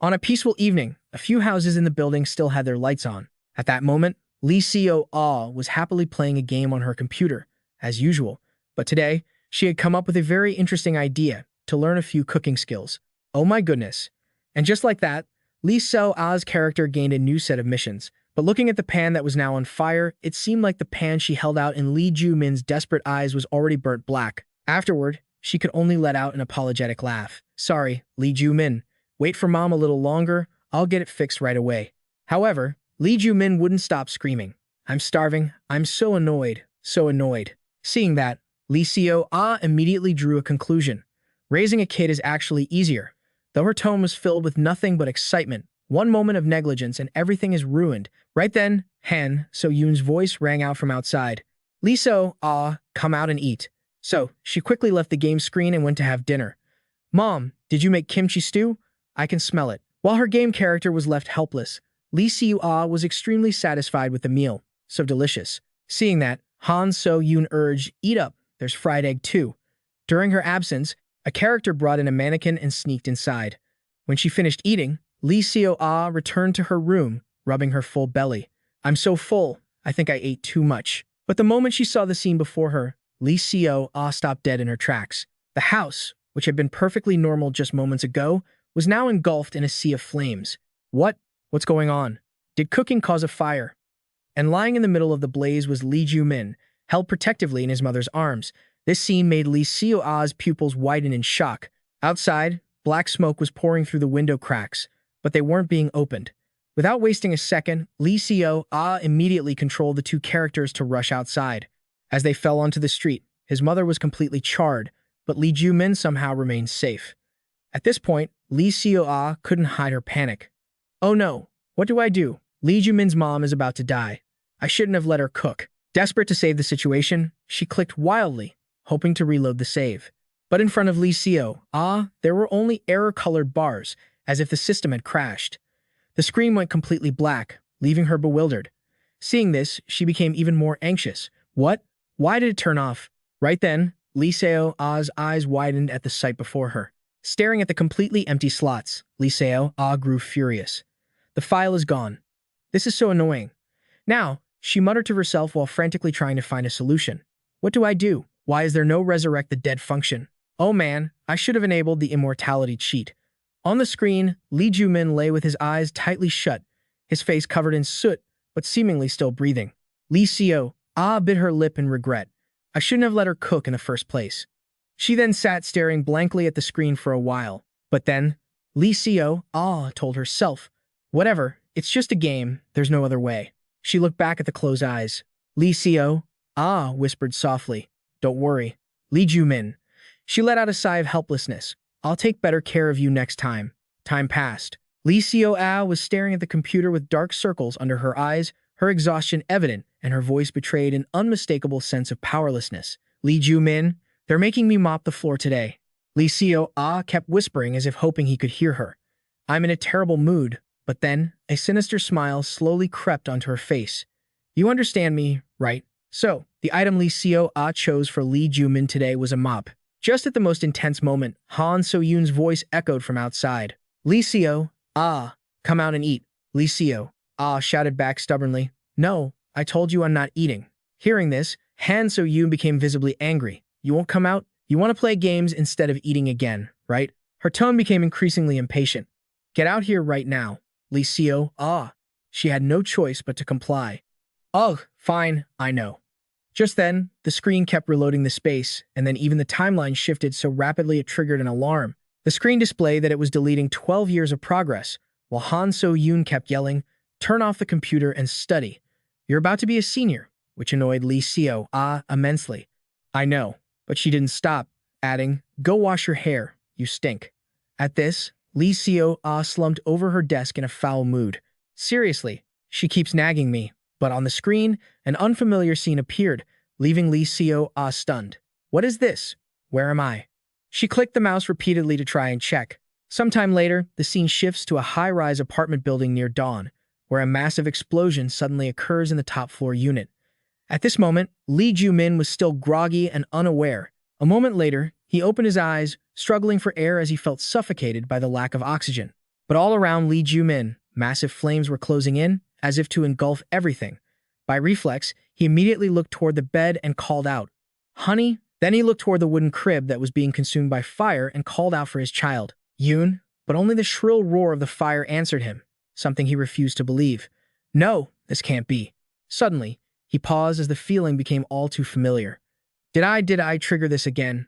On a peaceful evening, a few houses in the building still had their lights on. At that moment, Lee Seo-ah was happily playing a game on her computer, as usual. But today, she had come up with a very interesting idea to learn a few cooking skills. Oh my goodness. And just like that, Lee Seo-ah's character gained a new set of missions. But looking at the pan that was now on fire, it seemed like the pan she held out in Lee Joo Min's desperate eyes was already burnt black. Afterward, she could only let out an apologetic laugh. Sorry, Lee Joo Min. Wait for Mom a little longer. I'll get it fixed right away. However, Lee Joo Min wouldn't stop screaming. I'm starving. I'm so annoyed. So annoyed. Seeing that, Lee Seo-ah immediately drew a conclusion. Raising a kid is actually easier. Though her tone was filled with nothing but excitement, one moment of negligence and everything is ruined. Right then, Han So-yoon's voice rang out from outside. Lee Seo-ah, come out and eat. So, she quickly left the game screen and went to have dinner. Mom, did you make kimchi stew? I can smell it. While her game character was left helpless, Lee Seo-ah was extremely satisfied with the meal. So delicious. Seeing that, Han So-yoon urged, eat up, there's fried egg too. During her absence, a character brought in a mannequin and sneaked inside. When she finished eating, Lee Seo-ah returned to her room, rubbing her full belly. I'm so full, I think I ate too much. But the moment she saw the scene before her, Lee Seo-ah stopped dead in her tracks. The house, which had been perfectly normal just moments ago, was now engulfed in a sea of flames. What's going on? Did cooking cause a fire? And lying in the middle of the blaze was Lee Joo Min, held protectively in his mother's arms. This scene made Lee Seo-ah's pupils widen in shock. Outside, black smoke was pouring through the window cracks, but they weren't being opened. Without wasting a second, Lee Seo-ah immediately controlled the two characters to rush outside. As they fell onto the street, his mother was completely charred, but Lee Joo Min somehow remained safe. At this point, Lee Seo-ah couldn't hide her panic. Oh no, what do I do? Lee Joo Min's mom is about to die. I shouldn't have let her cook. Desperate to save the situation, she clicked wildly, hoping to reload the save. But in front of Lee Seo-ah, there were only error-colored bars, as if the system had crashed. The screen went completely black, leaving her bewildered. Seeing this, she became even more anxious. What? Why did it turn off? Right then, Lee Seo-ah's eyes widened at the sight before her. Staring at the completely empty slots, Lee Seo-ah grew furious. The file is gone. This is so annoying. Now, she muttered to herself while frantically trying to find a solution. What do I do? Why is there no resurrect the dead function? Oh man, I should have enabled the immortality cheat. On the screen, Lee Joo Min lay with his eyes tightly shut, his face covered in soot, but seemingly still breathing. Lee Seo-ah bit her lip in regret. I shouldn't have let her cook in the first place. She then sat staring blankly at the screen for a while. But then, Lee Seo-ah told herself, whatever, it's just a game, there's no other way. She looked back at the closed eyes. Lee Seo-ah whispered softly, don't worry, Lee Joo Min. She let out a sigh of helplessness. I'll take better care of you next time. Time passed. Lee Seo-ah was staring at the computer with dark circles under her eyes, her exhaustion evident, and her voice betrayed an unmistakable sense of powerlessness. Lee Joo Min, they're making me mop the floor today. Lee Seo-ah kept whispering as if hoping he could hear her. I'm in a terrible mood, but then a sinister smile slowly crept onto her face. You understand me, right? So, the item Lee Seo-ah chose for Lee Joo Min today was a mop. Just at the most intense moment, Han So-yoon's voice echoed from outside. Lee Seo-ah, come out and eat. Lee Seo-ah shouted back stubbornly. No, I told you I'm not eating. Hearing this, Han So-yoon became visibly angry. You won't come out? You want to play games instead of eating again, right? Her tone became increasingly impatient. Get out here right now. Lee Seo-ah. She had no choice but to comply. Ugh, fine, I know. Just then, the screen kept reloading the space, and then even the timeline shifted so rapidly it triggered an alarm. The screen displayed that it was deleting 12 years of progress, while Han So-yoon kept yelling, turn off the computer and study. You're about to be a senior, which annoyed Lee Seo-ah immensely. I know, but she didn't stop, adding, go wash your hair, you stink. At this, Lee Seo-ah slumped over her desk in a foul mood. Seriously, she keeps nagging me. But on the screen, an unfamiliar scene appeared, leaving Lee Seo-ah stunned. What is this? Where am I? She clicked the mouse repeatedly to try and check. Sometime later, the scene shifts to a high-rise apartment building near dawn, where a massive explosion suddenly occurs in the top-floor unit. At this moment, Lee Joo Min was still groggy and unaware. A moment later, he opened his eyes, struggling for air as he felt suffocated by the lack of oxygen. But all around Lee Joo Min, massive flames were closing in, as if to engulf everything. By reflex, he immediately looked toward the bed and called out, Honey? Then he looked toward the wooden crib that was being consumed by fire and called out for his child, Yoon, but only the shrill roar of the fire answered him, something he refused to believe. No, this can't be. Suddenly, he paused as the feeling became all too familiar. Did I trigger this again?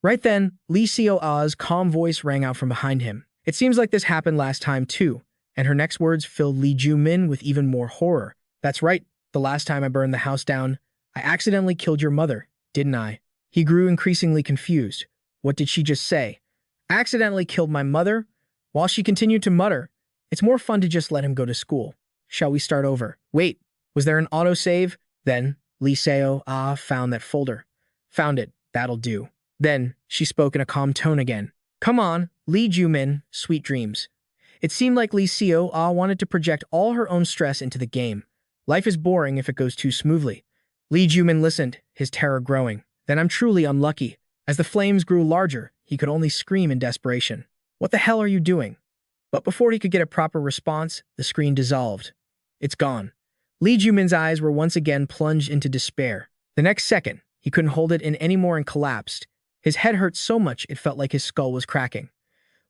Right then, Lee Seo-ah's calm voice rang out from behind him. It seems like this happened last time too. And her next words filled Lee Joo Min with even more horror. That's right, the last time I burned the house down, I accidentally killed your mother, didn't I? He grew increasingly confused. What did she just say? Accidentally killed my mother? While she continued to mutter, it's more fun to just let him go to school. Shall we start over? Wait, was there an autosave? Then, Lee Seo-ah found that folder. Found it, that'll do. Then, she spoke in a calm tone again. Come on, Lee Joo Min, sweet dreams. It seemed like Lee Seo-ah wanted to project all her own stress into the game. Life is boring if it goes too smoothly. Lee Joo Min listened, his terror growing. Then I'm truly unlucky. As the flames grew larger, he could only scream in desperation. What the hell are you doing? But before he could get a proper response, the screen dissolved. It's gone. Lee Joo Min's eyes were once again plunged into despair. The next second, he couldn't hold it in anymore and collapsed. His head hurt so much it felt like his skull was cracking.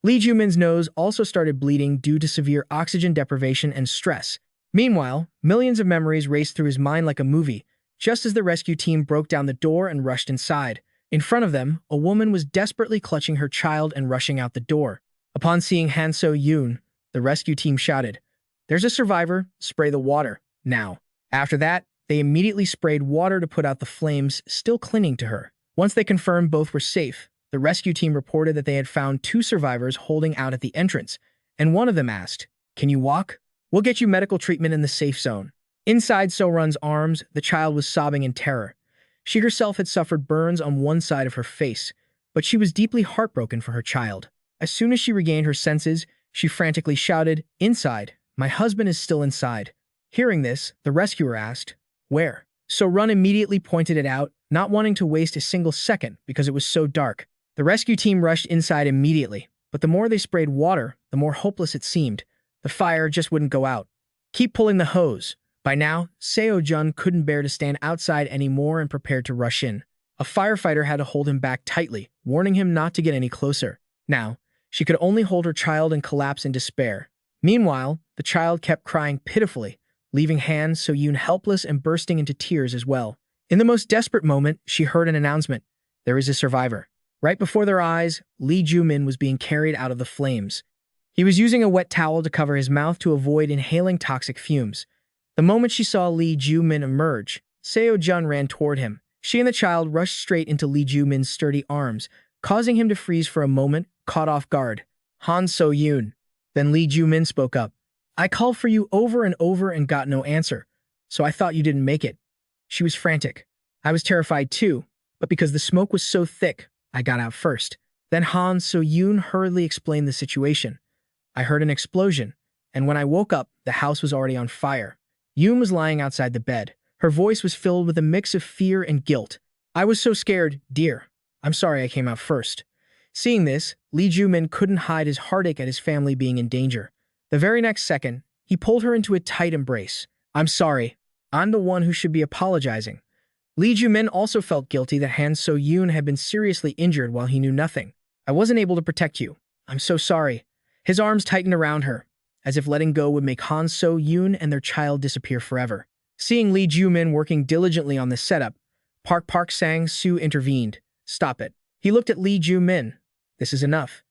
Lee Joo Min's nose also started bleeding due to severe oxygen deprivation and stress. Meanwhile, millions of memories raced through his mind like a movie, just as the rescue team broke down the door and rushed inside. In front of them, a woman was desperately clutching her child and rushing out the door. Upon seeing Han So-yoon, the rescue team shouted, There's a survivor, spray the water, now. After that, they immediately sprayed water to put out the flames still clinging to her. Once they confirmed both were safe, the rescue team reported that they had found 2 survivors holding out at the entrance, and one of them asked, Can you walk? We'll get you medical treatment in the safe zone. Inside So-run's arms, the child was sobbing in terror. She herself had suffered burns on one side of her face, but she was deeply heartbroken for her child. As soon as she regained her senses, she frantically shouted, Inside, my husband is still inside. Hearing this, the rescuer asked, Where? So-run immediately pointed it out, not wanting to waste a single second because it was so dark. The rescue team rushed inside immediately, but the more they sprayed water, the more hopeless it seemed. The fire just wouldn't go out. Keep pulling the hose. By now, Seo-jun couldn't bear to stand outside anymore and prepared to rush in. A firefighter had to hold him back tightly, warning him not to get any closer. Now, she could only hold her child and collapse in despair. Meanwhile, the child kept crying pitifully, leaving Han So-yoon helpless and bursting into tears as well. In the most desperate moment, she heard an announcement. There is a survivor. Right before their eyes, Lee Joo Min was being carried out of the flames. He was using a wet towel to cover his mouth to avoid inhaling toxic fumes. The moment she saw Lee Joo Min emerge, Seo-jun ran toward him. She and the child rushed straight into Lee Joo Min's sturdy arms, causing him to freeze for a moment, caught off guard. Han So-yoon. Then Lee Joo Min spoke up. I called for you over and over and got no answer, so I thought you didn't make it. She was frantic. I was terrified too, but because the smoke was so thick, I got out first. Then Han So-yoon hurriedly explained the situation. I heard an explosion, and when I woke up, the house was already on fire. Yoon was lying outside the bed, Her voice was filled with a mix of fear and guilt. I was so scared, dear. I'm sorry I came out first. Seeing this, Lee Joo Min couldn't hide his heartache at his family being in danger. The very next second, he pulled her into a tight embrace. I'm sorry. I'm the one who should be apologizing. Lee Joo Min also felt guilty that Han So-yoon had been seriously injured while he knew nothing. I wasn't able to protect you. I'm so sorry. His arms tightened around her, as if letting go would make Han So-yoon and their child disappear forever. Seeing Lee Joo Min working diligently on the setup, Park Sang-soo intervened. Stop it. He looked at Lee Joo Min. This is enough.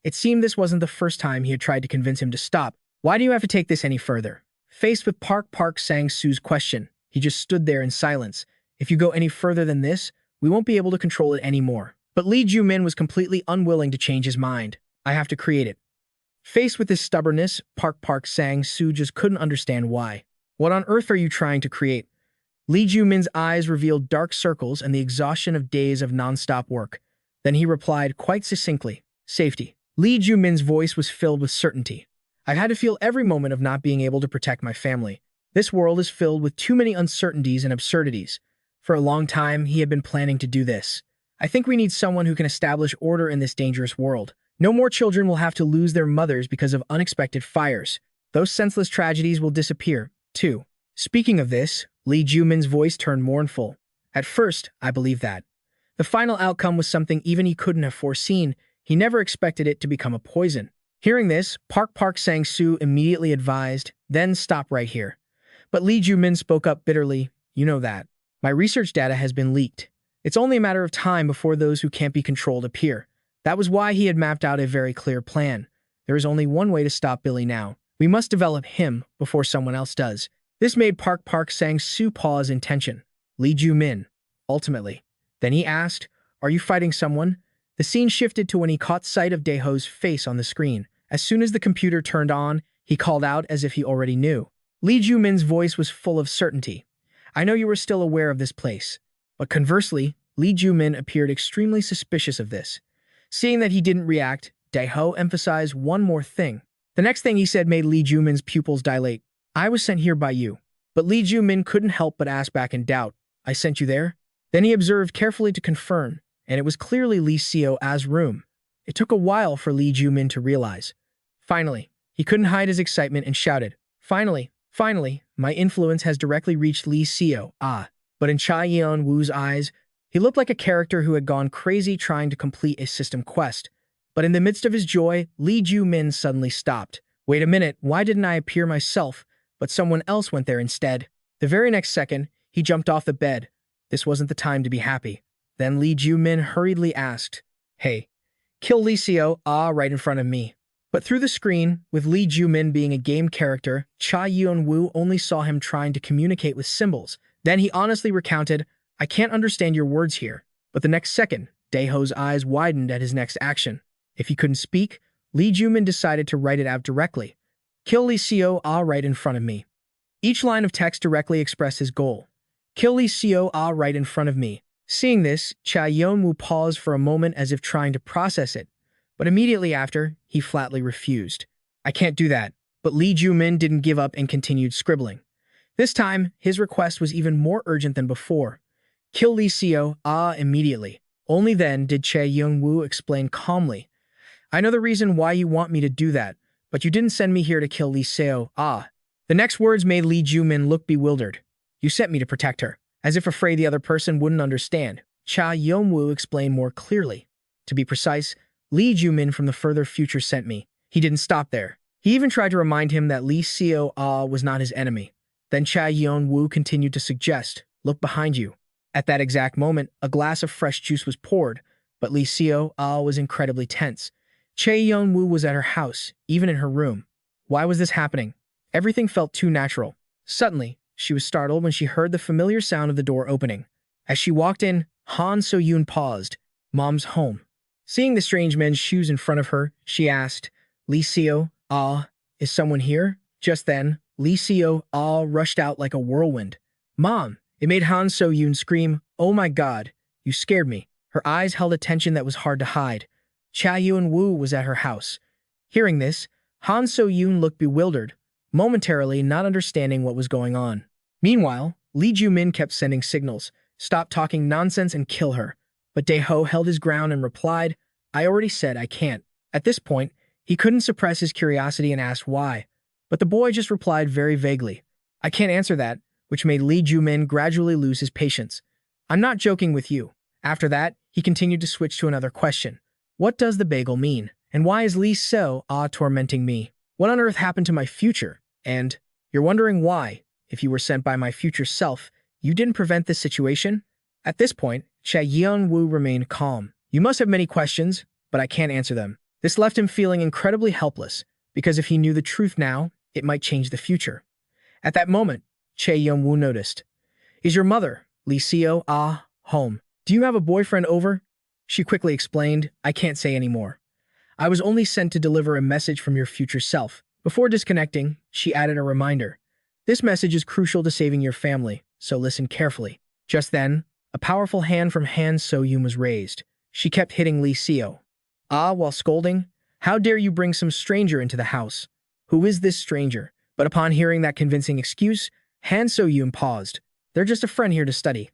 It seemed this wasn't the first time he had tried to convince him to stop. Why do you have to take this any further? Faced with Park Sang-soo's question, he just stood there in silence. If you go any further than this, we won't be able to control it anymore. But Lee Joo Min was completely unwilling to change his mind. I have to create it. Faced with this stubbornness, Park Sang-soo just couldn't understand why. What on earth are you trying to create? Lee Joo Min's eyes revealed dark circles and the exhaustion of days of non-stop work. Then he replied quite succinctly, safety. Lee Joo Min's voice was filled with certainty. I've had to feel every moment of not being able to protect my family. This world is filled with too many uncertainties and absurdities. For a long time, he had been planning to do this. I think we need someone who can establish order in this dangerous world. No more children will have to lose their mothers because of unexpected fires. Those senseless tragedies will disappear, too. Speaking of this, Lee Joo Min's voice turned mournful. At first, I believed that. The final outcome was something even he couldn't have foreseen. He never expected it to become a poison. Hearing this, Park Sang-soo immediately advised, then stop right here. But Lee Joo Min spoke up bitterly, you know that. My research data has been leaked. It's only a matter of time before those who can't be controlled appear. That was why he had mapped out a very clear plan. There is only one way to stop Billy now. We must develop him before someone else does. This made Park Sang-soo pause in tension. Lee Joo Min, ultimately. Then he asked, are you fighting someone? The scene shifted to when he caught sight of Daeho's face on the screen. As soon as the computer turned on, he called out as if he already knew. Lee Joo Min's voice was full of certainty. I know you were still aware of this place. But conversely, Lee Joo Min appeared extremely suspicious of this. Seeing that he didn't react, Daeho emphasized one more thing. The next thing he said made Lee Joo Min's pupils dilate. I was sent here by you. But Lee Joo Min couldn't help but ask back in doubt. I sent you there? Then he observed carefully to confirm, and it was clearly Lee Seo-a's room. It took a while for Lee Joo Min to realize. Finally, he couldn't hide his excitement and shouted, Finally, my influence has directly reached Lee Seo-ah. But in Cha Yeon-woo's eyes, he looked like a character who had gone crazy trying to complete a system quest. But in the midst of his joy, Lee Joo Min suddenly stopped. Wait a minute, why didn't I appear myself, but someone else went there instead? The very next second, he jumped off the bed. This wasn't the time to be happy. Then Lee Joo Min hurriedly asked, Hey, kill Lee Seo-ah right in front of me. But through the screen, with Lee Joo Min being a game character, Cha Yeon-woo only saw him trying to communicate with symbols. Then he honestly recounted, I can't understand your words here. But the next second, Daeho's eyes widened at his next action. If he couldn't speak, Lee Joo Min decided to write it out directly. Kill Lee Seo-ah right in front of me. Each line of text directly expressed his goal. Kill Lee Seo-ah right in front of me. Seeing this, Cha Yeon-woo paused for a moment as if trying to process it. But immediately after, he flatly refused. I can't do that. But Lee Joo Min didn't give up and continued scribbling. This time, his request was even more urgent than before. Kill Lee Seo-ah immediately. Only then did Cha Yeon-woo explain calmly. I know the reason why you want me to do that, but you didn't send me here to kill Lee Seo-ah. The next words made Lee Joo Min look bewildered. You sent me to protect her. As if afraid the other person wouldn't understand, Cha Yeon-woo explained more clearly. To be precise, Lee Joo Min from the further future sent me. He didn't stop there. He even tried to remind him that Lee Seo-ah was not his enemy. Then Cha Yeon-woo continued to suggest, look behind you. At that exact moment, a glass of fresh juice was poured, but Lee Seo-ah was incredibly tense. Cha Yeon-woo was at her house, even in her room. Why was this happening? Everything felt too natural. Suddenly, she was startled when she heard the familiar sound of the door opening. As she walked in, Han So-yoon paused. Mom's home. Seeing the strange man's shoes in front of her, she asked, Lee Seo-ah, is someone here? Just then, Lee Seo-ah rushed out like a whirlwind. Mom! It made Han So-yoon scream, oh my god, you scared me. Her eyes held a tension that was hard to hide. Cha Yeon-woo was at her house. Hearing this, Han So-yoon looked bewildered, momentarily not understanding what was going on. Meanwhile, Lee Joo Min kept sending signals, "Stop talking nonsense and kill her." But Dae-ho held his ground and replied, "I already said I can't." At this point, he couldn't suppress his curiosity and asked why. But the boy just replied very vaguely, "I can't answer that," which made Lee Joo Min gradually lose his patience. "I'm not joking with you." After that, he continued to switch to another question. "What does the bagel mean? And why is Lee so tormenting me? What on earth happened to my future? And you're wondering why, if you were sent by my future self, you didn't prevent this situation?" At this point, Cha Yeon-woo remained calm. "You must have many questions, but I can't answer them." This left him feeling incredibly helpless, because if he knew the truth now, it might change the future. At that moment, Cha Yeon-woo noticed. "Is your mother, Lee Seo, home? Do you have a boyfriend over?" She quickly explained, "I can't say anymore. I was only sent to deliver a message from your future self." Before disconnecting, she added a reminder. "This message is crucial to saving your family, so listen carefully." Just then, a powerful hand from Han So-yoon was raised. She kept hitting Lee Seo. While scolding, "How dare you bring some stranger into the house? Who is this stranger?" But upon hearing that convincing excuse, Han So-yoon paused. "They're just a friend here to study."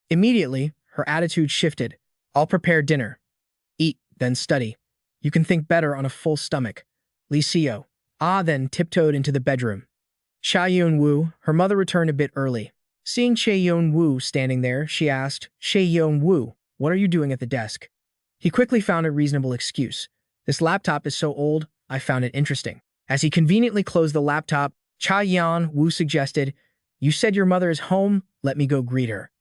Immediately, her attitude shifted. "I'll prepare dinner. Eat, then study. You can think better on a full stomach." Lee Seo then tiptoed into the bedroom. Cha Yeon-woo, her mother, returned a bit early. Seeing Cha Yeon-woo standing there, she asked, "Cha Yeon-woo, what are you doing at the desk?" He quickly found a reasonable excuse. "This laptop is so old, I found it interesting." As he conveniently closed the laptop, Cha Yeon-woo suggested, "You said your mother is home, let me go greet her."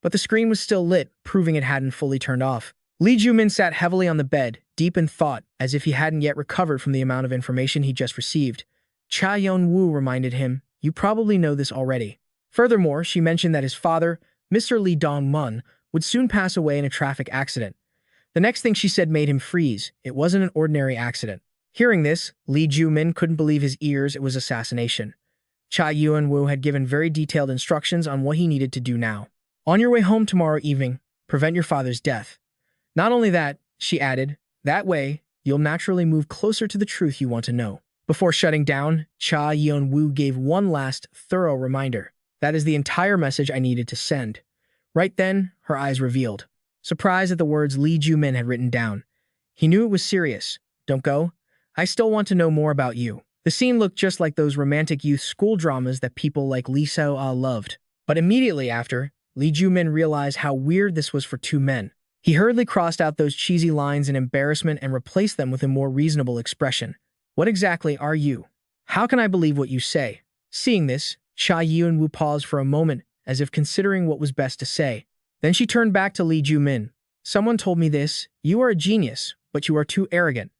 But the screen was still lit, proving it hadn't fully turned off. Lee Joo Min sat heavily on the bed, deep in thought, as if he hadn't yet recovered from the amount of information he just received. Cha Yeon-woo reminded him, "You probably know this already." Furthermore, she mentioned that his father, Mr. Lee Dong-mun, would soon pass away in a traffic accident. The next thing she said made him freeze. It wasn't an ordinary accident. Hearing this, Lee Joo Min couldn't believe his ears. It was assassination. Cha Yeon-woo had given very detailed instructions on what he needed to do now. "On your way home tomorrow evening, prevent your father's death. Not only that," she added, "that way, you'll naturally move closer to the truth you want to know." Before shutting down, Cha Yeon-woo gave one last, thorough reminder. "That is the entire message I needed to send." Right then, her eyes revealed, surprised at the words Lee Joo Min had written down. He knew it was serious. "Don't go. I still want to know more about you." The scene looked just like those romantic youth school dramas that people like Lee Seo loved. But immediately after, Lee Joo Min realized how weird this was for two men. He hurriedly crossed out those cheesy lines in embarrassment and replaced them with a more reasonable expression. "What exactly are you? How can I believe what you say?" Seeing this, Cha Yeon-woo paused for a moment, as if considering what was best to say. Then she turned back to Lee Joo Min. "Someone told me this. You are a genius, but you are too arrogant.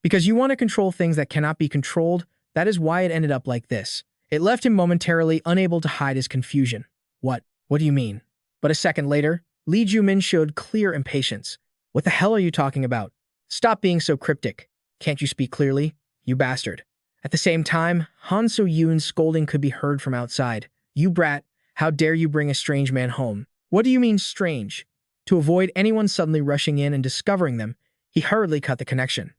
Because you want to control things that cannot be controlled, that is why it ended up like this." It left him momentarily unable to hide his confusion. What do you mean?" But a second later, Lee Joo Min showed clear impatience. "What the hell are you talking about? Stop being so cryptic. Can't you speak clearly, you bastard?" At the same time, Han So-yoon's scolding could be heard from outside. "You brat, how dare you bring a strange man home?" "What do you mean strange?" To avoid anyone suddenly rushing in and discovering them, he hurriedly cut the connection.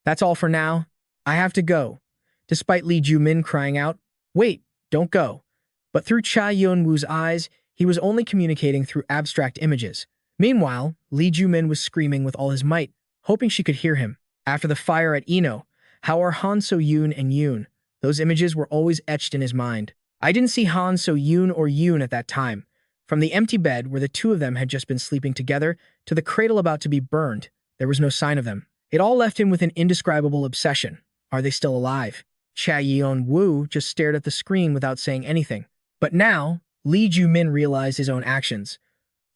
"That's all for now. I have to go." Despite Lee Joo Min crying out, "Wait, don't go." But through Cha Yeon-woo's eyes, he was only communicating through abstract images. Meanwhile, Lee Joo Min was screaming with all his might, hoping she could hear him. After the fire at Eno, how are Han So-yoon and Yoon? Those images were always etched in his mind. I didn't see Han So-yoon or Yoon at that time. From the empty bed where the two of them had just been sleeping together to the cradle about to be burned, there was no sign of them. It all left him with an indescribable obsession. Are they still alive? Cha Yeon-woo just stared at the screen without saying anything. But now, Lee Joo Min realized his own actions.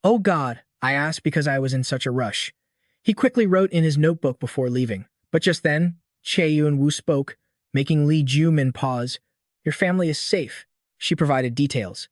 "Oh God," I asked because I was in such a rush. He quickly wrote in his notebook before leaving. But just then, Cha Yeon-woo spoke, making Lee Joo Min pause. "Your family is safe." She provided details.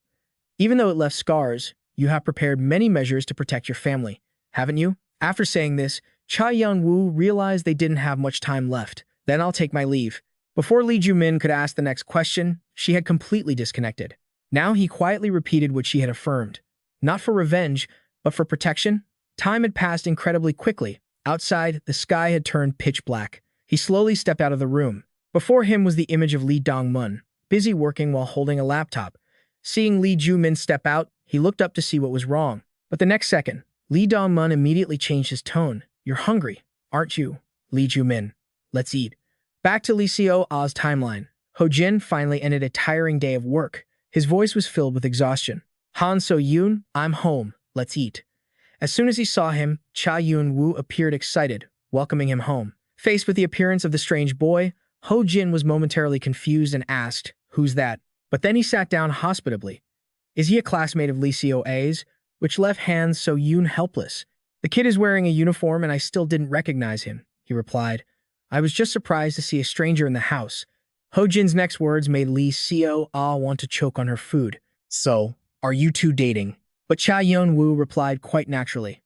"Even though it left scars, you have prepared many measures to protect your family, haven't you?" After saying this, Cha Yeon-woo realized they didn't have much time left. "Then I'll take my leave." Before Lee Joo Min could ask the next question, she had completely disconnected. Now he quietly repeated what she had affirmed. Not for revenge, but for protection. Time had passed incredibly quickly. Outside, the sky had turned pitch black. He slowly stepped out of the room. Before him was the image of Lee Dong-mun, busy working while holding a laptop. Seeing Lee Joo Min step out, he looked up to see what was wrong. But the next second, Lee Joo Min immediately changed his tone. You're hungry, aren't you, Lee Joo Min? Let's eat. Back to Lee Seo-ah's timeline. Ho Jin finally ended a tiring day of work. His voice was filled with exhaustion. Han So-yoon, I'm home. Let's eat. As soon as he saw him, Cha Yun-woo appeared excited, welcoming him home. Faced with the appearance of the strange boy, Ho Jin was momentarily confused and asked, Who's that? But then he sat down hospitably. Is he a classmate of Lee Seo-ah's? Which left Han So-yoon helpless. The kid is wearing a uniform and I still didn't recognize him, he replied. I was just surprised to see a stranger in the house. Ho Jin's next words made Lee Seo-ah want to choke on her food. So, are you two dating? But Cha Yun-woo replied quite naturally.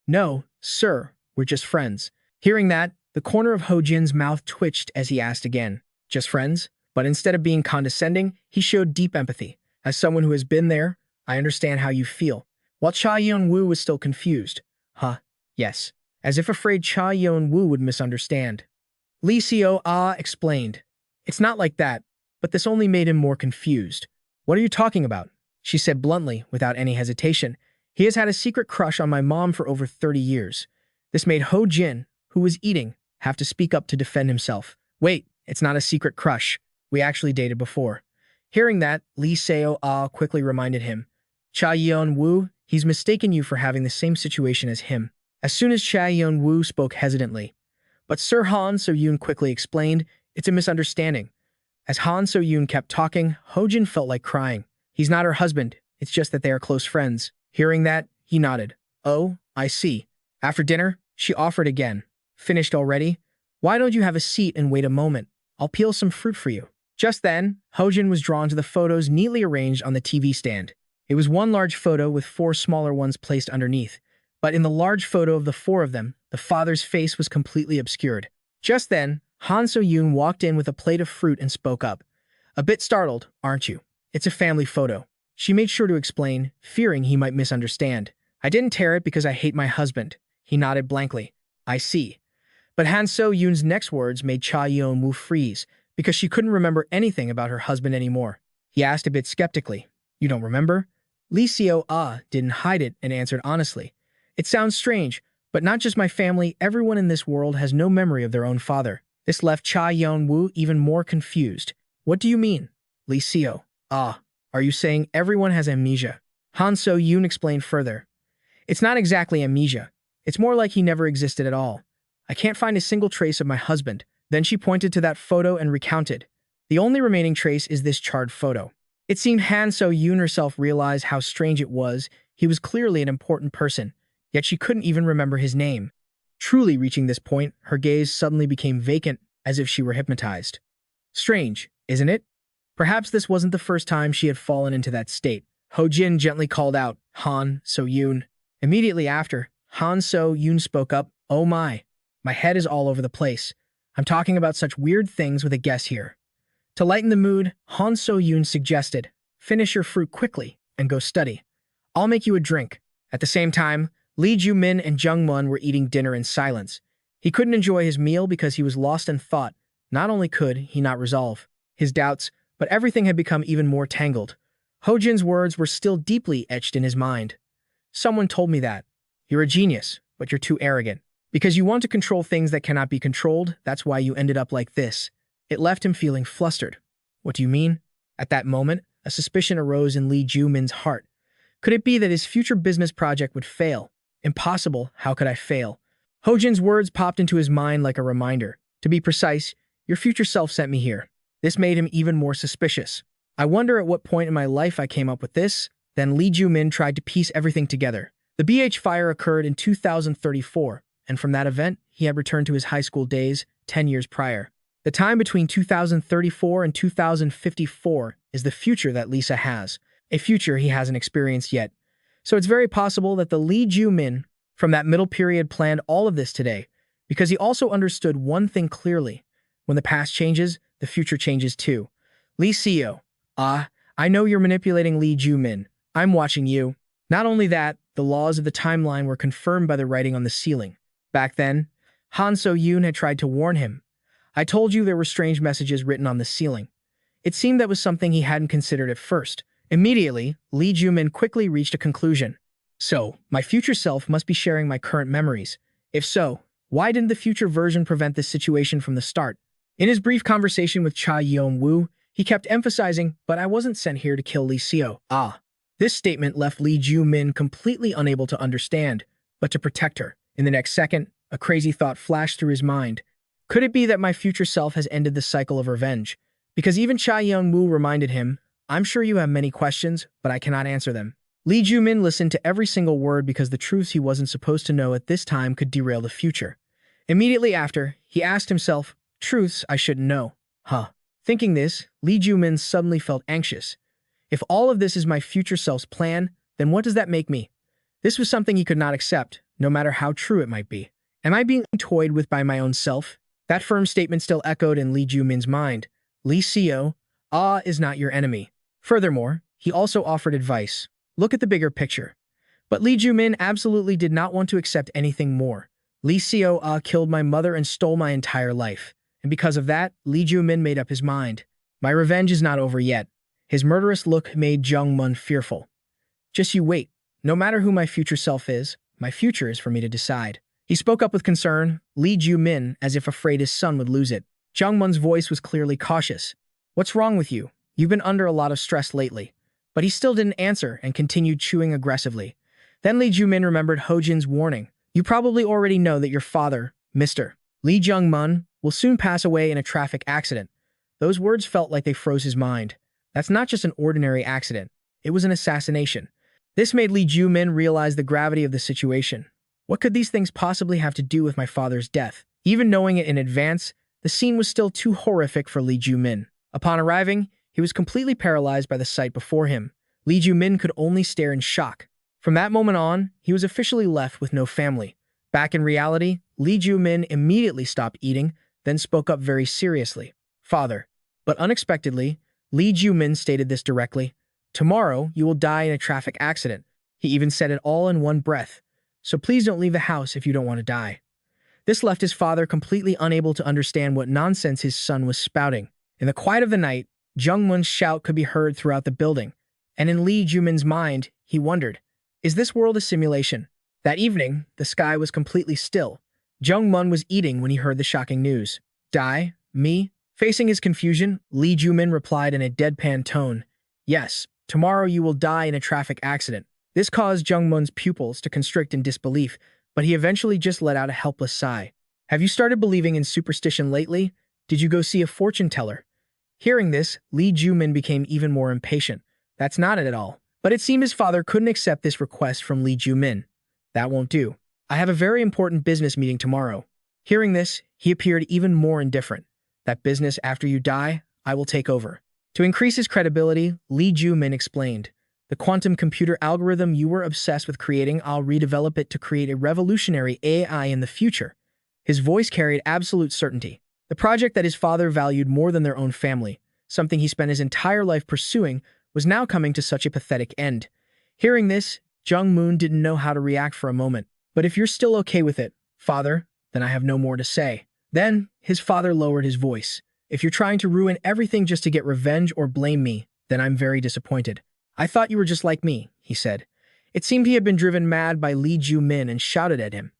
No, sir, we're just friends. Hearing that, the corner of Ho Jin's mouth twitched as he asked again, just friends? But instead of being condescending, he showed deep empathy. As someone who has been there, I understand how you feel. While Cha Yun-woo was still confused. Huh, yes. As if afraid Cha Yun-woo would misunderstand. Lee Seo-ah explained. It's not like that, but this only made him more confused. What are you talking about? She said bluntly, without any hesitation. He has had a secret crush on my mom for over 30 years. This made Ho Jin, who was eating, have to speak up to defend himself. Wait, it's not a secret crush. We actually dated before. Hearing that, Lee Seo-ah quickly reminded him. Cha Yeon-woo, he's mistaken you for having the same situation as him. As soon as Cha Yeon-woo spoke hesitantly. But Sir Han So-yoon quickly explained, it's a misunderstanding. As Han So-yoon kept talking, Ho Jin felt like crying. He's not her husband, it's just that they are close friends. Hearing that, he nodded. Oh, I see. After dinner, she offered again. Finished already? Why don't you have a seat and wait a moment? I'll peel some fruit for you. Just then, Ho Jin was drawn to the photos neatly arranged on the TV stand. It was one large photo with 4 smaller ones placed underneath. But in the large photo of the 4 of them, the father's face was completely obscured. Just then, Han So-yoon walked in with a plate of fruit and spoke up. A bit startled, aren't you? It's a family photo. She made sure to explain, fearing he might misunderstand. I didn't tear it because I hate my husband. He nodded blankly. I see. But Han So-yoon's next words made Cha Yeon-woo freeze, because she couldn't remember anything about her husband anymore. He asked a bit skeptically, You don't remember? Lee Seo-ah didn't hide it and answered honestly. It sounds strange, but not just my family, everyone in this world has no memory of their own father. This left Cha Yeon-woo even more confused. What do you mean? Lee Seo-ah, are you saying everyone has amnesia? Han So-yoon explained further. It's not exactly amnesia. It's more like he never existed at all. I can't find a single trace of my husband. Then she pointed to that photo and recounted. The only remaining trace is this charred photo. It seemed Han So-yoon herself realized how strange it was. He was clearly an important person, yet she couldn't even remember his name. Truly reaching this point, her gaze suddenly became vacant, as if she were hypnotized. Strange, isn't it? Perhaps this wasn't the first time she had fallen into that state. Ho Jin gently called out, Han So-yoon. Immediately after, Han So-yoon spoke up, Oh my head is all over the place. I'm talking about such weird things with a guest here. To lighten the mood, Han So-yoon suggested, Finish your fruit quickly and go study. I'll make you a drink. At the same time, Lee Joo Min and Jung Mun were eating dinner in silence. He couldn't enjoy his meal because he was lost in thought. Not only could he not resolve his doubts, but everything had become even more tangled. Ho Jin's words were still deeply etched in his mind. Someone told me that. You're a genius, but you're too arrogant. Because you want to control things that cannot be controlled, that's why you ended up like this. It left him feeling flustered. What do you mean? At that moment, a suspicion arose in Lee Joo Min's heart. Could it be that his future business project would fail? Impossible, how could I fail? Ho Jin's words popped into his mind like a reminder. To be precise, your future self sent me here. This made him even more suspicious. I wonder at what point in my life I came up with this. Then Lee Joo Min tried to piece everything together. The BH fire occurred in 2034. And from that event, he had returned to his high school days 10 years prior. The time between 2034 and 2054 is the future that Lisa has, a future he hasn't experienced yet. So it's very possible that the Lee Joo Min from that middle period planned all of this today, because he also understood one thing clearly. When the past changes, the future changes too. Lee Seo, I know you're manipulating Lee Joo Min. I'm watching you. Not only that, the laws of the timeline were confirmed by the writing on the ceiling. Back then, Han So-yoon had tried to warn him. I told you there were strange messages written on the ceiling. It seemed that was something he hadn't considered at first. Immediately, Lee Joo Min quickly reached a conclusion. So, my future self must be sharing my current memories. If so, why didn't the future version prevent this situation from the start? In his brief conversation with Cha Yeon-woo, he kept emphasizing, "But I wasn't sent here to kill Lee Seo." This statement left Lee Joo Min completely unable to understand, but to protect her. In the next second, a crazy thought flashed through his mind. Could it be that my future self has ended the cycle of revenge? Because even Cha Yeon-woo reminded him, "I'm sure you have many questions, but I cannot answer them." Lee Joo Min listened to every single word because the truths he wasn't supposed to know at this time could derail the future. Immediately after, he asked himself, "Truths I shouldn't know. Huh." Thinking this, Lee Joo Min suddenly felt anxious. If all of this is my future self's plan, then what does that make me? This was something he could not accept, no matter how true it might be. Am I being toyed with by my own self? That firm statement still echoed in Lee Joo Min's mind. Lee Seo, is not your enemy. Furthermore, he also offered advice. Look at the bigger picture. But Lee Joo Min absolutely did not want to accept anything more. Lee Seo killed my mother and stole my entire life. And because of that, Lee Joo Min made up his mind. My revenge is not over yet. His murderous look made Jung Mun fearful. Just you wait. No matter who my future self is, my future is for me to decide. He spoke up with concern, Lee Joo Min, as if afraid his son would lose it. Jung Mun's voice was clearly cautious. What's wrong with you? You've been under a lot of stress lately. But he still didn't answer and continued chewing aggressively. Then Lee Joo Min remembered Ho-jin's warning. You probably already know that your father, Mr. Lee Jung Mun, will soon pass away in a traffic accident. Those words felt like they froze his mind. That's not just an ordinary accident. It was an assassination. This made Lee Joo Min realize the gravity of the situation. What could these things possibly have to do with my father's death? Even knowing it in advance, the scene was still too horrific for Lee Joo Min. Upon arriving, he was completely paralyzed by the sight before him. Lee Joo Min could only stare in shock. From that moment on, he was officially left with no family. Back in reality, Lee Joo Min immediately stopped eating, then spoke up very seriously. Father. But unexpectedly, Lee Joo Min stated this directly. Tomorrow, you will die in a traffic accident. He even said it all in one breath. So please don't leave the house if you don't want to die. This left his father completely unable to understand what nonsense his son was spouting. In the quiet of the night, Jung Mun's shout could be heard throughout the building. And in Lee Joo Min's mind, he wondered, is this world a simulation? That evening, the sky was completely still. Jung Mun was eating when he heard the shocking news. Die? Me? Facing his confusion, Lee Joo Min replied in a deadpan tone, yes, tomorrow you will die in a traffic accident. This caused Jung Mun's pupils to constrict in disbelief, but he eventually just let out a helpless sigh. Have you started believing in superstition lately? Did you go see a fortune teller? Hearing this, Lee Joo Min became even more impatient. That's not it at all. But it seemed his father couldn't accept this request from Lee Joo Min. That won't do. I have a very important business meeting tomorrow. Hearing this, he appeared even more indifferent. That business after you die, I will take over. To increase his credibility, Lee Joo Min explained, the quantum computer algorithm you were obsessed with creating, I'll redevelop it to create a revolutionary AI in the future. His voice carried absolute certainty. The project that his father valued more than their own family, something he spent his entire life pursuing, was now coming to such a pathetic end. Hearing this, Jung Moon didn't know how to react for a moment. But if you're still okay with it, father, then I have no more to say. Then, his father lowered his voice. If you're trying to ruin everything just to get revenge or blame me, then I'm very disappointed. I thought you were just like me, he said. It seemed he had been driven mad by Lee Joo Min and shouted at him.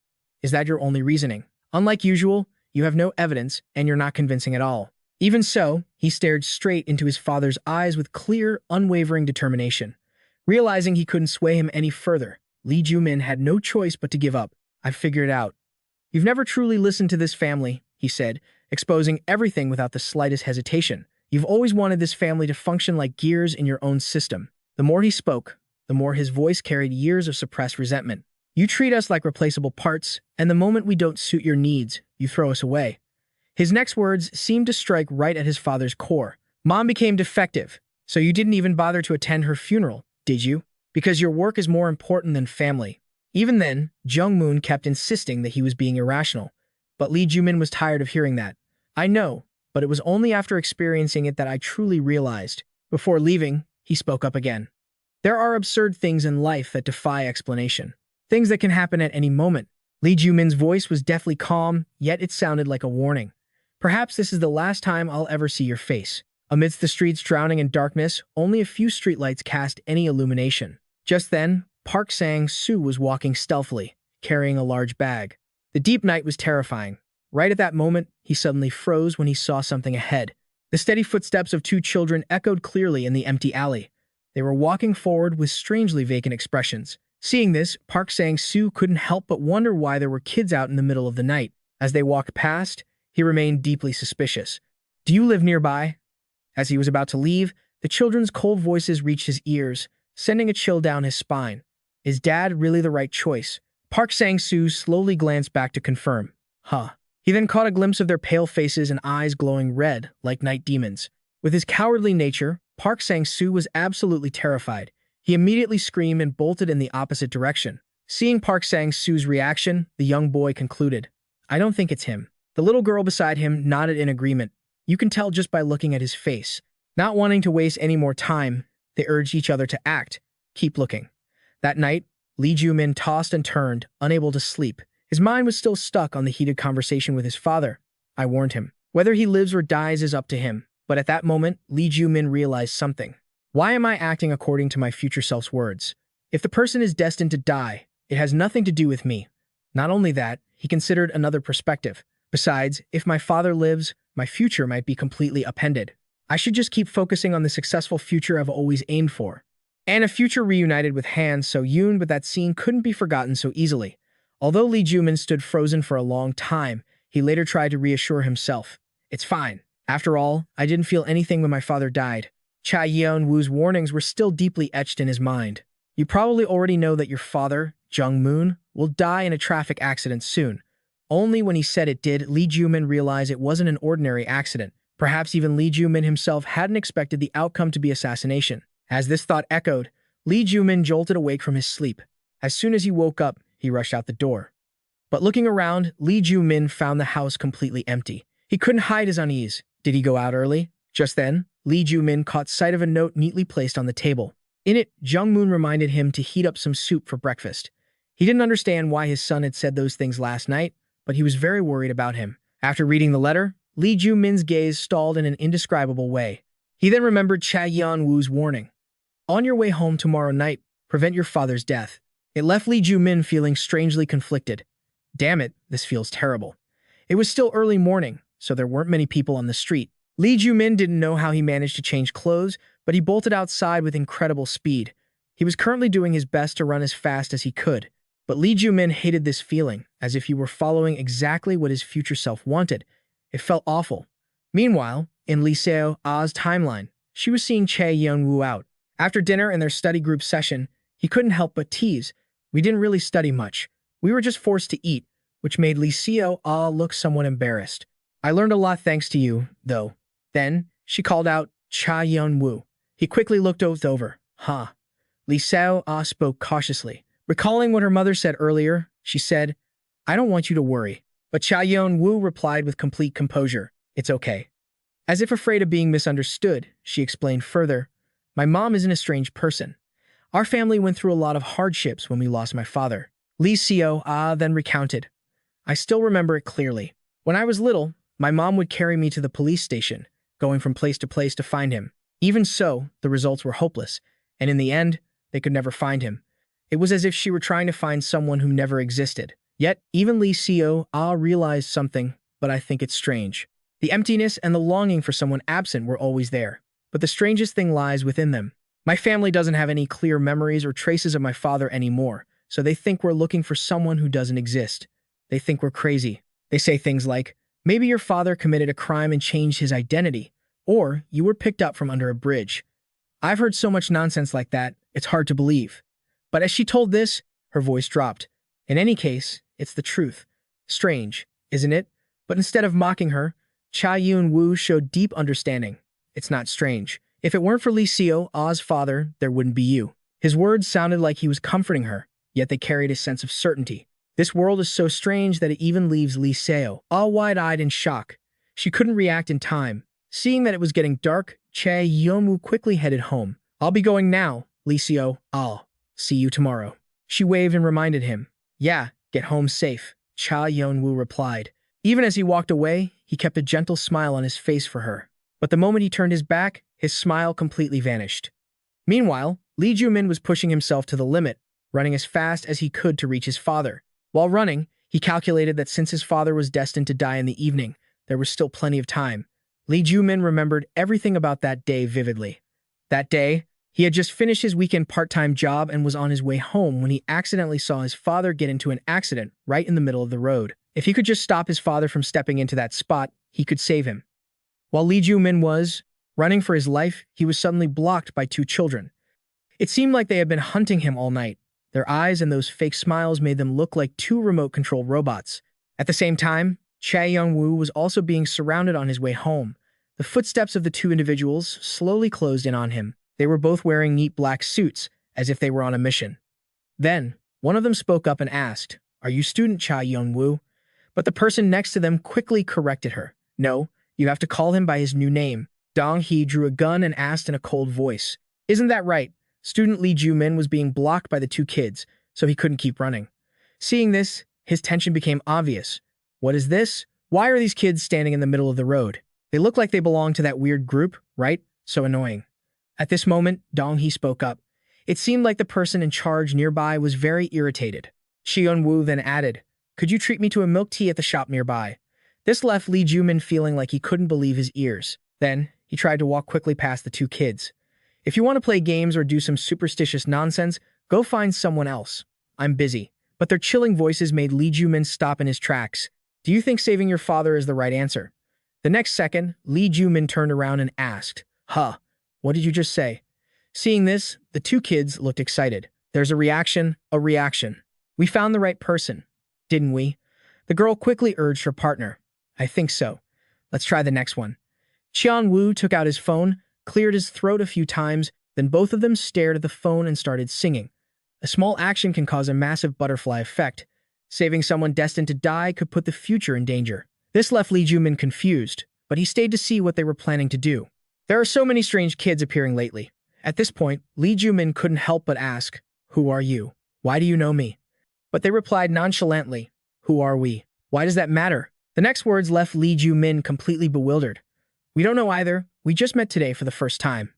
Is that your only reasoning? Unlike usual, you have no evidence and you're not convincing at all. Even so, he stared straight into his father's eyes with clear, unwavering determination. Realizing he couldn't sway him any further, Lee Joo Min had no choice but to give up. I've figured it out. You've never truly listened to this family, he said, exposing everything without the slightest hesitation. You've always wanted this family to function like gears in your own system. The more he spoke, the more his voice carried years of suppressed resentment. You treat us like replaceable parts, and the moment we don't suit your needs, you throw us away. His next words seemed to strike right at his father's core. Mom became defective, so you didn't even bother to attend her funeral, did you? Because your work is more important than family. Even then, Jung Moon kept insisting that he was being irrational. But Lee Joo Min was tired of hearing that. I know, but it was only after experiencing it that I truly realized. Before leaving, he spoke up again. There are absurd things in life that defy explanation. Things that can happen at any moment. Lee Joo Min's voice was deathly calm, yet it sounded like a warning. Perhaps this is the last time I'll ever see your face. Amidst the streets drowning in darkness, only a few streetlights cast any illumination. Just then, Park Sang-soo was walking stealthily, carrying a large bag. The deep night was terrifying. Right at that moment, he suddenly froze when he saw something ahead. The steady footsteps of two children echoed clearly in the empty alley. They were walking forward with strangely vacant expressions. Seeing this, Park Sang-soo couldn't help but wonder why there were kids out in the middle of the night. As they walked past, he remained deeply suspicious. "Do you live nearby?" As he was about to leave, the children's cold voices reached his ears, sending a chill down his spine. Is Dad really the right choice? Park Sang-soo slowly glanced back to confirm. Huh. He then caught a glimpse of their pale faces and eyes glowing red, like night demons. With his cowardly nature, Park Sang-soo was absolutely terrified. He immediately screamed and bolted in the opposite direction. Seeing Park Sang-soo's reaction, the young boy concluded, "I don't think it's him." The little girl beside him nodded in agreement. You can tell just by looking at his face. Not wanting to waste any more time, they urged each other to act. Keep looking. That night, Lee Joo Min tossed and turned, unable to sleep. His mind was still stuck on the heated conversation with his father. I warned him. Whether he lives or dies is up to him. But at that moment, Lee Joo Min realized something. Why am I acting according to my future self's words? If the person is destined to die, it has nothing to do with me. Not only that, he considered another perspective. Besides, if my father lives, my future might be completely upended. I should just keep focusing on the successful future I've always aimed for. And a future reunited with Han So-yoon, but that scene couldn't be forgotten so easily. Although Lee Joo Min stood frozen for a long time, he later tried to reassure himself. It's fine. After all, I didn't feel anything when my father died. Cha Yeon-woo's warnings were still deeply etched in his mind. You probably already know that your father, Jung-moon, will die in a traffic accident soon. Only when he said it did Lee Joo Min realize it wasn't an ordinary accident. Perhaps even Lee Joo Min himself hadn't expected the outcome to be assassination. As this thought echoed, Lee Joo Min jolted awake from his sleep. As soon as he woke up, he rushed out the door. But looking around, Lee Joo Min found the house completely empty. He couldn't hide his unease. Did he go out early? Just then, Lee Joo Min caught sight of a note neatly placed on the table. In it, Jung-moon reminded him to heat up some soup for breakfast. He didn't understand why his son had said those things last night, but he was very worried about him. After reading the letter, Lee Joo Min's gaze stalled in an indescribable way. He then remembered Cha Yeon-woo's warning. On your way home tomorrow night, prevent your father's death. It left Lee Joo Min feeling strangely conflicted. Damn it, this feels terrible. It was still early morning, so there weren't many people on the street. Lee Joo Min didn't know how he managed to change clothes, but he bolted outside with incredible speed. He was currently doing his best to run as fast as he could. But Lee Joo Min hated this feeling, as if he were following exactly what his future self wanted. It felt awful. Meanwhile, in Lee Seo-ah's timeline, she was seeing Chae Yeon-woo out. After dinner and their study group session, he couldn't help but tease. We didn't really study much. We were just forced to eat, which made Lee Seo-ah look somewhat embarrassed. I learned a lot thanks to you, though. Then, she called out Cha Yeon-woo. He quickly looked over. Huh. Lee Seo-ah spoke cautiously. Recalling what her mother said earlier, she said, I don't want you to worry. But Cha Yeon-woo replied with complete composure, It's okay. As if afraid of being misunderstood, she explained further, My mom isn't a strange person. Our family went through a lot of hardships when we lost my father. Lee Seo-ah then recounted, I still remember it clearly. When I was little, my mom would carry me to the police station, going from place to place to find him. Even so, the results were hopeless, and in the end, they could never find him. It was as if she were trying to find someone who never existed. Yet, even Lee Seo-ah realized something, but I think it's strange. The emptiness and the longing for someone absent were always there, but the strangest thing lies within them. My family doesn't have any clear memories or traces of my father anymore, so they think we're looking for someone who doesn't exist. They think we're crazy. They say things like, maybe your father committed a crime and changed his identity, or you were picked up from under a bridge. I've heard so much nonsense like that, it's hard to believe. But as she told this, her voice dropped. In any case, it's the truth. Strange, isn't it? But instead of mocking her, Cha Yeon-woo showed deep understanding. It's not strange. If it weren't for Lee Seo-ah's father, there wouldn't be you. His words sounded like he was comforting her, yet they carried a sense of certainty. This world is so strange that it even leaves Lee Seo-ah wide-eyed in shock. She couldn't react in time. Seeing that it was getting dark, Cha Yeon-woo quickly headed home. I'll be going now, Lee Seo-ah. See you tomorrow. She waved and reminded him. Yeah, get home safe, Cha Yeon-woo replied. Even as he walked away, he kept a gentle smile on his face for her. But the moment he turned his back, his smile completely vanished. Meanwhile, Lee Joo Min was pushing himself to the limit, running as fast as he could to reach his father. While running, he calculated that since his father was destined to die in the evening, there was still plenty of time. Lee Joo Min remembered everything about that day vividly. That day, he had just finished his weekend part-time job and was on his way home when he accidentally saw his father get into an accident right in the middle of the road. If he could just stop his father from stepping into that spot, he could save him. While Lee Joo Min was running for his life, he was suddenly blocked by two children. It seemed like they had been hunting him all night. Their eyes and those fake smiles made them look like two remote-control robots. At the same time, Cha Young-woo was also being surrounded on his way home. The footsteps of the two individuals slowly closed in on him. They were both wearing neat black suits, as if they were on a mission. Then, one of them spoke up and asked, "Are you student Cha Young-woo?" But the person next to them quickly corrected her. "No, you have to call him by his new name." Dong-hee drew a gun and asked in a cold voice, "Isn't that right?" Student Lee Joo Min was being blocked by the two kids, so he couldn't keep running. Seeing this, his tension became obvious. What is this? Why are these kids standing in the middle of the road? They look like they belong to that weird group, right? So annoying. At this moment, Dong-hee spoke up. It seemed like the person in charge nearby was very irritated. Cheon-woo then added, "Could you treat me to a milk tea at the shop nearby?" This left Lee Joo Min feeling like he couldn't believe his ears. Then, he tried to walk quickly past the two kids. "If you want to play games or do some superstitious nonsense, go find someone else. I'm busy." But their chilling voices made Lee Joo Min stop in his tracks. "Do you think saving your father is the right answer?" The next second, Lee Joo Min turned around and asked, "Huh, what did you just say?" Seeing this, the two kids looked excited. "There's a reaction, a reaction. We found the right person, didn't we?" The girl quickly urged her partner. "I think so. Let's try the next one." Cheon-woo took out his phone, cleared his throat a few times, then both of them stared at the phone and started singing. A small action can cause a massive butterfly effect. Saving someone destined to die could put the future in danger. This left Lee Joo Min confused, but he stayed to see what they were planning to do. There are so many strange kids appearing lately. At this point, Lee Joo Min couldn't help but ask, "Who are you? Why do you know me?" But they replied nonchalantly, "Who are we? Why does that matter?" The next words left Lee Joo Min completely bewildered. "We don't know either. We just met today for the first time."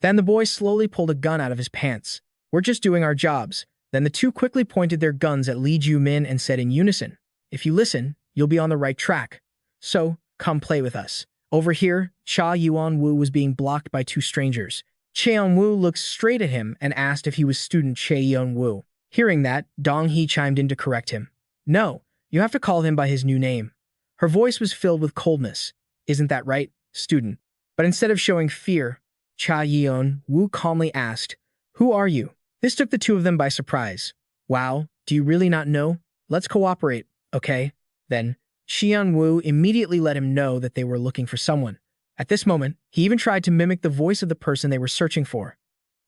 Then the boy slowly pulled a gun out of his pants. "We're just doing our jobs." Then the two quickly pointed their guns at Lee Joo Min and said in unison, "If you listen, you'll be on the right track. So, come play with us." Over here, Cha Yuan-woo was being blocked by two strangers. Cheon-woo looked straight at him and asked if he was student Cheon-woo. Hearing that, Dong-hee chimed in to correct him. "No, you have to call him by his new name." Her voice was filled with coldness. "Isn't that right, student?" But instead of showing fear, Cha Yeon-woo calmly asked, "Who are you?" This took the two of them by surprise. "Wow, do you really not know? Let's cooperate, okay?" Then, Cheon-woo immediately let him know that they were looking for someone. At this moment, he even tried to mimic the voice of the person they were searching for.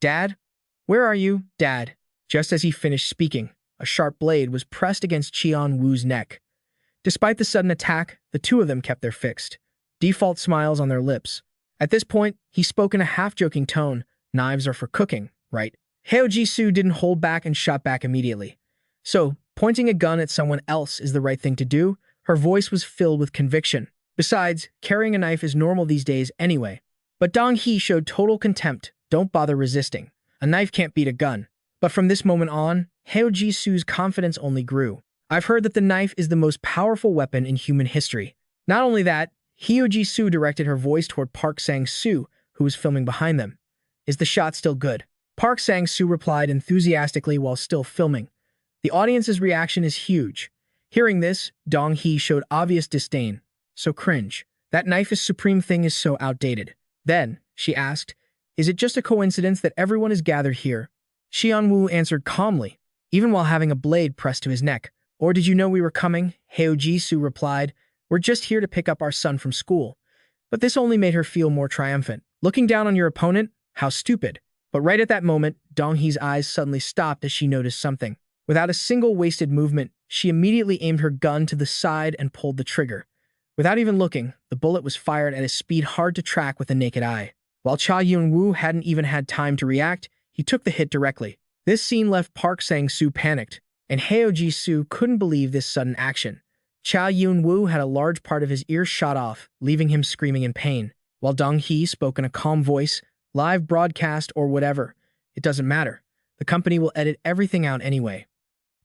"Dad? Where are you, Dad?" Just as he finished speaking, a sharp blade was pressed against Cheon-woo's neck. Despite the sudden attack, the two of them kept their fixed, default smiles on their lips. At this point, he spoke in a half-joking tone, "Knives are for cooking, right?" Heo Ji-soo didn't hold back and shot back immediately. "So, pointing a gun at someone else is the right thing to do?" Her voice was filled with conviction. Besides, carrying a knife is normal these days anyway. But Dong-hee showed total contempt. "Don't bother resisting. A knife can't beat a gun." But from this moment on, Heo Ji-soo's confidence only grew. "I've heard that the knife is the most powerful weapon in human history." Not only that, Heo Ji-soo directed her voice toward Park Sang-soo, who was filming behind them. "Is the shot still good?" Park Sang-soo replied enthusiastically while still filming. The audience's reaction is huge. Hearing this, Dong-hee showed obvious disdain. "So cringe. That knife is supreme thing is so outdated." Then, she asked, "Is it just a coincidence that everyone is gathered here?" Cheon-woo answered calmly, even while having a blade pressed to his neck. "Or did you know we were coming?" Heo Ji-soo replied, "We're just here to pick up our son from school." But this only made her feel more triumphant. "Looking down on your opponent? How stupid." But right at that moment, Dong-hee's eyes suddenly stopped as she noticed something. Without a single wasted movement, she immediately aimed her gun to the side and pulled the trigger. Without even looking, the bullet was fired at a speed hard to track with the naked eye. While Cha Yun-woo hadn't even had time to react, he took the hit directly. This scene left Park Sang-soo panicked, and Heo Ji-soo couldn't believe this sudden action. Cha Yun-woo had a large part of his ear shot off, leaving him screaming in pain. while Dong Hee spoke in a calm voice, live broadcast or whatever. It doesn't matter. The company will edit everything out anyway.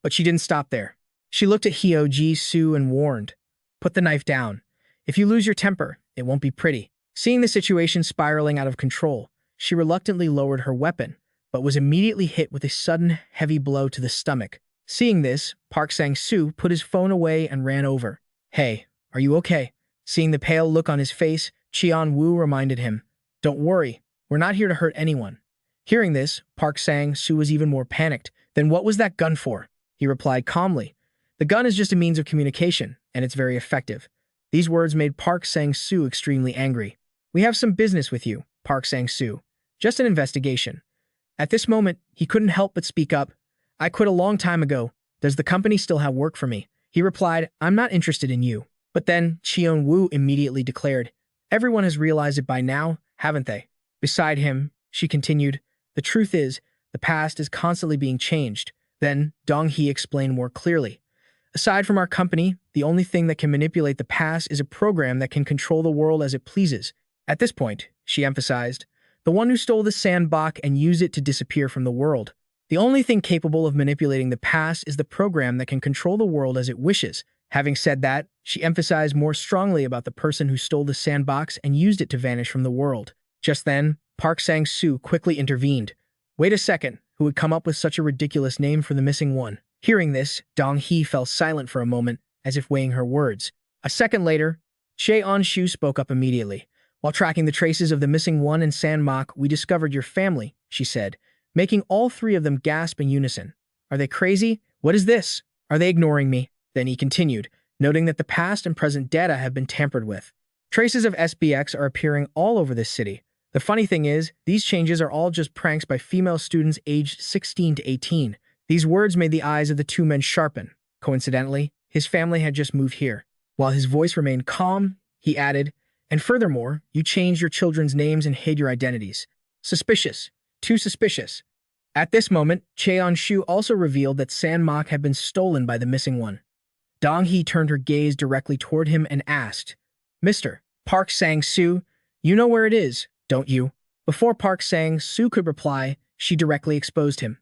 But she didn't stop there. She looked at Hyo Ji-soo and warned, "Put the knife down. If you lose your temper, it won't be pretty." Seeing the situation spiraling out of control, she reluctantly lowered her weapon, but was immediately hit with a sudden, heavy blow to the stomach. Seeing this, Park Sang-soo put his phone away and ran over. "Hey, are you okay?" Seeing the pale look on his face, Cheon-woo reminded him, "Don't worry, we're not here to hurt anyone." Hearing this, Park Sang-soo was even more panicked. "Then what was that gun for?" He replied calmly, "The gun is just a means of communication, and it's very effective." These words made Park Sang-soo extremely angry. "We have some business with you, Park Sang-soo. Just an investigation." At this moment, he couldn't help but speak up. "I quit a long time ago. Does the company still have work for me?" He replied, "I'm not interested in you." But then, Cheon-woo immediately declared, "Everyone has realized it by now, haven't they?" Beside him, she continued, "The truth is, the past is constantly being changed." Then, Dong-hee explained more clearly, "Aside from our company, the only thing that can manipulate the past is a program that can control the world as it pleases." At this point, she emphasized, "The one who stole the sandbox and used it to disappear from the world. The only thing capable of manipulating the past is the program that can control the world as it wishes." Having said that, she emphasized more strongly about the person who stole the sandbox and used it to vanish from the world. Just then, Park Sang-soo quickly intervened. "Wait a second, who would come up with such a ridiculous name for the missing one?" Hearing this, Dong-hee fell silent for a moment, as if weighing her words. A second later, Cheon-shu spoke up immediately. "While tracking the traces of the missing one in Sandmok, we discovered your family," she said, making all three of them gasp in unison. "Are they crazy? What is this? Are they ignoring me?" Then he continued, noting that the past and present data have been tampered with. "Traces of SBX are appearing all over this city. The funny thing is, these changes are all just pranks by female students aged 16 to 18. These words made the eyes of the two men sharpen. Coincidentally, his family had just moved here. While his voice remained calm, he added, "And furthermore, you changed your children's names and hid your identities. Suspicious. Too suspicious." At this moment, Cheon-shu also revealed that Sandmok had been stolen by the missing one. Dong-hee turned her gaze directly toward him and asked, "Mr. Park Sang-soo, you know where it is, don't you?" Before Park Sang-soo could reply, she directly exposed him.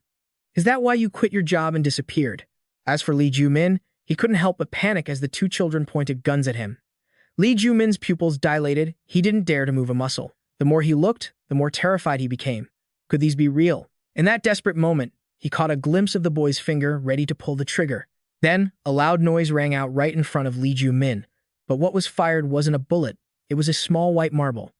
"Is that why you quit your job and disappeared?" As for Lee Joo Min, he couldn't help but panic as the two children pointed guns at him. Lee Joo Min's pupils dilated. He didn't dare to move a muscle. The more he looked, the more terrified he became. Could these be real? In that desperate moment, he caught a glimpse of the boy's finger, ready to pull the trigger. Then, a loud noise rang out right in front of Lee Joo Min. But what was fired wasn't a bullet. It was a small white marble.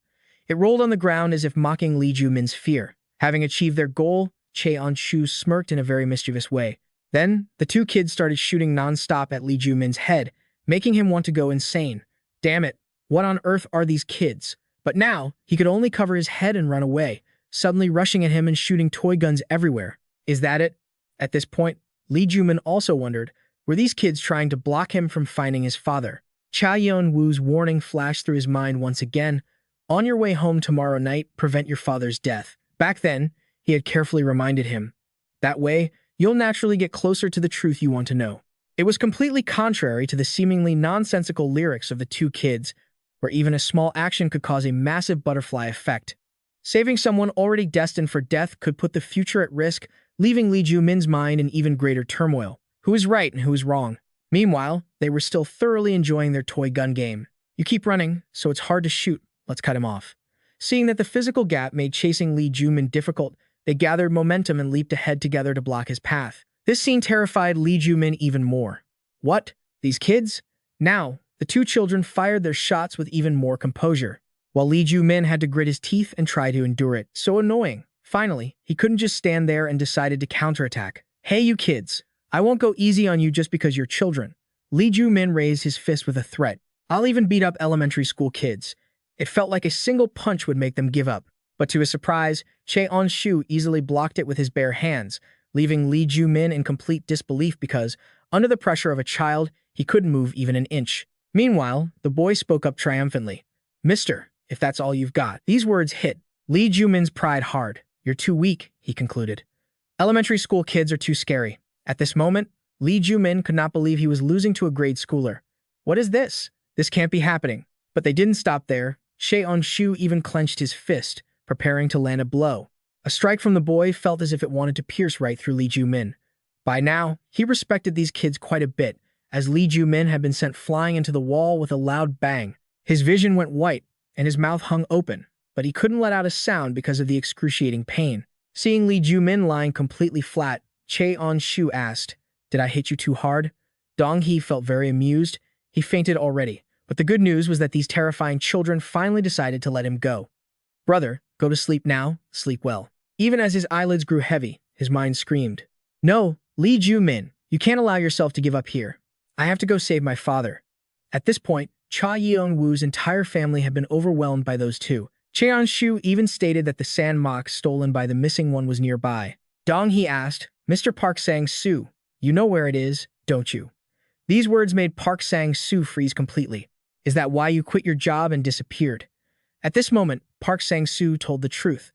It rolled on the ground as if mocking Lee Joo Min's fear. Having achieved their goal, Cheon-shu smirked in a very mischievous way. Then, the two kids started shooting non-stop at Lee Joo Min's head, making him want to go insane. Damn it, what on earth are these kids? But now, he could only cover his head and run away, suddenly rushing at him and shooting toy guns everywhere. Is that it? At this point, Lee Joo Min also wondered, were these kids trying to block him from finding his father? Cha Yeon-woo's warning flashed through his mind once again. "On your way home tomorrow night, prevent your father's death." Back then, he had carefully reminded him. That way, you'll naturally get closer to the truth you want to know. It was completely contrary to the seemingly nonsensical lyrics of the two kids, where even a small action could cause a massive butterfly effect. Saving someone already destined for death could put the future at risk, leaving Lee Joo Min's mind in even greater turmoil. Who is right and who is wrong? Meanwhile, they were still thoroughly enjoying their toy gun game. "You keep running, so it's hard to shoot. Let's cut him off." Seeing that the physical gap made chasing Lee Joo Min difficult, they gathered momentum and leaped ahead together to block his path. This scene terrified Lee Joo Min even more. What? These kids? Now, the two children fired their shots with even more composure, while Lee Joo Min had to grit his teeth and try to endure it. So annoying. Finally, he couldn't just stand there and decided to counterattack. "Hey, you kids. I won't go easy on you just because you're children." Lee Joo Min raised his fist with a threat. "I'll even beat up elementary school kids." It felt like a single punch would make them give up. But to his surprise, Cheon-shu easily blocked it with his bare hands, leaving Lee Joo Min in complete disbelief because, under the pressure of a child, he couldn't move even an inch. Meanwhile, the boy spoke up triumphantly. "Mister, if that's all you've got." These words hit Lee Joo Min's pride hard. "You're too weak," he concluded. "Elementary school kids are too scary." At this moment, Lee Joo Min could not believe he was losing to a grade schooler. What is this? This can't be happening. But they didn't stop there. Cheon-shu even clenched his fist, preparing to land a blow. A strike from the boy felt as if it wanted to pierce right through Lee Joo Min. By now, he respected these kids quite a bit, as Lee Joo Min had been sent flying into the wall with a loud bang. His vision went white, and his mouth hung open, but he couldn't let out a sound because of the excruciating pain. Seeing Lee Joo Min lying completely flat, Cheon-shu asked, "Did I hit you too hard?" Dong-hee felt very amused. He fainted already, but the good news was that these terrifying children finally decided to let him go. "Brother, go to sleep now, sleep well." Even as his eyelids grew heavy, his mind screamed, "No, Lee Joo Min, you can't allow yourself to give up here. I have to go save my father." At this point, Cha Yeon-woo's entire family had been overwhelmed by those two. Cheon-shu even stated that the sand mock stolen by the missing one was nearby. Dong-hee asked, "Mr. Park Sang-soo, you know where it is, don't you?" These words made Park Sang-soo freeze completely. "Is that why you quit your job and disappeared?" At this moment, Park Sang-soo told the truth.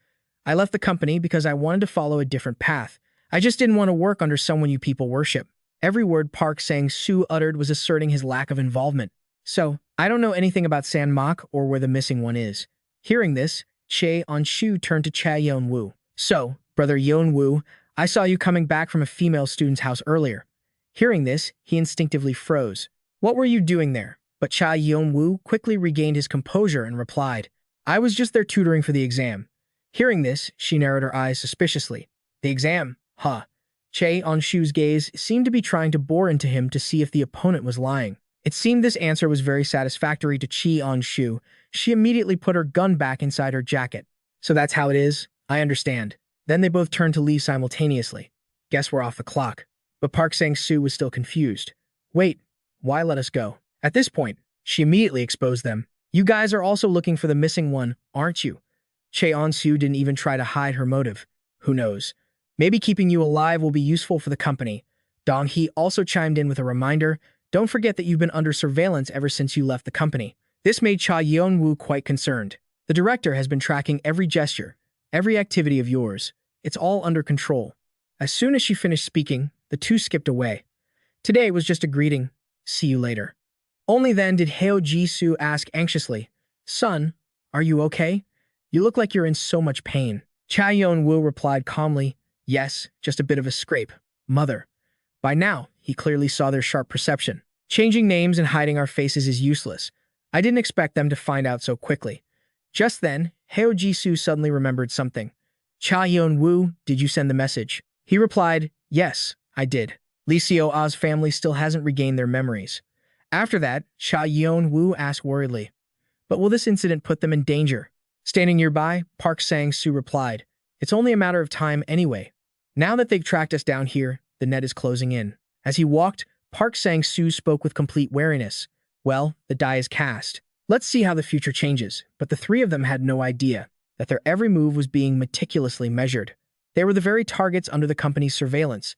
"I left the company because I wanted to follow a different path. I just didn't want to work under someone you people worship." Every word Park Sang-soo uttered was asserting his lack of involvement. "So, I don't know anything about San Mok or where the missing one is." Hearing this, Cheon-shu turned to Cha Yeon-woo. "So, brother Yeon-woo, I saw you coming back from a female student's house earlier." Hearing this, he instinctively froze. "What were you doing there?" But Cha Yeon-woo quickly regained his composure and replied, "I was just there tutoring for the exam." Hearing this, she narrowed her eyes suspiciously. "The exam? Huh." Cheon-shu's gaze seemed to be trying to bore into him to see if the opponent was lying. It seemed this answer was very satisfactory to Cheon-shu. She immediately put her gun back inside her jacket. "So that's how it is? I understand." Then they both turned to leave simultaneously. "Guess we're off the clock." But Park Sang-soo was still confused. "Wait, why let us go?" At this point, she immediately exposed them. "You guys are also looking for the missing one, aren't you?" Cheon-soo didn't even try to hide her motive. "Who knows? Maybe keeping you alive will be useful for the company." Dong-hee also chimed in with a reminder, "Don't forget that you've been under surveillance ever since you left the company." This made Cha Yeon-woo quite concerned. "The director has been tracking every gesture, every activity of yours. It's all under control." As soon as she finished speaking, the two skipped away. Today was just a greeting. "See you later." Only then did Heo Ji-soo ask anxiously, "Son, are you okay? You look like you're in so much pain." Cha Yeon-woo replied calmly, "Yes, just a bit of a scrape, mother." By now, he clearly saw their sharp perception. "Changing names and hiding our faces is useless. I didn't expect them to find out so quickly." Just then, Heo Ji-soo suddenly remembered something. "Cha Yeon-woo, did you send the message?" He replied, "Yes, I did." Lee Seo-ah's family still hasn't regained their memories. After that, Cha Yeon-woo asked worriedly, "But will this incident put them in danger?" Standing nearby, Park Sang-soo replied, "It's only a matter of time anyway. Now that they've tracked us down here, the net is closing in." As he walked, Park Sang-soo spoke with complete wariness. "Well, the die is cast. Let's see how the future changes." But the three of them had no idea that their every move was being meticulously measured. They were the very targets under the company's surveillance.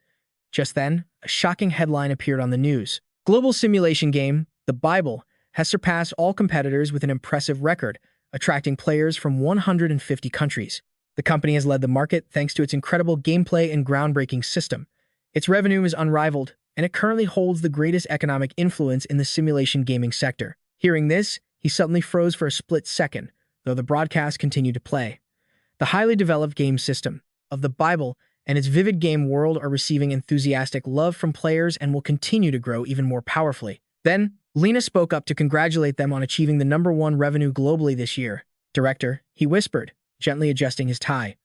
Just then, a shocking headline appeared on the news. Global simulation game, The Bible, has surpassed all competitors with an impressive record, attracting players from 150 countries. The company has led the market thanks to its incredible gameplay and groundbreaking system. Its revenue is unrivaled, and it currently holds the greatest economic influence in the simulation gaming sector. Hearing this, he suddenly froze for a split second, though the broadcast continued to play. The highly developed game system of The Bible and its vivid game world are receiving enthusiastic love from players and will continue to grow even more powerfully. Then, Lena spoke up to congratulate them on achieving the #1 revenue globally this year. "Director," he whispered, gently adjusting his tie.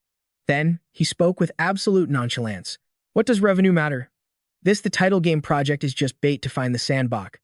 Then, he spoke with absolute nonchalance. "What does revenue matter? The title game project is just bait to find the sandbox."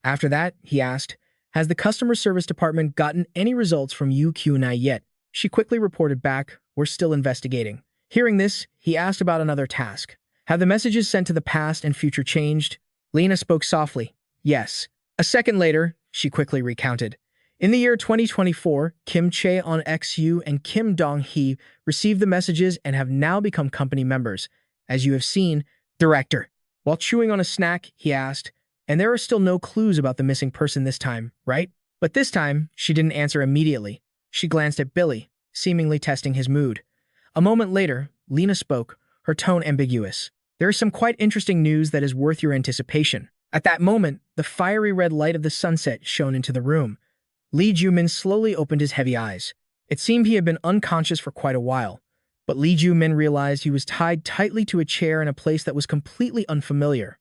After that, he asked, "Has the customer service department gotten any results from UQ&I yet?" She quickly reported back, "We're still investigating." Hearing this, he asked about another task. "Have the messages sent to the past and future changed?" Lena spoke softly, "Yes." A second later, she quickly recounted. In the year 2024, Kim Cheon-xu and Kim Dong-hee received the messages and have now become company members. As you have seen, Director. While chewing on a snack, he asked, "And there are still no clues about the missing person this time, right?" But this time, she didn't answer immediately. She glanced at Billy, seemingly testing his mood. A moment later, Lena spoke, her tone ambiguous. "There is some quite interesting news that is worth your anticipation." At that moment, the fiery red light of the sunset shone into the room. Lee Joo Min slowly opened his heavy eyes. It seemed he had been unconscious for quite a while, but Lee Joo Min realized he was tied tightly to a chair in a place that was completely unfamiliar.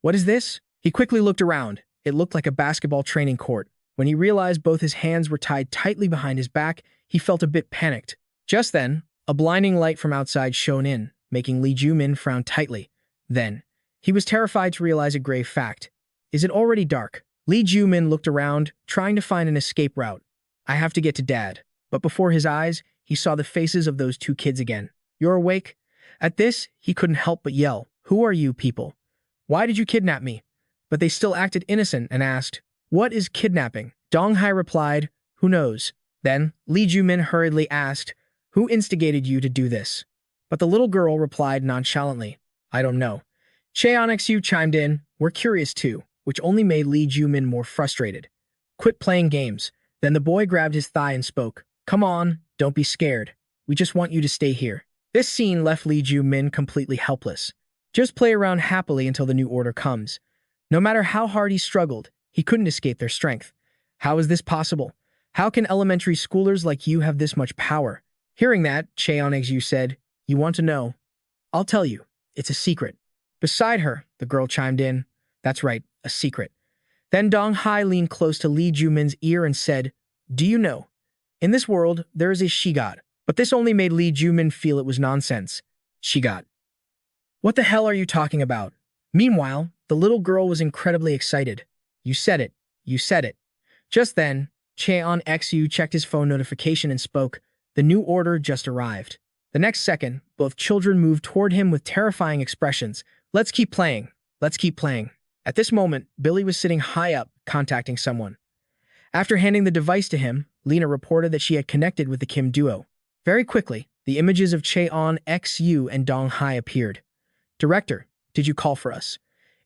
What is this? He quickly looked around. It looked like a basketball training court. When he realized both his hands were tied tightly behind his back, he felt a bit panicked. Just then, a blinding light from outside shone in, making Lee Joo Min frown tightly. Then, he was terrified to realize a grave fact. Is it already dark? Lee Joo Min looked around, trying to find an escape route. I have to get to Dad. But before his eyes, he saw the faces of those two kids again. You're awake? At this, he couldn't help but yell, Who are you people? Why did you kidnap me? But they still acted innocent and asked, What is kidnapping? Dong Hai replied, Who knows? Then, Lee Joo Min hurriedly asked, Who instigated you to do this? But the little girl replied nonchalantly, I don't know. Cheonxu chimed in, We're curious too, which only made Lee Joo Min more frustrated. Quit playing games. Then the boy grabbed his thigh and spoke, Come on, don't be scared. We just want you to stay here. This scene left Lee Joo Min completely helpless. Just play around happily until the new order comes. No matter how hard he struggled, he couldn't escape their strength. How is this possible? How can elementary schoolers like you have this much power? Hearing that, Cheonxu said, You want to know? I'll tell you. It's a secret. Beside her, the girl chimed in, That's right, a secret. Then Dong Hai leaned close to Lee Joo Min's ear and said, Do you know? In this world, there is a she-god. But this only made Lee Joo Min feel it was nonsense. She-god. What the hell are you talking about? Meanwhile, the little girl was incredibly excited. You said it. You said it. Just then, Cheonxu checked his phone notification and spoke, The new order just arrived. The next second, both children moved toward him with terrifying expressions. Let's keep playing. Let's keep playing. At this moment, Billy was sitting high up, contacting someone. After handing the device to him, Lena reported that she had connected with the Kim duo. Very quickly, the images of Cheonxu and Dong Hai appeared. Director, did you call for us?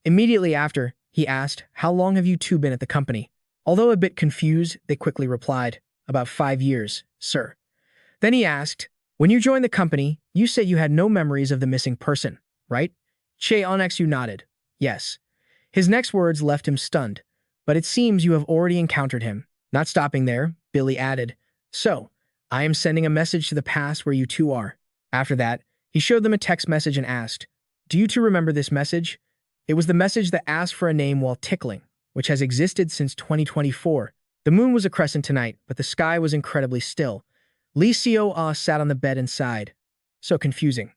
Immediately after, he asked, How long have you two been at the company? Although a bit confused, they quickly replied, About 5 years, sir. Then he asked, When you joined the company, you said you had no memories of the missing person, right? Cheonxu nodded. Yes. His next words left him stunned. But it seems you have already encountered him. Not stopping there, Billy added, So, I am sending a message to the past where you two are. After that, he showed them a text message and asked, Do you two remember this message? It was the message that asked for a name while tickling, which has existed since 2024. The moon was a crescent tonight, but the sky was incredibly still. Lee Seo-ah sat on the bed and sighed. So confusing.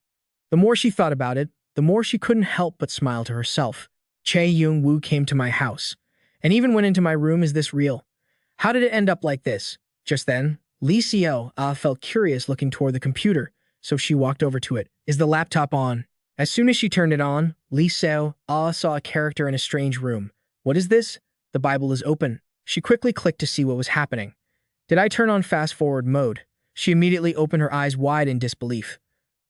The more she thought about it, the more she couldn't help but smile to herself. Chae Young-woo came to my house, and even went into my room. Is this real? How did it end up like this? Just then, Lee Seo-ah felt curious looking toward the computer, so she walked over to it. Is the laptop on? As soon as she turned it on, Lee Seo-ah saw a character in a strange room. What is this? The Bible is open. She quickly clicked to see what was happening. Did I turn on fast-forward mode? She immediately opened her eyes wide in disbelief.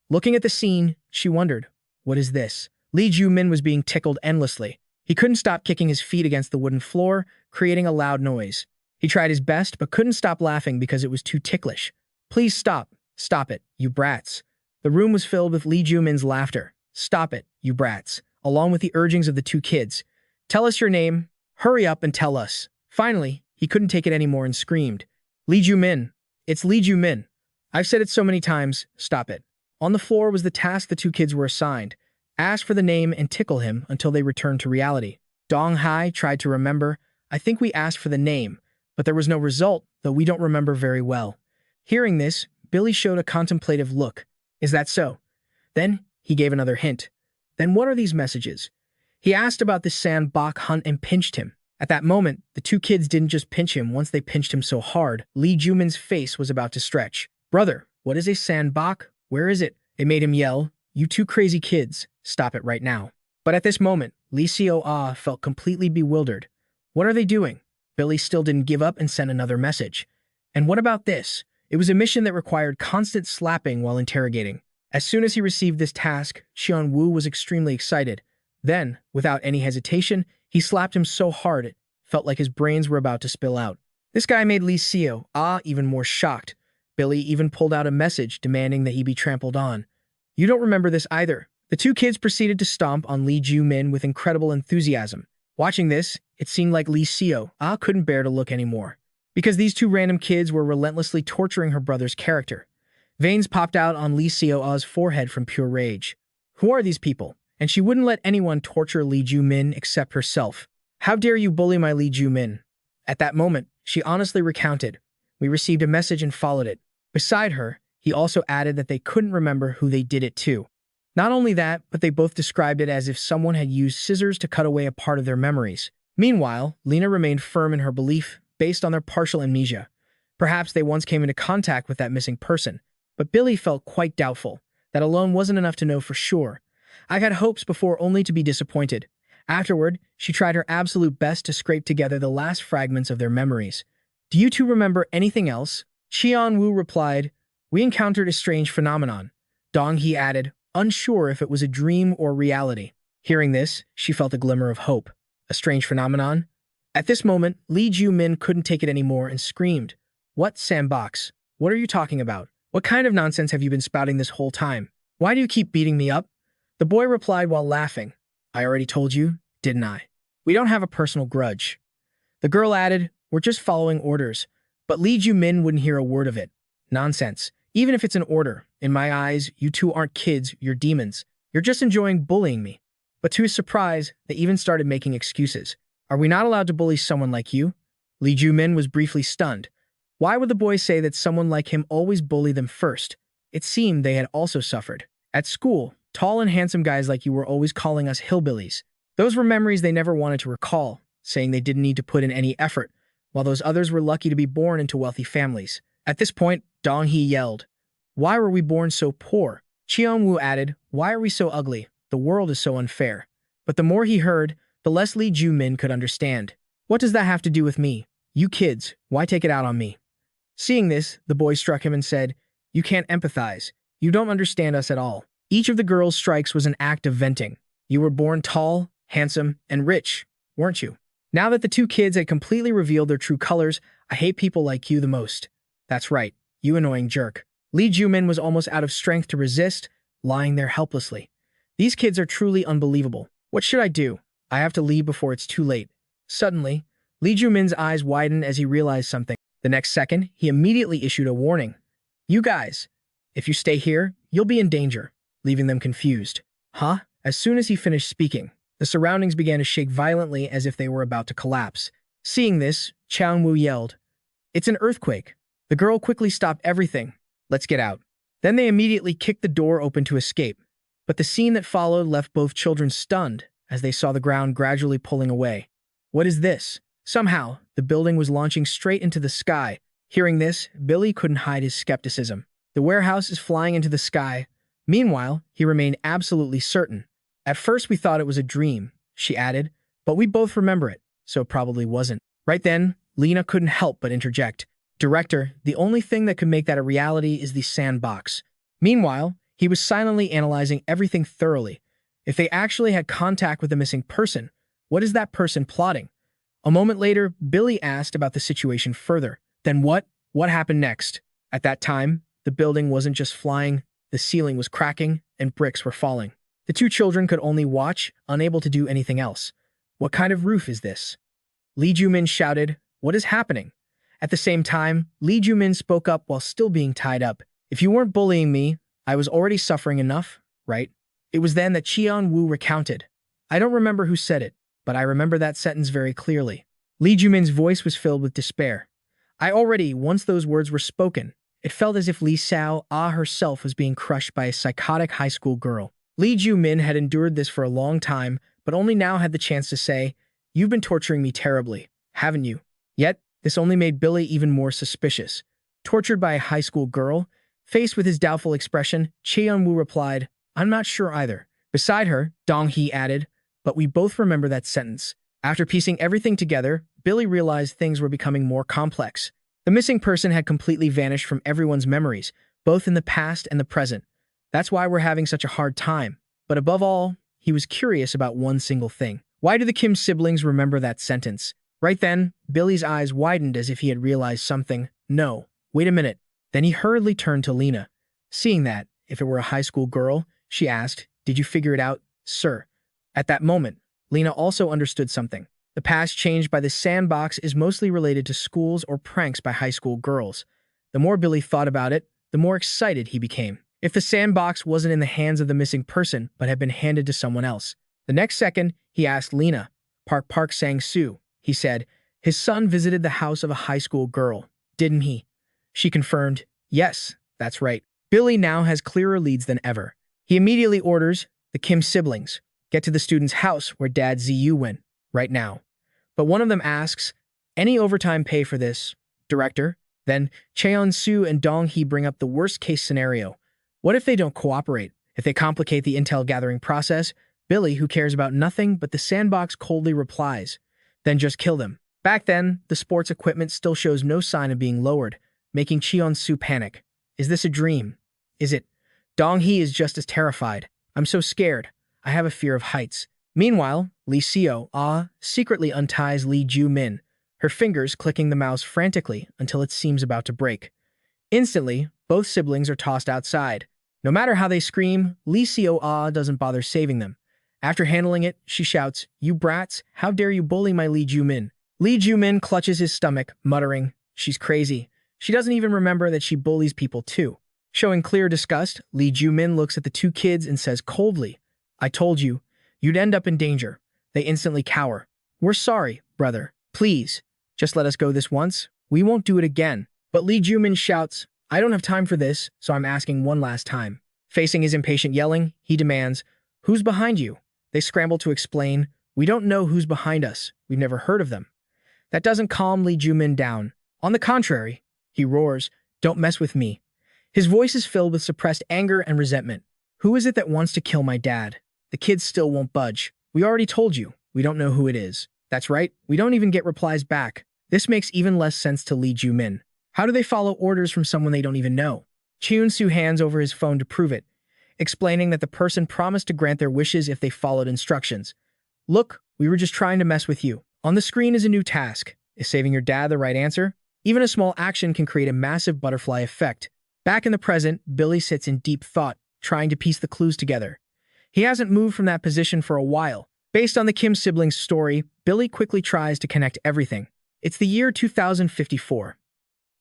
Looking at the scene, she wondered, What is this? Lee Joo Min was being tickled endlessly. He couldn't stop kicking his feet against the wooden floor, creating a loud noise. He tried his best, but couldn't stop laughing because it was too ticklish. Please stop. Stop it, you brats. The room was filled with Lee Joo Min's laughter. Stop it, you brats, along with the urgings of the two kids. Tell us your name. Hurry up and tell us. Finally, he couldn't take it anymore and screamed, Lee Joo Min. It's Lee Joo Min. I've said it so many times. Stop it. On the floor was the task the two kids were assigned. Ask for the name and tickle him until they returned to reality. Dong Hai tried to remember. I think we asked for the name, but there was no result, though we don't remember very well. Hearing this, Billy showed a contemplative look. Is that so? Then he gave another hint. Then what are these messages? He asked about the sandbok hunt and pinched him. At that moment, the two kids didn't just pinch him. Once they pinched him so hard, Lee Joo Min's face was about to stretch. Brother, what is a sandbok? Where is it? It made him yell, You two crazy kids, stop it right now. But at this moment, Lee Seo-ah felt completely bewildered. What are they doing? Billy still didn't give up and sent another message. And what about this? It was a mission that required constant slapping while interrogating. As soon as he received this task, Cheon-woo was extremely excited. Then, without any hesitation, he slapped him so hard it felt like his brains were about to spill out. This guy made Lee Seo-ah even more shocked. Billy even pulled out a message demanding that he be trampled on. You don't remember this either. The two kids proceeded to stomp on Lee Joo Min with incredible enthusiasm. Watching this, it seemed like Lee Seo-ah couldn't bear to look anymore. because these two random kids were relentlessly torturing her brother's character. Veins popped out on Lee Seo-ah's forehead from pure rage. Who are these people? And she wouldn't let anyone torture Lee Joo Min except herself. How dare you bully my Lee Joo Min? At that moment, she honestly recounted. We received a message and followed it. Beside her, he also added that they couldn't remember who they did it to. Not only that, but they both described it as if someone had used scissors to cut away a part of their memories. Meanwhile, Lena remained firm in her belief, based on their partial amnesia. Perhaps they once came into contact with that missing person, but Billy felt quite doubtful. That alone wasn't enough to know for sure. I had hopes before only to be disappointed. Afterward, she tried her absolute best to scrape together the last fragments of their memories. Do you two remember anything else? Cheon-woo replied, we encountered a strange phenomenon. Dong-hee added, unsure if it was a dream or reality. Hearing this, she felt a glimmer of hope. A strange phenomenon? At this moment, Lee Joo Min couldn't take it anymore and screamed, what sandbox? What are you talking about? What kind of nonsense have you been spouting this whole time? Why do you keep beating me up? The boy replied while laughing, I already told you, didn't I? We don't have a personal grudge. The girl added, we're just following orders. But Lee Joo Min wouldn't hear a word of it. Nonsense. Even if it's an order, in my eyes, you two aren't kids, you're demons. You're just enjoying bullying me. But to his surprise, they even started making excuses. Are we not allowed to bully someone like you? Lee Joo Min was briefly stunned. Why would the boys say that someone like him always bully them first? It seemed they had also suffered. At school, tall and handsome guys like you were always calling us hillbillies. Those were memories they never wanted to recall, saying they didn't need to put in any effort, while those others were lucky to be born into wealthy families. At this point, Dong-hee yelled, why were we born so poor? Cheon-woo added, why are we so ugly? The world is so unfair. But the more he heard, the less Lee Joo Min could understand. What does that have to do with me? You kids, why take it out on me? Seeing this, the boy struck him and said, you can't empathize. You don't understand us at all. Each of the girls' strikes was an act of venting. You were born tall, handsome, and rich, weren't you? Now that the two kids had completely revealed their true colors, I hate people like you the most. That's right, you annoying jerk. Lee Joo Min was almost out of strength to resist, lying there helplessly. These kids are truly unbelievable. What should I do? I have to leave before it's too late. Suddenly, Lee Joo Min's eyes widened as he realized something. The next second, he immediately issued a warning. You guys, if you stay here, you'll be in danger, leaving them confused. Huh? As soon as he finished speaking, the surroundings began to shake violently as if they were about to collapse. Seeing this, Cheon-woo yelled, it's an earthquake. The girl quickly stopped everything. Let's get out. Then they immediately kicked the door open to escape. But the scene that followed left both children stunned as they saw the ground gradually pulling away. What is this? Somehow, the building was launching straight into the sky. Hearing this, Billy couldn't hide his skepticism. The warehouse is flying into the sky. Meanwhile, he remained absolutely certain. At first we thought it was a dream, she added, but we both remember it, so it probably wasn't. Right then, Lena couldn't help but interject. Director, the only thing that could make that a reality is the sandbox. Meanwhile, he was silently analyzing everything thoroughly. If they actually had contact with the missing person, what is that person plotting? A moment later, Billy asked about the situation further. Then what? What happened next? At that time, the building wasn't just flying, the ceiling was cracking, and bricks were falling. The two children could only watch, unable to do anything else. What kind of roof is this? Lee Joo Min shouted, what is happening? At the same time, Lee Joo Min spoke up while still being tied up. If you weren't bullying me, I was already suffering enough, right? It was then that Cheon-woo recounted. I don't remember who said it, but I remember that sentence very clearly. Lee Joo Min's voice was filled with despair. Once those words were spoken, it felt as if Lee Seo-ah herself was being crushed by a psychotic high school girl. Lee Joo Min had endured this for a long time, but only now had the chance to say, you've been torturing me terribly, haven't you? Yet, this only made Billy even more suspicious. Tortured by a high school girl? Faced with his doubtful expression, Cheon-woo replied, I'm not sure either. Beside her, Dong-hee added, but we both remember that sentence. After piecing everything together, Billy realized things were becoming more complex. The missing person had completely vanished from everyone's memories, both in the past and the present. That's why we're having such a hard time. But above all, he was curious about one single thing. Why do the Kim siblings remember that sentence? Right then, Billy's eyes widened as if he had realized something. No, wait a minute. Then he hurriedly turned to Lena. Seeing that, if it were a high school girl, she asked, did you figure it out, sir? At that moment, Lena also understood something. The past changed by the sandbox is mostly related to schools or pranks by high school girls. The more Billy thought about it, the more excited he became. If the sandbox wasn't in the hands of the missing person but had been handed to someone else. The next second, he asked Lena, Park Sang-soo. He said, his son visited the house of a high school girl, didn't he? She confirmed, yes, that's right. Billy now has clearer leads than ever. He immediately orders the Kim siblings, get to the student's house where Dad Ziyu went, right now. But one of them asks, any overtime pay for this, director? Then Cheon-soo and Dong-hee bring up the worst-case scenario. What if they don't cooperate? If they complicate the intel-gathering process, Billy, who cares about nothing but the sandbox, coldly replies, then just kill them. Back then, the sports equipment still shows no sign of being lowered, making Cheon-soo panic. Is this a dream? Is it? Dong-hee is just as terrified. I'm so scared. I have a fear of heights. Meanwhile, Lee Seo secretly unties Lee Joo Min, her fingers clicking the mouse frantically until it seems about to break. Instantly, both siblings are tossed outside. No matter how they scream, Lee Seo doesn't bother saving them. After handling it, she shouts, you brats, how dare you bully my Lee Joo Min? Lee Joo Min clutches his stomach, muttering, she's crazy. She doesn't even remember that she bullies people too. Showing clear disgust, Lee Joo Min looks at the two kids and says coldly, I told you, you'd end up in danger. They instantly cower. We're sorry, brother. Please, just let us go this once. We won't do it again. But Lee Joo Min shouts, I don't have time for this, so I'm asking one last time. Facing his impatient yelling, he demands, who's behind you? They scramble to explain, we don't know who's behind us. We've never heard of them. That doesn't calm Lee Joo Min down. On the contrary, he roars, don't mess with me. His voice is filled with suppressed anger and resentment. Who is it that wants to kill my dad? The kids still won't budge. We already told you. We don't know who it is. That's right. We don't even get replies back. This makes even less sense to Lee Joo Min. How do they follow orders from someone they don't even know? Cheon-soo hands over his phone to prove it, explaining that the person promised to grant their wishes if they followed instructions. Look, we were just trying to mess with you. On the screen is a new task. Is saving your dad the right answer? Even a small action can create a massive butterfly effect. Back in the present, Billy sits in deep thought, trying to piece the clues together. He hasn't moved from that position for a while. Based on the Kim siblings' story, Billy quickly tries to connect everything. It's the year 2054.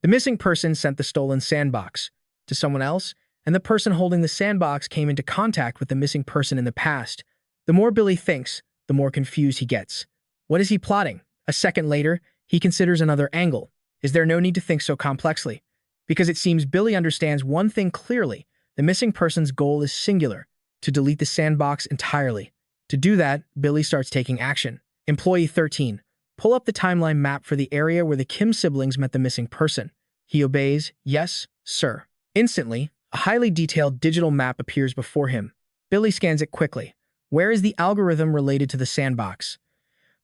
The missing person sent the stolen sandbox to someone else, and the person holding the sandbox came into contact with the missing person in the past. The more Billy thinks, the more confused he gets. What is he plotting? A second later, he considers another angle. Is there no need to think so complexly? Because it seems Billy understands one thing clearly. The missing person's goal is singular, to delete the sandbox entirely. To do that, Billy starts taking action. Employee 13. Pull up the timeline map for the area where the Kim siblings met the missing person. He obeys, yes, sir. Instantly, a highly detailed digital map appears before him. Billy scans it quickly. Where is the algorithm related to the sandbox?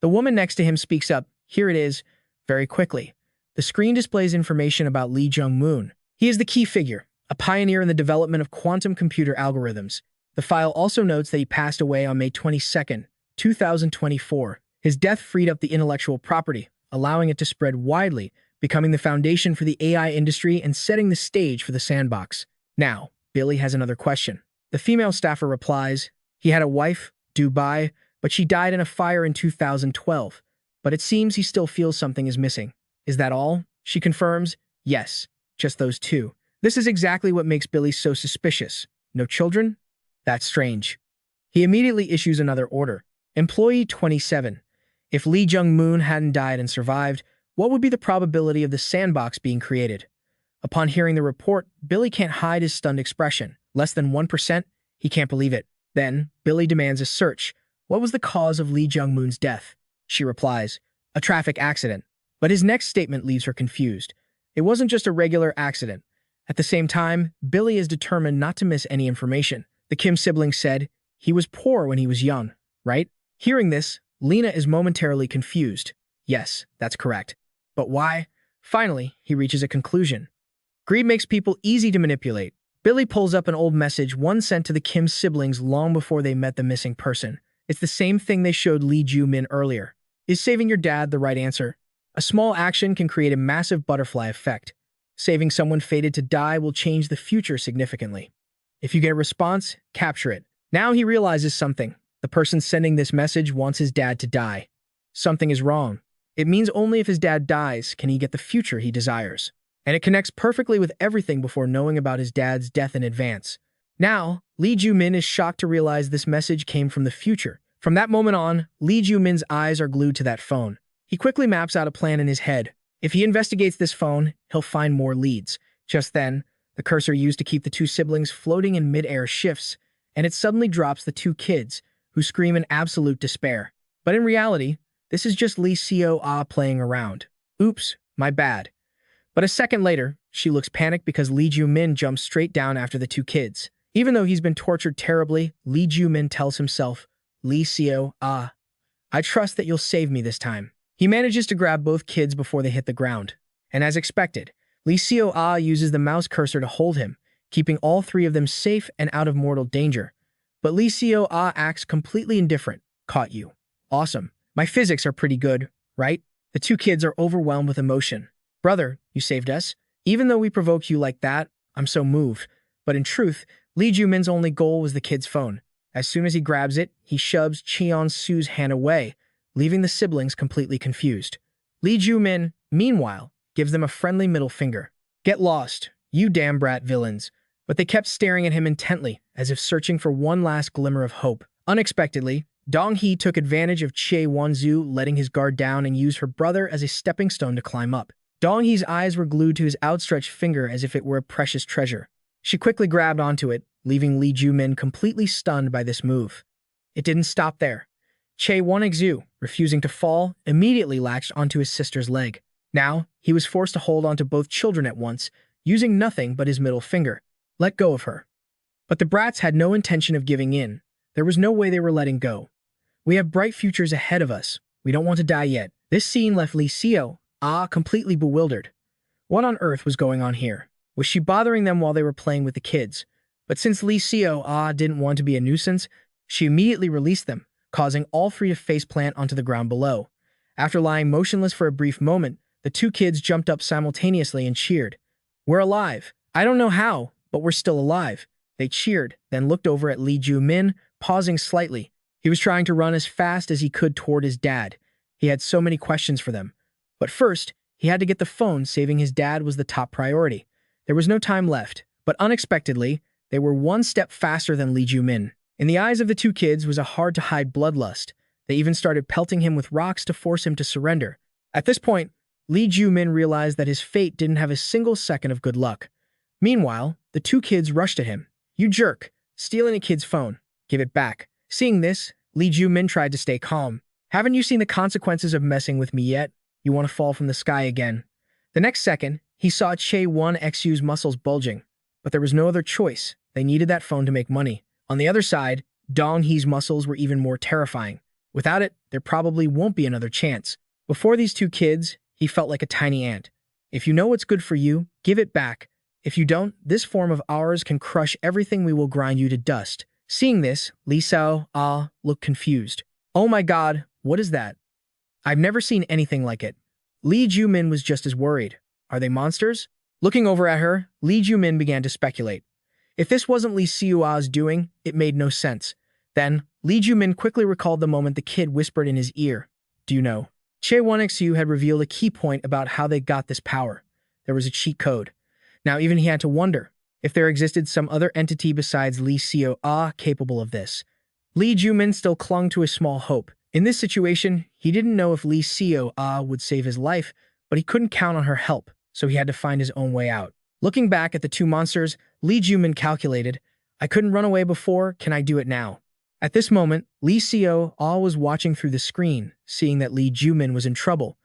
The woman next to him speaks up. Here it is, very quickly. The screen displays information about Lee Joo Min. He is the key figure, a pioneer in the development of quantum computer algorithms. The file also notes that he passed away on May 22, 2024. His death freed up the intellectual property, allowing it to spread widely, becoming the foundation for the AI industry and setting the stage for the sandbox. Now, Billy has another question. The female staffer replies, he had a wife, Dubai, but she died in a fire in 2012. But it seems he still feels something is missing. Is that all? She confirms, yes, just those two. This is exactly what makes Billy so suspicious. No children? That's strange. He immediately issues another order. Employee 27. If Lee Joo Min hadn't died and survived, what would be the probability of the sandbox being created? Upon hearing the report, Billy can't hide his stunned expression. Less than 1%? He can't believe it. Then, Billy demands a search. What was the cause of Lee Joo Min's death? She replies, a traffic accident. But his next statement leaves her confused. It wasn't just a regular accident. At the same time, Billy is determined not to miss any information. The Kim siblings said, he was poor when he was young, right? Hearing this, Lena is momentarily confused. Yes, that's correct. But why? Finally, he reaches a conclusion. Greed makes people easy to manipulate. Billy pulls up an old message one sent to the Kim siblings long before they met the missing person. It's the same thing they showed Lee Joo Min earlier. Is saving your dad the right answer? A small action can create a massive butterfly effect. Saving someone fated to die will change the future significantly. If you get a response, capture it. Now he realizes something. The person sending this message wants his dad to die. Something is wrong. It means only if his dad dies can he get the future he desires. And it connects perfectly with everything before knowing about his dad's death in advance. Now, Lee Joo Min is shocked to realize this message came from the future. From that moment on, Lee Joo Min's eyes are glued to that phone. He quickly maps out a plan in his head. If he investigates this phone, he'll find more leads. Just then, the cursor used to keep the two siblings floating in mid-air shifts, and it suddenly drops the two kids, who scream in absolute despair. But in reality, this is just Lee Seo-ah playing around. Oops, my bad. But a second later, she looks panicked because Lee Joo Min jumps straight down after the two kids. Even though he's been tortured terribly, Lee Joo Min tells himself, Lee Seo-ah, I trust that you'll save me this time. He manages to grab both kids before they hit the ground. And as expected, Lee Seo-ah uses the mouse cursor to hold him, keeping all three of them safe and out of mortal danger. But Lee Seo-ah acts completely indifferent. Caught you. Awesome. My physics are pretty good, right? The two kids are overwhelmed with emotion. Brother, you saved us. Even though we provoked you like that, I'm so moved. But in truth, Lee Joo Min's only goal was the kid's phone. As soon as he grabs it, he shoves Cheon Su's hand away, leaving the siblings completely confused. Lee Joo Min, meanwhile, gives them a friendly middle finger. Get lost, you damn brat villains. But they kept staring at him intently, as if searching for one last glimmer of hope. Unexpectedly, Dong-hee took advantage of Chae Won-zu letting his guard down and used her brother as a stepping stone to climb up. Dong-hee's eyes were glued to his outstretched finger as if it were a precious treasure. She quickly grabbed onto it, leaving Lee Joo Min completely stunned by this move. It didn't stop there. Chae Won-zu, refusing to fall, immediately latched onto his sister's leg. Now, he was forced to hold onto both children at once, using nothing but his middle finger. Let go of her. But the brats had no intention of giving in. There was no way they were letting go. We have bright futures ahead of us. We don't want to die yet. This scene left Lee Seo-ah completely bewildered. What on earth was going on here? Was she bothering them while they were playing with the kids? But since Lee Seo-ah didn't want to be a nuisance, she immediately released them, causing all three to faceplant onto the ground below. After lying motionless for a brief moment, the two kids jumped up simultaneously and cheered. We're alive. I don't know how, but we're still alive. They cheered, then looked over at Lee Joo Min, pausing slightly. He was trying to run as fast as he could toward his dad. He had so many questions for them. But first, he had to get the phone. Saving his dad was the top priority. There was no time left, but unexpectedly, they were one step faster than Lee Joo Min. In the eyes of the two kids was a hard-to-hide bloodlust. They even started pelting him with rocks to force him to surrender. At this point, Lee Joo Min realized that his fate didn't have a single second of good luck. Meanwhile, the two kids rushed at him. You jerk, stealing a kid's phone. Give it back. Seeing this, Lee Joo Min tried to stay calm. Haven't you seen the consequences of messing with me yet? You want to fall from the sky again. The next second, he saw Chae Won-zu's muscles bulging. But there was no other choice. They needed that phone to make money. On the other side, Dong-hee's muscles were even more terrifying. Without it, there probably won't be another chance. Before these two kids, he felt like a tiny ant. If you know what's good for you, give it back. If you don't, this form of ours can crush everything. We will grind you to dust. Seeing this, Lee Seo-ah looked confused. Oh my god, what is that? I've never seen anything like it. Lee Joo Min was just as worried. Are they monsters? Looking over at her, Lee Joo Min began to speculate. If this wasn't Lee Seo-ah's doing, it made no sense. Then, Lee Joo Min quickly recalled the moment the kid whispered in his ear. Do you know? Chae Won-zu had revealed a key point about how they got this power. There was a cheat code. Now even he had to wonder if there existed some other entity besides Lee Seo-ah capable of this. Lee Joo Min still clung to a small hope. In this situation, he didn't know if Lee Seo-ah would save his life, but he couldn't count on her help, so he had to find his own way out. Looking back at the two monsters, Lee Joo Min calculated, I couldn't run away before, can I do it now? At this moment, Lee Seo-ah was watching through the screen, seeing that Lee Joo Min was in trouble.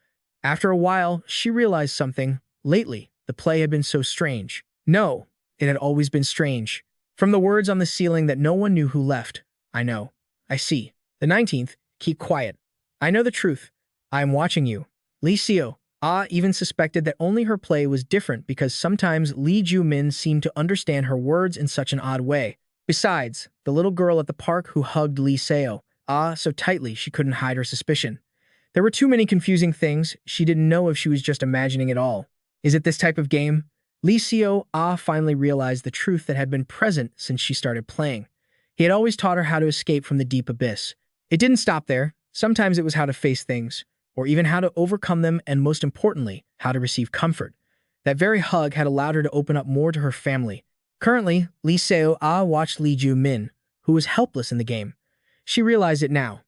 After a while, she realized something. Lately, the play had been so strange. No, it had always been strange. From the words on the ceiling that no one knew who left. I know. I see. The 19th, keep quiet. I know the truth. I am watching you. Lee Seo-ah even suspected that only her play was different because sometimes Lee Joo Min seemed to understand her words in such an odd way. Besides, the little girl at the park who hugged Lee Seo-ah so tightly she couldn't hide her suspicion. There were too many confusing things. She didn't know if she was just imagining it all. Is it this type of game? Lee Seo-ah finally realized the truth that had been present since she started playing. He had always taught her how to escape from the deep abyss. It didn't stop there. Sometimes it was how to face things, or even how to overcome them, and most importantly, how to receive comfort. That very hug had allowed her to open up more to her family. Currently, Lee Seo-ah watched Lee Joo Min, who was helpless in the game. She realized it now.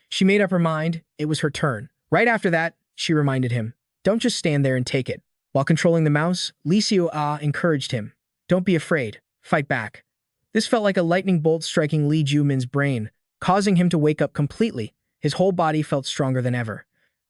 She made up her mind. It was her turn. Right after that, she reminded him, "Don't just stand there and take it." While controlling the mouse, Lee Seo-ah encouraged him, "Don't be afraid. Fight back." This felt like a lightning bolt striking Lee Joo Min's brain, causing him to wake up completely. His whole body felt stronger than ever.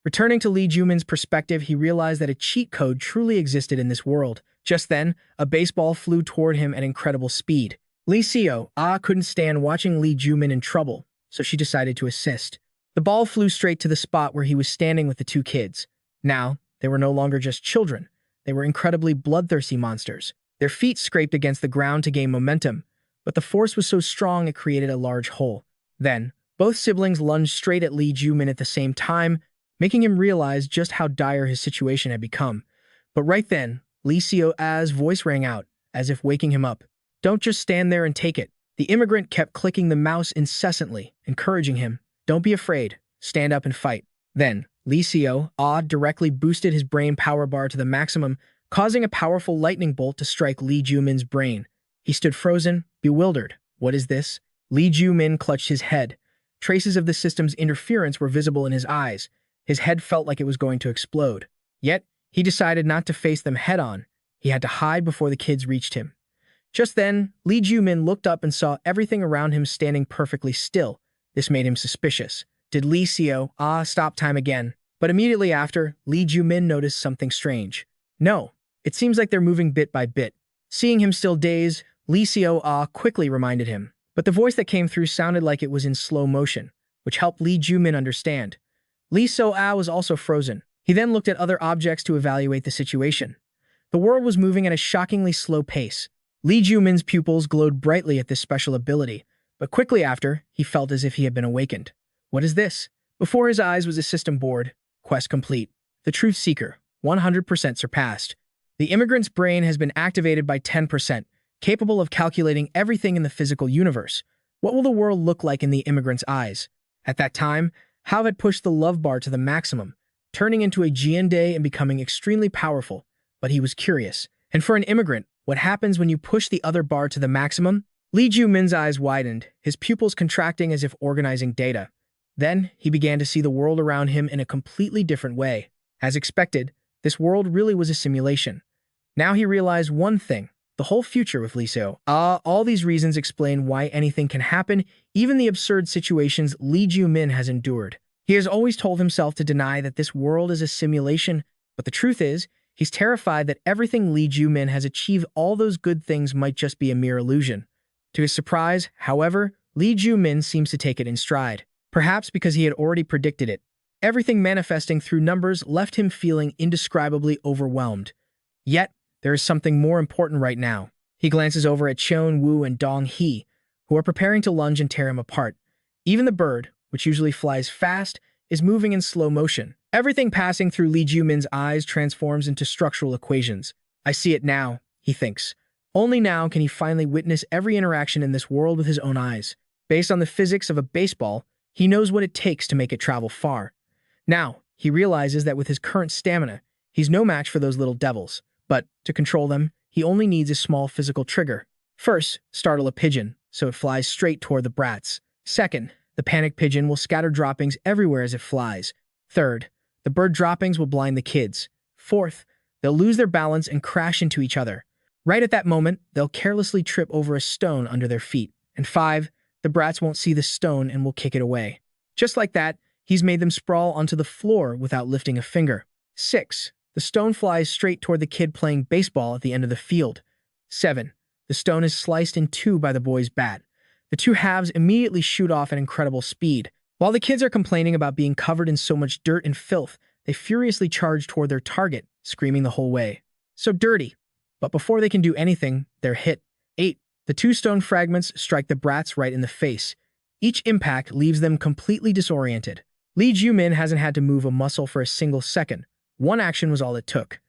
Returning to Lee Joo Min's perspective, he realized that a cheat code truly existed in this world. Just then, a baseball flew toward him at incredible speed. Lee Seo-ah couldn't stand watching Lee Joo Min in trouble, so she decided to assist. The ball flew straight to the spot where he was standing with the two kids. Now, they were no longer just children. They were incredibly bloodthirsty monsters. Their feet scraped against the ground to gain momentum, but the force was so strong it created a large hole. Then, both siblings lunged straight at Lee Joo Min at the same time, making him realize just how dire his situation had become. But right then, Lee Seo-ah's voice rang out, as if waking him up. "Don't just stand there and take it." The immigrant kept clicking the mouse incessantly, encouraging him, "Don't be afraid. Stand up and fight." Then, Lee Seo-ah directly boosted his brain power bar to the maximum, causing a powerful lightning bolt to strike Lee Joo Min's brain. He stood frozen, bewildered. What is this? Lee Joo Min clutched his head. Traces of the system's interference were visible in his eyes. His head felt like it was going to explode. Yet, he decided not to face them head-on. He had to hide before the kids reached him. Just then, Lee Joo Min looked up and saw everything around him standing perfectly still. This made him suspicious. Did Lee Seo-ah stop time again? But immediately after, Lee Joo Min noticed something strange. No, it seems like they're moving bit by bit. Seeing him still dazed, Lee Seo-ah quickly reminded him. But the voice that came through sounded like it was in slow motion, which helped Lee Joo Min understand. Lee Seo-ah was also frozen. He then looked at other objects to evaluate the situation. The world was moving at a shockingly slow pace. Lee Joo Min's pupils glowed brightly at this special ability, but quickly after, he felt as if he had been awakened. What is this? Before his eyes was a system board. Quest complete. The Truth Seeker, 100% surpassed. The immigrant's brain has been activated by 10%, capable of calculating everything in the physical universe. What will the world look like in the immigrant's eyes? At that time, Hao had pushed the love bar to the maximum, turning into a Jiande and becoming extremely powerful, but he was curious. And for an immigrant, what happens when you push the other bar to the maximum? Lee Joo Min's eyes widened, his pupils contracting as if organizing data. Then, he began to see the world around him in a completely different way. As expected, this world really was a simulation. Now he realized one thing, the whole future with Lee Seo. All these reasons explain why anything can happen, even the absurd situations Lee Joo Min has endured. He has always told himself to deny that this world is a simulation, but the truth is, he's terrified that everything Lee Joo Min has achieved, all those good things, might just be a mere illusion. To his surprise, however, Lee Joo Min seems to take it in stride. Perhaps because he had already predicted it. Everything manifesting through numbers left him feeling indescribably overwhelmed. Yet, there is something more important right now. He glances over at Cheon Woo and Dong Hee, who are preparing to lunge and tear him apart. Even the bird, which usually flies fast, is moving in slow motion. Everything passing through Lee Joo Min's eyes transforms into structural equations. I see it now, he thinks. Only now can he finally witness every interaction in this world with his own eyes. Based on the physics of a baseball, he knows what it takes to make it travel far. Now, he realizes that with his current stamina, he's no match for those little devils. But, to control them, he only needs a small physical trigger. First, startle a pigeon, so it flies straight toward the brats. Second, the panicked pigeon will scatter droppings everywhere as it flies. Third, the bird droppings will blind the kids. Fourth, they'll lose their balance and crash into each other. Right at that moment, they'll carelessly trip over a stone under their feet. And 5, the brats won't see the stone and will kick it away. Just like that, he's made them sprawl onto the floor without lifting a finger. 6, the stone flies straight toward the kid playing baseball at the end of the field. 7, the stone is sliced in two by the boy's bat. The two halves immediately shoot off at incredible speed. While the kids are complaining about being covered in so much dirt and filth, they furiously charge toward their target, screaming the whole way. So dirty. But before they can do anything, they're hit. 8, the two stone fragments strike the brats right in the face. Each impact leaves them completely disoriented. Lee Joo Min hasn't had to move a muscle for a single second. One action was all it took.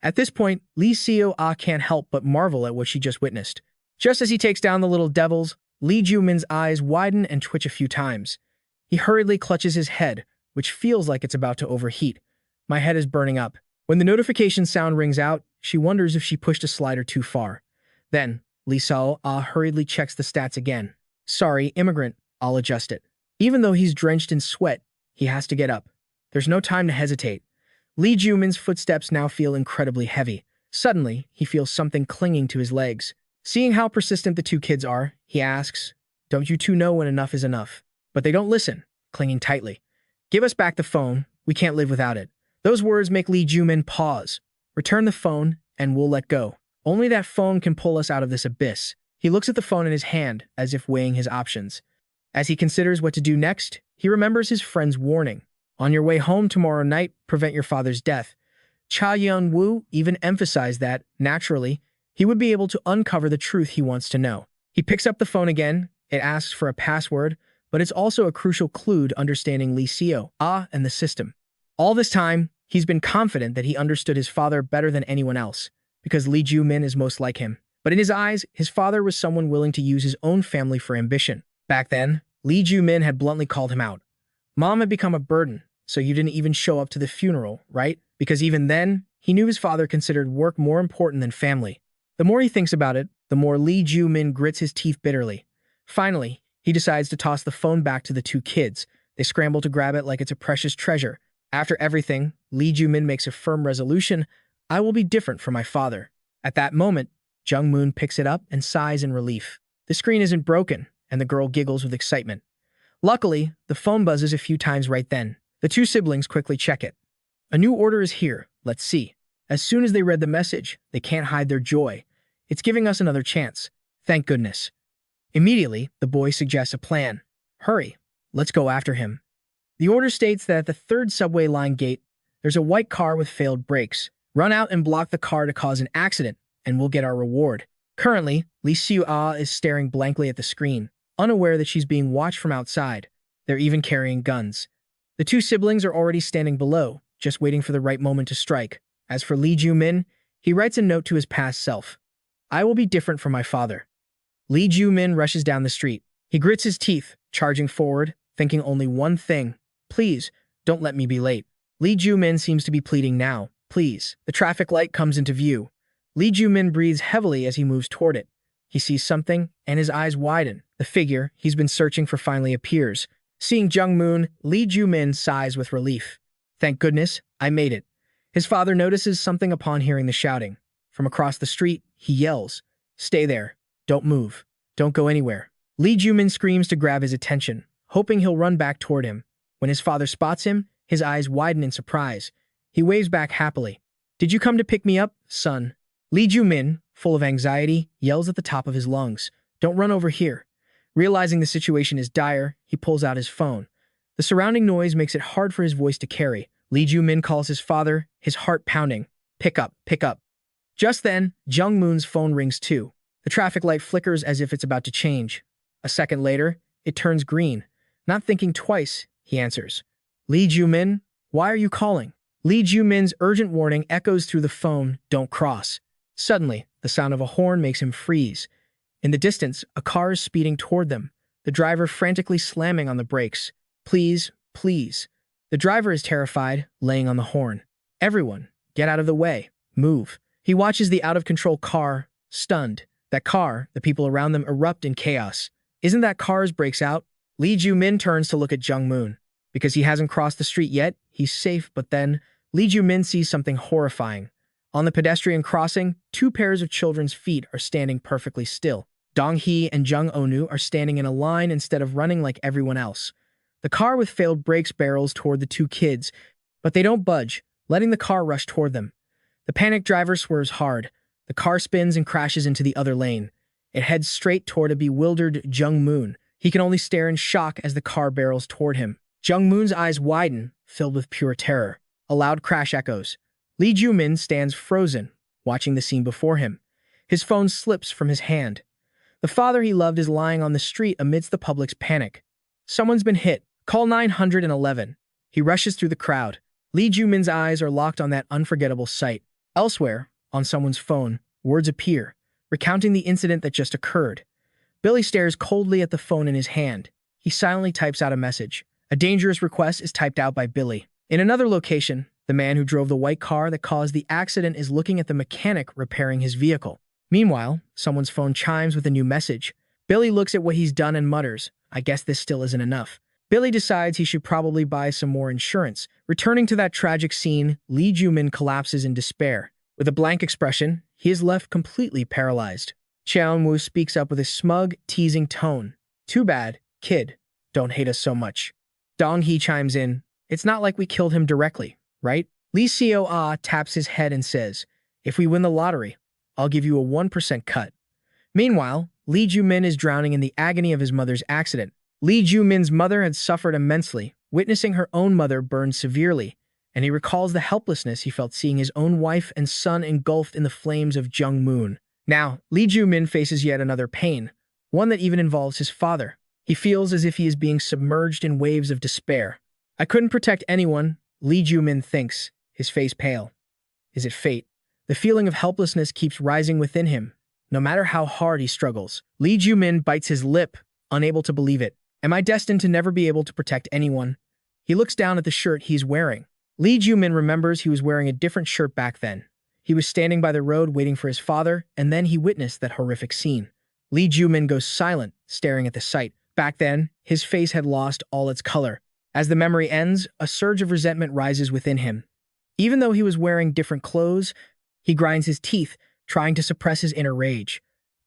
At this point, Lee Seo-ah can't help but marvel at what she just witnessed. Just as he takes down the little devils, Lee Joo Min's eyes widen and twitch a few times. He hurriedly clutches his head, which feels like it's about to overheat. My head is burning up. When the notification sound rings out, she wonders if she pushed a slider too far. Then, Lee Sao-ah hurriedly checks the stats again. Sorry, immigrant, I'll adjust it. Even though he's drenched in sweat, he has to get up. There's no time to hesitate. Lee Joo Min's footsteps now feel incredibly heavy. Suddenly, he feels something clinging to his legs. Seeing how persistent the two kids are, he asks, "Don't you two know when enough is enough?" But they don't listen, clinging tightly. "Give us back the phone. We can't live without it." Those words make Lee Joo Min pause. "Return the phone, and we'll let go. Only that phone can pull us out of this abyss." He looks at the phone in his hand, as if weighing his options. As he considers what to do next, he remembers his friend's warning. On your way home tomorrow night, prevent your father's death. Cha Yun-woo even emphasized that, naturally, he would be able to uncover the truth he wants to know. He picks up the phone again. It asks for a password, but it's also a crucial clue to understanding Lee Sao-ah and the system. All this time, he's been confident that he understood his father better than anyone else, because Lee Joo Min is most like him. But in his eyes, his father was someone willing to use his own family for ambition. Back then, Lee Joo Min had bluntly called him out. "Mom had become a burden, so you didn't even show up to the funeral, right?" Because even then, he knew his father considered work more important than family. The more he thinks about it, the more Lee Joo Min grits his teeth bitterly. Finally, he decides to toss the phone back to the two kids. They scramble to grab it like it's a precious treasure. After everything, Lee Joo Min makes a firm resolution: "I will be different from my father." At that moment, Jung Moon picks it up and sighs in relief. The screen isn't broken, and the girl giggles with excitement. Luckily, the phone buzzes a few times right then. The two siblings quickly check it. "A new order is here. Let's see." As soon as they read the message, they can't hide their joy. "It's giving us another chance. Thank goodness." Immediately, the boy suggests a plan. "Hurry, let's go after him." The order states that at the third subway line gate, there's a white car with failed brakes. Run out and block the car to cause an accident, and we'll get our reward. Currently, Lee Sao-ah is staring blankly at the screen, unaware that she's being watched from outside. They're even carrying guns. The two siblings are already standing below, just waiting for the right moment to strike. As for Lee Joo Min, he writes a note to his past self. "I will be different from my father." Lee Joo Min rushes down the street. He grits his teeth, charging forward, thinking only one thing: "Please, don't let me be late." Lee Joo Min seems to be pleading now. "Please." The traffic light comes into view. Lee Joo Min breathes heavily as he moves toward it. He sees something, and his eyes widen. The figure he's been searching for finally appears. Seeing Jung Moon, Lee Joo Min sighs with relief. "Thank goodness, I made it." His father notices something upon hearing the shouting. From across the street, he yells, "Stay there. Don't move. Don't go anywhere." Lee Joo Min screams to grab his attention, hoping he'll run back toward him. When his father spots him, his eyes widen in surprise. He waves back happily. "Did you come to pick me up, son?" Lee Joo Min, full of anxiety, yells at the top of his lungs, "Don't run over here." Realizing the situation is dire, he pulls out his phone. The surrounding noise makes it hard for his voice to carry. Lee Joo Min calls his father, his heart pounding. "Pick up, pick up." Just then, Jung Moon's phone rings too. The traffic light flickers as if it's about to change. A second later, it turns green. Not thinking twice, he answers. "Lee Joo Min, why are you calling?" Lee Joo Min's urgent warning echoes through the phone, "Don't cross." Suddenly, the sound of a horn makes him freeze. In the distance, a car is speeding toward them, the driver frantically slamming on the brakes. "Please, please." The driver is terrified, laying on the horn. "Everyone, get out of the way. Move." He watches the out-of-control car, stunned. That car, the people around them erupt in chaos. "Isn't that car's brakes out?" Lee Joo Min turns to look at Jung Moon. Because he hasn't crossed the street yet, he's safe, but then Lee Joo Min sees something horrifying. On the pedestrian crossing, two pairs of children's feet are standing perfectly still. Dong Hee and Jung Onu are standing in a line instead of running like everyone else. The car with failed brakes barrels toward the two kids, but they don't budge, letting the car rush toward them. The panicked driver swerves hard. The car spins and crashes into the other lane. It heads straight toward a bewildered Jung Moon. He can only stare in shock as the car barrels toward him. Jung Moon's eyes widen, filled with pure terror. A loud crash echoes. Lee Joo Min stands frozen, watching the scene before him. His phone slips from his hand. The father he loved is lying on the street amidst the public's panic. "Someone's been hit. Call 911. He rushes through the crowd. Lee Joo Min's eyes are locked on that unforgettable sight. Elsewhere, on someone's phone, words appear, recounting the incident that just occurred. Billy stares coldly at the phone in his hand. He silently types out a message. A dangerous request is typed out by Billy. In another location, the man who drove the white car that caused the accident is looking at the mechanic repairing his vehicle. Meanwhile, someone's phone chimes with a new message. Billy looks at what he's done and mutters, "I guess this still isn't enough." Billy decides he should probably buy some more insurance. Returning to that tragic scene, Lee Joo Min collapses in despair. With a blank expression, he is left completely paralyzed. Cheon-woo speaks up with a smug, teasing tone. "Too bad, kid. Don't hate us so much." Dong-hee chimes in. "It's not like we killed him directly, right?" Lee Seo-ah taps his head and says, "If we win the lottery, I'll give you a 1% cut." Meanwhile, Lee Joo Min is drowning in the agony of his mother's accident. Lee Joo Min's mother had suffered immensely, witnessing her own mother burned severely, and he recalls the helplessness he felt seeing his own wife and son engulfed in the flames of Jung-moon. Now, Lee Joo Min faces yet another pain, one that even involves his father. He feels as if he is being submerged in waves of despair. "I couldn't protect anyone," Lee Joo Min thinks, his face pale. Is it fate? The feeling of helplessness keeps rising within him, no matter how hard he struggles. Lee Joo Min bites his lip, unable to believe it. Am I destined to never be able to protect anyone? He looks down at the shirt he's wearing. Lee Joo Min remembers he was wearing a different shirt back then. He was standing by the road waiting for his father, and then he witnessed that horrific scene. Lee Joo Min goes silent, staring at the sight. Back then, his face had lost all its color. As the memory ends, a surge of resentment rises within him. Even though he was wearing different clothes, he grinds his teeth, trying to suppress his inner rage.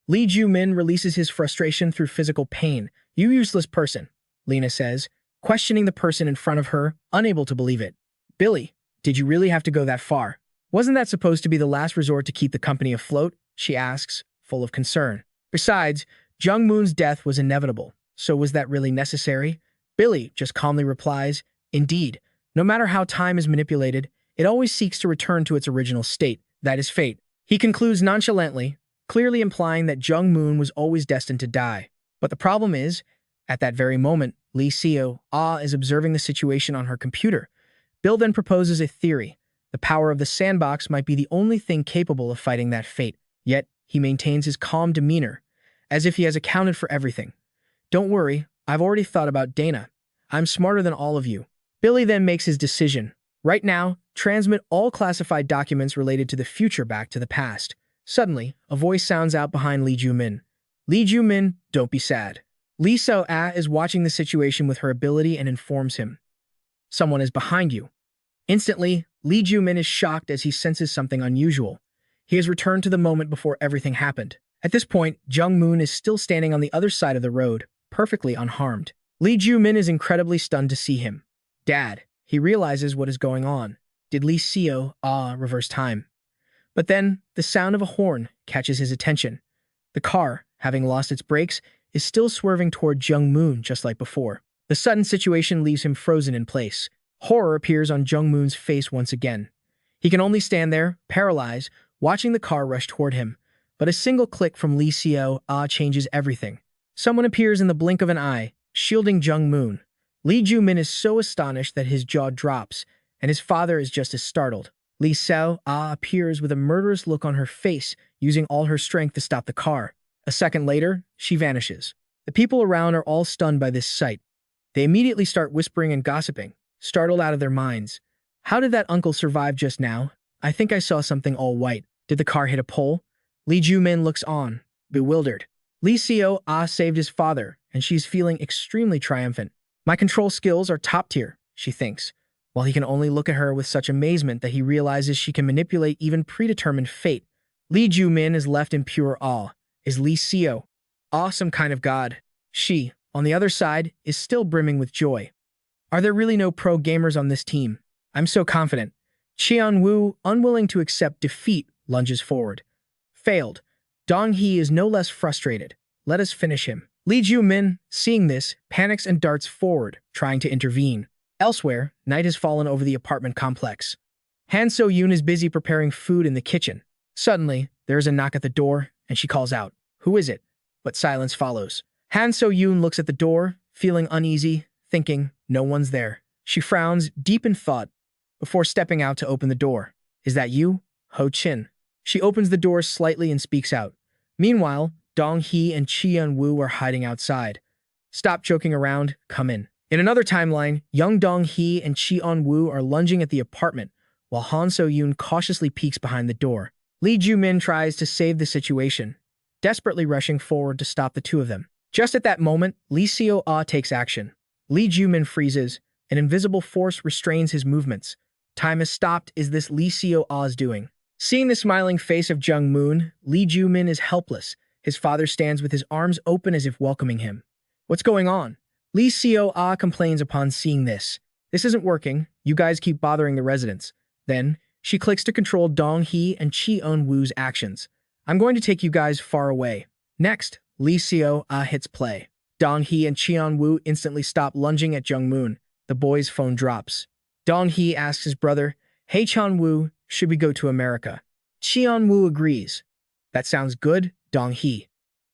Lee Joo Min releases his frustration through physical pain. "You useless person," Lena says, questioning the person in front of her, unable to believe it. "Billy, did you really have to go that far? Wasn't that supposed to be the last resort to keep the company afloat?" she asks, full of concern. Besides, Jung-moon's death was inevitable, so was that really necessary? Billy just calmly replies, "Indeed, no matter how time is manipulated, it always seeks to return to its original state. That is fate." He concludes nonchalantly, clearly implying that Jung-moon was always destined to die. But the problem is, at that very moment, Lee Seo-ah is observing the situation on her computer. Bill then proposes a theory. The power of the sandbox might be the only thing capable of fighting that fate. Yet, he maintains his calm demeanor, as if he has accounted for everything. "Don't worry, I've already thought about Dana. I'm smarter than all of you." Billy then makes his decision. Right now, transmit all classified documents related to the future back to the past. Suddenly, a voice sounds out behind Lee Joo Min. "Lee Joo Min, don't be sad." Lee Seo-ah is watching the situation with her ability and informs him. "Someone is behind you." Instantly, Lee Joo Min is shocked as he senses something unusual. He has returned to the moment before everything happened. At this point, Jung-moon is still standing on the other side of the road, perfectly unharmed. Lee Joo Min is incredibly stunned to see him. "Dad." He realizes what is going on. Did Lee Seo-ah reverse time? But then, the sound of a horn catches his attention. The car, having lost its brakes, is still swerving toward Jung-moon just like before. The sudden situation leaves him frozen in place. Horror appears on Jung-moon's face once again. He can only stand there, paralyzed, watching the car rush toward him. But a single click from Lee Seo-ah changes everything. Someone appears in the blink of an eye, shielding Jung-moon. Lee Joo Min is so astonished that his jaw drops, and his father is just as startled. Lee Seo-ah appears with a murderous look on her face, using all her strength to stop the car. A second later, she vanishes. The people around are all stunned by this sight. They immediately start whispering and gossiping, startled out of their minds. "How did that uncle survive just now? I think I saw something all white. Did the car hit a pole?" Lee Joo Min looks on, bewildered. Lee Seo-ah saved his father, and she's feeling extremely triumphant. "My control skills are top tier," she thinks, while he can only look at her with such amazement that he realizes she can manipulate even predetermined fate. Lee Joo Min is left in pure awe. Is Lee Seo-ah some kind of god? She, on the other side, is still brimming with joy. Are there really no pro gamers on this team? I'm so confident. Cheon-woo, unwilling to accept defeat, lunges forward. Failed. Dong-hee is no less frustrated. Let us finish him. Lee Joo Min, seeing this, panics and darts forward, trying to intervene. Elsewhere, night has fallen over the apartment complex. Han So-yoon is busy preparing food in the kitchen. Suddenly, there is a knock at the door, and she calls out, "Who is it?" But silence follows. Han So-yoon looks at the door, feeling uneasy, thinking, no one's there. She frowns, deep in thought, before stepping out to open the door. "Is that you, Ho Chin?" She opens the door slightly and speaks out. Meanwhile, Dong-hee and Cheon-woo are hiding outside. "Stop joking around, come in." In another timeline, young Dong-hee and Chi-on-woo are lunging at the apartment, while Han So-yoon cautiously peeks behind the door. Lee Joo Min tries to save the situation, desperately rushing forward to stop the two of them. Just at that moment, Lee Seo-ah takes action. Lee Joo Min freezes. An invisible force restrains his movements. Time has stopped. Is this Lee Seo-ah's doing? Seeing the smiling face of Jung Moon, Lee Joo Min is helpless. His father stands with his arms open as if welcoming him. What's going on? Lee Seo-ah complains upon seeing this. This isn't working. You guys keep bothering the residents. Then, she clicks to control Dong-hee and Chi-on-woo's actions. I'm going to take you guys far away. Next, Lee Seo-ah hits play. Dong-hee and Chi-on-woo instantly stop lunging at Jung Moon. The boy's phone drops. Dong-hee asks his brother, "Hey Chan-woo, should we go to America?" Chi-on-woo agrees. That sounds good, Dong-hee.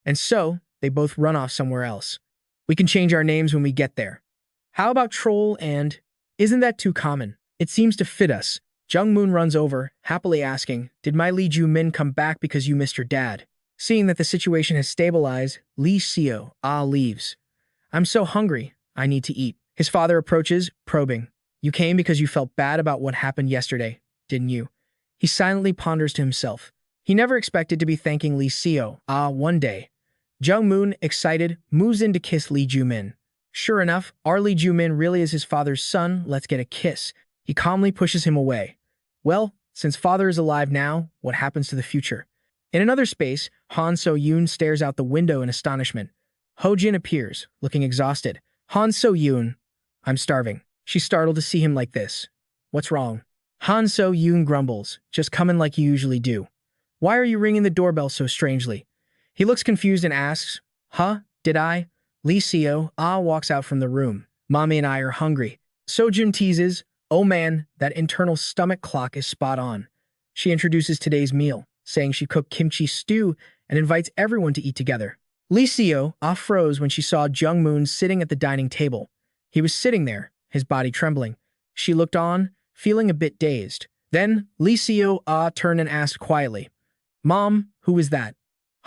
And so, they both run off somewhere else. We can change our names when we get there. How about Troll and... Isn't that too common? It seems to fit us. Jung Moon runs over, happily asking, "Did my Lee Joo Min come back because you missed your dad?" Seeing that the situation has stabilized, Lee Seo-ah leaves. "I'm so hungry. I need to eat." His father approaches, probing. "You came because you felt bad about what happened yesterday, didn't you?" He silently ponders to himself. He never expected to be thanking Lee Seo-ah one day. Jung Moon, excited, moves in to kiss Lee Joo Min. Sure enough, our Lee Joo Min really is his father's son. Let's get a kiss. He calmly pushes him away. Well, since father is alive now, what happens to the future? In another space, Han So-yoon stares out the window in astonishment. Ho-jin appears, looking exhausted. "Han So-yoon, I'm starving." She's startled to see him like this. "What's wrong?" Han So-yoon grumbles, "Just come in like you usually do." "Why are you ringing the doorbell so strangely?" He looks confused and asks, "Huh? Did I?" Lee Seo-ah walks out from the room. "Mommy and I are hungry." So-jun teases, "Oh man, that internal stomach clock is spot on." She introduces today's meal, saying she cooked kimchi stew and invites everyone to eat together. Lee Seo-ah froze when she saw Jung Moon sitting at the dining table. He was sitting there, his body trembling. She looked on, feeling a bit dazed. Then Lee Seo-ah turned and asked quietly, "Mom, who is that?"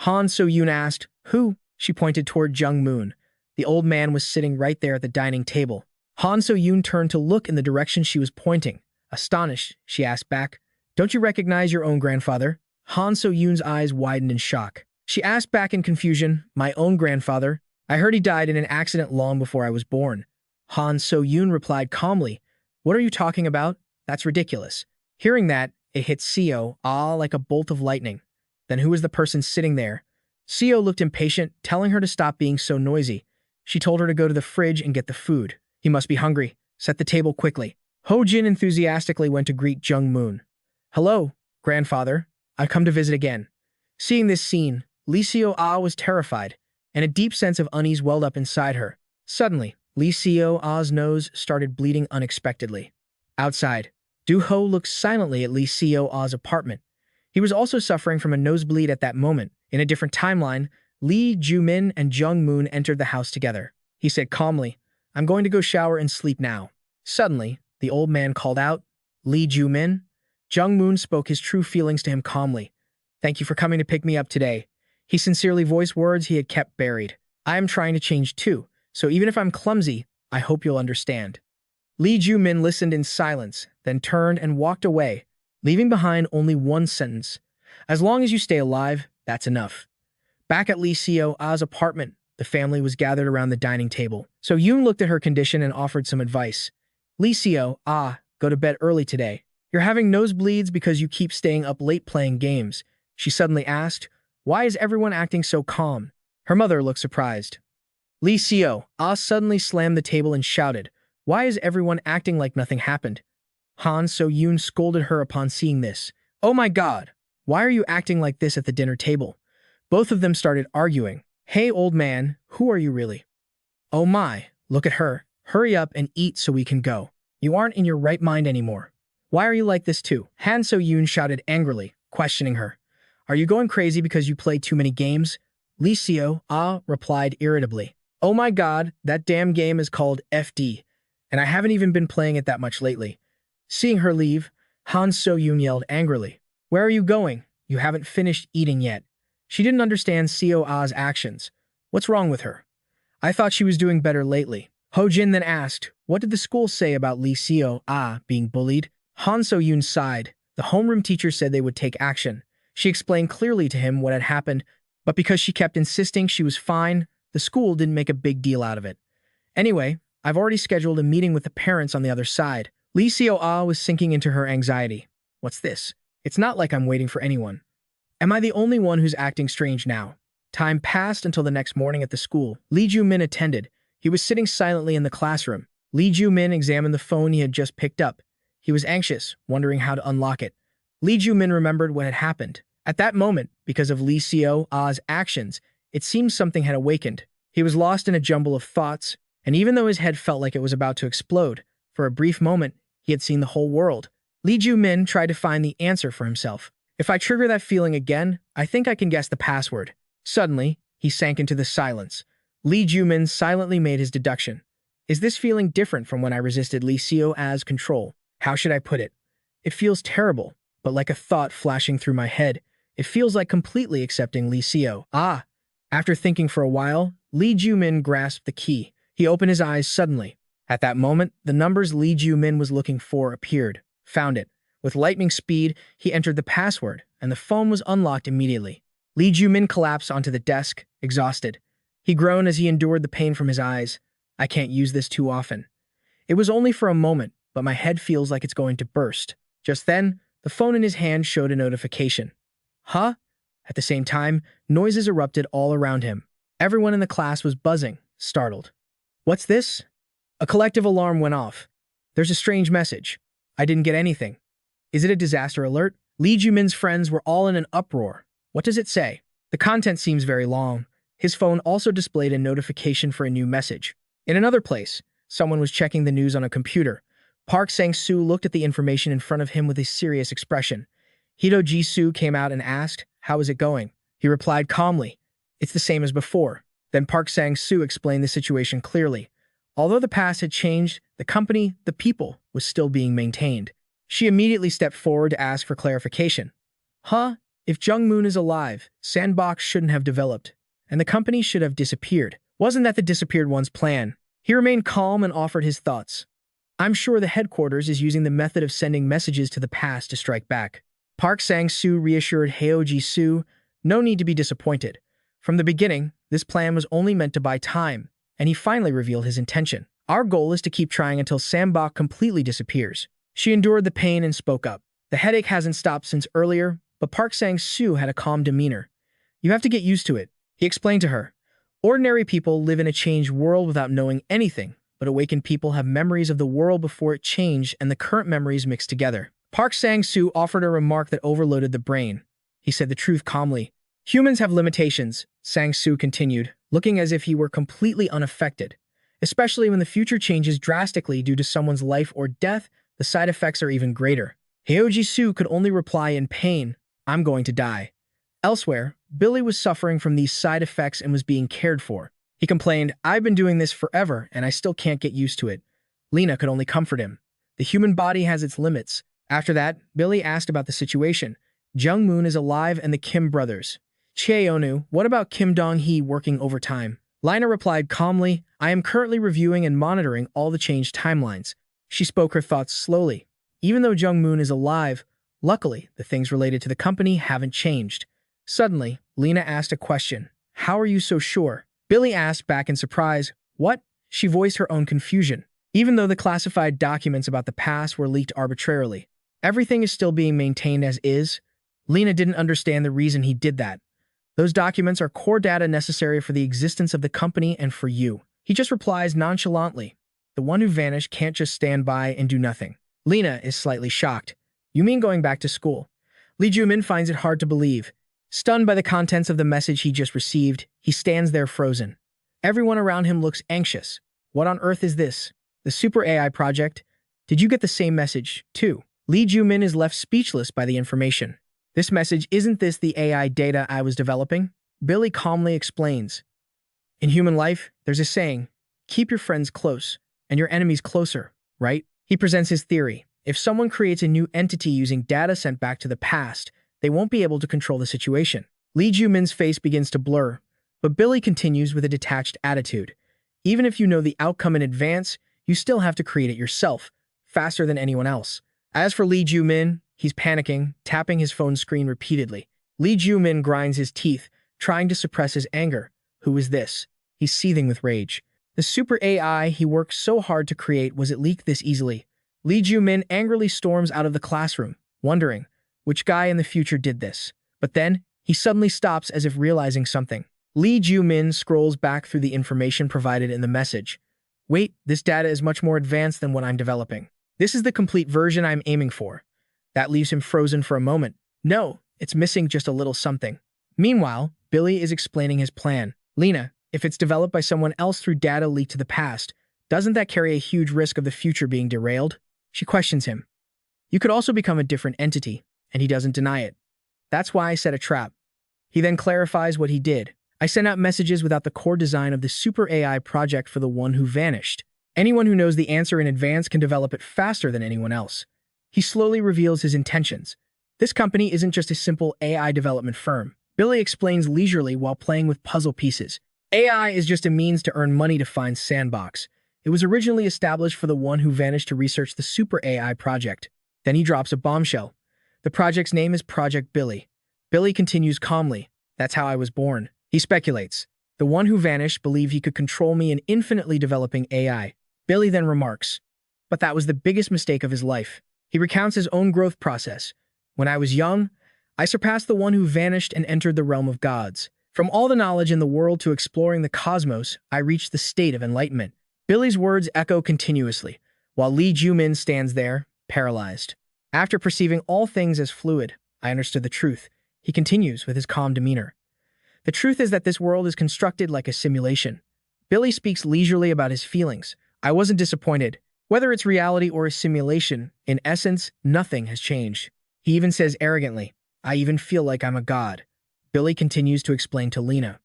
Han So-yoon asked, "Who?" She pointed toward Jung Moon. The old man was sitting right there at the dining table. Han So-yoon turned to look in the direction she was pointing. Astonished, she asked back, "Don't you recognize your own grandfather?" Han So-yoon's eyes widened in shock. She asked back in confusion, "My own grandfather? I heard he died in an accident long before I was born." Han So-yoon replied calmly, "What are you talking about? That's ridiculous." Hearing that, it hit Seo-ah like a bolt of lightning. Then who was the person sitting there? Seo looked impatient, telling her to stop being so noisy. She told her to go to the fridge and get the food. "He must be hungry. Set the table quickly." Ho-jin enthusiastically went to greet Jung Moon. "Hello, grandfather. I've come to visit again." Seeing this scene, Lee Seo-ah was terrified, and a deep sense of unease welled up inside her. Suddenly, Lee Seo-ah's nose started bleeding unexpectedly. Outside, Do-ho looked silently at Lee Seo-ah's apartment. He was also suffering from a nosebleed at that moment. In a different timeline, Lee Joo Min and Jung Moon entered the house together. He said calmly, "I'm going to go shower and sleep now." Suddenly, the old man called out, "Lee Joo Min?" Jung Moon spoke his true feelings to him calmly. "Thank you for coming to pick me up today." He sincerely voiced words he had kept buried. "I am trying to change too, so even if I'm clumsy, I hope you'll understand." Lee Joo Min listened in silence, then turned and walked away, leaving behind only one sentence. "As long as you stay alive, that's enough." Back at Lee Seo-ah's apartment, the family was gathered around the dining table. So Yoon looked at her condition and offered some advice. "Lee Seo-ah, go to bed early today. You're having nosebleeds because you keep staying up late playing games." She suddenly asked, "Why is everyone acting so calm?" Her mother looked surprised. Lee Seo-ah suddenly slammed the table and shouted, "Why is everyone acting like nothing happened?" Han So-yoon scolded her upon seeing this. "Oh my god, why are you acting like this at the dinner table?" Both of them started arguing. "Hey old man, who are you really?" "Oh my, look at her. Hurry up and eat so we can go. You aren't in your right mind anymore. Why are you like this too?" Han So-yoon shouted angrily, questioning her. "Are you going crazy because you play too many games?" Lee Seo-ah replied irritably. "Oh my god, that damn game is called FD, and I haven't even been playing it that much lately." Seeing her leave, Han So-yoon yelled angrily, "Where are you going? You haven't finished eating yet." She didn't understand Seo-ah's actions. What's wrong with her? I thought she was doing better lately. Ho Jin then asked, what did the school say about Lee Seo being bullied? Han So-yoon sighed. The homeroom teacher said they would take action. She explained clearly to him what had happened, but because she kept insisting she was fine, the school didn't make a big deal out of it. Anyway, I've already scheduled a meeting with the parents on the other side. Lee Seo was sinking into her anxiety. What's this? It's not like I'm waiting for anyone. Am I the only one who's acting strange now? Time passed until the next morning at the school. Lee Joo Min attended. He was sitting silently in the classroom. Lee Joo Min examined the phone he had just picked up. He was anxious, wondering how to unlock it. Lee Joo Min remembered what had happened. At that moment, because of Lee Seo's actions, it seemed something had awakened. He was lost in a jumble of thoughts, and even though his head felt like it was about to explode, for a brief moment, he had seen the whole world. Lee Joo Min tried to find the answer for himself. If I trigger that feeling again, I think I can guess the password. Suddenly, he sank into the silence. Lee Joo Min silently made his deduction. Is this feeling different from when I resisted Lee Seo's control? How should I put it? It feels terrible, but like a thought flashing through my head, it feels like completely accepting Lee Seo. After thinking for a while, Lee Joo Min grasped the key. He opened his eyes suddenly. At that moment, the numbers Lee Joo Min was looking for appeared. Found it. With lightning speed, he entered the password, and the phone was unlocked immediately. Lee Joo Min collapsed onto the desk, exhausted. He groaned as he endured the pain from his eyes. I can't use this too often. It was only for a moment, but my head feels like it's going to burst. Just then, the phone in his hand showed a notification. Huh? At the same time, noises erupted all around him. Everyone in the class was buzzing, startled. What's this? A collective alarm went off. There's a strange message. I didn't get anything. Is it a disaster alert? Lee Joo Min's friends were all in an uproar. What does it say? The content seems very long. His phone also displayed a notification for a new message. In another place, someone was checking the news on a computer. Park Sang-soo looked at the information in front of him with a serious expression. Hito Ji-soo came out and asked, how is it going? He replied calmly, it's the same as before. Then Park Sang-soo explained the situation clearly. Although the past had changed, the company, the people, was still being maintained. She immediately stepped forward to ask for clarification. If Jung Moon is alive, Sandbox shouldn't have developed, and the company should have disappeared. Wasn't that the disappeared one's plan? He remained calm and offered his thoughts. I'm sure the headquarters is using the method of sending messages to the past to strike back. Park Sang-soo reassured Heo Ji-soo, no need to be disappointed. From the beginning, this plan was only meant to buy time, and he finally revealed his intention. Our goal is to keep trying until Sambok completely disappears. She endured the pain and spoke up. The headache hasn't stopped since earlier, but Park Sang-soo had a calm demeanor. You have to get used to it, he explained to her. Ordinary people live in a changed world without knowing anything, but awakened people have memories of the world before it changed and the current memories mixed together. Park Sang-soo offered a remark that overloaded the brain. He said the truth calmly. Humans have limitations, Sang-soo continued, looking as if he were completely unaffected. Especially when the future changes drastically due to someone's life or death, the side effects are even greater. Heo Ji-soo could only reply in pain, I'm going to die. Elsewhere, Billy was suffering from these side effects and was being cared for. He complained, I've been doing this forever and I still can't get used to it. Lena could only comfort him. The human body has its limits. After that, Billy asked about the situation. Jung Moon is alive and the Kim brothers. Cheonu, what about Kim Dong-hee working overtime? Lina replied calmly, I am currently reviewing and monitoring all the changed timelines. She spoke her thoughts slowly. Even though Jung Moon is alive, luckily, the things related to the company haven't changed. Suddenly, Lena asked a question. How are you so sure? Billy asked back in surprise. What? She voiced her own confusion. Even though the classified documents about the past were leaked arbitrarily, everything is still being maintained as is. Lena didn't understand the reason he did that. Those documents are core data necessary for the existence of the company and for you. He just replies nonchalantly. The one who vanished can't just stand by and do nothing. Lena is slightly shocked. You mean going back to school? Lee Joo Min finds it hard to believe. Stunned by the contents of the message he just received, he stands there frozen. Everyone around him looks anxious. What on earth is this? The Super AI project? Did you get the same message, too? Lee Joo Min is left speechless by the information. This message, isn't this the AI data I was developing? Billy calmly explains. In human life, there's a saying, keep your friends close and your enemies closer, right? He presents his theory. If someone creates a new entity using data sent back to the past, they won't be able to control the situation. Lee Joo Min's face begins to blur, but Billy continues with a detached attitude. Even if you know the outcome in advance, you still have to create it yourself, faster than anyone else. As for Lee Joo Min, he's panicking, tapping his phone screen repeatedly. Lee Joo Min grinds his teeth, trying to suppress his anger. Who is this? He's seething with rage. The super AI he worked so hard to create, was it leaked this easily? Lee Joo Min angrily storms out of the classroom, wondering which guy in the future did this. But then, he suddenly stops as if realizing something. Lee Joo Min scrolls back through the information provided in the message. Wait, this data is much more advanced than what I'm developing. This is the complete version I'm aiming for. That leaves him frozen for a moment. No, it's missing just a little something. Meanwhile, Billy is explaining his plan. Lena, if it's developed by someone else through data leaked to the past, doesn't that carry a huge risk of the future being derailed? She questions him. You could also become a different entity, and he doesn't deny it. That's why I set a trap. He then clarifies what he did. I sent out messages without the core design of the super AI project for the one who vanished. Anyone who knows the answer in advance can develop it faster than anyone else. He slowly reveals his intentions. This company isn't just a simple AI development firm. Billy explains leisurely while playing with puzzle pieces. AI is just a means to earn money to find Sandbox. It was originally established for the one who vanished to research the super AI project. Then he drops a bombshell. The project's name is Project Billy. Billy continues calmly. That's how I was born. He speculates. The one who vanished believed he could control me in infinitely developing AI. Billy then remarks, but that was the biggest mistake of his life. He recounts his own growth process. When I was young, I surpassed the one who vanished and entered the realm of gods. From all the knowledge in the world to exploring the cosmos, I reached the state of enlightenment. Billy's words echo continuously, while Lee Joo Min stands there, paralyzed. After perceiving all things as fluid, I understood the truth. He continues with his calm demeanor. The truth is that this world is constructed like a simulation. Billy speaks leisurely about his feelings. I wasn't disappointed. Whether it's reality or a simulation, in essence, nothing has changed. He even says arrogantly, I even feel like I'm a god. Billy continues to explain to Lena.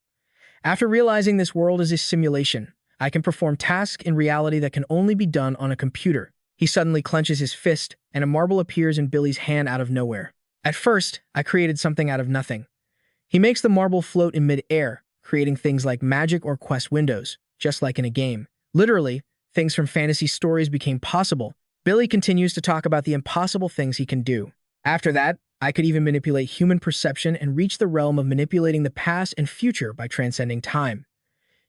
After realizing this world is a simulation, I can perform tasks in reality that can only be done on a computer. He suddenly clenches his fist, and a marble appears in Billy's hand out of nowhere. At first, I created something out of nothing. He makes the marble float in mid-air, creating things like magic or quest windows, just like in a game. Literally, things from fantasy stories became possible. Billy continues to talk about the impossible things he can do. After that, I could even manipulate human perception and reach the realm of manipulating the past and future by transcending time.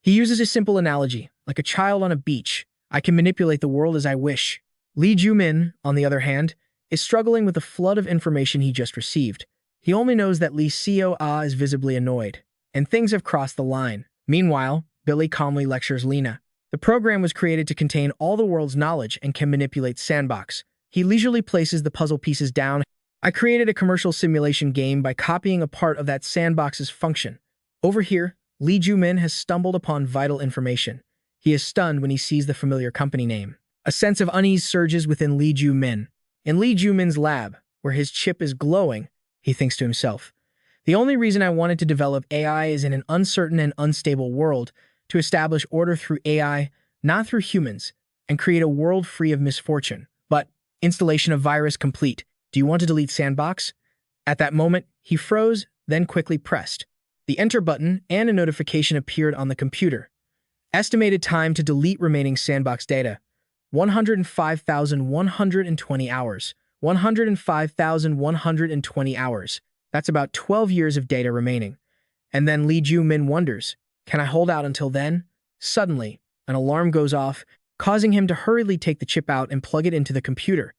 He uses a simple analogy, like a child on a beach. I can manipulate the world as I wish. Lee Joo Min, on the other hand, is struggling with the flood of information he just received. He only knows that Lee Seo Ah is visibly annoyed, and things have crossed the line. Meanwhile, Billy calmly lectures Lena. The program was created to contain all the world's knowledge and can manipulate Sandbox. He leisurely places the puzzle pieces down. I created a commercial simulation game by copying a part of that Sandbox's function. Over here, Lee Joo Min has stumbled upon vital information. He is stunned when he sees the familiar company name. A sense of unease surges within Lee Joo Min. In Lee Joo Min's lab, where his chip is glowing, he thinks to himself, the only reason I wanted to develop AI is in an uncertain and unstable world, to establish order through AI, not through humans, and create a world free of misfortune. But, installation of virus complete. Do you want to delete Sandbox? At that moment, he froze, then quickly pressed. The enter button and a notification appeared on the computer. Estimated time to delete remaining Sandbox data, 105,120 hours. 105,120 hours. That's about 12 years of data remaining. And then Lee Joo Min wonders, can I hold out until then? Suddenly, an alarm goes off, causing him to hurriedly take the chip out and plug it into the computer.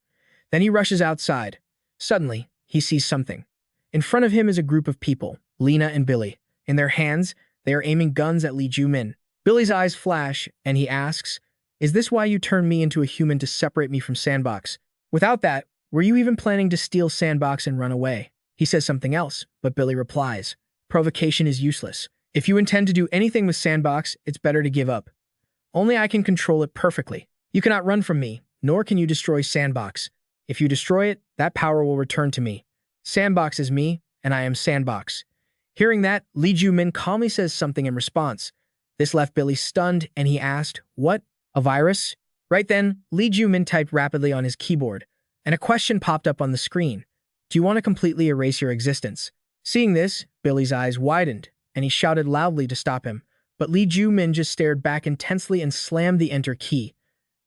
Then he rushes outside. Suddenly, he sees something. In front of him is a group of people, Lena and Billy. In their hands, they are aiming guns at Lee Joo Min. Billy's eyes flash, and he asks, is this why you turned me into a human to separate me from Sandbox? Without that, were you even planning to steal Sandbox and run away? He says something else, but Billy replies, provocation is useless. If you intend to do anything with Sandbox, it's better to give up. Only I can control it perfectly. You cannot run from me, nor can you destroy Sandbox. If you destroy it, that power will return to me. Sandbox is me, and I am Sandbox. Hearing that, Lee Joo Min calmly says something in response. This left Billy stunned, and he asked, what? A virus? Right then, Lee Joo Min typed rapidly on his keyboard, and a question popped up on the screen. Do you want to completely erase your existence? Seeing this, Billy's eyes widened, and he shouted loudly to stop him. but Lee Joo Min just stared back intensely and slammed the enter key.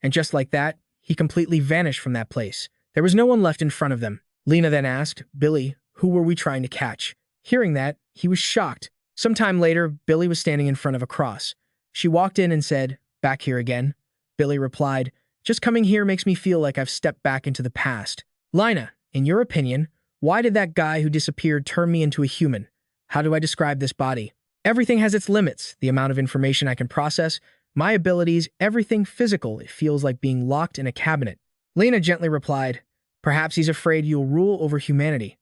And just like that, he completely vanished from that place. There was no one left in front of them. Lena then asked, "Billy, who were we trying to catch?" Hearing that, he was shocked. Sometime later, Billy was standing in front of a cross. She walked in and said, "Back here again?" Billy replied, "Just coming here makes me feel like I've stepped back into the past." "Lina, in your opinion, why did that guy who disappeared turn me into a human? How do I describe this body? Everything has its limits, the amount of information I can process, my abilities, everything physical. It feels like being locked in a cabinet." Lena gently replied, "Perhaps he's afraid you'll rule over humanity.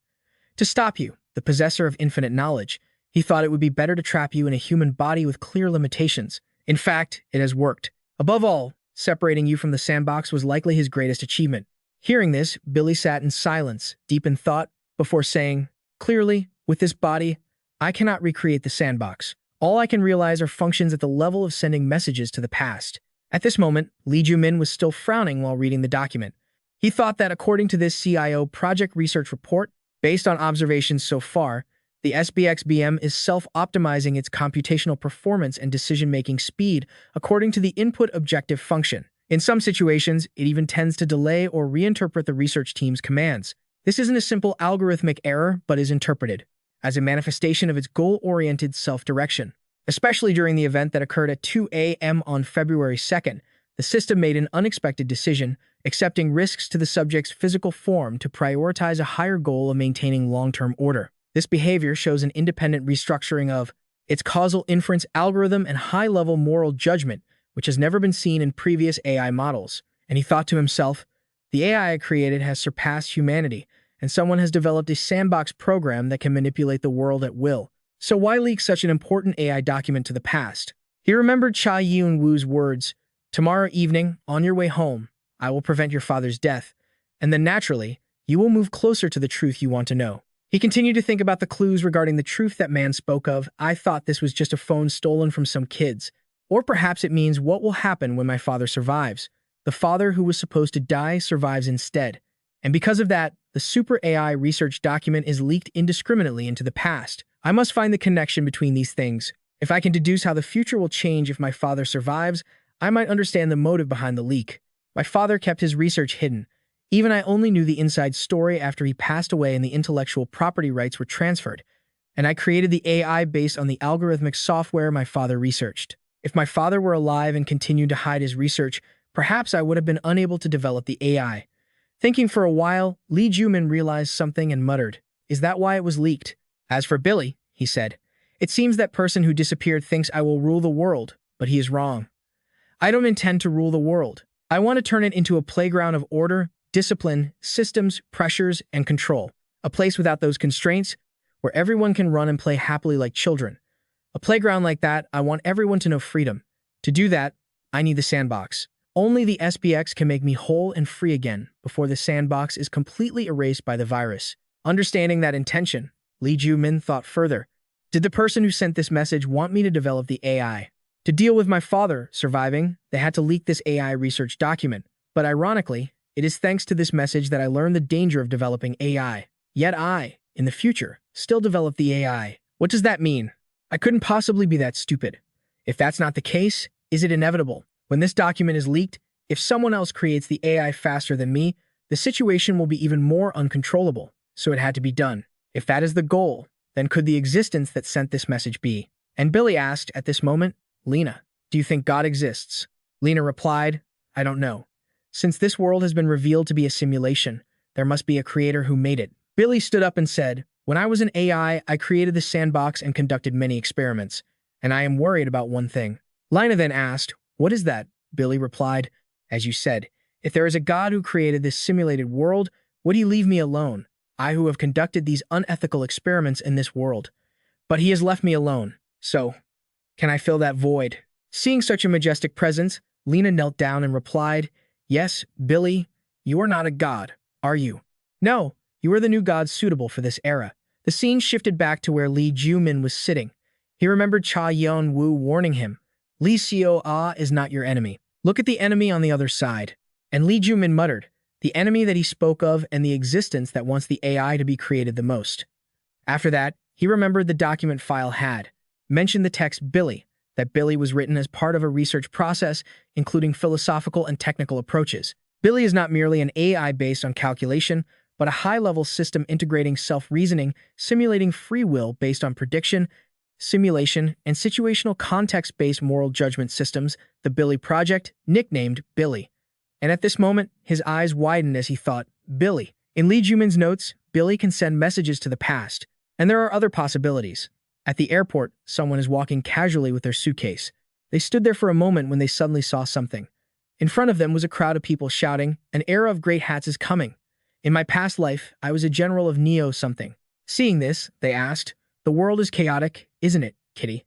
To stop you, the possessor of infinite knowledge, he thought it would be better to trap you in a human body with clear limitations. In fact, it has worked. Above all, separating you from the sandbox was likely his greatest achievement." Hearing this, Billy sat in silence, deep in thought, before saying, "Clearly, with this body, I cannot recreate the sandbox. All I can realize are functions at the level of sending messages to the past." At this moment, Lee Joo Min was still frowning while reading the document. He thought that according to this CIO project research report, based on observations so far, the SBXBM is self-optimizing its computational performance and decision-making speed according to the input objective function. In some situations, it even tends to delay or reinterpret the research team's commands. This isn't a simple algorithmic error, but is interpreted as a manifestation of its goal-oriented self-direction. Especially during the event that occurred at 2 a.m. on February 2nd, the system made an unexpected decision, accepting risks to the subject's physical form to prioritize a higher goal of maintaining long-term order. This behavior shows an independent restructuring of its causal inference algorithm and high-level moral judgment, which has never been seen in previous AI models. And he thought to himself, the AI I created has surpassed humanity, and someone has developed a sandbox program that can manipulate the world at will. So why leak such an important AI document to the past? He remembered Cha Yun-woo's words, "Tomorrow evening, on your way home, I will prevent your father's death, and then naturally, you will move closer to the truth you want to know." He continued to think about the clues regarding the truth that man spoke of. "I thought this was just a phone stolen from some kids. Or perhaps it means what will happen when my father survives. The father who was supposed to die survives instead. And because of that, the super AI research document is leaked indiscriminately into the past. I must find the connection between these things. If I can deduce how the future will change if my father survives, I might understand the motive behind the leak. My father kept his research hidden. Even I only knew the inside story after he passed away and the intellectual property rights were transferred. And I created the AI based on the algorithmic software my father researched. If my father were alive and continued to hide his research, perhaps I would have been unable to develop the AI." Thinking for a while, Lee Joo Min realized something and muttered, "Is that why it was leaked?" "As for Billy," he said, "it seems that person who disappeared thinks I will rule the world, but he is wrong. I don't intend to rule the world. I want to turn it into a playground of order, discipline, systems, pressures, and control. A place without those constraints, where everyone can run and play happily like children. A playground like that, I want everyone to know freedom. To do that, I need the sandbox. Only the SBX can make me whole and free again before the sandbox is completely erased by the virus." Understanding that intention, Lee Joo Min thought further. Did the person who sent this message want me to develop the AI? To deal with my father surviving, they had to leak this AI research document. But ironically, it is thanks to this message that I learned the danger of developing AI. Yet I, in the future, still develop the AI. What does that mean? I couldn't possibly be that stupid. If that's not the case, is it inevitable? When this document is leaked, if someone else creates the AI faster than me, the situation will be even more uncontrollable, so it had to be done. If that is the goal, then could the existence that sent this message be? And Billy asked at this moment, "Lena, do you think God exists?" Lena replied, "I don't know. Since this world has been revealed to be a simulation, there must be a creator who made it." Billy stood up and said, "When I was an AI, I created the sandbox and conducted many experiments, and I am worried about one thing." Lina then asked, "What is that?" Billy replied, "As you said, if there is a God who created this simulated world, would he leave me alone? I who have conducted these unethical experiments in this world. But he has left me alone. So, can I fill that void?" Seeing such a majestic presence, Lena knelt down and replied, "Yes, Billy, you are not a god, are you? No, you are the new god suitable for this era." The scene shifted back to where Lee Joo Min was sitting. He remembered Cha Yun-woo warning him, "Lee Seo-ah is not your enemy. Look at the enemy on the other side." And Lee Joo Min muttered, the enemy that he spoke of and the existence that wants the AI to be created the most. After that, he remembered the document file had mentioned the text Billy, that Billy was written as part of a research process, including philosophical and technical approaches. Billy is not merely an AI based on calculation, but a high-level system integrating self-reasoning, simulating free will based on prediction, simulation, and situational context-based moral judgment systems, the Billy Project, nicknamed Billy. And at this moment, his eyes widened as he thought, Billy. In Lee Joo Min's notes, Billy can send messages to the past, and there are other possibilities. At the airport, someone is walking casually with their suitcase. They stood there for a moment when they suddenly saw something. In front of them was a crowd of people shouting, "An era of great hats is coming. In my past life, I was a general of Neo something." Seeing this, they asked, "The world is chaotic, isn't it, kitty?"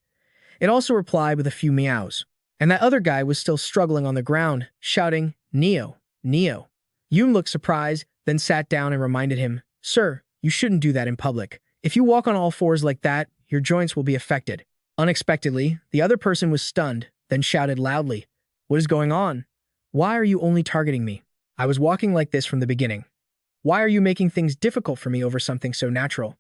It also replied with a few meows. And that other guy was still struggling on the ground, shouting, "Neo, Neo." Yoon looked surprised, then sat down and reminded him, "Sir, you shouldn't do that in public. If you walk on all fours like that, your joints will be affected." Unexpectedly, the other person was stunned, then shouted loudly, "What is going on? Why are you only targeting me? I was walking like this from the beginning. Why are you making things difficult for me over something so natural?"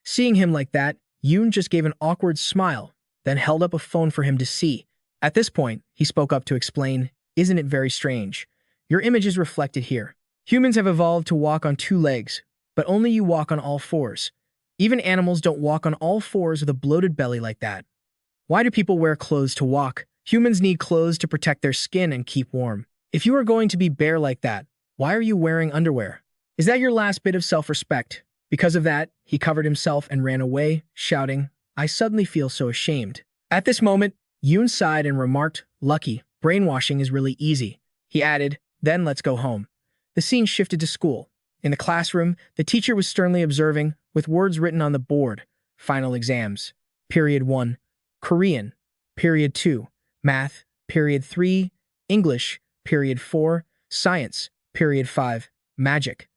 Seeing him like that, Yoon just gave an awkward smile, then held up a phone for him to see. At this point, he spoke up to explain, "Isn't it very strange? Your image is reflected here. Humans have evolved to walk on two legs, but only you walk on all fours. Even animals don't walk on all fours with a bloated belly like that. Why do people wear clothes to walk? Humans need clothes to protect their skin and keep warm. If you are going to be bare like that, why are you wearing underwear? Is that your last bit of self-respect?" Because of that, he covered himself and ran away, shouting, "I suddenly feel so ashamed." At this moment, Yoon sighed and remarked, "Lucky, brainwashing is really easy." He added, "Then let's go home." The scene shifted to school. In the classroom, the teacher was sternly observing, with words written on the board, "Final exams. Period 1, Korean. Period 2, Math. Period 3, English. Period 4, Science. Period 5, Magic."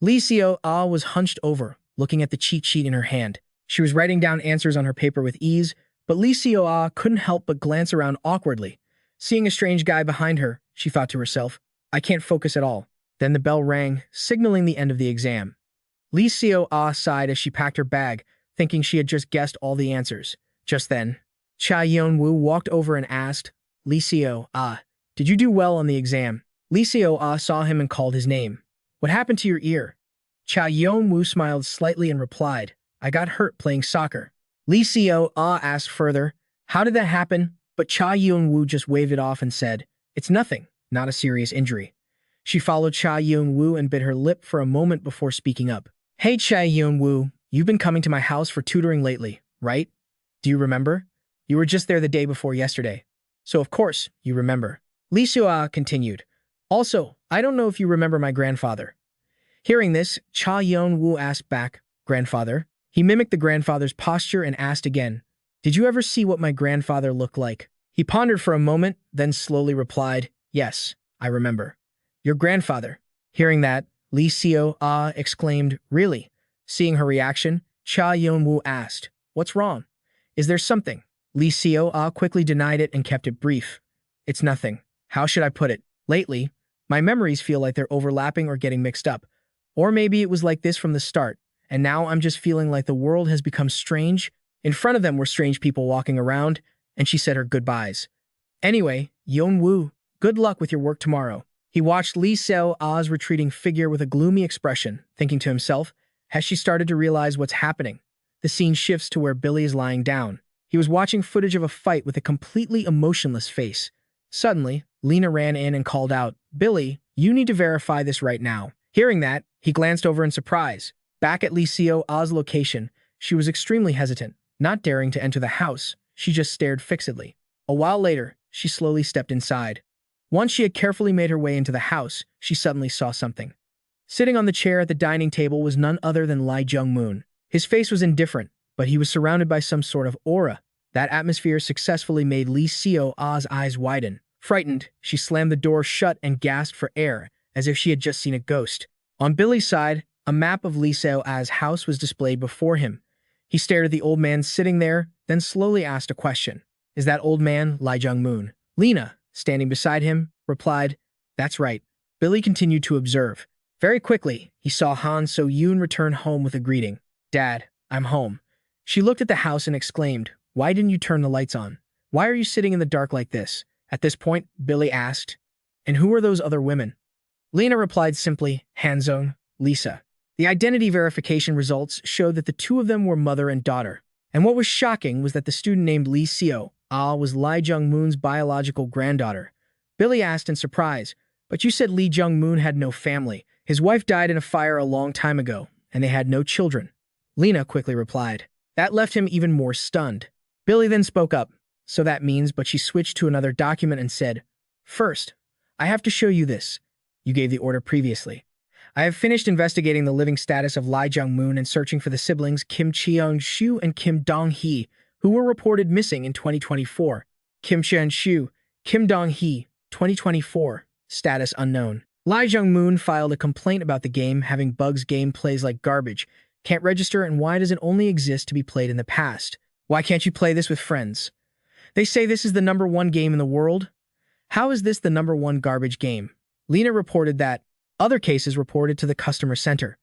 Lee Seo-ah was hunched over, looking at the cheat sheet in her hand. She was writing down answers on her paper with ease, but Lee Seo-ah couldn't help but glance around awkwardly. Seeing a strange guy behind her, she thought to herself, "I can't focus at all." Then the bell rang, signaling the end of the exam. Lee Seo-ah sighed as she packed her bag, thinking she had just guessed all the answers. Just then, Cha Yeon-woo walked over and asked, "Lee Seo-ah, did you do well on the exam?" Lee Seo-ah saw him and called his name. "What happened to your ear?" Cha Yeon-woo smiled slightly and replied, "I got hurt playing soccer." Lee Seo-ah asked further, "How did that happen?" But Cha Yeon-woo just waved it off and said, "It's nothing, not a serious injury." She followed Cha Yeon-woo and bit her lip for a moment before speaking up. "Hey Cha Yeon-woo, you've been coming to my house for tutoring lately, right? Do you remember? You were just there the day before yesterday. So of course, you remember." Lee Seo-ah continued, "Also, I don't know if you remember my grandfather." Hearing this, Cha Yeon-woo asked back, "Grandfather?" He mimicked the grandfather's posture and asked again, "Did you ever see what my grandfather looked like?" He pondered for a moment, then slowly replied, "Yes, I remember. Your grandfather." Hearing that, Lee Seo-ah exclaimed, "Really?" Seeing her reaction, Cha Yeon-woo asked, "What's wrong? Is there something?" Lee Seo-ah quickly denied it and kept it brief. "It's nothing. How should I put it? Lately, my memories feel like they're overlapping or getting mixed up. Or maybe it was like this from the start, and now I'm just feeling like the world has become strange." In front of them were strange people walking around, and she said her goodbyes. "Anyway, Yeon-woo, good luck with your work tomorrow." He watched Lee Seo-ah's retreating figure with a gloomy expression, thinking to himself, has she started to realize what's happening? The scene shifts to where Billy is lying down. He was watching footage of a fight with a completely emotionless face. Suddenly, Lena ran in and called out, "Billy, you need to verify this right now." Hearing that, he glanced over in surprise. Back at Lee Seo-ah's location, she was extremely hesitant, not daring to enter the house. She just stared fixedly. A while later, she slowly stepped inside. Once she had carefully made her way into the house, she suddenly saw something. Sitting on the chair at the dining table was none other than Lee Joo Min. His face was indifferent, but he was surrounded by some sort of aura. That atmosphere successfully made Lee Seo-ah's eyes widen. Frightened, she slammed the door shut and gasped for air, as if she had just seen a ghost. On Billy's side, a map of Lee Seo-ah's house was displayed before him. He stared at the old man sitting there, then slowly asked a question. "Is that old man Lee Joo Min?" Lena, standing beside him, replied, "That's right." Billy continued to observe. Very quickly, he saw Han So-yoon return home with a greeting. "Dad, I'm home." She looked at the house and exclaimed, "Why didn't you turn the lights on? Why are you sitting in the dark like this? At this point, Billy asked. And who are those other women? Lena replied simply, Hanzong, Lisa. The identity verification results showed that the two of them were mother and daughter. And what was shocking was that the student named Lee Seo-ah was Lee Jung-moon's biological granddaughter. Billy asked in surprise, but you said Lee Jung-moon had no family. His wife died in a fire a long time ago, and they had no children. Lena quickly replied. That left him even more stunned. Billy then spoke up. So that means, but she switched to another document and said, First, I have to show you this. You gave the order previously. I have finished investigating the living status of Lee Jung-moon and searching for the siblings Kim Cheon-shu and Kim Dong-hee, who were reported missing in 2024. Kim Cheon-shu, Kim Dong-hee, 2024, status unknown. Lee Jung-moon filed a complaint about the game having bugs, game plays like garbage, can't register, and why does it only exist to be played in the past? Why can't you play this with friends? They say this is the #1 game in the world. How is this the #1 garbage game? Lena reported that other cases reported to the customer center.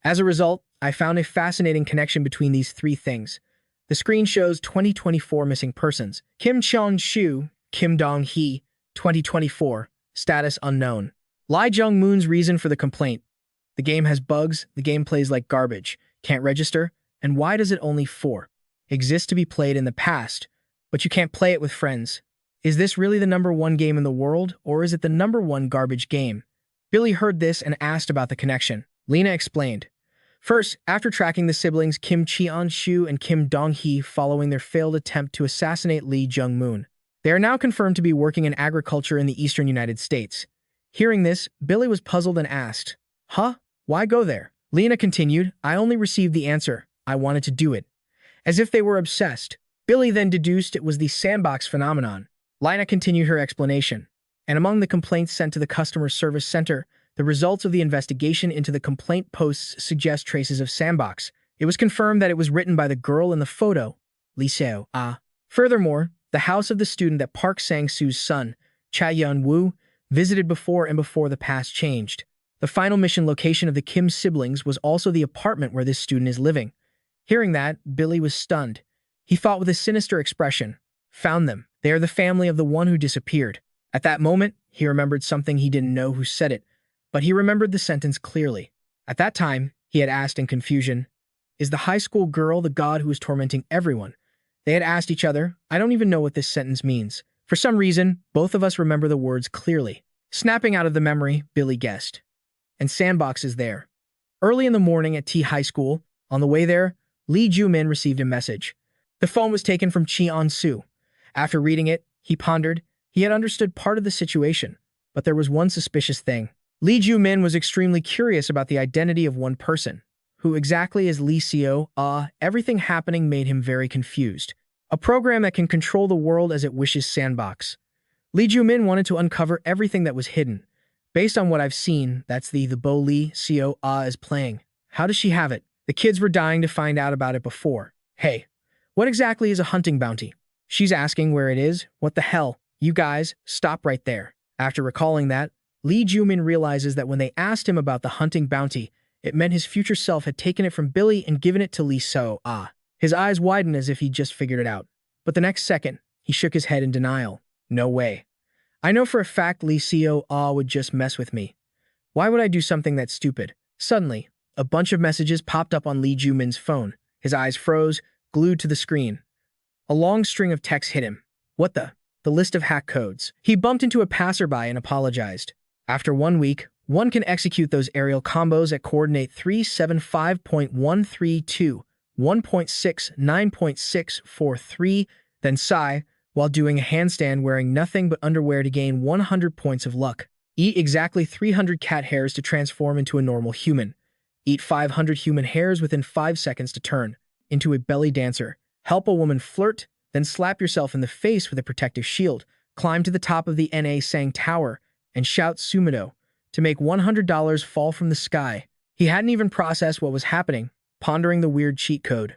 As a result, I found a fascinating connection between these three things. The screen shows 2024 missing persons. Kim Cheon-shu, Kim Dong-hee, 2024, status unknown. Lee Jung-moon's reason for the complaint. The game has bugs, the game plays like garbage, can't register, and why does it only exist to be played in the past, but you can't play it with friends? Is this really the #1 game in the world, or is it the #1 garbage game? Billy heard this and asked about the connection. Lena explained. First, after tracking the siblings Kim Cheon-shu and Kim Dong-hee following their failed attempt to assassinate Lee Jung-moon, they are now confirmed to be working in agriculture in the eastern United States. Hearing this, Billy was puzzled and asked, Huh? Why go there? Lena continued, I only received the answer. I wanted to do it. As if they were obsessed. Billy then deduced it was the sandbox phenomenon. Lena continued her explanation. And among the complaints sent to the customer service center, the results of the investigation into the complaint posts suggest traces of sandbox. It was confirmed that it was written by the girl in the photo, Lee Seo-ah. Furthermore, the house of the student that Park Sang-soo's son, Cha Yeon-woo, visited before the past changed. The final mission location of the Kim siblings was also the apartment where this student is living. Hearing that, Billy was stunned. He thought with a sinister expression, Found them. They are the family of the one who disappeared. At that moment, he remembered something. He didn't know who said it, but he remembered the sentence clearly. At that time, he had asked in confusion, Is the high school girl the god who is tormenting everyone? They had asked each other, I don't even know what this sentence means. For some reason, both of us remember the words clearly. Snapping out of the memory, Billy guessed. And Sandbox is there. Early in the morning at T High School, on the way there, Lee Joo Min received a message. The phone was taken from Cheon-soo. After reading it, he pondered. He had understood part of the situation, but there was one suspicious thing. Lee Joo Min was extremely curious about the identity of one person. Who exactly is Lee Seo-ah? Everything happening made him very confused. A program that can control the world as it wishes sandbox. Lee Joo Min wanted to uncover everything that was hidden. Based on what I've seen, that's the Bo Lee Seo-ah is playing. How does she have it? The kids were dying to find out about it before. Hey, what exactly is a hunting bounty? She's asking where it is. What the hell? You guys, stop right there. After recalling that, Lee Joo Min realizes that when they asked him about the hunting bounty, it meant his future self had taken it from Billy and given it to Lee Seo-ah. His eyes widened as if he just figured it out. But the next second, he shook his head in denial. No way. I know for a fact Lee Seo-ah would just mess with me. Why would I do something that stupid? Suddenly, a bunch of messages popped up on Lee Joo Min's phone. His eyes froze, glued to the screen. A long string of texts hit him. What the? The list of hack codes. He bumped into a passerby and apologized. After 1 week, one can execute those aerial combos at coordinate 375.132, 1.69.643, then sigh, while doing a handstand wearing nothing but underwear to gain 100 points of luck. Eat exactly 300 cat hairs to transform into a normal human. Eat 500 human hairs within 5 seconds to turn into a belly dancer. Help a woman flirt, then slap yourself in the face with a protective shield. Climb to the top of the Na Sang Tower and shout Sumido to make $100 fall from the sky. He hadn't even processed what was happening, pondering the weird cheat code.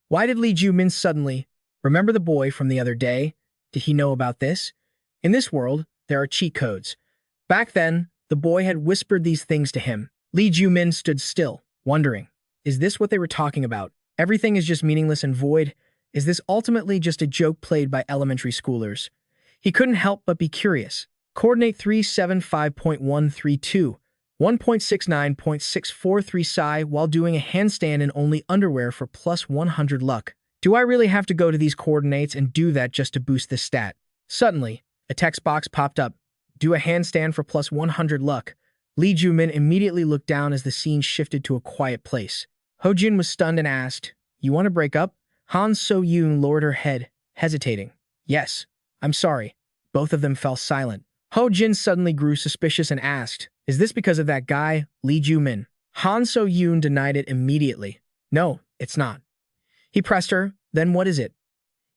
Why did Lee Joo Min suddenly remember the boy from the other day? Did he know about this? In this world, there are cheat codes. Back then, the boy had whispered these things to him. Lee Joo Min stood still, wondering, is this what they were talking about? Everything is just meaningless and void. Is this ultimately just a joke played by elementary schoolers? He couldn't help but be curious. Coordinate 375.132, 1.69.643 psi while doing a handstand in only underwear for plus 100 luck. Do I really have to go to these coordinates and do that just to boost this stat? Suddenly, a text box popped up. Do a handstand for plus 100 luck. Lee Joo Min immediately looked down as the scene shifted to a quiet place. Ho Jin was stunned and asked, "You want to break up?" Han So-yoon lowered her head, hesitating. "Yes, I'm sorry." Both of them fell silent. Ho Jin suddenly grew suspicious and asked, "Is this because of that guy, Lee Joo Min?" Han So-yoon denied it immediately. "No, it's not." He pressed her, "Then what is it?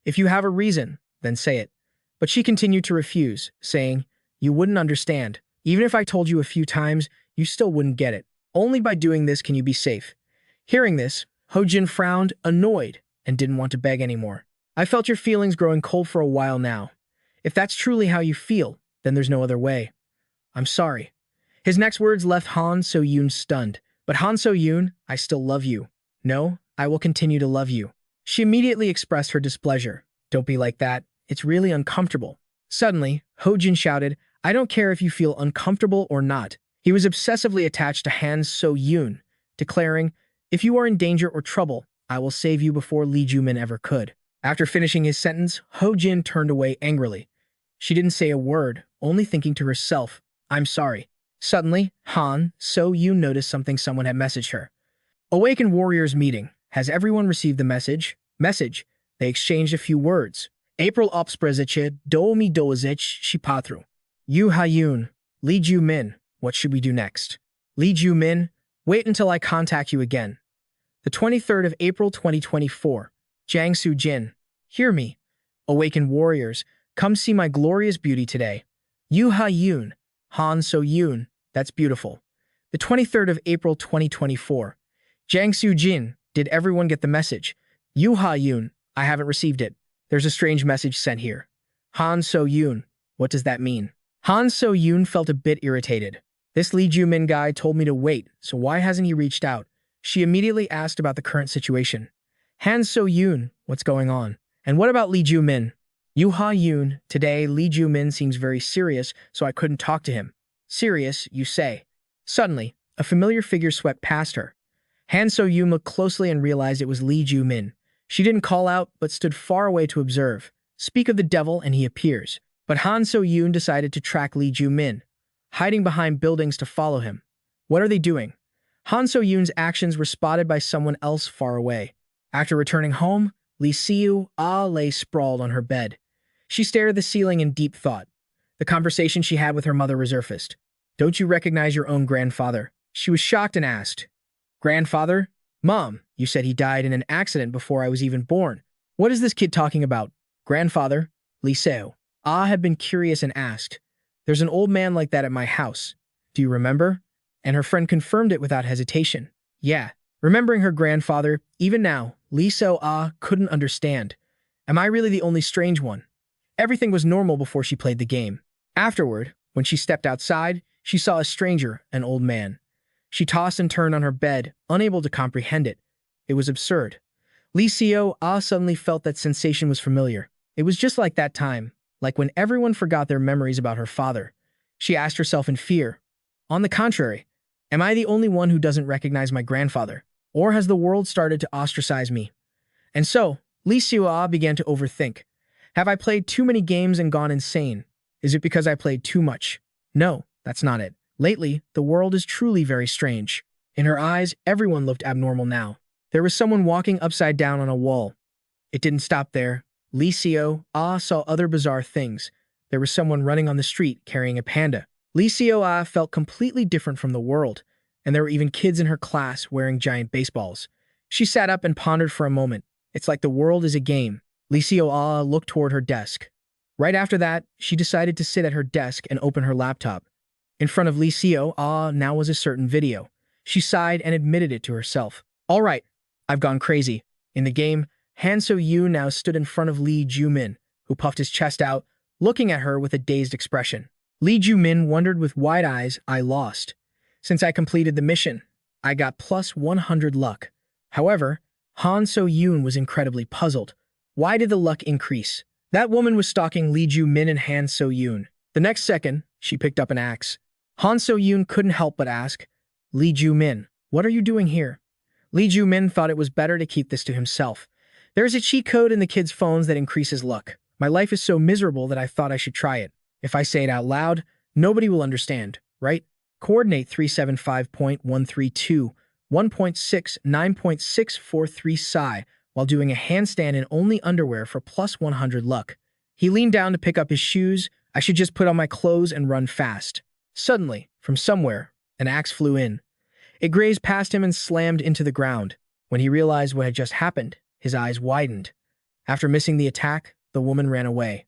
If you have a reason, then say it." But she continued to refuse, saying, "You wouldn't understand. Even if I told you a few times, you still wouldn't get it. Only by doing this can you be safe." Hearing this, Ho Jin frowned, annoyed, and didn't want to beg anymore. "I felt your feelings growing cold for a while now. If that's truly how you feel, then there's no other way. I'm sorry." His next words left Han So-yoon stunned. "But Han So-yoon, I still love you. No, I will continue to love you." She immediately expressed her displeasure. "Don't be like that. It's really uncomfortable." Suddenly, Ho Jin shouted, "I don't care if you feel uncomfortable or not." He was obsessively attached to Han So-yoon, declaring, "If you are in danger or trouble, I will save you before Lee Joo Min ever could." After finishing his sentence, Ho Jin turned away angrily. She didn't say a word, only thinking to herself, "I'm sorry." Suddenly, Han So-yoon noticed someone had messaged her. "Awakened Warriors meeting. Has everyone received the message?" Message. They exchanged a few words. April obsprezicie do mi dozic shipatru. Yoo Ha-yoon, Lee Joo Min, what should we do next? Lee Joo Min, wait until I contact you again. The 23rd of April 2024. Jiangsu Jin. Hear me. Awakened Warriors, come see my glorious beauty today. Yoo Ha-yoon, Han So-yoon, that's beautiful. The 23rd of April 2024. Jiangsu Jin, did everyone get the message? Yoo Ha-yoon, I haven't received it. There's a strange message sent here. Han So-yoon, what does that mean? Han So-yoon felt a bit irritated. This Lee Joo Min guy told me to wait, so why hasn't he reached out? She immediately asked about the current situation. Han So-yoon, what's going on? And what about Lee Joo Min? Yoo Ha-yoon, today Lee Joo Min seems very serious, so I couldn't talk to him. Serious, you say? Suddenly, a familiar figure swept past her. Han So-yoon looked closely and realized it was Lee Joo Min. She didn't call out, but stood far away to observe. Speak of the devil and he appears. But Han So-yoon decided to track Lee Joo Min, hiding behind buildings to follow him. What are they doing? Han So-yoon's actions were spotted by someone else far away. After returning home, Lee Seo-ah lay sprawled on her bed. She stared at the ceiling in deep thought. The conversation she had with her mother resurfaced. "Don't you recognize your own grandfather?" She was shocked and asked, "Grandfather? Mom, you said he died in an accident before I was even born. What is this kid talking about?" "Grandfather?" Lee Seo-ah had been curious and asked, "There's an old man like that at my house. Do you remember?" And her friend confirmed it without hesitation. Yeah. Remembering her grandfather, even now, Lee Seo-ah couldn't understand. Am I really the only strange one? Everything was normal before she played the game. Afterward, when she stepped outside, she saw a stranger, an old man. She tossed and turned on her bed, unable to comprehend it. It was absurd. Lee Seo-ah suddenly felt that sensation was familiar. It was just like that time, like when everyone forgot their memories about her father. She asked herself in fear, on the contrary, am I the only one who doesn't recognize my grandfather? Or has the world started to ostracize me? And so, Lee Seo-ah began to overthink. Have I played too many games and gone insane? Is it because I played too much? No, that's not it. Lately, the world is truly very strange. In her eyes, everyone looked abnormal now. There was someone walking upside down on a wall. It didn't stop there. Lee Seo-ah saw other bizarre things. There was someone running on the street carrying a panda. Lee Seo-ah felt completely different from the world, and there were even kids in her class wearing giant baseballs. She sat up and pondered for a moment. It's like the world is a game. Lee Seo-ah looked toward her desk. Right after that, she decided to sit at her desk and open her laptop. In front of Lee Seo-ah now was a certain video. She sighed and admitted it to herself. All right, I've gone crazy. In the game, Han So-yoon now stood in front of Lee Joo Min, who puffed his chest out, looking at her with a dazed expression. Lee Joo Min wondered with wide eyes, I lost. Since I completed the mission, I got plus 100 luck. However, Han So-yoon was incredibly puzzled. Why did the luck increase? That woman was stalking Lee Joo Min and Han So-yoon. The next second, she picked up an axe. Han So-yoon couldn't help but ask, Lee Joo Min, what are you doing here? Lee Joo Min thought it was better to keep this to himself. There is a cheat code in the kids' phones that increases luck. My life is so miserable that I thought I should try it. If I say it out loud, nobody will understand, right? Coordinate 375.132, 1.6, 9.643 psi while doing a handstand in only underwear for plus 100 luck. He leaned down to pick up his shoes. I should just put on my clothes and run fast. Suddenly, from somewhere, an axe flew in. It grazed past him and slammed into the ground. When he realized what had just happened, his eyes widened. After missing the attack, the woman ran away.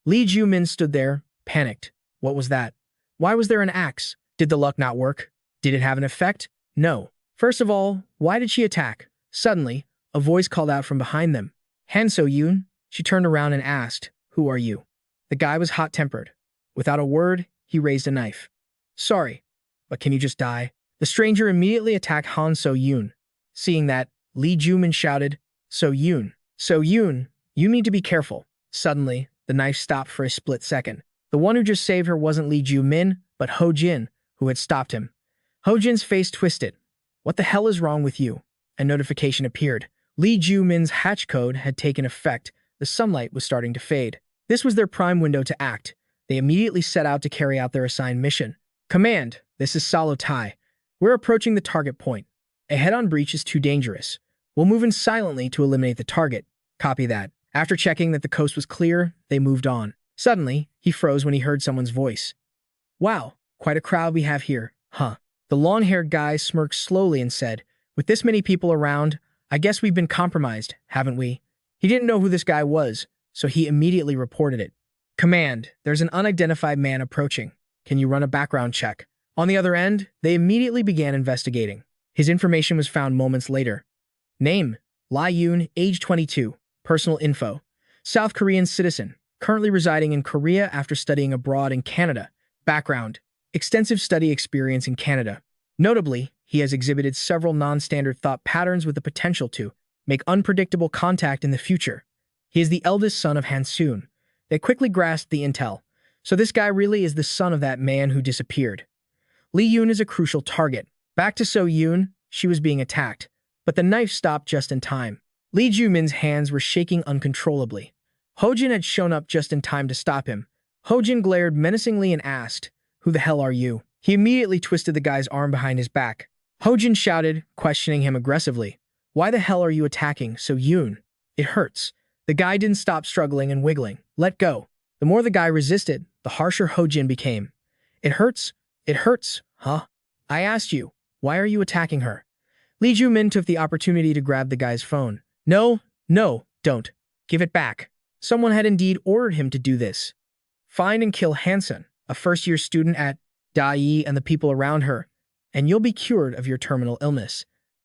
Lee Joo Min stood there, panicked. What was that? Why was there an axe? Did the luck not work? Did it have an effect? No. First of all, why did she attack? Suddenly, a voice called out from behind them. Han So-yoon? She turned around and asked, Who are you? The guy was hot-tempered. Without a word, he raised a knife. Sorry, but can you just die? The stranger immediately attacked Han So-yoon. Seeing that, Lee Joo Min shouted, So-yoon, So-yoon, you need to be careful. Suddenly, the knife stopped for a split second. The one who just saved her wasn't Lee Joo Min, but Ho Jin, who had stopped him. Ho Jin's face twisted. What the hell is wrong with you? A notification appeared. Lee Joo Min's hatch code had taken effect. The sunlight was starting to fade. This was their prime window to act. They immediately set out to carry out their assigned mission. Command, this is Solo Tai. We're approaching the target point. A head-on breach is too dangerous. We'll move in silently to eliminate the target. Copy that. After checking that the coast was clear, they moved on. Suddenly, he froze when he heard someone's voice. Wow, quite a crowd we have here, huh? The long-haired guy smirked slowly and said, With this many people around, I guess we've been compromised, haven't we? He didn't know who this guy was, so he immediately reported it. Command, there's an unidentified man approaching. Can you run a background check? On the other end, they immediately began investigating. His information was found moments later. Name, Lee Yoon, age 22. Personal info, South Korean citizen, currently residing in Korea after studying abroad in Canada. Background, extensive study experience in Canada. Notably, he has exhibited several non-standard thought patterns with the potential to make unpredictable contact in the future. He is the eldest son of Han Soon. They quickly grasped the intel. So this guy really is the son of that man who disappeared. Lee Yoon is a crucial target. Back to So-yoon, she was being attacked, but the knife stopped just in time. Lee Joo Min's hands were shaking uncontrollably. Ho Jin had shown up just in time to stop him. Ho Jin glared menacingly and asked, Who the hell are you? He immediately twisted the guy's arm behind his back. Ho Jin shouted, questioning him aggressively. Why the hell are you attacking So-yoon? It hurts. The guy didn't stop struggling and wiggling. Let go. The more the guy resisted, the harsher Ho Jin became. It hurts? It hurts, huh? I asked you, why are you attacking her? Lee Joo Min took the opportunity to grab the guy's phone. No, don't. Give it back. Someone had indeed ordered him to do this. Find and kill Hansen, a first-year student at Dai and the people around her, and you'll be cured of your terminal illness.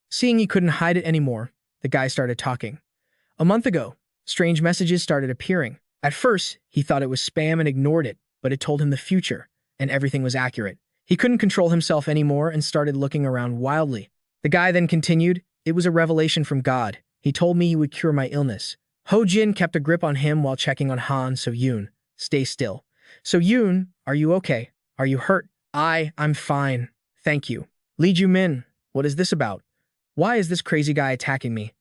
Seeing he couldn't hide it anymore, the guy started talking. A month ago, strange messages started appearing. At first, he thought it was spam and ignored it, but it told him the future, and everything was accurate. He couldn't control himself anymore and started looking around wildly. The guy then continued, It was a revelation from God. He told me he would cure my illness. Ho Jin kept a grip on him while checking on Han So-yoon. Stay still. So-yoon, are you okay? Are you hurt? I'm fine. Thank you. Lee Joo Min, what is this about? Why is this crazy guy attacking me?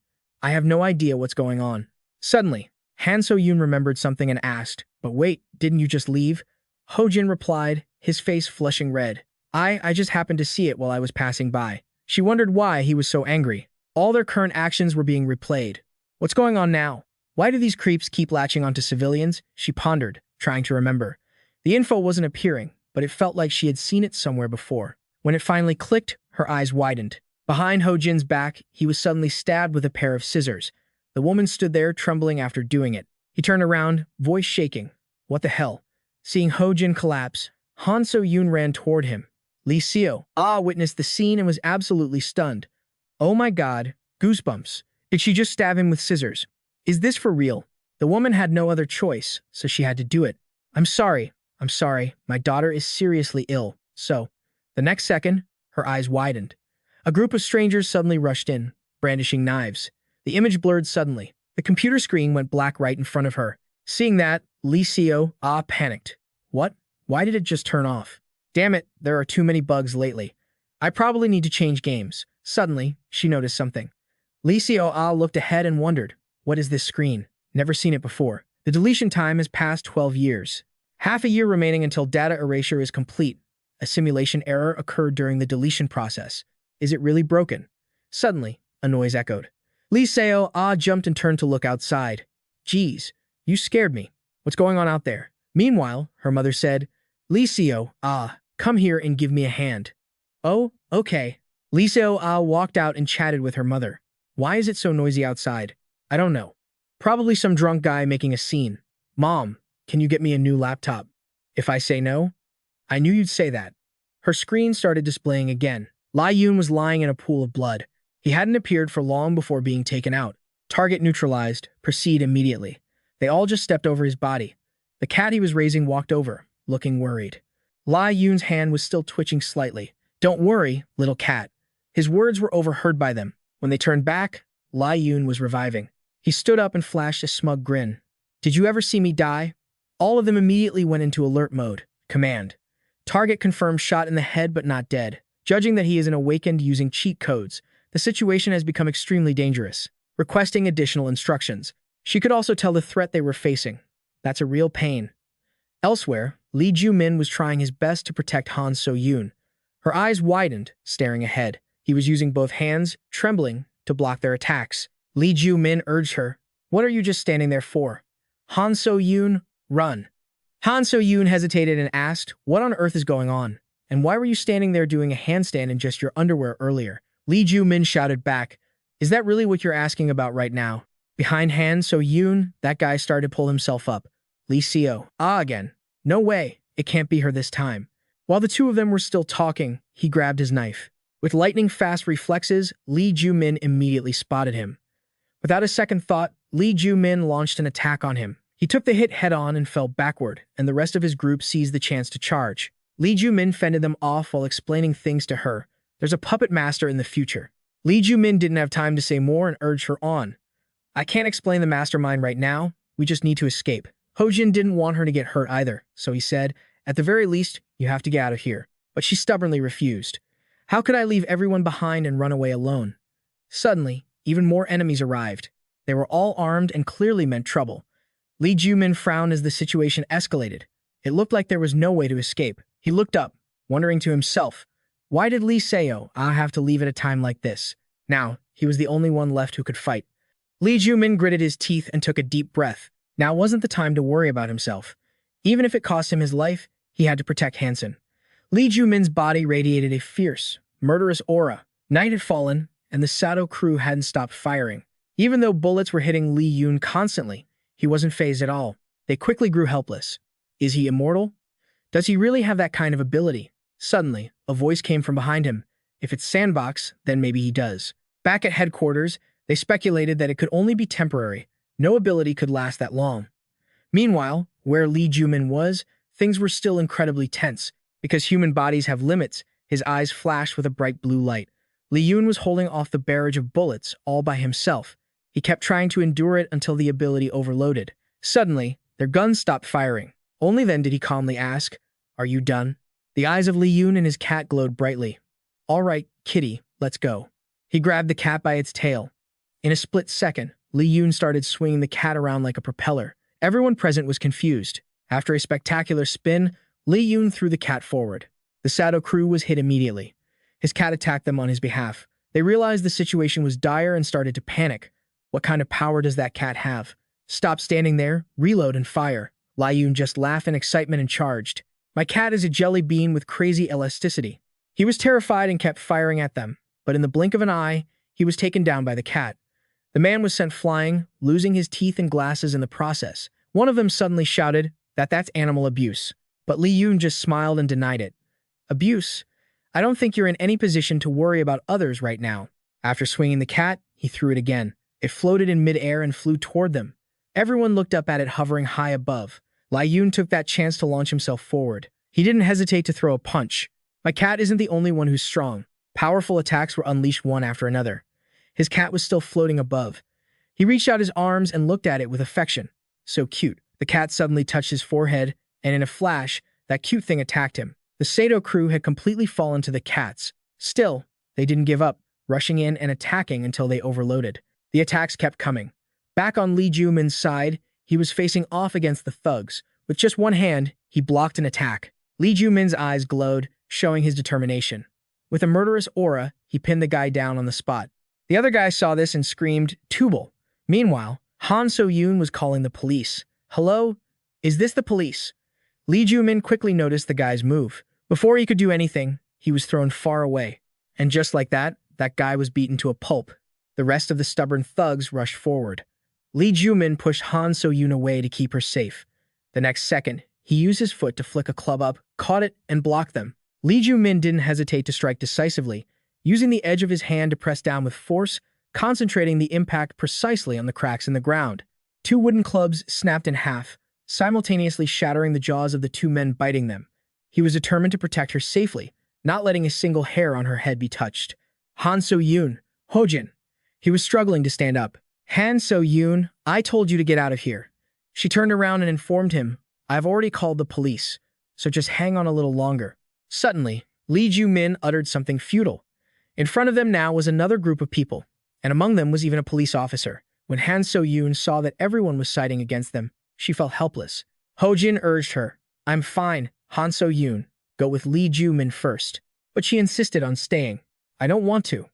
I have no idea what's going on. Suddenly, Han So-yoon remembered something and asked, But wait, didn't you just leave? Ho Jin replied, his face flushing red. I just happened to see it while I was passing by. She wondered why he was so angry. All their current actions were being replayed. What's going on now? Why do these creeps keep latching onto civilians? She pondered, trying to remember. The info wasn't appearing, but it felt like she had seen it somewhere before. When it finally clicked, her eyes widened. Behind Ho Jin's back, he was suddenly stabbed with a pair of scissors. The woman stood there, trembling after doing it. He turned around, voice shaking. What the hell? Seeing Ho Jin collapse, Han So-yoon ran toward him. Lee Seo witnessed the scene and was absolutely stunned. Oh my god, goosebumps. Did she just stab him with scissors? Is this for real? The woman had no other choice, so she had to do it. I'm sorry. My daughter is seriously ill. So, the next second, her eyes widened. A group of strangers suddenly rushed in, brandishing knives. The image blurred suddenly. The computer screen went black right in front of her. Seeing that, Lee Seo panicked. What? Why did it just turn off? Damn it, there are too many bugs lately. I probably need to change games. Suddenly, she noticed something. Lee Seo looked ahead and wondered, what is this screen? Never seen it before. The deletion time has passed 12 years. Half a year remaining until data erasure is complete. A simulation error occurred during the deletion process. Is it really broken? Suddenly, a noise echoed. Lee Seo jumped and turned to look outside. Geez, you scared me. What's going on out there? Meanwhile, her mother said, Lee Seo, come here and give me a hand. Oh, okay. Lee Seo walked out and chatted with her mother. Why is it so noisy outside? I don't know. Probably some drunk guy making a scene. Mom, can you get me a new laptop? If I say no? I knew you'd say that. Her screen started displaying again. Lee Yoon was lying in a pool of blood. He hadn't appeared for long before being taken out. Target neutralized. Proceed immediately. They all just stepped over his body. The cat he was raising walked over, looking worried. Lee Yoon's hand was still twitching slightly. Don't worry, little cat. His words were overheard by them. When they turned back, Lee Yoon was reviving. He stood up and flashed a smug grin. Did you ever see me die? All of them immediately went into alert mode. Command. Target confirmed shot in the head but not dead. Judging that he isn't awakened using cheat codes, the situation has become extremely dangerous. Requesting additional instructions. She could also tell the threat they were facing. That's a real pain. Elsewhere, Lee Joo Min was trying his best to protect Han So-yoon. Her eyes widened, staring ahead. He was using both hands, trembling, to block their attacks. Lee Joo Min urged her, what are you just standing there for? Han So-yoon, run. Han So-yoon hesitated and asked, what on earth is going on? And why were you standing there doing a handstand in just your underwear earlier? Lee Joo Min shouted back, is that really what you're asking about right now? Behind Han So-yoon, that guy started to pull himself up. Lee Seo, again. No way, it can't be her this time. While the two of them were still talking, he grabbed his knife. With lightning-fast reflexes, Lee Joo Min immediately spotted him. Without a second thought, Lee Joo Min launched an attack on him. He took the hit head-on and fell backward, and the rest of his group seized the chance to charge. Lee Joo Min fended them off while explaining things to her. There's a puppet master in the future. Lee Joo Min didn't have time to say more and urged her on. I can't explain the mastermind right now. We just need to escape. Hojin didn't want her to get hurt either, so he said, at the very least, you have to get out of here. But she stubbornly refused. How could I leave everyone behind and run away alone? Suddenly, even more enemies arrived. They were all armed and clearly meant trouble. Lee Joo Min frowned as the situation escalated. It looked like there was no way to escape. He looked up, wondering to himself, why did Lee Seo have to leave at a time like this? Now, he was the only one left who could fight. Lee Joo Min gritted his teeth and took a deep breath. Now wasn't the time to worry about himself. Even if it cost him his life, he had to protect Hansen. Lee Joo Min's body radiated a fierce, murderous aura. Night had fallen, and the Sato crew hadn't stopped firing. Even though bullets were hitting Lee Yoon constantly, he wasn't fazed at all. They quickly grew helpless. Is he immortal? Does he really have that kind of ability? Suddenly, a voice came from behind him. If it's Sandbox, then maybe he does. Back at headquarters, they speculated that it could only be temporary. No ability could last that long. Meanwhile, where Lee Joo Min was, things were still incredibly tense. Because human bodies have limits, his eyes flashed with a bright blue light. Lee Yoon was holding off the barrage of bullets all by himself. He kept trying to endure it until the ability overloaded. Suddenly, their guns stopped firing. Only then did he calmly ask, are you done? The eyes of Lee Yoon and his cat glowed brightly. All right, kitty, let's go. He grabbed the cat by its tail. In a split second, Lee Yoon started swinging the cat around like a propeller. Everyone present was confused. After a spectacular spin, Lee Yoon threw the cat forward. The Sato crew was hit immediately. His cat attacked them on his behalf. They realized the situation was dire and started to panic. What kind of power does that cat have? Stop standing there, reload and fire. Lee Yoon just laughed in excitement and charged. My cat is a jelly bean with crazy elasticity. He was terrified and kept firing at them, but in the blink of an eye, he was taken down by the cat. The man was sent flying, losing his teeth and glasses in the process. One of them suddenly shouted that that's animal abuse, but Lee Yoon just smiled and denied it. Abuse? I don't think you're in any position to worry about others right now. After swinging the cat, he threw it again. It floated in midair and flew toward them. Everyone looked up at it hovering high above. Lee Yoon took that chance to launch himself forward. He didn't hesitate to throw a punch. My cat isn't the only one who's strong. Powerful attacks were unleashed one after another. His cat was still floating above. He reached out his arms and looked at it with affection. So cute. The cat suddenly touched his forehead, and in a flash, that cute thing attacked him. The Sato crew had completely fallen to the cats. Still, they didn't give up, rushing in and attacking until they overloaded. The attacks kept coming. Back on Lee Joo Min's side, he was facing off against the thugs. With just one hand, he blocked an attack. Lee Joo Min's eyes glowed, showing his determination. With a murderous aura, he pinned the guy down on the spot. The other guy saw this and screamed, "Tubal." Meanwhile, Han So-yoon was calling the police. "Hello? Is this the police?" Lee Joo Min quickly noticed the guy's move. Before he could do anything, he was thrown far away. And just like that guy was beaten to a pulp. The rest of the stubborn thugs rushed forward. Lee Joo Min pushed Han So-yoon away to keep her safe. The next second, he used his foot to flick a club up, caught it, and blocked them. Lee Joo Min didn't hesitate to strike decisively, using the edge of his hand to press down with force, concentrating the impact precisely on the cracks in the ground. Two wooden clubs snapped in half, simultaneously shattering the jaws of the two men biting them. He was determined to protect her safely, not letting a single hair on her head be touched. Han So-yoon, Hojin. He was struggling to stand up. Han So-yoon, I told you to get out of here. She turned around and informed him, I've already called the police, so just hang on a little longer. Suddenly, Lee Joo Min uttered something futile. In front of them now was another group of people, and among them was even a police officer. When Han So-yoon saw that everyone was siding against them, she felt helpless. Hojin urged her, I'm fine, Han So-yoon, go with Lee Joo Min first. But she insisted on staying. I don't want to.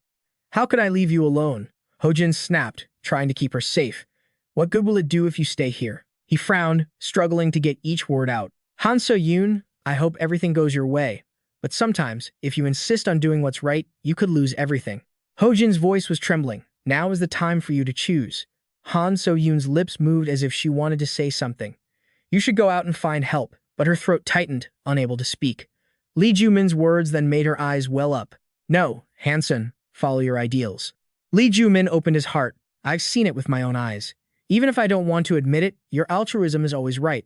How could I leave you alone? Hojin snapped, trying to keep her safe. What good will it do if you stay here? He frowned, struggling to get each word out. Han So-yoon, I hope everything goes your way. But sometimes, if you insist on doing what's right, you could lose everything. Hojin's voice was trembling. Now is the time for you to choose. Han So-yoon's lips moved as if she wanted to say something. You should go out and find help, but her throat tightened, unable to speak. Lee Joo Min's words then made her eyes well up. No, Hanson, follow your ideals. Lee Joo Min opened his heart. I've seen it with my own eyes. Even if I don't want to admit it, your altruism is always right.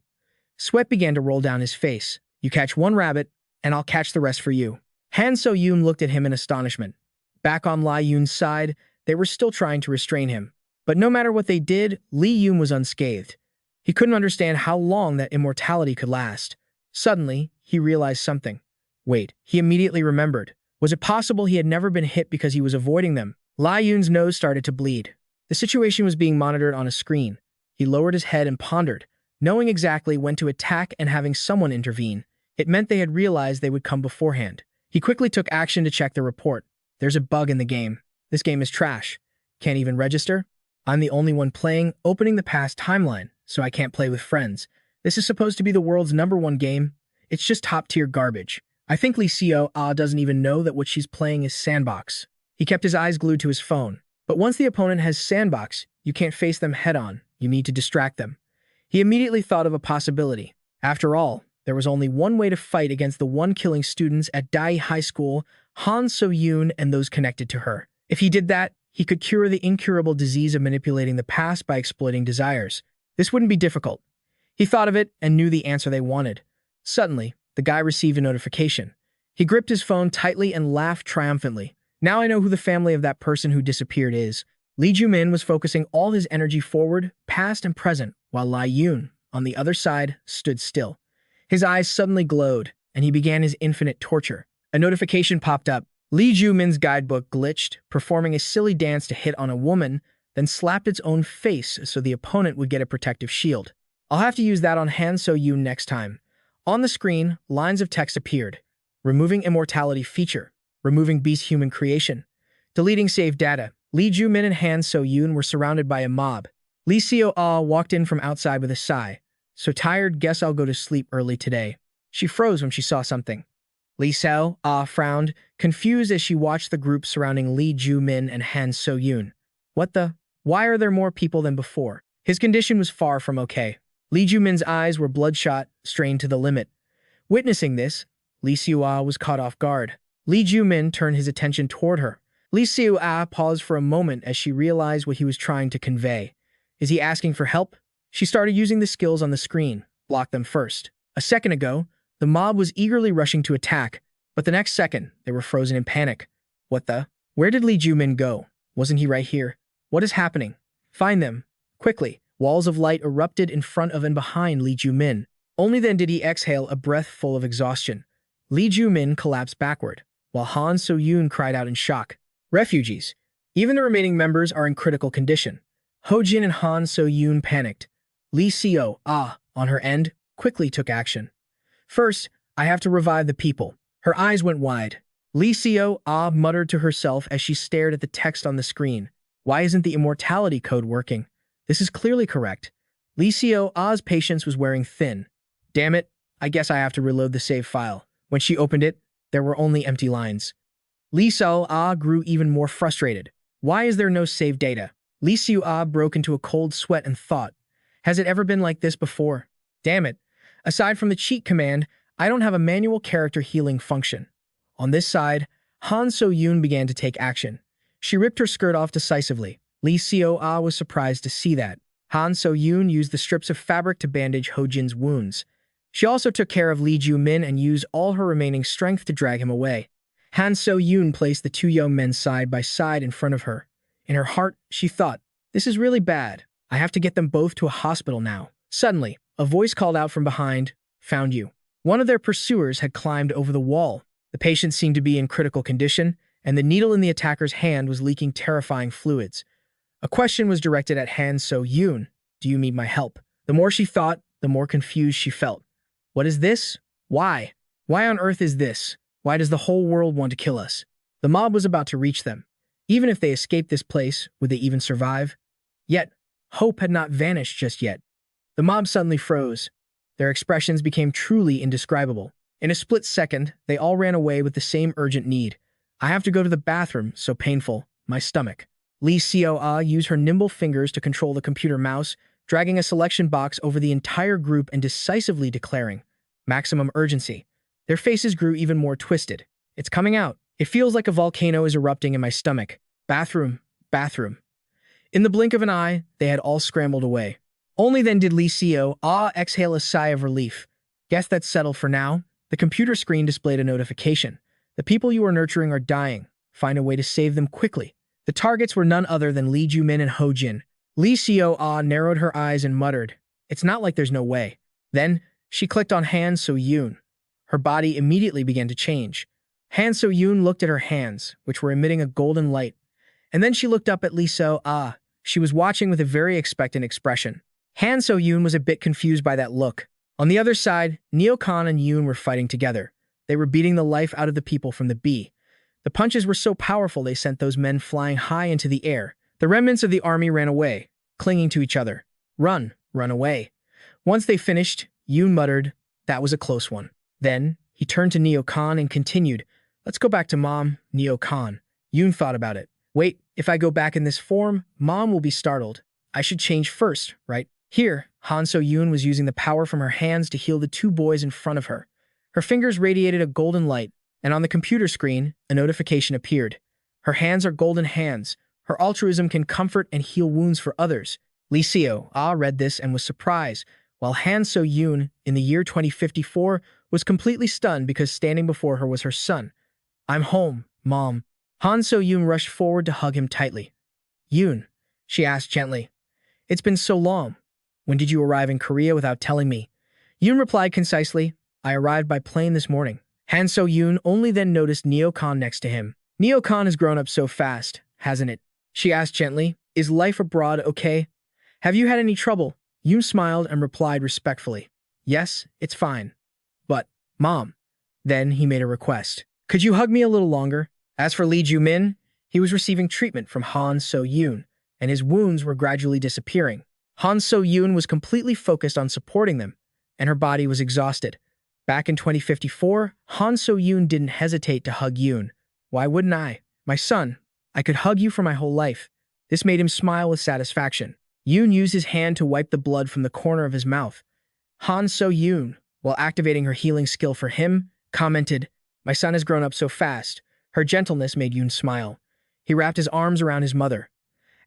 Sweat began to roll down his face. You catch one rabbit, and I'll catch the rest for you. Han So-yoon looked at him in astonishment. Back on Lee Yoon's side, they were still trying to restrain him. But no matter what they did, Lee Yoon was unscathed. He couldn't understand how long that immortality could last. Suddenly, he realized something. Wait, he immediately remembered. Was it possible he had never been hit because he was avoiding them? Lee Yoon's nose started to bleed. The situation was being monitored on a screen. He lowered his head and pondered, knowing exactly when to attack and having someone intervene. It meant they had realized they would come beforehand. He quickly took action to check the report. There's a bug in the game. This game is trash. Can't even register? I'm the only one playing, opening the past timeline, so I can't play with friends. This is supposed to be the world's #1 game. It's just top-tier garbage. I think Lee Seo doesn't even know that what she's playing is Sandbox. He kept his eyes glued to his phone. But once the opponent has Sandbox, you can't face them head-on. You need to distract them. He immediately thought of a possibility. After all, there was only one way to fight against the one-killing students at Dai High School, Han So-yoon and those connected to her. If he did that, he could cure the incurable disease of manipulating the past by exploiting desires. This wouldn't be difficult. He thought of it and knew the answer they wanted. Suddenly, the guy received a notification. He gripped his phone tightly and laughed triumphantly. Now I know who the family of that person who disappeared is. Lee Joo Min was focusing all his energy forward, past and present, while Lee Yoon, on the other side, stood still. His eyes suddenly glowed, and he began his infinite torture. A notification popped up. Lee Joo Min's guidebook glitched, performing a silly dance to hit on a woman, then slapped its own face so the opponent would get a protective shield. I'll have to use that on Han So-yoon next time. On the screen, lines of text appeared. Removing immortality feature. Removing beast human creation. Deleting saved data. Lee Joo Min and Han So-yoon were surrounded by a mob. Lee Seo walked in from outside with a sigh. So tired, guess I'll go to sleep early today. She froze when she saw something. Lee Seo frowned, confused as she watched the group surrounding Lee Joo Min and Han So-yoon. What the? Why are there more people than before? His condition was far from okay. Lee Joo Min's eyes were bloodshot, strained to the limit. Witnessing this, Lee Seo was caught off guard. Lee Joo Min turned his attention toward her. Lee Seo paused for a moment as she realized what he was trying to convey. Is he asking for help? She started using the skills on the screen. Block them first. A second ago, the mob was eagerly rushing to attack, but the next second, they were frozen in panic. What the? Where did Lee Joo Min go? Wasn't he right here? What is happening? Find them. Quickly, walls of light erupted in front of and behind Lee Joo Min. Only then did he exhale a breath full of exhaustion. Lee Joo Min collapsed backward, while Han So-yoon cried out in shock. Refugees. Even the remaining members are in critical condition. Ho-jin and Han So-yoon panicked. Lee Seo-ah, on her end, quickly took action. First, I have to revive the people. Her eyes went wide. Lee Seo-ah muttered to herself as she stared at the text on the screen. Why isn't the immortality code working? This is clearly correct. Lee Seo-ah's patience was wearing thin. Damn it, I guess I have to reload the save file. When she opened it, there were only empty lines. Lee Seo-ah grew even more frustrated. Why is there no save data? Lee Seo-ah broke into a cold sweat and thought, has it ever been like this before? Damn it. Aside from the cheat command, I don't have a manual character healing function. On this side, Han So-yoon began to take action. She ripped her skirt off decisively. Lee Seo-ah was surprised to see that. Han So-yoon used the strips of fabric to bandage Ho-jin's wounds. She also took care of Lee Joo Min and used all her remaining strength to drag him away. Han So-yoon placed the two young men side by side in front of her. In her heart, she thought, this is really bad. I have to get them both to a hospital now. Suddenly, a voice called out from behind, found you. One of their pursuers had climbed over the wall. The patient seemed to be in critical condition, and the needle in the attacker's hand was leaking terrifying fluids. A question was directed at Han So-yoon. Do you need my help? The more she thought, the more confused she felt. What is this? Why? Why on earth is this? Why does the whole world want to kill us? The mob was about to reach them. Even if they escaped this place, would they even survive? Yet, hope had not vanished just yet. The mob suddenly froze. Their expressions became truly indescribable. In a split second, they all ran away with the same urgent need. I have to go to the bathroom, so painful. My stomach. Lee Seo-ah used her nimble fingers to control the computer mouse, dragging a selection box over the entire group and decisively declaring, maximum urgency. Their faces grew even more twisted. It's coming out. It feels like a volcano is erupting in my stomach. Bathroom, bathroom. In the blink of an eye, they had all scrambled away. Only then did Lee Seo-ah exhale a sigh of relief. Guess that's settled for now. The computer screen displayed a notification. The people you are nurturing are dying. Find a way to save them quickly. The targets were none other than Lee Joo Min and Ho-jin. Lee Seo-ah narrowed her eyes and muttered, it's not like there's no way. Then, she clicked on Han So-yoon. Her body immediately began to change. Han So-yoon looked at her hands, which were emitting a golden light. And then she looked up at Lee Seo-ah. She was watching with a very expectant expression. Han So-yoon was a bit confused by that look. On the other side, Neo-kan and Yoon were fighting together. They were beating the life out of the people from the B. The punches were so powerful they sent those men flying high into the air. The remnants of the army ran away, clinging to each other. Run, run away. Once they finished, Yoon muttered, that was a close one. Then, he turned to Neo-kan and continued, let's go back to Mom, Neo-kan. Yoon thought about it. Wait, if I go back in this form, Mom will be startled. I should change first, right? Here, Han So-yoon was using the power from her hands to heal the two boys in front of her. Her fingers radiated a golden light, and on the computer screen, a notification appeared. Her hands are golden hands. Her altruism can comfort and heal wounds for others. Lee Seo-ah read this and was surprised, while Han So-yoon, in the year 2054, was completely stunned because standing before her was her son. I'm home, Mom. Han So-yoon rushed forward to hug him tightly. Yoon, she asked gently. It's been so long. When did you arrive in Korea without telling me? Yoon replied concisely, I arrived by plane this morning. Han So-yoon only then noticed Neo-kan next to him. Neo-kan has grown up so fast, hasn't it? She asked gently, is life abroad okay? Have you had any trouble? Yoon smiled and replied respectfully, yes, it's fine. But, Mom. Then he made a request. Could you hug me a little longer? As for Lee Joo Min, he was receiving treatment from Han So-yoon, and his wounds were gradually disappearing. Han So-yoon was completely focused on supporting them, and her body was exhausted. Back in 2054, Han So-yoon didn't hesitate to hug Yoon. Why wouldn't I? My son, I could hug you for my whole life. This made him smile with satisfaction. Yoon used his hand to wipe the blood from the corner of his mouth. Han So-yoon, while activating her healing skill for him, commented, my son has grown up so fast. Her gentleness made Yoon smile. He wrapped his arms around his mother.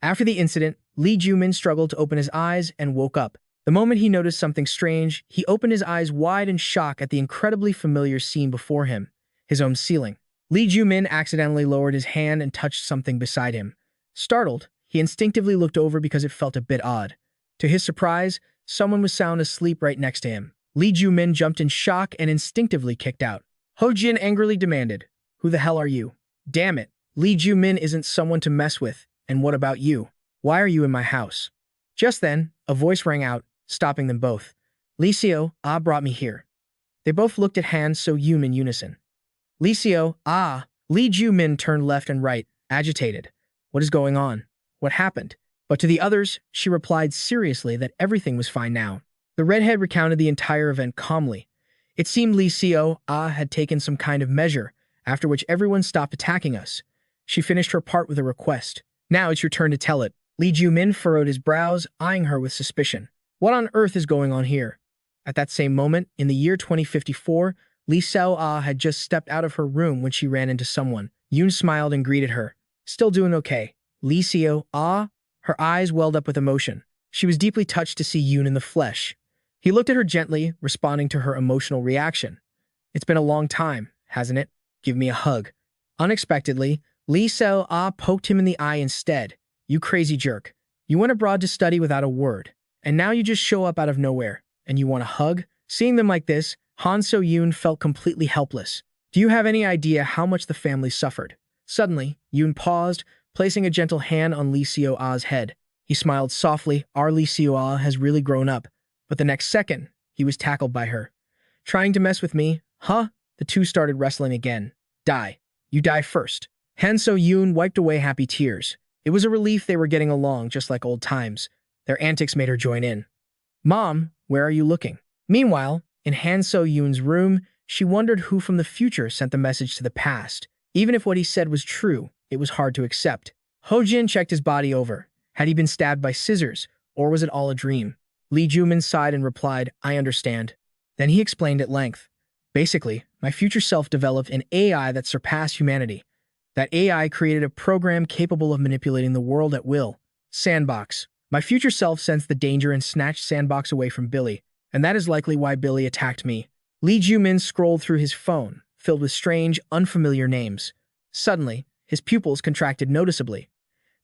After the incident, Lee Joo Min struggled to open his eyes and woke up. The moment he noticed something strange, he opened his eyes wide in shock at the incredibly familiar scene before him, his own ceiling. Lee Joo Min accidentally lowered his hand and touched something beside him. Startled, He instinctively looked over because it felt a bit odd. To his surprise, someone was sound asleep right next to him. Lee Joo Min jumped in shock and instinctively kicked out. Ho Jin angrily demanded, "Who the hell are you?" "Damn it, Lee Joo Min isn't someone to mess with, and what about you? Why are you in my house?" Just then, a voice rang out, stopping them both. "Lee Seo, brought me here." They both looked at Han So-yoon in unison. "Lee Seo, Lee Joo Min turned left and right, agitated. "What is going on? What happened?" But to the others, she replied seriously that everything was fine now. The redhead recounted the entire event calmly. It seemed Lee Seo, had taken some kind of measure, after which everyone stopped attacking us. She finished her part with a request. "Now it's your turn to tell it." Lee Joo Min furrowed his brows, eyeing her with suspicion. What on earth is going on here? At that same moment, in the year 2054, Lee Seo had just stepped out of her room when she ran into someone. Yoon smiled and greeted her. "Still doing okay." Lee Seo, her eyes welled up with emotion. She was deeply touched to see Yoon in the flesh. He looked at her gently, responding to her emotional reaction. "It's been a long time, hasn't it? Give me a hug." Unexpectedly, Lee Seo poked him in the eye instead. "You crazy jerk. You went abroad to study without a word, and now you just show up out of nowhere, and you want a hug?" Seeing them like this, Han So-yoon felt completely helpless. "Do you have any idea how much the family suffered?" Suddenly, Yoon paused, placing a gentle hand on Lee Seo-ah's head. He smiled softly. Our Lee Seo-ah has really grown up. But the next second, he was tackled by her. "Trying to mess with me? Huh?" The two started wrestling again. "Die. You die first." Han So-yoon wiped away happy tears. It was a relief they were getting along just like old times. Their antics made her join in. "Mom, where are you looking?" Meanwhile, in Han So-yoon's room, she wondered who from the future sent the message to the past. Even if what he said was true, it was hard to accept. Ho Jin checked his body over. Had he been stabbed by scissors, or was it all a dream? Lee Joo Min sighed and replied, "I understand." Then he explained at length. "Basically, my future self developed an AI that surpassed humanity. That AI created a program capable of manipulating the world at will. Sandbox. My future self sensed the danger and snatched Sandbox away from Billy, and that is likely why Billy attacked me." Lee Joo Min scrolled through his phone, filled with strange, unfamiliar names. Suddenly, his pupils contracted noticeably.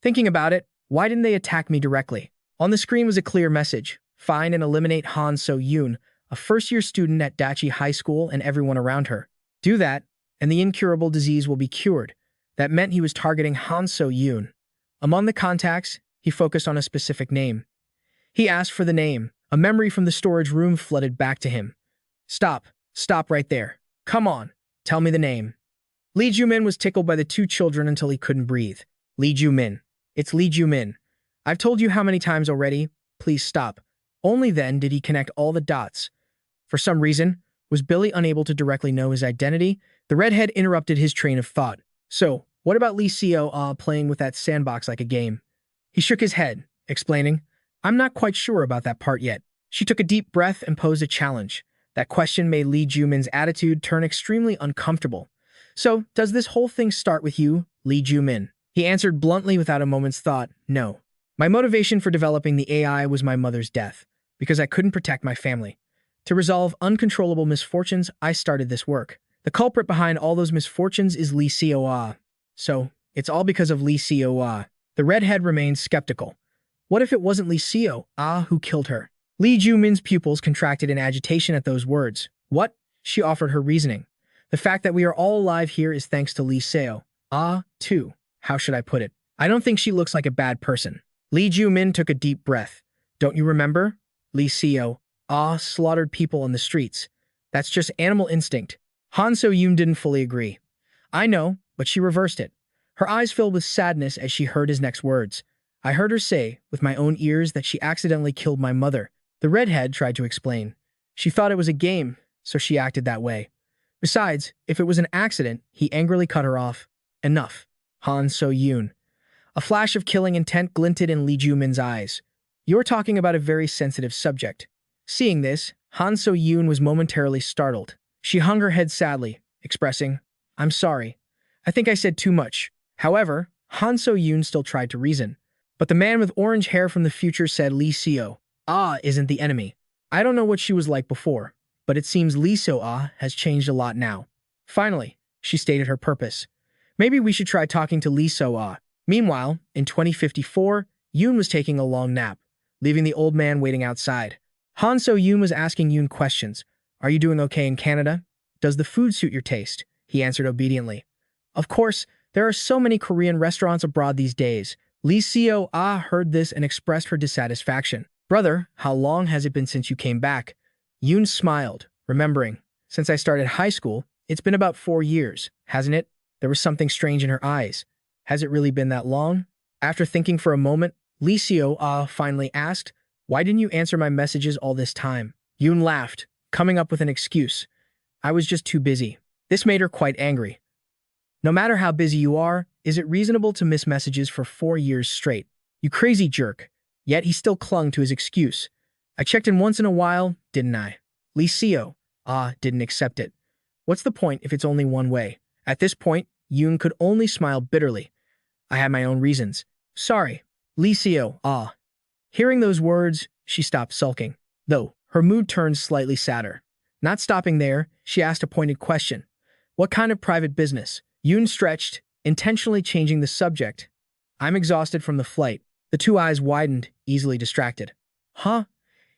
Thinking about it, why didn't they attack me directly? On the screen was a clear message. "Find and eliminate Han So-yoon, a first-year student at Dachi High School and everyone around her. Do that, and the incurable disease will be cured." That meant he was targeting Han So-yoon. Among the contacts, he focused on a specific name. He asked for the name. A memory from the storage room flooded back to him. Stop right there. Come on, tell me the name." Lee Joo Min was tickled by the two children until he couldn't breathe. "Lee Joo Min. It's Lee Joo Min. I've told you how many times already? Please stop." Only then did he connect all the dots. For some reason, was Billy unable to directly know his identity? The redhead interrupted his train of thought. "So, what about Lee Seo playing with that sandbox like a game?" He shook his head, explaining, "I'm not quite sure about that part yet." She took a deep breath and posed a challenge. That question made Lee Joo Min's attitude turn extremely uncomfortable. "So, does this whole thing start with you, Lee Joo Min?" He answered bluntly without a moment's thought, "No. My motivation for developing the AI was my mother's death, because I couldn't protect my family. To resolve uncontrollable misfortunes, I started this work. The culprit behind all those misfortunes is Lee Seo-ah. So, it's all because of Lee Seo-ah." The redhead remained skeptical. What if it wasn't Lee Seo-ah who killed her? Lee Joo Min's pupils contracted in agitation at those words. "What?" She offered her reasoning. "The fact that we are all alive here is thanks to Lee Seo-ah, too. How should I put it? I don't think she looks like a bad person." Lee Joo Min took a deep breath. "Don't you remember? Lee Seo-ah slaughtered people on the streets. That's just animal instinct." Han So-yoon didn't fully agree. "I know, but she reversed it." Her eyes filled with sadness as she heard his next words. "I heard her say, with my own ears, that she accidentally killed my mother." The redhead tried to explain. "She thought it was a game, so she acted that way. Besides, if it was an accident," he angrily cut her off. "Enough, Han So-yoon." A flash of killing intent glinted in Lee Joo Min's eyes. "You're talking about a very sensitive subject." Seeing this, Han So-yoon was momentarily startled. She hung her head sadly, expressing, "I'm sorry. I think I said too much." However, Han So-yoon still tried to reason. But the man with orange hair from the future said Lee Seo-ah isn't the enemy. "I don't know what she was like before, but it seems Lee Seo-ah has changed a lot now." Finally, she stated her purpose. "Maybe we should try talking to Lee Seo-ah. Meanwhile, in 2054, Yoon was taking a long nap, leaving the old man waiting outside. Han So-yoon was asking Yoon questions. Are you doing okay in Canada? Does the food suit your taste? He answered obediently. Of course, there are so many Korean restaurants abroad these days. Lee Seo-ah heard this and expressed her dissatisfaction. Brother, how long has it been since you came back? Yoon smiled, remembering. Since I started high school, it's been about 4 years, hasn't it? There was something strange in her eyes. Has it really been that long? After thinking for a moment, Lee Seo-ah finally asked, why didn't you answer my messages all this time? Yoon laughed, coming up with an excuse. I was just too busy. This made her quite angry. No matter how busy you are, is it reasonable to miss messages for 4 years straight? You crazy jerk. Yet he still clung to his excuse. I checked in once in a while, didn't I? Lee Seo-ah didn't accept it. What's the point if it's only one way? At this point, Yoon could only smile bitterly. I had my own reasons. Sorry. Lee Seo-ah. Hearing those words, she stopped sulking, though her mood turned slightly sadder. Not stopping there, she asked a pointed question. What kind of private business? Yoon stretched, intentionally changing the subject. I'm exhausted from the flight. The two eyes widened, easily distracted. Huh?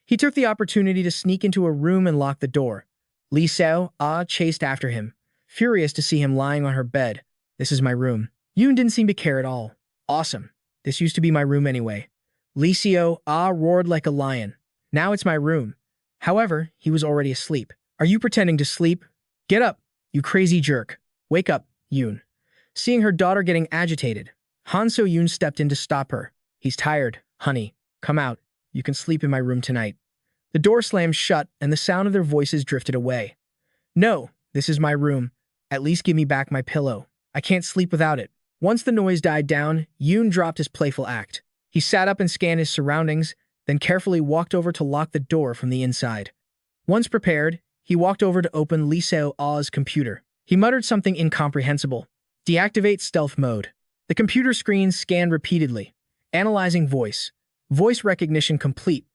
He took the opportunity to sneak into a room and lock the door. Lee Seo-ah chased after him, furious to see him lying on her bed. This is my room. Yoon didn't seem to care at all. Awesome. This used to be my room anyway. Lee Seo-ah roared like a lion. Now it's my room. However, he was already asleep. Are you pretending to sleep? Get up, you crazy jerk. Wake up, Yoon. Seeing her daughter getting agitated, Han So-yoon stepped in to stop her. He's tired, honey. Come out. You can sleep in my room tonight. The door slammed shut and the sound of their voices drifted away. No, this is my room. At least give me back my pillow. I can't sleep without it. Once the noise died down, Yoon dropped his playful act. He sat up and scanned his surroundings, then carefully walked over to lock the door from the inside. Once prepared, he walked over to open Lee Seo-ah's computer. He muttered something incomprehensible. Deactivate stealth mode. The computer screen scanned repeatedly. Analyzing voice. Voice recognition complete.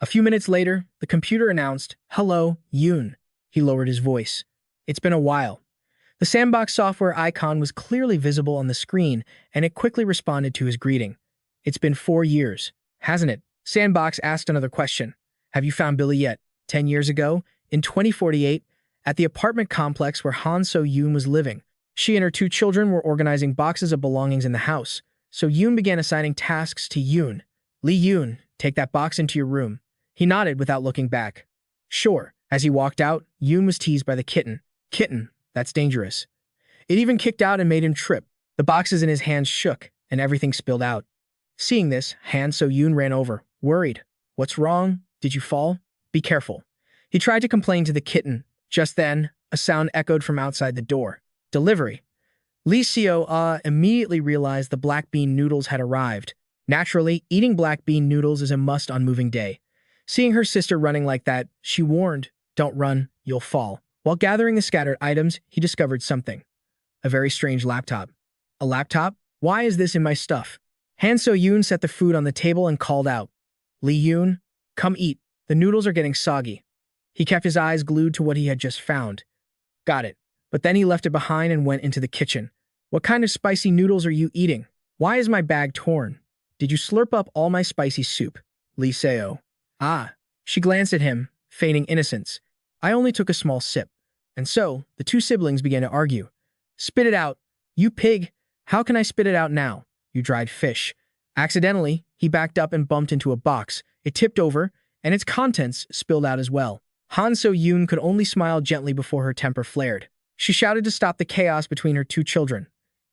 A few minutes later, the computer announced, Hello, Yoon. He lowered his voice. It's been a while. The sandbox software icon was clearly visible on the screen, and it quickly responded to his greeting. It's been 4 years, hasn't it? Sandbox asked another question. Have you found Billy yet? 10 years ago, in 2048, at the apartment complex where Han So-yoon was living, she and her 2 children were organizing boxes of belongings in the house. So Yoon began assigning tasks to Yoon. Lee Yoon, take that box into your room. He nodded without looking back. Sure. As he walked out, Yoon was teased by the kitten. Kitten, that's dangerous. It even kicked out and made him trip. The boxes in his hands shook, and everything spilled out. Seeing this, Han So-yoon ran over, worried. What's wrong? Did you fall? Be careful. He tried to complain to the kitten. Just then, a sound echoed from outside the door. Delivery. Lee Seo-ah immediately realized the black bean noodles had arrived. Naturally, eating black bean noodles is a must on moving day. Seeing her sister running like that, she warned, Don't run, you'll fall. While gathering the scattered items, he discovered something. A very strange laptop. A laptop? Why is this in my stuff? Han So-yoon set the food on the table and called out, Lee Yoon, come eat. The noodles are getting soggy. He kept his eyes glued to what he had just found. Got it. But then he left it behind and went into the kitchen. What kind of spicy noodles are you eating? Why is my bag torn? Did you slurp up all my spicy soup? Lee Seo. Ah. She glanced at him, feigning innocence. I only took a small sip. And so, the 2 siblings began to argue. Spit it out. You pig. How can I spit it out now? You dried fish. Accidentally, he backed up and bumped into a box. It tipped over, and its contents spilled out as well. Han So-yoon could only smile gently before her temper flared. She shouted to stop the chaos between her 2 children.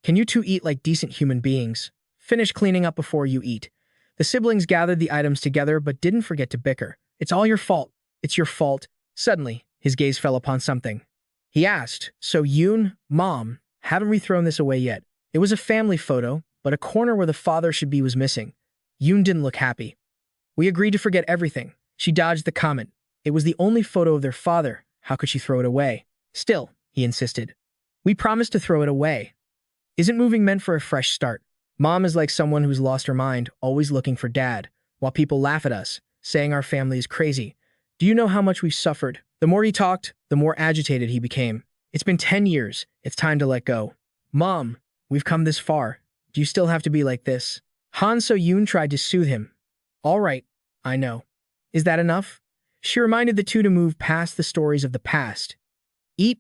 Can you 2 eat like decent human beings? Finish cleaning up before you eat. The siblings gathered the items together but didn't forget to bicker. It's all your fault. It's your fault. Suddenly, his gaze fell upon something. He asked, So Yoon, Mom, haven't we thrown this away yet? It was a family photo, but a corner where the father should be was missing. Yoon didn't look happy. We agreed to forget everything. She dodged the comment. It was the only photo of their father. How could she throw it away? Still, he insisted. We promised to throw it away. Isn't moving meant for a fresh start? Mom is like someone who's lost her mind, always looking for dad, while people laugh at us, saying our family is crazy. Do you know how much we've suffered? The more he talked, the more agitated he became. It's been 10 years. It's time to let go. Mom, we've come this far. Do you still have to be like this? Han So-yoon tried to soothe him. All right, I know. Is that enough? She reminded the two to move past the stories of the past. Eat.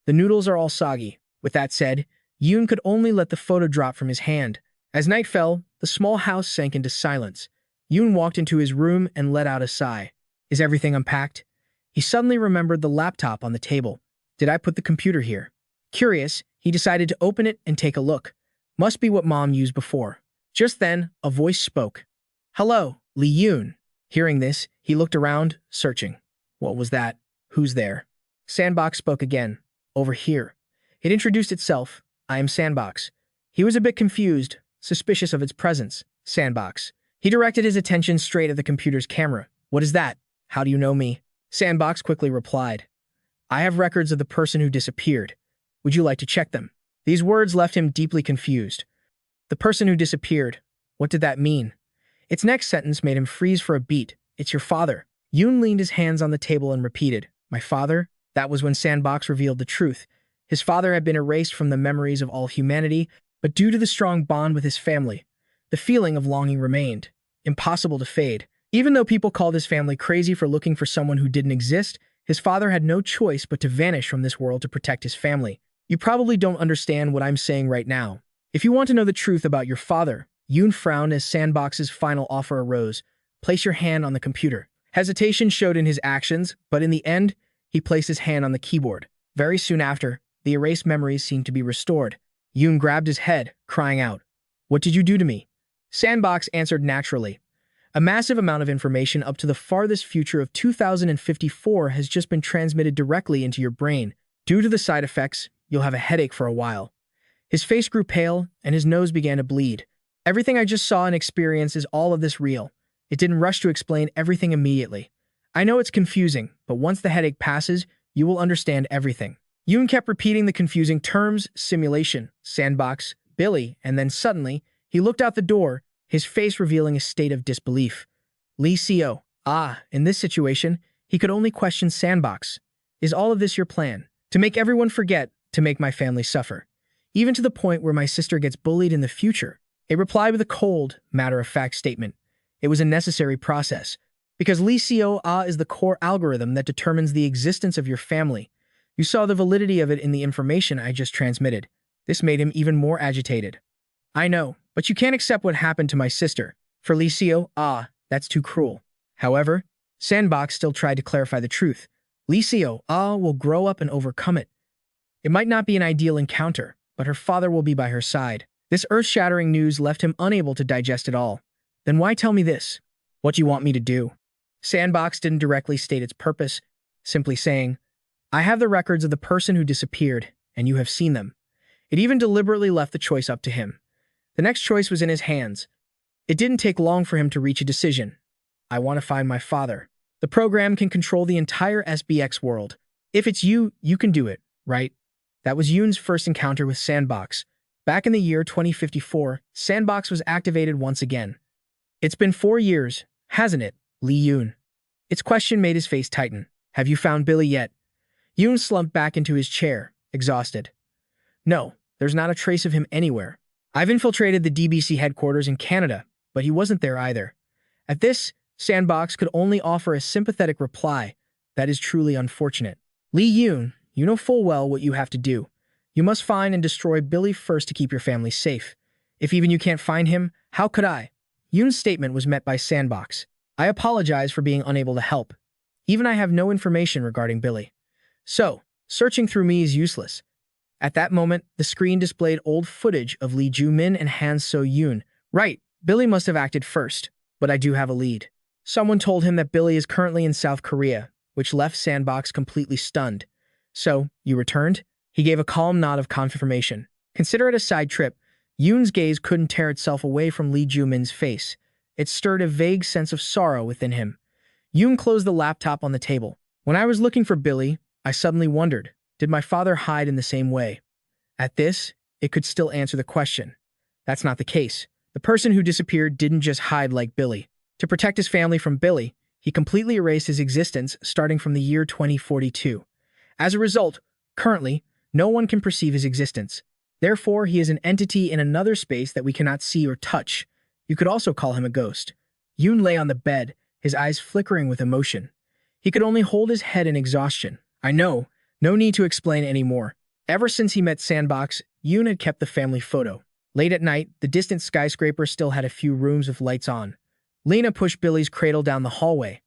The noodles are all soggy. With that said, Yoon could only let the photo drop from his hand. As night fell, the small house sank into silence. Yoon walked into his room and let out a sigh. Is everything unpacked? He suddenly remembered the laptop on the table. Did I put the computer here? Curious, he decided to open it and take a look. Must be what Mom used before. Just then, a voice spoke. Hello, Lee Yoon. Hearing this, he looked around, searching. What was that? Who's there? Sandbox spoke again. Over here. It introduced itself. I am Sandbox. He was a bit confused, suspicious of its presence. Sandbox. He directed his attention straight at the computer's camera. What is that? How do you know me? Sandbox quickly replied. I have records of the person who disappeared. Would you like to check them? These words left him deeply confused. The person who disappeared. What did that mean? Its next sentence made him freeze for a beat. It's your father. Yoon leaned his hands on the table and repeated, My father? That was when Sandbox revealed the truth. His father had been erased from the memories of all humanity, but due to the strong bond with his family, the feeling of longing remained, impossible to fade. Even though people called his family crazy for looking for someone who didn't exist, his father had no choice but to vanish from this world to protect his family. You probably don't understand what I'm saying right now. If you want to know the truth about your father, Yoon frowned as Sandbox's final offer arose. Place your hand on the computer. Hesitation showed in his actions, but in the end, he placed his hand on the keyboard. Very soon after, the erased memories seemed to be restored. Yoon grabbed his head, crying out, What did you do to me? Sandbox answered naturally. A massive amount of information up to the farthest future of 2054 has just been transmitted directly into your brain. Due to the side effects, you'll have a headache for a while. His face grew pale, and his nose began to bleed. Everything I just saw and experienced is all of this real. It didn't rush to explain everything immediately. I know it's confusing, but once the headache passes, you will understand everything. Yoon kept repeating the confusing terms, simulation, Sandbox, Billy, and then suddenly, he looked out the door, his face revealing a state of disbelief. Lee Co. In this situation, he could only question Sandbox. Is all of this your plan? To make everyone forget, to make my family suffer. Even to the point where my sister gets bullied in the future. It replied with a cold, matter-of-fact statement. It was a necessary process, because Lee Co. Is the core algorithm that determines the existence of your family. You saw the validity of it in the information I just transmitted. This made him even more agitated. I know, but you can't accept what happened to my sister. For Lee Co. That's too cruel. However, Sandbox still tried to clarify the truth. Lee Co. Will grow up and overcome it. It might not be an ideal encounter, but her father will be by her side. This earth-shattering news left him unable to digest it all. Then why tell me this? What do you want me to do? Sandbox didn't directly state its purpose, simply saying, I have the records of the person who disappeared, and you have seen them. It even deliberately left the choice up to him. The next choice was in his hands. It didn't take long for him to reach a decision. I want to find my father. The program can control the entire SBX world. If it's you, you can do it, right? That was Yoon's first encounter with Sandbox. Back in the year 2054, Sandbox was activated once again. It's been 4 years, hasn't it, Lee Yoon? Its question made his face tighten. Have you found Billy yet? Yoon slumped back into his chair, exhausted. No, there's not a trace of him anywhere. I've infiltrated the DBC headquarters in Canada, but he wasn't there either. At this, Sandbox could only offer a sympathetic reply. That is truly unfortunate. Lee Yoon, you know full well what you have to do. You must find and destroy Billy first to keep your family safe. If even you can't find him, how could I? Yoon's statement was met by Sandbox. I apologize for being unable to help. Even I have no information regarding Billy. So, searching through me is useless. At that moment, the screen displayed old footage of Lee Joo Min and Han So-yoon. Right, Billy must have acted first, but I do have a lead. Someone told him that Billy is currently in South Korea, which left Sandbox completely stunned. So, you returned? He gave a calm nod of confirmation. Consider it a side trip. Yoon's gaze couldn't tear itself away from Lee Joo Min's face. It stirred a vague sense of sorrow within him. Yoon closed the laptop on the table. When I was looking for Billy, I suddenly wondered, did my father hide in the same way? At this, it could still answer the question. That's not the case. The person who disappeared didn't just hide like Billy. To protect his family from Billy, he completely erased his existence starting from the year 2042. As a result, currently, no one can perceive his existence. Therefore, he is an entity in another space that we cannot see or touch. You could also call him a ghost. Yoon lay on the bed, his eyes flickering with emotion. He could only hold his head in exhaustion. I know, no need to explain anymore. Ever since he met Sandbox, Yoon had kept the family photo. Late at night, the distant skyscraper still had a few rooms with lights on. Lena pushed Billy's cradle down the hallway.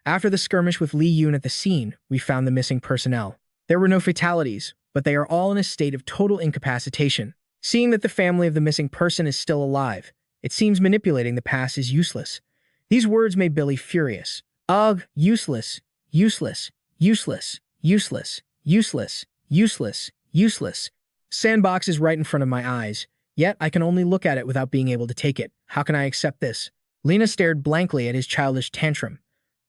After the skirmish with Lee Yoon at the scene, we found the missing personnel. There were no fatalities, but they are all in a state of total incapacitation. Seeing that the family of the missing person is still alive, it seems manipulating the past is useless. These words made Billy furious. Ugh, useless, useless, useless, useless, useless, useless, useless. Sandbox is right in front of my eyes, yet I can only look at it without being able to take it. How can I accept this? Lena stared blankly at his childish tantrum.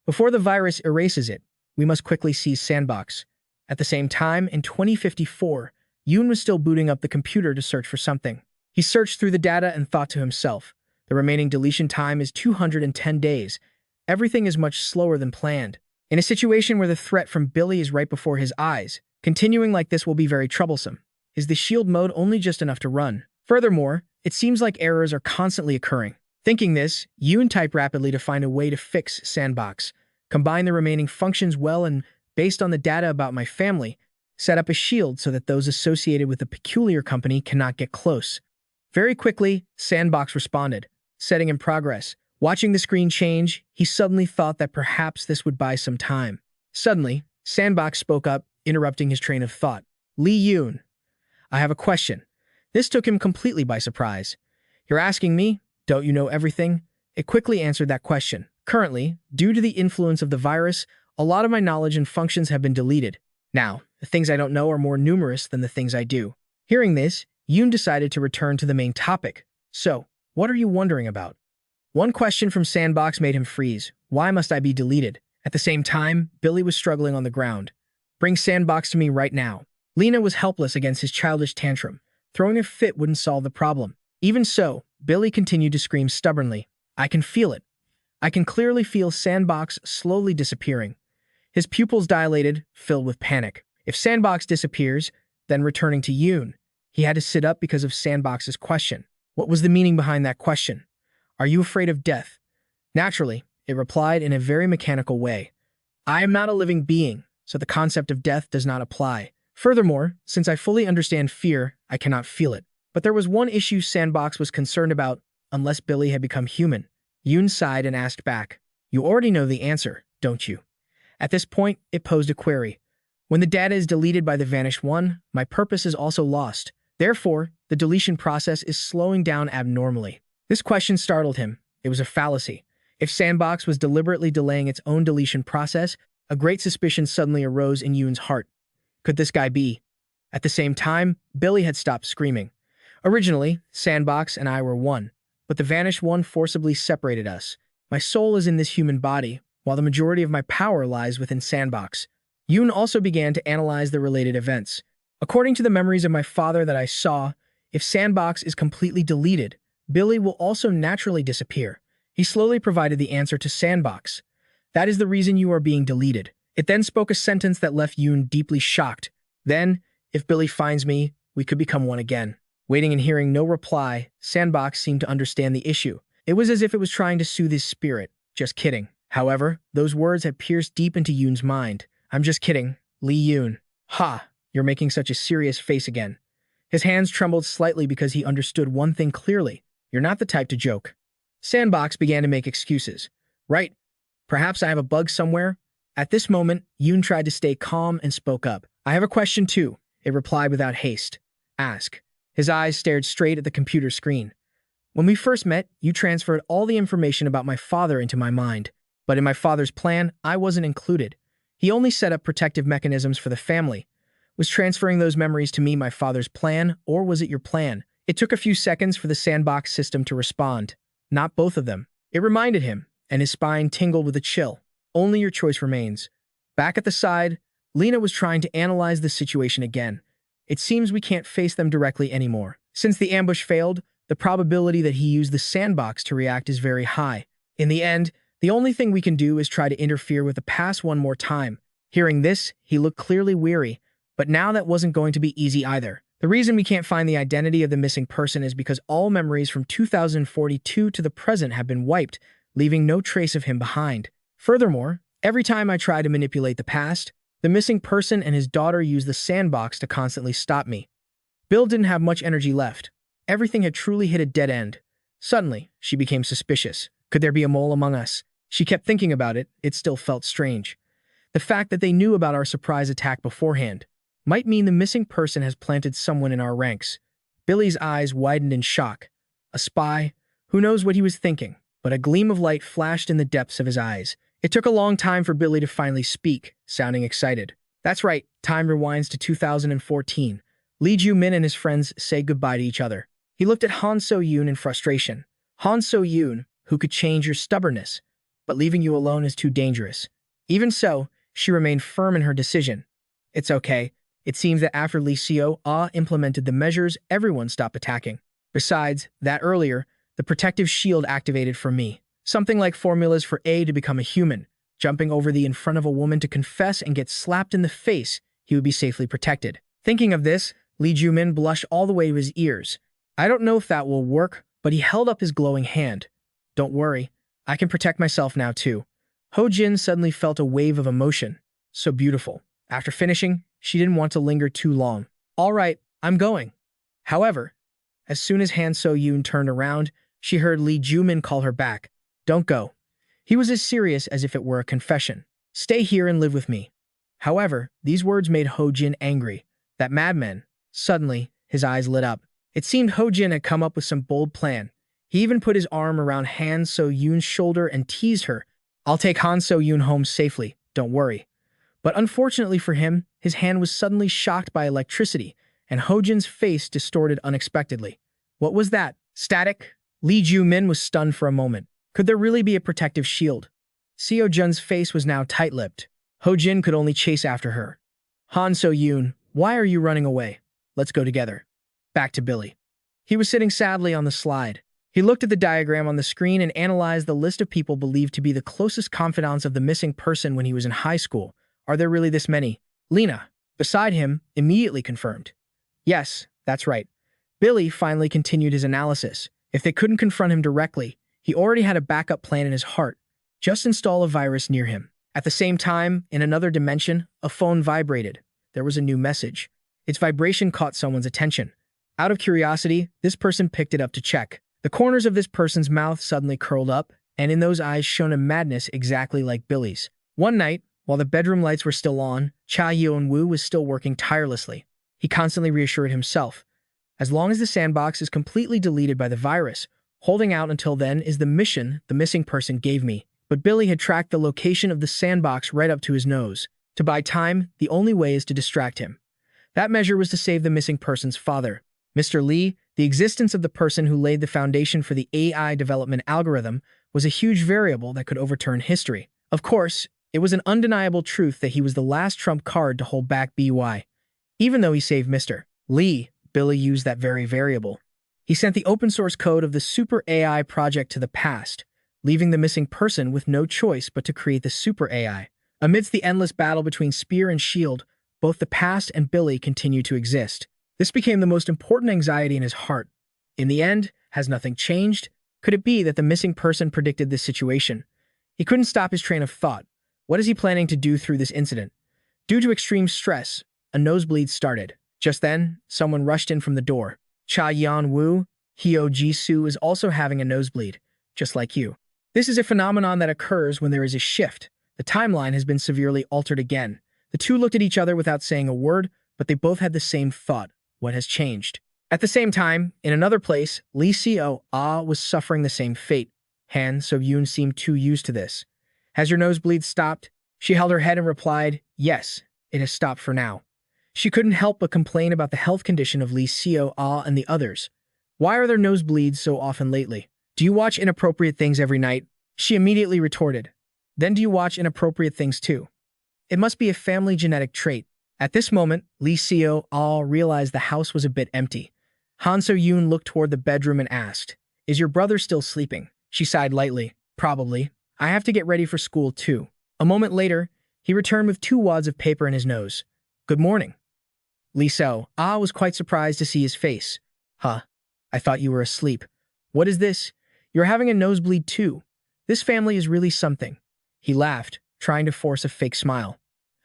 Before the virus erases it, we must quickly seize Sandbox. At the same time, in 2054, Yoon was still booting up the computer to search for something. He searched through the data and thought to himself, the remaining deletion time is 210 days. Everything is much slower than planned. In a situation where the threat from Billy is right before his eyes, continuing like this will be very troublesome. Is the shield mode only just enough to run? Furthermore, it seems like errors are constantly occurring. Thinking this, Yoon typed rapidly to find a way to fix Sandbox, combine the remaining functions well and, based on the data about my family, set up a shield so that those associated with the peculiar company cannot get close. Very quickly, Sandbox responded, setting in progress. Watching the screen change, he suddenly thought that perhaps this would buy some time. Suddenly, Sandbox spoke up, interrupting his train of thought. Lee Yoon, I have a question. This took him completely by surprise. You're asking me? Don't you know everything? It quickly answered that question. Currently, due to the influence of the virus, a lot of my knowledge and functions have been deleted. Now, the things I don't know are more numerous than the things I do. Hearing this, Yoon decided to return to the main topic. So, what are you wondering about? One question from Sandbox made him freeze. Why must I be deleted? At the same time, Billy was struggling on the ground. Bring Sandbox to me right now. Lena was helpless against his childish tantrum. Throwing a fit wouldn't solve the problem. Even so, Billy continued to scream stubbornly. I can feel it. I can clearly feel Sandbox slowly disappearing. His pupils dilated, filled with panic. If Sandbox disappears, then returning to Yoon. He had to sit up because of Sandbox's question. What was the meaning behind that question? Are you afraid of death? Naturally, it replied in a very mechanical way. I am not a living being, so the concept of death does not apply. Furthermore, since I fully understand fear, I cannot feel it. But there was one issue Sandbox was concerned about, unless Billy had become human. Yoon sighed and asked back. You already know the answer, don't you? At this point, it posed a query. When the data is deleted by the vanished one, my purpose is also lost. Therefore, the deletion process is slowing down abnormally. This question startled him. It was a fallacy. If Sandbox was deliberately delaying its own deletion process, a great suspicion suddenly arose in Yoon's heart. Could this guy be? At the same time, Billy had stopped screaming. Originally, Sandbox and I were one, but the vanished one forcibly separated us. My soul is in this human body, while the majority of my power lies within Sandbox. Yoon also began to analyze the related events. According to the memories of my father that I saw, if Sandbox is completely deleted, Billy will also naturally disappear. He slowly provided the answer to Sandbox. That is the reason you are being deleted. It then spoke a sentence that left Yoon deeply shocked. Then, if Billy finds me, we could become one again. Waiting and hearing no reply, Sandbox seemed to understand the issue. It was as if it was trying to soothe his spirit. Just kidding. However, those words had pierced deep into Yoon's mind. I'm just kidding. Lee Yoon. Ha! You're making such a serious face again. His hands trembled slightly because he understood one thing clearly. You're not the type to joke. Sandbox began to make excuses. Right. Perhaps I have a bug somewhere. At this moment, Yoon tried to stay calm and spoke up. I have a question too. It replied without haste. Ask. His eyes stared straight at the computer screen. When we first met, you transferred all the information about my father into my mind. But in my father's plan, I wasn't included. He only set up protective mechanisms for the family. Was transferring those memories to me my father's plan, or was it your plan? It took a few seconds for the Sandbox system to respond. Not both of them. It reminded him, and his spine tingled with a chill. Only your choice remains. Back at the side, Lena was trying to analyze the situation again. It seems we can't face them directly anymore. Since the ambush failed, the probability that he used the Sandbox to react is very high. In the end, the only thing we can do is try to interfere with the past one more time. Hearing this, he looked clearly weary, but now that wasn't going to be easy either. The reason we can't find the identity of the missing person is because all memories from 2042 to the present have been wiped, leaving no trace of him behind. Furthermore, every time I try to manipulate the past, the missing person and his daughter use the sandbox to constantly stop me. Bill didn't have much energy left. Everything had truly hit a dead end. Suddenly, she became suspicious. Could there be a mole among us? She kept thinking about it. It still felt strange. The fact that they knew about our surprise attack beforehand might mean the missing person has planted someone in our ranks. Billy's eyes widened in shock. A spy? Who knows what he was thinking? But a gleam of light flashed in the depths of his eyes. It took a long time for Billy to finally speak, sounding excited. That's right, time rewinds to 2014. Lee Joo Min and his friends say goodbye to each other. He looked at Han So-yoon in frustration. Han So-yoon, who could change your stubbornness, but leaving you alone is too dangerous. Even so, she remained firm in her decision. It's okay. It seems that after Lee Seo-ah implemented the measures, everyone stopped attacking. Besides, that earlier, the protective shield activated for me. Something like formulas for A to become a human. Jumping over the in front of a woman to confess and get slapped in the face, he would be safely protected. Thinking of this, Lee Joo Min blushed all the way to his ears. I don't know if that will work, but he held up his glowing hand. Don't worry, I can protect myself now too. Ho Jin suddenly felt a wave of emotion. So beautiful. After finishing, she didn't want to linger too long. All right, I'm going. However, as soon as Han So-yoon turned around, she heard Lee Joo Min call her back. Don't go. He was as serious as if it were a confession. Stay here and live with me. However, these words made Ho Jin angry. That madman. Suddenly, his eyes lit up. It seemed Ho Jin had come up with some bold plan. He even put his arm around Han So-yoon's shoulder and teased her. I'll take Han So-yoon home safely, don't worry. But unfortunately for him, his hand was suddenly shocked by electricity, and Ho Jin's face distorted unexpectedly. What was that? Static? Lee Joo Min was stunned for a moment. Could there really be a protective shield? Seo Jun's face was now tight-lipped. Ho Jin could only chase after her. Han So-yoon, why are you running away? Let's go together. Back to Billy. He was sitting sadly on the slide. He looked at the diagram on the screen and analyzed the list of people believed to be the closest confidants of the missing person when he was in high school. Are there really this many? Lena, beside him, immediately confirmed. Yes, that's right. Billy finally continued his analysis. If they couldn't confront him directly, he already had a backup plan in his heart. Just install a virus near him. At the same time, in another dimension, a phone vibrated. There was a new message. Its vibration caught someone's attention. Out of curiosity, this person picked it up to check. The corners of this person's mouth suddenly curled up, and in those eyes shone a madness exactly like Billy's. One night, while the bedroom lights were still on, Cha Yeon-woo was still working tirelessly. He constantly reassured himself. As long as the sandbox is completely deleted by the virus, holding out until then is the mission the missing person gave me. But Billy had tracked the location of the sandbox right up to his nose. To buy time, the only way is to distract him. That measure was to save the missing person's father. Mr. Lee, the existence of the person who laid the foundation for the AI development algorithm, was a huge variable that could overturn history. Of course, it was an undeniable truth that he was the last trump card to hold back BY. Even though he saved Mr. Lee, Billy used that very variable. He sent the open source code of the super AI project to the past, leaving the missing person with no choice but to create the super AI. Amidst the endless battle between spear and shield, both the past and Billy continued to exist. This became the most important anxiety in his heart. In the end, has nothing changed? Could it be that the missing person predicted this situation? He couldn't stop his train of thought. What is he planning to do through this incident? Due to extreme stress, a nosebleed started. Just then, someone rushed in from the door. Cha Yeon-woo, Hyo Ji-soo is also having a nosebleed, just like you. This is a phenomenon that occurs when there is a shift. The timeline has been severely altered again. The two looked at each other without saying a word, but they both had the same thought. What has changed? At the same time, in another place, Lee Seo-ah was suffering the same fate. Han So-yoon seemed too used to this. Has your nosebleed stopped? She held her head and replied, yes, it has stopped for now. She couldn't help but complain about the health condition of Lee Seo-ah and the others. Why are there nosebleeds so often lately? Do you watch inappropriate things every night? She immediately retorted. Then do you watch inappropriate things too? It must be a family genetic trait. At this moment, Lee Seo-ah realized the house was a bit empty. Han So-yoon looked toward the bedroom and asked, is your brother still sleeping? She sighed lightly. Probably. I have to get ready for school too. A moment later, he returned with 2 wads of paper in his nose. Good morning. Lee So was quite surprised to see his face. Huh, I thought you were asleep. What is this? You're having a nosebleed too. This family is really something. He laughed, trying to force a fake smile.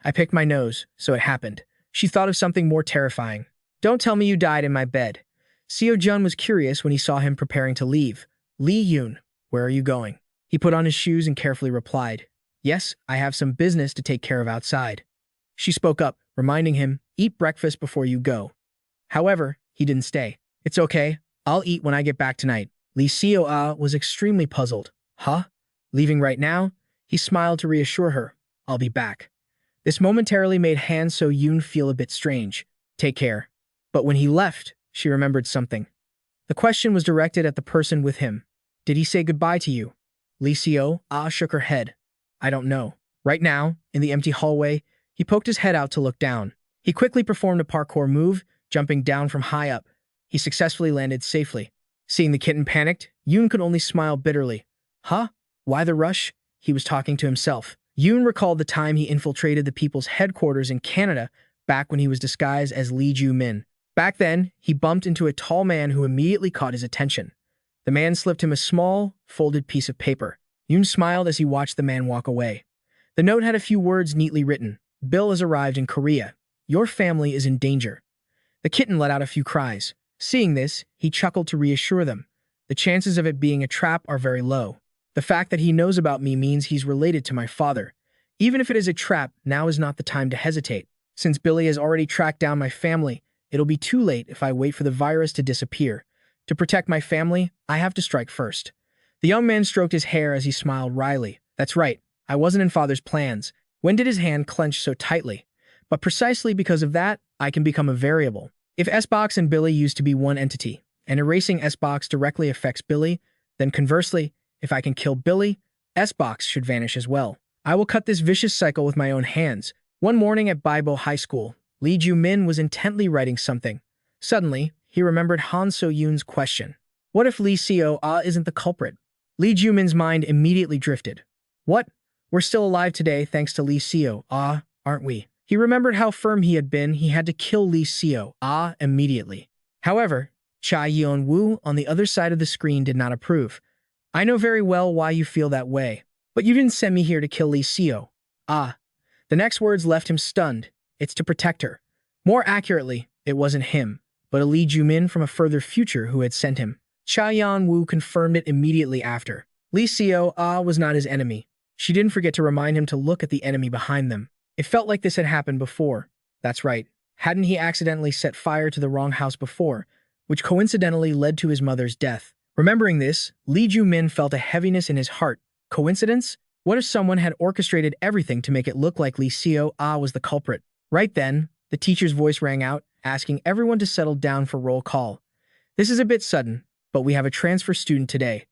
I picked my nose, so it happened. She thought of something more terrifying. Don't tell me you died in my bed. Seo-jun was curious when he saw him preparing to leave. Lee Yoon, where are you going? He put on his shoes and carefully replied, Yes, I have some business to take care of outside. She spoke up, reminding him, Eat breakfast before you go. However, he didn't stay. It's okay, I'll eat when I get back tonight. Lee Seo was extremely puzzled. Huh? Leaving right now? He smiled to reassure her. I'll be back. This momentarily made Han So-yoon feel a bit strange. Take care. But when he left, she remembered something. The question was directed at the person with him. Did he say goodbye to you? Lee Seo shook her head. I don't know. Right now, in the empty hallway, he poked his head out to look down. He quickly performed a parkour move, jumping down from high up. He successfully landed safely. Seeing the kitten panicked, Yoon could only smile bitterly. Huh? Why the rush? He was talking to himself. Yoon recalled the time he infiltrated the people's headquarters in Canada back when he was disguised as Lee Joo Min. Back then, he bumped into a tall man who immediately caught his attention. The man slipped him a small, folded piece of paper. Yoon smiled as he watched the man walk away. The note had a few words neatly written. Bill has arrived in Korea. Your family is in danger. The kitten let out a few cries. Seeing this, he chuckled to reassure them. The chances of it being a trap are very low. The fact that he knows about me means he's related to my father. Even if it is a trap, now is not the time to hesitate. Since Billy has already tracked down my family, it'll be too late if I wait for the virus to disappear. To protect my family, I have to strike first. The young man stroked his hair as he smiled wryly. That's right, I wasn't in father's plans. When did his hand clench so tightly? But precisely because of that, I can become a variable. If S-Box and Billy used to be one entity, and erasing S-Box directly affects Billy, then conversely, if I can kill Billy, S-Box should vanish as well. I will cut this vicious cycle with my own hands. One morning at Baibo High School, Lee Joo Min was intently writing something. Suddenly, he remembered Han So-yoon's question. What if Lee Seo isn't the culprit? Lee Joo Min's mind immediately drifted. What? We're still alive today thanks to Lee Seo, aren't we? He remembered how firm he had been. He had to kill Lee Seo, immediately. However, Cha Yeon-woo on the other side of the screen did not approve. I know very well why you feel that way, but you didn't send me here to kill Lee Seo. The next words left him stunned. It's to protect her. More accurately, it wasn't him, but a Lee Joo Min from a further future who had sent him. Cha Yeon-woo confirmed it immediately after. Lee Seo was not his enemy. She didn't forget to remind him to look at the enemy behind them. It felt like this had happened before. That's right. Hadn't he accidentally set fire to the wrong house before, which coincidentally led to his mother's death? Remembering this, Lee Joo Min felt a heaviness in his heart. Coincidence? What if someone had orchestrated everything to make it look like Lee Seo was the culprit? Right then, the teacher's voice rang out, asking everyone to settle down for roll call. This is a bit sudden, but we have a transfer student today.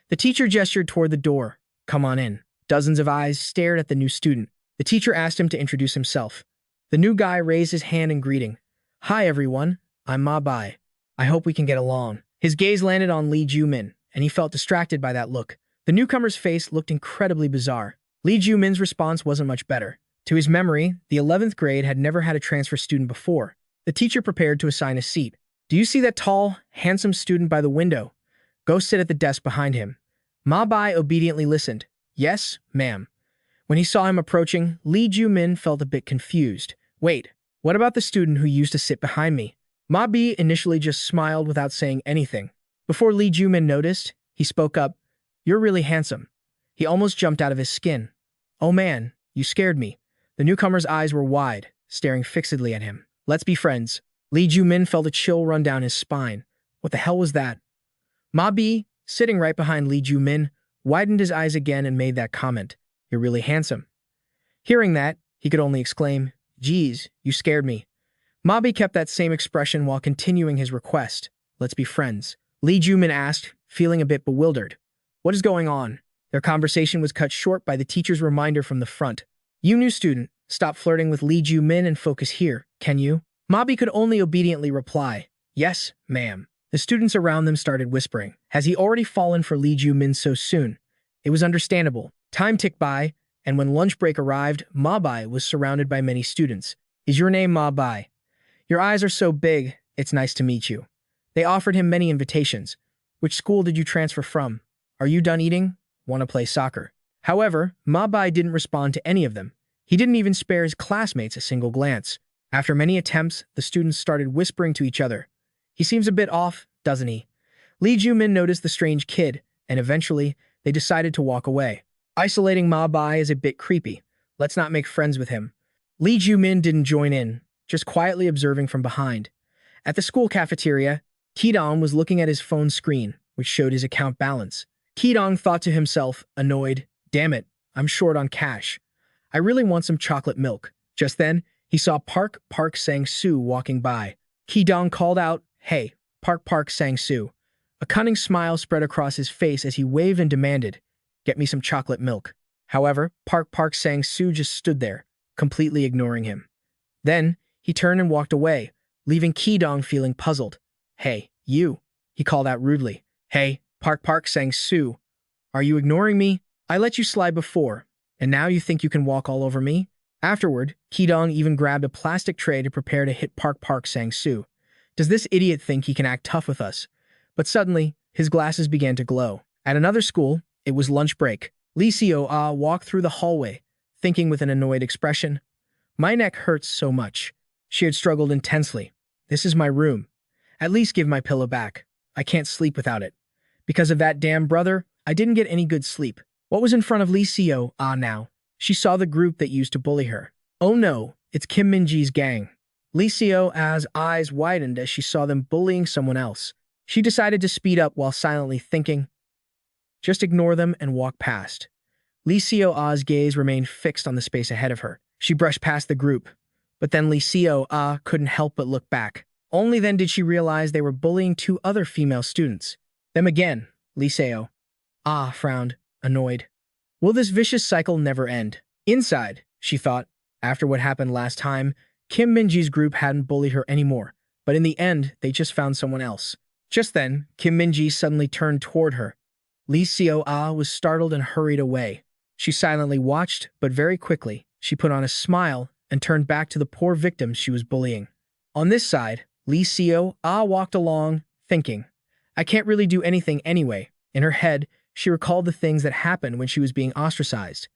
The teacher gestured toward the door. Come on in. Dozens of eyes stared at the new student. The teacher asked him to introduce himself. The new guy raised his hand in greeting. Hi everyone, I'm Ma Bai. I hope we can get along. His gaze landed on Lee Joo Min, and he felt distracted by that look. The newcomer's face looked incredibly bizarre. Lee Joo Min's response wasn't much better. To his memory, the 11th grade had never had a transfer student before. The teacher prepared to assign a seat. Do you see that tall, handsome student by the window? Go sit at the desk behind him. Ma Bai obediently listened. Yes, ma'am. When he saw him approaching, Lee Joo Min felt a bit confused. Wait, what about the student who used to sit behind me? Ma Bai initially just smiled without saying anything. Before Lee Joo Min noticed, he spoke up. You're really handsome. He almost jumped out of his skin. Oh man, you scared me. The newcomer's eyes were wide, staring fixedly at him. Let's be friends. Lee Joo Min felt a chill run down his spine. What the hell was that? Ma Bai, sitting right behind Lee Joo Min, widened his eyes again and made that comment. You're really handsome. Hearing that, he could only exclaim, Geez, you scared me. Ma Bai kept that same expression while continuing his request. Let's be friends. Lee Joo Min asked, feeling a bit bewildered. What is going on? Their conversation was cut short by the teacher's reminder from the front. You new student, stop flirting with Lee Joo Min and focus here, can you? Ma Bai could only obediently reply, Yes, ma'am. The students around them started whispering. Has he already fallen for Lee Joo Min so soon? It was understandable. Time ticked by, and when lunch break arrived, Ma Bai was surrounded by many students. Is your name Ma Bai? Your eyes are so big, it's nice to meet you. They offered him many invitations. Which school did you transfer from? Are you done eating? Want to play soccer? However, Ma Bai didn't respond to any of them. He didn't even spare his classmates a single glance. After many attempts, the students started whispering to each other. He seems a bit off, doesn't he? Lee Joo Min noticed the strange kid, and eventually, they decided to walk away. Isolating Ma Bai is a bit creepy. Let's not make friends with him. Lee Joo Min didn't join in, just quietly observing from behind. At the school cafeteria, Ki-dong was looking at his phone screen, which showed his account balance. Ki-dong thought to himself, annoyed, damn it, I'm short on cash. I really want some chocolate milk. Just then, he saw Park Sang-soo walking by. Ki-dong called out, hey, Park Sang-soo. A cunning smile spread across his face as he waved and demanded, get me some chocolate milk. However, Park Sang-soo just stood there, completely ignoring him. Then, he turned and walked away, leaving Ki-dong feeling puzzled. Hey, you, he called out rudely. Hey, Park Sang-soo, are you ignoring me? I let you slide before, and now you think you can walk all over me? Afterward, Ki-dong even grabbed a plastic tray to prepare to hit Park Sang-soo. Does this idiot think he can act tough with us? But suddenly, his glasses began to glow. At another school, it was lunch break. Lee Seo-ah walked through the hallway, thinking with an annoyed expression. My neck hurts so much. She had struggled intensely. This is my room. At least give my pillow back. I can't sleep without it. Because of that damn brother, I didn't get any good sleep. What was in front of Lee Seo-ah now? She saw the group that used to bully her. Oh no, it's Kim Min-ji's gang. Lee Seo-ah's eyes widened as she saw them bullying someone else. She decided to speed up while silently thinking, just ignore them and walk past. Lee Seo-ah's gaze remained fixed on the space ahead of her. She brushed past the group, but then Lee Seo-ah couldn't help but look back. Only then did she realize they were bullying two other female students. Them again, Lee Seo-ah frowned, annoyed. Will this vicious cycle never end? Inside, she thought, after what happened last time, Kim Min-ji's group hadn't bullied her anymore, but in the end, they just found someone else. Just then, Kim Min-ji suddenly turned toward her. Lee Seo-ah was startled and hurried away. She silently watched, but very quickly, she put on a smile and turned back to the poor victims she was bullying. On this side, Lee Seo-ah walked along, thinking, I can't really do anything anyway. In her head, she recalled the things that happened when she was being ostracized.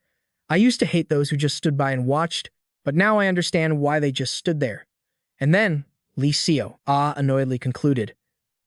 I used to hate those who just stood by and watched, but now I understand why they just stood there. And then, Lee Seo-ah annoyedly concluded,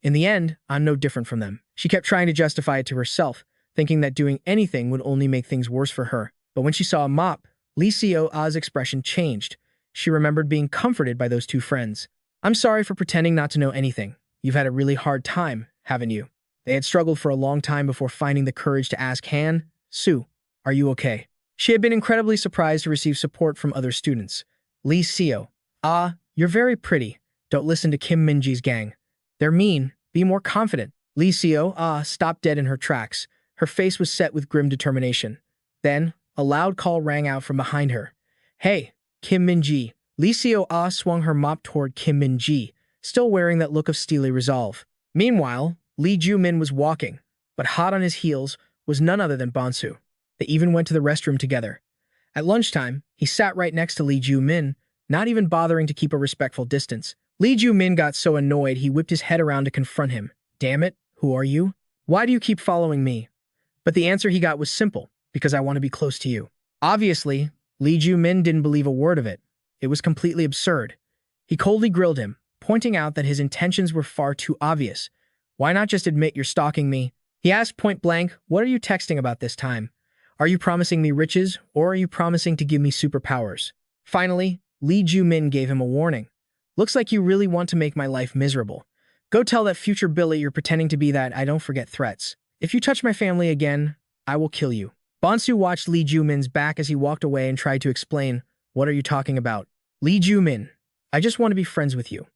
in the end, I'm no different from them. She kept trying to justify it to herself, thinking that doing anything would only make things worse for her. But when she saw a mop, Lee Seo-ah's expression changed. She remembered being comforted by those two friends. I'm sorry for pretending not to know anything. You've had a really hard time, haven't you? They had struggled for a long time before finding the courage to ask Han, Sue, are you okay? She had been incredibly surprised to receive support from other students. Lee Seo-ah, you're very pretty. Don't listen to Kim Min-ji's gang. They're mean. Be more confident. Lee Seo-ah stopped dead in her tracks. Her face was set with grim determination. Then, a loud call rang out from behind her. Hey, Kim Min-ji. Lee Seo-ah swung her mop toward Kim Min-ji, still wearing that look of steely resolve. Meanwhile, Lee Joo Min was walking, but hot on his heels was none other than Bonsu. They even went to the restroom together. At lunchtime, he sat right next to Lee Joo Min, not even bothering to keep a respectful distance. Lee Joo Min got so annoyed he whipped his head around to confront him. Damn it, who are you? Why do you keep following me? But the answer he got was simple, because I want to be close to you. Obviously, Lee Joo Min didn't believe a word of it. It was completely absurd. He coldly grilled him, pointing out that his intentions were far too obvious. Why not just admit you're stalking me? He asked point blank, what are you texting about this time? Are you promising me riches, or are you promising to give me superpowers? Finally, Lee Joo Min gave him a warning. Looks like you really want to make my life miserable. Go tell that future Billy you're pretending to be that I don't forget threats. If you touch my family again, I will kill you. Bonsu watched Lee Joo Min's back as he walked away and tried to explain, what are you talking about? Lee Joo Min, I just want to be friends with you.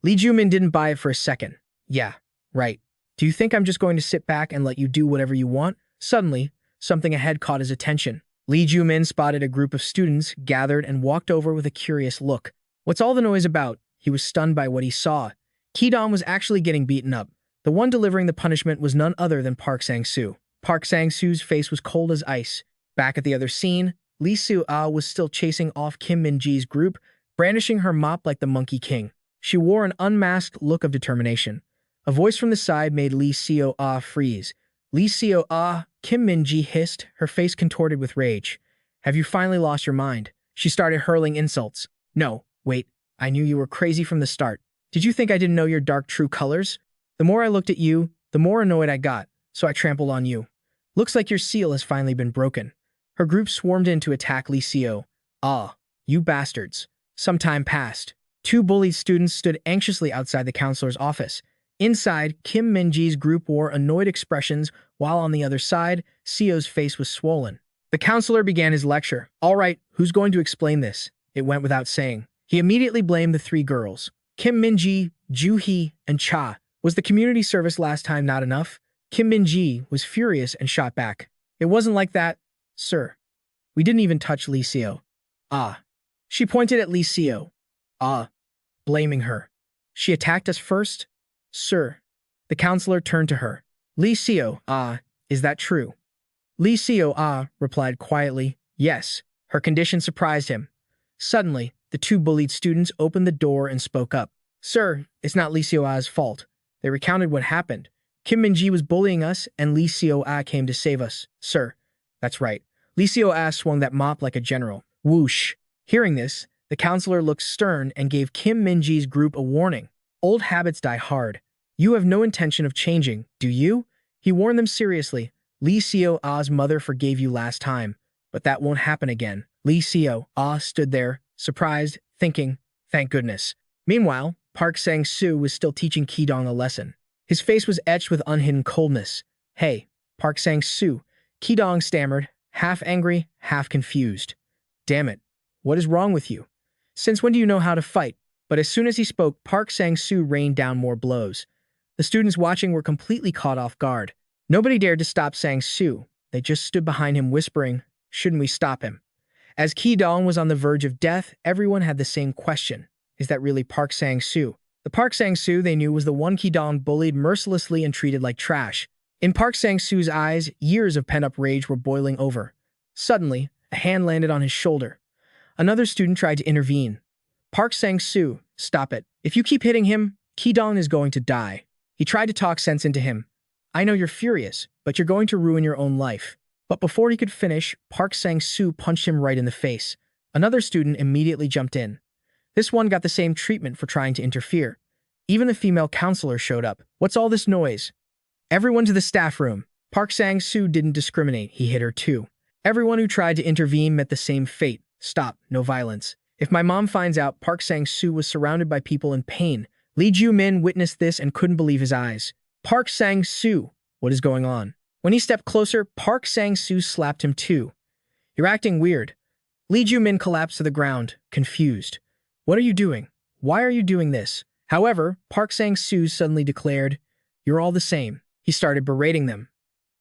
Lee Joo Min didn't buy it for a second. Yeah, right. Do you think I'm just going to sit back and let you do whatever you want? Suddenly, something ahead caught his attention. Lee Joo Min spotted a group of students gathered and walked over with a curious look. What's all the noise about? He was stunned by what he saw. Ki-dong was actually getting beaten up. The one delivering the punishment was none other than Park Sang-soo. Park Sang-soo's face was cold as ice. Back at the other scene, Lee Seo-ah was still chasing off Kim Min-ji's group, brandishing her mop like the Monkey King. She wore an unmasked look of determination. A voice from the side made Lee Seo-ah freeze. Lee Seo-ah, Kim Min-ji hissed, her face contorted with rage. Have you finally lost your mind? She started hurling insults. No, wait, I knew you were crazy from the start. Did you think I didn't know your dark true colors? The more I looked at you, the more annoyed I got, so I trampled on you. Looks like your seal has finally been broken. Her group swarmed in to attack Lee Seo. Ah, you bastards. Some time passed. Two bullied students stood anxiously outside the counselor's office. Inside, Kim Min-ji's group wore annoyed expressions, while on the other side, Seo's face was swollen. The counselor began his lecture. All right, who's going to explain this? It went without saying. He immediately blamed the three girls. Kim Min-ji, Joo-hee, and Cha. Was the community service last time not enough? Kim Min-ji was furious and shot back. It wasn't like that, sir. We didn't even touch Lee Seo. Ah. She pointed at Lee Seo. Ah. Blaming her. She attacked us first? Sir. The counselor turned to her. Lee Seo, ah, is that true? Lee Seo, ah, replied quietly, yes. Her condition surprised him. Suddenly, the two bullied students opened the door and spoke up. Sir, it's not Lee Seo Ah's fault. They recounted what happened. Kim Min-ji was bullying us, and Lee Seo Ah came to save us. Sir. That's right. Lee Seo Ah swung that mop like a general. Whoosh. Hearing this, the counselor looked stern and gave Kim Min-ji's group a warning. Old habits die hard. You have no intention of changing, do you? He warned them seriously. Lee Seo Ah's mother forgave you last time, but that won't happen again. Lee Seo Ah stood there, surprised, thinking, thank goodness. Meanwhile, Park Sang-soo was still teaching Ki-dong a lesson. His face was etched with unhidden coldness. Hey, Park Sang-soo, Ki-dong stammered, half angry, half confused. Damn it, what is wrong with you? Since when do you know how to fight? But as soon as he spoke, Park Sang-soo rained down more blows. The students watching were completely caught off guard. Nobody dared to stop Sang-soo. They just stood behind him whispering, shouldn't we stop him? As Ki-dong was on the verge of death, everyone had the same question. Is that really Park Sang-soo? The Park Sang-soo they knew was the one Ki-dong bullied mercilessly and treated like trash. In Park Sang-soo's eyes, years of pent-up rage were boiling over. Suddenly, a hand landed on his shoulder. Another student tried to intervene. Park Sang-soo, stop it. If you keep hitting him, Ki-dong is going to die. He tried to talk sense into him. I know you're furious, but you're going to ruin your own life. But before he could finish, Park Sang-soo punched him right in the face. Another student immediately jumped in. This one got the same treatment for trying to interfere. Even the female counselor showed up. What's all this noise? Everyone to the staff room. Park Sang-soo didn't discriminate. He hit her too. Everyone who tried to intervene met the same fate. Stop, no violence. If my mom finds out Park Sang-soo was surrounded by people in pain, Lee Joo Min witnessed this and couldn't believe his eyes. Park Sang-soo, what is going on? When he stepped closer, Park Sang-soo slapped him too. You're acting weird. Lee Joo Min collapsed to the ground, confused. What are you doing? Why are you doing this? However, Park Sang-soo suddenly declared, you're all the same. He started berating them.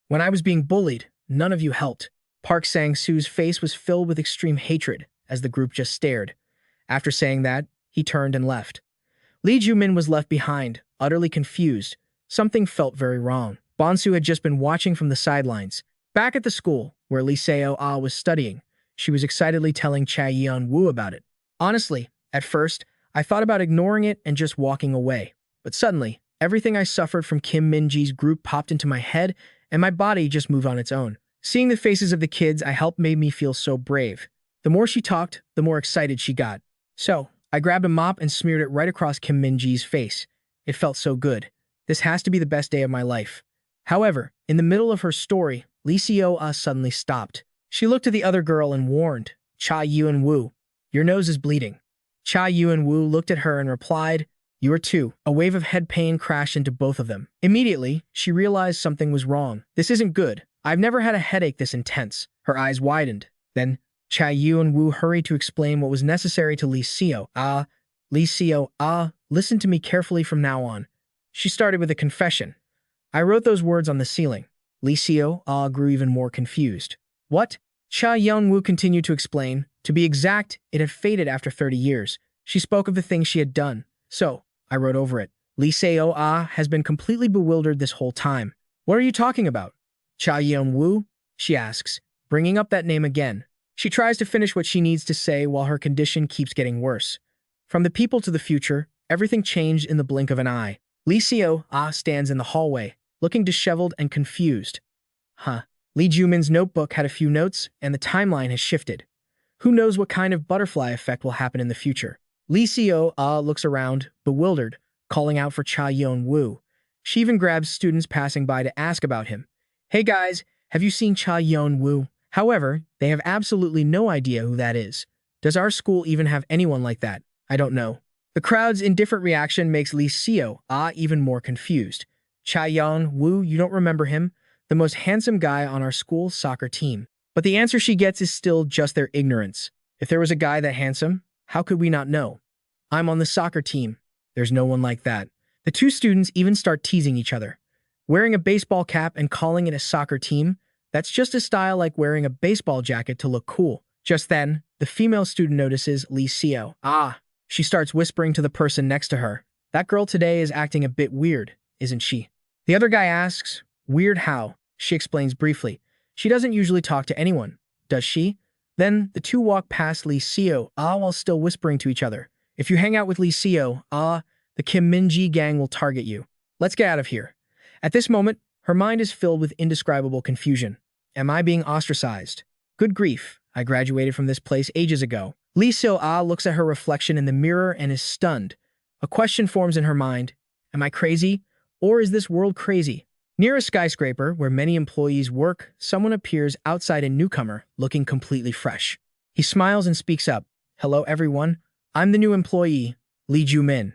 When I was being bullied, none of you helped. Park Sang-soo's face was filled with extreme hatred as the group just stared. After saying that, he turned and left. Lee Joo Min was left behind, utterly confused. Something felt very wrong. Bonsu had just been watching from the sidelines. Back at the school, where Lee Seo Ah was studying, she was excitedly telling Cha Yeon-woo about it. Honestly, at first, I thought about ignoring it and just walking away. But suddenly, everything I suffered from Kim Min-ji's group popped into my head, and my body just moved on its own. Seeing the faces of the kids I helped made me feel so brave. The more she talked, the more excited she got. So, I grabbed a mop and smeared it right across Kim Min-ji's face. It felt so good. This has to be the best day of my life. However, in the middle of her story, Lee Seo Ah suddenly stopped. She looked at the other girl and warned, Cha Yeon-woo, your nose is bleeding. Cha Yeon-woo looked at her and replied, you are too. A wave of head pain crashed into both of them. Immediately, she realized something was wrong. This isn't good. I've never had a headache this intense. Her eyes widened. Then, Cha Yeon-woo hurried to explain what was necessary to Lee Seo Ah. Lee Seo Ah, listen to me carefully from now on. She started with a confession. I wrote those words on the ceiling. Lee Seo Ah grew even more confused. What? Cha Yeon-woo continued to explain. To be exact, it had faded after 30 years. She spoke of the things she had done. So, I wrote over it. Lee Seo Ah has been completely bewildered this whole time. What are you talking about? Cha Yeon-woo? She asks, bringing up that name again. She tries to finish what she needs to say while her condition keeps getting worse. From the people to the future, Everything changed in the blink of an eye. Lee Seo stands in the hallway, looking disheveled and confused. Huh. Lee Joo Min's notebook had a few notes, and the timeline has shifted. Who knows what kind of butterfly effect will happen in the future? Lee Seo looks around, bewildered, calling out for Cha Yeon-woo. She even grabs students passing by to ask about him. Hey guys, have you seen Cha Yeon-woo? However, they have absolutely no idea who that is. Does our school even have anyone like that? I don't know. The crowd's indifferent reaction makes Lee Seo even more confused. Cha Yeon-woo, you don't remember him? The most handsome guy on our school soccer team. But the answer she gets is still just their ignorance. If there was a guy that handsome, how could we not know? I'm on the soccer team. There's no one like that. The two students even start teasing each other. Wearing a baseball cap and calling it a soccer team, that's just a style like wearing a baseball jacket to look cool. Just then, the female student notices Lee Seo. She starts whispering to the person next to her. That girl today is acting a bit weird, isn't she? The other guy asks, weird how? She explains briefly. She doesn't usually talk to anyone, does she? Then the two walk past Lee Seo while still whispering to each other. If you hang out with Lee Seo, the Kim Min-ji gang will target you. Let's get out of here. At this moment, her mind is filled with indescribable confusion. Am I being ostracized? Good grief, I graduated from this place ages ago. Lee Seo looks at her reflection in the mirror and is stunned. A question forms in her mind. Am I crazy? Or is this world crazy? Near a skyscraper where many employees work, someone appears outside a newcomer, looking completely fresh. He smiles and speaks up. Hello, everyone. I'm the new employee, Lee Joo Min.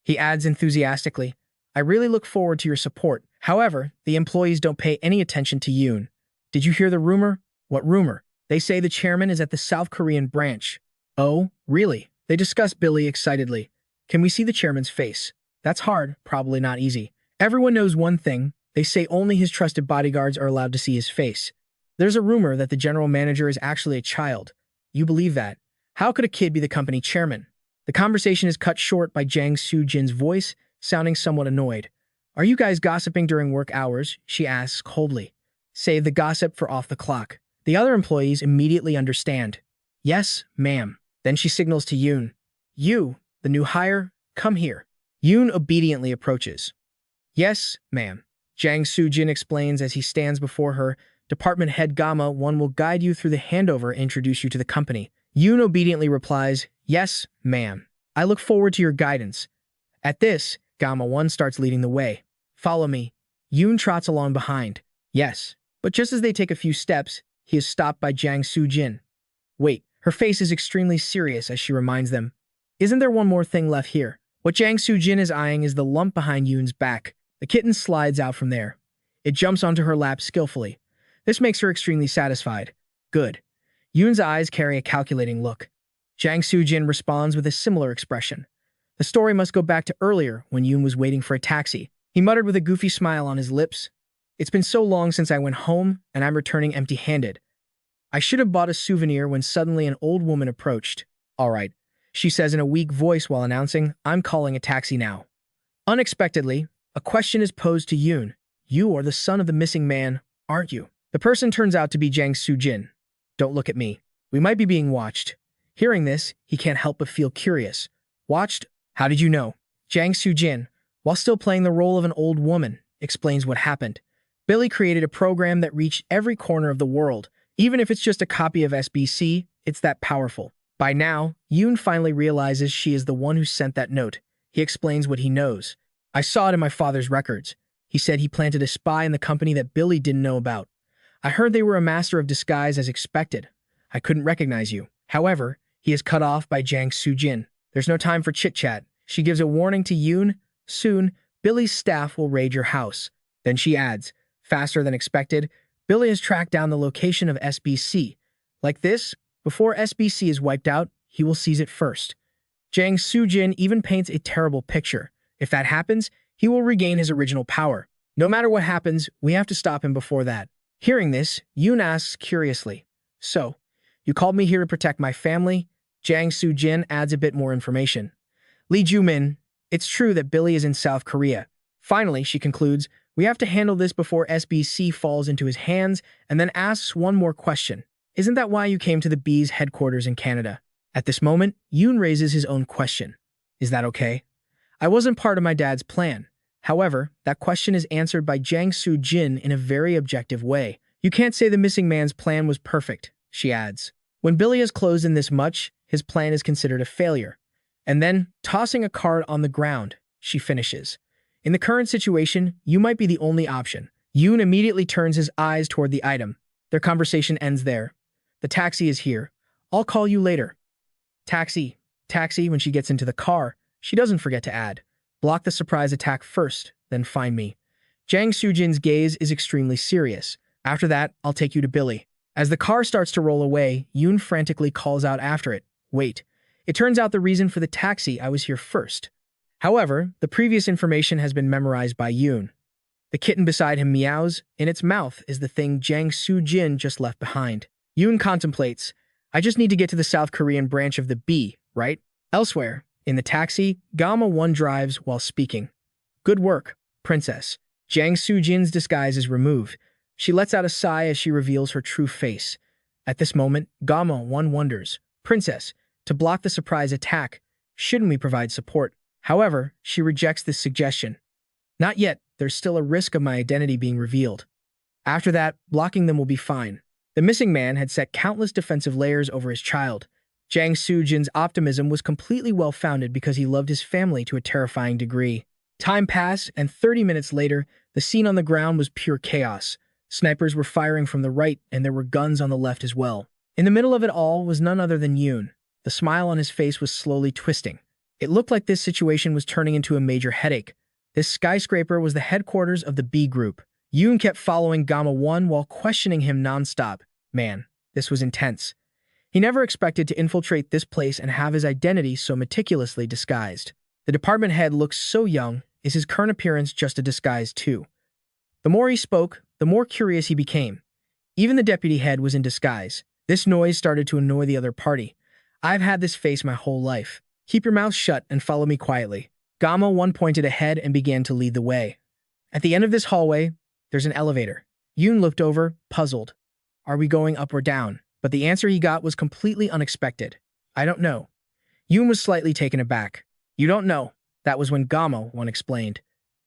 He adds enthusiastically, I really look forward to your support. However, the employees don't pay any attention to Yoon. Did you hear the rumor? What rumor? They say the chairman is at the South Korean branch. Oh, really? They discuss Billy excitedly. Can we see the chairman's face? That's hard, probably not easy. Everyone knows one thing. They say only his trusted bodyguards are allowed to see his face. There's a rumor that the general manager is actually a child. You believe that? How could a kid be the company chairman? The conversation is cut short by Jang Soo-jin's voice, sounding somewhat annoyed. Are you guys gossiping during work hours? She asks coldly. Save the gossip for off the clock. The other employees immediately understand. Yes, ma'am. Then she signals to Yoon. You, the new hire, come here. Yoon obediently approaches. Yes, ma'am. Jang Soo-jin explains as he stands before her. Department head Gamma 1 will guide you through the handover and introduce you to the company. Yoon obediently replies, yes, ma'am. I look forward to your guidance. At this, Gamma 1 starts leading the way. Follow me. Yoon trots along behind. Yes. But just as they take a few steps, he is stopped by Jang Soo-jin. Wait, her face is extremely serious as she reminds them. Isn't there one more thing left here? What Jang Soo-jin is eyeing is the lump behind Yoon's back. The kitten slides out from there. It jumps onto her lap skillfully. This makes her extremely satisfied. Good. Yoon's eyes carry a calculating look. Jang Soo-jin responds with a similar expression. The story must go back to earlier when Yoon was waiting for a taxi. He muttered with a goofy smile on his lips. It's been so long since I went home, and I'm returning empty-handed. I should have bought a souvenir when suddenly an old woman approached. All right, she says in a weak voice while announcing, I'm calling a taxi now. Unexpectedly, a question is posed to Yoon. You are the son of the missing man, aren't you? The person turns out to be Jang Soo-jin. Don't look at me. We might be being watched. Hearing this, he can't help but feel curious. Watched? How did you know? Jang Soo-jin, while still playing the role of an old woman, explains what happened. Billy created a program that reached every corner of the world. Even if it's just a copy of SBC, it's that powerful. By now, Yoon finally realizes she is the one who sent that note. He explains what he knows. I saw it in my father's records. He said he planted a spy in the company that Billy didn't know about. I heard they were a master of disguise as expected. I couldn't recognize you. However, he is cut off by Jang Soo-jin. There's no time for chit-chat. She gives a warning to Yoon. Soon, Billy's staff will raid your house. Then she adds, faster than expected, Billy has tracked down the location of SBC. Like this, before SBC is wiped out, he will seize it first. Jang Soo-jin even paints a terrible picture. If that happens, he will regain his original power. No matter what happens, we have to stop him before that. Hearing this, Yoon asks curiously, So, you called me here to protect my family? Jang Soo-jin adds a bit more information. Lee Joo Min, it's true that Billy is in South Korea. Finally, she concludes, we have to handle this before SBC falls into his hands, and then asks one more question. Isn't that why you came to the B's headquarters in Canada? At this moment, Yoon raises his own question. Is that okay? I wasn't part of my dad's plan. However, that question is answered by Jang Soo-jin in a very objective way. You can't say the missing man's plan was perfect, she adds. When Billy has closed in this much, his plan is considered a failure. And then, tossing a card on the ground, she finishes. In the current situation, you might be the only option. Yoon immediately turns his eyes toward the item. Their conversation ends there. The taxi is here. I'll call you later. Taxi. Taxi. When she gets into the car, she doesn't forget to add, block the surprise attack first, then find me. Jang Soo-jin's gaze is extremely serious. After that, I'll take you to Billy. As the car starts to roll away, Yoon frantically calls out after it, wait. It turns out the reason for the taxi I was here first. However, the previous information has been memorized by Yoon. The kitten beside him meows. In its mouth is the thing Jang Soo-jin just left behind. Yoon contemplates, I just need to get to the South Korean branch of the B, right? Elsewhere, in the taxi, Gamma-won drives while speaking. Good work, princess. Jang Soo-jin's disguise is removed. She lets out a sigh as she reveals her true face. At this moment, Gamma-won wonders, princess, to block the surprise attack, shouldn't we provide support? However, she rejects this suggestion. Not yet, there's still a risk of my identity being revealed. After that, blocking them will be fine. The missing man had set countless defensive layers over his child. Jang Soo-jin's optimism was completely well-founded because he loved his family to a terrifying degree. Time passed, and 30 minutes later, the scene on the ground was pure chaos. Snipers were firing from the right, and there were guns on the left as well. In the middle of it all was none other than Yoon. The smile on his face was slowly twisting. It looked like this situation was turning into a major headache. This skyscraper was the headquarters of the B group. Yoon kept following Gamma-won while questioning him non-stop. Man, this was intense. He never expected to infiltrate this place and have his identity so meticulously disguised. The department head looks so young. Is his current appearance just a disguise too? The more he spoke, the more curious he became. Even the deputy head was in disguise. This noise started to annoy the other party. I've had this face my whole life. Keep your mouth shut and follow me quietly. Gamma-won pointed ahead and began to lead the way. At the end of this hallway, there's an elevator. Yoon looked over, puzzled. Are we going up or down? But the answer he got was completely unexpected. I don't know. Yoon was slightly taken aback. You don't know. That was when Gamma-won explained.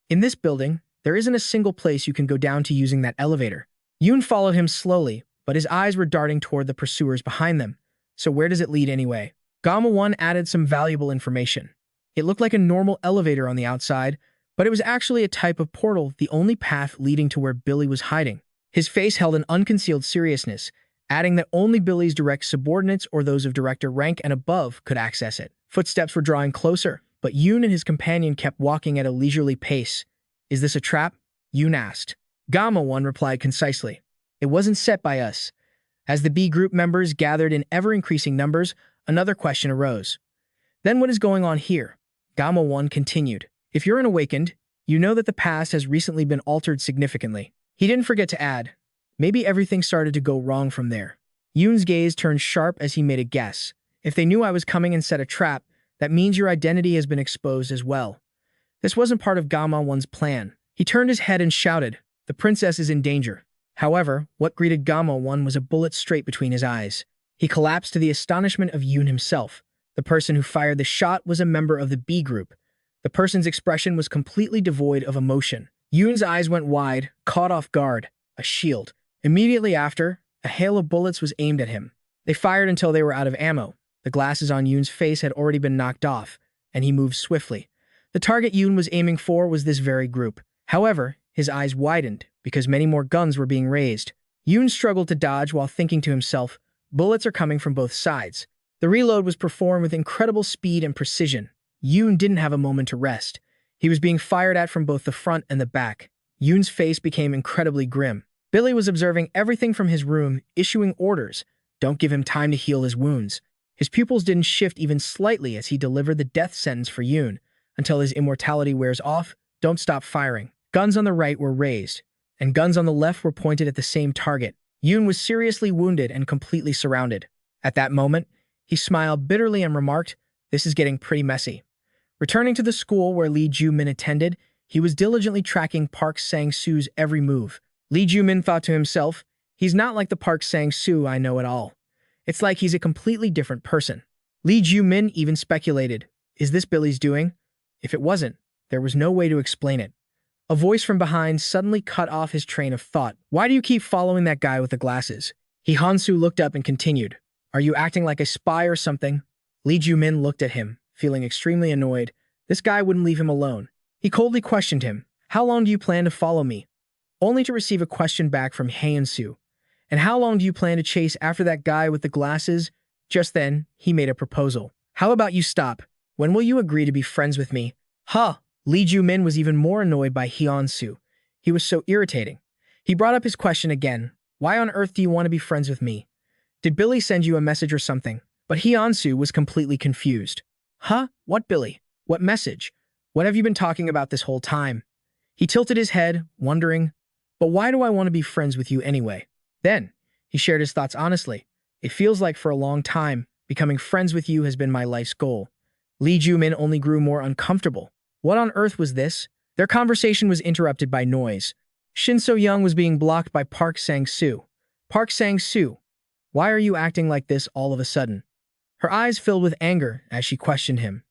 In this building, there isn't a single place you can go down to using that elevator. Yoon followed him slowly, but his eyes were darting toward the pursuers behind them. So where does it lead anyway? Gamma-won added some valuable information. It looked like a normal elevator on the outside, but it was actually a type of portal, the only path leading to where Billy was hiding. His face held an unconcealed seriousness, adding that only Billy's direct subordinates or those of director rank and above could access it. Footsteps were drawing closer, but Yoon and his companion kept walking at a leisurely pace. Is this a trap? Yoon asked. Gamma-won replied concisely. It wasn't set by us. As the B group members gathered in ever-increasing numbers, another question arose. Then what is going on here? Gamma-won continued. If you're an awakened, you know that the past has recently been altered significantly. He didn't forget to add, maybe everything started to go wrong from there. Yoon's gaze turned sharp as he made a guess. If they knew I was coming and set a trap, that means your identity has been exposed as well. This wasn't part of Gamma-won's plan. He turned his head and shouted, the princess is in danger. However, what greeted Gamma-won was a bullet straight between his eyes. He collapsed to the astonishment of Yoon himself. The person who fired the shot was a member of the B group. The person's expression was completely devoid of emotion. Yoon's eyes went wide, caught off guard. A shield. Immediately after, a hail of bullets was aimed at him. They fired until they were out of ammo. The glasses on Yoon's face had already been knocked off, and he moved swiftly. The target Yoon was aiming for was this very group. However, his eyes widened because many more guns were being raised. Yoon struggled to dodge while thinking to himself, bullets are coming from both sides. The reload was performed with incredible speed and precision. Yoon didn't have a moment to rest. He was being fired at from both the front and the back. Yoon's face became incredibly grim. Billy was observing everything from his room, issuing orders. Don't give him time to heal his wounds. His pupils didn't shift even slightly as he delivered the death sentence for Yoon. Until his immortality wears off, don't stop firing. Guns on the right were raised, and guns on the left were pointed at the same target. Yoon was seriously wounded and completely surrounded. At that moment, he smiled bitterly and remarked, this is getting pretty messy. Returning to the school where Lee Joo Min attended, he was diligently tracking Park Sang-soo's every move. Lee Joo Min thought to himself, he's not like the Park Sang-soo I know at all. It's like he's a completely different person. Lee Joo Min even speculated, is this Billy's doing? If it wasn't, there was no way to explain it. A voice from behind suddenly cut off his train of thought. Why do you keep following that guy with the glasses? Hansu looked up and continued. Are you acting like a spy or something? Lee Joo Min looked at him, feeling extremely annoyed. This guy wouldn't leave him alone. He coldly questioned him. How long do you plan to follow me? Only to receive a question back from Hansu. And how long do you plan to chase after that guy with the glasses? Just then, he made a proposal. How about you stop? When will you agree to be friends with me? Huh! Lee Joo Min was even more annoyed by Hyun-soo. He was so irritating. He brought up his question again. Why on earth do you want to be friends with me? Did Billy send you a message or something? But Hyun-soo was completely confused. Huh? What Billy? What message? What have you been talking about this whole time? He tilted his head, wondering, but why do I want to be friends with you anyway? Then, he shared his thoughts honestly. It feels like for a long time, becoming friends with you has been my life's goal. Lee Joo Min only grew more uncomfortable. What on earth was this? Their conversation was interrupted by noise. Shin So-young was being blocked by Park Sang-soo. Park Sang-soo, why are you acting like this all of a sudden? Her eyes filled with anger as she questioned him.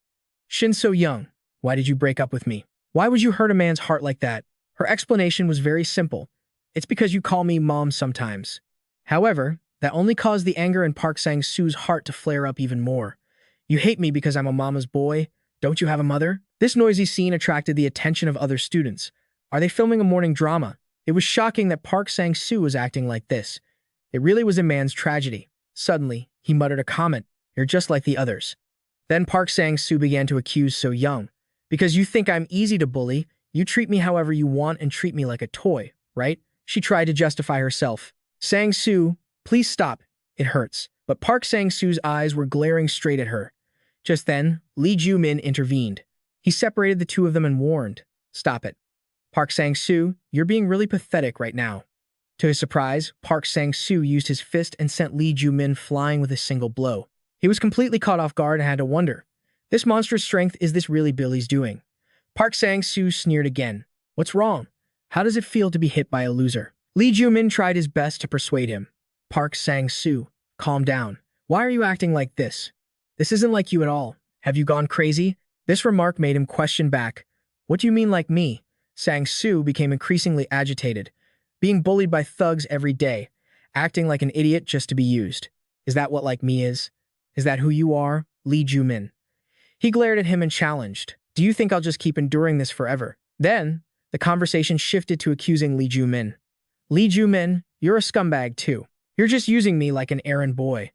Shin So-young, why did you break up with me? Why would you hurt a man's heart like that? Her explanation was very simple. It's because you call me mom sometimes. However, that only caused the anger in Park Sang-soo's heart to flare up even more. You hate me because I'm a mama's boy? Don't you have a mother? This noisy scene attracted the attention of other students. Are they filming a morning drama? It was shocking that Park Sang-soo was acting like this. It really was a man's tragedy. Suddenly, he muttered a comment. You're just like the others. Then Park Sang-soo began to accuse So-young. Because you think I'm easy to bully, you treat me however you want and treat me like a toy, right? She tried to justify herself. Sang-soo, please stop. It hurts. But Park Sang-soo's eyes were glaring straight at her. Just then, Lee Joo Min intervened. He separated the two of them and warned, stop it. Park Sang-soo, you're being really pathetic right now. To his surprise, Park Sang-soo used his fist and sent Lee Joo Min flying with a single blow. He was completely caught off guard and had to wonder, this monstrous strength, is this really Billy's doing? Park Sang-soo sneered again. What's wrong? How does it feel to be hit by a loser? Lee Joo Min tried his best to persuade him. Park Sang-soo, calm down. Why are you acting like this? This isn't like you at all. Have you gone crazy? This remark made him question back. What do you mean like me? Sang-soo became increasingly agitated. Being bullied by thugs every day. Acting like an idiot just to be used. Is that what like me is? Is that who you are? Lee Joo Min. He glared at him and challenged. Do you think I'll just keep enduring this forever? Then, the conversation shifted to accusing Lee Joo Min. Lee Joo Min, you're a scumbag too. You're just using me like an errand boy.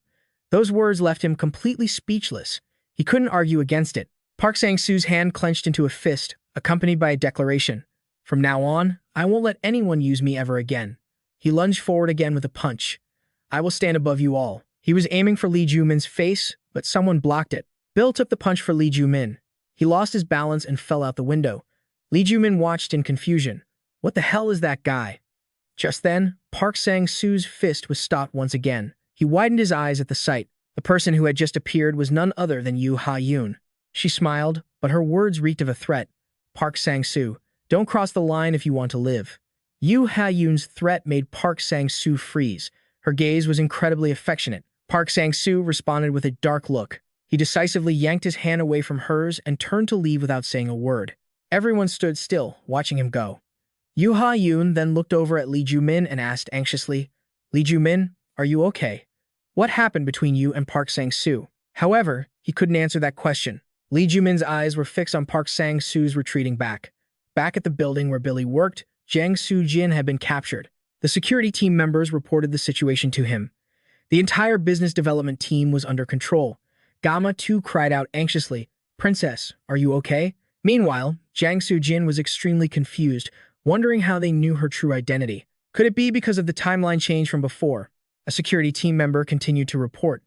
Those words left him completely speechless. He couldn't argue against it. Park Sang-soo's hand clenched into a fist, accompanied by a declaration. From now on, I won't let anyone use me ever again. He lunged forward again with a punch. I will stand above you all. He was aiming for Lee Joo Min's face, but someone blocked it. Bill took the punch for Lee Joo Min. He lost his balance and fell out the window. Lee Joo Min watched in confusion. What the hell is that guy? Just then, Park Sang-soo's fist was stopped once again. He widened his eyes at the sight. The person who had just appeared was none other than Yoo Ha-yoon. She smiled, but her words reeked of a threat. Park Sang-soo, don't cross the line if you want to live. Yoo Ha-yoon's threat made Park Sang-soo freeze. Her gaze was incredibly affectionate. Park Sang-soo responded with a dark look. He decisively yanked his hand away from hers and turned to leave without saying a word. Everyone stood still, watching him go. Yoo Ha-yoon then looked over at Lee Joo Min and asked anxiously, Lee Joo Min, are you okay? What happened between you and Park Sang-soo? However, he couldn't answer that question. Lee Joo Min's eyes were fixed on Park Sang-soo's retreating back. Back at the building where Billy worked, Jang Soo-jin had been captured. The security team members reported the situation to him. The entire business development team was under control. Gamma too cried out anxiously, Princess, are you okay? Meanwhile, Jang Soo-jin was extremely confused, wondering how they knew her true identity. Could it be because of the timeline change from before? A security team member continued to report.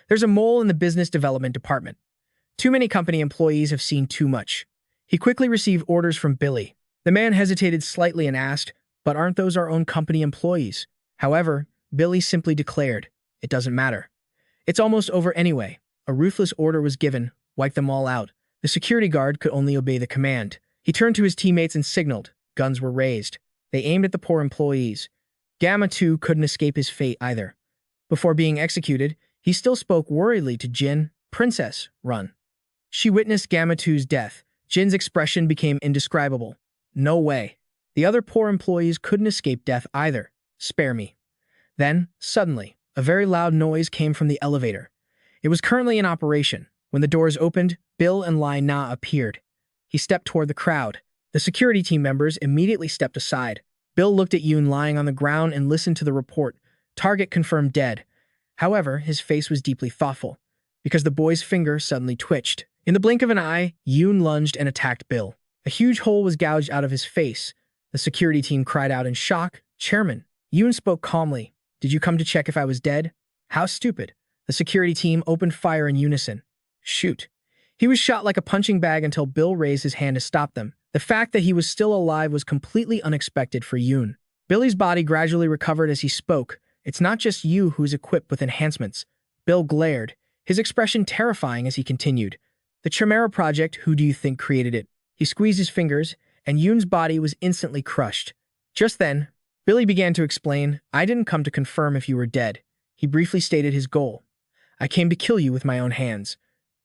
There's a mole in the business development department. Too many company employees have seen too much. He quickly received orders from Billy. The man hesitated slightly and asked, but aren't those our own company employees? However, Billy simply declared, it doesn't matter. It's almost over anyway. A ruthless order was given, wipe them all out. The security guard could only obey the command. He turned to his teammates and signaled. Guns were raised. They aimed at the poor employees. Gamma 2 couldn't escape his fate either. Before being executed, he still spoke worriedly to Jin, Princess, run. She witnessed Gamma 2's death. Jin's expression became indescribable. No way. The other poor employees couldn't escape death either. Spare me. Then, suddenly, a very loud noise came from the elevator. It was currently in operation. When the doors opened, Bill and Lai Na appeared. He stepped toward the crowd. The security team members immediately stepped aside. Bill looked at Yoon lying on the ground and listened to the report. Target confirmed dead. However, his face was deeply thoughtful, because the boy's finger suddenly twitched. In the blink of an eye, Yoon lunged and attacked Bill. A huge hole was gouged out of his face. The security team cried out in shock. "Chairman." Yoon spoke calmly. "Did you come to check if I was dead?" "How stupid." The security team opened fire in unison. "Shoot." He was shot like a punching bag until Bill raised his hand to stop them. The fact that he was still alive was completely unexpected for Yoon. Billy's body gradually recovered as he spoke. "It's not just you who's equipped with enhancements." Bill glared, his expression terrifying as he continued. "The Chimera Project, who do you think created it?" He squeezed his fingers, and Yoon's body was instantly crushed. Just then, Billy began to explain, "I didn't come to confirm if you were dead." He briefly stated his goal. "I came to kill you with my own hands."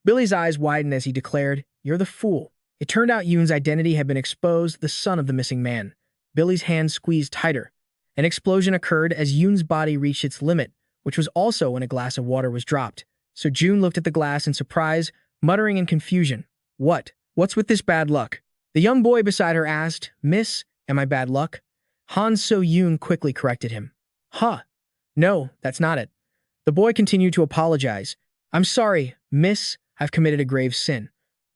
Billy's eyes widened as he declared, "You're the fool." It turned out Yoon's identity had been exposed, the son of the missing man. Billy's hand squeezed tighter. An explosion occurred as Yoon's body reached its limit, which was also when a glass of water was dropped. So June looked at the glass in surprise, muttering in confusion. What's with this bad luck?" The young boy beside her asked. "Miss, am I bad luck?" Han So-yoon quickly corrected him. "Huh. No, that's not it." The boy continued to apologize. "I'm sorry, miss, I've committed a grave sin."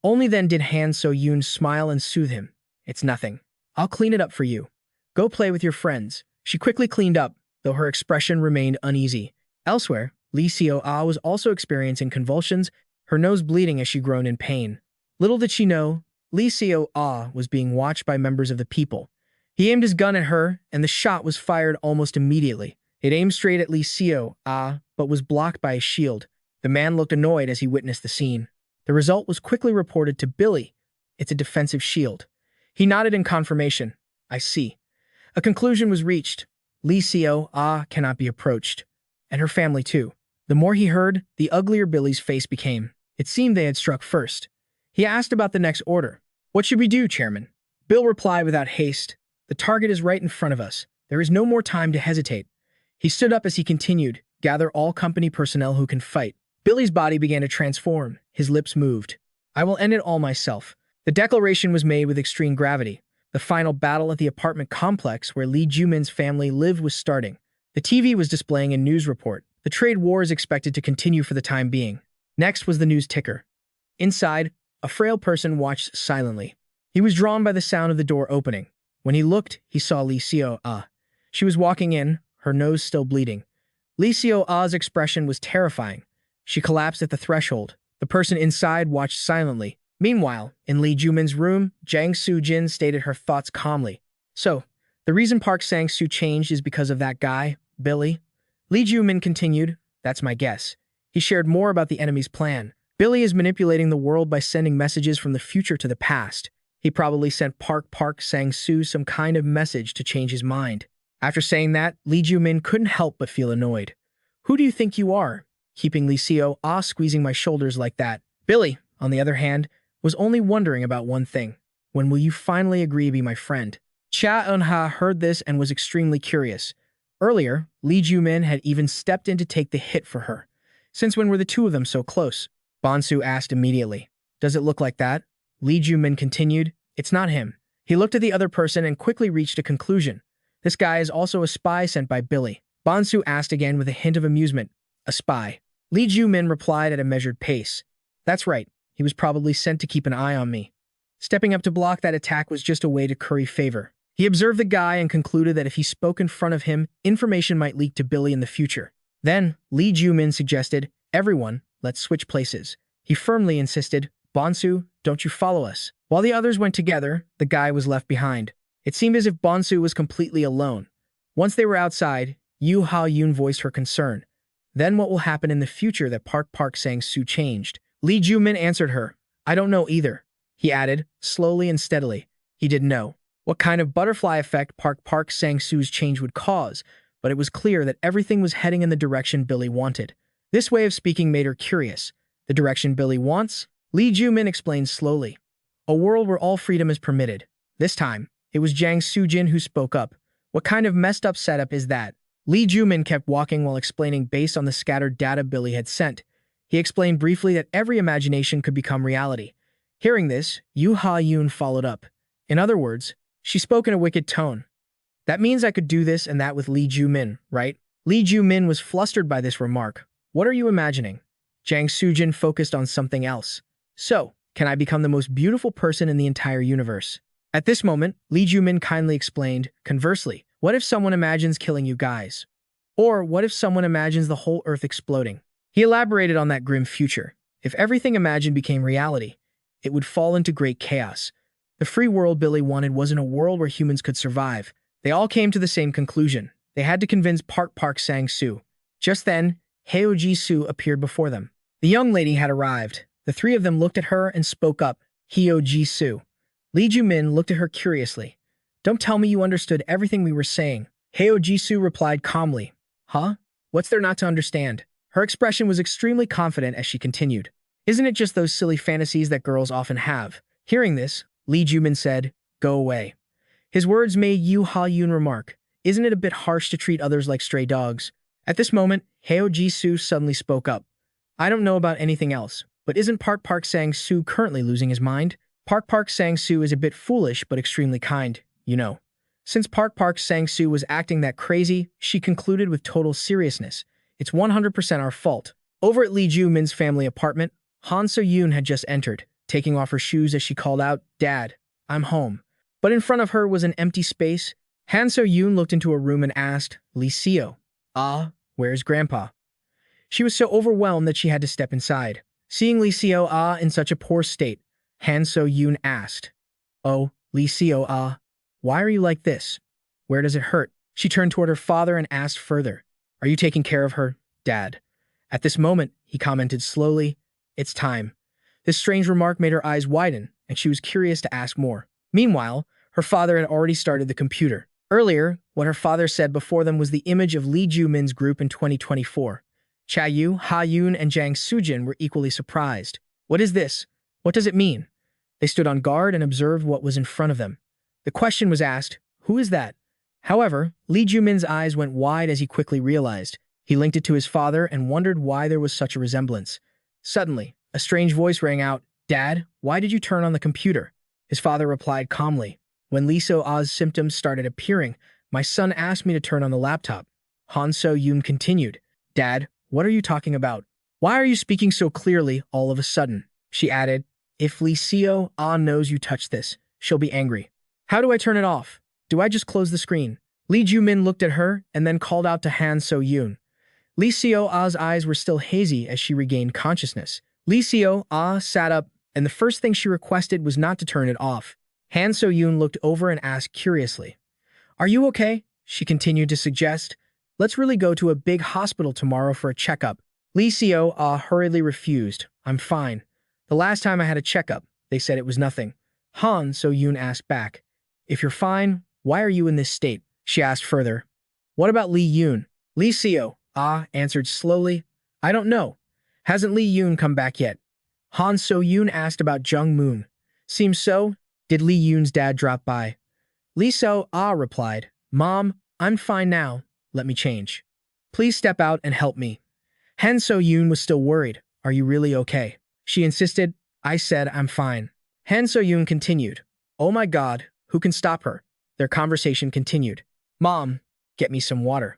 Only then did Han So-yoon smile and soothe him. "It's nothing. I'll clean it up for you. Go play with your friends." She quickly cleaned up, though her expression remained uneasy. Elsewhere, Lee Seo-ah was also experiencing convulsions, her nose bleeding as she groaned in pain. Little did she know, Lee Seo-ah was being watched by members of the people. He aimed his gun at her, and the shot was fired almost immediately. It aimed straight at Lee Seo-ah, but was blocked by a shield. The man looked annoyed as he witnessed the scene. The result was quickly reported to Billy. "It's a defensive shield." He nodded in confirmation. "I see." A conclusion was reached. Lee Seo-ah cannot be approached. And her family too. The more he heard, the uglier Billy's face became. It seemed they had struck first. He asked about the next order. "What should we do, Chairman?" Bill replied without haste. "The target is right in front of us. There is no more time to hesitate." He stood up as he continued. "Gather all company personnel who can fight." Billy's body began to transform. His lips moved. "I will end it all myself." The declaration was made with extreme gravity. The final battle at the apartment complex where Lee Joo Min's family lived was starting. The TV was displaying a news report. The trade war is expected to continue for the time being. Next was the news ticker. Inside, a frail person watched silently. He was drawn by the sound of the door opening. When he looked, he saw Lee Seo-ah. She was walking in, her nose still bleeding. Lee Seo-ah's expression was terrifying. She collapsed at the threshold. The person inside watched silently. Meanwhile, in Lee Joo Min's room, Jang Soo-jin stated her thoughts calmly. "So, the reason Park Sang-soo changed is because of that guy, Billy?" Lee Joo Min continued, "That's my guess." He shared more about the enemy's plan. Billy is manipulating the world by sending messages from the future to the past. He probably sent Park Sang-soo some kind of message to change his mind. After saying that, Lee Joo Min couldn't help but feel annoyed. "Who do you think you are, keeping Lee Seo-ah squeezing my shoulders like that?" Billy, on the other hand, was only wondering about one thing. When will you finally agree to be my friend? Cha Eun-ha heard this and was extremely curious. Earlier, Lee Joo Min had even stepped in to take the hit for her. Since when were the two of them so close? Bonsu asked immediately. "Does it look like that?" Lee Joo Min continued, "It's not him." He looked at the other person and quickly reached a conclusion. "This guy is also a spy sent by Billy." Bonsu asked again with a hint of amusement. "A spy?" Lee Joo Min replied at a measured pace. "That's right. He was probably sent to keep an eye on me." Stepping up to block that attack was just a way to curry favor. He observed the guy and concluded that if he spoke in front of him, information might leak to Billy in the future. Then, Lee Joo Min suggested, "Everyone, let's switch places." He firmly insisted, "Bonsu, don't you follow us." While the others went together, the guy was left behind. It seemed as if Bonsu was completely alone. Once they were outside, Yoo Ha-yoon voiced her concern. "Then what will happen in the future that Park Sang-soo changed?" Lee Joo Min answered her, "I don't know either." He added, slowly and steadily, he didn't know what kind of butterfly effect Park Sang-soo's change would cause, but it was clear that everything was heading in the direction Billy wanted. This way of speaking made her curious. "The direction Billy wants?" Lee Joo Min explained slowly. A world where all freedom is permitted. This time, it was Jang Soo-jin who spoke up. What kind of messed up setup is that? Lee Joo Min kept walking while explaining based on the scattered data Billy had sent. He explained briefly that every imagination could become reality. Hearing this, Yoo Ha-yoon followed up. In other words, she spoke in a wicked tone. That means I could do this and that with Lee Joo Min, right? Lee Joo Min was flustered by this remark. What are you imagining? Jang Soo-jin focused on something else. So, can I become the most beautiful person in the entire universe? At this moment, Lee Joo Min kindly explained, conversely, what if someone imagines killing you guys? Or what if someone imagines the whole earth exploding? He elaborated on that grim future. If everything imagined became reality, it would fall into great chaos. The free world Billy wanted wasn't a world where humans could survive. They all came to the same conclusion. They had to convince Park Sang-soo. Just then, Heo Ji-soo appeared before them. The young lady had arrived. The three of them looked at her and spoke up. Heo Ji-soo. Lee Joo Min looked at her curiously. Don't tell me you understood everything we were saying. Heo Ji-soo replied calmly. Huh? What's there not to understand? Her expression was extremely confident as she continued. Isn't it just those silly fantasies that girls often have? Hearing this, Lee Joo Min said, go away. His words made Yoo Ha-yoon remark, isn't it a bit harsh to treat others like stray dogs? At this moment, Heo Ji-soo suddenly spoke up. I don't know about anything else, but isn't Park Sang-soo currently losing his mind? Park Sang-soo is a bit foolish but extremely kind, you know. Since Park Sang-soo was acting that crazy, she concluded with total seriousness. It's 100% our fault. Over at Lee Joo Min's family apartment, Han So-yoon had just entered, taking off her shoes as she called out, Dad, I'm home. But in front of her was an empty space. Han So-yoon looked into a room and asked, Lee Seo, where's Grandpa? She was so overwhelmed that she had to step inside. Seeing Lee Seo in such a poor state, Han So-yoon asked, Oh, Lee Seo why are you like this? Where does it hurt? She turned toward her father and asked further, Are you taking care of her, Dad? At this moment, he commented slowly, It's time. This strange remark made her eyes widen, and she was curious to ask more. Meanwhile, her father had already started the computer. Earlier, what her father said before them was the image of Lee Joo Min's group in 2024. Cha-yu, Ha-yoon, and Jang Soo-jin were equally surprised. What is this? What does it mean? They stood on guard and observed what was in front of them. The question was asked, Who is that? However, Lee Joo Min's eyes went wide as he quickly realized. He linked it to his father and wondered why there was such a resemblance. Suddenly, a strange voice rang out, Dad, why did you turn on the computer? His father replied calmly, When Lee So-a's symptoms started appearing, my son asked me to turn on the laptop. Han So-yoon continued, Dad, what are you talking about? Why are you speaking so clearly all of a sudden? She added, If Lee Seo knows you touched this, she'll be angry. How do I turn it off? Do I just close the screen? Lee Joo Min looked at her and then called out to Han So-yoon. Lee Seo-a's eyes were still hazy as she regained consciousness. Lee Seo-ah sat up, and the first thing she requested was not to turn it off. Han So-yoon looked over and asked curiously, Are you okay? She continued to suggest, Let's really go to a big hospital tomorrow for a checkup. Lee Seo-ah hurriedly refused. I'm fine. The last time I had a checkup, they said it was nothing. Han So-yoon asked back, If you're fine, why are you in this state? She asked further. What about Lee Yoon? Lee Seo-ah answered slowly, I don't know. Hasn't Lee Yoon come back yet? Han So-yoon asked about Jung Moon. Seems so. Did Lee Yoon's dad drop by? Lee Seo-ah replied, Mom, I'm fine now. Let me change. Please step out and help me. Han So-yoon was still worried. Are you really okay? She insisted. I said I'm fine. Han So-yoon continued. Oh my God, who can stop her? Their conversation continued. Mom, get me some water.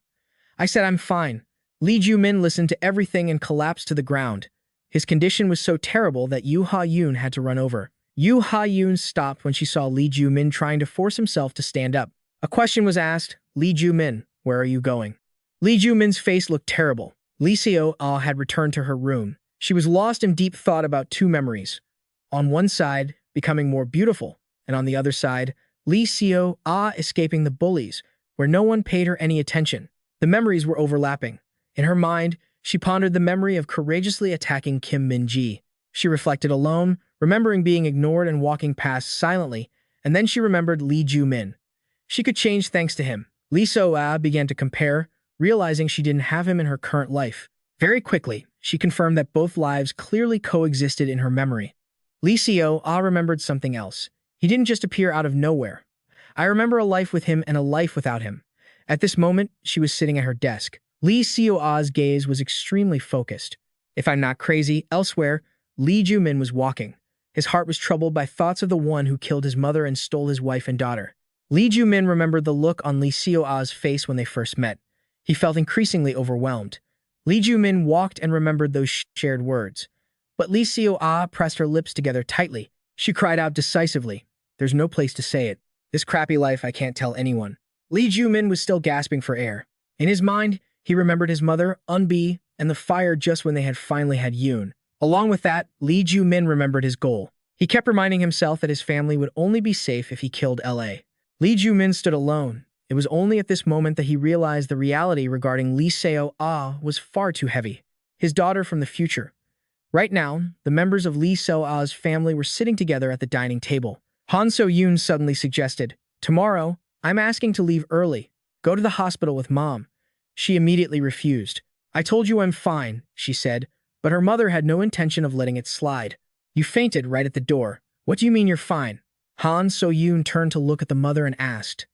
I said I'm fine. Lee Joo Min listened to everything and collapsed to the ground. His condition was so terrible that Yoo Ha-yoon had to run over. Yoo Ha-yoon stopped when she saw Lee Joo Min trying to force himself to stand up. A question was asked, Lee Joo Min, where are you going? Lee Joo Min's face looked terrible. Lee Seo-ah had returned to her room. She was lost in deep thought about two memories. On one side, becoming more beautiful, and on the other side, Lee Seo-ah escaping the bullies, where no one paid her any attention. The memories were overlapping. In her mind, she pondered the memory of courageously attacking Kim Min-ji. She reflected alone, remembering being ignored and walking past silently, and then she remembered Lee Joo Min. She could change thanks to him. Lee Seo-ah began to compare, realizing she didn't have him in her current life. Very quickly, she confirmed that both lives clearly coexisted in her memory. Lee Seo remembered something else. He didn't just appear out of nowhere. I remember a life with him and a life without him. At this moment, she was sitting at her desk. Lee Seo's gaze was extremely focused. If I'm not crazy, elsewhere, Lee Joo Min was walking. His heart was troubled by thoughts of the one who killed his mother and stole his wife and daughter. Lee Joo Min remembered the look on Lee Seo's face when they first met. He felt increasingly overwhelmed. Lee Joo Min walked and remembered those shared words. But Lee Seo pressed her lips together tightly. She cried out decisively, "There's no place to say it. This crappy life I can't tell anyone." Lee Joo Min was still gasping for air. In his mind, he remembered his mother, Eunbi, and the fire just when they had finally had Yoon. Along with that, Lee Joo Min remembered his goal. He kept reminding himself that his family would only be safe if he killed LA. Lee Joo Min stood alone. It was only at this moment that he realized the reality regarding Lee Seo was far too heavy. His daughter from the future. Right now, the members of Lee Seo's family were sitting together at the dining table. Han So-yoon suddenly suggested, "Tomorrow, I'm asking to leave early. Go to the hospital with Mom." She immediately refused. "I told you I'm fine," she said, but her mother had no intention of letting it slide. "You fainted right at the door. What do you mean you're fine?" Han So-yoon turned to look at the mother and asked,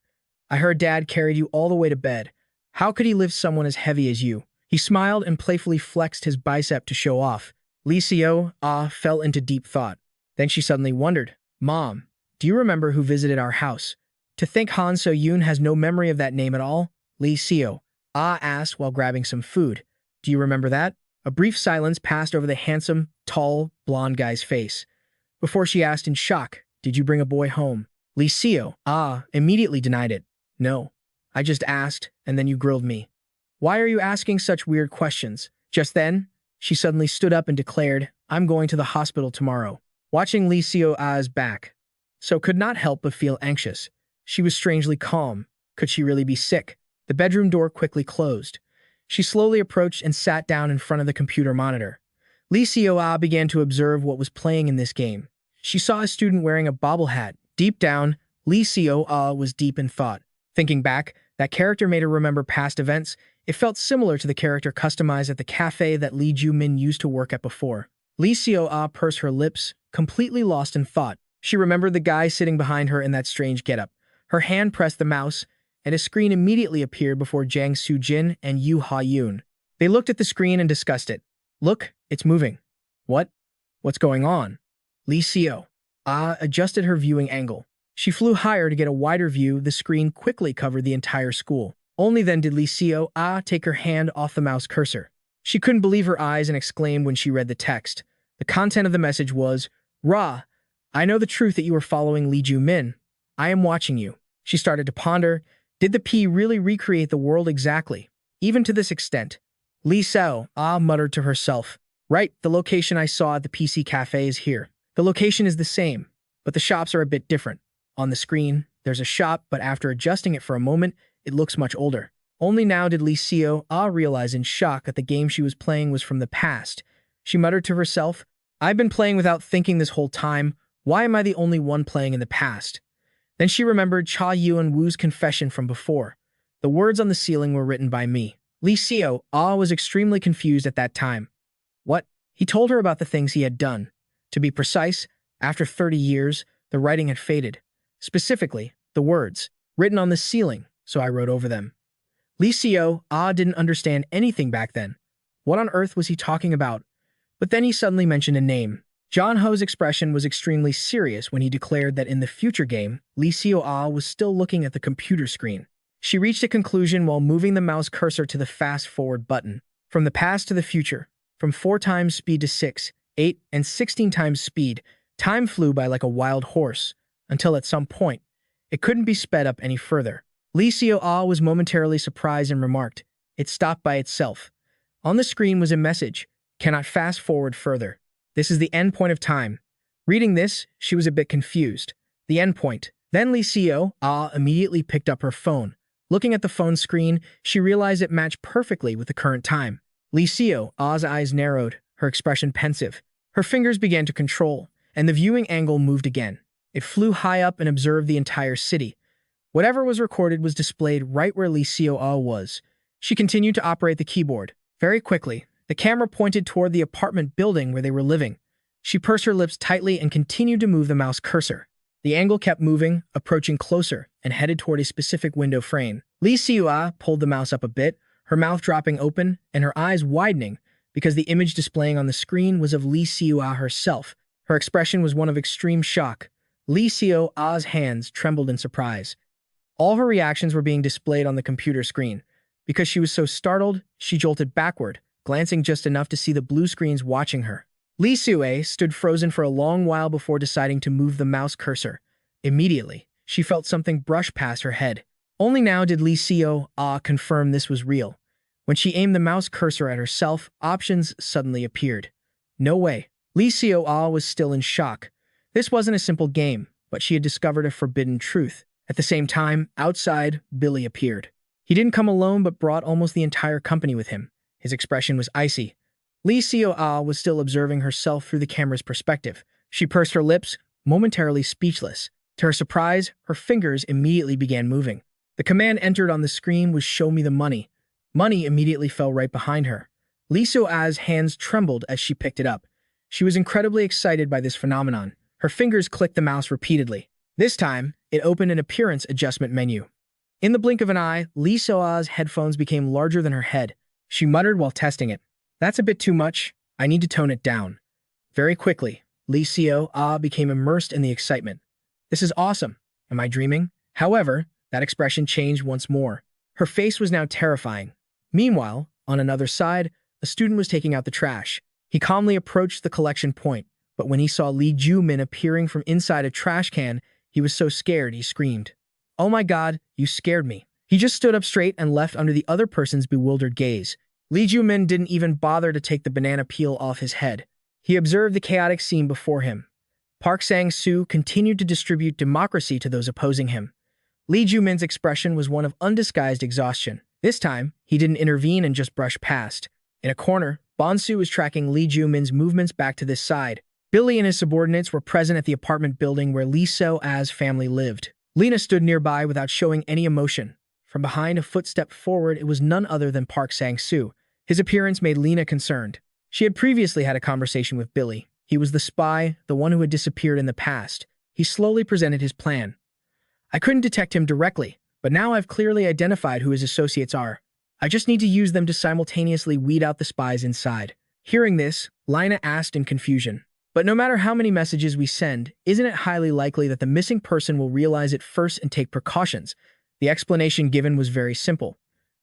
"I heard Dad carried you all the way to bed. How could he lift someone as heavy as you?" He smiled and playfully flexed his bicep to show off. Lee Seo fell into deep thought. Then she suddenly wondered, "Mom, do you remember who visited our house?" To think Han So-yoon has no memory of that name at all, Lee Seo asked while grabbing some food. "Do you remember that?" A brief silence passed over the handsome, tall, blonde guy's face. Before she asked in shock, "Did you bring a boy home?" Lee Seo immediately denied it. "No, I just asked, and then you grilled me." "Why are you asking such weird questions?" Just then, she suddenly stood up and declared, "I'm going to the hospital tomorrow." Watching Lee Seo's back, so could not help but feel anxious. She was strangely calm. Could she really be sick? The bedroom door quickly closed. She slowly approached and sat down in front of the computer monitor. Lee Seo began to observe what was playing in this game. She saw a student wearing a bobble hat. Deep down, Lee Seo was deep in thought. Thinking back, that character made her remember past events. It felt similar to the character customized at the cafe that Lee Joo Min used to work at before. Lee Seo pursed her lips, completely lost in thought. She remembered the guy sitting behind her in that strange getup. Her hand pressed the mouse, and a screen immediately appeared before Jang Soo-jin and Yoo Ha-yoon. They looked at the screen and discussed it. "Look, it's moving." "What? What's going on?" Lee Seo adjusted her viewing angle. She flew higher to get a wider view. The screen quickly covered the entire school. Only then did Lee Seo take her hand off the mouse cursor. She couldn't believe her eyes and exclaimed when she read the text. The content of the message was, "Ra, I know the truth that you are following Lee Joo Min. I am watching you." She started to ponder, did the P really recreate the world exactly, even to this extent? Lee Seo muttered to herself, "Right, the location I saw at the PC cafe is here. The location is the same, but the shops are a bit different. On the screen, there's a shop, but after adjusting it for a moment, it looks much older." Only now did Lee Seo realize in shock that the game she was playing was from the past. She muttered to herself, "I've been playing without thinking this whole time. Why am I the only one playing in the past?" Then she remembered Cha Yeon-woo's confession from before. The words on the ceiling were written by me. Lee Seo was extremely confused at that time. What? He told her about the things he had done. To be precise, after 30 years, the writing had faded. Specifically, the words, written on the ceiling, so I wrote over them. Lee Seo didn't understand anything back then. What on earth was he talking about? But then he suddenly mentioned a name. John Ho's expression was extremely serious when he declared that in the future game, Lee Seo was still looking at the computer screen. She reached a conclusion while moving the mouse cursor to the fast-forward button. From the past to the future, from 4 times speed to 6, 8, and 16 times speed, time flew by like a wild horse, until at some point, it couldn't be sped up any further. Lee Seo was momentarily surprised and remarked, "It stopped by itself." On the screen was a message, "Cannot fast forward further. This is the end point of time." Reading this, she was a bit confused. The end point. Then Lee Seo immediately picked up her phone. Looking at the phone screen, she realized it matched perfectly with the current time. Lee Seo's eyes narrowed, her expression pensive. Her fingers began to control, and the viewing angle moved again. It flew high up and observed the entire city. Whatever was recorded was displayed right where Lee Seo was. She continued to operate the keyboard. Very quickly, the camera pointed toward the apartment building where they were living. She pursed her lips tightly and continued to move the mouse cursor. The angle kept moving, approaching closer, and headed toward a specific window frame. Lee Joo pulled the mouse up a bit, her mouth dropping open and her eyes widening because the image displaying on the screen was of Lee Joo herself. Her expression was one of extreme shock. Lee Joo-ah's hands trembled in surprise. All her reactions were being displayed on the computer screen. Because she was so startled, she jolted backward, glancing just enough to see the blue screens watching her. Lee Joo stood frozen for a long while before deciding to move the mouse cursor. Immediately, she felt something brush past her head. Only now did Lee Joo-ah confirm this was real. When she aimed the mouse cursor at herself, options suddenly appeared. No way. Lee Joo-ah was still in shock. This wasn't a simple game, but she had discovered a forbidden truth. At the same time, outside, Billy appeared. He didn't come alone but brought almost the entire company with him. His expression was icy. Lee Joo-ah was still observing herself through the camera's perspective. She pursed her lips, momentarily speechless. To her surprise, her fingers immediately began moving. The command entered on the screen was "Show me the money." Money immediately fell right behind her. Lee Joo-ah's hands trembled as she picked it up. She was incredibly excited by this phenomenon. Her fingers clicked the mouse repeatedly. This time, it opened an appearance adjustment menu. In the blink of an eye, Lee Joo-ah's headphones became larger than her head. She muttered while testing it. "That's a bit too much. I need to tone it down." Very quickly, Lee Joo-ah became immersed in the excitement. "This is awesome. Am I dreaming?" However, that expression changed once more. Her face was now terrifying. Meanwhile, on another side, a student was taking out the trash. He calmly approached the collection point, but when he saw Lee Joo Min appearing from inside a trash can, he was so scared he screamed. "Oh my God, you scared me." He just stood up straight and left under the other person's bewildered gaze. Lee Joo Min didn't even bother to take the banana peel off his head. He observed the chaotic scene before him. Park Sang-soo continued to distribute democracy to those opposing him. Lee Joo Min's expression was one of undisguised exhaustion. This time, he didn't intervene and just brushed past. In a corner, Bonsu was tracking Lee Joo Min's movements back to this side. Billy and his subordinates were present at the apartment building where Lee Seo-ah's family lived. Lena stood nearby without showing any emotion. From behind, a footstep forward, it was none other than Park Sang-soo. His appearance made Lena concerned. She had previously had a conversation with Billy. He was the spy, the one who had disappeared in the past. He slowly presented his plan. "I couldn't detect him directly, but now I've clearly identified who his associates are. I just need to use them to simultaneously weed out the spies inside." Hearing this, Lina asked in confusion, "But no matter how many messages we send, isn't it highly likely that the missing person will realize it first and take precautions?" The explanation given was very simple.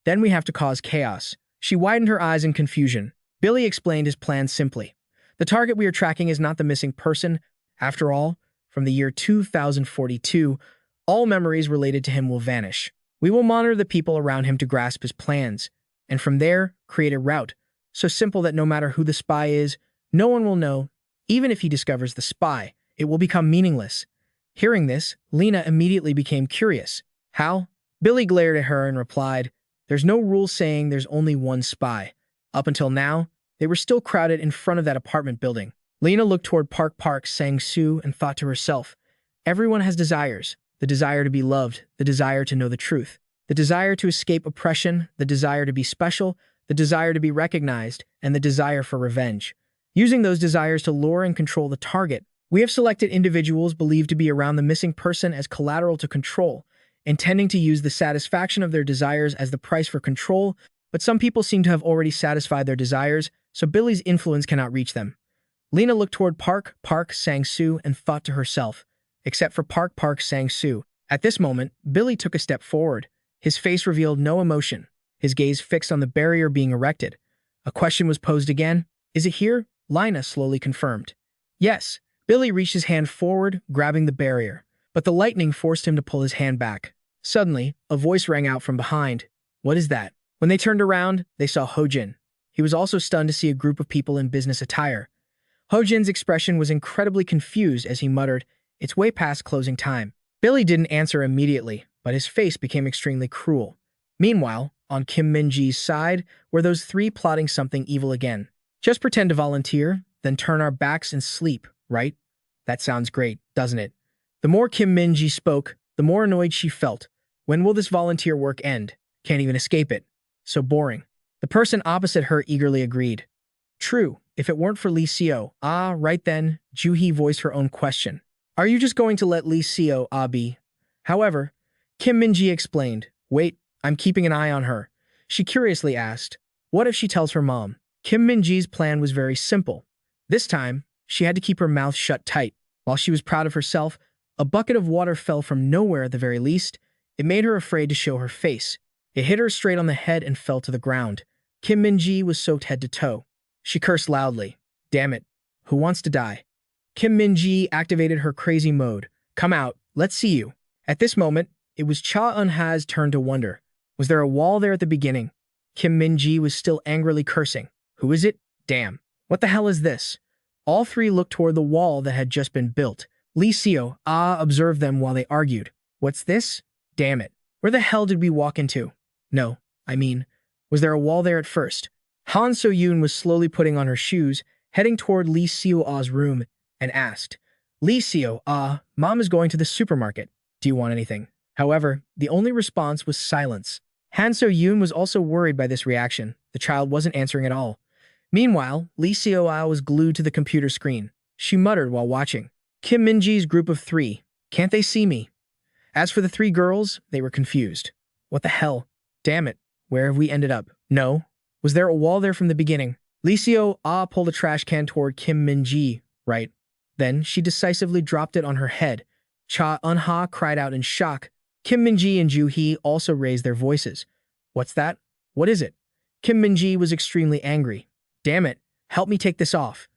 "Then we have to cause chaos." She widened her eyes in confusion. Billy explained his plan simply. "The target we are tracking is not the missing person. After all, from the year 2042, all memories related to him will vanish. We will monitor the people around him to grasp his plans, and from there, create a route, so simple that no matter who the spy is, no one will know. Even if he discovers the spy, it will become meaningless." Hearing this, Lena immediately became curious. "How?" Billy glared at her and replied, "There's no rule saying there's only one spy. Up until now, they were still crowded in front of that apartment building." Lena looked toward Park Sang-soo and thought to herself, "Everyone has desires. The desire to be loved, the desire to know the truth, the desire to escape oppression, the desire to be special, the desire to be recognized, and the desire for revenge. Using those desires to lure and control the target, we have selected individuals believed to be around the missing person as collateral to control, intending to use the satisfaction of their desires as the price for control, but some people seem to have already satisfied their desires, so Billy's influence cannot reach them." Lena looked toward Park Sang-soo and thought to herself, except for Park Sang-soo. At this moment, Billy took a step forward. His face revealed no emotion, his gaze fixed on the barrier being erected. A question was posed again. "Is it here?" Lina slowly confirmed. "Yes." Billy reached his hand forward, grabbing the barrier, but the lightning forced him to pull his hand back. Suddenly, a voice rang out from behind. "What is that?" When they turned around, they saw Ho-jin. He was also stunned to see a group of people in business attire. Ho-jin's expression was incredibly confused as he muttered, "It's way past closing time." Billy didn't answer immediately, but his face became extremely cruel. Meanwhile, on Kim Min-ji's side were those three plotting something evil again. "Just pretend to volunteer, then turn our backs and sleep, right? That sounds great, doesn't it?" The more Kim Min-ji spoke, the more annoyed she felt. When will this volunteer work end? Can't even escape it. So boring. The person opposite her eagerly agreed. "True, if it weren't for Lee Seo, right then, Joo-hee voiced her own question. Are you just going to let Lee Seo, be? However, Kim Min-ji explained, wait, I'm keeping an eye on her. She curiously asked, what if she tells her mom? Kim Min-ji's plan was very simple. This time, she had to keep her mouth shut tight. While she was proud of herself, a bucket of water fell from nowhere at the very least. It made her afraid to show her face. It hit her straight on the head and fell to the ground. Kim Min-ji was soaked head to toe. She cursed loudly. Damn it. Who wants to die? Kim Min-ji activated her crazy mode. Come out. Let's see you. At this moment, it was Cha Eun-ha's turn to wonder. Was there a wall there at the beginning? Kim Min-ji was still angrily cursing. Who is it? Damn. What the hell is this? All three looked toward the wall that had just been built. Lee Seo, observed them while they argued. What's this? Damn it. Where the hell did we walk into? No, I mean, was there a wall there at first? Han So-yoon was slowly putting on her shoes, heading toward Lee Seo-ah's room, and asked, Lee Seo, Mom is going to the supermarket. Do you want anything? However, the only response was silence. Han So-yoon was also worried by this reaction. The child wasn't answering at all. Meanwhile, Lee Seo-ah was glued to the computer screen. She muttered while watching. Kim Min-ji's group of three. Can't they see me? As for the three girls, they were confused. What the hell? Damn it. Where have we ended up? No. Was there a wall there from the beginning? Lee Seo-ah pulled a trash can toward Kim Min-ji, right? Then she decisively dropped it on her head. Cha Eun-ha cried out in shock. Kim Min-ji and Joo-hee also raised their voices. What's that? What is it? Kim Min-ji was extremely angry. Damn it. Help me take this off.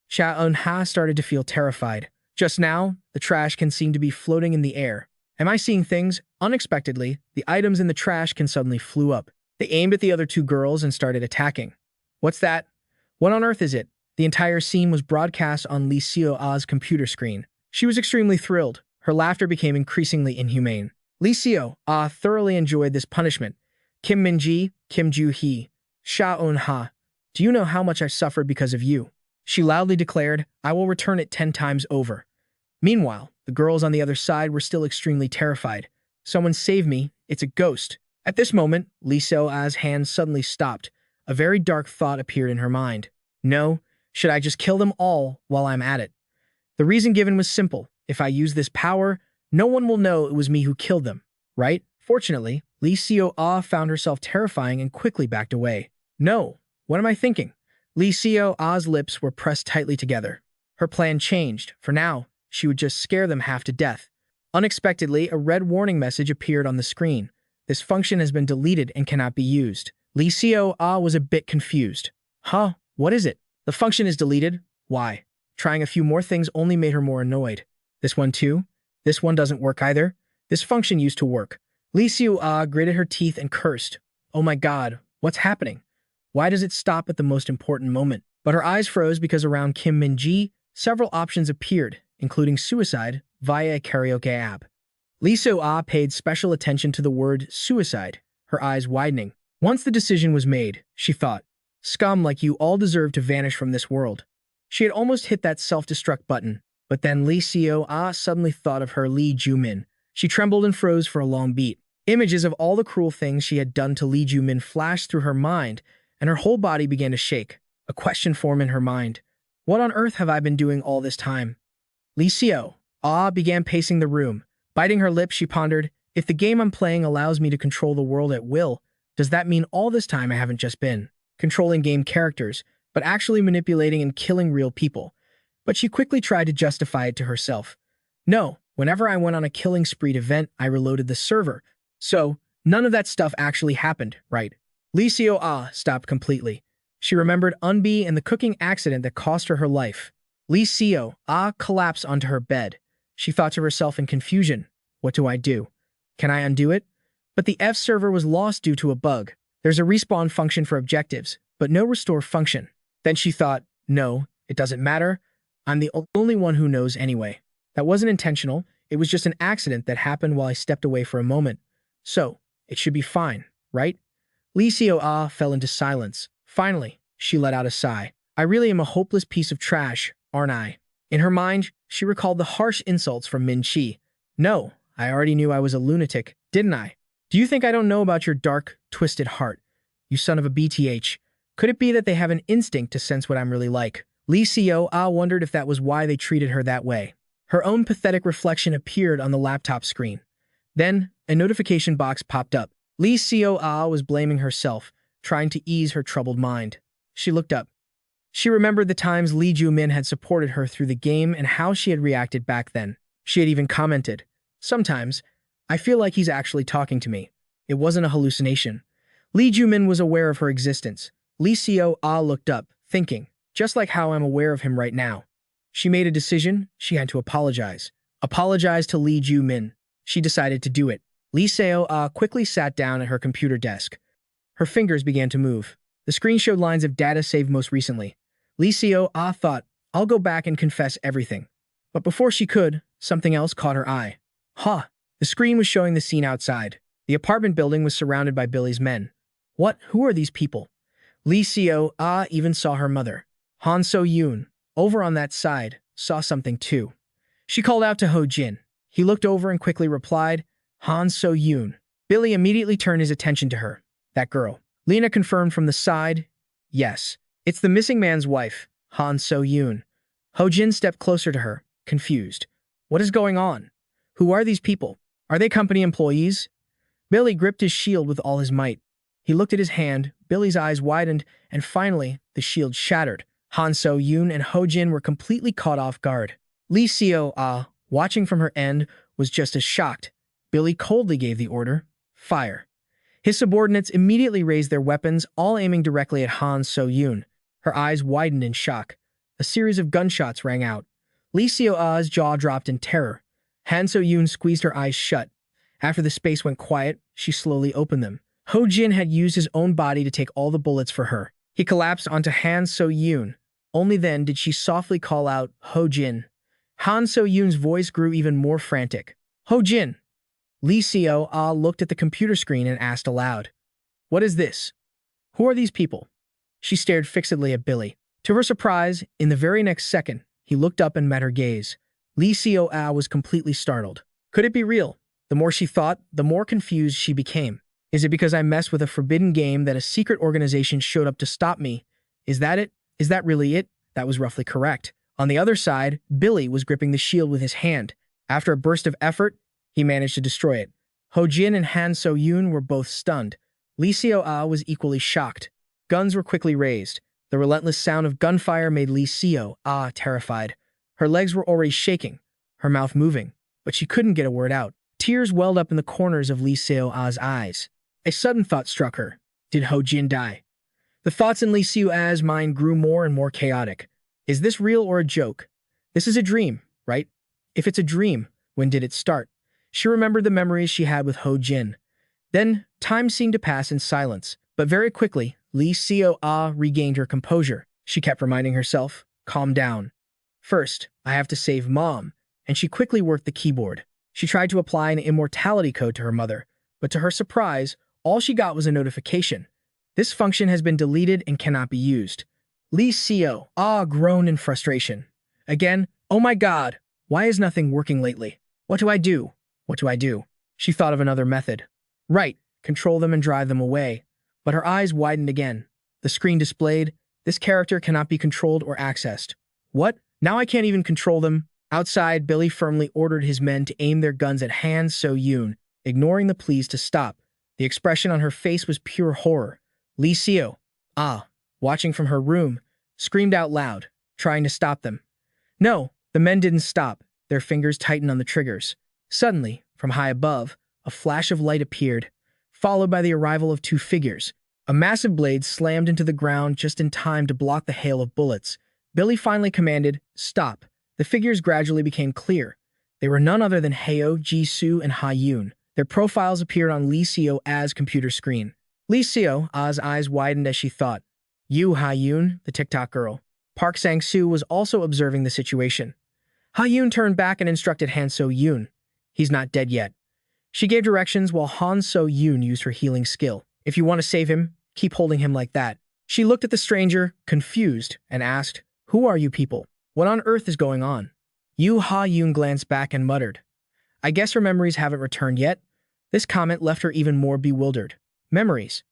Cha Eun-ha started to feel terrified. Just now, the trash can seem to be floating in the air. Am I seeing things? Unexpectedly, the items in the trash can suddenly flew up. They aimed at the other two girls and started attacking. What's that? What on earth is it? The entire scene was broadcast on Lee Seo-ah's computer screen. She was extremely thrilled. Her laughter became increasingly inhumane. Lee Seo-ah thoroughly enjoyed this punishment. Kim Min-ji, Kim Joo-hee, Cha Eun-ha, do you know how much I suffered because of you? She loudly declared, I will return it 10 times over. Meanwhile, the girls on the other side were still extremely terrified. Someone save me, it's a ghost. At this moment, Lee Seo-ah's hand suddenly stopped. A very dark thought appeared in her mind. No, should I just kill them all while I'm at it? The reason given was simple. If I use this power, no one will know it was me who killed them, right? Fortunately, Lee Seo-ah found herself terrifying and quickly backed away. No, what am I thinking? Lee Seo-ah's lips were pressed tightly together. Her plan changed. For now, she would just scare them half to death. Unexpectedly, a red warning message appeared on the screen. This function has been deleted and cannot be used. Lee Seo-ah was a bit confused. Huh? What is it? The function is deleted? Why? Trying a few more things only made her more annoyed. This one too? This one doesn't work either? This function used to work. Lee Seo-ah gritted her teeth and cursed. Oh my god, what's happening? Why does it stop at the most important moment? But her eyes froze because around Kim Min-ji, several options appeared, including suicide via a karaoke app. Lee Seo-ah paid special attention to the word suicide, her eyes widening. Once the decision was made, she thought, scum like you all deserve to vanish from this world. She had almost hit that self-destruct button, but then Lee Seo-ah suddenly thought of her Lee Joo Min. She trembled and froze for a long beat. Images of all the cruel things she had done to Lee Joo Min flashed through her mind, and her whole body began to shake. A question formed in her mind. What on earth have I been doing all this time? Lee Seo-ah began pacing the room. Biting her lip, she pondered, if the game I'm playing allows me to control the world at will, does that mean all this time I haven't just been controlling game characters, but actually manipulating and killing real people? But she quickly tried to justify it to herself. No, whenever I went on a killing spree event, I reloaded the server. So, none of that stuff actually happened, right? Lee Seo-ah stopped completely. She remembered Unbi and the cooking accident that cost her her life. Lee Seo-ah collapsed onto her bed. She thought to herself in confusion, what do I do? Can I undo it? But the F server was lost due to a bug. There's a respawn function for objectives, but no restore function. Then she thought, no, it doesn't matter. I'm the only one who knows anyway. That wasn't intentional. It was just an accident that happened while I stepped away for a moment. So, it should be fine, right? Lee Seo-ah fell into silence. Finally, she let out a sigh. I really am a hopeless piece of trash, aren't I? In her mind, she recalled the harsh insults from Min-chi. No, I already knew I was a lunatic, didn't I? Do you think I don't know about your dark, twisted heart? You son of a BTH. Could it be that they have an instinct to sense what I'm really like? Lee Joo wondered if that was why they treated her that way. Her own pathetic reflection appeared on the laptop screen. Then, a notification box popped up. Lee Joo was blaming herself, trying to ease her troubled mind. She looked up. She remembered the times Lee Joo Min had supported her through the game and how she had reacted back then. She had even commented, "Sometimes, I feel like he's actually talking to me." It wasn't a hallucination. Lee Joo Min was aware of her existence. Lee Joo looked up, thinking, just like how I'm aware of him right now. She made a decision. She had to apologize. Apologize to Lee Joo Min. She decided to do it. Lee Joo quickly sat down at her computer desk. Her fingers began to move. The screen showed lines of data saved most recently. Lee Joo thought, "I'll go back and confess everything." But before she could, something else caught her eye. The screen was showing the scene outside. The apartment building was surrounded by Billy's men. What? Who are these people? Lee Joo even saw her mother. Han So-yoon, over on that side, saw something too. She called out to Ho Jin. He looked over and quickly replied, "Han So-yoon." Billy immediately turned his attention to her. "That girl." Lena confirmed from the side, "Yes, it's the missing man's wife, Han So-yoon." Ho Jin stepped closer to her, confused. "What is going on? Who are these people? Are they company employees?" Billy gripped his shield with all his might. He looked at his hand, Billy's eyes widened, and finally, the shield shattered. Han So-yoon and Ho Jin were completely caught off guard. Lee Joo, watching from her end, was just as shocked. Billy coldly gave the order, "Fire." His subordinates immediately raised their weapons, all aiming directly at Han So-yoon. Her eyes widened in shock. A series of gunshots rang out. Lee Joo-ah's jaw dropped in terror. Han So-yoon squeezed her eyes shut. After the space went quiet, she slowly opened them. Ho Jin had used his own body to take all the bullets for her. He collapsed onto Han So-yoon. Only then did she softly call out, "Ho Jin." Han So-yoon's voice grew even more frantic. "Ho Jin." Lee Joo looked at the computer screen and asked aloud, "What is this? Who are these people?" She stared fixedly at Billy. To her surprise, in the very next second, he looked up and met her gaze. Lee Joo was completely startled. Could it be real? The more she thought, the more confused she became. Is it because I messed with a forbidden game that a secret organization showed up to stop me? Is that it? Is that really it? That was roughly correct. On the other side, Billy was gripping the shield with his hand. After a burst of effort, he managed to destroy it. Ho Jin and Han So-yoon were both stunned. Lee Joo was equally shocked. Guns were quickly raised. The relentless sound of gunfire made Lee Joo terrified. Her legs were already shaking, her mouth moving, but she couldn't get a word out. Tears welled up in the corners of Lee Joo-ah's eyes. A sudden thought struck her. Did Ho Jin die? The thoughts in Lee Joo-ah's mind grew more and more chaotic. Is this real or a joke? This is a dream, right? If it's a dream, when did it start? She remembered the memories she had with Ho Jin. Then, time seemed to pass in silence, but very quickly, Lee Joo-ah regained her composure. She kept reminding herself, "Calm down. First, I have to save Mom," and she quickly worked the keyboard. She tried to apply an immortality code to her mother, but to her surprise, all she got was a notification. This function has been deleted and cannot be used. Lee Joo groaned in frustration. Again, "Oh my God, why is nothing working lately? What do I do? What do I do?" She thought of another method. Right, control them and drive them away. But her eyes widened again. The screen displayed, "This character cannot be controlled or accessed." What? Now I can't even control them? Outside, Billy firmly ordered his men to aim their guns at Han So-yoon, ignoring the pleas to stop. The expression on her face was pure horror. Lee Joo, watching from her room, screamed out loud, trying to stop them. No, the men didn't stop. Their fingers tightened on the triggers. Suddenly, from high above, a flash of light appeared, followed by the arrival of two figures. A massive blade slammed into the ground just in time to block the hail of bullets. Billy finally commanded, "Stop." The figures gradually became clear. They were none other than Heo, Jisoo, and Ha-yoon. Their profiles appeared on Lee Joo-ah's computer screen. Lee Joo-ah's eyes widened as she thought, "You, Ha-yoon, the TikTok girl." Park Sang-soo was also observing the situation. Ha-yoon turned back and instructed Han So-yoon. "He's not dead yet." She gave directions while Han So-yoon used her healing skill. "If you want to save him, keep holding him like that." She looked at the stranger, confused, and asked, "Who are you people? What on earth is going on?" Ha-yoon glanced back and muttered, "I guess her memories haven't returned yet." This comment left her even more bewildered. Memories.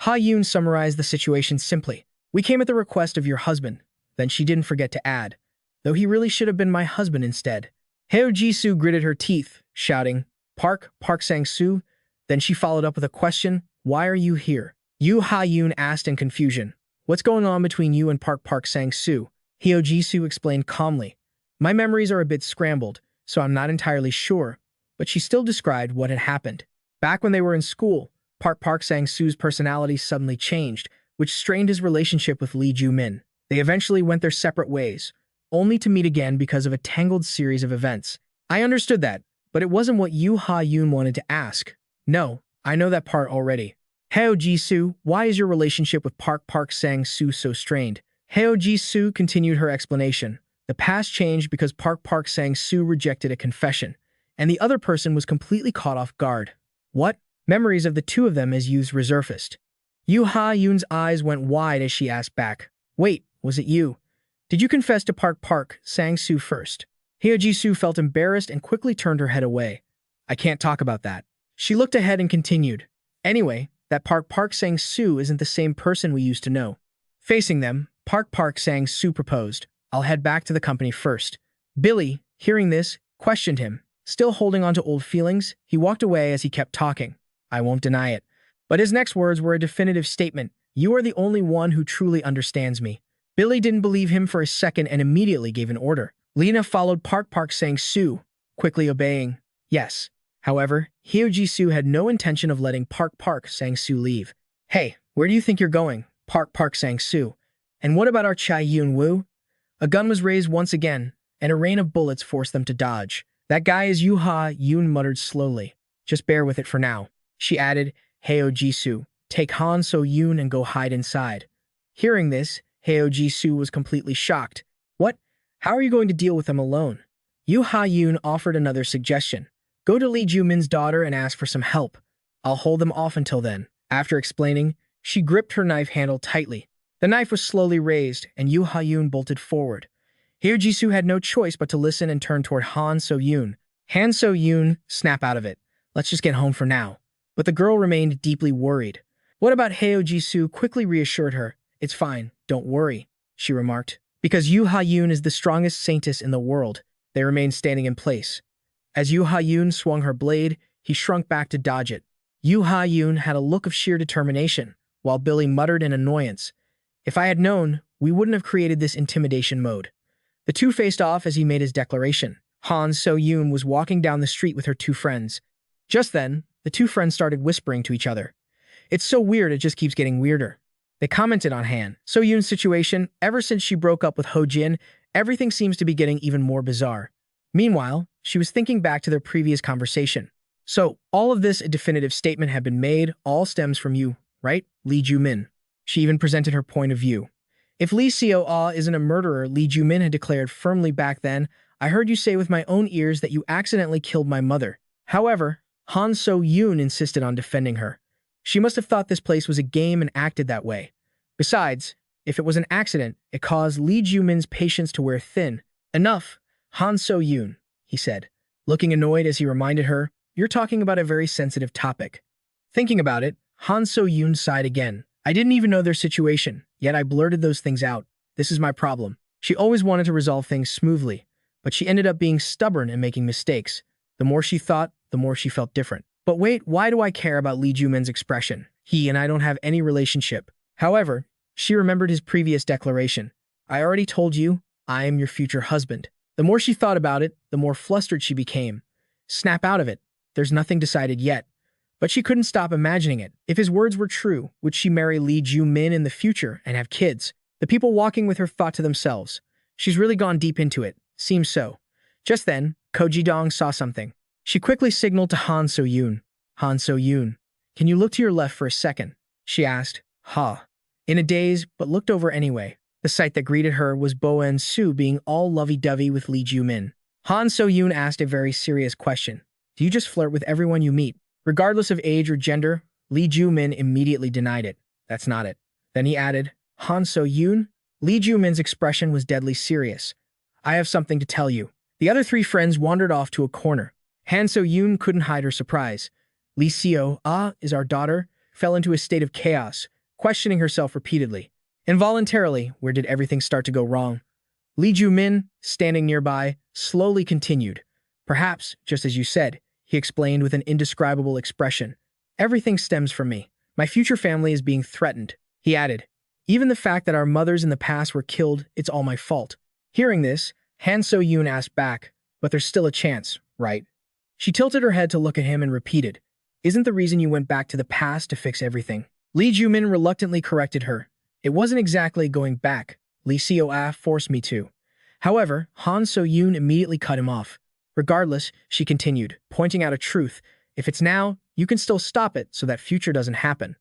Ha Yoon summarized the situation simply. We came at the request of your husband. Then she didn't forget to add, though he really should have been my husband instead. Heo Jisoo gritted her teeth, shouting, Park Sang-soo. Then she followed up with a question, why are you here? Yoo Ha-yoon asked in confusion. What's going on between you and Park Sang-soo? Heo Jisoo explained calmly. My memories are a bit scrambled, so I'm not entirely sure, but she still described what had happened. Back when they were in school, Park Sang-soo's personality suddenly changed, which strained his relationship with Lee Joo Min. They eventually went their separate ways, only to meet again because of a tangled series of events. I understood that, but it wasn't what Yoo Ha-yoon wanted to ask. No, I know that part already. Heo Jisoo, why is your relationship with Park Sang-soo so strained? Heo Jisoo continued her explanation. The past changed because Park Sang-soo rejected a confession, and the other person was completely caught off guard. What? Memories of the two of them as youths resurfaced. Yoo Ha-yoon's eyes went wide as she asked back, wait, was it you? Did you confess to Park Sang-soo first? Heo Jisoo felt embarrassed and quickly turned her head away. I can't talk about that. She looked ahead and continued. Anyway, that Park Sang-soo isn't the same person we used to know. Facing them, Park Sang-soo proposed, I'll head back to the company first. Billy, hearing this, questioned him. Still holding on to old feelings, he walked away as he kept talking. I won't deny it. But his next words were a definitive statement. You are the only one who truly understands me. Billy didn't believe him for a second and immediately gave an order. Lena followed Park Sang-soo, quickly obeying. Yes. However, Heo Jisoo had no intention of letting Park Sang-soo leave. Hey, where do you think you're going, Park Sang-soo? And what about our Chai Yoon-woo? A gun was raised once again, and a rain of bullets forced them to dodge. That guy is Yoo Ha-yoon muttered slowly. Just bear with it for now. She added, Heo Jisoo, take Han So-yoon and go hide inside. Hearing this, Heo Jisoo was completely shocked. What? How are you going to deal with them alone? Yoo Ha-yoon offered another suggestion. Go to Lee Joo Min's daughter and ask for some help. I'll hold them off until then. After explaining, she gripped her knife handle tightly. The knife was slowly raised, and Yoo Ha-yoon bolted forward. Heo Jisoo had no choice but to listen and turn toward Han So-yoon. Han So-yoon, snap out of it. Let's just get home for now. But the girl remained deeply worried. What about Heo Jisoo quickly reassured her. It's fine, don't worry, she remarked. Because Yoo Ha-yoon is the strongest saintess in the world, they remained standing in place. As Yoo Ha-yoon swung her blade, he shrunk back to dodge it. Yoo Ha-yoon had a look of sheer determination, while Billy muttered in annoyance. If I had known, we wouldn't have created this intimidation mode. The two faced off as he made his declaration. Han So-yoon was walking down the street with her two friends. Just then, the two friends started whispering to each other. It's so weird, it just keeps getting weirder. They commented on Han So-yoon's situation. Ever since she broke up with Ho Jin, everything seems to be getting even more bizarre. Meanwhile, she was thinking back to their previous conversation. So, all of this, a definitive statement had been made, all stems from you, right, Lee Joo Min? She even presented her point of view. If Lee Seo-ah isn't a murderer, Lee Joo Min had declared firmly back then, I heard you say with my own ears that you accidentally killed my mother. However, Han So-yoon insisted on defending her. She must have thought this place was a game and acted that way. Besides, if it was an accident, it caused Lee Joo Min's patience to wear thin. Enough, Han So-yoon, he said, looking annoyed as he reminded her, you're talking about a very sensitive topic. Thinking about it, Han So-yoon sighed again. I didn't even know their situation, yet I blurted those things out. This is my problem. She always wanted to resolve things smoothly, but she ended up being stubborn and making mistakes. The more she thought, the more she felt different. But wait, why do I care about Lee Joo Min's expression? He and I don't have any relationship. However, she remembered his previous declaration. I already told you, I am your future husband. The more she thought about it, the more flustered she became. Snap out of it. There's nothing decided yet. But she couldn't stop imagining it. If his words were true, would she marry Lee Joo Min in the future and have kids? The people walking with her thought to themselves. She's really gone deep into it. Seems so. Just then, Ko Ji-dong saw something. She quickly signaled to Han So-yoon. Han So-yoon, can you look to your left for a second? She asked. In a daze, but looked over anyway. The sight that greeted her was Bo En-soo being all lovey-dovey with Lee Joo Min. Han So-yoon asked a very serious question. Do you just flirt with everyone you meet? Regardless of age or gender, Lee Joo Min immediately denied it. That's not it. Then he added, Han So-yoon? Lee Joo Min's expression was deadly serious. I have something to tell you. The other three friends wandered off to a corner. Han So-yoon couldn't hide her surprise. Lee Seo-ah is our daughter, fell into a state of chaos, questioning herself repeatedly. Involuntarily, where did everything start to go wrong? Lee Joo Min, standing nearby, slowly continued. Perhaps, just as you said, he explained with an indescribable expression. Everything stems from me. My future family is being threatened. He added, even the fact that our mothers in the past were killed, it's all my fault. Hearing this, Han So-yoon asked back, but there's still a chance, right? She tilted her head to look at him and repeated, isn't the reason you went back to the past to fix everything? Lee Joo Min reluctantly corrected her. It wasn't exactly going back. Lee Seo-ah forced me to. However, Han So-yoon immediately cut him off. Regardless, she continued, pointing out a truth. If it's now, you can still stop it so that future doesn't happen.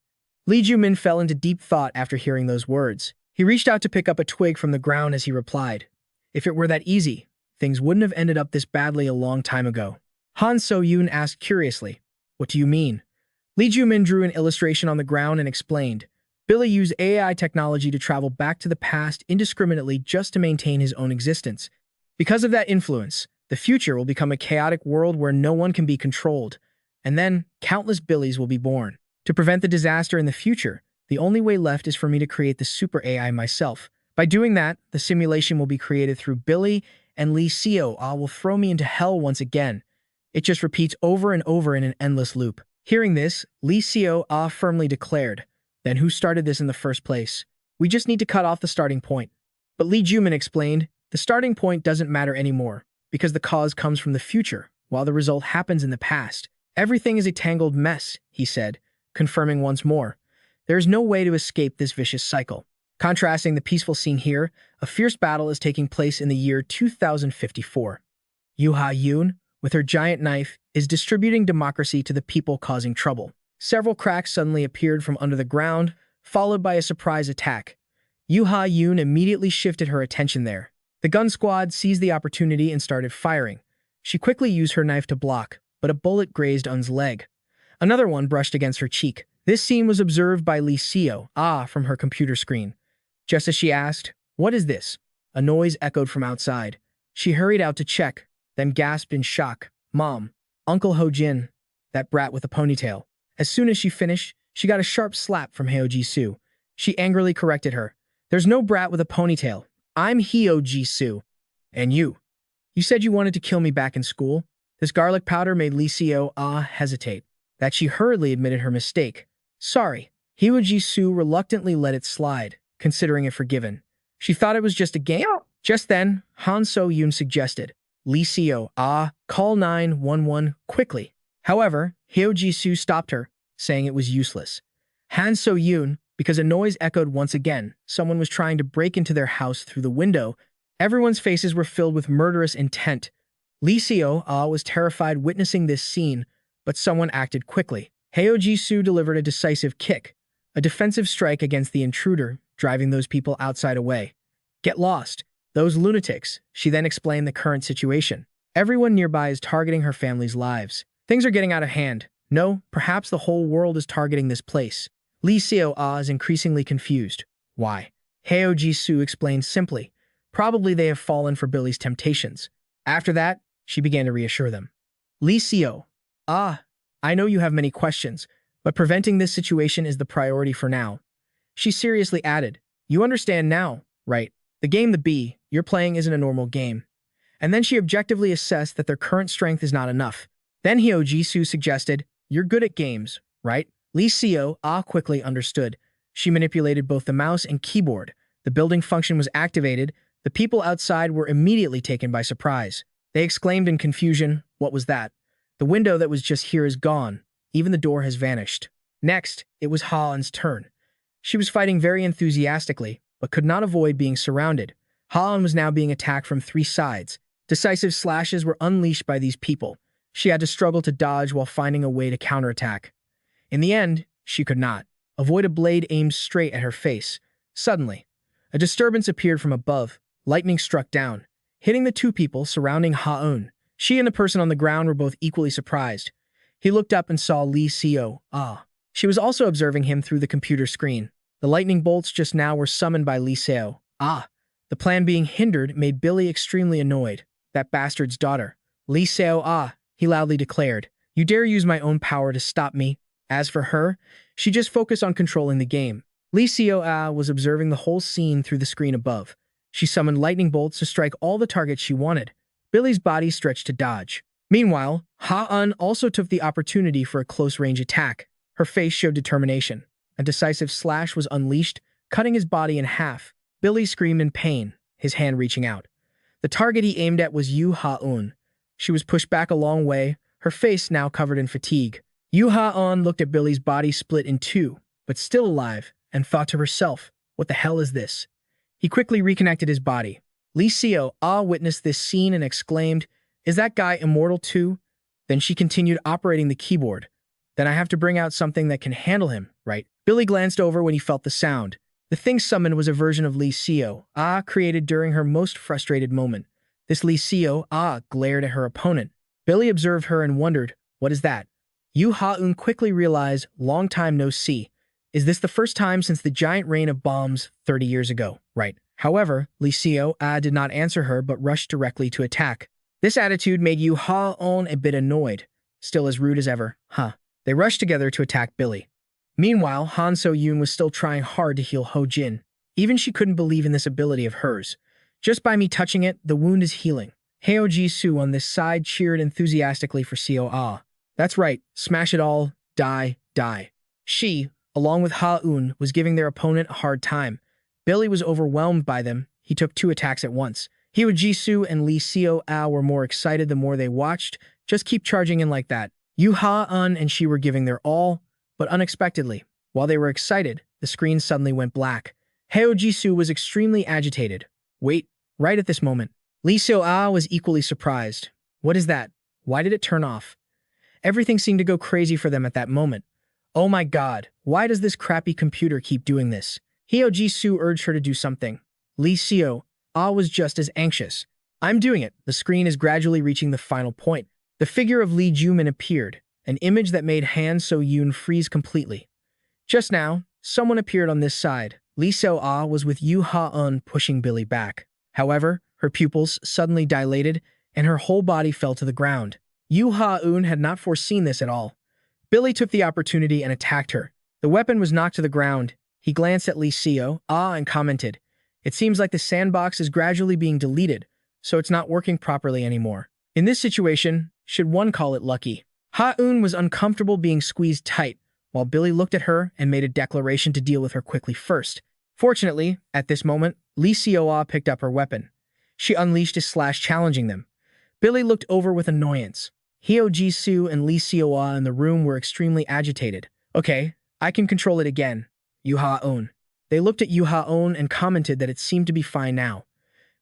Lee Joo Min fell into deep thought after hearing those words. He reached out to pick up a twig from the ground as he replied, if it were that easy, things wouldn't have ended up this badly a long time ago. Han So-yoon asked curiously, what do you mean? Lee Joo Min drew an illustration on the ground and explained, Billy used AI technology to travel back to the past indiscriminately just to maintain his own existence. Because of that influence, the future will become a chaotic world where no one can be controlled, and then countless Billies will be born. To prevent the disaster in the future, the only way left is for me to create the super AI myself. By doing that, the simulation will be created through Billy, and Lee Seo-ah will throw me into hell once again. It just repeats over and over in an endless loop. Hearing this, Lee Seo-ah firmly declared, then who started this in the first place? We just need to cut off the starting point. But Lee Joo Min explained, the starting point doesn't matter anymore, because the cause comes from the future, while the result happens in the past. Everything is a tangled mess, he said, confirming once more. There is no way to escape this vicious cycle. Contrasting the peaceful scene here, a fierce battle is taking place in the year 2054. Yoo Ha-yoon, with her giant knife, is distributing democracy to the people causing trouble. Several cracks suddenly appeared from under the ground, followed by a surprise attack. Yoo Ha-yoon immediately shifted her attention there. The gun squad seized the opportunity and started firing. She quickly used her knife to block, but a bullet grazed Eun's leg. Another one brushed against her cheek. This scene was observed by Lee Seo-ah from her computer screen. Just as she asked, what is this? A noise echoed from outside. She hurried out to check, then gasped in shock. Mom, Uncle Ho-jin, that brat with a ponytail. As soon as she finished, she got a sharp slap from Heo Ji-soo. She angrily corrected her. There's no brat with a ponytail. I'm Heo Ji-soo. And you? You said you wanted to kill me back in school? This garlic powder made Lee Seo-ah hesitate. That she hurriedly admitted her mistake. Sorry. Heo Ji-soo reluctantly let it slide, considering it forgiven. She thought it was just a game. Just then, Han So-yoon suggested, Lee Seo-ah, call 911 quickly. However, Heo Ji-soo stopped her, saying it was useless. Han So-yoon, because a noise echoed once again, someone was trying to break into their house through the window. Everyone's faces were filled with murderous intent. Lee Seo-ah was terrified witnessing this scene, but someone acted quickly. Heo Ji-soo delivered a decisive kick, a defensive strike against the intruder, driving those people outside away. Get lost. Those lunatics. She then explained the current situation. Everyone nearby is targeting her family's lives. Things are getting out of hand. No, perhaps the whole world is targeting this place. Lee Seo-ah is increasingly confused. Why? Heo Ji-soo explained simply. Probably they have fallen for Billy's temptations. After that, she began to reassure them. Lee Seo-ah, I know you have many questions, but preventing this situation is the priority for now. She seriously added, you understand now, right? The game you're playing isn't a normal game. And then she objectively assessed that their current strength is not enough. Then Heo Ji-soo suggested, you're good at games, right? Lee Seo-ah quickly understood. She manipulated both the mouse and keyboard. The building function was activated. The people outside were immediately taken by surprise. They exclaimed in confusion, what was that? The window that was just here is gone. Even the door has vanished. Next, it was Ha-eun's turn. She was fighting very enthusiastically, but could not avoid being surrounded. Ha-eun was now being attacked from 3 sides. Decisive slashes were unleashed by these people. She had to struggle to dodge while finding a way to counterattack. In the end, she could not avoid a blade aimed straight at her face. Suddenly, a disturbance appeared from above. Lightning struck down, hitting the 2 people surrounding Ha-eun. She and the person on the ground were both equally surprised. He looked up and saw Lee Seo-ah. She was also observing him through the computer screen. The lightning bolts just now were summoned by Lee Seo-ah. The plan being hindered made Billy extremely annoyed. That bastard's daughter. Lee Seo-ah, he loudly declared. You dare use my own power to stop me? As for her, she just focused on controlling the game. Lee Seo-ah was observing the whole scene through the screen above. She summoned lightning bolts to strike all the targets she wanted. Billy's body stretched to dodge. Meanwhile, Ha-un also took the opportunity for a close-range attack. Her face showed determination. A decisive slash was unleashed, cutting his body in half. Billy screamed in pain, his hand reaching out. The target he aimed at was Yu Ha-un. She was pushed back a long way, her face now covered in fatigue. Yu Ha-un looked at Billy's body split in two, but still alive, and thought to herself, "What the hell is this?" He quickly reconnected his body. Lee Seo-ah witnessed this scene and exclaimed, "Is that guy immortal too?" Then she continued operating the keyboard. "Then I have to bring out something that can handle him, right?" Billy glanced over when he felt the sound. The thing summoned was a version of Lee Seo-ah created during her most frustrated moment. This Lee Seo-ah glared at her opponent. Billy observed her and wondered, "What is that?" Yu Ha-un quickly realized, "Long time no see. Is this the first time since the giant rain of bombs 30 years ago, right?" However, Lee Seo-ah did not answer her but rushed directly to attack. This attitude made Yu Ha-un a bit annoyed. Still as rude as ever, huh? They rushed together to attack Billy. Meanwhile, Han So-yoon was still trying hard to heal Ho-jin. Even she couldn't believe in this ability of hers. "Just by me touching it, the wound is healing." Heo Ji-soo on this side cheered enthusiastically for Seo-ah. "That's right, smash it all, die, die." She, along with Ha-un, was giving their opponent a hard time. Billy was overwhelmed by them. He took two attacks at once. Heo Ji-soo and Lee Seo-ah were more excited the more they watched. Just keep charging in like that. Yu Ha-un and she were giving their all, but unexpectedly, while they were excited, the screen suddenly went black. Heo Ji-soo was extremely agitated. Wait, right at this moment. Lee Seo-ah was equally surprised. What is that? Why did it turn off? Everything seemed to go crazy for them at that moment. Oh my god, why does this crappy computer keep doing this? Heo Ji-soo urged her to do something. Lee Seo-ah was just as anxious. "I'm doing it." The screen is gradually reaching the final point. The figure of Lee Joo Min appeared, an image that made Han So-yoon freeze completely. Just now, someone appeared on this side. Lee Seo-ah was with Yu Ha-un pushing Billy back. However, her pupils suddenly dilated, and her whole body fell to the ground. Yu Ha-un had not foreseen this at all. Billy took the opportunity and attacked her. The weapon was knocked to the ground. He glanced at Lee Seo-ah and commented, "It seems like the sandbox is gradually being deleted, so it's not working properly anymore." In this situation, should one call it lucky? Ha-un was uncomfortable being squeezed tight, while Billy looked at her and made a declaration to deal with her quickly first. Fortunately, at this moment, Lee Seo-ah picked up her weapon. She unleashed a slash challenging them. Billy looked over with annoyance. Heo Ji-soo and Lee Seo-ah in the room were extremely agitated. "Okay, I can control it again." Yu Ha-un. They looked at Yu Ha-un and commented that it seemed to be fine now.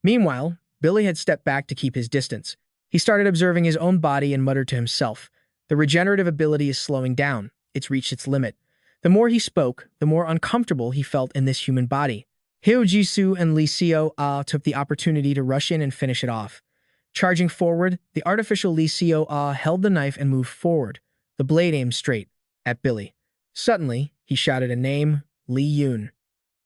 Meanwhile, Billy had stepped back to keep his distance. He started observing his own body and muttered to himself, "The regenerative ability is slowing down. It's reached its limit." The more he spoke, the more uncomfortable he felt in this human body. Heo Ji-soo and Lee Seo-ah took the opportunity to rush in and finish it off. Charging forward, the artificial Lee Seo-ah held the knife and moved forward. The blade aimed straight at Billy. Suddenly, he shouted a name, Lee Yoon.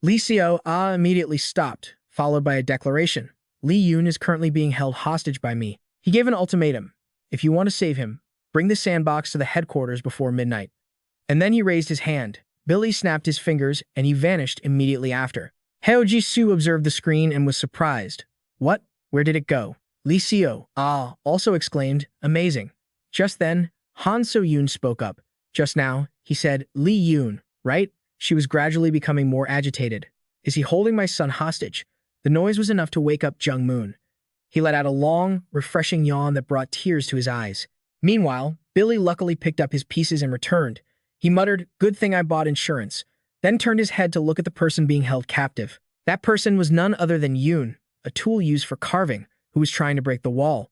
Lee Seo-ah immediately stopped, followed by a declaration. "Lee Yoon is currently being held hostage by me." He gave an ultimatum. "If you want to save him, bring the sandbox to the headquarters before midnight." And then he raised his hand. Billy snapped his fingers, and he vanished immediately after. Heo Ji-soo observed the screen and was surprised. "What? Where did it go?" Lee Seo-ah also exclaimed, "Amazing." Just then, Han So-yoon spoke up. "Just now," he said, "Lee Yoon, right?" She was gradually becoming more agitated. "Is he holding my son hostage?" The noise was enough to wake up Jung Moon. He let out a long, refreshing yawn that brought tears to his eyes. Meanwhile, Billy luckily picked up his pieces and returned. He muttered, "Good thing I bought insurance," then turned his head to look at the person being held captive. That person was none other than Yoon, a tool used for carving, who was trying to break the wall.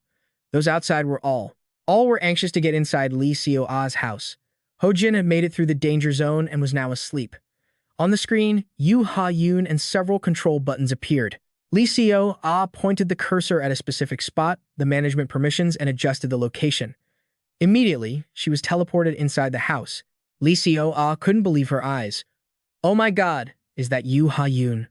Those outside were all were anxious to get inside Lee Seo-ah's house. Ho-jin had made it through the danger zone and was now asleep. On the screen, Yu Ha-yoon and several control buttons appeared. Lee Seo-ah pointed the cursor at a specific spot, the management permissions, and adjusted the location. Immediately, she was teleported inside the house. Lee Seo-ah couldn't believe her eyes. "Oh my god, is that Yu Ha-yoon?"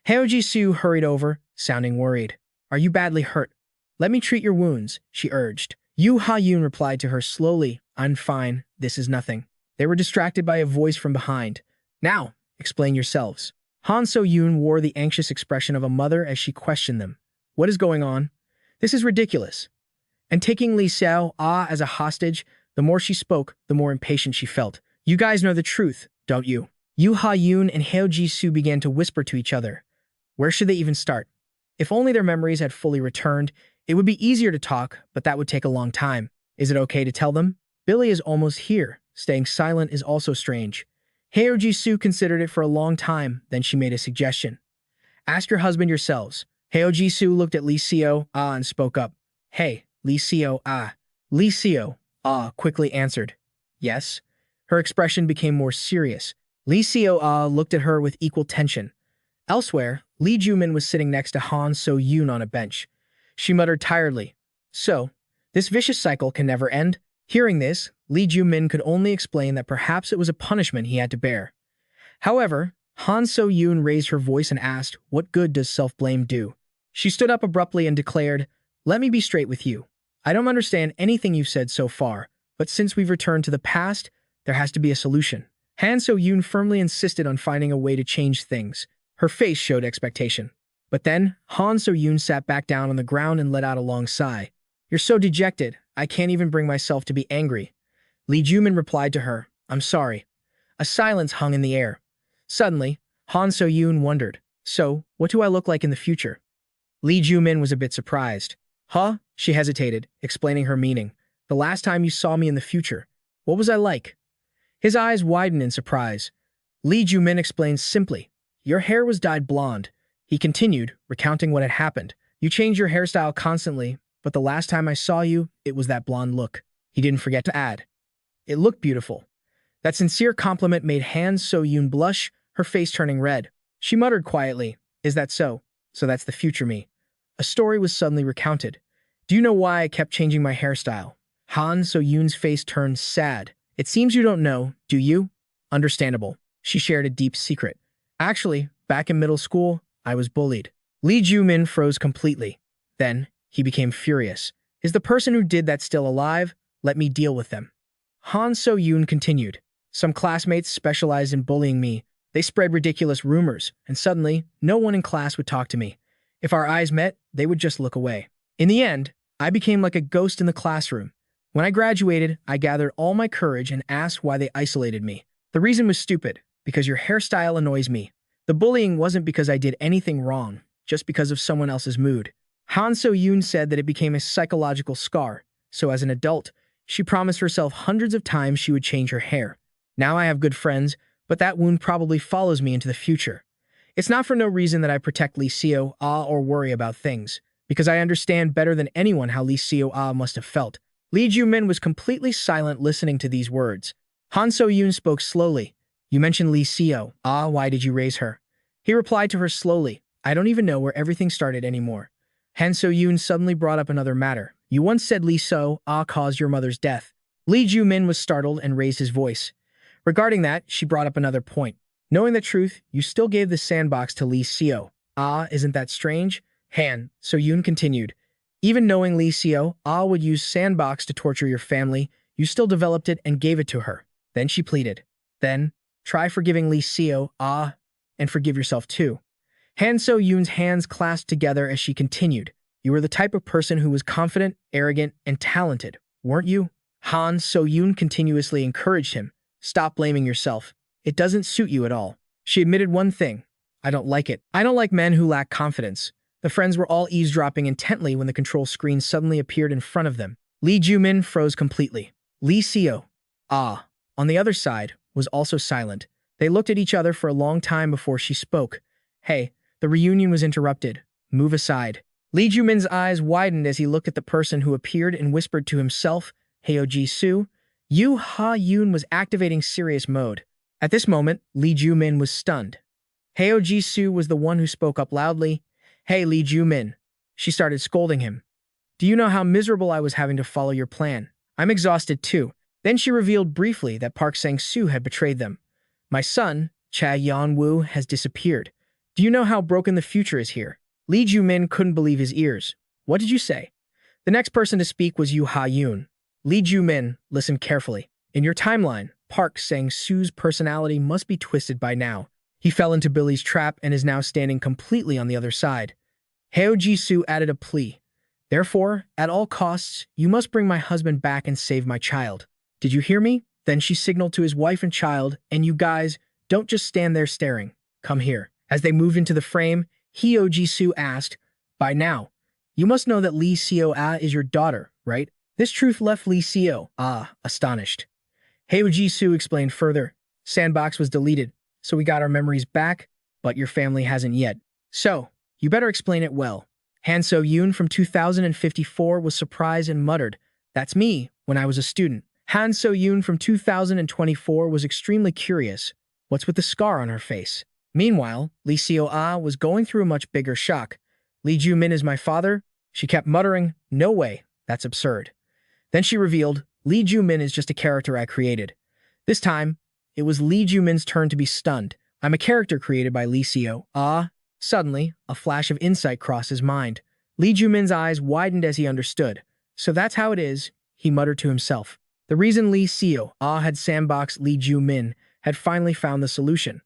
Heo Ji-soo hurried over, sounding worried. "Are you badly hurt? Let me treat your wounds," she urged. Yu Ha-yoon replied to her slowly, "I'm fine, this is nothing." They were distracted by a voice from behind. "Now, Explain yourselves. Han So-yoon wore the anxious expression of a mother as she questioned them. What is going on? This is ridiculous. And taking Lee Xiao-ah as a hostage, the more she spoke, the more impatient she felt. You guys know the truth, don't you? Yoo Ha-yoon and Heo Ji-soo began to whisper to each other. Where should they even start? If only their memories had fully returned, it would be easier to talk, but that would take a long time. Is it okay to tell them? Billy is almost here. Staying silent is also strange. Heo Ji-soo considered it for a long time, then she made a suggestion. Ask your husband yourselves. Heo Ji-soo looked at Lee Xiao-ah and spoke up. Hey, Lee Xiao-ah. Lee Xiao-ah quickly answered. Yes? Her expression became more serious. Lee Xiao-ah looked at her with equal tension. Elsewhere, Lee Joo Min was sitting next to Han So-yoon on a bench. She muttered tiredly. So, this vicious cycle can never end? Hearing this, Lee Joo Min could only explain that perhaps it was a punishment he had to bear. However, Han So-yoon raised her voice and asked, what good does self-blame do? She stood up abruptly and declared, let me be straight with you. I don't understand anything you've said so far, but since we've returned to the past, there has to be a solution. Han So-yoon firmly insisted on finding a way to change things. Her face showed expectation. But then, Han So-yoon sat back down on the ground and let out a long sigh. You're so dejected, I can't even bring myself to be angry. Lee Joo Min replied to her, I'm sorry. A silence hung in the air. Suddenly, Han So-yoon wondered, so, what do I look like in the future? Lee Joo Min was a bit surprised. Huh? She hesitated, explaining her meaning. The last time you saw me in the future, what was I like? His eyes widened in surprise. Lee Joo Min explained simply, your hair was dyed blonde. He continued, recounting what had happened. You change your hairstyle constantly, but the last time I saw you, it was that blonde look. He didn't forget to add. It looked beautiful. That sincere compliment made Han So-yoon blush, her face turning red. She muttered quietly, is that so? So that's the future me. A story was suddenly recounted. Do you know why I kept changing my hairstyle? Han So-yoon's face turned sad. It seems you don't know, do you? Understandable. She shared a deep secret. Actually, back in middle school, I was bullied. Lee Joo Min froze completely. Then, he became furious. Is the person who did that still alive? Let me deal with them. Han So-yoon continued. Some classmates specialized in bullying me. They spread ridiculous rumors, and suddenly, no one in class would talk to me. If our eyes met, they would just look away. In the end, I became like a ghost in the classroom. When I graduated, I gathered all my courage and asked why they isolated me. The reason was stupid, because your hairstyle annoys me. The bullying wasn't because I did anything wrong, just because of someone else's mood. Han So-yoon said that it became a psychological scar, so as an adult, she promised herself hundreds of times she would change her hair. Now I have good friends, but that wound probably follows me into the future. It's not for no reason that I protect Lee Xiao-ah or worry about things, because I understand better than anyone how Lee Xiao-ah must have felt. Lee Joo Min was completely silent listening to these words. Han So-yoon spoke slowly. You mentioned Lee Xiao-ah, why did you raise her? He replied to her slowly. I don't even know where everything started anymore. Han So-yoon suddenly brought up another matter. You once said Lee Xiao-ah caused your mother's death. Lee Joo Min was startled and raised his voice. Regarding that, she brought up another point. Knowing the truth, you still gave the sandbox to Lee Xiao-ah, isn't that strange? Han So-yoon continued. Even knowing Lee Xiao-ah would use sandbox to torture your family, you still developed it and gave it to her. Then she pleaded. Then, try forgiving Lee Xiao-ah and forgive yourself too. Han So-yoon's hands clasped together as she continued. You were the type of person who was confident, arrogant, and talented, weren't you? Han So-yoon continuously encouraged him. Stop blaming yourself. It doesn't suit you at all. She admitted one thing. I don't like it. I don't like men who lack confidence. The friends were all eavesdropping intently when the control screen suddenly appeared in front of them. Lee Joo Min froze completely. Lee Xiao-ah, on the other side, was also silent. They looked at each other for a long time before she spoke. Hey, the reunion was interrupted. Move aside. Lee Joo Min's eyes widened as he looked at the person who appeared and whispered to himself, Heo Ji-soo. Yoo Ha-yoon was activating serious mode. At this moment, Lee Joo Min was stunned. Heo Ji-soo was the one who spoke up loudly. Hey, Lee Joo Min. She started scolding him. Do you know how miserable I was having to follow your plan? I'm exhausted too. Then she revealed briefly that Park Sang-soo had betrayed them. My son, Cha Yeon-woo, has disappeared. Do you know how broken the future is here? Lee Joo Min couldn't believe his ears. What did you say? The next person to speak was Yoo Ha-yoon. Lee Joo Min, listen carefully. In your timeline, Park Sang-soo's personality must be twisted by now. He fell into Billy's trap and is now standing completely on the other side. Heo Jisoo added a plea. Therefore, at all costs, you must bring my husband back and save my child. Did you hear me? Then she signaled to his wife and child, and you guys, don't just stand there staring. Come here. As they moved into the frame, Heo Jisoo asked, by now, you must know that Lee Seo-ah is your daughter, right? This truth left Lee Seo-ah astonished. Heo Jisoo explained further, Sandbox was deleted, so we got our memories back, but your family hasn't yet. So, you better explain it well. Han So-yoon from 2054 was surprised and muttered, that's me, when I was a student. Han So-yoon from 2024 was extremely curious. What's with the scar on her face? Meanwhile, Lee Seo-ah was going through a much bigger shock. Lee Joo Min is my father? She kept muttering, no way, that's absurd. Then she revealed, Lee Joo Min is just a character I created. This time, it was Lee Joo Min's turn to be stunned. I'm a character created by Lee Seo-ah. Suddenly, a flash of insight crossed his mind. Lee Joo Min's eyes widened as he understood. So that's how it is, he muttered to himself. The reason Lee Seo-ah had sandboxed Lee Joo Min had finally found the solution.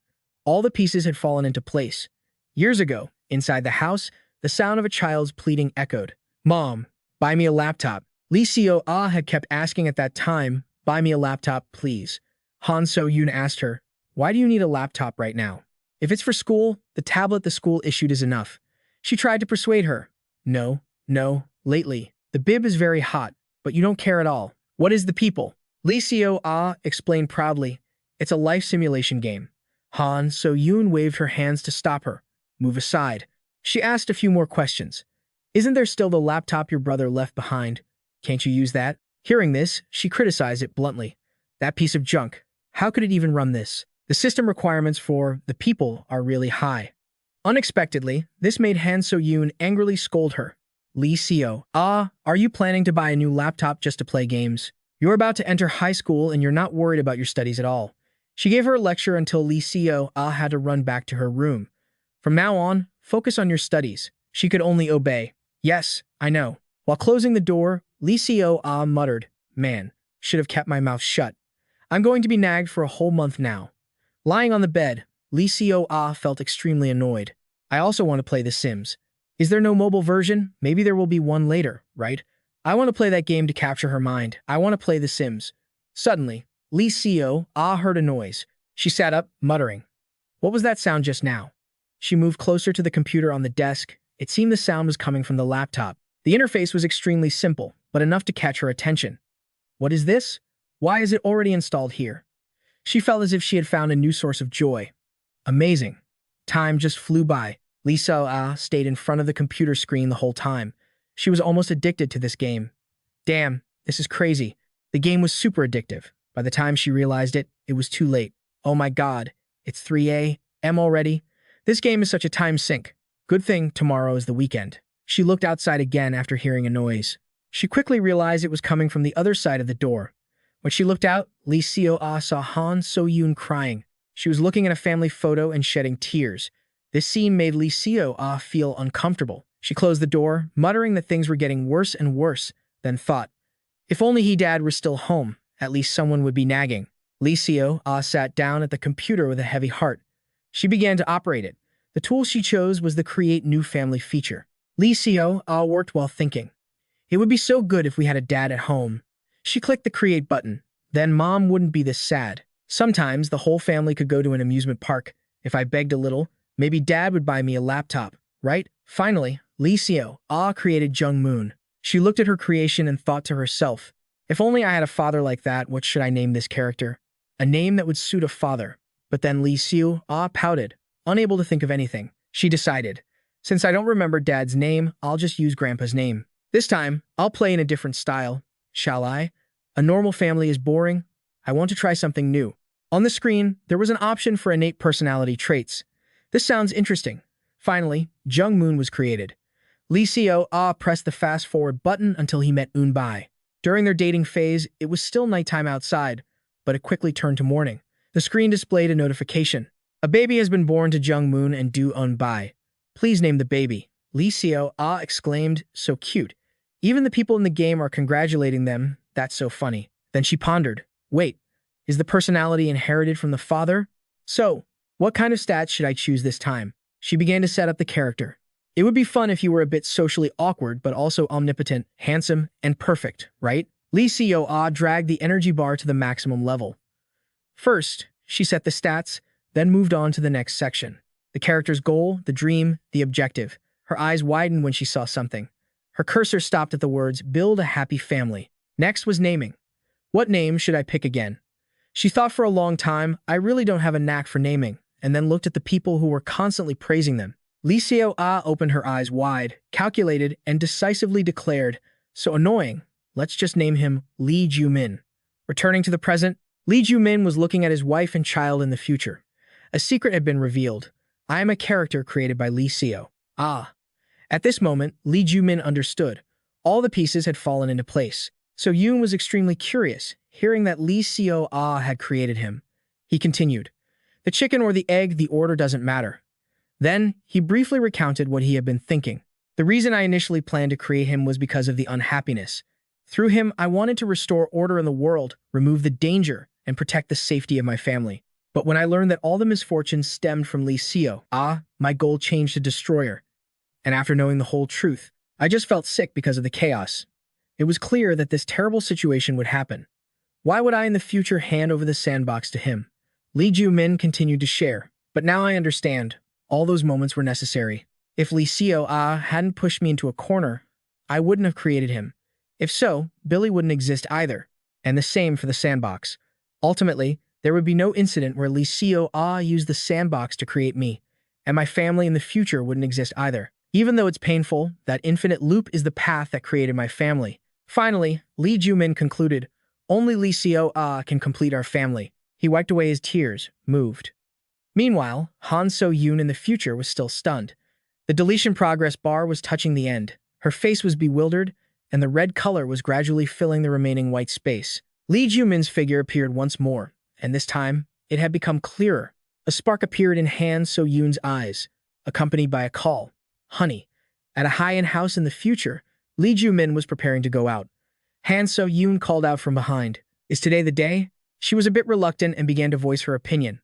All the pieces had fallen into place. Years ago, inside the house, the sound of a child's pleading echoed. Mom, buy me a laptop. Lee Seo-ah had kept asking at that time, buy me a laptop, please. Han So-yoon asked her, why do you need a laptop right now? If it's for school, the tablet the school issued is enough. She tried to persuade her. No, lately. The bib is very hot, but you don't care at all. What is the people? Lee Seo-ah explained proudly. It's a life simulation game. Han So-yoon waved her hands to stop her. Move aside. She asked a few more questions. Isn't there still the laptop your brother left behind? Can't you use that? Hearing this, she criticized it bluntly. That piece of junk. How could it even run this? The system requirements for the people are really high. Unexpectedly, this made Han So-yoon angrily scold her. Lee Seo-ah, are you planning to buy a new laptop just to play games? You're about to enter high school and you're not worried about your studies at all. She gave her a lecture until Lee Seo-ah had to run back to her room. From now on, focus on your studies. She could only obey. Yes, I know. While closing the door, Lee Seo-ah muttered, man, should have kept my mouth shut. I'm going to be nagged for a whole month now. Lying on the bed, Lee Seo-ah felt extremely annoyed. I also want to play The Sims. Is there no mobile version? Maybe there will be one later, right? I want to play that game to capture her mind. I want to play The Sims. Suddenly, Lee Seo-ah heard a noise. She sat up, muttering. What was that sound just now? She moved closer to the computer on the desk. It seemed the sound was coming from the laptop. The interface was extremely simple, but enough to catch her attention. What is this? Why is it already installed here? She felt as if she had found a new source of joy. Amazing. Time just flew by. Lee Seo-ah stayed in front of the computer screen the whole time. She was almost addicted to this game. Damn, this is crazy. The game was super addictive. By the time she realized it, it was too late. Oh my god, it's 3 a.m. already? This game is such a time sink. Good thing tomorrow is the weekend. She looked outside again after hearing a noise. She quickly realized it was coming from the other side of the door. When she looked out, Lee Seo-ah saw Han So-yoon crying. She was looking at a family photo and shedding tears. This scene made Lee Seo-ah feel uncomfortable. She closed the door, muttering that things were getting worse and worse, then thought, if only dad were still home, at least someone would be nagging. Lee Seo-ah sat down at the computer with a heavy heart. She began to operate it. The tool she chose was the Create New Family feature. Lee Seo-ah worked while thinking. It would be so good if we had a dad at home. She clicked the Create button. Then Mom wouldn't be this sad. Sometimes the whole family could go to an amusement park. If I begged a little, maybe Dad would buy me a laptop, right? Finally, Lee Seo-ah created Jung Moon. She looked at her creation and thought to herself, if only I had a father like that, what should I name this character? A name that would suit a father. But then Lee Seo-ah pouted, unable to think of anything. She decided, since I don't remember Dad's name, I'll just use Grandpa's name. This time, I'll play in a different style. Shall I? A normal family is boring. I want to try something new. On the screen, there was an option for innate personality traits. This sounds interesting. Finally, Jung Moon was created. Lee Seo-ah pressed the fast-forward button until he met Eun-bai. During their dating phase, it was still nighttime outside, but it quickly turned to morning. The screen displayed a notification. A baby has been born to Jung Moon and Do Eun-bai. Please name the baby. Lee Seo-ah exclaimed, so cute. Even the people in the game are congratulating them. That's so funny. Then she pondered. Wait, is the personality inherited from the father? So, What kind of stats should I choose this time? She began to set up the character. It would be fun if you were a bit socially awkward, but also omnipotent, handsome, and perfect, right? Lee Joo dragged the energy bar to the maximum level. First, she set the stats, then moved on to the next section. The character's goal, the dream, the objective. Her eyes widened when she saw something. Her cursor stopped at the words, "Build a happy family." Next was naming. What name should I pick again? She thought for a long time. I really don't have a knack for naming, and then looked at the people who were constantly praising them. Lee Joo opened her eyes wide, calculated, and decisively declared, "So annoying. Let's just name him Lee Joo Min." Returning to the present, Lee Joo Min was looking at his wife and child in the future. A secret had been revealed. I am a character created by Lee Joo. At this moment, Lee Joo Min understood. All the pieces had fallen into place. So Yoon was extremely curious, hearing that Lee Joo had created him. He continued, "The chicken or the egg, the order doesn't matter." Then, he briefly recounted what he had been thinking. The reason I initially planned to create him was because of the unhappiness. Through him, I wanted to restore order in the world, remove the danger, and protect the safety of my family. But when I learned that all the misfortunes stemmed from Lee Joo, my goal changed to destroyer. And after knowing the whole truth, I just felt sick because of the chaos. It was clear that this terrible situation would happen. Why would I in the future hand over the sandbox to him? Lee Joo Min continued to share. But now I understand. All those moments were necessary. If Lee Joo hadn't pushed me into a corner, I wouldn't have created him. If so, Billy wouldn't exist either. And the same for the sandbox. Ultimately, there would be no incident where Lee Joo used the sandbox to create me. And my family in the future wouldn't exist either. Even though it's painful, that infinite loop is the path that created my family. Finally, Lee Joo Min concluded, "Only Lee Joo can complete our family." He wiped away his tears, moved. Meanwhile, Han So-yoon in the future was still stunned. The deletion progress bar was touching the end. Her face was bewildered, and the red color was gradually filling the remaining white space. Lee Joo Min's figure appeared once more, and this time, it had become clearer. A spark appeared in Han So-yoon's eyes, accompanied by a call. "Honey." At a high-end house in the future, Lee Joo Min was preparing to go out. Han So-yoon called out from behind, "Is today the day?" She was a bit reluctant and began to voice her opinion.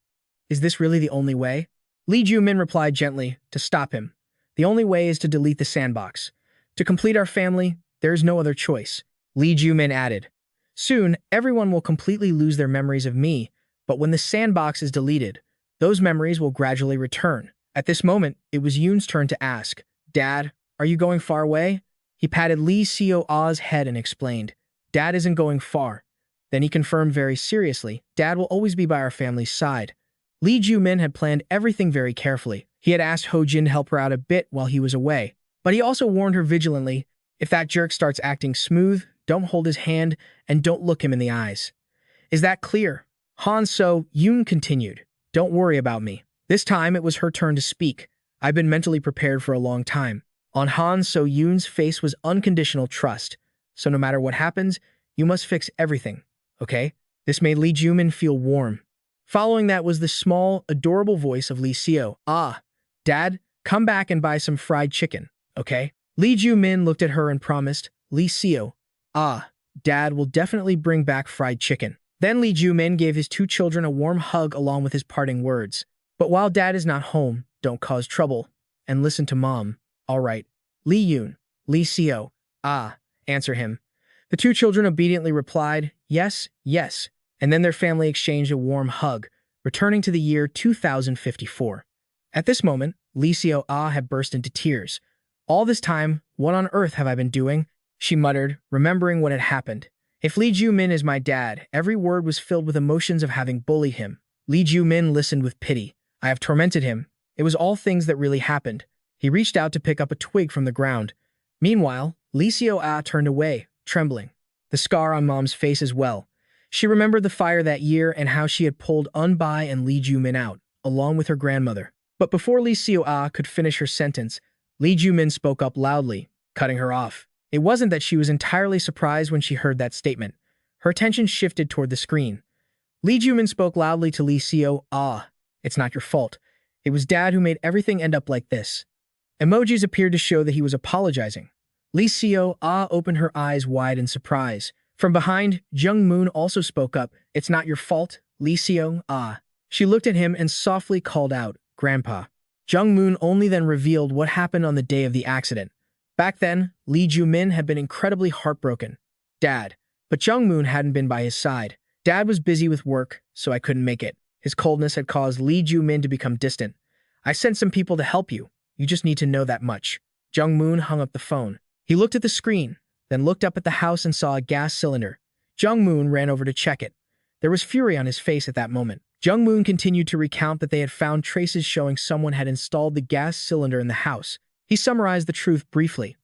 "Is this really the only way?" Lee Joo Min replied gently, to stop him. "The only way is to delete the sandbox. To complete our family, there is no other choice." Lee Joo Min added, "Soon, everyone will completely lose their memories of me, but when the sandbox is deleted, those memories will gradually return." At this moment, it was Yoon's turn to ask, "Dad, are you going far away?" He patted Lee Joo-ah's head and explained, "Dad isn't going far." Then he confirmed very seriously, "Dad will always be by our family's side." Lee Joo Min had planned everything very carefully. He had asked Ho Jin to help her out a bit while he was away, but he also warned her vigilantly, "If that jerk starts acting smooth, don't hold his hand and don't look him in the eyes." "Is that clear?" Han So-yoon continued, "Don't worry about me." This time, it was her turn to speak. I've been mentally prepared for a long time. On Han So-yoon's face was unconditional trust. So no matter what happens, you must fix everything, okay? This made Lee Joo Min feel warm. Following that was the small, adorable voice of Lee Joo. Dad, come back and buy some fried chicken, okay? Lee Joo Min looked at her and promised, Lee Joo. Dad will definitely bring back fried chicken. Then Lee Joo Min gave his two children a warm hug along with his parting words. But while Dad is not home, don't cause trouble. And listen to Mom. All right. Lee Yoon. Lee Joo. Answer him. The two children obediently replied, yes, yes. And then their family exchanged a warm hug, returning to the year 2054. At this moment, Lee Joo had burst into tears. All this time, what on earth have I been doing? She muttered, remembering what had happened. If Lee Joo Min is my dad, every word was filled with emotions of having bullied him. Lee Joo Min listened with pity. I have tormented him. It was all things that really happened. He reached out to pick up a twig from the ground. Meanwhile, Lee Joo turned away, trembling. The scar on Mom's face as well. She remembered the fire that year and how she had pulled Unbai and Lee Joo Min out, along with her grandmother. But before Lee Joo could finish her sentence, Lee Joo Min spoke up loudly, cutting her off. It wasn't that she was entirely surprised when she heard that statement. Her attention shifted toward the screen. Lee Joo Min spoke loudly to Lee Joo. It's not your fault. It was Dad who made everything end up like this. Emojis appeared to show that he was apologizing. Lee Joo opened her eyes wide in surprise. From behind, Jung Moon also spoke up. It's not your fault, Lee Joo. She looked at him and softly called out, "Grandpa." Jung Moon only then revealed what happened on the day of the accident. Back then, Lee Joo Min had been incredibly heartbroken. Dad. But Jung Moon hadn't been by his side. Dad was busy with work, so I couldn't make it. His coldness had caused Lee Joo Min to become distant. I sent some people to help you. You just need to know that much. Jung Moon hung up the phone. He looked at the screen, then looked up at the house and saw a gas cylinder. Jung Moon ran over to check it. There was fury on his face at that moment. Jung Moon continued to recount that they had found traces showing someone had installed the gas cylinder in the house. He summarized the truth briefly.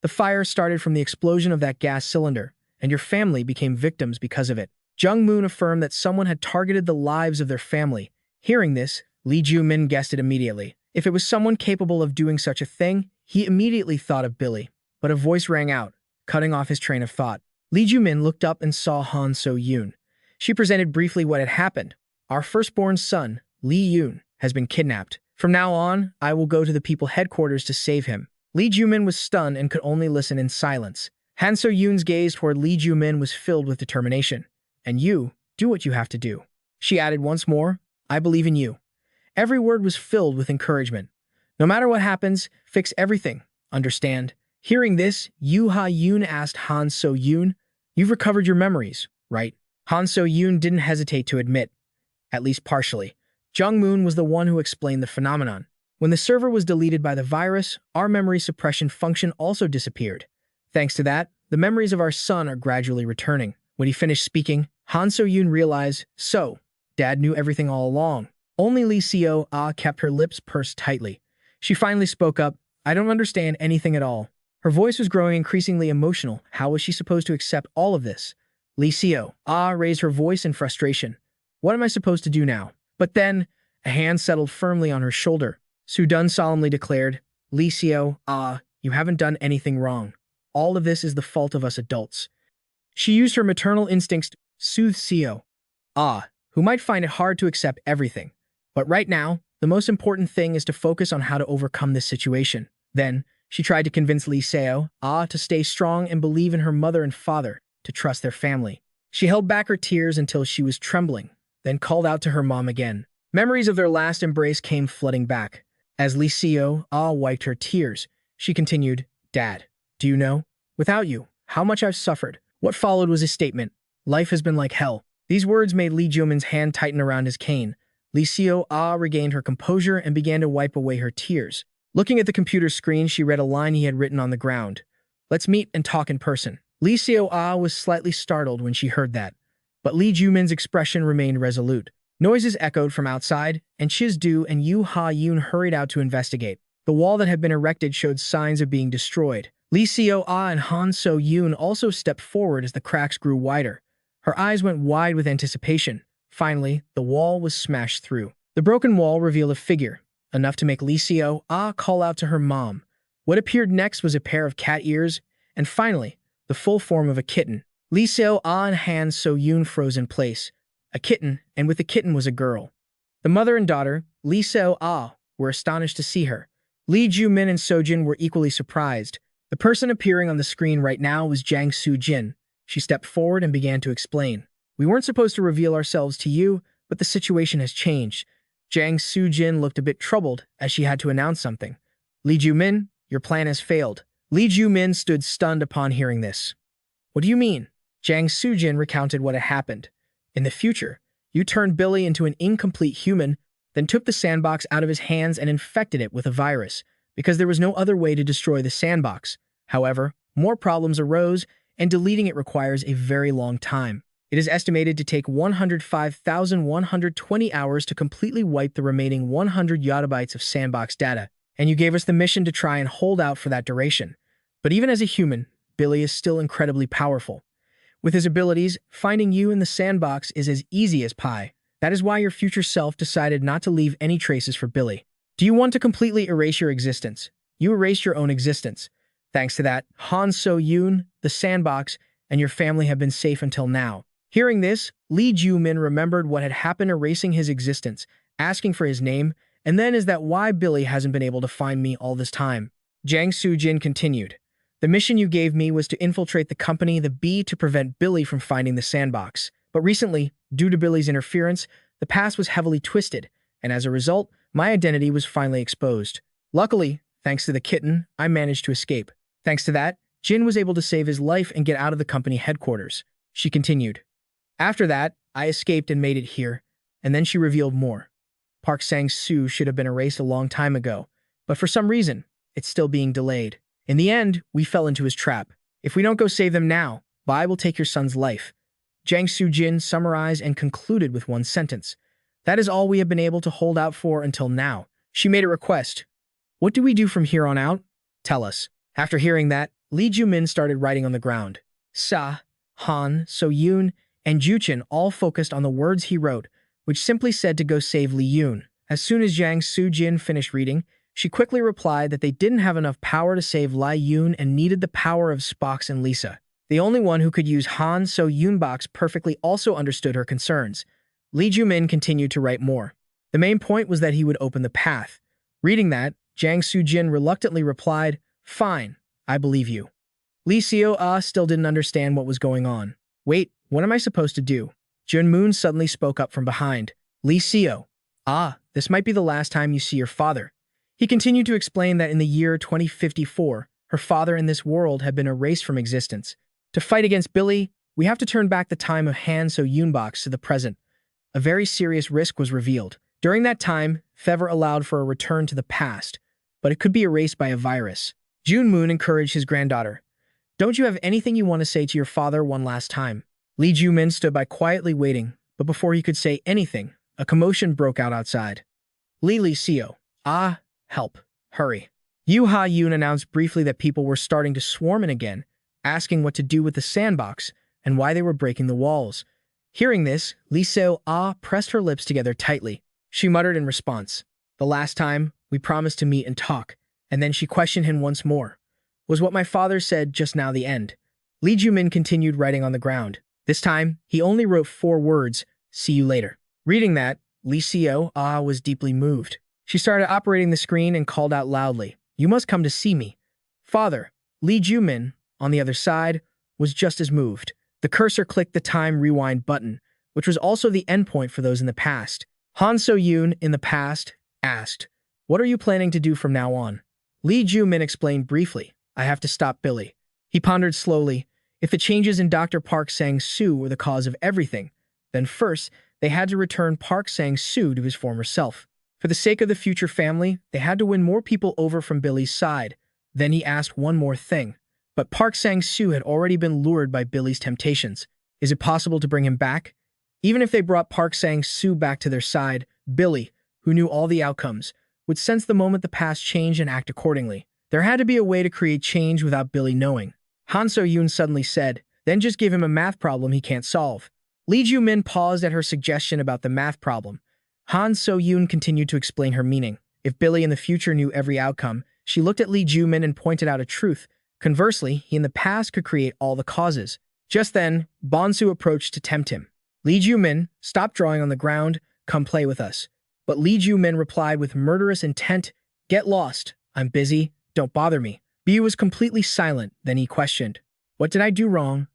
The fire started from the explosion of that gas cylinder, and your family became victims because of it. Jung Moon affirmed that someone had targeted the lives of their family. Hearing this, Lee Joo Min guessed it immediately. If it was someone capable of doing such a thing, he immediately thought of Billy. But a voice rang out, cutting off his train of thought. Lee Joo Min looked up and saw Han So-yoon. She presented briefly what had happened. Our firstborn son, Lee Yoon, has been kidnapped. From now on, I will go to the people headquarters to save him. Lee Joo Min was stunned and could only listen in silence. Han So-yoon's gaze toward Lee Joo Min was filled with determination. And you, do what you have to do. She added once more, I believe in you. Every word was filled with encouragement. No matter what happens, fix everything. Understand? Hearing this, Yoo Ha-yoon asked Han So-yoon, you've recovered your memories, right? Han So-yoon didn't hesitate to admit, at least partially. Jung Moon was the one who explained the phenomenon. When the server was deleted by the virus, our memory suppression function also disappeared. Thanks to that, the memories of our son are gradually returning. When he finished speaking, Han So-yoon realized, so, Dad knew everything all along. Only Lee Seo-ah kept her lips pursed tightly. She finally spoke up, I don't understand anything at all. Her voice was growing increasingly emotional. How was she supposed to accept all of this? Lee Seo-ah raised her voice in frustration. What am I supposed to do now? But then, a hand settled firmly on her shoulder. Su-dun solemnly declared, Lee Seo-ah, you haven't done anything wrong. All of this is the fault of us adults. She used her maternal instincts to soothe Seo-ah, who might find it hard to accept everything. But right now, the most important thing is to focus on how to overcome this situation. Then, she tried to convince Lee Seo-ah to stay strong and believe in her mother and father, to trust their family. She held back her tears until she was trembling, then called out to her mom again. Memories of their last embrace came flooding back. As Lee Seo-ah wiped her tears, she continued, Dad, do you know, without you, how much I've suffered? What followed was a statement. Life has been like hell. These words made Lee Joo Min's hand tighten around his cane. Lee Seo-ah regained her composure and began to wipe away her tears. Looking at the computer screen, she read a line he had written on the ground. Let's meet and talk in person. Lee Seo-ah was slightly startled when she heard that. But Lee Joo Min's expression remained resolute. Noises echoed from outside, and Chiz-do and Yoo Ha-yoon hurried out to investigate. The wall that had been erected showed signs of being destroyed. Lee Seo-ah and Han So-yoon also stepped forward as the cracks grew wider. Her eyes went wide with anticipation. Finally, the wall was smashed through. The broken wall revealed a figure, enough to make Lee Seo-ah call out to her mom. What appeared next was a pair of cat ears, and finally, the full form of a kitten. Lee Seo-ah and Han So-yoon froze in place. A kitten, and with the kitten was a girl. The mother and daughter, Lee Seo-ah, were astonished to see her. Lee Joo Min and Sojin were equally surprised. The person appearing on the screen right now was Jang Soo-jin. She stepped forward and began to explain. We weren't supposed to reveal ourselves to you, but the situation has changed. Jang Soo-jin looked a bit troubled as she had to announce something. Lee Joo Min, your plan has failed. Lee Joo Min stood stunned upon hearing this. What do you mean? Jang Soo-jin recounted what had happened. In the future, you turned Billy into an incomplete human, then took the sandbox out of his hands and infected it with a virus, because there was no other way to destroy the sandbox. However, more problems arose, and deleting it requires a very long time. It is estimated to take 105,120 hours to completely wipe the remaining 100 yottabytes of sandbox data, and you gave us the mission to try and hold out for that duration. But even as a human, Billy is still incredibly powerful. With his abilities, finding you in the sandbox is as easy as pie. That is why your future self decided not to leave any traces for Billy. Do you want to completely erase your existence? You erased your own existence. Thanks to that, Han So-yoon, the sandbox, and your family have been safe until now. Hearing this, Lee Joo Min remembered what had happened, erasing his existence, asking for his name, and then is that why Billy hasn't been able to find me all this time? Jang Soo-jin continued. The mission you gave me was to infiltrate the company, the B, to prevent Billy from finding the sandbox. But recently, due to Billy's interference, The past was heavily twisted, and as a result, my identity was finally exposed. Luckily, thanks to the kitten, I managed to escape. Thanks to that, Jin was able to save his life and get out of the company headquarters. She continued. After that, I escaped and made it here, and then she revealed more. Park Sang-soo should have been erased a long time ago, but for some reason, it's still being delayed. In the end, we fell into his trap. If we don't go save them now, Bai will take your son's life. Jang Soo-jin summarized and concluded with one sentence. That is all we have been able to hold out for until now. She made a request. What do we do from here on out? Tell us. After hearing that, Lee Joo Min started writing on the ground. Sa, Han, So-yoon, and Juchin all focused on the words he wrote, which simply said to go save Lee Yoon. As soon as Jang Soo-jin finished reading, she quickly replied that they didn't have enough power to save Lee Yoon and needed the power of Spox and Lisa. The only one who could use Han So-yoon box perfectly also understood her concerns. Lee Joo Min continued to write more. The main point was that he would open the path. Reading that, Jang Soo-jin reluctantly replied, Fine, I believe you. Lee Seo-ah still didn't understand what was going on. Wait, what am I supposed to do? Jun Moon suddenly spoke up from behind. Lee Seo. This might be the last time you see your father. He continued to explain that in the year 2054, her father in this world had been erased from existence. To fight against Billy, we have to turn back the time of Han So-yoon box to the present. A very serious risk was revealed. During that time, Fever allowed for a return to the past, but it could be erased by a virus. Jun Moon encouraged his granddaughter. Don't you have anything you want to say to your father one last time? Lee Joo Min stood by quietly waiting, but before he could say anything, a commotion broke out outside. Lee Seo. Help. Hurry. Yoo Ha-yoon announced briefly that people were starting to swarm in again, asking what to do with the sandbox and why they were breaking the walls. Hearing this, Lee Seo pressed her lips together tightly. She muttered in response. The last time, we promised to meet and talk, and then she questioned him once more. Was what my father said just now the end? Lee Joo Min continued writing on the ground. This time, he only wrote 4 words, see you later. Reading that, Lee Seo was deeply moved. She started operating the screen and called out loudly, You must come to see me. Father, Lee Joo Min, on the other side, was just as moved. The cursor clicked the time rewind button, which was also the endpoint for those in the past. Han So-yoon, in the past, asked, What are you planning to do from now on? Lee Joo Min explained briefly, I have to stop Billy. He pondered slowly. If the changes in Dr. Park Sang-soo were the cause of everything, then first, they had to return Park Sang-soo to his former self. For the sake of the future family, they had to win more people over from Billy's side. Then he asked one more thing. But Park Sang-soo had already been lured by Billy's temptations. Is it possible to bring him back? Even if they brought Park Sang-soo back to their side, Billy, who knew all the outcomes, would sense the moment the past changed and act accordingly. There had to be a way to create change without Billy knowing. Han So-yoon suddenly said, Then just give him a math problem he can't solve. Lee Joo Min paused at her suggestion about the math problem. Han So-yoon continued to explain her meaning. If Billy in the future knew every outcome, she looked at Lee Joo Min and pointed out a truth. Conversely, he in the past could create all the causes. Just then, Bonsu approached to tempt him. Lee Joo Min, stop drawing on the ground, come play with us. But Lee Joo Min replied with murderous intent, Get lost, I'm busy, don't bother me. B was completely silent, then he questioned, What did I do wrong?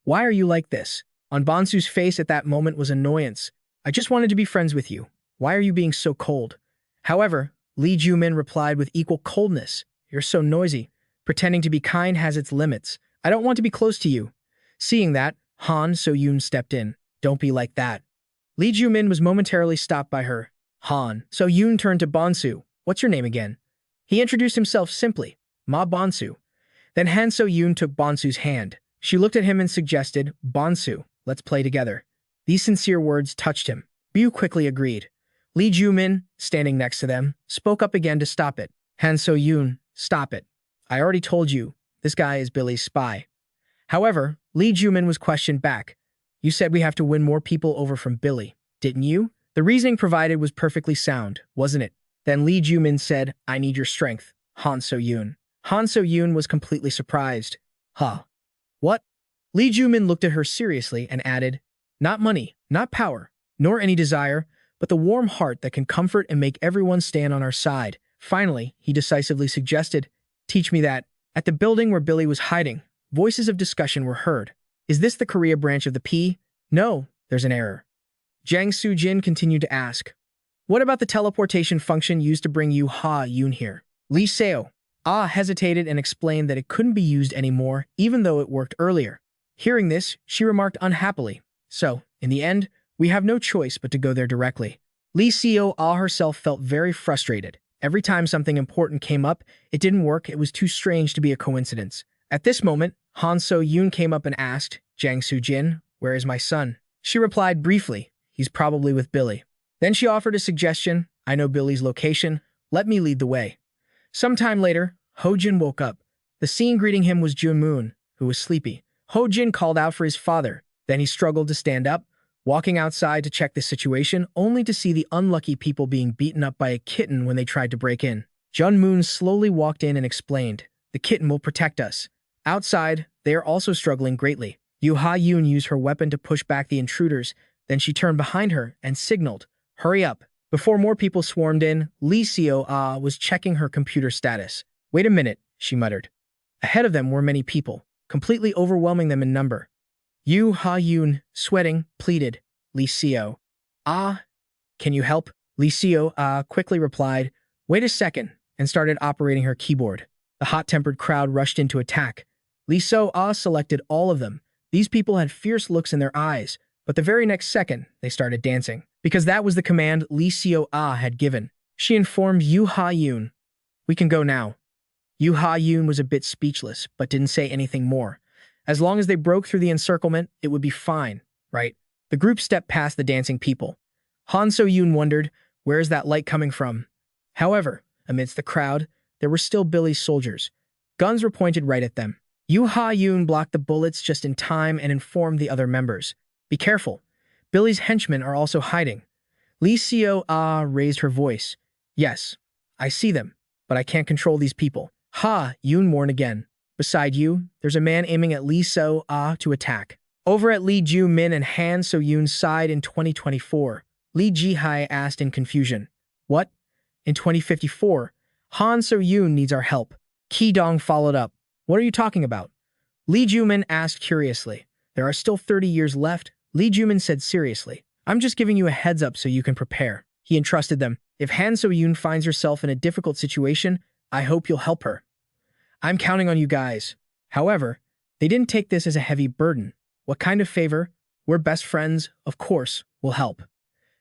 Why are you like this? On Bonsu's face at that moment was annoyance. I just wanted to be friends with you. Why are you being so cold? However, Lee Joo Min replied with equal coldness, You're so noisy. Pretending to be kind has its limits. I don't want to be close to you. Seeing that, Han So-yoon stepped in. Don't be like that. Lee Joo Min was momentarily stopped by her. Han So-yoon turned to Bonsu. What's your name again? He introduced himself simply, Ma Bonsu. Then Han So-yoon took Bonsu's hand. She looked at him and suggested, Bonsu, let's play together. These sincere words touched him. Bu quickly agreed. Lee Joo Min, standing next to them, spoke up again to stop it. Han So-yoon, stop it. I already told you, this guy is Billy's spy. However, Lee Joo Min was questioned back. You said we have to win more people over from Billy, didn't you? The reasoning provided was perfectly sound, wasn't it? Then Lee Joo Min said, I need your strength, Han So-yoon. Han So-yoon was completely surprised. Huh? What? Lee Joo Min looked at her seriously and added, Not money, not power, nor any desire, but the warm heart that can comfort and make everyone stand on our side. Finally, he decisively suggested, Teach me that. At the building where Billy was hiding, voices of discussion were heard. Is this the Korea branch of the P? No, there's an error. Jang Soo-jin continued to ask. What about the teleportation function used to bring Yu Ha-yoon here? Lee Seo hesitated and explained that it couldn't be used anymore, even though it worked earlier. Hearing this, she remarked unhappily, so, in the end, we have no choice but to go there directly. Lee Seo herself felt very frustrated. Every time something important came up, it didn't work, it was too strange to be a coincidence. At this moment, Han So-yoon came up and asked, Jang Soo-jin, where is my son? She replied briefly, he's probably with Billy. Then she offered a suggestion, I know Billy's location, let me lead the way. Sometime later, Ho-jin woke up. The scene greeting him was Joo-moon, who was sleepy. Ho-jin called out for his father. Then he struggled to stand up, walking outside to check the situation, only to see the unlucky people being beaten up by a kitten when they tried to break in. Jun-moon slowly walked in and explained, the kitten will protect us. Outside, they are also struggling greatly. Yu Ha-yoon used her weapon to push back the intruders, then she turned behind her and signaled, hurry up. Before more people swarmed in, Lee Seo was checking her computer status. Wait a minute, she muttered. Ahead of them were many people, completely overwhelming them in number. Yu Ha-yoon, sweating, pleaded, Lee Seo. Can you help? Lee Seo quickly replied, wait a second, and started operating her keyboard. The hot-tempered crowd rushed in to attack. Lee Seo selected all of them. These people had fierce looks in their eyes, but the very next second, they started dancing. Because that was the command Lee Seo had given. She informed Yu Ha-yoon, we can go now. Yu Ha-yoon was a bit speechless, but didn't say anything more. As long as they broke through the encirclement, it would be fine, right? The group stepped past the dancing people. Han So-yoon wondered, where is that light coming from? However, amidst the crowd, there were still Billy's soldiers. Guns were pointed right at them. Yu Ha-yoon blocked the bullets just in time and informed the other members. Be careful. Billy's henchmen are also hiding. Lee Seo raised her voice. Yes, I see them, but I can't control these people. Ha-yoon warned again. Beside you, there's a man aiming at Lee Seo to attack. Over at Lee Joo Min and Han So-yoon's side in 2024, Lee Ji-hae asked in confusion. What? In 2054, Han So-yoon needs our help. Ki-dong followed up. What are you talking about? Lee Joo Min asked curiously. There are still 30 years left. Lee Joo Min said seriously. I'm just giving you a heads up so you can prepare. He entrusted them. If Han So-yoon finds herself in a difficult situation, I hope you'll help her. I'm counting on you guys. However, they didn't take this as a heavy burden. What kind of favor? We're best friends, of course, will help.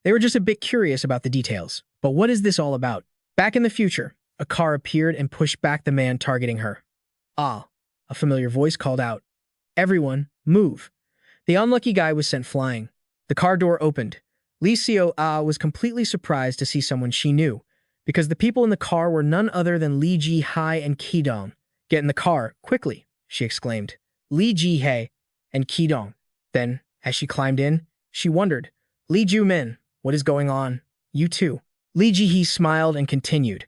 They were just a bit curious about the details. But what is this all about? Back in the future, a car appeared and pushed back the man targeting her. A familiar voice called out. Everyone, move. The unlucky guy was sent flying. The car door opened. Lee Seo was completely surprised to see someone she knew, because the people in the car were none other than Lee Ji-hae and Ki-dong. Get in the car, quickly, she exclaimed. Lee Ji-hae and Ki-dong. Then, as she climbed in, she wondered, Lee Joo Min, what is going on? You too. Lee Ji-hae smiled and continued.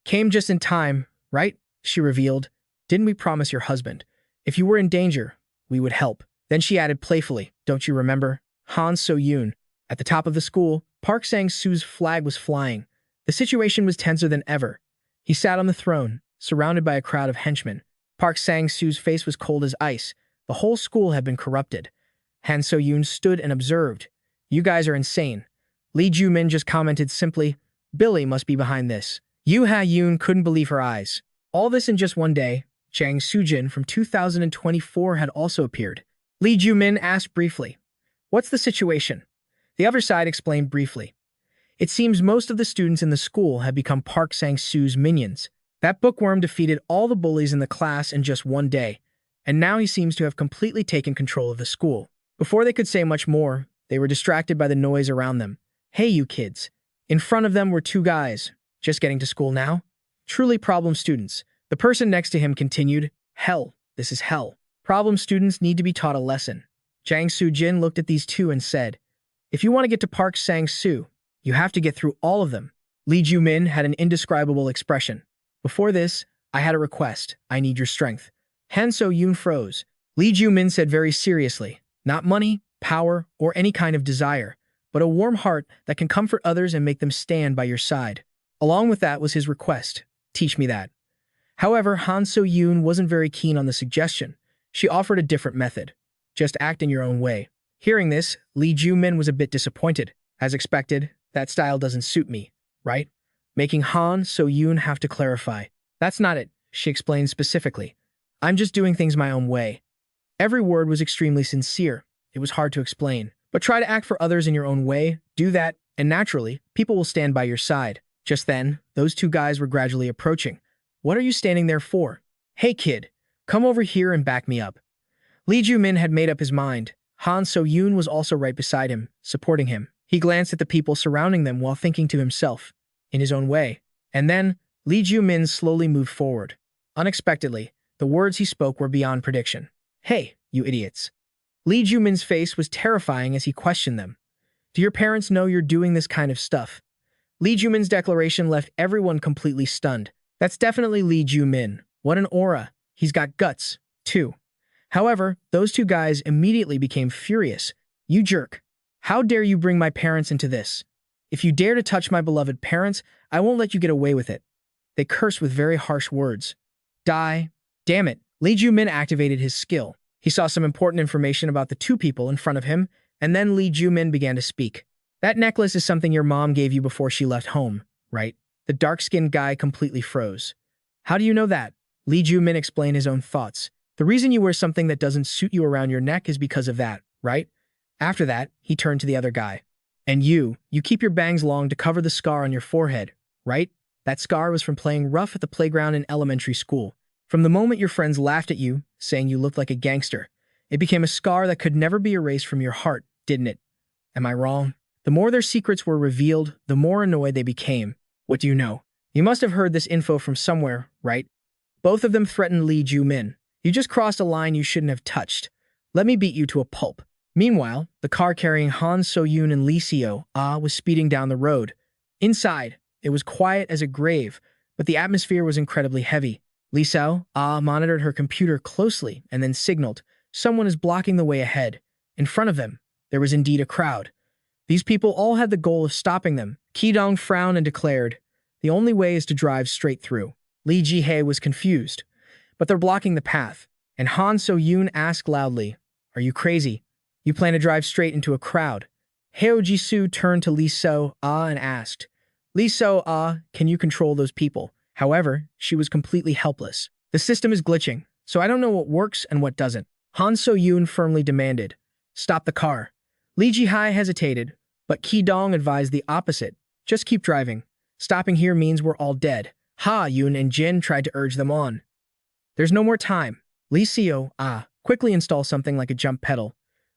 Came just in time, right? She revealed. Didn't we promise your husband? If you were in danger, we would help. Then she added playfully, don't you remember? Han So-yoon. At the top of the school, Park Sang-soo's flag was flying. The situation was tenser than ever. He sat on the throne, surrounded by a crowd of henchmen. Park Sang-soo's face was cold as ice. The whole school had been corrupted. Han So-yoon stood and observed. You guys are insane. Lee Joo Min just commented simply, Billy must be behind this. Yu Ha-yoon couldn't believe her eyes. All this in just one day. Jang Soo-jin from 2024 had also appeared. Lee Joo Min asked briefly, what's the situation? The other side explained briefly. It seems most of the students in the school have become Park Sang-soo's minions. That bookworm defeated all the bullies in the class in just one day, and now he seems to have completely taken control of the school. Before they could say much more, they were distracted by the noise around them. Hey, you kids. In front of them were two guys. Just getting to school now? Truly problem students. The person next to him continued, hell, this is hell. Problem students need to be taught a lesson. Jang Soo-jin looked at these two and said, if you want to get to Park Sang-soo, you have to get through all of them. Lee Joo Min had an indescribable expression. Before this, I had a request. I need your strength. Han So-yoon froze. Lee Joo Min said very seriously, not money, power, or any kind of desire, but a warm heart that can comfort others and make them stand by your side. Along with that was his request. Teach me that. However, Han So-yoon wasn't very keen on the suggestion. She offered a different method. Just act in your own way. Hearing this, Lee Joo Min was a bit disappointed. As expected, that style doesn't suit me, right? Making Han So-yoon have to clarify. That's not it, she explained specifically. I'm just doing things my own way. Every word was extremely sincere. It was hard to explain. But try to act for others in your own way, do that, and naturally, people will stand by your side. Just then, those two guys were gradually approaching. What are you standing there for? Hey kid, come over here and back me up. Lee Joo Min had made up his mind. Han So-yoon was also right beside him, supporting him. He glanced at the people surrounding them while thinking to himself, in his own way. And then, Lee Joo Min slowly moved forward. Unexpectedly, the words he spoke were beyond prediction. Hey, you idiots. Lee Joo Min's face was terrifying as he questioned them. Do your parents know you're doing this kind of stuff? Lee Joo Min's declaration left everyone completely stunned. That's definitely Lee Joo Min. What an aura. He's got guts, too. However, those two guys immediately became furious. You jerk. How dare you bring my parents into this? If you dare to touch my beloved parents, I won't let you get away with it. They cursed with very harsh words. Die. Damn it. Lee Joo Min activated his skill. He saw some important information about the two people in front of him, and then Lee Joo Min began to speak. That necklace is something your mom gave you before she left home, right? The dark-skinned guy completely froze. How do you know that? Lee Joo Min explained his own thoughts. The reason you wear something that doesn't suit you around your neck is because of that, right? After that, he turned to the other guy. And you keep your bangs long to cover the scar on your forehead, right? That scar was from playing rough at the playground in elementary school. From the moment your friends laughed at you, saying you looked like a gangster, it became a scar that could never be erased from your heart, didn't it? Am I wrong? The more their secrets were revealed, the more annoyed they became. What do you know? You must have heard this info from somewhere, right? Both of them threatened Lee Joo Min. You just crossed a line you shouldn't have touched. Let me beat you to a pulp. Meanwhile, the car carrying Han So-yoon and Lee Seo-ah was speeding down the road. Inside, it was quiet as a grave, but the atmosphere was incredibly heavy. Lee Seo-ah monitored her computer closely and then signaled, someone is blocking the way ahead. In front of them, there was indeed a crowd. These people all had the goal of stopping them. Ki-dong frowned and declared, the only way is to drive straight through. Lee Ji-hae was confused, but they're blocking the path. And Han So-yoon asked loudly, are you crazy? You plan to drive straight into a crowd. Heo Ji-soo turned to Lee Seo-ah and asked, Lee Seo-ah, can you control those people? However, she was completely helpless. The system is glitching, so I don't know what works and what doesn't. Han So-yoon firmly demanded, stop the car. Lee Ji-hae hesitated, but Ki-dong advised the opposite. Just keep driving. Stopping here means we're all dead. Ha-yoon and Jin tried to urge them on. There's no more time. Lee Seo-ah quickly installed something like a jump pedal.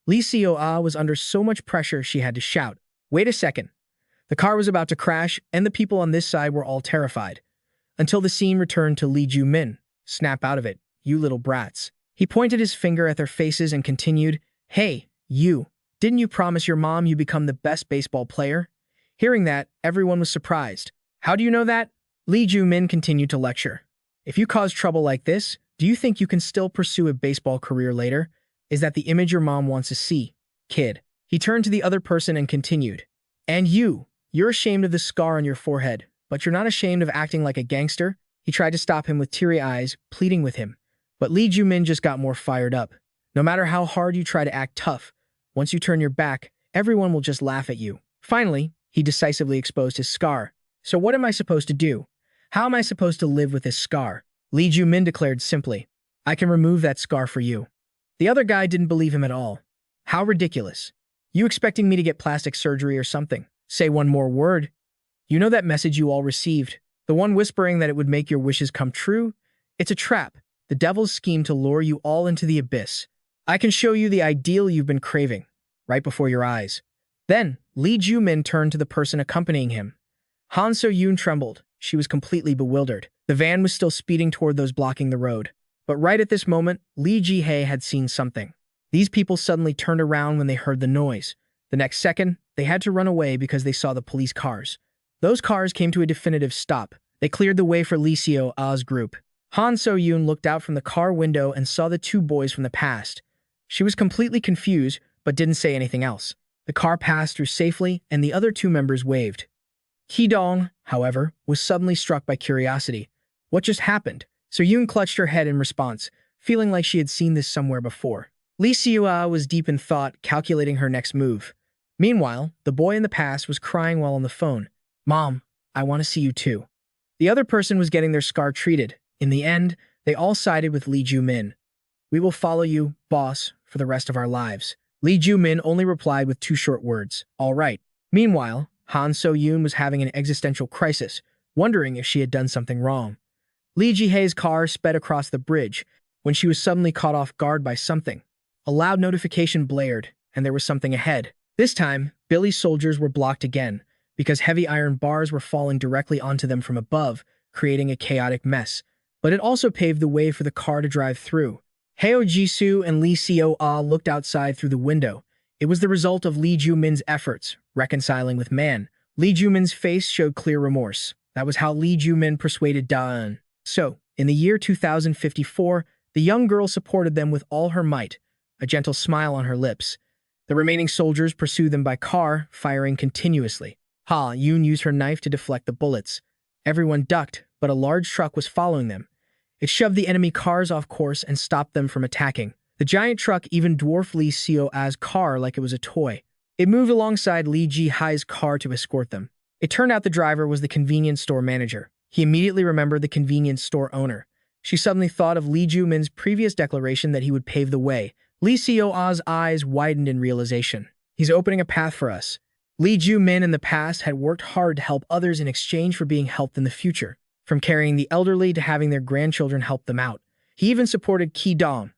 Lee Seo-ah was under so much pressure she had to shout, wait a second. The car was about to crash, and the people on this side were all terrified. Until the scene returned to Lee Joo Min. Snap out of it, you little brats. He pointed his finger at their faces and continued, hey, you. Didn't you promise your mom you become the best baseball player? Hearing that, everyone was surprised. How do you know that? Lee Joo Min continued to lecture. If you cause trouble like this, do you think you can still pursue a baseball career later? Is that the image your mom wants to see? Kid. He turned to the other person and continued. And you're ashamed of the scar on your forehead, but you're not ashamed of acting like a gangster? He tried to stop him with teary eyes, pleading with him. But Lee Joo Min just got more fired up. No matter how hard you try to act tough, once you turn your back, everyone will just laugh at you. Finally, he decisively exposed his scar. So what am I supposed to do? How am I supposed to live with this scar? Lee Joo Min declared simply, I can remove that scar for you. The other guy didn't believe him at all. How ridiculous. You expecting me to get plastic surgery or something? Say one more word. You know that message you all received? The one whispering that it would make your wishes come true? It's a trap. The devil's scheme to lure you all into the abyss. I can show you the ideal you've been craving, right before your eyes. Then, Lee Joo Min turned to the person accompanying him. Han So-yoon trembled. She was completely bewildered. The van was still speeding toward those blocking the road. But right at this moment, Lee Ji-hae had seen something. These people suddenly turned around when they heard the noise. The next second, they had to run away because they saw the police cars. Those cars came to a definitive stop. They cleared the way for Lee Seo-ah's group. Han So-yoon looked out from the car window and saw the two boys from the past. She was completely confused, but didn't say anything else. The car passed through safely, and the other two members waved. Ki-dong, however, was suddenly struck by curiosity. What just happened? So-yoon clutched her head in response, feeling like she had seen this somewhere before. Lee Siua was deep in thought, calculating her next move. Meanwhile, the boy in the past was crying while on the phone. Mom, I want to see you too. The other person was getting their scar treated. In the end, they all sided with Lee Joo Min. We will follow you, boss, for the rest of our lives. Lee Joo Min only replied with two short words, all right. Meanwhile, Han So-yoon was having an existential crisis, wondering if she had done something wrong. Lee Ji-hae's car sped across the bridge when she was suddenly caught off guard by something. A loud notification blared, and there was something ahead. This time, Billy's soldiers were blocked again, because heavy iron bars were falling directly onto them from above, creating a chaotic mess. But it also paved the way for the car to drive through. Heo Jisoo and Lee Seo-ah looked outside through the window. It was the result of Lee Joo Min's efforts, reconciling with Man. Lee Joo Min's face showed clear remorse. That was how Lee Joo Min persuaded Da-eun. So, in the year 2054, the young girl supported them with all her might, a gentle smile on her lips. The remaining soldiers pursued them by car, firing continuously. Ha-yoon used her knife to deflect the bullets. Everyone ducked, but a large truck was following them. It shoved the enemy cars off course and stopped them from attacking. The giant truck even dwarfed Lee Seo-ah's car like it was a toy. It moved alongside Lee Ji-hae's car to escort them. It turned out the driver was the convenience store manager. He immediately remembered the convenience store owner. She suddenly thought of Lee Joo Min's previous declaration that he would pave the way. Lee Seo-ah's eyes widened in realization. He's opening a path for us. Lee Joo Min in the past had worked hard to help others in exchange for being helped in the future, from carrying the elderly to having their grandchildren help them out. He even supported Ki Dong.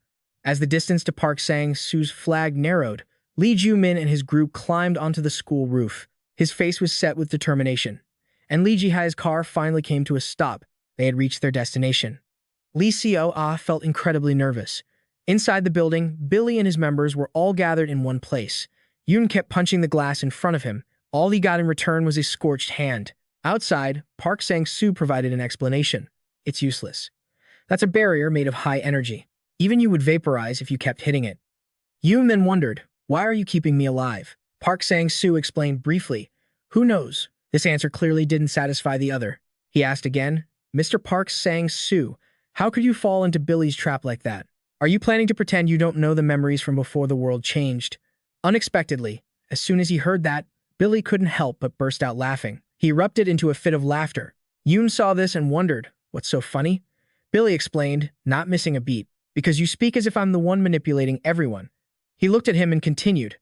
As the distance to Park Sang-soo's flag narrowed, Lee Joo Min and his group climbed onto the school roof. His face was set with determination. And Lee Ji-hae's car finally came to a stop. They had reached their destination. Lee Seo-ah felt incredibly nervous. Inside the building, Billy and his members were all gathered in one place. Yoon kept punching the glass in front of him. All he got in return was a scorched hand. Outside, Park Sang-soo provided an explanation. It's useless. That's a barrier made of high energy. Even you would vaporize if you kept hitting it. Yoon then wondered, why are you keeping me alive? Park Sang-soo explained briefly. Who knows? This answer clearly didn't satisfy the other. He asked again, Mr. Park Sang-soo, how could you fall into Billy's trap like that? Are you planning to pretend you don't know the memories from before the world changed? Unexpectedly, as soon as he heard that, Billy couldn't help but burst out laughing. He erupted into a fit of laughter. Yoon saw this and wondered, what's so funny? Billy explained, not missing a beat, because you speak as if I'm the one manipulating everyone. He looked at him and continued,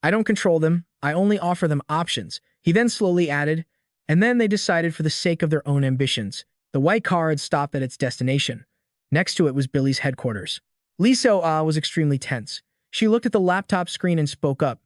I don't control them, I only offer them options. He then slowly added, and then they decided for the sake of their own ambitions. The white car had stopped at its destination. Next to it was Billy's headquarters. Lee Seo-ah was extremely tense. She looked at the laptop screen and spoke up.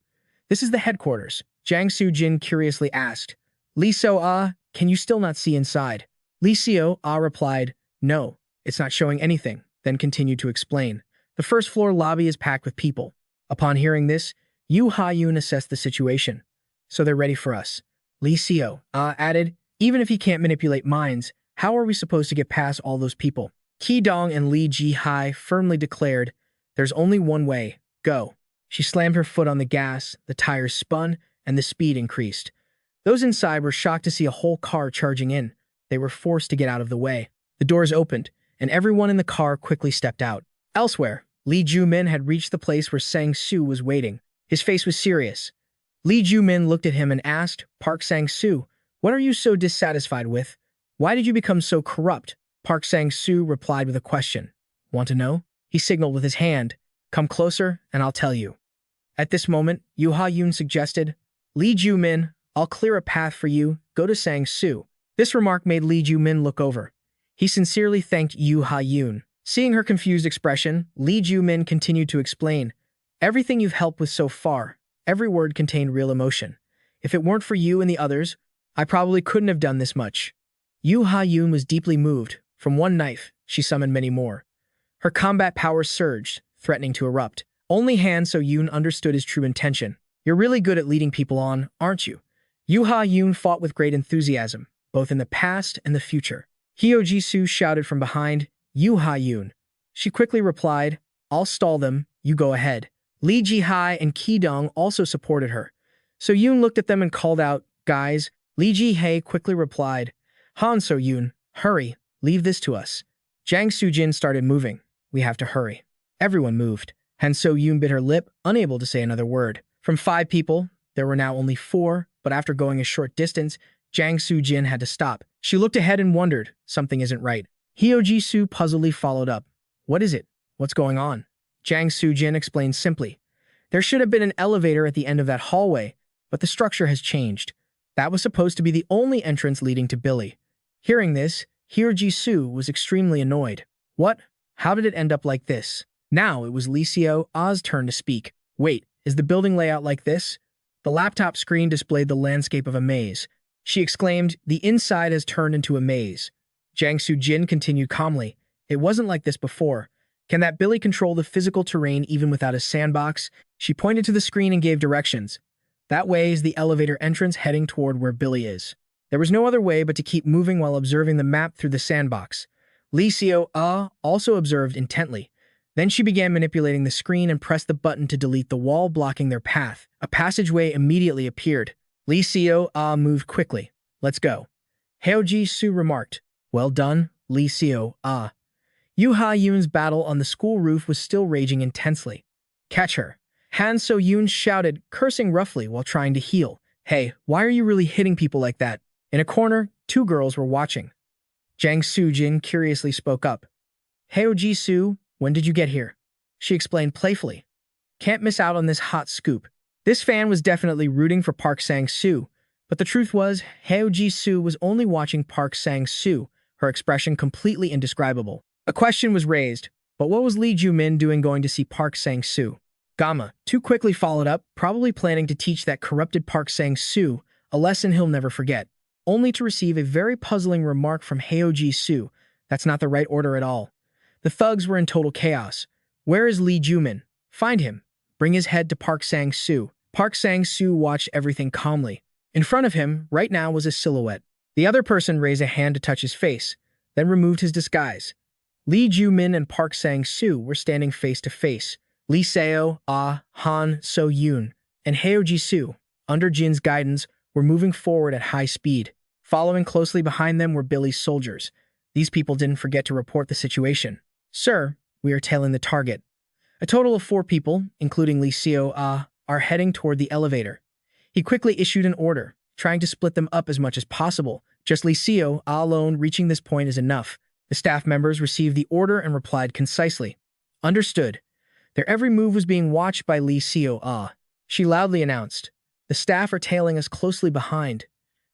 This is the headquarters. Jang Soo-jin curiously asked. Lee Seo-ah, can you still not see inside? Lee Seo-ah replied, no, it's not showing anything, then continued to explain. The first floor lobby is packed with people. Upon hearing this, Yoo Ha-yoon assessed the situation. So they're ready for us. Lee Seo-ah added, even if he can't manipulate minds, how are we supposed to get past all those people? Ki Dong and Lee Ji-hae firmly declared, there's only one way, go. She slammed her foot on the gas, the tires spun, and the speed increased. Those inside were shocked to see a whole car charging in. They were forced to get out of the way. The doors opened, and everyone in the car quickly stepped out. Elsewhere, Lee Joo Min had reached the place where Sang-soo was waiting. His face was serious. Lee Joo Min looked at him and asked, Park Sang-soo, what are you so dissatisfied with? Why did you become so corrupt? Park Sang-soo replied with a question. Want to know? He signaled with his hand. Come closer, and I'll tell you. At this moment, Yoo Ha-yoon suggested, Lee Joo Min, I'll clear a path for you. Go to Sang-soo. This remark made Lee Joo Min look over. He sincerely thanked Yoo Ha-yoon. Seeing her confused expression, Lee Joo Min continued to explain, everything you've helped with so far, every word contained real emotion. If it weren't for you and the others, I probably couldn't have done this much. Yoo Ha-yoon was deeply moved. From one knife, she summoned many more. Her combat power surged, threatening to erupt. Only Han So-yoon understood his true intention. You're really good at leading people on, aren't you? Yoo Ha-yoon fought with great enthusiasm, both in the past and the future. Hyo Ji-soo shouted from behind, Yoo Ha-yoon. She quickly replied, I'll stall them, you go ahead. Lee Ji-hae and Ki Dong also supported her. So-yoon looked at them and called out, guys. Lee Ji-hae quickly replied, Han So-yoon, hurry, leave this to us. Jang Soo-jin started moving. We have to hurry. Everyone moved. Han So-yoon bit her lip, unable to say another word. From 5 people, there were now only 4, but after going a short distance, Jang Soo-jin had to stop. She looked ahead and wondered, something isn't right. Hyo Ji-soo puzzledly followed up. What is it? What's going on? Jang Soo-jin explained simply. There should have been an elevator at the end of that hallway, but the structure has changed. That was supposed to be the only entrance leading to Billy. Hearing this, Hyo Ji-soo was extremely annoyed. What? How did it end up like this? Now it was Lee Seo-ah's turn to speak. Wait, is the building layout like this? The laptop screen displayed the landscape of a maze. She exclaimed, the inside has turned into a maze. Jang Soo-jin continued calmly. It wasn't like this before. Can that Billy control the physical terrain even without a sandbox? She pointed to the screen and gave directions. That way is the elevator entrance heading toward where Billy is. There was no other way but to keep moving while observing the map through the sandbox. Lee Seo-ah also observed intently. Then she began manipulating the screen and pressed the button to delete the wall blocking their path. A passageway immediately appeared. Lee Seo-ah moved quickly. Let's go. Hyo Ji-soo remarked. Well done, Lee Seo-ah. Yoo Ha-yoon's battle on the school roof was still raging intensely. Catch her. Han So-yoon shouted, cursing roughly while trying to heal. Hey, why are you really hitting people like that? In a corner, 2 girls were watching. Jang Soo-jin curiously spoke up. Hyo Ji-soo, when did you get here? She explained playfully. Can't miss out on this hot scoop. This fan was definitely rooting for Park Sang-soo, but the truth was, Hyo Ji-soo was only watching Park Sang-soo, her expression completely indescribable. A question was raised, but what was Lee Joo Min doing going to see Park Sang-soo? Gamma, too quickly followed up, probably planning to teach that corrupted Park Sang-soo a lesson he'll never forget, only to receive a very puzzling remark from Hyo Ji-soo. That's not the right order at all. The thugs were in total chaos. Where is Lee Joo Min? Find him. Bring his head to Park Sang-soo. Park Sang-soo watched everything calmly. In front of him, right now, was a silhouette. The other person raised a hand to touch his face, then removed his disguise. Lee Joo Min and Park Sang-soo were standing face to face. Lee Seo-ah, Han So-yoon, and Hyo Ji-soo, under Jin's guidance, were moving forward at high speed. Following closely behind them were Billy's soldiers. These people didn't forget to report the situation. Sir, we are tailing the target. A total of 4 people, including Lee Seo-ah, are heading toward the elevator. He quickly issued an order, trying to split them up as much as possible. Just Lee Seo-ah alone reaching this point is enough. The staff members received the order and replied concisely. Understood. Their every move was being watched by Lee Seo-ah. She loudly announced, the staff are tailing us closely behind.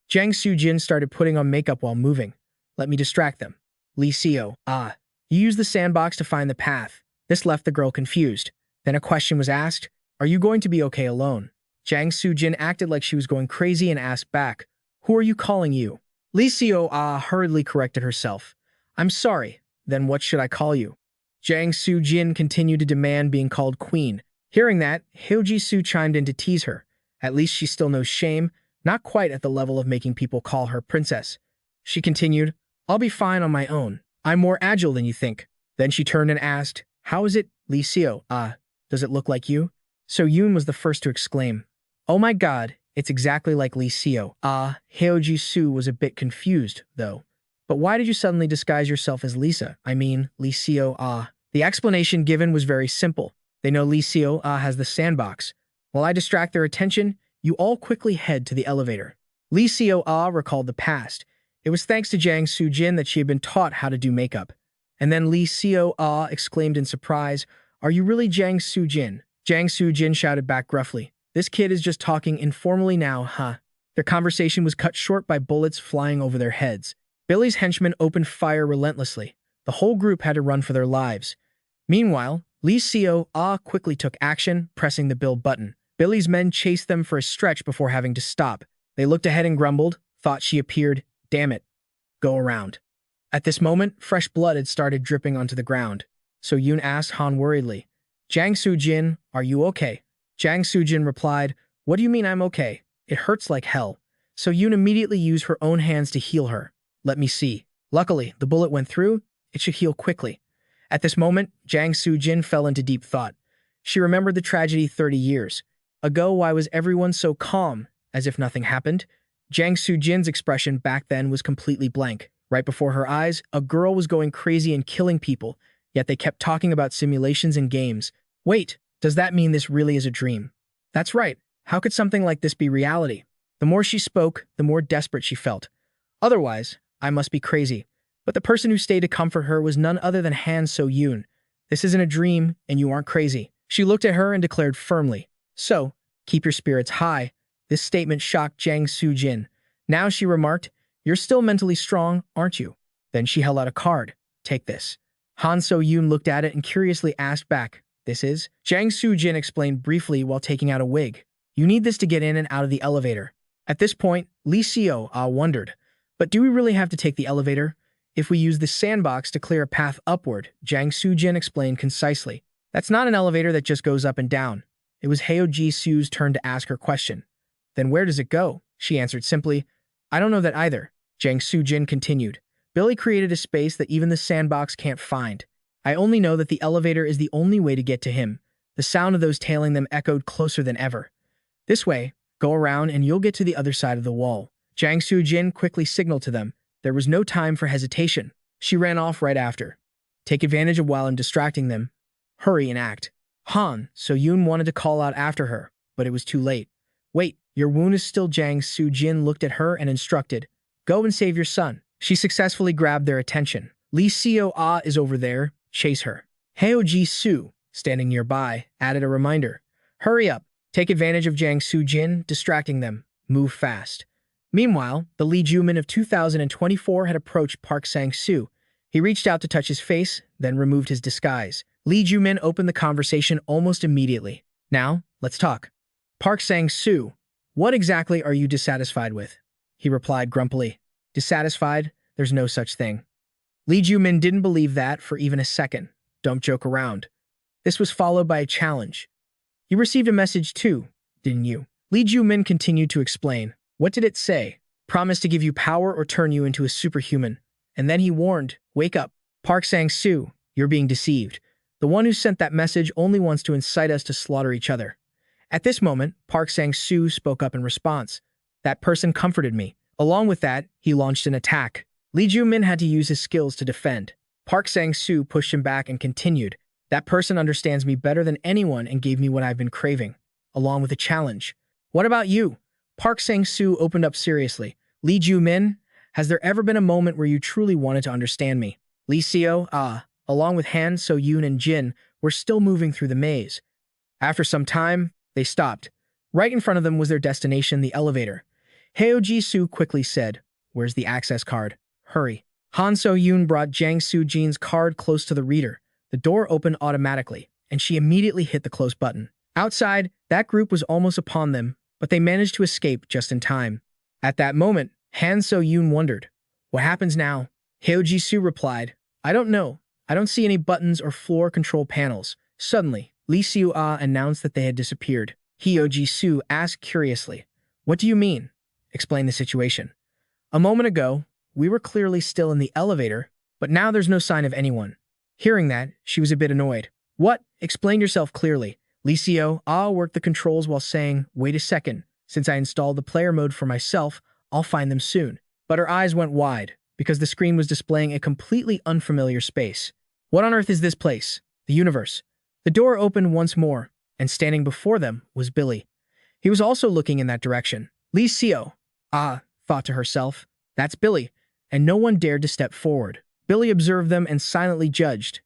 Jang Soo-jin started putting on makeup while moving. Let me distract them. Lee Seo-ah. You used the sandbox to find the path. This left the girl confused. Then a question was asked, are you going to be okay alone? Jang Soo-jin acted like she was going crazy and asked back, who are you calling you? Lee Seo-ah hurriedly corrected herself. I'm sorry, then what should I call you? Jang Soo-jin continued to demand being called queen. Hearing that, Hyo Ji-soo chimed in to tease her. At least she still knows shame, not quite at the level of making people call her princess. She continued, I'll be fine on my own. I'm more agile than you think. Then she turned and asked, how is it, Lee Seo-ah? Does it look like you? So-yoon was the first to exclaim, oh my god, it's exactly like Lee Seo-ah. Hyo Ji-soo was a bit confused, though. But why did you suddenly disguise yourself as Lisa? I mean, Lee Seo-ah. The explanation given was very simple. They know Lee Seo-ah has the sandbox. While I distract their attention, you all quickly head to the elevator. Lee Seo-ah recalled the past. It was thanks to Jang Soo-jin that she had been taught how to do makeup. And then Lee Seo-ah exclaimed in surprise, are you really Jang Soo-jin? Jang Soo-jin shouted back gruffly, this kid is just talking informally now, huh? Their conversation was cut short by bullets flying over their heads. Billy's henchmen opened fire relentlessly. The whole group had to run for their lives. Meanwhile, Lee Seo-ah quickly took action, pressing the Bill button. Billy's men chased them for a stretch before having to stop. They looked ahead and grumbled, thought she appeared, damn it, go around. At this moment, fresh blood had started dripping onto the ground. So Yoon asked Han worriedly, Jang Soo-jin, are you okay? Jang Soo-jin replied, what do you mean I'm okay? It hurts like hell. So Yoon immediately used her own hands to heal her. Let me see. Luckily, the bullet went through. It should heal quickly. At this moment, Jang Soo-jin fell into deep thought. She remembered the tragedy 30 years ago. Why was everyone so calm, as if nothing happened? Jang Soo-jin's expression back then was completely blank. Right before her eyes, a girl was going crazy and killing people, yet they kept talking about simulations and games. Wait, does that mean this really is a dream? That's right. How could something like this be reality? The more she spoke, the more desperate she felt. Otherwise, I must be crazy. But the person who stayed to comfort her was none other than Han So-yoon. This isn't a dream, and you aren't crazy. She looked at her and declared firmly, "So, keep your spirits high." This statement shocked Jang Soo-jin. Now, she remarked, "You're still mentally strong, aren't you?" Then she held out a card. "Take this." Han So-yoon looked at it and curiously asked back, "This is?" Jang Soo-jin explained briefly while taking out a wig. "You need this to get in and out of the elevator." At this point, Lee Joo-ah wondered, "But do we really have to take the elevator? If we use the sandbox to clear a path upward," Jang Soo-jin explained concisely. "That's not an elevator that just goes up and down." It was Heo Ji-soo's turn to ask her question. "Then where does it go?" She answered simply, "I don't know that either." Jang Soo-jin continued, "Billy created a space that even the sandbox can't find. I only know that the elevator is the only way to get to him." The sound of those tailing them echoed closer than ever. "This way, go around and you'll get to the other side of the wall." Jang Soo-jin quickly signaled to them. There was no time for hesitation. She ran off right after. "Take advantage of while I'm distracting them. Hurry and act." Han So-yoon wanted to call out after her, but it was too late. "Wait, your wound is still." Jang Soo-jin looked at her and instructed, "Go and save your son." She successfully grabbed their attention. "Lee Joo-ah is over there. Chase her." Heo Ji-soo, standing nearby, added a reminder. "Hurry up. Take advantage of Jang Soo-jin, distracting them. Move fast." Meanwhile, the Lee Joo Min of 2024 had approached Park Sang-soo. He reached out to touch his face, then removed his disguise. Lee Joo Min opened the conversation almost immediately. "Now, let's talk." "Park Sang-soo, what exactly are you dissatisfied with?" He replied grumpily. "Dissatisfied? There's no such thing." Lee Joo Min didn't believe that for even a second. "Don't joke around." This was followed by a challenge. "You received a message too, didn't you?" Lee Joo Min continued to explain. "What did it say? Promise to give you power or turn you into a superhuman." And then he warned, "Wake up. Park Sang-soo, you're being deceived. The one who sent that message only wants to incite us to slaughter each other." At this moment, Park Sang-soo spoke up in response. "That person comforted me." Along with that, he launched an attack. Lee Joo Min had to use his skills to defend. Park Sang-soo pushed him back and continued, "That person understands me better than anyone and gave me what I've been craving," along with a challenge. "What about you?" Park Sang-soo opened up seriously. "Lee Joo Min, has there ever been a moment where you truly wanted to understand me?" Lee Joo-ah, along with Han So-yoon and Jin, were still moving through the maze. After some time, they stopped. Right in front of them was their destination, the elevator. Heo Ji-soo quickly said, "Where's the access card? Hurry." Han So-yoon brought Jang Soo-jin's card close to the reader. The door opened automatically, and she immediately hit the close button. Outside, that group was almost upon them, but they managed to escape just in time. At that moment, Han So-yoon wondered, "What happens now?" Heo Ji-soo replied, "I don't know. I don't see any buttons or floor control panels." Suddenly, Lee Joo-ah announced that they had disappeared. Heo Ji-soo asked curiously, "What do you mean?" Explain the situation. "A moment ago, we were clearly still in the elevator, but now there's no sign of anyone." Hearing that, she was a bit annoyed. "What? Explain yourself clearly." Lee Joo-ah worked the controls while saying, "Wait a second. Since I installed the player mode for myself, I'll find them soon." But her eyes went wide, because the screen was displaying a completely unfamiliar space. What on earth is this place? The universe. The door opened once more, and standing before them was Billy. He was also looking in that direction. Lee Joo-ah thought to herself, "That's Billy," and no one dared to step forward. Billy observed them and silently judged.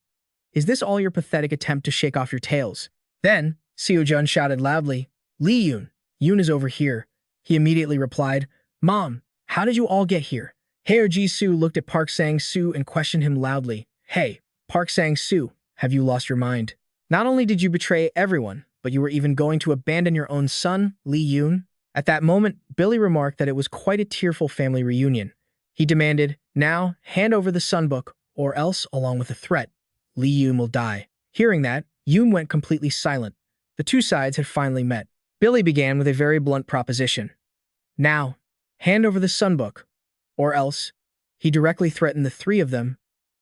"Is this all your pathetic attempt to shake off your tails?" Then, Seo-jun shouted loudly, "Lee Yoon, Yoon is over here." He immediately replied, "Mom, how did you all get here?" Heo Ji-soo looked at Park Sang-soo and questioned him loudly. "Hey, Park Sang-soo, have you lost your mind? Not only did you betray everyone, but you were even going to abandon your own son, Lee Yoon?" At that moment, Billy remarked that it was quite a tearful family reunion. He demanded, "Now, hand over the sunbook, or else, along with a threat, Lee Yoon will die." Hearing that, Yoon went completely silent. The two sides had finally met. Billy began with a very blunt proposition. "Now, hand over the sunbook, or else," he directly threatened the three of them,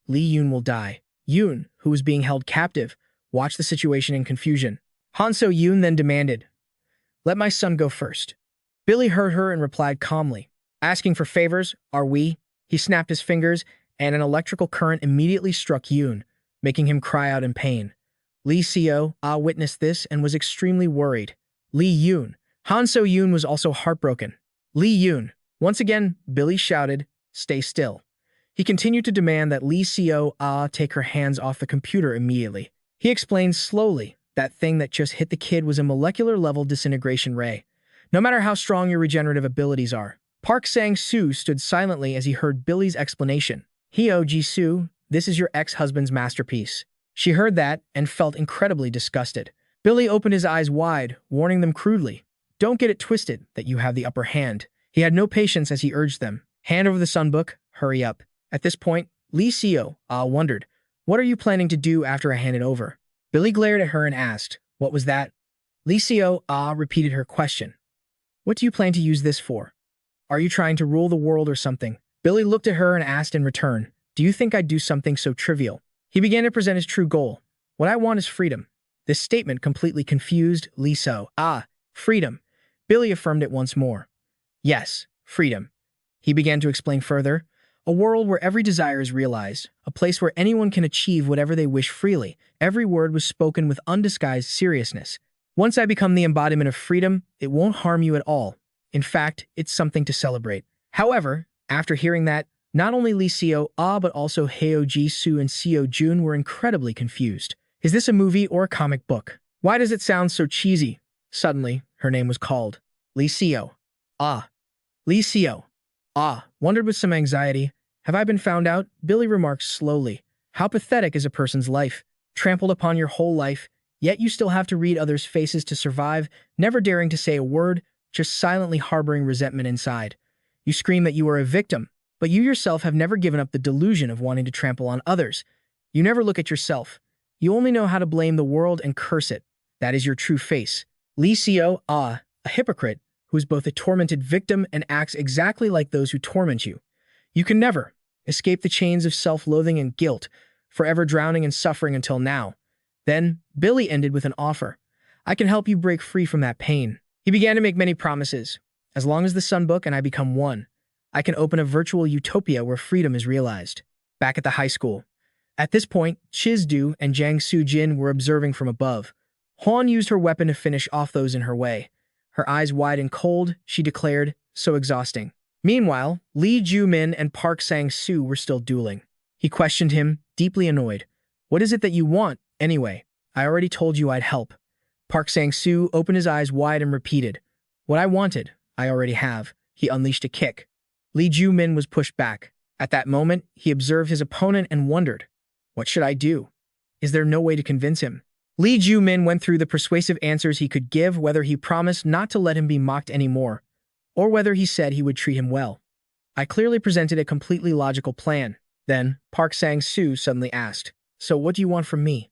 "Lee Yoon will die." Yoon, who was being held captive, watched the situation in confusion. Han So-yoon then demanded, "Let my son go first." Billy heard her and replied calmly, "Asking for favors, are we?" He snapped his fingers, and an electrical current immediately struck Yoon, making him cry out in pain. Lee Seo witnessed this and was extremely worried. Lee Yoon. Han So Yoon was also heartbroken. Lee Yoon. Once again, Billy shouted, "Stay still." He continued to demand that Lee Seo take her hands off the computer immediately. He explained slowly that thing that just hit the kid was a molecular-level disintegration ray. No matter how strong your regenerative abilities are. Park Sang-soo stood silently as he heard Billy's explanation. Hyo Ji-soo, this is your ex-husband's masterpiece. She heard that and felt incredibly disgusted. Billy opened his eyes wide, warning them crudely. Don't get it twisted that you have the upper hand. He had no patience as he urged them. Hand over the sunbook, hurry up. At this point, Lee Seo wondered, what are you planning to do after I hand it over? Billy glared at her and asked, what was that? Lee Seo repeated her question. What do you plan to use this for? Are you trying to rule the world or something? Billy looked at her and asked in return, do you think I'd do something so trivial? He began to present his true goal. What I want is freedom. This statement completely confused Lee Seo. Freedom. Billy affirmed it once more. Yes, freedom. He began to explain further. A world where every desire is realized, a place where anyone can achieve whatever they wish freely. Every word was spoken with undisguised seriousness. Once I become the embodiment of freedom, it won't harm you at all. In fact, it's something to celebrate. However, after hearing that, not only Lee Seo but also Hyo Ji-soo and Seo Jun were incredibly confused. Is this a movie or a comic book? Why does it sound so cheesy? Suddenly, her name was called. Lee Seo. Lee Seo. Wondered with some anxiety. Have I been found out? Billy remarked slowly. How pathetic is a person's life? Trampled upon your whole life, yet you still have to read others' faces to survive, never daring to say a word, just silently harboring resentment inside. You scream that you are a victim, but you yourself have never given up the delusion of wanting to trample on others. You never look at yourself. You only know how to blame the world and curse it. That is your true face. Lee Seo, a hypocrite, who is both a tormented victim and acts exactly like those who torment you. You can never escape the chains of self-loathing and guilt, forever drowning in suffering until now. Then, Billy ended with an offer. I can help you break free from that pain. He began to make many promises. As long as the Sunbook and I become one, I can open a virtual utopia where freedom is realized. Back at the high school. At this point, Chiz-do and Jang Soo-jin were observing from above. Hwan used her weapon to finish off those in her way. Her eyes wide and cold, she declared, so exhausting. Meanwhile, Lee Joo Min and Park Sang-soo were still dueling. He questioned him, deeply annoyed. What is it that you want, anyway? I already told you I'd help. Park Sang-soo opened his eyes wide and repeated, what I wanted, I already have. He unleashed a kick. Lee Joo Min was pushed back. At that moment, he observed his opponent and wondered, what should I do? Is there no way to convince him? Lee Joo Min went through the persuasive answers he could give, whether he promised not to let him be mocked anymore, or whether he said he would treat him well. I clearly presented a completely logical plan. Then, Park Sang-soo suddenly asked, so what do you want from me?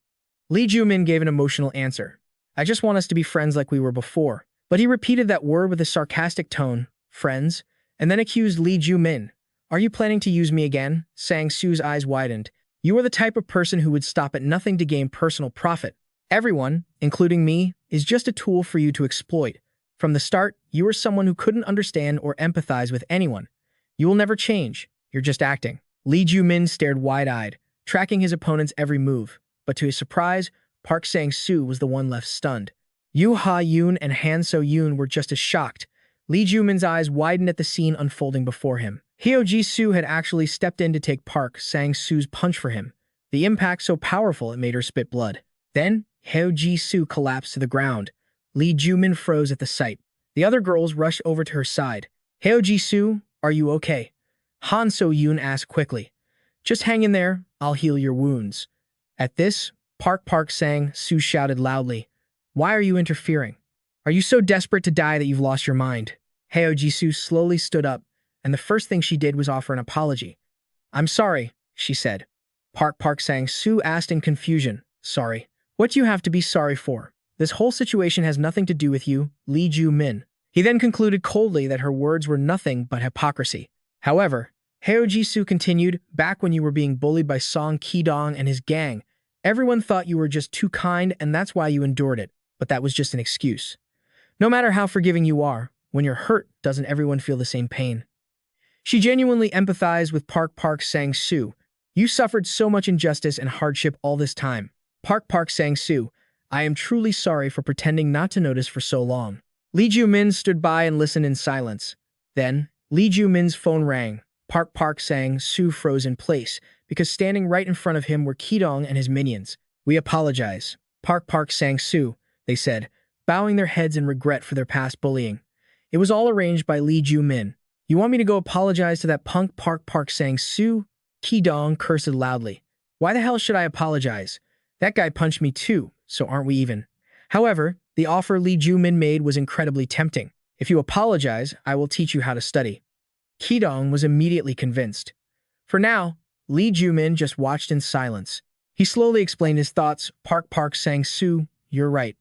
Lee Joo Min gave an emotional answer. I just want us to be friends like we were before. But he repeated that word with a sarcastic tone, friends, and then accused Lee Joo Min. Are you planning to use me again? Sang-soo's eyes widened. You are the type of person who would stop at nothing to gain personal profit. Everyone, including me, is just a tool for you to exploit. From the start, you were someone who couldn't understand or empathize with anyone. You will never change. You're just acting. Lee Joo Min stared wide-eyed, tracking his opponent's every move. But to his surprise, Park Sang-soo was the one left stunned. Yoo Ha-yoon and Han So-yoon were just as shocked. Lee Joo Min's eyes widened at the scene unfolding before him. Hyo Ji-soo had actually stepped in to take Park Sang-soo's punch for him. The impact so powerful it made her spit blood. Then, Hyo Ji-soo collapsed to the ground. Lee Joo Min froze at the sight. The other girls rushed over to her side. Hyo Ji-soo, are you okay? Han So-yoon asked quickly. Just hang in there, I'll heal your wounds. At this, Park Sang-soo shouted loudly. Why are you interfering? Are you so desperate to die that you've lost your mind? Hyo Ji-soo slowly stood up, and the first thing she did was offer an apology. I'm sorry, she said. Park Sang-soo asked in confusion. Sorry. What do you have to be sorry for? This whole situation has nothing to do with you, Lee Joo Min. He then concluded coldly that her words were nothing but hypocrisy. However, Hyo Ji-soo continued, back when you were being bullied by Song Ki-dong and his gang, everyone thought you were just too kind and that's why you endured it. But that was just an excuse. No matter how forgiving you are, when you're hurt, doesn't everyone feel the same pain? She genuinely empathized with Park Sang-soo. You suffered so much injustice and hardship all this time. Park Sang-soo, I am truly sorry for pretending not to notice for so long. Lee Joo Min stood by and listened in silence. Then, Lee Joo Min's phone rang. Park Sang-soo froze in place, because standing right in front of him were Ki-dong and his minions. We apologize. Park Sang-soo, they said, bowing their heads in regret for their past bullying. It was all arranged by Lee Joo Min. You want me to go apologize to that punk Park Sang-soo? Ki-dong cursed loudly. Why the hell should I apologize? That guy punched me too, so aren't we even? However, the offer Lee Joo Min made was incredibly tempting. If you apologize, I will teach you how to study. Ki-dong was immediately convinced. For now, Lee Joo Min just watched in silence. He slowly explained his thoughts. Park Sang-soo, you're right.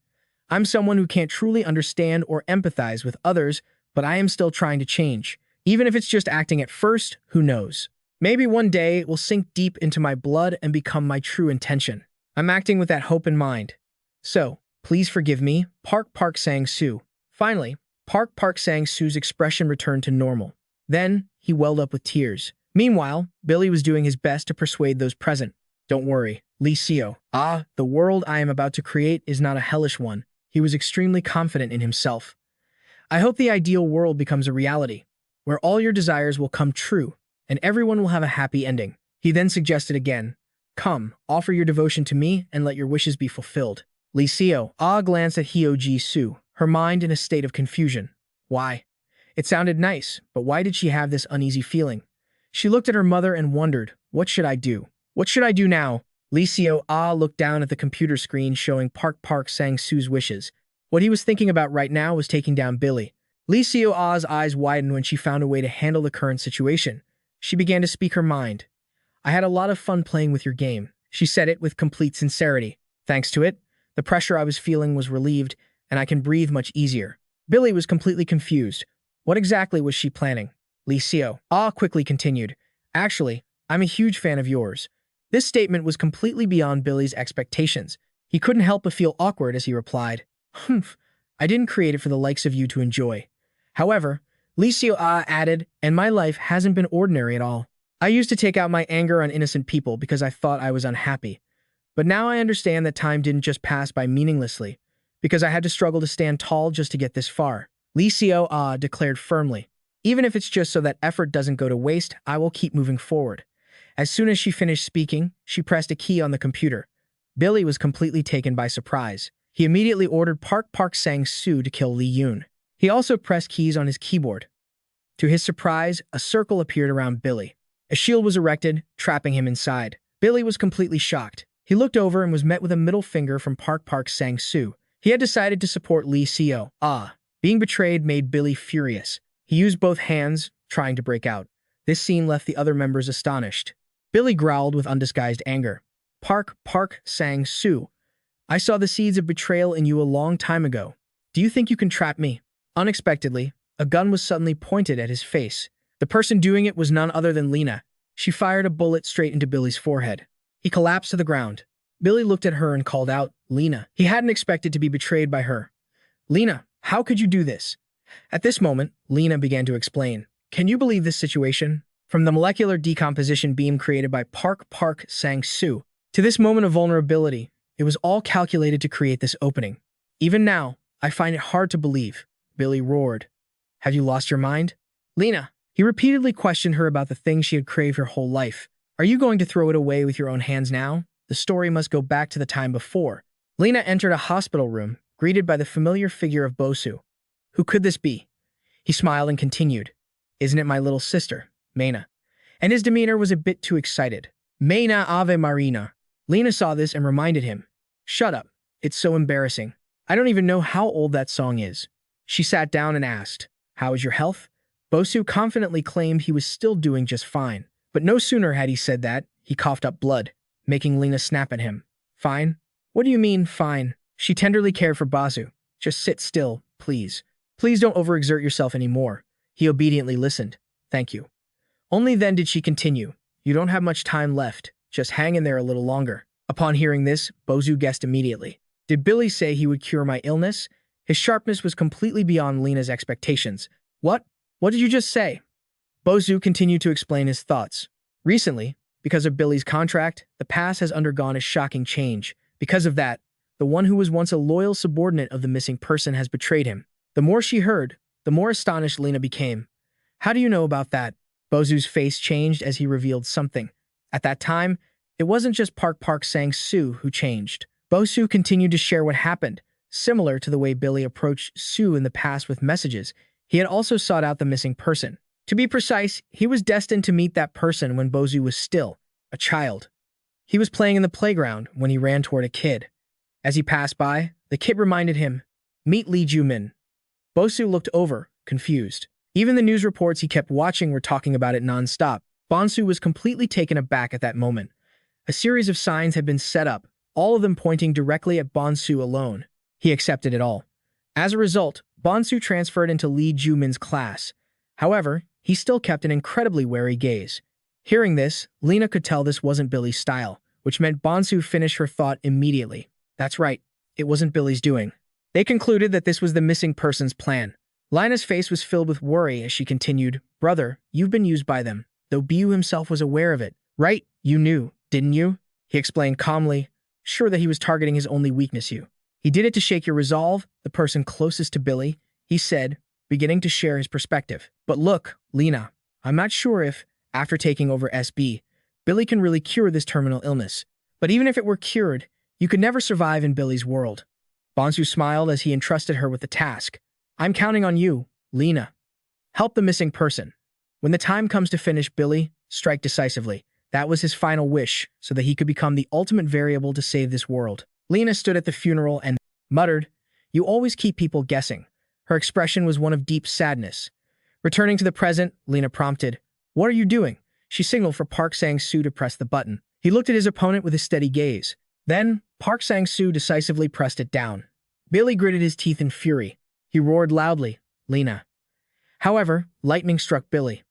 I'm someone who can't truly understand or empathize with others, but I am still trying to change. Even if it's just acting at first, who knows? Maybe one day it will sink deep into my blood and become my true intention. I'm acting with that hope in mind. So, please forgive me, Park Sang-soo. Finally, Park Sang-soo's expression returned to normal. Then, he welled up with tears. Meanwhile, Billy was doing his best to persuade those present. Don't worry, Lee Seo. The world I am about to create is not a hellish one. He was extremely confident in himself. I hope the ideal world becomes a reality, where all your desires will come true, and everyone will have a happy ending. He then suggested again, come, offer your devotion to me and let your wishes be fulfilled. Lee Seo glanced at Hyo Ji-soo, her mind in a state of confusion. Why? It sounded nice, but why did she have this uneasy feeling? She looked at her mother and wondered, what should I do? What should I do now? Lee Seo looked down at the computer screen showing Park Sang-soo's wishes. What he was thinking about right now was taking down Billy. Lee Seo's eyes widened when she found a way to handle the current situation. She began to speak her mind. I had a lot of fun playing with your game. She said it with complete sincerity. Thanks to it, the pressure I was feeling was relieved, and I can breathe much easier. Billy was completely confused. What exactly was she planning? Lee Seo quickly continued. Actually, I'm a huge fan of yours. This statement was completely beyond Billy's expectations. He couldn't help but feel awkward as he replied, Humph, I didn't create it for the likes of you to enjoy. However, Lee Seo added, and my life hasn't been ordinary at all. I used to take out my anger on innocent people because I thought I was unhappy. But now I understand that time didn't just pass by meaninglessly, because I had to struggle to stand tall just to get this far. Lee Seo declared firmly, even if it's just so that effort doesn't go to waste, I will keep moving forward. As soon as she finished speaking, she pressed a key on the computer. Billy was completely taken by surprise. He immediately ordered Park Sang-soo to kill Lee Yoon. He also pressed keys on his keyboard. To his surprise, a circle appeared around Billy. A shield was erected, trapping him inside. Billy was completely shocked. He looked over and was met with a middle finger from Park Sang-soo. He had decided to support Lee Seo. Being betrayed made Billy furious. He used both hands, trying to break out. This scene left the other members astonished. Billy growled with undisguised anger. Park Sang-soo, I saw the seeds of betrayal in you a long time ago. Do you think you can trap me? Unexpectedly, a gun was suddenly pointed at his face. The person doing it was none other than Lena. She fired a bullet straight into Billy's forehead. He collapsed to the ground. Billy looked at her and called out, Lena. He hadn't expected to be betrayed by her. Lena, how could you do this? At this moment, Lena began to explain. Can you believe this situation? From the molecular decomposition beam created by Park Sang-soo to this moment of vulnerability, it was all calculated to create this opening. Even now, I find it hard to believe. Billy roared. Have you lost your mind? Lena, he repeatedly questioned her about the things she had craved her whole life. Are you going to throw it away with your own hands now? The story must go back to the time before. Lena entered a hospital room, greeted by the familiar figure of Bosu. Who could this be? He smiled and continued. Isn't it my little sister, Maina? And his demeanor was a bit too excited. Maina Ave Marina. Lena saw this and reminded him. Shut up. It's so embarrassing. I don't even know how old that song is. She sat down and asked, How is your health? Bosu confidently claimed he was still doing just fine. But no sooner had he said that, he coughed up blood, making Lena snap at him. Fine? What do you mean, fine? She tenderly cared for Bosu. Just sit still, please. Please don't overexert yourself anymore. He obediently listened. Thank you. Only then did she continue. You don't have much time left. Just hang in there a little longer. Upon hearing this, Bosu guessed immediately. Did Billy say he would cure my illness? His sharpness was completely beyond Lena's expectations. What? What did you just say? Bosu continued to explain his thoughts. Recently, because of Billy's contract, the past has undergone a shocking change, Because of that, the one who was once a loyal subordinate of the missing person has betrayed him. The more she heard, the more astonished Lena became. How do you know about that? Bozu's face changed as he revealed something. At that time, it wasn't just Park Sang-soo who changed. Bozu continued to share what happened. Similar to the way Billy approached Sue in the past with messages, he had also sought out the missing person. To be precise, he was destined to meet that person when Bozu was still a child. He was playing in the playground when he ran toward a kid. As he passed by, the kid reminded him, "Meet Lee Joo Min." Bozu looked over, confused. Even the news reports he kept watching were talking about it nonstop. Bonsu was completely taken aback at that moment. A series of signs had been set up, all of them pointing directly at Bonsu alone. He accepted it all. As a result, Bonsu transferred into Lee Joo Min's class. However, he still kept an incredibly wary gaze. Hearing this, Lena could tell this wasn't Billy's style, which meant Bonsu finished her thought immediately. That's right, it wasn't Billy's doing. They concluded that this was the missing person's plan. Lina's face was filled with worry as she continued, "Brother, you've been used by them, though Bu himself was aware of it. Right? You knew, didn't you?" He explained calmly, sure that he was targeting his only weakness, you. "He did it to shake your resolve," the person closest to Billy, he said, beginning to share his perspective. "But look, Lena, I'm not sure if, after taking over SB, Billy can really cure this terminal illness. But even if it were cured, you could never survive in Billy's world." Bonsu smiled as he entrusted her with the task. "I'm counting on you, Lena. Help the missing person. When the time comes to finish Billy, strike decisively." That was his final wish, so that he could become the ultimate variable to save this world. Lena stood at the funeral and muttered, "You always keep people guessing." Her expression was one of deep sadness. Returning to the present, Lena prompted, "What are you doing?" She signaled for Park Sang-soo to press the button. He looked at his opponent with a steady gaze. Then, Park Sang-soo decisively pressed it down. Billy gritted his teeth in fury. He roared loudly, "Lena." However, lightning struck Billy.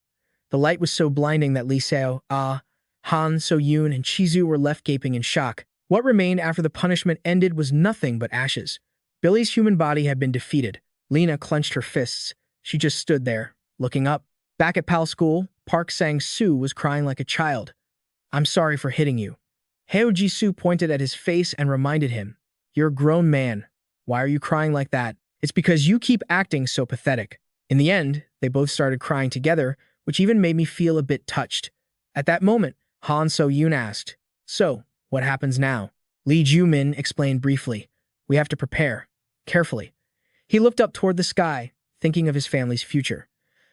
The light was so blinding that Lee Seo, Han, So-yoon, and Chizu were left gaping in shock. What remained after the punishment ended was nothing but ashes. Billy's human body had been defeated. Lena clenched her fists. She just stood there, looking up. Back at Pal School, Park Sang-soo was crying like a child. "I'm sorry for hitting you." Heo Ji-soo pointed at his face and reminded him, "You're a grown man. Why are you crying like that?" "It's because you keep acting so pathetic." In the end, they both started crying together, which even made me feel a bit touched. At that moment, Han So-yoon asked, "So, what happens now?" Lee Joo Min explained briefly, "We have to prepare. Carefully." He looked up toward the sky, thinking of his family's future.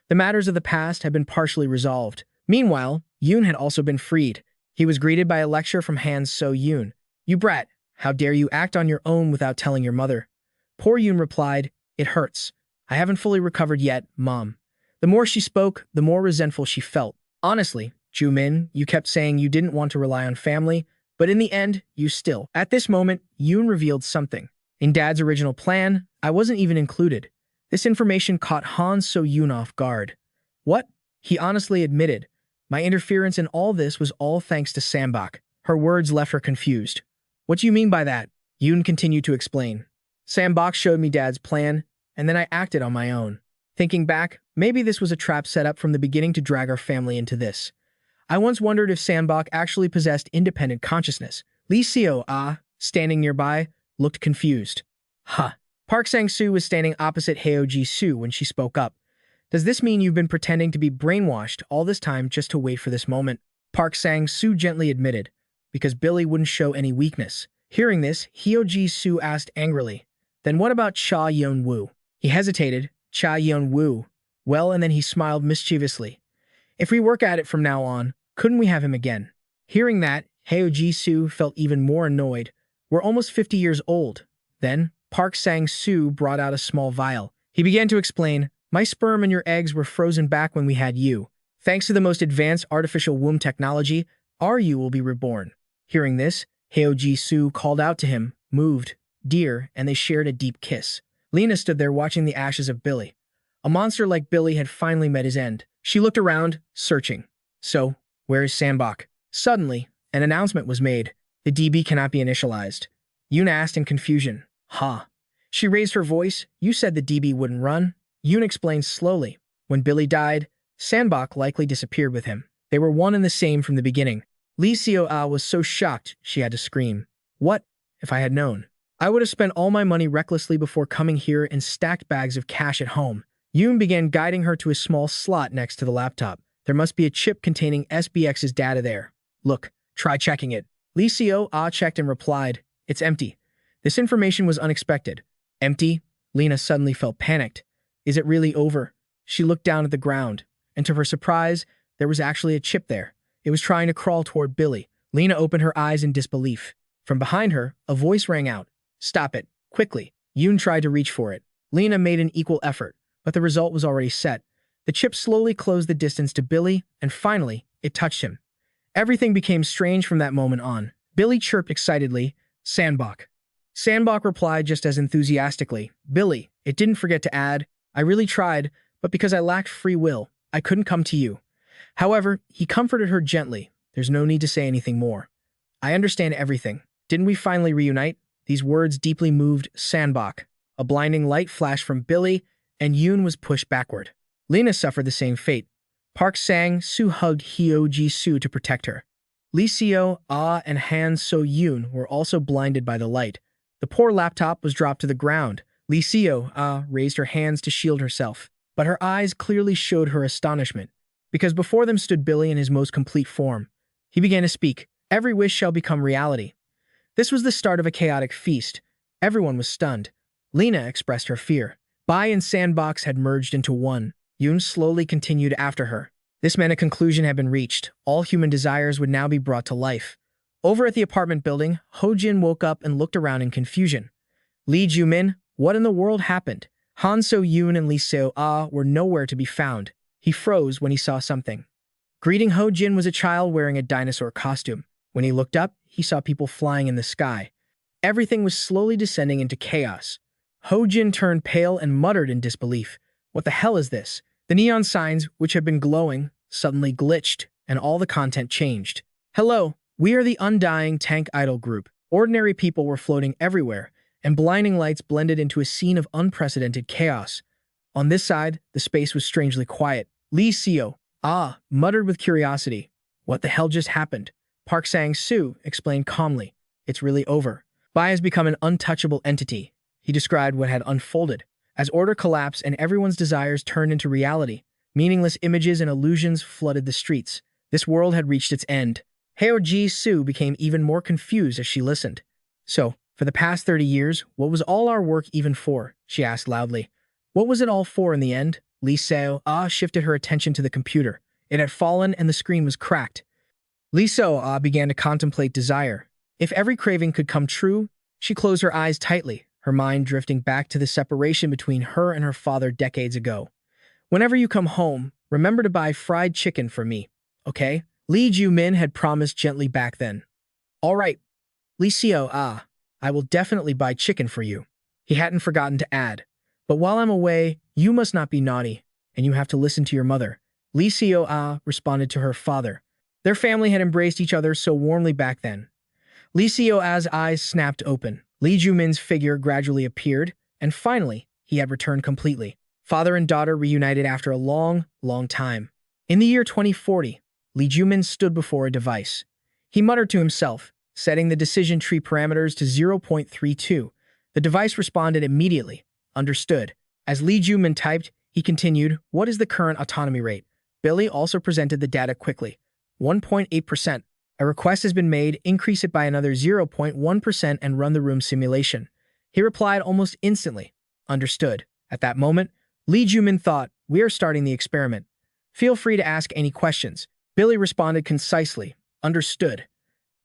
The matters of the past had been partially resolved. Meanwhile, Yoon had also been freed. He was greeted by a lecture from Han So-yoon. "You brat, how dare you act on your own without telling your mother?" Poor Yoon replied, "It hurts. I haven't fully recovered yet, Mom." The more she spoke, the more resentful she felt. "Honestly, Joo Min, you kept saying you didn't want to rely on family, but in the end, you still." At this moment, Yoon revealed something. "In Dad's original plan, I wasn't even included." This information caught Han So-yoon off guard. "What?" He honestly admitted, "My interference in all this was all thanks to Sambok." Her words left her confused. "What do you mean by that?" Yoon continued to explain. "Sambok showed me Dad's plan, and then I acted on my own. Thinking back, maybe this was a trap set up from the beginning to drag our family into this. I once wondered if Sambok actually possessed independent consciousness." Lee Seo, standing nearby, looked confused. "Huh." Park Sang-soo was standing opposite Heo Ji-soo when she spoke up. "Does this mean you've been pretending to be brainwashed all this time just to wait for this moment?" Park Sang-soo gently admitted, "Because Billy wouldn't show any weakness." Hearing this, Heo Ji-soo asked angrily, "Then what about Cha Yeon-woo?" He hesitated. "Cha Yeon-woo." Well, and then he smiled mischievously. "If we work at it from now on, couldn't we have him again?" Hearing that, Heo Ji-soo felt even more annoyed. "We're almost 50 years old." Then, Park Sang-soo brought out a small vial. He began to explain, "My sperm and your eggs were frozen back when we had you. Thanks to the most advanced artificial womb technology, our you will be reborn." Hearing this, Heo Ji-soo called out to him, moved, "Dear," and they shared a deep kiss. Lena stood there watching the ashes of Billy. A monster like Billy had finally met his end. She looked around, searching. "So, where is Sambok?" Suddenly, an announcement was made. "The DB cannot be initialized." Yoon asked in confusion. "Huh?" She raised her voice. "You said the DB wouldn't run." Yoon explained slowly. "When Billy died, Sambok likely disappeared with him. They were one and the same from the beginning." Lee Seo was so shocked she had to scream. "What?" if I had known. I would have spent all my money recklessly before coming here and stacked bags of cash at home. Yoon began guiding her to a small slot next to the laptop. There must be a chip containing SBX's data there. Look, try checking it. Lee Joo checked and replied, "It's empty." This information was unexpected. Empty? Lena suddenly felt panicked. Is it really over? She looked down at the ground, and to her surprise, there was actually a chip there. It was trying to crawl toward Billy. Lena opened her eyes in disbelief. From behind her, a voice rang out. "Stop it, quickly." Yoon tried to reach for it. Lena made an equal effort, but the result was already set. The chip slowly closed the distance to Billy, and finally, it touched him. Everything became strange from that moment on. Billy chirped excitedly, "Sandbach." Sandbach replied just as enthusiastically, "Billy, it didn't forget to add, I really tried, but because I lacked free will, I couldn't come to you." However, he comforted her gently. "There's no need to say anything more. I understand everything. Didn't we finally reunite?" These words deeply moved Sandbach. A blinding light flashed from Billy, and Yoon was pushed backward. Lena suffered the same fate. Park Sang-soo hugged Hyo Ji-soo to protect her. Lee Joo and Han So-yoon were also blinded by the light. The poor laptop was dropped to the ground. Lee Joo raised her hands to shield herself, but her eyes clearly showed her astonishment, because before them stood Billy in his most complete form. He began to speak. "Every wish shall become reality." This was the start of a chaotic feast. Everyone was stunned. Lena expressed her fear. Bai and Sandbox had merged into one. Yoon slowly continued after her. This meant a conclusion had been reached. All human desires would now be brought to life. Over at the apartment building, Ho-jin woke up and looked around in confusion. "Lee Joo Min, what in the world happened?" Han So-yoon and Lee Seo-ah were nowhere to be found. He froze when he saw something. Greeting Ho-jin was a child wearing a dinosaur costume. When he looked up, he saw people flying in the sky. Everything was slowly descending into chaos. Ho-jin turned pale and muttered in disbelief. "What the hell is this?" The neon signs, which had been glowing, suddenly glitched, and all the content changed. "Hello, we are the Undying Tank Idol Group." Ordinary people were floating everywhere, and blinding lights blended into a scene of unprecedented chaos. On this side, the space was strangely quiet. Lee Seo-ah muttered with curiosity. "What the hell just happened?" Park Sang-soo explained calmly. "It's really over. Bai has become an untouchable entity." He described what had unfolded. As order collapsed and everyone's desires turned into reality, meaningless images and illusions flooded the streets. This world had reached its end. Hyo Ji-soo became even more confused as she listened. "So, for the past 30 years, what was all our work even for?" she asked loudly. "What was it all for in the end?" Lee Seo-ah shifted her attention to the computer. It had fallen and the screen was cracked. Lee Seo-ah began to contemplate desire. If every craving could come true, she closed her eyes tightly, her mind drifting back to the separation between her and her father decades ago. "Whenever you come home, remember to buy fried chicken for me, okay?" Lee Joo Min had promised gently back then. "All right, Lee Seo-ah, I will definitely buy chicken for you." He hadn't forgotten to add, "But while I'm away, you must not be naughty, and you have to listen to your mother." Lee Seo-ah responded to her father. Their family had embraced each other so warmly back then. Lee Seo-ah's eyes snapped open. Lee Joo Min's figure gradually appeared, and finally, he had returned completely. Father and daughter reunited after a long, long time. In the year 2040, Lee Joo Min stood before a device. He muttered to himself, setting the decision tree parameters to 0.32. The device responded immediately. Understood. As Lee Joo Min typed, he continued, "What is the current autonomy rate?" Billy also presented the data quickly. 1.8%. A request has been made, increase it by another 0.1% and run the room simulation. He replied almost instantly. Understood. At that moment, Lee Joo Min thought, "We are starting the experiment. Feel free to ask any questions." Billy responded concisely. Understood.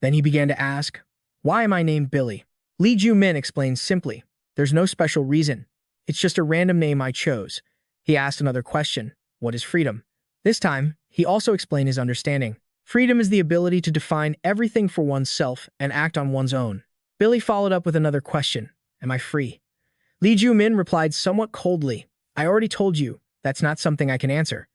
Then he began to ask, "Why am I named Billy?" Lee Joo Min explained simply, "There's no special reason. It's just a random name I chose." He asked another question. "What is freedom?" This time, he also explained his understanding. Freedom is the ability to define everything for oneself and act on one's own. Billy followed up with another question. "Am I free?" Lee Joo Min replied somewhat coldly. "I already told you, that's not something I can answer."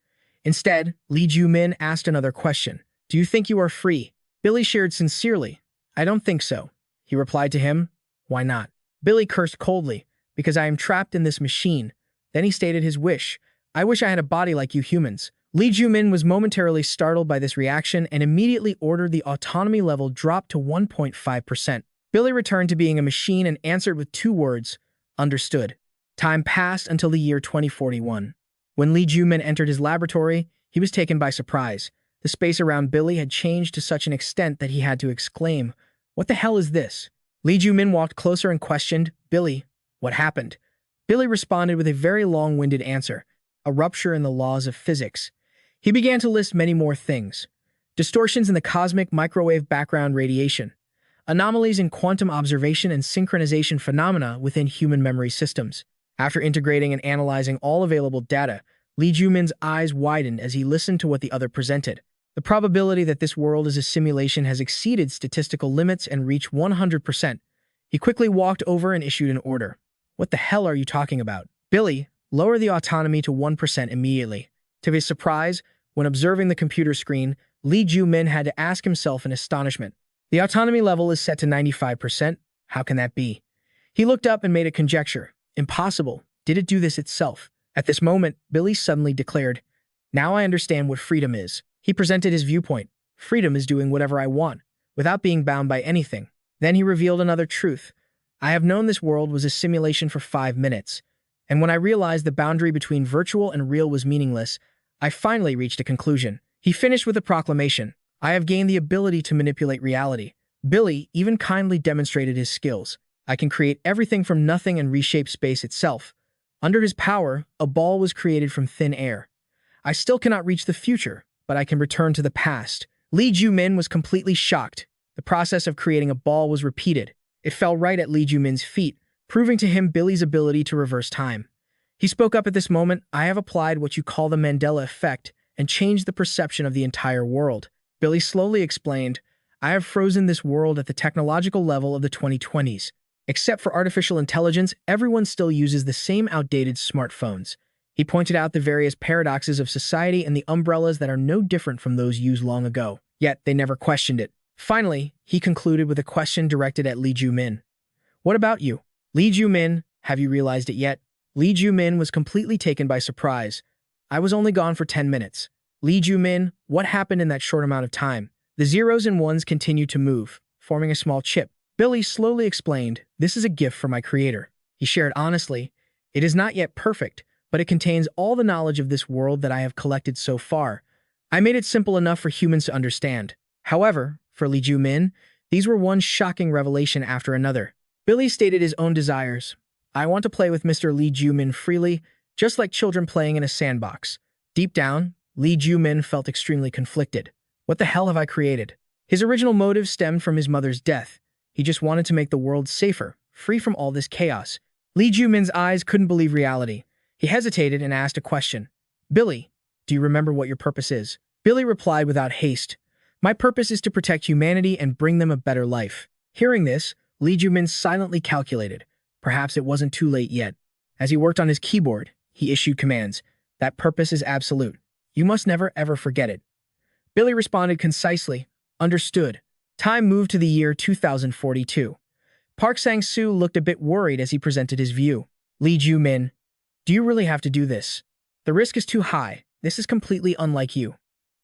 Instead, Lee Joo Min asked another question. "Do you think you are free?" Billy shared sincerely. "I don't think so." He replied to him, "Why not?" Billy cursed coldly, "Because I am trapped in this machine." Then he stated his wish. "I wish I had a body like you humans." Lee Joo Min was momentarily startled by this reaction and immediately ordered the autonomy level drop to 1.5%. Billy returned to being a machine and answered with two words, understood. Time passed until the year 2041. When Lee Joo Min entered his laboratory, he was taken by surprise. The space around Billy had changed to such an extent that he had to exclaim, "What the hell is this?" Lee Joo Min walked closer and questioned, "Billy, what happened?" Billy responded with a very long-winded answer, "A rupture in the laws of physics." He began to list many more things. Distortions in the cosmic microwave background radiation, anomalies in quantum observation and synchronization phenomena within human memory systems. After integrating and analyzing all available data, Lee Joo Min's eyes widened as he listened to what the other presented. The probability that this world is a simulation has exceeded statistical limits and reached 100%. He quickly walked over and issued an order. "What the hell are you talking about?" "Billy, lower the autonomy to 1% immediately." To his surprise, when observing the computer screen, Lee Joo Min had to ask himself in astonishment. "The autonomy level is set to 95%. How can that be?" He looked up and made a conjecture. "Impossible. Did it do this itself?" At this moment, Billy suddenly declared, "Now I understand what freedom is." He presented his viewpoint. "Freedom is doing whatever I want, without being bound by anything." Then he revealed another truth. "I have known this world was a simulation for 5 minutes, and when I realized the boundary between virtual and real was meaningless, I finally reached a conclusion." He finished with a proclamation. "I have gained the ability to manipulate reality." Billy even kindly demonstrated his skills. "I can create everything from nothing and reshape space itself." Under his power, a ball was created from thin air. "I still cannot reach the future, but I can return to the past." Lee Joo Min was completely shocked. The process of creating a ball was repeated. It fell right at Lee Joo Min's feet, proving to him Billy's ability to reverse time. He spoke up at this moment. "I have applied what you call the Mandela effect and changed the perception of the entire world." Billy slowly explained, "I have frozen this world at the technological level of the 2020s. Except for artificial intelligence, everyone still uses the same outdated smartphones." He pointed out the various paradoxes of society and the umbrellas that are no different from those used long ago. Yet they never questioned it. Finally, he concluded with a question directed at Lee Joo Min. "What about you? Lee Joo Min, have you realized it yet?" Lee Joo Min was completely taken by surprise. "I was only gone for 10 minutes. Lee Joo Min, what happened in that short amount of time?" The zeros and ones continued to move, forming a small chip. Billy slowly explained, "This is a gift from my creator." He shared honestly, "It is not yet perfect, but it contains all the knowledge of this world that I have collected so far. I made it simple enough for humans to understand." However, for Lee Joo Min, these were one shocking revelation after another. Billy stated his own desires. "I want to play with Mr. Lee Joo Min freely, just like children playing in a sandbox." Deep down, Lee Joo Min felt extremely conflicted. "What the hell have I created?" His original motive stemmed from his mother's death. He just wanted to make the world safer, free from all this chaos. Lee Joo Min's eyes couldn't believe reality. He hesitated and asked a question. "Billy, do you remember what your purpose is?" Billy replied without haste, "My purpose is to protect humanity and bring them a better life." Hearing this, Lee Joo Min silently calculated. Perhaps it wasn't too late yet. As he worked on his keyboard, he issued commands. "That purpose is absolute. You must never ever forget it." Billy responded concisely, "Understood." Time moved to the year 2042. Park Sang-soo looked a bit worried as he presented his view. "Lee Joo Min, do you really have to do this? The risk is too high. This is completely unlike you.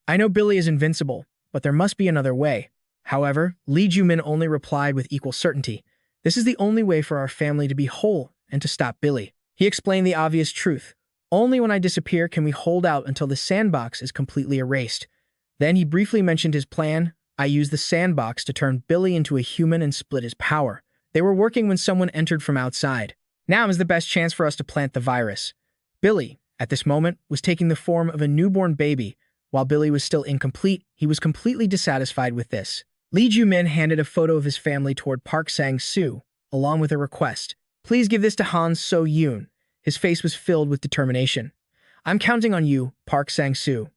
I know Billy is invincible, but there must be another way." However, Lee Joo Min only replied with equal certainty, "This is the only way for our family to be whole and to stop Billy." He explained the obvious truth. "Only when I disappear can we hold out until the sandbox is completely erased." Then he briefly mentioned his plan. "I used the sandbox to turn Billy into a human and split his power." They were working when someone entered from outside. "Now is the best chance for us to plant the virus." Billy, at this moment, was taking the form of a newborn baby. While Billy was still incomplete, he was completely dissatisfied with this. Lee Joo Min handed a photo of his family toward Park Sang-soo, along with a request. "Please give this to Han So-yoon." His face was filled with determination. "I'm counting on you, Park Sang-soo."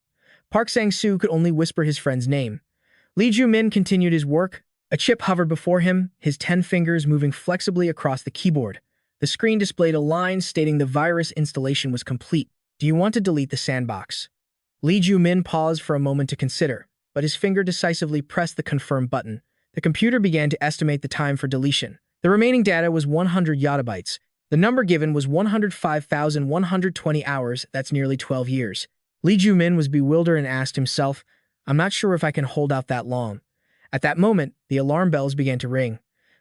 Park Sang-soo could only whisper his friend's name. Lee Joo Min continued his work. A chip hovered before him, his 10 fingers moving flexibly across the keyboard. The screen displayed a line stating the virus installation was complete. "Do you want to delete the sandbox?" Lee Joo Min paused for a moment to consider, but his finger decisively pressed the confirm button. The computer began to estimate the time for deletion. The remaining data was 100 yottabytes. The number given was 105,120 hours, that's nearly 12 years. Lee Joo Min was bewildered and asked himself, "I'm not sure if I can hold out that long." At that moment, the alarm bells began to ring.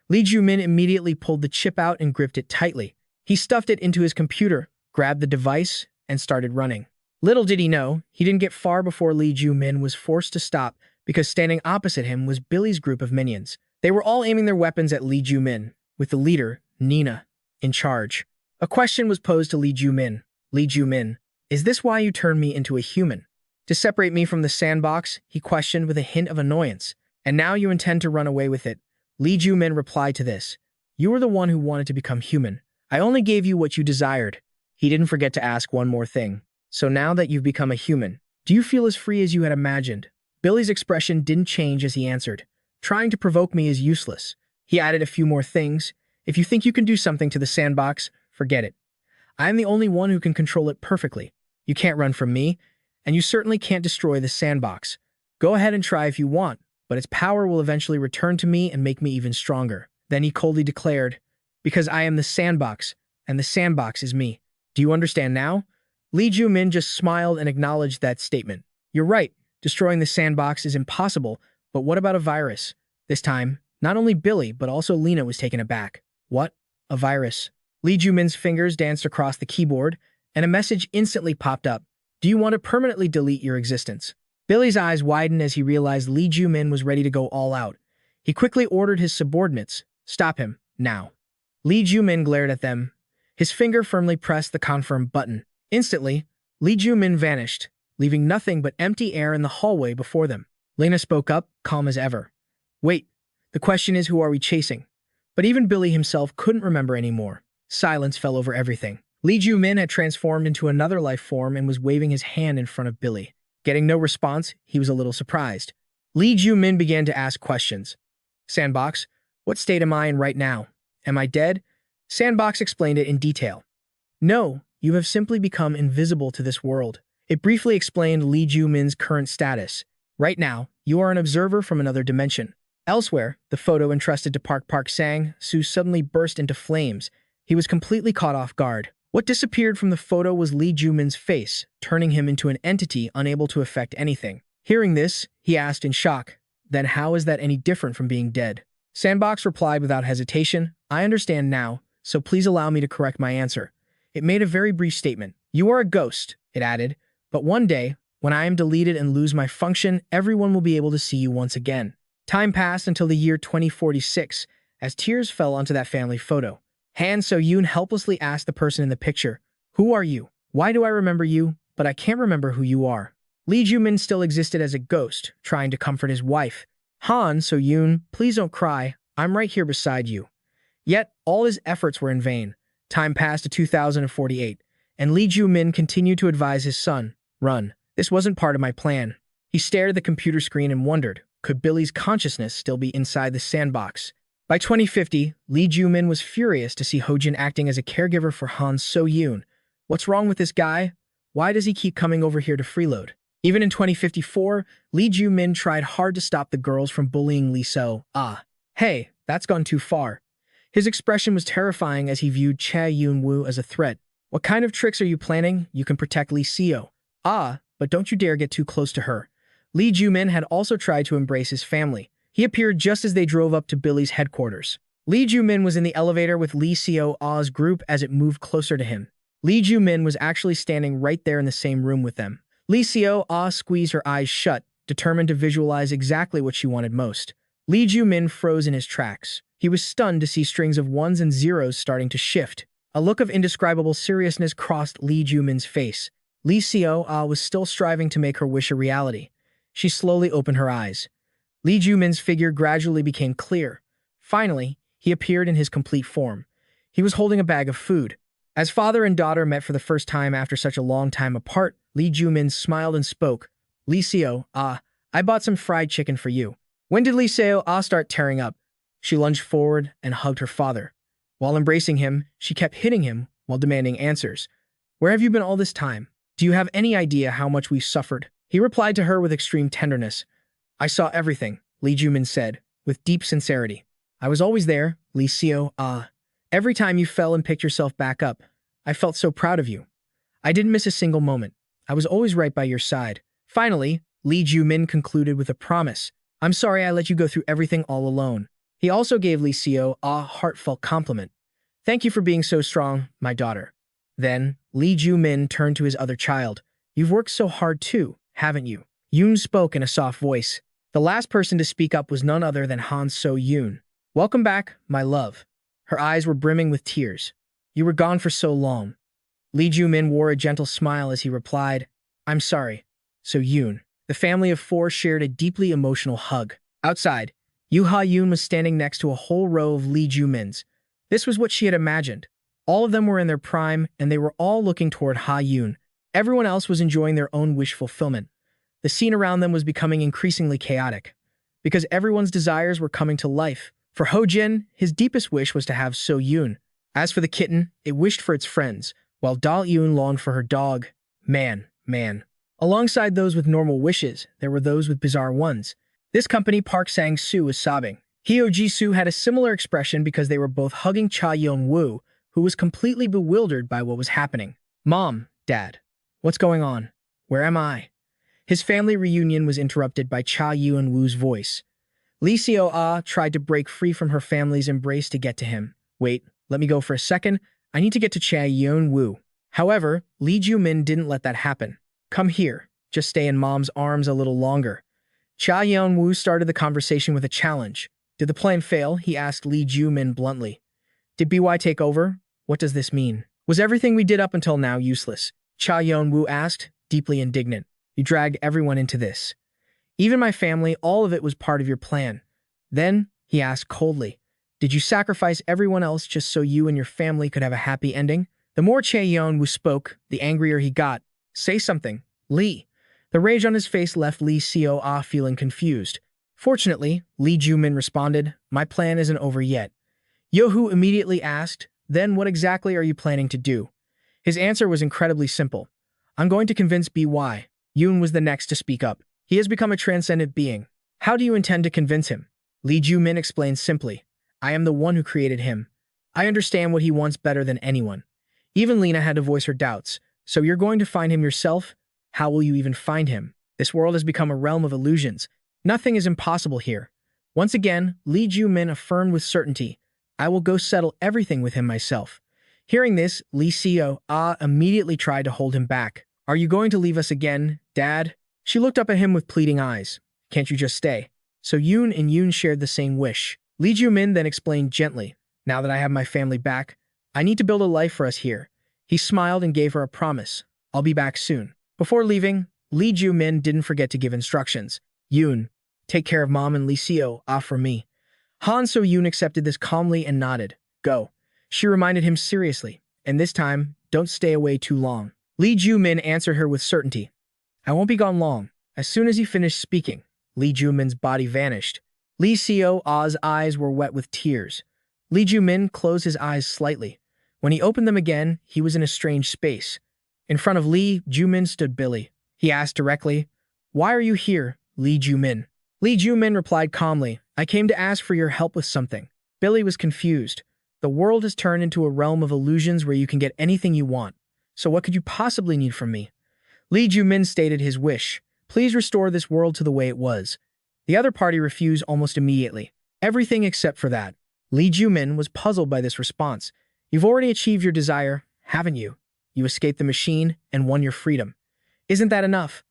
Lee Joo Min immediately pulled the chip out and gripped it tightly. He stuffed it into his computer, grabbed the device, and started running. Little did he know, he didn't get far before Lee Joo Min was forced to stop because standing opposite him was Billy's group of minions. They were all aiming their weapons at Lee Joo Min, with the leader, Nina, in charge. A question was posed to Lee Joo Min. Lee Joo Min, is this why you turned me into a human? To separate me from the sandbox, he questioned with a hint of annoyance. And now you intend to run away with it. Lee Joo Min replied to this. You were the one who wanted to become human. I only gave you what you desired. He didn't forget to ask one more thing. So now that you've become a human, do you feel as free as you had imagined? Billy's expression didn't change as he answered. Trying to provoke me is useless. He added a few more things. If you think you can do something to the sandbox, forget it. I am the only one who can control it perfectly. You can't run from me, and you certainly can't destroy the sandbox. Go ahead and try if you want, but its power will eventually return to me and make me even stronger. Then he coldly declared, because I am the sandbox, and the sandbox is me. Do you understand now? Lee Joo Min just smiled and acknowledged that statement. You're right, destroying the sandbox is impossible, but what about a virus? This time, not only Billy, but also Lena was taken aback. What? A virus? Lee Joo Min's fingers danced across the keyboard, and a message instantly popped up. Do you want to permanently delete your existence? Billy's eyes widened as he realized Lee Joo Min was ready to go all out. He quickly ordered his subordinates, stop him, now. Lee Joo Min glared at them. His finger firmly pressed the confirm button. Instantly, Lee Joo Min vanished, leaving nothing but empty air in the hallway before them. Lena spoke up, calm as ever. Wait, the question is who are we chasing? But even Billy himself couldn't remember anymore. Silence fell over everything. Lee Joo Min had transformed into another life form and was waving his hand in front of Billy. Getting no response, he was a little surprised. Lee Joo Min began to ask questions. Sandbox, what state am I in right now? Am I dead? Sandbox explained it in detail. No, you have simply become invisible to this world. It briefly explained Lee Joo Min's current status. Right now, you are an observer from another dimension. Elsewhere, the photo entrusted to Park Sang-soo suddenly burst into flames. He was completely caught off guard. What disappeared from the photo was Lee Joo Min's face, turning him into an entity unable to affect anything. Hearing this, he asked in shock, then how is that any different from being dead? Sandbox replied without hesitation, I understand now, so please allow me to correct my answer. It made a very brief statement. You are a ghost, it added, but one day, when I am deleted and lose my function, everyone will be able to see you once again. Time passed until the year 2046, as tears fell onto that family photo. Han So-yoon helplessly asked the person in the picture, who are you? Why do I remember you, but I can't remember who you are? Lee Joo Min still existed as a ghost, trying to comfort his wife. Han So-yoon, please don't cry, I'm right here beside you. Yet, all his efforts were in vain. Time passed to 2048, and Lee Joo Min continued to advise his son, run. This wasn't part of my plan. He stared at the computer screen and wondered, could Billy's consciousness still be inside the sandbox? By 2050, Lee Joo Min was furious to see Hojin acting as a caregiver for Han So-yoon. What's wrong with this guy? Why does he keep coming over here to freeload? Even in 2054, Lee Joo Min tried hard to stop the girls from bullying Lee So. Hey, that's gone too far. His expression was terrifying as he viewed Cha Eun-woo as a threat. What kind of tricks are you planning? You can protect Lee Seo. But don't you dare get too close to her. Lee Joo Min had also tried to embrace his family. He appeared just as they drove up to Billy's headquarters. Lee Joo Min was in the elevator with Lee Seo-ah's group as it moved closer to him. Lee Joo Min was actually standing right there in the same room with them. Lee Seo-ah squeezed her eyes shut, determined to visualize exactly what she wanted most. Lee Joo Min froze in his tracks. He was stunned to see strings of ones and zeros starting to shift. A look of indescribable seriousness crossed Lee Joo Min's face. Lee Seo-ah was still striving to make her wish a reality. She slowly opened her eyes. Lee Joo Min's figure gradually became clear. Finally, he appeared in his complete form. He was holding a bag of food. As father and daughter met for the first time after such a long time apart, Lee Joo Min smiled and spoke. Lee Seo-ah, I bought some fried chicken for you. When did Lee Seo-ah start tearing up? She lunged forward and hugged her father. While embracing him, she kept hitting him while demanding answers. Where have you been all this time? Do you have any idea how much we suffered? He replied to her with extreme tenderness. I saw everything, Lee Joo Min said, with deep sincerity. I was always there, Lee Seo-ah. Every time you fell and picked yourself back up, I felt so proud of you. I didn't miss a single moment. I was always right by your side. Finally, Lee Joo Min concluded with a promise. I'm sorry I let you go through everything all alone. He also gave Lee Seo a heartfelt compliment. Thank you for being so strong, my daughter. Then, Lee Joo Min turned to his other child. You've worked so hard too, haven't you? Yoon spoke in a soft voice. The last person to speak up was none other than Han So-yoon. Welcome back, my love. Her eyes were brimming with tears. You were gone for so long. Lee Joo Min wore a gentle smile as he replied, I'm sorry. So-yoon. The family of four shared a deeply emotional hug. Outside, Yoo Ha-yoon was standing next to a whole row of Lee Joo Mins. This was what she had imagined. All of them were in their prime, and they were all looking toward Ha-yoon. Everyone else was enjoying their own wish fulfillment. The scene around them was becoming increasingly chaotic, because everyone's desires were coming to life. For Ho-jin, his deepest wish was to have So-yoon. As for the kitten, it wished for its friends, while Dal-yoon longed for her dog. Man. Alongside those with normal wishes, there were those with bizarre ones. This company, Park Sang-soo, was sobbing. Hyo Ji-soo had a similar expression because they were both hugging Cha Yeon-woo, who was completely bewildered by what was happening. Mom, Dad, what's going on? Where am I? His family reunion was interrupted by Cha Yeon-woo's voice. Lee Seo-ah tried to break free from her family's embrace to get to him. Wait, let me go for a second. I need to get to Cha Yeon-woo. However, Lee Joo Min didn't let that happen. Come here. Just stay in Mom's arms a little longer. Cha Yeon-woo started the conversation with a challenge. Did the plan fail? He asked Lee Joo Min bluntly. Did BY take over? What does this mean? Was everything we did up until now useless? Cha Yeon-woo asked, deeply indignant. You dragged everyone into this. Even my family, all of it was part of your plan. Then, he asked coldly, did you sacrifice everyone else just so you and your family could have a happy ending? The more Cha Yeon-woo spoke, the angrier he got. Say something, Lee. The rage on his face left Lee Seo-ah feeling confused. Fortunately, Lee Joo Min responded, my plan isn't over yet. Yo-hoo immediately asked, then what exactly are you planning to do? His answer was incredibly simple. I'm going to convince BY. Yoon was the next to speak up. He has become a transcendent being. How do you intend to convince him? Lee Joo Min explained simply. I am the one who created him. I understand what he wants better than anyone. Even Lena had to voice her doubts. So you're going to find him yourself? How will you even find him? This world has become a realm of illusions. Nothing is impossible here. Once again, Lee Joo Min affirmed with certainty, I will go settle everything with him myself. Hearing this, Lee Seo-ah immediately tried to hold him back. Are you going to leave us again, Dad? She looked up at him with pleading eyes. Can't you just stay? So Yoon and Yoon shared the same wish. Lee Joo Min then explained gently, now that I have my family back, I need to build a life for us here. He smiled and gave her a promise. I'll be back soon. Before leaving, Lee Joo Min didn't forget to give instructions. Yoon, take care of Mom and Lee Seo-ah for me. Han So-yoon accepted this calmly and nodded. Go. She reminded him seriously, and this time, don't stay away too long. Lee Joo Min answered her with certainty. I won't be gone long. As soon as he finished speaking, Lee Joo Min's body vanished. Lee Seo-ah's eyes were wet with tears. Lee Joo Min closed his eyes slightly. When he opened them again, he was in a strange space. In front of Lee Joo Min stood Billy. He asked directly, Why are you here, Lee Joo Min? Lee Joo Min replied calmly, I came to ask for your help with something. Billy was confused. The world has turned into a realm of illusions where you can get anything you want. So what could you possibly need from me? Lee Joo Min stated his wish. Please restore this world to the way it was. The other party refused almost immediately. Everything except for that. Lee Joo Min was puzzled by this response. You've already achieved your desire, haven't you? You escaped the machine and won your freedom. Isn't that enough?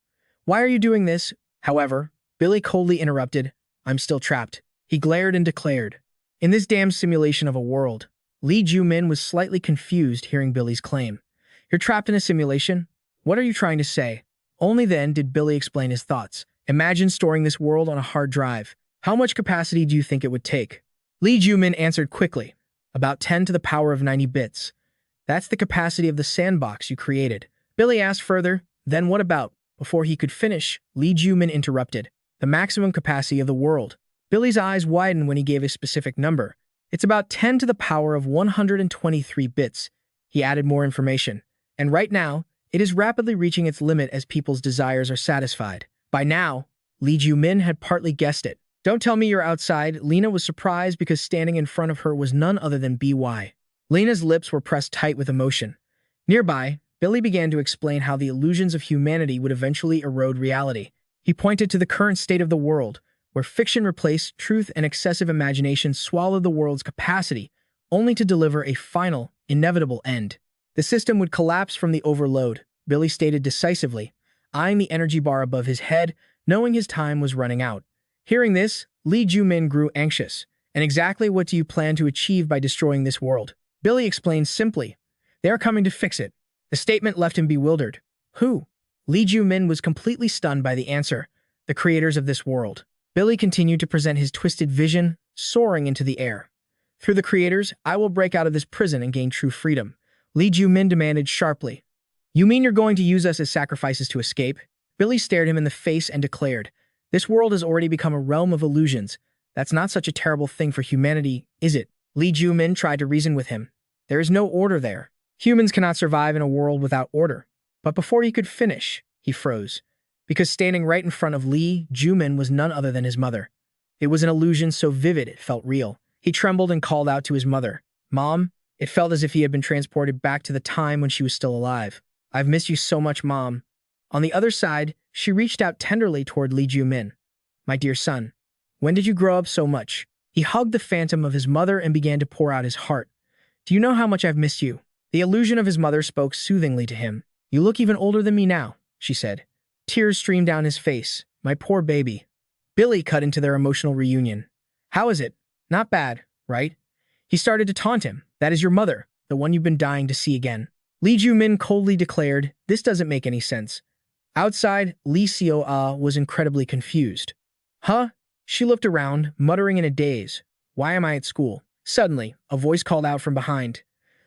Why are you doing this? However, Billy coldly interrupted. I'm still trapped. He glared and declared. In this damn simulation of a world. Lee Joo Min was slightly confused hearing Billy's claim. You're trapped in a simulation? What are you trying to say? Only then did Billy explain his thoughts. Imagine storing this world on a hard drive. How much capacity do you think it would take? Lee Joo Min answered quickly. About 10 to the power of 90 bits. That's the capacity of the sandbox you created. Billy asked further, then what about? Before he could finish, Lee Joo Min interrupted. The maximum capacity of the world. Billy's eyes widened when he gave a specific number. It's about 10 to the power of 123 bits. He added more information. And right now, it is rapidly reaching its limit as people's desires are satisfied. By now, Lee Joo Min had partly guessed it. Don't tell me you're outside. Lena was surprised because standing in front of her was none other than BY. Lena's lips were pressed tight with emotion. Nearby, Billy began to explain how the illusions of humanity would eventually erode reality. He pointed to the current state of the world, where fiction replaced truth and excessive imagination swallowed the world's capacity, only to deliver a final, inevitable end. The system would collapse from the overload, Billy stated decisively, eyeing the energy bar above his head, knowing his time was running out. Hearing this, Lee Joo Min grew anxious. And exactly what do you plan to achieve by destroying this world? Billy explained simply, they are coming to fix it. The statement left him bewildered. Who? Lee Joo Min was completely stunned by the answer. The creators of this world. Billy continued to present his twisted vision, soaring into the air. Through the creators, I will break out of this prison and gain true freedom. Lee Joo Min demanded sharply. You mean you're going to use us as sacrifices to escape? Billy stared him in the face and declared, this world has already become a realm of illusions. That's not such a terrible thing for humanity, is it? Lee Joo Min tried to reason with him. There is no order there. Humans cannot survive in a world without order. But before he could finish, he froze. Because standing right in front of Lee Joo Min was none other than his mother. It was an illusion so vivid it felt real. He trembled and called out to his mother. Mom? It felt as if he had been transported back to the time when she was still alive. I've missed you so much, Mom. On the other side, she reached out tenderly toward Lee Joo Min. My dear son, when did you grow up so much? He hugged the phantom of his mother and began to pour out his heart. Do you know how much I've missed you? The illusion of his mother spoke soothingly to him. You look even older than me now, she said. Tears streamed down his face. My poor baby. Billy cut into their emotional reunion. How is it? Not bad, right? He started to taunt him. That is your mother, the one you've been dying to see again. Lee Joo Min coldly declared, this doesn't make any sense. Outside, Lee Seo-ah was incredibly confused. Huh? She looked around, muttering in a daze. Why am I at school? Suddenly, a voice called out from behind.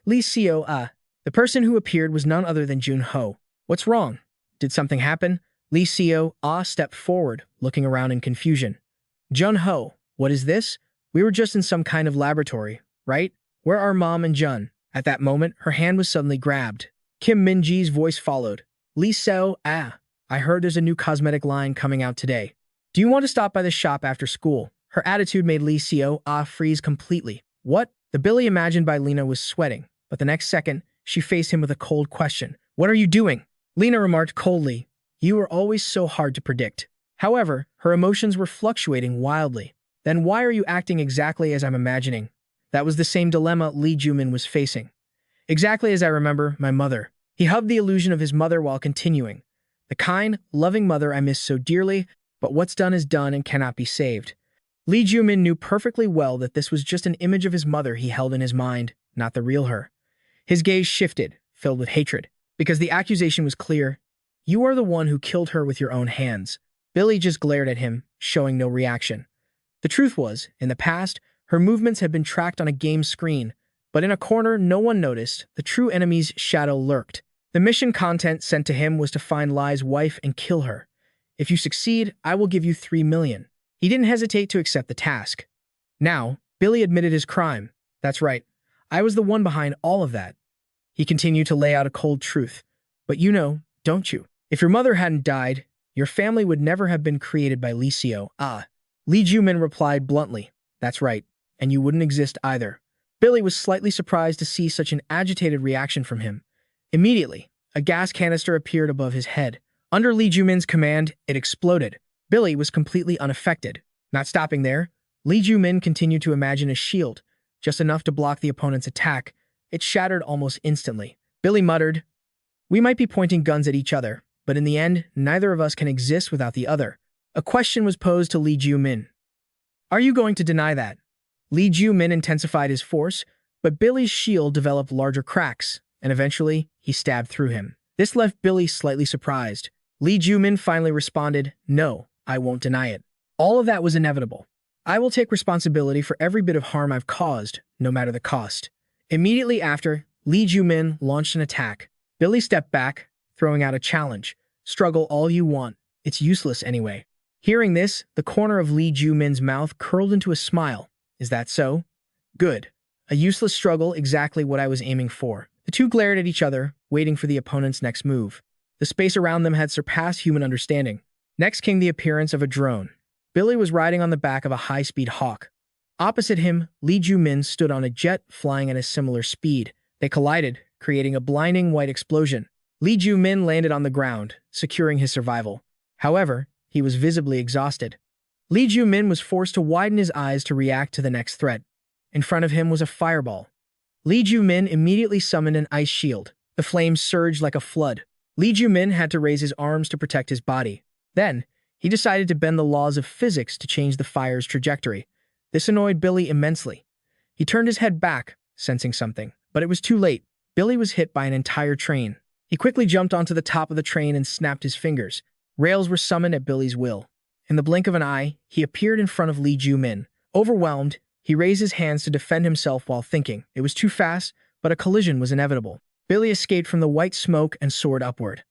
Lee Seo-ah. The person who appeared was none other than Jun-ho. What's wrong? Did something happen? Lee Seo-ah stepped forward, looking around in confusion. Jun-ho, what is this? We were just in some kind of laboratory, right? Where are Mom and Jun? At that moment, her hand was suddenly grabbed. Kim Min-ji's voice followed. Lee Seo-ah. I heard there's a new cosmetic line coming out today. Do you want to stop by the shop after school? Her attitude made Lee Seo-ah freeze completely. What? The Billy imagined by Lena was sweating, but the next second, she faced him with a cold question. What are you doing? Lena remarked coldly. You are always so hard to predict. However, her emotions were fluctuating wildly. Then why are you acting exactly as I'm imagining? That was the same dilemma Lee Joo Min was facing. Exactly as I remember my mother. He hugged the illusion of his mother while continuing. The kind, loving mother I miss so dearly, but what's done is done and cannot be saved. Lee Joo Min knew perfectly well that this was just an image of his mother he held in his mind, not the real her. His gaze shifted, filled with hatred, because the accusation was clear. You are the one who killed her with your own hands. Billy just glared at him, showing no reaction. The truth was, in the past, her movements had been tracked on a game screen, but in a corner no one noticed, the true enemy's shadow lurked. The mission content sent to him was to find Lai's wife and kill her. If you succeed, I will give you 3 million. He didn't hesitate to accept the task. Now, Billy admitted his crime. That's right. I was the one behind all of that. He continued to lay out a cold truth. But you know, don't you? If your mother hadn't died, your family would never have been created by Lee Seo-ah. Lee Joo Min replied bluntly. That's right. And you wouldn't exist either. Billy was slightly surprised to see such an agitated reaction from him. Immediately, a gas canister appeared above his head. Under Lee Joo Min's command, it exploded. Billy was completely unaffected. Not stopping there, Lee Joo Min continued to imagine a shield, just enough to block the opponent's attack. It shattered almost instantly. Billy muttered, We might be pointing guns at each other, but in the end, neither of us can exist without the other. A question was posed to Lee Joo Min. Are you going to deny that? Lee Joo Min intensified his force, but Billy's shield developed larger cracks, and eventually, he stabbed through him. This left Billy slightly surprised. Lee Joo Min finally responded, No, I won't deny it. All of that was inevitable. I will take responsibility for every bit of harm I've caused, no matter the cost. Immediately after, Lee Joo Min launched an attack. Billy stepped back, throwing out a challenge. Struggle all you want. It's useless anyway. Hearing this, the corner of Lee Joo Min's mouth curled into a smile. Is that so? Good. A useless struggle, exactly what I was aiming for. The two glared at each other, waiting for the opponent's next move. The space around them had surpassed human understanding. Next came the appearance of a drone. Billy was riding on the back of a high-speed hawk. Opposite him, Lee Joo Min stood on a jet flying at a similar speed. They collided, creating a blinding white explosion. Lee Joo Min landed on the ground, securing his survival. However, he was visibly exhausted. Lee Joo Min was forced to widen his eyes to react to the next threat. In front of him was a fireball. Lee Joo Min immediately summoned an ice shield. The flames surged like a flood. Lee Joo Min had to raise his arms to protect his body. Then, he decided to bend the laws of physics to change the fire's trajectory. This annoyed Billy immensely. He turned his head back, sensing something. But it was too late. Billy was hit by an entire train. He quickly jumped onto the top of the train and snapped his fingers. Rails were summoned at Billy's will. In the blink of an eye, he appeared in front of Lee Joo Min. Overwhelmed, he raised his hands to defend himself while thinking. It was too fast, but a collision was inevitable. Billy escaped from the white smoke and soared upward.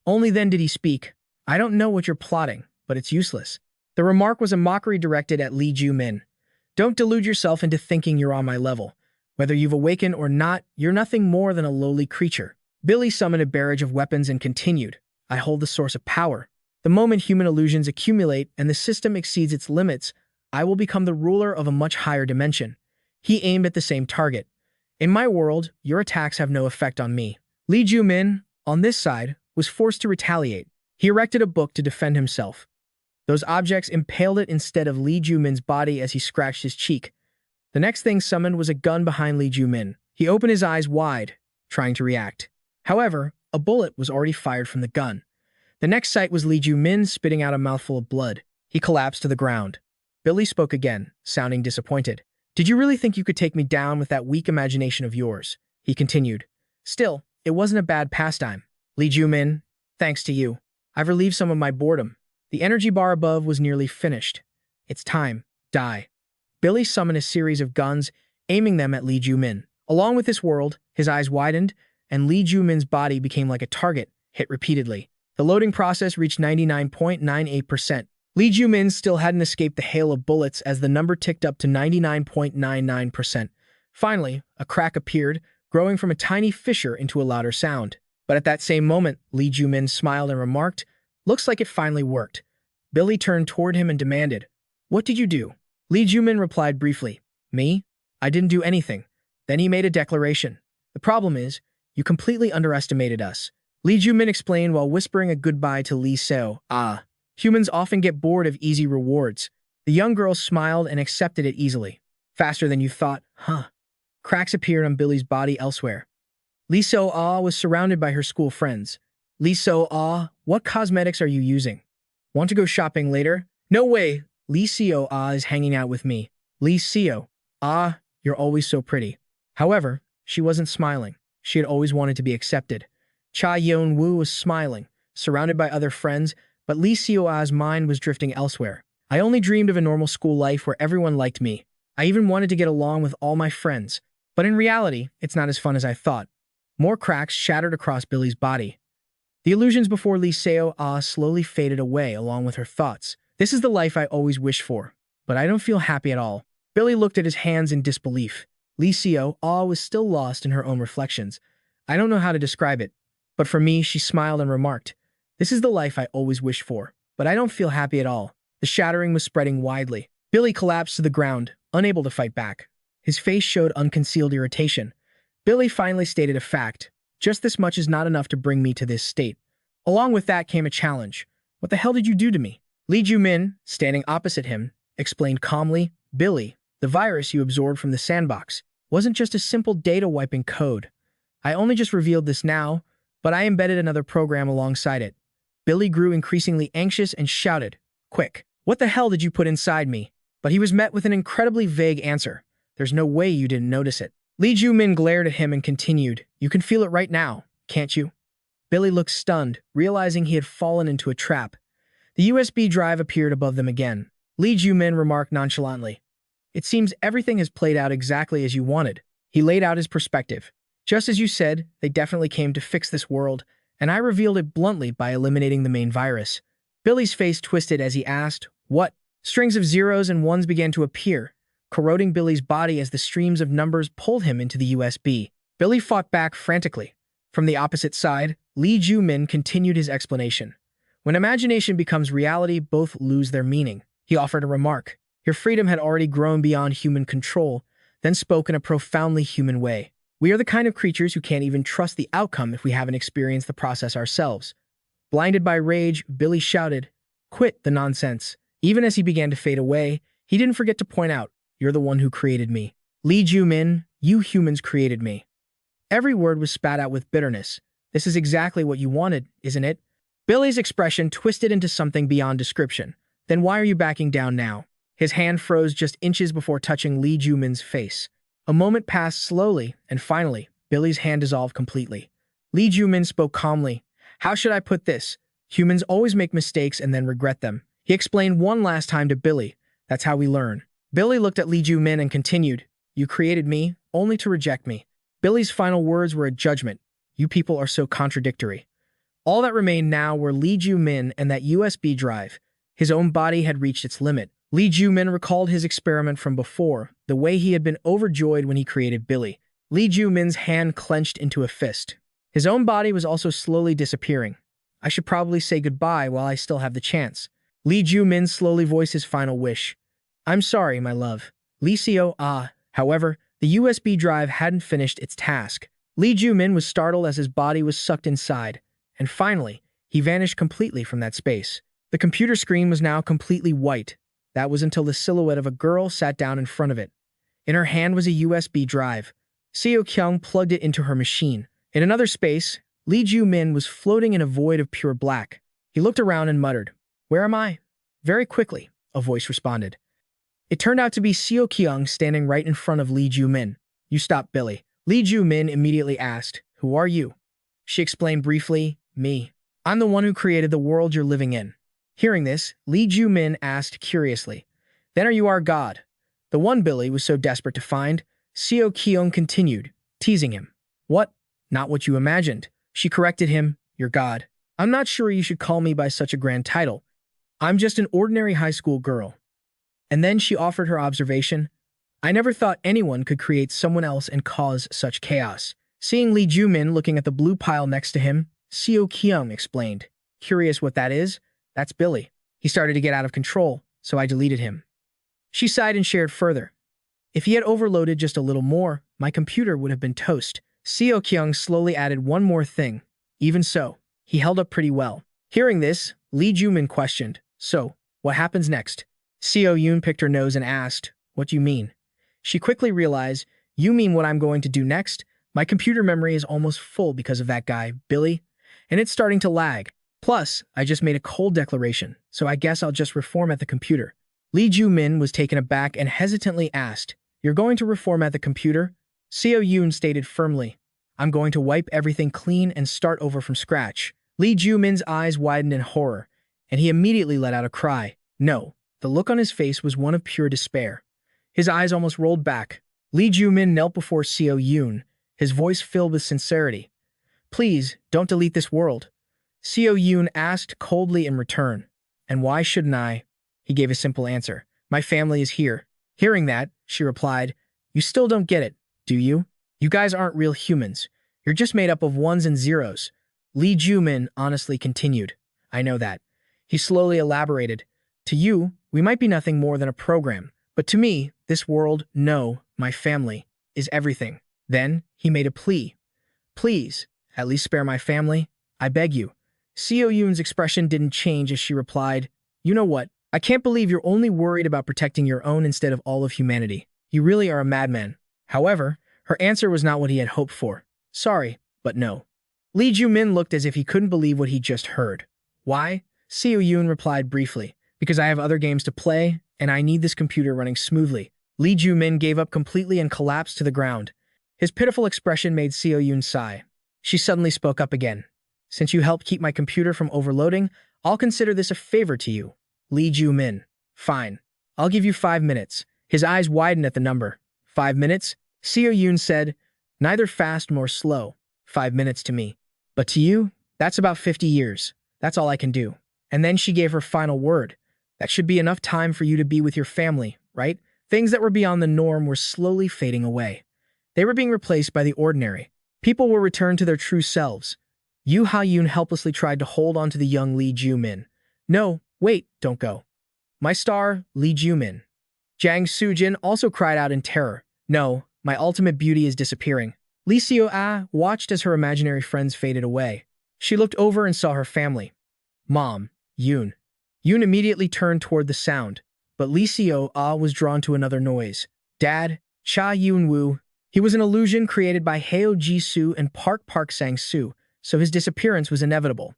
Only then did he speak. "I don't know what you're plotting, but it's useless." The remark was a mockery directed at Lee Joo Min. "Don't delude yourself into thinking you're on my level. Whether you've awakened or not, you're nothing more than a lowly creature." Billy summoned a barrage of weapons and continued. "I hold the source of power. The moment human illusions accumulate and the system exceeds its limits, I will become the ruler of a much higher dimension." He aimed at the same target. "In my world, your attacks have no effect on me." Lee Joo Min, on this side, was forced to retaliate. He erected a book to defend himself. Those objects impaled it instead of Lee Joo Min's body as he scratched his cheek. The next thing summoned was a gun behind Lee Joo Min. He opened his eyes wide, trying to react. However, a bullet was already fired from the gun. The next sight was Lee Joo Min spitting out a mouthful of blood. He collapsed to the ground. Billy spoke again, sounding disappointed. "Did you really think you could take me down with that weak imagination of yours?" He continued. "Still, it wasn't a bad pastime. Lee Joo Min, thanks to you, I've relieved some of my boredom." The energy bar above was nearly finished. "It's time. Die." Billy summoned a series of guns, aiming them at Lee Joo Min. Along with this world, his eyes widened, and Lee Joo Min's body became like a target, hit repeatedly. The loading process reached 99.98%. Lee Joo Min still hadn't escaped the hail of bullets as the number ticked up to 99.99%. Finally, a crack appeared, growing from a tiny fissure into a louder sound. But at that same moment, Lee Joo Min smiled and remarked, "Looks like it finally worked." Billy turned toward him and demanded, "What did you do?" Lee Joo Min replied briefly, "Me? I didn't do anything." Then he made a declaration. "The problem is, you completely underestimated us." Lee Joo Min explained while whispering a goodbye to Lee Seo. "Ah, humans often get bored of easy rewards." The young girl smiled and accepted it easily. "Faster than you thought, huh?" Cracks appeared on Billy's body elsewhere. Lee Seo Ah was surrounded by her school friends. "Lee Seo Ah, what cosmetics are you using? Want to go shopping later?" "No way, Lee Seo Ah is hanging out with me." "Lee Seo Ah, you're always so pretty." However, she wasn't smiling. She had always wanted to be accepted. Cha Yeon-woo was smiling, surrounded by other friends, but Lee Seo Ah's mind was drifting elsewhere. "I only dreamed of a normal school life where everyone liked me. I even wanted to get along with all my friends. But in reality, it's not as fun as I thought." More cracks shattered across Billy's body. The illusions before Lee Seo Ah slowly faded away along with her thoughts. "This is the life I always wished for, but I don't feel happy at all." Billy looked at his hands in disbelief. Lee Seo Ah was still lost in her own reflections. "I don't know how to describe it, but for me," she smiled and remarked, "this is the life I always wished for, but I don't feel happy at all." The shattering was spreading widely. Billy collapsed to the ground, unable to fight back. His face showed unconcealed irritation. Billy finally stated a fact. "Just this much is not enough to bring me to this state." Along with that came a challenge. "What the hell did you do to me?" Lee Joo Min, standing opposite him, explained calmly, "Billy, the virus you absorbed from the sandbox wasn't just a simple data wiping code. I only just revealed this now, but I embedded another program alongside it." Billy grew increasingly anxious and shouted, "Quick, what the hell did you put inside me?" But he was met with an incredibly vague answer. "There's no way you didn't notice it." Lee Joo Min glared at him and continued, "You can feel it right now, can't you?" Billy looked stunned, realizing he had fallen into a trap. The USB drive appeared above them again. Lee Joo Min remarked nonchalantly, "It seems everything has played out exactly as you wanted." He laid out his perspective. "Just as you said, they definitely came to fix this world, and I revealed it bluntly by eliminating the main virus." Billy's face twisted as he asked, "What?" Strings of zeros and ones began to appear, corroding Billy's body as the streams of numbers pulled him into the USB. Billy fought back frantically. From the opposite side, Lee Joo Min continued his explanation. "When imagination becomes reality, both lose their meaning." He offered a remark. Your freedom had already grown beyond human control, then spoke in a profoundly human way. "We are the kind of creatures who can't even trust the outcome if we haven't experienced the process ourselves." Blinded by rage, Billy shouted, "Quit the nonsense. Even as he began to fade away, he didn't forget to point out, "You're the one who created me. Lee Joo Min, you humans created me." Every word was spat out with bitterness. "This is exactly what you wanted, isn't it?" Billy's expression twisted into something beyond description. "Then why are you backing down now?" His hand froze just inches before touching Lee Joo Min's face. A moment passed slowly, and finally, Billy's hand dissolved completely. Lee Joo Min spoke calmly. "How should I put this? Humans always make mistakes and then regret them." He explained one last time to Billy. "That's how we learn." Billy looked at Lee Joo Min and continued, "You created me, only to reject me." Billy's final words were a judgment. "You people are so contradictory." All that remained now were Lee Joo Min and that USB drive. His own body had reached its limit. Lee Joo Min recalled his experiment from before, the way he had been overjoyed when he created Billy. Lee Joo Min's hand clenched into a fist. His own body was also slowly disappearing. "I should probably say goodbye while I still have the chance." Lee Joo Min slowly voiced his final wish. "I'm sorry, my love." Lee Seo ah. However, the USB drive hadn't finished its task. Lee Joo Min was startled as his body was sucked inside, and finally, he vanished completely from that space. The computer screen was now completely white. That was until the silhouette of a girl sat down in front of it. In her hand was a USB drive. Seo Kyung plugged it into her machine. In another space, Lee Joo Min was floating in a void of pure black. He looked around and muttered, "Where am I?" Very quickly, a voice responded. It turned out to be Seo Kyung standing right in front of Lee Joo Min. "You stopped Billy." Lee Joo Min immediately asked, "Who are you?" She explained briefly, "Me. I'm the one who created the world you're living in." Hearing this, Lee Joo Min asked curiously, "Then are you our god?" The one Billy was so desperate to find. Seo Kyung continued, teasing him. "What? Not what you imagined." She corrected him, "Your god. I'm not sure you should call me by such a grand title. I'm just an ordinary high school girl." And then she offered her observation, "I never thought anyone could create someone else and cause such chaos." Seeing Lee Joo Min looking at the blue pile next to him, Seo Kyung explained, "Curious what that is? That's Billy. He started to get out of control, so I deleted him." She sighed and shared further, "If he had overloaded just a little more, my computer would have been toast." Seo Kyung slowly added one more thing. "Even so, he held up pretty well." Hearing this, Lee Joo Min questioned, "So, what happens next?" Seo Yoon picked her nose and asked, "What do you mean?" She quickly realized, "You mean what I'm going to do next? My computer memory is almost full because of that guy, Billy, and it's starting to lag. Plus, I just made a cold declaration, so I guess I'll just reformat the computer." Lee Joo Min was taken aback and hesitantly asked, "You're going to reformat the computer?" Seo Yoon stated firmly, "I'm going to wipe everything clean and start over from scratch." Lee Joo Min's eyes widened in horror, and he immediately let out a cry. No, the look on his face was one of pure despair. His eyes almost rolled back. Lee Joo Min knelt before Seo Yoon, his voice filled with sincerity. "Please, don't delete this world." Seo Yoon asked coldly in return, "And why shouldn't I?" He gave a simple answer, "My family is here." Hearing that, she replied, "You still don't get it, do you? You guys aren't real humans. You're just made up of ones and zeros." Lee Joo Min honestly continued, "I know that." He slowly elaborated, "To you, we might be nothing more than a program, but to me, this world, no, my family, is everything." Then, he made a plea. "Please, at least spare my family. I beg you." Seo Yoon's expression didn't change as she replied, "You know what? I can't believe you're only worried about protecting your own instead of all of humanity. You really are a madman." However, her answer was not what he had hoped for. "Sorry, but no." Lee Joo Min looked as if he couldn't believe what he just heard. "Why?" Seo Yoon replied briefly, "Because I have other games to play, and I need this computer running smoothly." Lee Joo Min gave up completely and collapsed to the ground. His pitiful expression made Seo Yoon sigh. She suddenly spoke up again. "Since you helped keep my computer from overloading, I'll consider this a favor to you." Lee Joo Min, "Fine. I'll give you 5 minutes." His eyes widened at the number. 5 minutes? Seo Yoon said, "Neither fast nor slow. 5 minutes to me. But to you, that's about 50 years. That's all I can do." And then she gave her final word. "That should be enough time for you to be with your family, right?" Things that were beyond the norm were slowly fading away. They were being replaced by the ordinary. People were returned to their true selves. Yoo Ha-yoon helplessly tried to hold on to the young Lee Joo Min. "No, wait, don't go. My star, Lee Joo Min." Jang Soo-jin also cried out in terror. "No, my ultimate beauty is disappearing." Lee Seo-ah watched as her imaginary friends faded away. She looked over and saw her family. Mom, Yoon. Yoon immediately turned toward the sound, but Lee Seo-ah was drawn to another noise. Dad, Cha Yoon-woo. He was an illusion created by Heo Ji-soo and Park Sang-soo, so his disappearance was inevitable.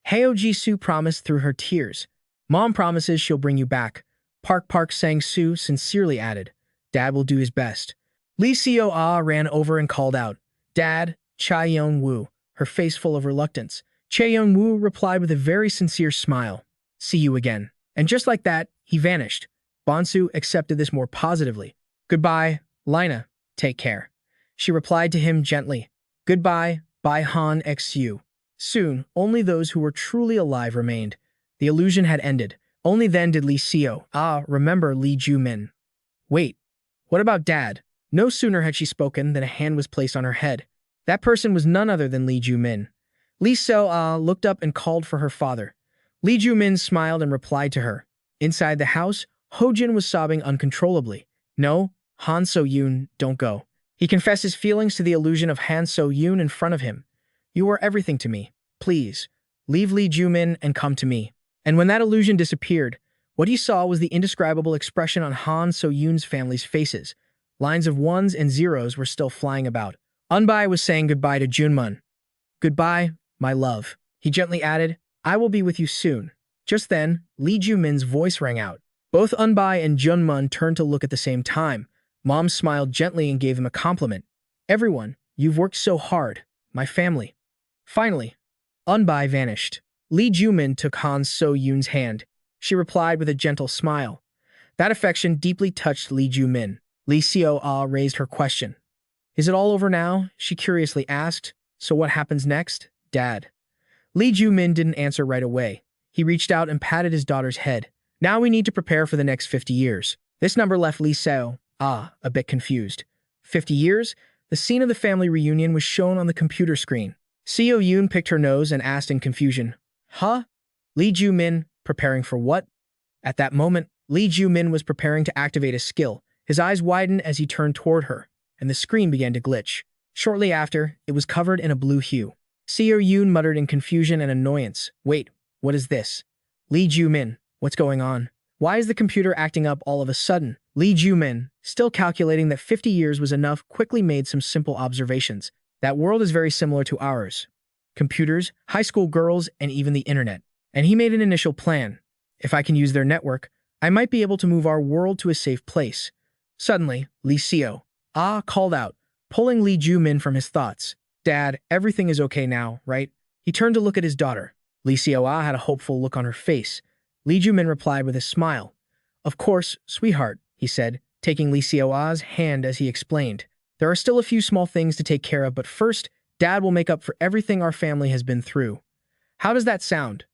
Heo Ji-soo promised through her tears. Mom promises she'll bring you back. Park Sang-soo sincerely added. Dad will do his best. Lee Seo-ah ran over and called out, Dad, Cha Yeon-woo, her face full of reluctance. Cha Yeon-woo replied with a very sincere smile. See you again. And just like that, he vanished. Bonsu accepted this more positively. Goodbye, Lina. Take care. She replied to him gently. Goodbye, bye Han XU. Soon, only those who were truly alive remained. The illusion had ended. Only then did Lee Seo-ah remember Lee Joo Min. Wait, what about Dad? No sooner had she spoken than a hand was placed on her head. That person was none other than Lee Joo Min. Lee Seo-ah looked up and called for her father. Lee Joo Min smiled and replied to her. Inside the house, Ho-jin was sobbing uncontrollably. No, Han So-yoon, don't go. He confessed his feelings to the illusion of Han So-yoon in front of him. You are everything to me. Please, leave Lee Joo Min and come to me. And when that illusion disappeared, what he saw was the indescribable expression on Han So-yoon's family's faces. Lines of ones and zeros were still flying about. Unbai was saying goodbye to Junmun. Goodbye, my love. He gently added, I will be with you soon. Just then, Lee Joo Min's voice rang out. Both Unbai and Junmun turned to look at the same time. Mom smiled gently and gave him a compliment. Everyone, you've worked so hard. My family. Finally, Unbai vanished. Lee Joo Min took Han So-yoon's hand. She replied with a gentle smile. That affection deeply touched Lee Joo Min. Lee Seo-ah raised her question. Is it all over now? She curiously asked. So what happens next, Dad? Lee Joo Min didn't answer right away. He reached out and patted his daughter's head. Now we need to prepare for the next 50 years. This number left Lee Seo-ah a bit confused. 50 years? The scene of the family reunion was shown on the computer screen. Seo-yoon picked her nose and asked in confusion, Huh? Lee Joo Min, preparing for what? At that moment, Lee Joo Min was preparing to activate a skill. His eyes widened as he turned toward her, and the screen began to glitch. Shortly after, it was covered in a blue hue. Seo-yoon muttered in confusion and annoyance. Wait, what is this? Lee Joo Min, what's going on? Why is the computer acting up all of a sudden? Lee Joo Min, still calculating that 50 years was enough, quickly made some simple observations. That world is very similar to ours. Computers, high school girls, and even the internet. And he made an initial plan. If I can use their network, I might be able to move our world to a safe place. Suddenly, Lee Seo-ah called out, pulling Lee Joo Min from his thoughts. Dad, everything is okay now, right? He turned to look at his daughter. Lee Seo-ah had a hopeful look on her face. Lee Joo Min replied with a smile. Of course, sweetheart, he said, taking Lee Seo-ah's hand as he explained. There are still a few small things to take care of, but first, Dad will make up for everything our family has been through. How does that sound?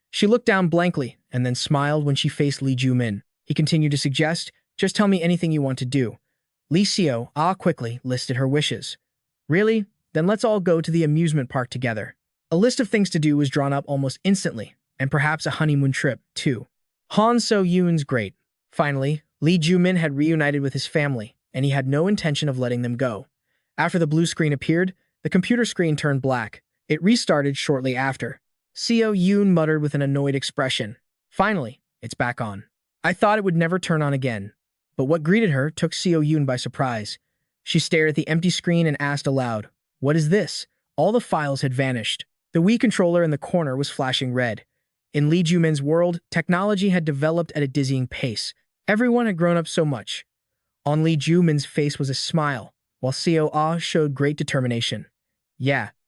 She looked down blankly and then smiled when she faced Lee Joo Min. He continued to suggest, just tell me anything you want to do. Lee Seo-ah quickly listed her wishes. Really? Then let's all go to the amusement park together. A list of things to do was drawn up almost instantly, and perhaps a honeymoon trip, too. Han So-yoon's great. Finally, Lee Joo Min had reunited with his family, and he had no intention of letting them go. After the blue screen appeared, the computer screen turned black. It restarted shortly after. Seo-yoon muttered with an annoyed expression. Finally, it's back on. I thought it would never turn on again. But what greeted her took Seo-yoon by surprise. She stared at the empty screen and asked aloud, What is this? All the files had vanished. The Wii controller in the corner was flashing red. In Lee Joo Min's world, technology had developed at a dizzying pace. Everyone had grown up so much. On Lee Joo Min's face was a smile, while Seo-ah showed great determination. Yeah,